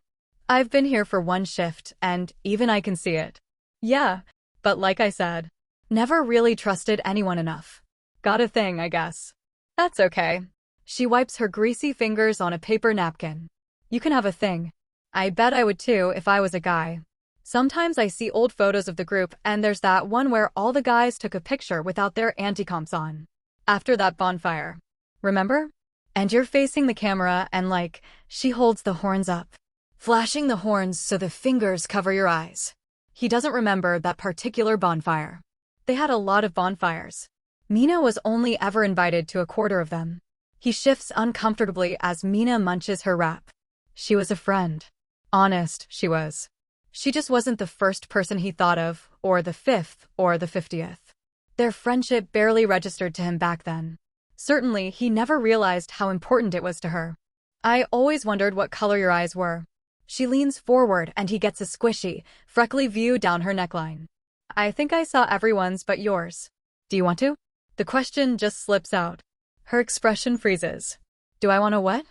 I've been here for one shift, and even I can see it. Yeah, but like I said, never really trusted anyone enough. Got a thing, I guess. That's okay. She wipes her greasy fingers on a paper napkin. You can have a thing. I bet I would too if I was a guy. Sometimes I see old photos of the group and there's that one where all the guys took a picture without their anti-comps on. After that bonfire. Remember? And you're facing the camera and like, she holds the horns up. Flashing the horns so the fingers cover your eyes. He doesn't remember that particular bonfire. They had a lot of bonfires. Mina was only ever invited to a quarter of them. He shifts uncomfortably as Mina munches her wrap. She was a friend. Honest, she was. She just wasn't the first person he thought of, or the 5th, or the 50th. Their friendship barely registered to him back then. Certainly, he never realized how important it was to her. I always wondered what color your eyes were. She leans forward and he gets a squishy, freckly view down her neckline. I think I saw everyone's but yours. Do you want to? The question just slips out. Her expression freezes. Do I want to what?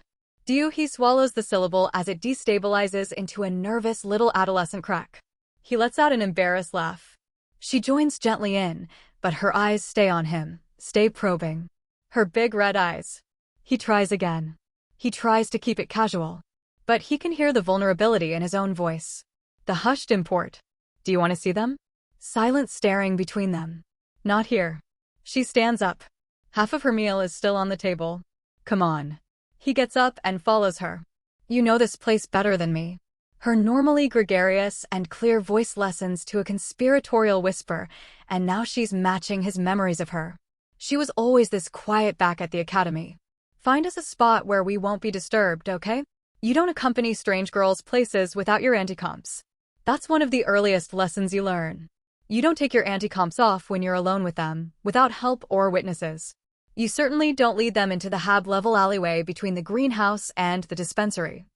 Do you? He swallows the syllable as it destabilizes into a nervous little adolescent crack. He lets out an embarrassed laugh. She joins gently in, but her eyes stay on him, stay probing. Her big red eyes. He tries again. He tries to keep it casual. But he can hear the vulnerability in his own voice. The hushed import. Do you want to see them? Silent staring between them. Not here. She stands up. Half of her meal is still on the table. Come on. He gets up and follows her. You know this place better than me. Her normally gregarious and clear voice lessens to a conspiratorial whisper, and now she's matching his memories of her. She was always this quiet back at the Academy. Find us a spot where we won't be disturbed, okay? You don't accompany strange girls places without your anti-comps. That's one of the earliest lessons you learn. You don't take your anti-comps off when you're alone with them, without help or witnesses. You certainly don't lead them into the hab-level alleyway between the greenhouse and the dispensary.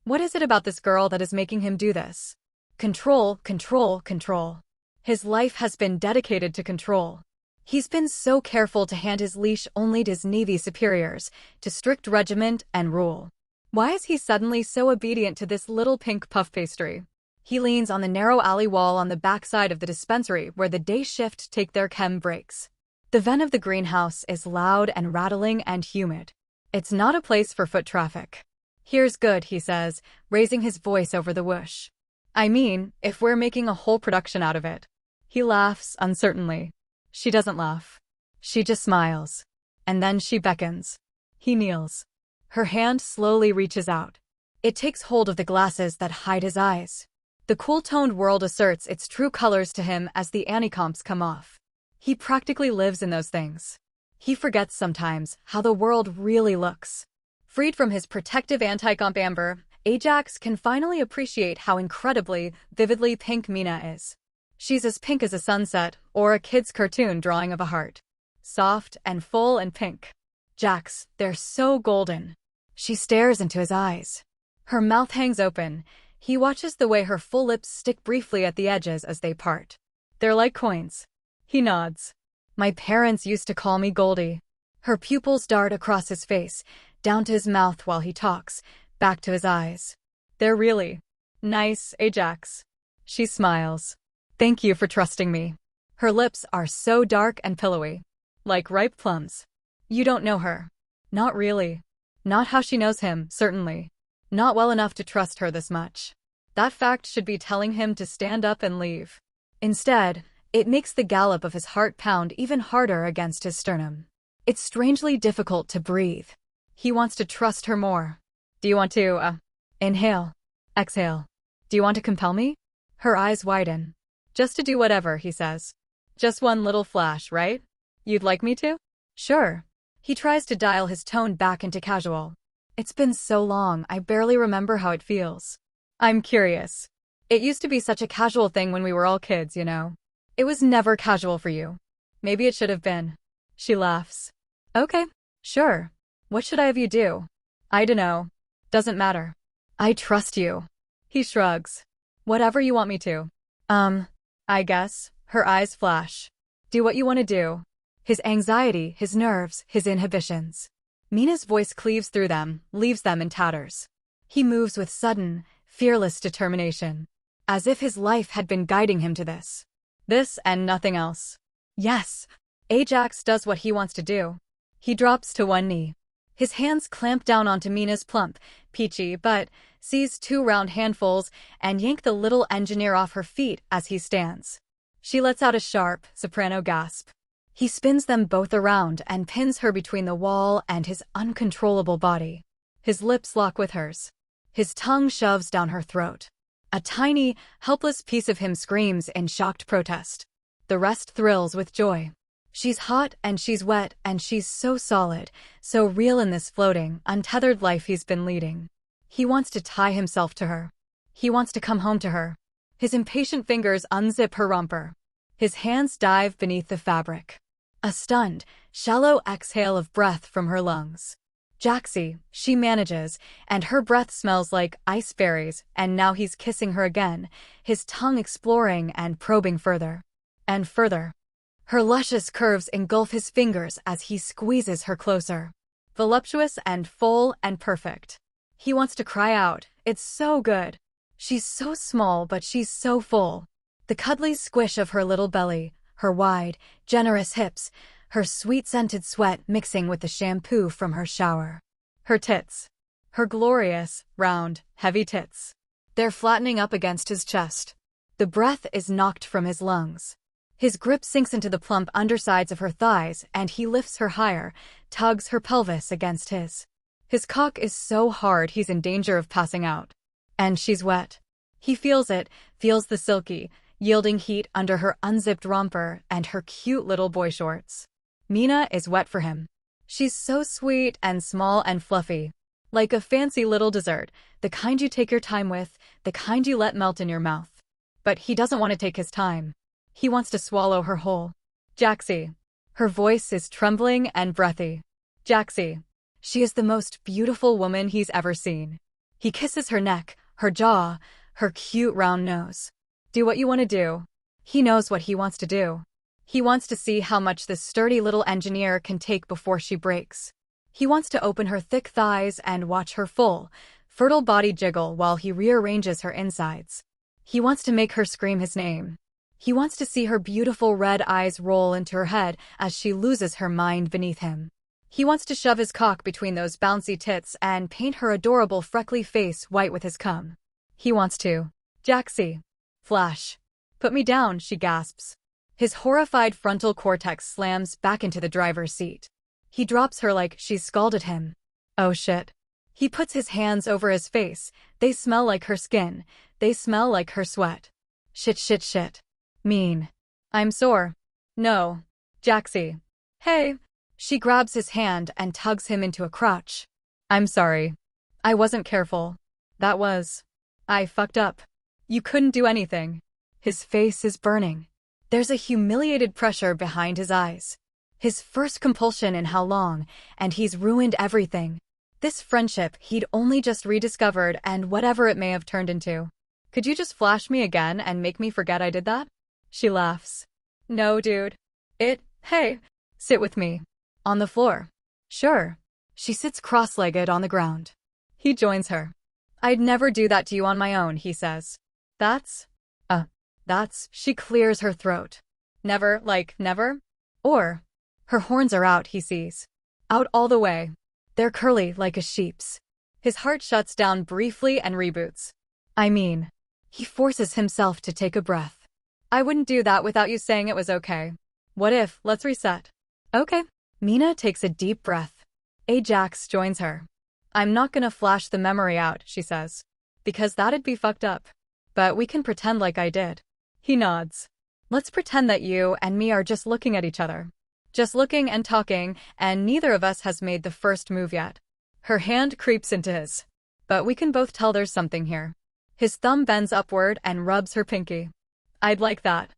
What is it about this girl that is making him do this? Control, control, control. His life has been dedicated to control. He's been so careful to hand his leash only to his Navy superiors, to strict regiment and rule. Why is he suddenly so obedient to this little pink puff pastry? He leans on the narrow alley wall on the backside of the dispensary where the day shift take their chem breaks. The vent of the greenhouse is loud and rattling and humid. It's not a place for foot traffic. Here's good, he says, raising his voice over the whoosh. I mean, if we're making a whole production out of it. He laughs uncertainly. She doesn't laugh. She just smiles. And then she beckons. He kneels. Her hand slowly reaches out. It takes hold of the glasses that hide his eyes. The cool-toned world asserts its true colors to him as the anti-comps come off. He practically lives in those things. He forgets sometimes how the world really looks. Freed from his protective anti-comp amber, Ajax can finally appreciate how incredibly, vividly pink Mina is. She's as pink as a sunset or a kid's cartoon drawing of a heart. Soft and full and pink. Jax, they're so golden. She stares into his eyes. Her mouth hangs open. He watches the way her full lips stick briefly at the edges as they part. They're like coins. He nods. My parents used to call me Goldie. Her pupils dart across his face, down to his mouth while he talks, back to his eyes. They're really nice, Ajax. She smiles. Thank you for trusting me. Her lips are so dark and pillowy. Like ripe plums. You don't know her. Not really. Not how she knows him, certainly. Not well enough to trust her this much. That fact should be telling him to stand up and leave. Instead, it makes the gallop of his heart pound even harder against his sternum. It's strangely difficult to breathe. He wants to trust her more. Do you want to, inhale? Exhale. Do you want to compel me? Her eyes widen. Just to do whatever, he says. Just one little flash, right? You'd like me to? Sure. He tries to dial his tone back into casual. It's been so long, I barely remember how it feels. I'm curious. It used to be such a casual thing when we were all kids, you know. It was never casual for you. Maybe it should have been. She laughs. Okay, sure. What should I have you do? I dunno. Doesn't matter. I trust you. He shrugs. Whatever you want me to. I guess. Her eyes flash. Do what you want to do. His anxiety, his nerves, his inhibitions. Mina's voice cleaves through them, leaves them in tatters. He moves with sudden, fearless determination. As if his life had been guiding him to this. This and nothing else. Yes. Ajax does what he wants to do. He drops to one knee. His hands clamp down onto Mina's plump, peachy butt, seize two round handfuls, and yank the little engineer off her feet as he stands. She lets out a sharp, soprano gasp. He spins them both around and pins her between the wall and his uncontrollable body. His lips lock with hers. His tongue shoves down her throat. A tiny, helpless piece of him screams in shocked protest. The rest thrills with joy. She's hot and she's wet and she's so solid, so real in this floating, untethered life he's been leading. He wants to tie himself to her. He wants to come home to her. His impatient fingers unzip her romper. His hands dive beneath the fabric. A stunned, shallow exhale of breath from her lungs. Jaxie, she manages, and her breath smells like ice berries, and now he's kissing her again, his tongue exploring and probing further. And further. Her luscious curves engulf his fingers as he squeezes her closer. Voluptuous and full and perfect. He wants to cry out, it's so good. She's so small but she's so full. The cuddly squish of her little belly, her wide, generous hips, her sweet-scented sweat mixing with the shampoo from her shower. Her tits. Her glorious, round, heavy tits. They're flattening up against his chest. The breath is knocked from his lungs. His grip sinks into the plump undersides of her thighs and he lifts her higher, tugs her pelvis against his. His cock is so hard he's in danger of passing out. And she's wet. He feels it, feels the silky, yielding heat under her unzipped romper and her cute little boy shorts. Mina is wet for him. She's so sweet and small and fluffy. Like a fancy little dessert, the kind you take your time with, the kind you let melt in your mouth. But he doesn't want to take his time. He wants to swallow her whole. Jaxie. Her voice is trembling and breathy. Jaxie. She is the most beautiful woman he's ever seen. He kisses her neck, her jaw, her cute round nose. Do what you want to do. He knows what he wants to do. He wants to see how much this sturdy little engineer can take before she breaks. He wants to open her thick thighs and watch her full, fertile body jiggle while he rearranges her insides. He wants to make her scream his name. He wants to see her beautiful red eyes roll into her head as she loses her mind beneath him. He wants to shove his cock between those bouncy tits and paint her adorable freckly face white with his cum. He wants to. Jaxie. Flash. Put me down, she gasps. His horrified frontal cortex slams back into the driver's seat. He drops her like she's scalded him. Oh shit. He puts his hands over his face. They smell like her skin. They smell like her sweat. Shit shit shit. Mean. I'm sore. No. Jaxie. Hey. She grabs his hand and tugs him into a crotch. I'm sorry. I wasn't careful. That was. I fucked up. You couldn't do anything. His face is burning. There's a humiliated pressure behind his eyes. His first compulsion in how long, and he's ruined everything. This friendship he'd only just rediscovered and whatever it may have turned into. Could you just flash me again and make me forget I did that? She laughs. No, dude. Hey, sit with me. On the floor. Sure. She sits cross-legged on the ground. He joins her. I'd never do that to you on my own, he says. She clears her throat. Never, like, never? Or, her horns are out, he sees. Out all the way. They're curly like a sheep's. His heart shuts down briefly and reboots. I mean, he forces himself to take a breath. I wouldn't do that without you saying it was okay. What if, let's reset. Okay. Mina takes a deep breath. Ajax joins her. I'm not gonna flash the memory out, she says. Because that'd be fucked up. But we can pretend like I did. He nods. Let's pretend that you and me are just looking at each other. Just looking and talking, and neither of us has made the first move yet. Her hand creeps into his. But we can both tell there's something here. His thumb bends upward and rubs her pinky. I'd like that.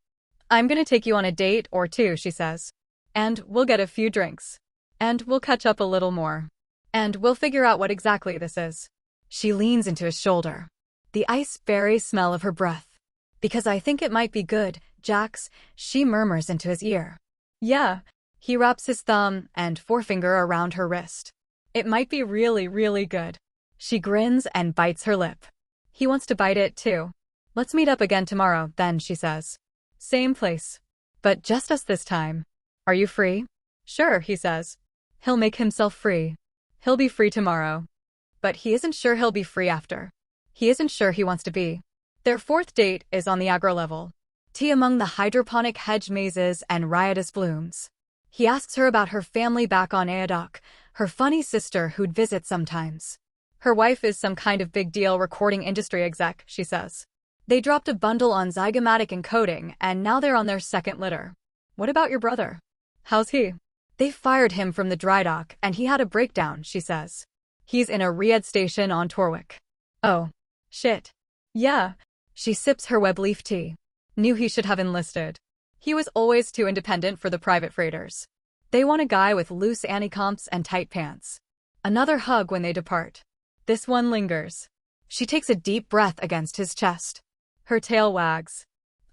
I'm gonna take you on a date or two, she says. And we'll get a few drinks. And we'll catch up a little more. And we'll figure out what exactly this is. She leans into his shoulder. The ice-berry smell of her breath. Because I think it might be good, Jax, she murmurs into his ear. Yeah. He wraps his thumb and forefinger around her wrist. It might be really, really good. She grins and bites her lip. He wants to bite it too. Let's meet up again tomorrow, then, she says. Same place. But just us this time. Are you free? Sure, he says. He'll make himself free. He'll be free tomorrow. But he isn't sure he'll be free after. He isn't sure he wants to be. Their fourth date is on the agro level. Tea among the hydroponic hedge mazes and riotous blooms. He asks her about her family back on Aodak, her funny sister who'd visit sometimes. Her wife is some kind of big deal recording industry exec, she says. They dropped a bundle on zygomatic encoding, and now they're on their second litter. What about your brother? How's he? They fired him from the dry dock, and he had a breakdown, she says. He's in a Riad station on Torwick. Oh. Shit. Yeah. She sips her web leaf tea. Knew he should have enlisted. He was always too independent for the private freighters. They want a guy with loose anticomps and tight pants. Another hug when they depart. This one lingers. She takes a deep breath against his chest. Her tail wags.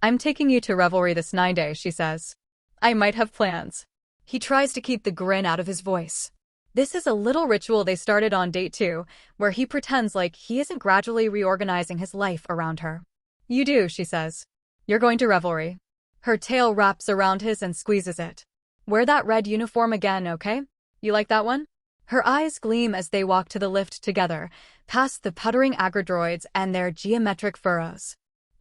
I'm taking you to Revelry this 9-day, she says. I might have plans. He tries to keep the grin out of his voice. This is a little ritual they started on date 2, where he pretends like he isn't gradually reorganizing his life around her. You do, she says. You're going to Revelry. Her tail wraps around his and squeezes it. Wear that red uniform again, okay? You like that one? Her eyes gleam as they walk to the lift together, past the puttering agrodroids and their geometric furrows.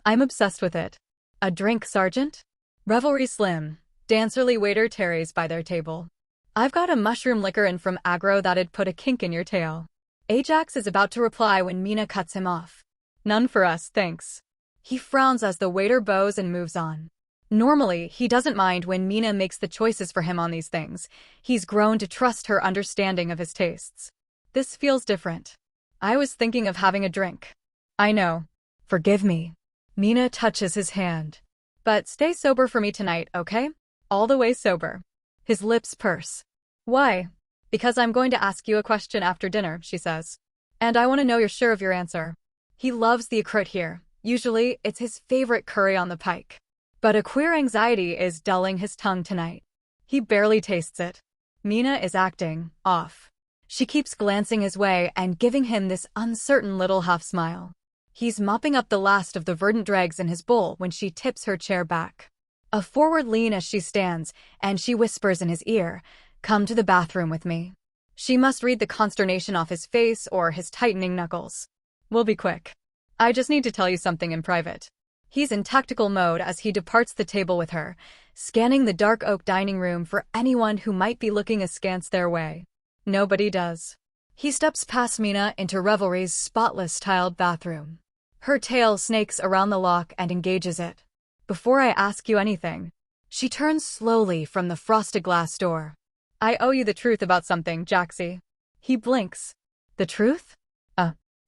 I'm obsessed with it. A drink, Sergeant? Revelry slim. Dancerly waiter tarries by their table. I've got a mushroom liquor in from Agro that'd put a kink in your tail. Ajax is about to reply when Mina cuts him off. None for us, thanks. He frowns as the waiter bows and moves on. Normally, he doesn't mind when Mina makes the choices for him on these things. He's grown to trust her understanding of his tastes. This feels different. I was thinking of having a drink. I know. Forgive me. Mina touches his hand. But stay sober for me tonight, okay? All the way sober. His lips purse. Why? Because I'm going to ask you a question after dinner, she says. And I want to know you're sure of your answer. He loves the acroot here. Usually, it's his favorite curry on the pike. But a queer anxiety is dulling his tongue tonight. He barely tastes it. Mina is acting off. She keeps glancing his way and giving him this uncertain little half-smile. He's mopping up the last of the verdant dregs in his bowl when she tips her chair back. A forward lean as she stands, and she whispers in his ear, "Come to the bathroom with me." She must read the consternation off his face or his tightening knuckles. We'll be quick. I just need to tell you something in private. He's in tactical mode as he departs the table with her, scanning the dark oak dining room for anyone who might be looking askance their way. Nobody does. He steps past Mina into Revelry's spotless tiled bathroom. Her tail snakes around the lock and engages it. Before I ask you anything. She turns slowly from the frosted glass door. I owe you the truth about something, Jaxie. He blinks. The truth?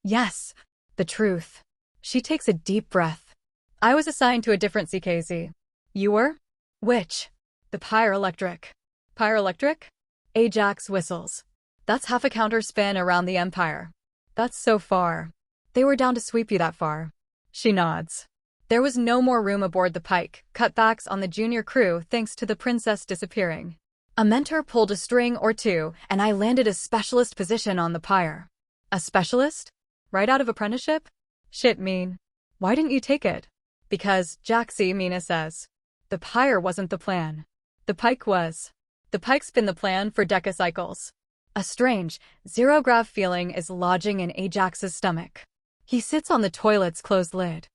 Yes. The truth. She takes a deep breath. I was assigned to a different CKZ. You were? Which? The pyroelectric. Pyroelectric? Ajax whistles. That's half a counter spin around the Empire. That's so far. They were down to sweep you that far. She nods. There was no more room aboard the Pike, cutbacks on the junior crew thanks to the princess disappearing. A mentor pulled a string or two, and I landed a specialist position on the pyre. A specialist? Right out of apprenticeship? Shit, mean. Why didn't you take it? Because, Jaxie, Mina says. The pyre wasn't the plan. The Pike was. The Pike's been the plan for decacycles. A strange, zero-grav feeling is lodging in Ajax's stomach. He sits on the toilet's closed lid.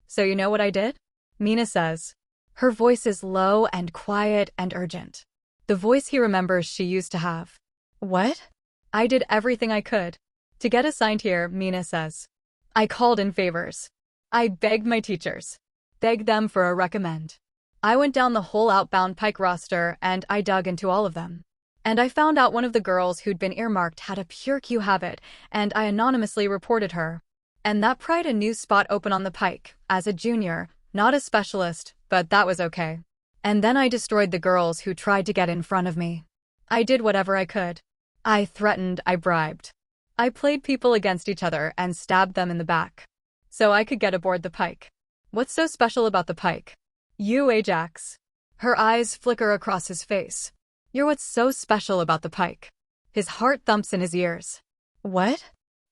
So you know what I did? Mina says. Her voice is low and quiet and urgent. The voice he remembers she used to have. What? I did everything I could. To get assigned here, Mina says. I called in favors. I begged my teachers. Begged them for a recommend. I went down the whole outbound Pike roster and I dug into all of them. And I found out one of the girls who'd been earmarked had a pure Q habit, and I anonymously reported her. And that pried a new spot open on the Pike, as a junior, not a specialist, but that was okay. And then I destroyed the girls who tried to get in front of me. I did whatever I could. I threatened, I bribed. I played people against each other and stabbed them in the back. So I could get aboard the Pike. What's so special about the Pike? You, Ajax. Her eyes flicker across his face. You're what's so special about the Pike. His heart thumps in his ears. What?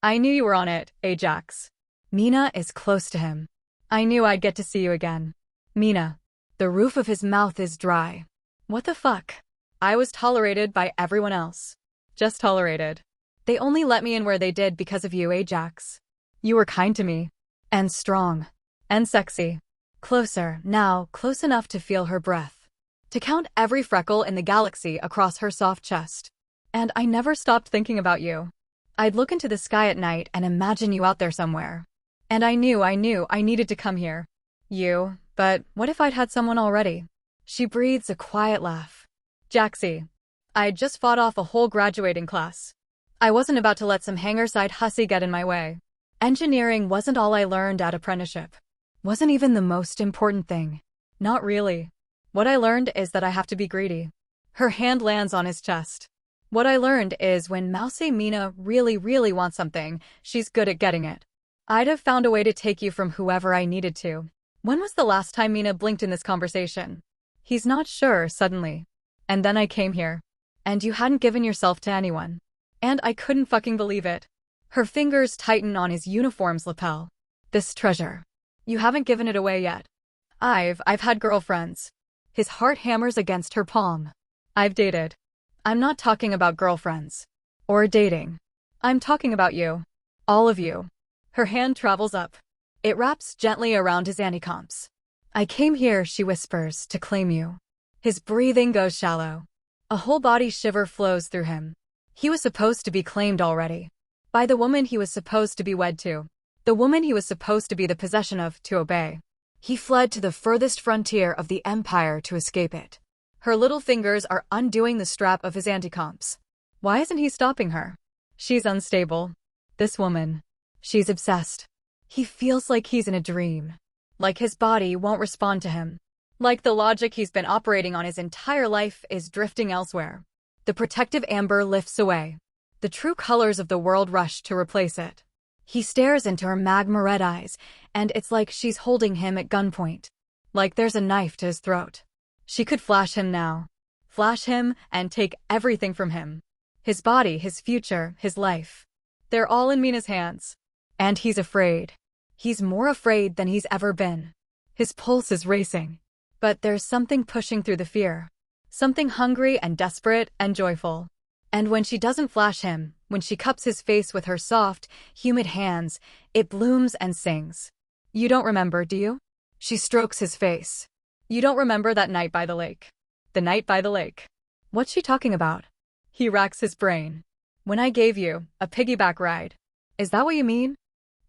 I knew you were on it, Ajax. Mina is close to him. I knew I'd get to see you again. Mina. The roof of his mouth is dry. What the fuck? I was tolerated by everyone else. Just tolerated. They only let me in where they did because of you, Ajax. You were kind to me. And strong. And sexy. Closer, now, close enough to feel her breath. To count every freckle in the galaxy across her soft chest. And I never stopped thinking about you. I'd look into the sky at night and imagine you out there somewhere. And I knew I needed to come here. You, but what if I'd had someone already? She breathes a quiet laugh. Jaxie. I'd just fought off a whole graduating class. I wasn't about to let some hanger-side hussy get in my way. Engineering wasn't all I learned at apprenticeship. Wasn't even the most important thing. Not really. What I learned is that I have to be greedy. Her hand lands on his chest. What I learned is when Mouse Mina really wants something, she's good at getting it. I'd have found a way to take you from whoever I needed to. When was the last time Mina blinked in this conversation? He's not sure, suddenly. And then I came here. And you hadn't given yourself to anyone. And I couldn't fucking believe it. Her fingers tighten on his uniform's lapel. This treasure. You haven't given it away yet. I've had girlfriends. His heart hammers against her palm. I've dated. I'm not talking about girlfriends. Or dating. I'm talking about you. All of you. Her hand travels up. It wraps gently around his anticomps. I came here, she whispers, to claim you. His breathing goes shallow. A whole body shiver flows through him. He was supposed to be claimed already. By the woman he was supposed to be wed to. The woman he was supposed to be the possession of, to obey. He fled to the furthest frontier of the Empire to escape it. Her little fingers are undoing the strap of his anticomps. Why isn't he stopping her? She's unstable. This woman. She's obsessed. He feels like he's in a dream. Like his body won't respond to him. Like the logic he's been operating on his entire life is drifting elsewhere. The protective amber lifts away. The true colors of the world rush to replace it. He stares into her magma red eyes, and it's like she's holding him at gunpoint. Like there's a knife to his throat. She could flash him now. Flash him and take everything from him. His body, his future, his life. They're all in Mina's hands. And he's afraid. He's more afraid than he's ever been. His pulse is racing. But there's something pushing through the fear. Something hungry and desperate and joyful. And when she doesn't flash him, when she cups his face with her soft, humid hands, it blooms and sings. You don't remember, do you? She strokes his face. You don't remember that night by the lake. The night by the lake. What's she talking about? He racks his brain. When I gave you a piggyback ride. Is that what you mean?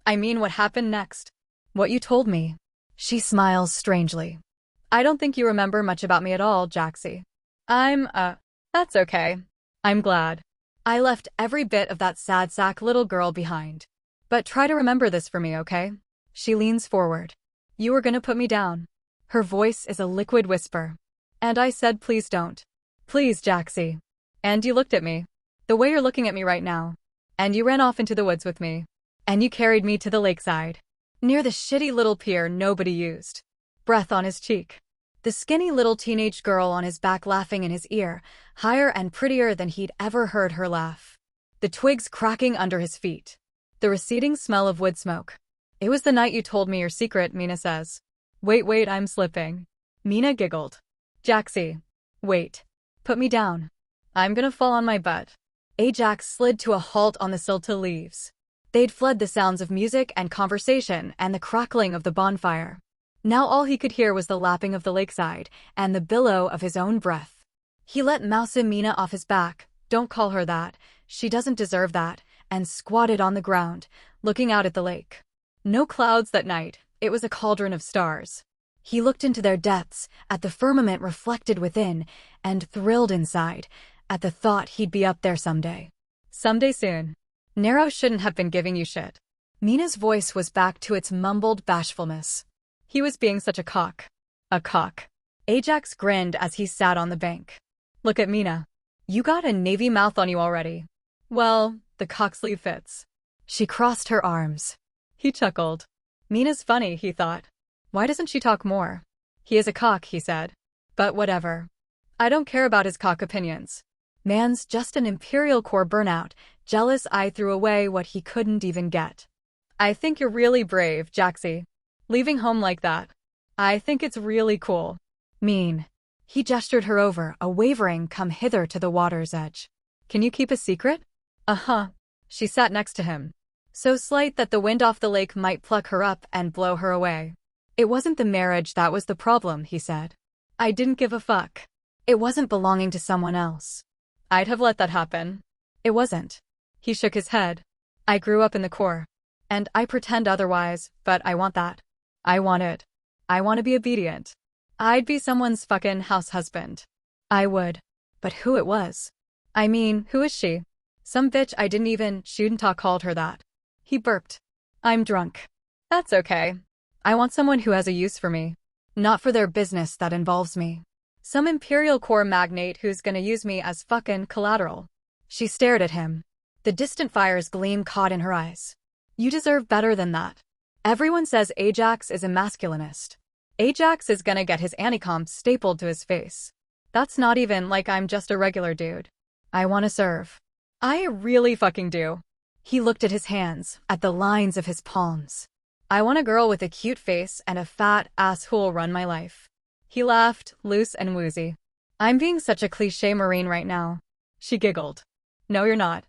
I mean what happened next. What you told me. She smiles strangely. I don't think you remember much about me at all, Jaxie. That's okay. I'm glad. I left every bit of that sad sack little girl behind. But try to remember this for me, okay? She leans forward. You were gonna put me down. Her voice is a liquid whisper. And I said please don't. Please, Jaxie. And you looked at me. The way you're looking at me right now. And you ran off into the woods with me. And you carried me to the lakeside. Near the shitty little pier nobody used. Breath on his cheek. The skinny little teenage girl on his back laughing in his ear, higher and prettier than he'd ever heard her laugh. The twigs cracking under his feet. The receding smell of wood smoke. It was the night you told me your secret, Mina says. Wait, I'm slipping. Mina giggled. Jaxie. Wait. Put me down. I'm gonna fall on my butt. Ajax slid to a halt on the silted leaves. They'd fled the sounds of music and conversation and the crackling of the bonfire. Now all he could hear was the lapping of the lakeside and the billow of his own breath. He let Mouse Mina off his back. Don't call her that. She doesn't deserve that, and squatted on the ground, looking out at the lake. No clouds that night. It was a cauldron of stars. He looked into their depths, at the firmament reflected within, and thrilled inside, at the thought he'd be up there someday. Someday soon. Nero shouldn't have been giving you shit. Mina's voice was back to its mumbled bashfulness. He was being such a cock. A cock. Ajax grinned as he sat on the bank. Look at Mina. You got a navy mouth on you already. Well, the cock sleeve fits. She crossed her arms. He chuckled. Mina's funny, he thought. Why doesn't she talk more? He is a cock, he said. But whatever. I don't care about his cock opinions. Man's just an Imperial Corps burnout, jealous I threw away what he couldn't even get. I think you're really brave, Jaxie. Leaving home like that. I think it's really cool. Mean. He gestured her over, a wavering come hither to the water's edge. Can you keep a secret? Uh-huh. She sat next to him. So slight that the wind off the lake might pluck her up and blow her away. It wasn't the marriage that was the problem, he said. I didn't give a fuck. It wasn't belonging to someone else. I'd have let that happen. It wasn't. He shook his head. I grew up in the Corps. And I pretend otherwise, but I want that. I want it. I want to be obedient. I'd be someone's fucking house husband. I would. But who it was? I mean, who is she? Some bitch I didn't even shouldn't talk called her that. He burped. I'm drunk. That's okay. I want someone who has a use for me. Not for their business that involves me. Some Imperial Corps magnate who's gonna use me as fucking collateral. She stared at him. The distant fire's gleam caught in her eyes. You deserve better than that. Everyone says Ajax is a masculinist. Ajax is gonna get his anti-comp stapled to his face. That's not even like I'm just a regular dude. I wanna serve. I really fucking do. He looked at his hands, at the lines of his palms. I want a girl with a cute face and a fat ass who'll run my life. He laughed, loose and woozy. I'm being such a cliché Marine right now. She giggled. No, you're not.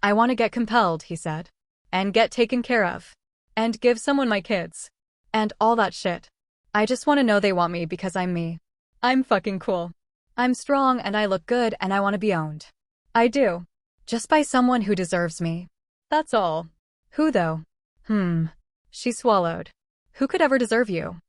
I want to get compelled, he said. And get taken care of. And give someone my kids. And all that shit. I just want to know they want me because I'm me. I'm fucking cool. I'm strong and I look good and I want to be owned. I do. Just by someone who deserves me. That's all. Who though? She swallowed. Who could ever deserve you?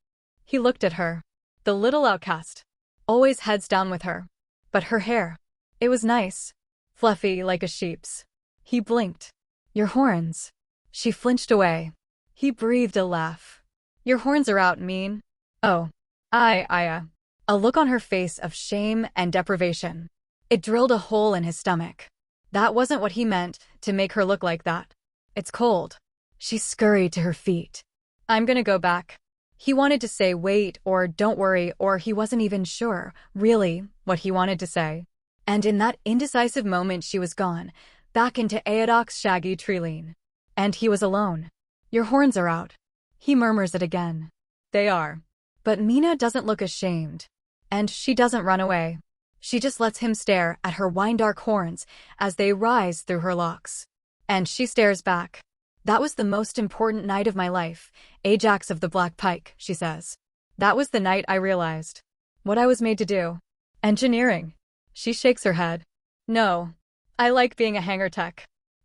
He looked at her. The little outcast. Always heads down with her. But her hair. It was nice. Fluffy like a sheep's. He blinked. Your horns. She flinched away. He breathed a laugh. Your horns are out, mean. Oh. A look on her face of shame and deprivation. It drilled a hole in his stomach. That wasn't what he meant, to make her look like that. It's cold. She scurried to her feet. I'm gonna go back. He wanted to say wait or don't worry or he wasn't even sure, really, what he wanted to say. And in that indecisive moment she was gone, back into Aodok's shaggy treeline. And he was alone. Your horns are out. He murmurs it again. They are. But Mina doesn't look ashamed. And she doesn't run away. She just lets him stare at her wine-dark horns as they rise through her locks. And she stares back. That was the most important night of my life, Ajax of the Black Pike, she says. That was the night I realized what I was made to do. Engineering. She shakes her head. No. I like being a hangar tech.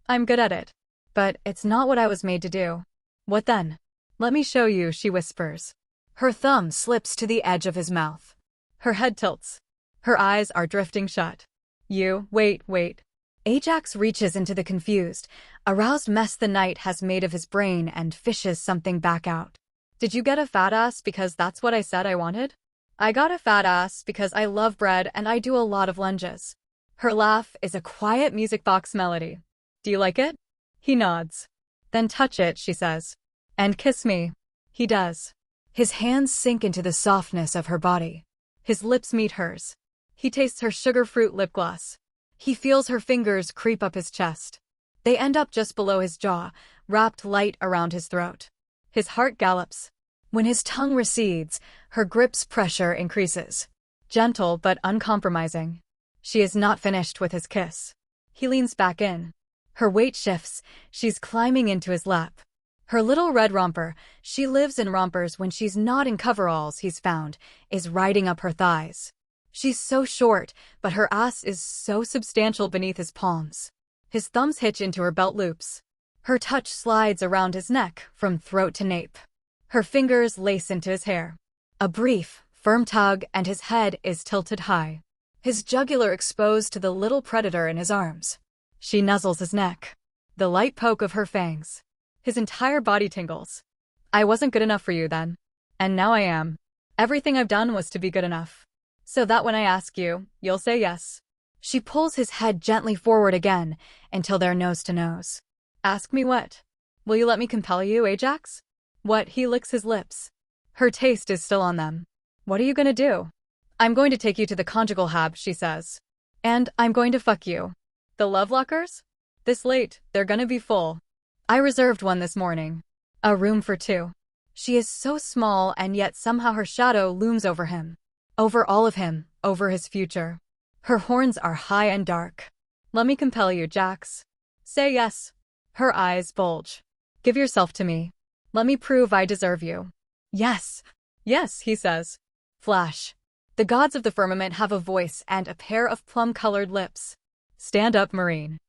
I'm good at it. But it's not what I was made to do. What then? Let me show you, she whispers. Her thumb slips to the edge of his mouth. Her head tilts. Her eyes are drifting shut. You, wait. Ajax reaches into the confused, aroused mess the night has made of his brain and fishes something back out. Did you get a fat ass because that's what I said I wanted? I got a fat ass because I love bread and I do a lot of lunges. Her laugh is a quiet music box melody. Do you like it? He nods. Then touch it, she says. And kiss me. He does. His hands sink into the softness of her body. His lips meet hers. He tastes her sugar fruit lip gloss. He feels her fingers creep up his chest. They end up just below his jaw, wrapped light around his throat. His heart gallops. When his tongue recedes, her grip's pressure increases. Gentle but uncompromising. She is not finished with his kiss. He leans back in. Her weight shifts, she's climbing into his lap. Her little red romper, she lives in rompers when she's not in coveralls he's found, is riding up her thighs. She's so short, but her ass is so substantial beneath his palms. His thumbs hitch into her belt loops. Her touch slides around his neck, from throat to nape. Her fingers lace into his hair. A brief, firm tug and his head is tilted high. His jugular exposed to the little predator in his arms. She nuzzles his neck. The light poke of her fangs. His entire body tingles. I wasn't good enough for you then. And now I am. Everything I've done was to be good enough. So that when I ask you, you'll say yes. She pulls his head gently forward again, until they're nose to nose. Ask me what? Will you let me compel you, Ajax? What? He licks his lips. Her taste is still on them. What are you gonna do? I'm going to take you to the conjugal hab, she says. And I'm going to fuck you. The love lockers? This late, they're gonna be full. I reserved one this morning. A room for two. She is so small and yet somehow her shadow looms over him. Over all of him, over his future. Her horns are high and dark. Let me compel you, Jax. Say yes. Her eyes bulge. Give yourself to me. Let me prove I deserve you. Yes. Yes, he says. Flash. The gods of the firmament have a voice and a pair of plum-colored lips. Stand up, Marine.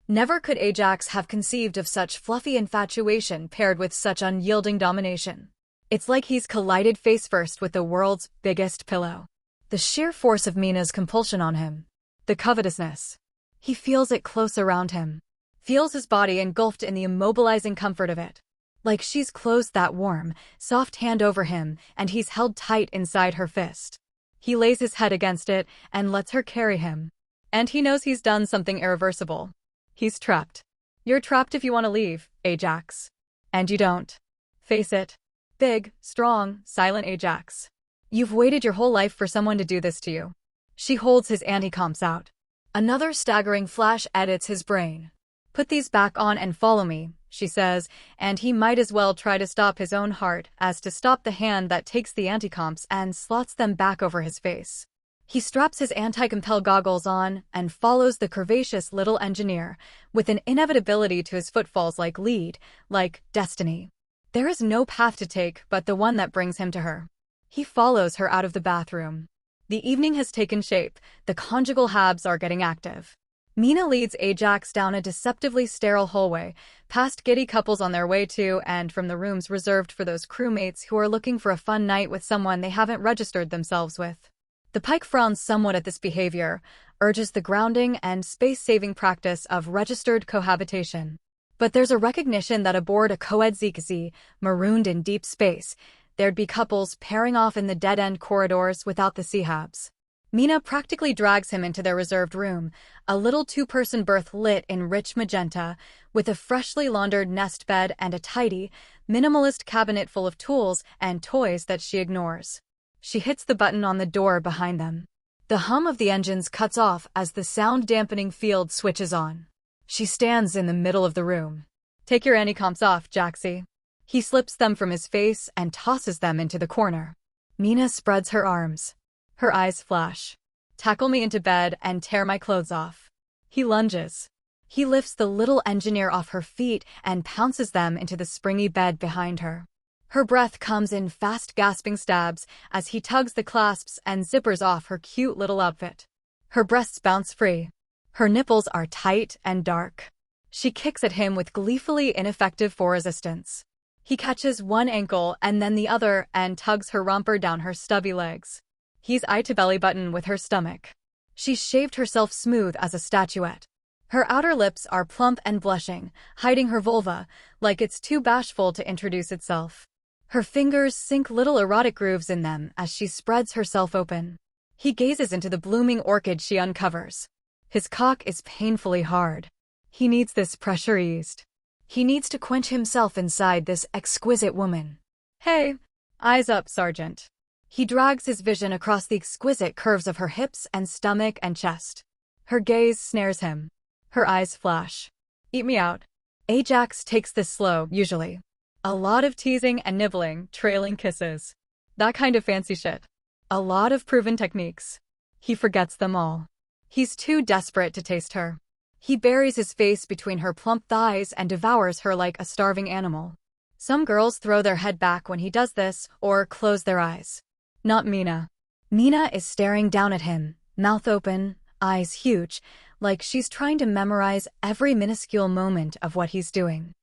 Never could Ajax have conceived of such fluffy infatuation paired with such unyielding domination. It's like he's collided face first with the world's biggest pillow. The sheer force of Mina's compulsion on him. The covetousness. He feels it close around him. Feels his body engulfed in the immobilizing comfort of it. Like she's closed that warm, soft hand over him and he's held tight inside her fist. He lays his head against it and lets her carry him. And he knows he's done something irreversible. He's trapped. You're trapped if you want to leave, Ajax. And you don't. Face it. Big, strong, silent Ajax. You've waited your whole life for someone to do this to you. She holds his anti-comps out. Another staggering flash edits his brain. Put these back on and follow me, she says, and he might as well try to stop his own heart as to stop the hand that takes the anti-comps and slots them back over his face. He straps his anti-compel goggles on and follows the curvaceous little engineer, with an inevitability to his footfalls like lead, like destiny. There is no path to take but the one that brings him to her. He follows her out of the bathroom. The evening has taken shape, the conjugal habs are getting active. Mina leads Ajax down a deceptively sterile hallway, past giddy couples on their way to and from the rooms reserved for those crewmates who are looking for a fun night with someone they haven't registered themselves with. The Pike frowns somewhat at this behavior, urges the grounding and space-saving practice of registered cohabitation. But there's a recognition that aboard a co-ed ZKZ, marooned in deep space, there'd be couples pairing off in the dead-end corridors without the C-habs. Mina practically drags him into their reserved room, a little two-person berth lit in rich magenta, with a freshly laundered nest bed and a tidy, minimalist cabinet full of tools and toys that she ignores. She hits the button on the door behind them. The hum of the engines cuts off as the sound-dampening field switches on. She stands in the middle of the room. Take your anti-comps off, Jaxie. He slips them from his face and tosses them into the corner. Mina spreads her arms. Her eyes flash. Tackle me into bed and tear my clothes off. He lunges. He lifts the little engineer off her feet and pounces them into the springy bed behind her. Her breath comes in fast gasping stabs as he tugs the clasps and zippers off her cute little outfit. Her breasts bounce free. Her nipples are tight and dark. She kicks at him with gleefully ineffective for resistance. He catches one ankle and then the other and tugs her romper down her stubby legs. He's eye to belly button with her stomach. She's shaved herself smooth as a statuette. Her outer lips are plump and blushing, hiding her vulva, like it's too bashful to introduce itself. Her fingers sink little erotic grooves in them as she spreads herself open. He gazes into the blooming orchid she uncovers. His cock is painfully hard. He needs this pressure eased. He needs to quench himself inside this exquisite woman. Hey, eyes up, Sergeant. He drags his vision across the exquisite curves of her hips and stomach and chest. Her gaze snares him. Her eyes flash. Eat me out. Ajax takes this slow, usually. A lot of teasing and nibbling, trailing kisses. That kind of fancy shit. A lot of proven techniques. He forgets them all. He's too desperate to taste her. He buries his face between her plump thighs and devours her like a starving animal. Some girls throw their head back when he does this, or close their eyes. Not Mina. Mina is staring down at him, mouth open, eyes huge, like she's trying to memorize every minuscule moment of what he's doing.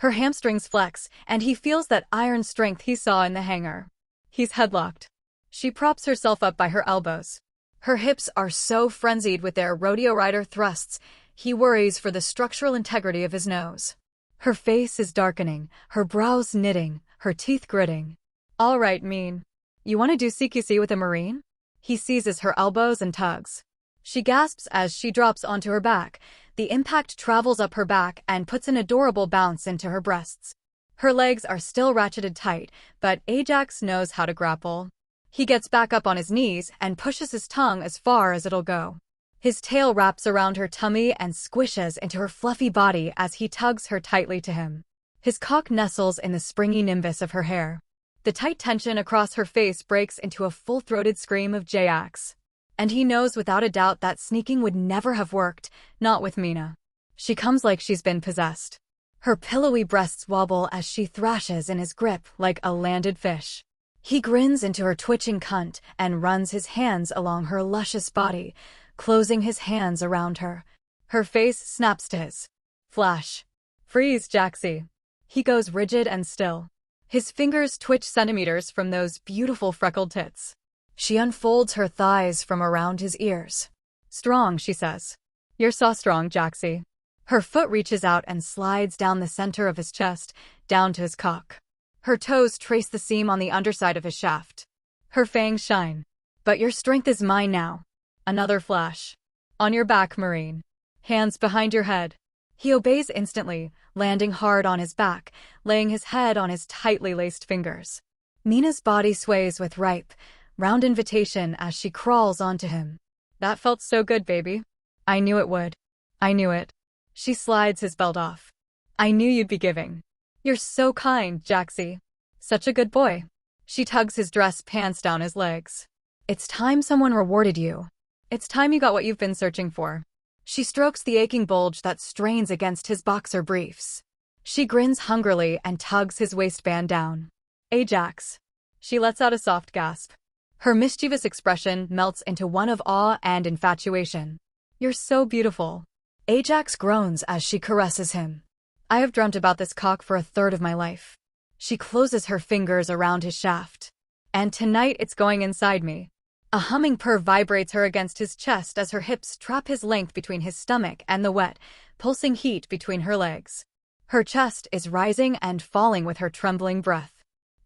Her hamstrings flex, and he feels that iron strength he saw in the hangar. He's headlocked. She props herself up by her elbows. Her hips are so frenzied with their rodeo rider thrusts, he worries for the structural integrity of his nose. Her face is darkening, her brows knitting, her teeth gritting. All right, mean. You want to do CQC with a Marine? He seizes her elbows and tugs. She gasps as she drops onto her back. The impact travels up her back and puts an adorable bounce into her breasts. Her legs are still ratcheted tight, but Ajax knows how to grapple. He gets back up on his knees and pushes his tongue as far as it'll go. His tail wraps around her tummy and squishes into her fluffy body as he tugs her tightly to him. His cock nestles in the springy nimbus of her hair. The tight tension across her face breaks into a full-throated scream of J-Ax. And he knows without a doubt that sneaking would never have worked, not with Mina. She comes like she's been possessed. Her pillowy breasts wobble as she thrashes in his grip like a landed fish. He grins into her twitching cunt and runs his hands along her luscious body, closing his hands around her. Her face snaps to his. Flash. Freeze, Jaxie. He goes rigid and still. His fingers twitch centimeters from those beautiful freckled tits. She unfolds her thighs from around his ears. Strong, she says. You're so strong, Jaxie. Her foot reaches out and slides down the center of his chest, down to his cock. Her toes trace the seam on the underside of his shaft. Her fangs shine. But your strength is mine now. Another flash. On your back, Marine. Hands behind your head. He obeys instantly, landing hard on his back, laying his head on his tightly laced fingers. Mina's body sways with ripe, round invitation as she crawls onto him. That felt so good, baby. I knew it would. I knew it. She slides his belt off. I knew you'd be giving. You're so kind, Jaxie. Such a good boy. She tugs his dress pants down his legs. It's time someone rewarded you. It's time you got what you've been searching for. She strokes the aching bulge that strains against his boxer briefs. She grins hungrily and tugs his waistband down. Ajax. She lets out a soft gasp. Her mischievous expression melts into one of awe and infatuation. You're so beautiful. Ajax groans as she caresses him. I have dreamt about this cock for a third of my life. She closes her fingers around his shaft. And tonight it's going inside me. A humming purr vibrates her against his chest as her hips trap his length between his stomach and the wet, pulsing heat between her legs. Her chest is rising and falling with her trembling breath.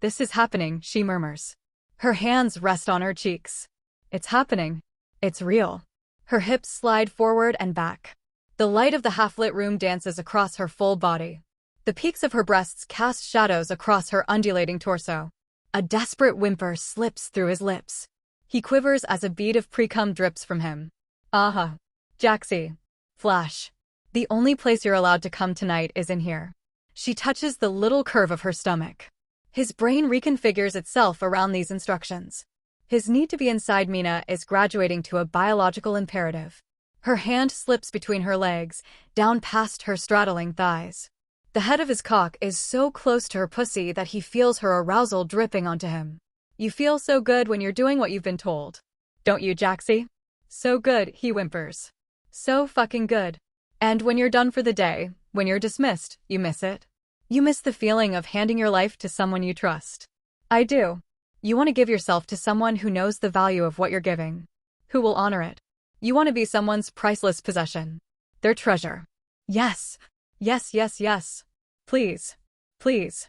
This is happening, she murmurs. Her hands rest on her cheeks. It's happening. It's real. Her hips slide forward and back. The light of the half-lit room dances across her full body. The peaks of her breasts cast shadows across her undulating torso. A desperate whimper slips through his lips. He quivers as a bead of pre-cum drips from him. Aha. Jaxie. Flash. The only place you're allowed to come tonight is in here. She touches the little curve of her stomach. His brain reconfigures itself around these instructions. His need to be inside Mina is graduating to a biological imperative. Her hand slips between her legs, down past her straddling thighs. The head of his cock is so close to her pussy that he feels her arousal dripping onto him. You feel so good when you're doing what you've been told. Don't you, Jaxie? So good, he whimpers. So fucking good. And when you're done for the day, when you're dismissed, you miss it. You miss the feeling of handing your life to someone you trust. I do. You want to give yourself to someone who knows the value of what you're giving. Who will honor it. You want to be someone's priceless possession. Their treasure. Yes. Yes, yes, yes. Please. Please.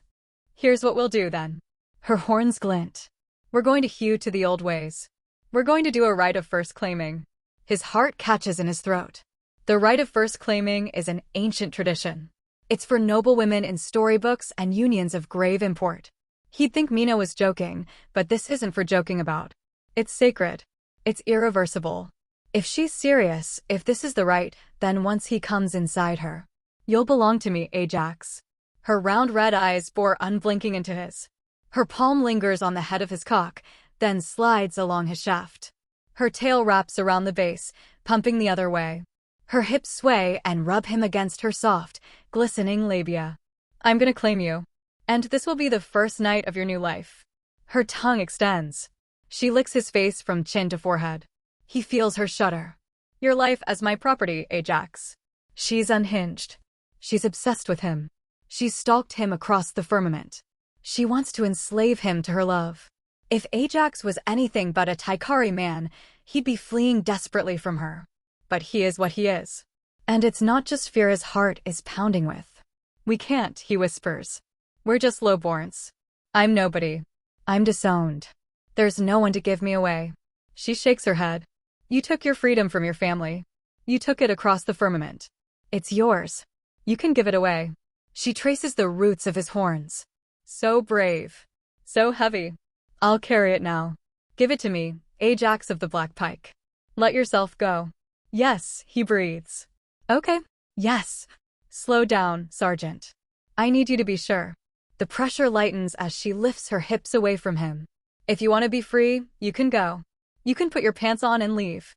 Here's what we'll do then. Her horns glint. We're going to hew to the old ways. We're going to do a rite of first claiming. His heart catches in his throat. The rite of first claiming is an ancient tradition. It's for noble women in storybooks and unions of grave import. He'd think Mina was joking, but this isn't for joking about. It's sacred. It's irreversible. If she's serious, if this is the rite, then once he comes inside her, you'll belong to me, Ajax. Her round red eyes bore unblinking into his. Her palm lingers on the head of his cock, then slides along his shaft. Her tail wraps around the base, pumping the other way. Her hips sway and rub him against her soft, glistening labia. I'm gonna claim you. And this will be the first night of your new life. Her tongue extends. She licks his face from chin to forehead. He feels her shudder. Your life as my property, Ajax. She's unhinged. She's obsessed with him. She's stalked him across the firmament. She wants to enslave him to her love. If Ajax was anything but a Taikari man, he'd be fleeing desperately from her. But he is what he is. And it's not just fear his heart is pounding with. We can't, he whispers. We're just lowborns. I'm nobody. I'm disowned. There's no one to give me away. She shakes her head. You took your freedom from your family. You took it across the firmament. It's yours. You can give it away. She traces the roots of his horns. So brave. So heavy. I'll carry it now. Give it to me, Ajax of the Black Pike. Let yourself go. Yes, he breathes. Okay. Yes. Slow down, Sergeant. I need you to be sure. The pressure lightens as she lifts her hips away from him. If you want to be free, you can go. You can put your pants on and leave.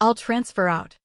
I'll transfer out.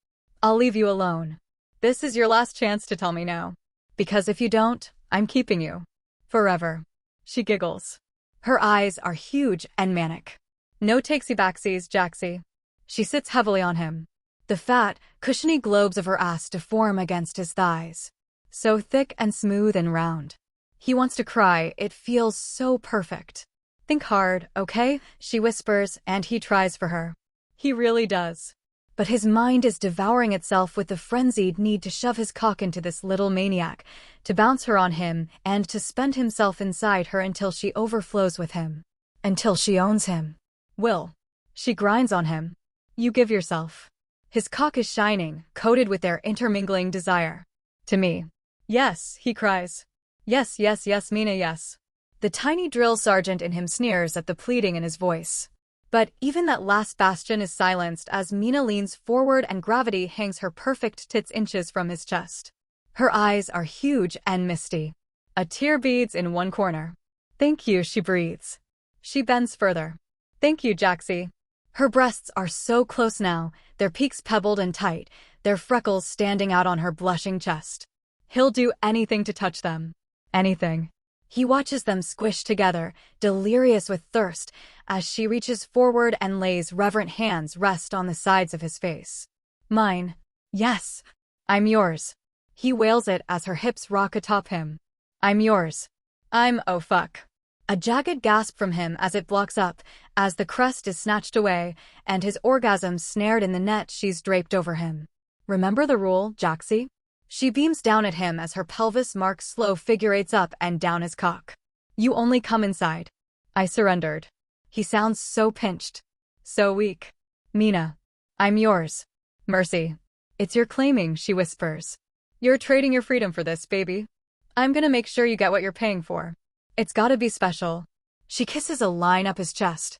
I'll leave you alone. This is your last chance to tell me no. Because if you don't, I'm keeping you. Forever. She giggles. Her eyes are huge and manic. No takesy-backsies, Jaxie. She sits heavily on him. The fat, cushiony globes of her ass deform against his thighs. So thick and smooth and round. He wants to cry, it feels so perfect. Think hard, okay? She whispers, and he tries for her. He really does. But his mind is devouring itself with the frenzied need to shove his cock into this little maniac, to bounce her on him, and to spend himself inside her until she overflows with him. Until she owns him. Will. She grinds on him. You give yourself. His cock is shining, coated with their intermingling desire. To me. Yes, he cries. Yes, yes, yes, Mina, yes. The tiny drill sergeant in him sneers at the pleading in his voice. But even that last bastion is silenced as Mina leans forward and gravity hangs her perfect tits inches from his chest. Her eyes are huge and misty. A tear beads in one corner. Thank you, she breathes. She bends further. Thank you, Jaxie. Her breasts are so close now, their peaks pebbled and tight, their freckles standing out on her blushing chest. He'll do anything to touch them. Anything. He watches them squish together, delirious with thirst, as she reaches forward and lays reverent hands rest on the sides of his face. Mine. Yes. I'm yours. He wails it as her hips rock atop him. I'm yours. Oh fuck. A jagged gasp from him as it blocks up, as the crest is snatched away, and his orgasm snared in the net she's draped over him. Remember the rule, Jaxie? She beams down at him as her pelvis marks slow figure eights up and down his cock. You only come inside. I surrendered. He sounds so pinched. So weak. Mina. I'm yours. Mercy. It's your claiming, she whispers. You're trading your freedom for this, baby. I'm gonna make sure you get what you're paying for. It's gotta be special. She kisses a line up his chest.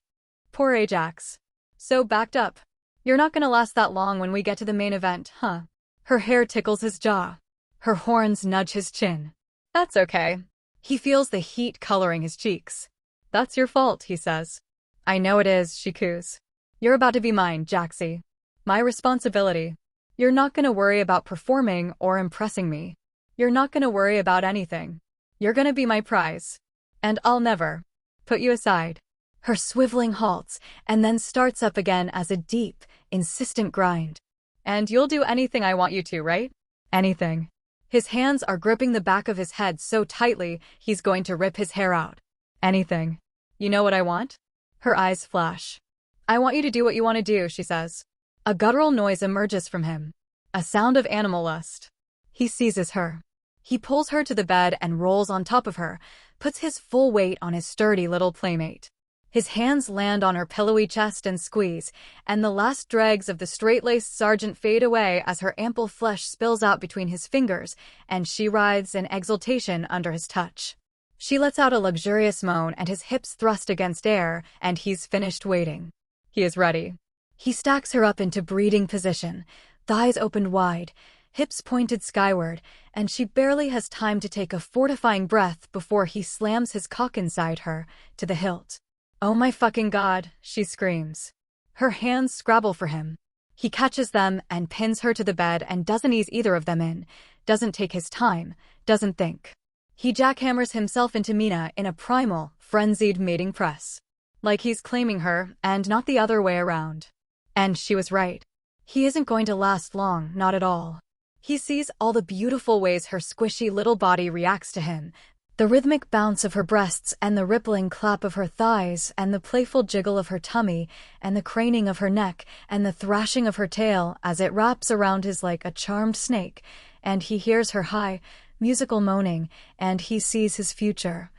Poor Ajax. So backed up. You're not gonna last that long when we get to the main event, huh? Her hair tickles his jaw. Her horns nudge his chin. That's okay. He feels the heat coloring his cheeks. That's your fault, he says. I know it is, she coos. You're about to be mine, Jaxie. My responsibility. You're not gonna worry about performing or impressing me. You're not gonna worry about anything. You're gonna be my prize. And I'll never put you aside. Her swiveling halts and then starts up again as a deep, insistent grind. And you'll do anything I want you to, right? Anything. His hands are gripping the back of his head so tightly he's going to rip his hair out. Anything. You know what I want? Her eyes flash. I want you to do what you want to do, she says. A guttural noise emerges from him. A sound of animal lust. He seizes her. He pulls her to the bed and rolls on top of her, puts his full weight on his sturdy little playmate. His hands land on her pillowy chest and squeeze, and the last dregs of the straight-laced sergeant fade away as her ample flesh spills out between his fingers, and she writhes in exultation under his touch. She lets out a luxurious moan, and his hips thrust against air, and he's finished waiting. He is ready. He stacks her up into breeding position, thighs opened wide, hips pointed skyward, and she barely has time to take a fortifying breath before he slams his cock inside her, to the hilt. "Oh my fucking God," she screams. Her hands scrabble for him. He catches them and pins her to the bed and doesn't ease either of them in, doesn't take his time, doesn't think. He jackhammers himself into Mina in a primal, frenzied mating press. Like he's claiming her, and not the other way around. And she was right. He isn't going to last long, not at all. He sees all the beautiful ways her squishy little body reacts to him, the rhythmic bounce of her breasts and the rippling clap of her thighs and the playful jiggle of her tummy and the craning of her neck and the thrashing of her tail as it wraps around his like a charmed snake, and he hears her high, musical moaning, and he sees his future.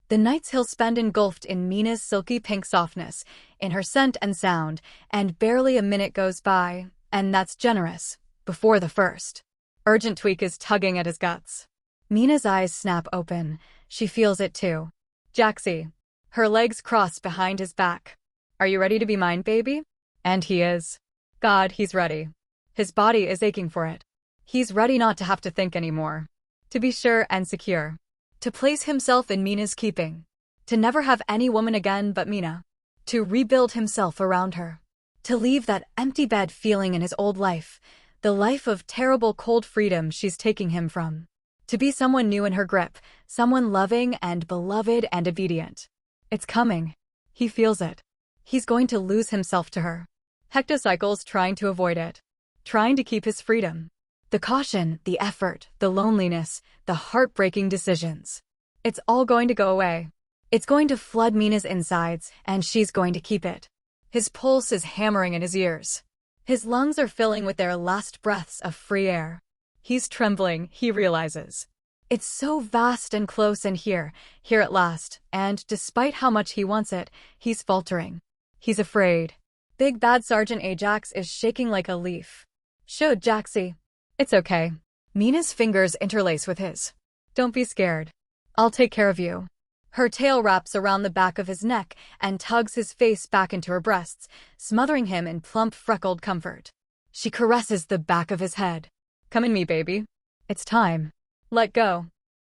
The nights he'll spend engulfed in Mina's silky pink softness, in her scent and sound, and barely a minute goes by, and that's generous, before the first urgent tweak is tugging at his guts. Mina's eyes snap open. She feels it too. "Jaxie." Her legs cross behind his back. "Are you ready to be mine, baby?" And he is. God, he's ready. His body is aching for it. He's ready not to have to think anymore. To be sure and secure. To place himself in Mina's keeping. To never have any woman again but Mina. To rebuild himself around her. To leave that empty bed feeling in his old life, the life of terrible cold freedom she's taking him from. To be someone new in her grip, someone loving and beloved and obedient. It's coming. He feels it. He's going to lose himself to her. Hectocycles trying to avoid it. Trying to keep his freedom. The caution, the effort, the loneliness, the heartbreaking decisions. It's all going to go away. It's going to flood Mina's insides, and she's going to keep it. His pulse is hammering in his ears. His lungs are filling with their last breaths of free air. He's trembling, he realizes. It's so vast and close and here at last, and despite how much he wants it, he's faltering. He's afraid. Big bad Sergeant Ajax is shaking like a leaf. "Should, Jaxie." "It's okay." Mina's fingers interlace with his. "Don't be scared. I'll take care of you." Her tail wraps around the back of his neck and tugs his face back into her breasts, smothering him in plump, freckled comfort. She caresses the back of his head. "Come in me, baby. It's time. Let go."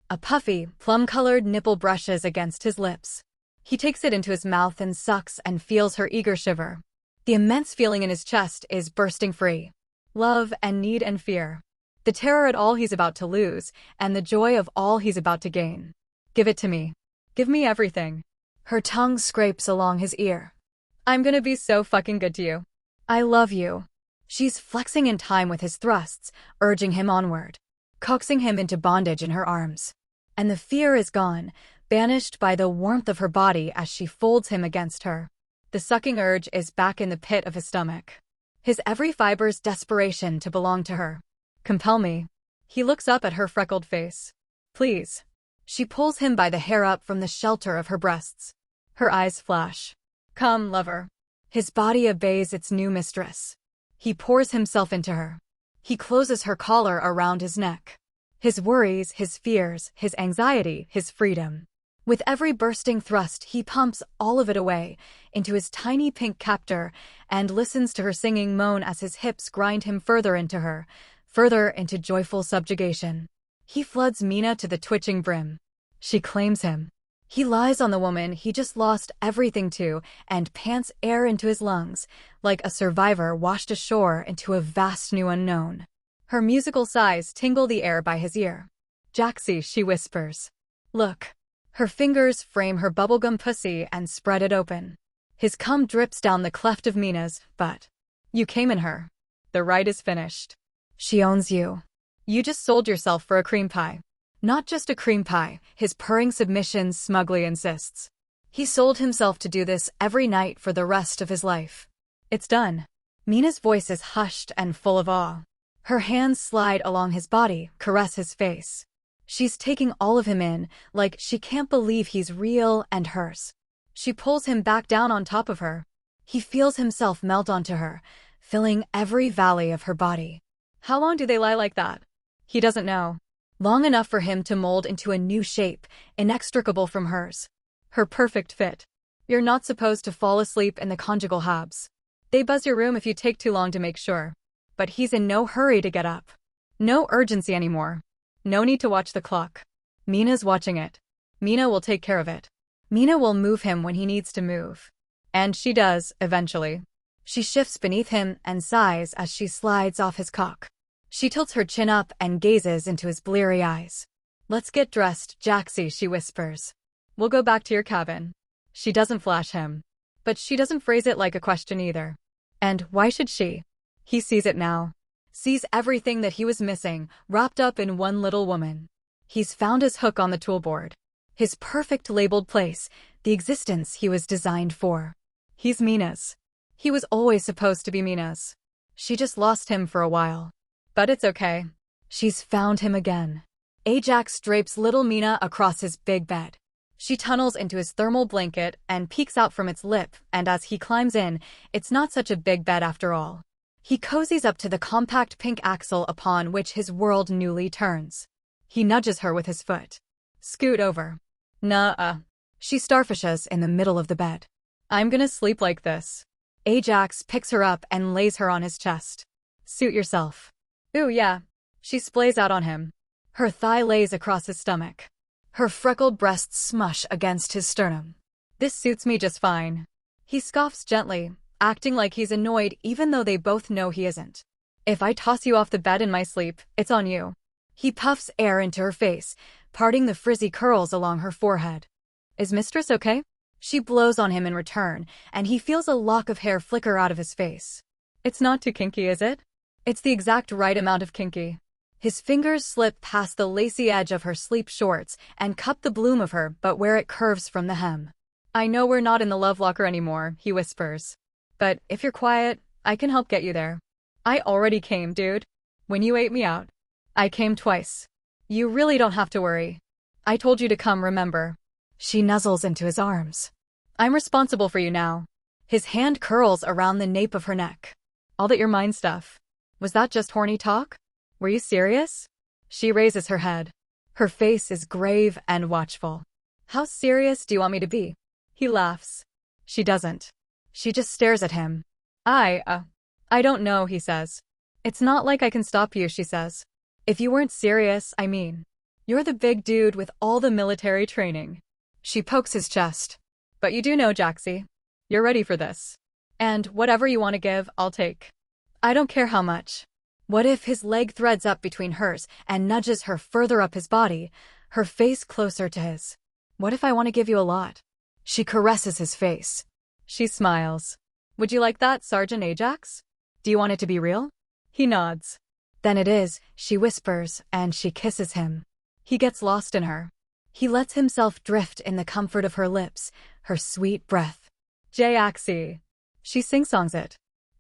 A puffy, plum-colored nipple brushes against his lips. He takes it into his mouth and sucks and feels her eager shiver. The immense feeling in his chest is bursting free. Love and need and fear. The terror at all he's about to lose, and the joy of all he's about to gain. "Give it to me. Give me everything." Her tongue scrapes along his ear. "I'm gonna be so fucking good to you. I love you." She's flexing in time with his thrusts, urging him onward, coaxing him into bondage in her arms. And the fear is gone, banished by the warmth of her body as she folds him against her. The sucking urge is back in the pit of his stomach. His every fiber's desperation to belong to her. "Compel me." He looks up at her freckled face. "Please." She pulls him by the hair up from the shelter of her breasts. Her eyes flash. "Come, lover." His body obeys its new mistress. He pours himself into her. He closes her collar around his neck. His worries, his fears, his anxiety, his freedom. With every bursting thrust, he pumps all of it away into his tiny pink captor and listens to her singing moan as his hips grind him further into her, further into joyful subjugation. He floods Mina to the twitching brim. She claims him. He lies on the woman he just lost everything to and pants air into his lungs, like a survivor washed ashore into a vast new unknown. Her musical sighs tingle the air by his ear. "Jaxie," she whispers. "Look." Her fingers frame her bubblegum pussy and spread it open. His cum drips down the cleft of Mina's, but you came in her. The ride is finished. She owns you. You just sold yourself for a cream pie. Not just a cream pie, his purring submission smugly insists. He sold himself to do this every night for the rest of his life. "It's done." Mina's voice is hushed and full of awe. Her hands slide along his body, caress his face. She's taking all of him in, like she can't believe he's real and hers. She pulls him back down on top of her. He feels himself melt onto her, filling every valley of her body. How long do they lie like that? He doesn't know. Long enough for him to mold into a new shape, inextricable from hers. Her perfect fit. You're not supposed to fall asleep in the conjugal habs. They buzz your room if you take too long to make sure. But he's in no hurry to get up. No urgency anymore. No need to watch the clock. Mina's watching it. Mina will take care of it. Mina will move him when he needs to move. And she does, eventually. She shifts beneath him and sighs as she slides off his cock. She tilts her chin up and gazes into his bleary eyes. "Let's get dressed, Jaxie," she whispers. "We'll go back to your cabin." She doesn't flash him. But she doesn't phrase it like a question either. And why should she? He sees it now. Sees everything that he was missing, wrapped up in one little woman. He's found his hook on the toolboard. His perfect labeled place, the existence he was designed for. He's Mina's. He was always supposed to be Mina's. She just lost him for a while. But it's okay. She's found him again. Ajax drapes little Mina across his big bed. She tunnels into his thermal blanket and peeks out from its lip, and as he climbs in, it's not such a big bed after all. He cozies up to the compact pink axle upon which his world newly turns. He nudges her with his foot. "Scoot over." "Nuh-uh." She starfishes in the middle of the bed. "I'm gonna sleep like this." Ajax picks her up and lays her on his chest. "Suit yourself." "Ooh, yeah." She splays out on him. Her thigh lays across his stomach. Her freckled breasts smush against his sternum. "This suits me just fine." He scoffs gently, acting like he's annoyed even though they both know he isn't. "If I toss you off the bed in my sleep, it's on you." He puffs air into her face, parting the frizzy curls along her forehead. "Is Mistress okay?" She blows on him in return, and he feels a lock of hair flicker out of his face. "It's not too kinky, is it?" It's the exact right amount of kinky. His fingers slip past the lacy edge of her sleep shorts and cup the bloom of her but where it curves from the hem. "I know we're not in the love locker anymore," he whispers. "But if you're quiet, I can help get you there." "I already came, dude. When you ate me out. I came twice. You really don't have to worry. I told you to come, remember?" She nuzzles into his arms. "I'm responsible for you now." His hand curls around the nape of her neck. "All that your mind stuff. Was that just horny talk? Were you serious?" She raises her head. Her face is grave and watchful. "How serious do you want me to be?" He laughs. She doesn't. She just stares at him. I don't know," he says. "It's not like I can stop you," she says. "If you weren't serious, I mean. You're the big dude with all the military training." She pokes his chest. "But you do know, Jaxie. You're ready for this. And whatever you want to give, I'll take. I don't care how much." What if his leg threads up between hers and nudges her further up his body, her face closer to his? "What if I want to give you a lot?" She caresses his face. She smiles. "Would you like that, Sergeant Ajax? Do you want it to be real?" He nods. "Then it is," she whispers, and she kisses him. He gets lost in her. He lets himself drift in the comfort of her lips, her sweet breath. "Jaxie." She sing-songs it.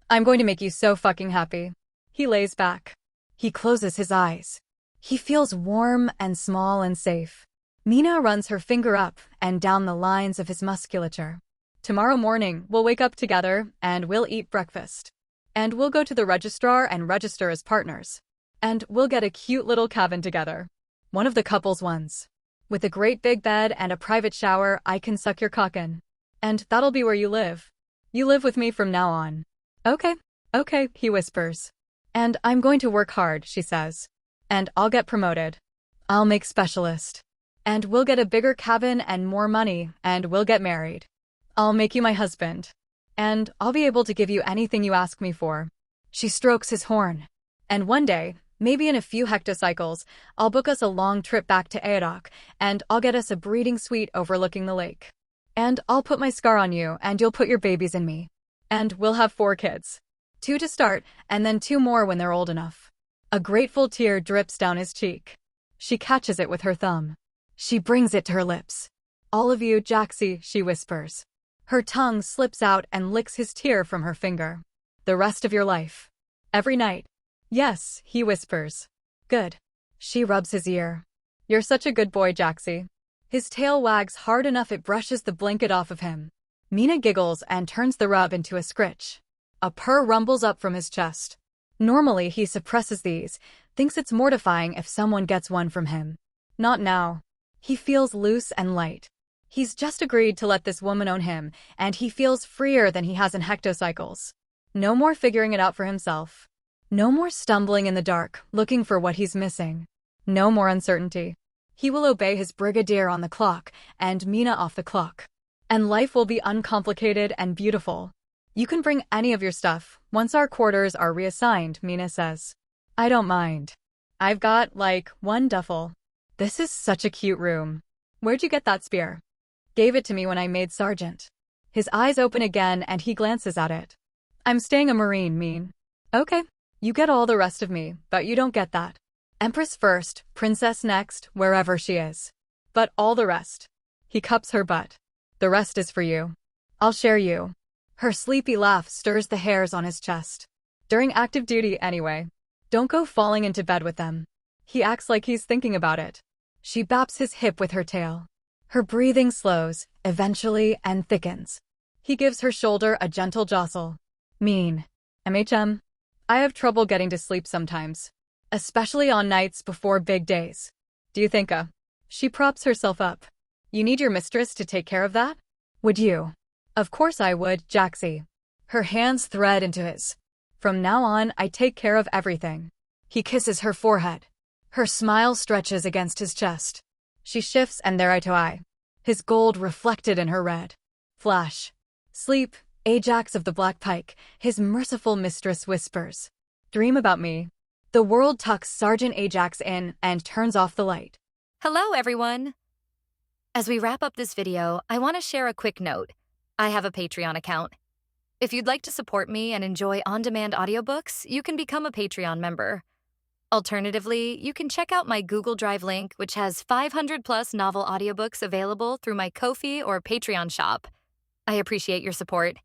"I'm going to make you so fucking happy." He lays back. He closes his eyes. He feels warm and small and safe. Mina runs her finger up and down the lines of his musculature. "Tomorrow morning, we'll wake up together, and we'll eat breakfast. And we'll go to the registrar and register as partners. And we'll get a cute little cabin together. One of the couple's ones. With a great big bed and a private shower I can suck your cock in. And that'll be where you live. You live with me from now on." Okay, he whispers. "And I'm going to work hard," she says. "And I'll get promoted. I'll make specialist. And we'll get a bigger cabin and more money, and we'll get married. I'll make you my husband. And I'll be able to give you anything you ask me for." She strokes his horn. "And one day, maybe in a few hectocycles, I'll book us a long trip back to Aodok, and I'll get us a breeding suite overlooking the lake. And I'll put my scar on you, and you'll put your babies in me. And we'll have 4 kids. 2 to start, and then 2 more when they're old enough." A grateful tear drips down his cheek. She catches it with her thumb. She brings it to her lips. "All of you, Jaxie," she whispers. Her tongue slips out and licks his tear from her finger. "The rest of your life. Every night. Yes, he whispers. Good. She rubs his ear. You're such a good boy, Jaxie. His tail wags hard enough it brushes the blanket off of him. Mina giggles and turns the rub into a scritch. A purr rumbles up from his chest. Normally, he suppresses these, thinks it's mortifying if someone gets one from him. Not now. He feels loose and light. He's just agreed to let this woman own him, and he feels freer than he has in hectocycles. No more figuring it out for himself. No more stumbling in the dark, looking for what he's missing. No more uncertainty. He will obey his brigadier on the clock, and Mina off the clock. And life will be uncomplicated and beautiful. You can bring any of your stuff, once our quarters are reassigned, Mina says. I don't mind. I've got, one duffel. This is such a cute room. Where'd you get that spear? Gave it to me when I made sergeant. His eyes open again and he glances at it. I'm staying a Marine, Mean. Okay. You get all the rest of me, but you don't get that. Empress first, princess next, wherever she is. But all the rest. He cups her butt. The rest is for you. I'll share you. Her sleepy laugh stirs the hairs on his chest. During active duty, anyway. Don't go falling into bed with them. He acts like he's thinking about it. She baps his hip with her tail. Her breathing slows, eventually, and thickens. He gives her shoulder a gentle jostle. Mean. MHM. I have trouble getting to sleep sometimes. Especially on nights before big days. Do you think, She props herself up. You need your mistress to take care of that? Would you? Of course I would, Jaxie. Her hands thread into his. From now on, I take care of everything. He kisses her forehead. Her smile stretches against his chest. She shifts and they're eye to eye. His gold reflected in her red. Flash. Sleep, Ajax of the Black Pike, his merciful mistress whispers. Dream about me. The world tucks Sergeant Ajax in and turns off the light. Hello, everyone. As we wrap up this video, I want to share a quick note. I have a Patreon account. If you'd like to support me and enjoy on-demand audiobooks, you can become a Patreon member. Alternatively, you can check out my Google Drive link, which has 500+ novel audiobooks available through my Ko-fi or Patreon shop. I appreciate your support.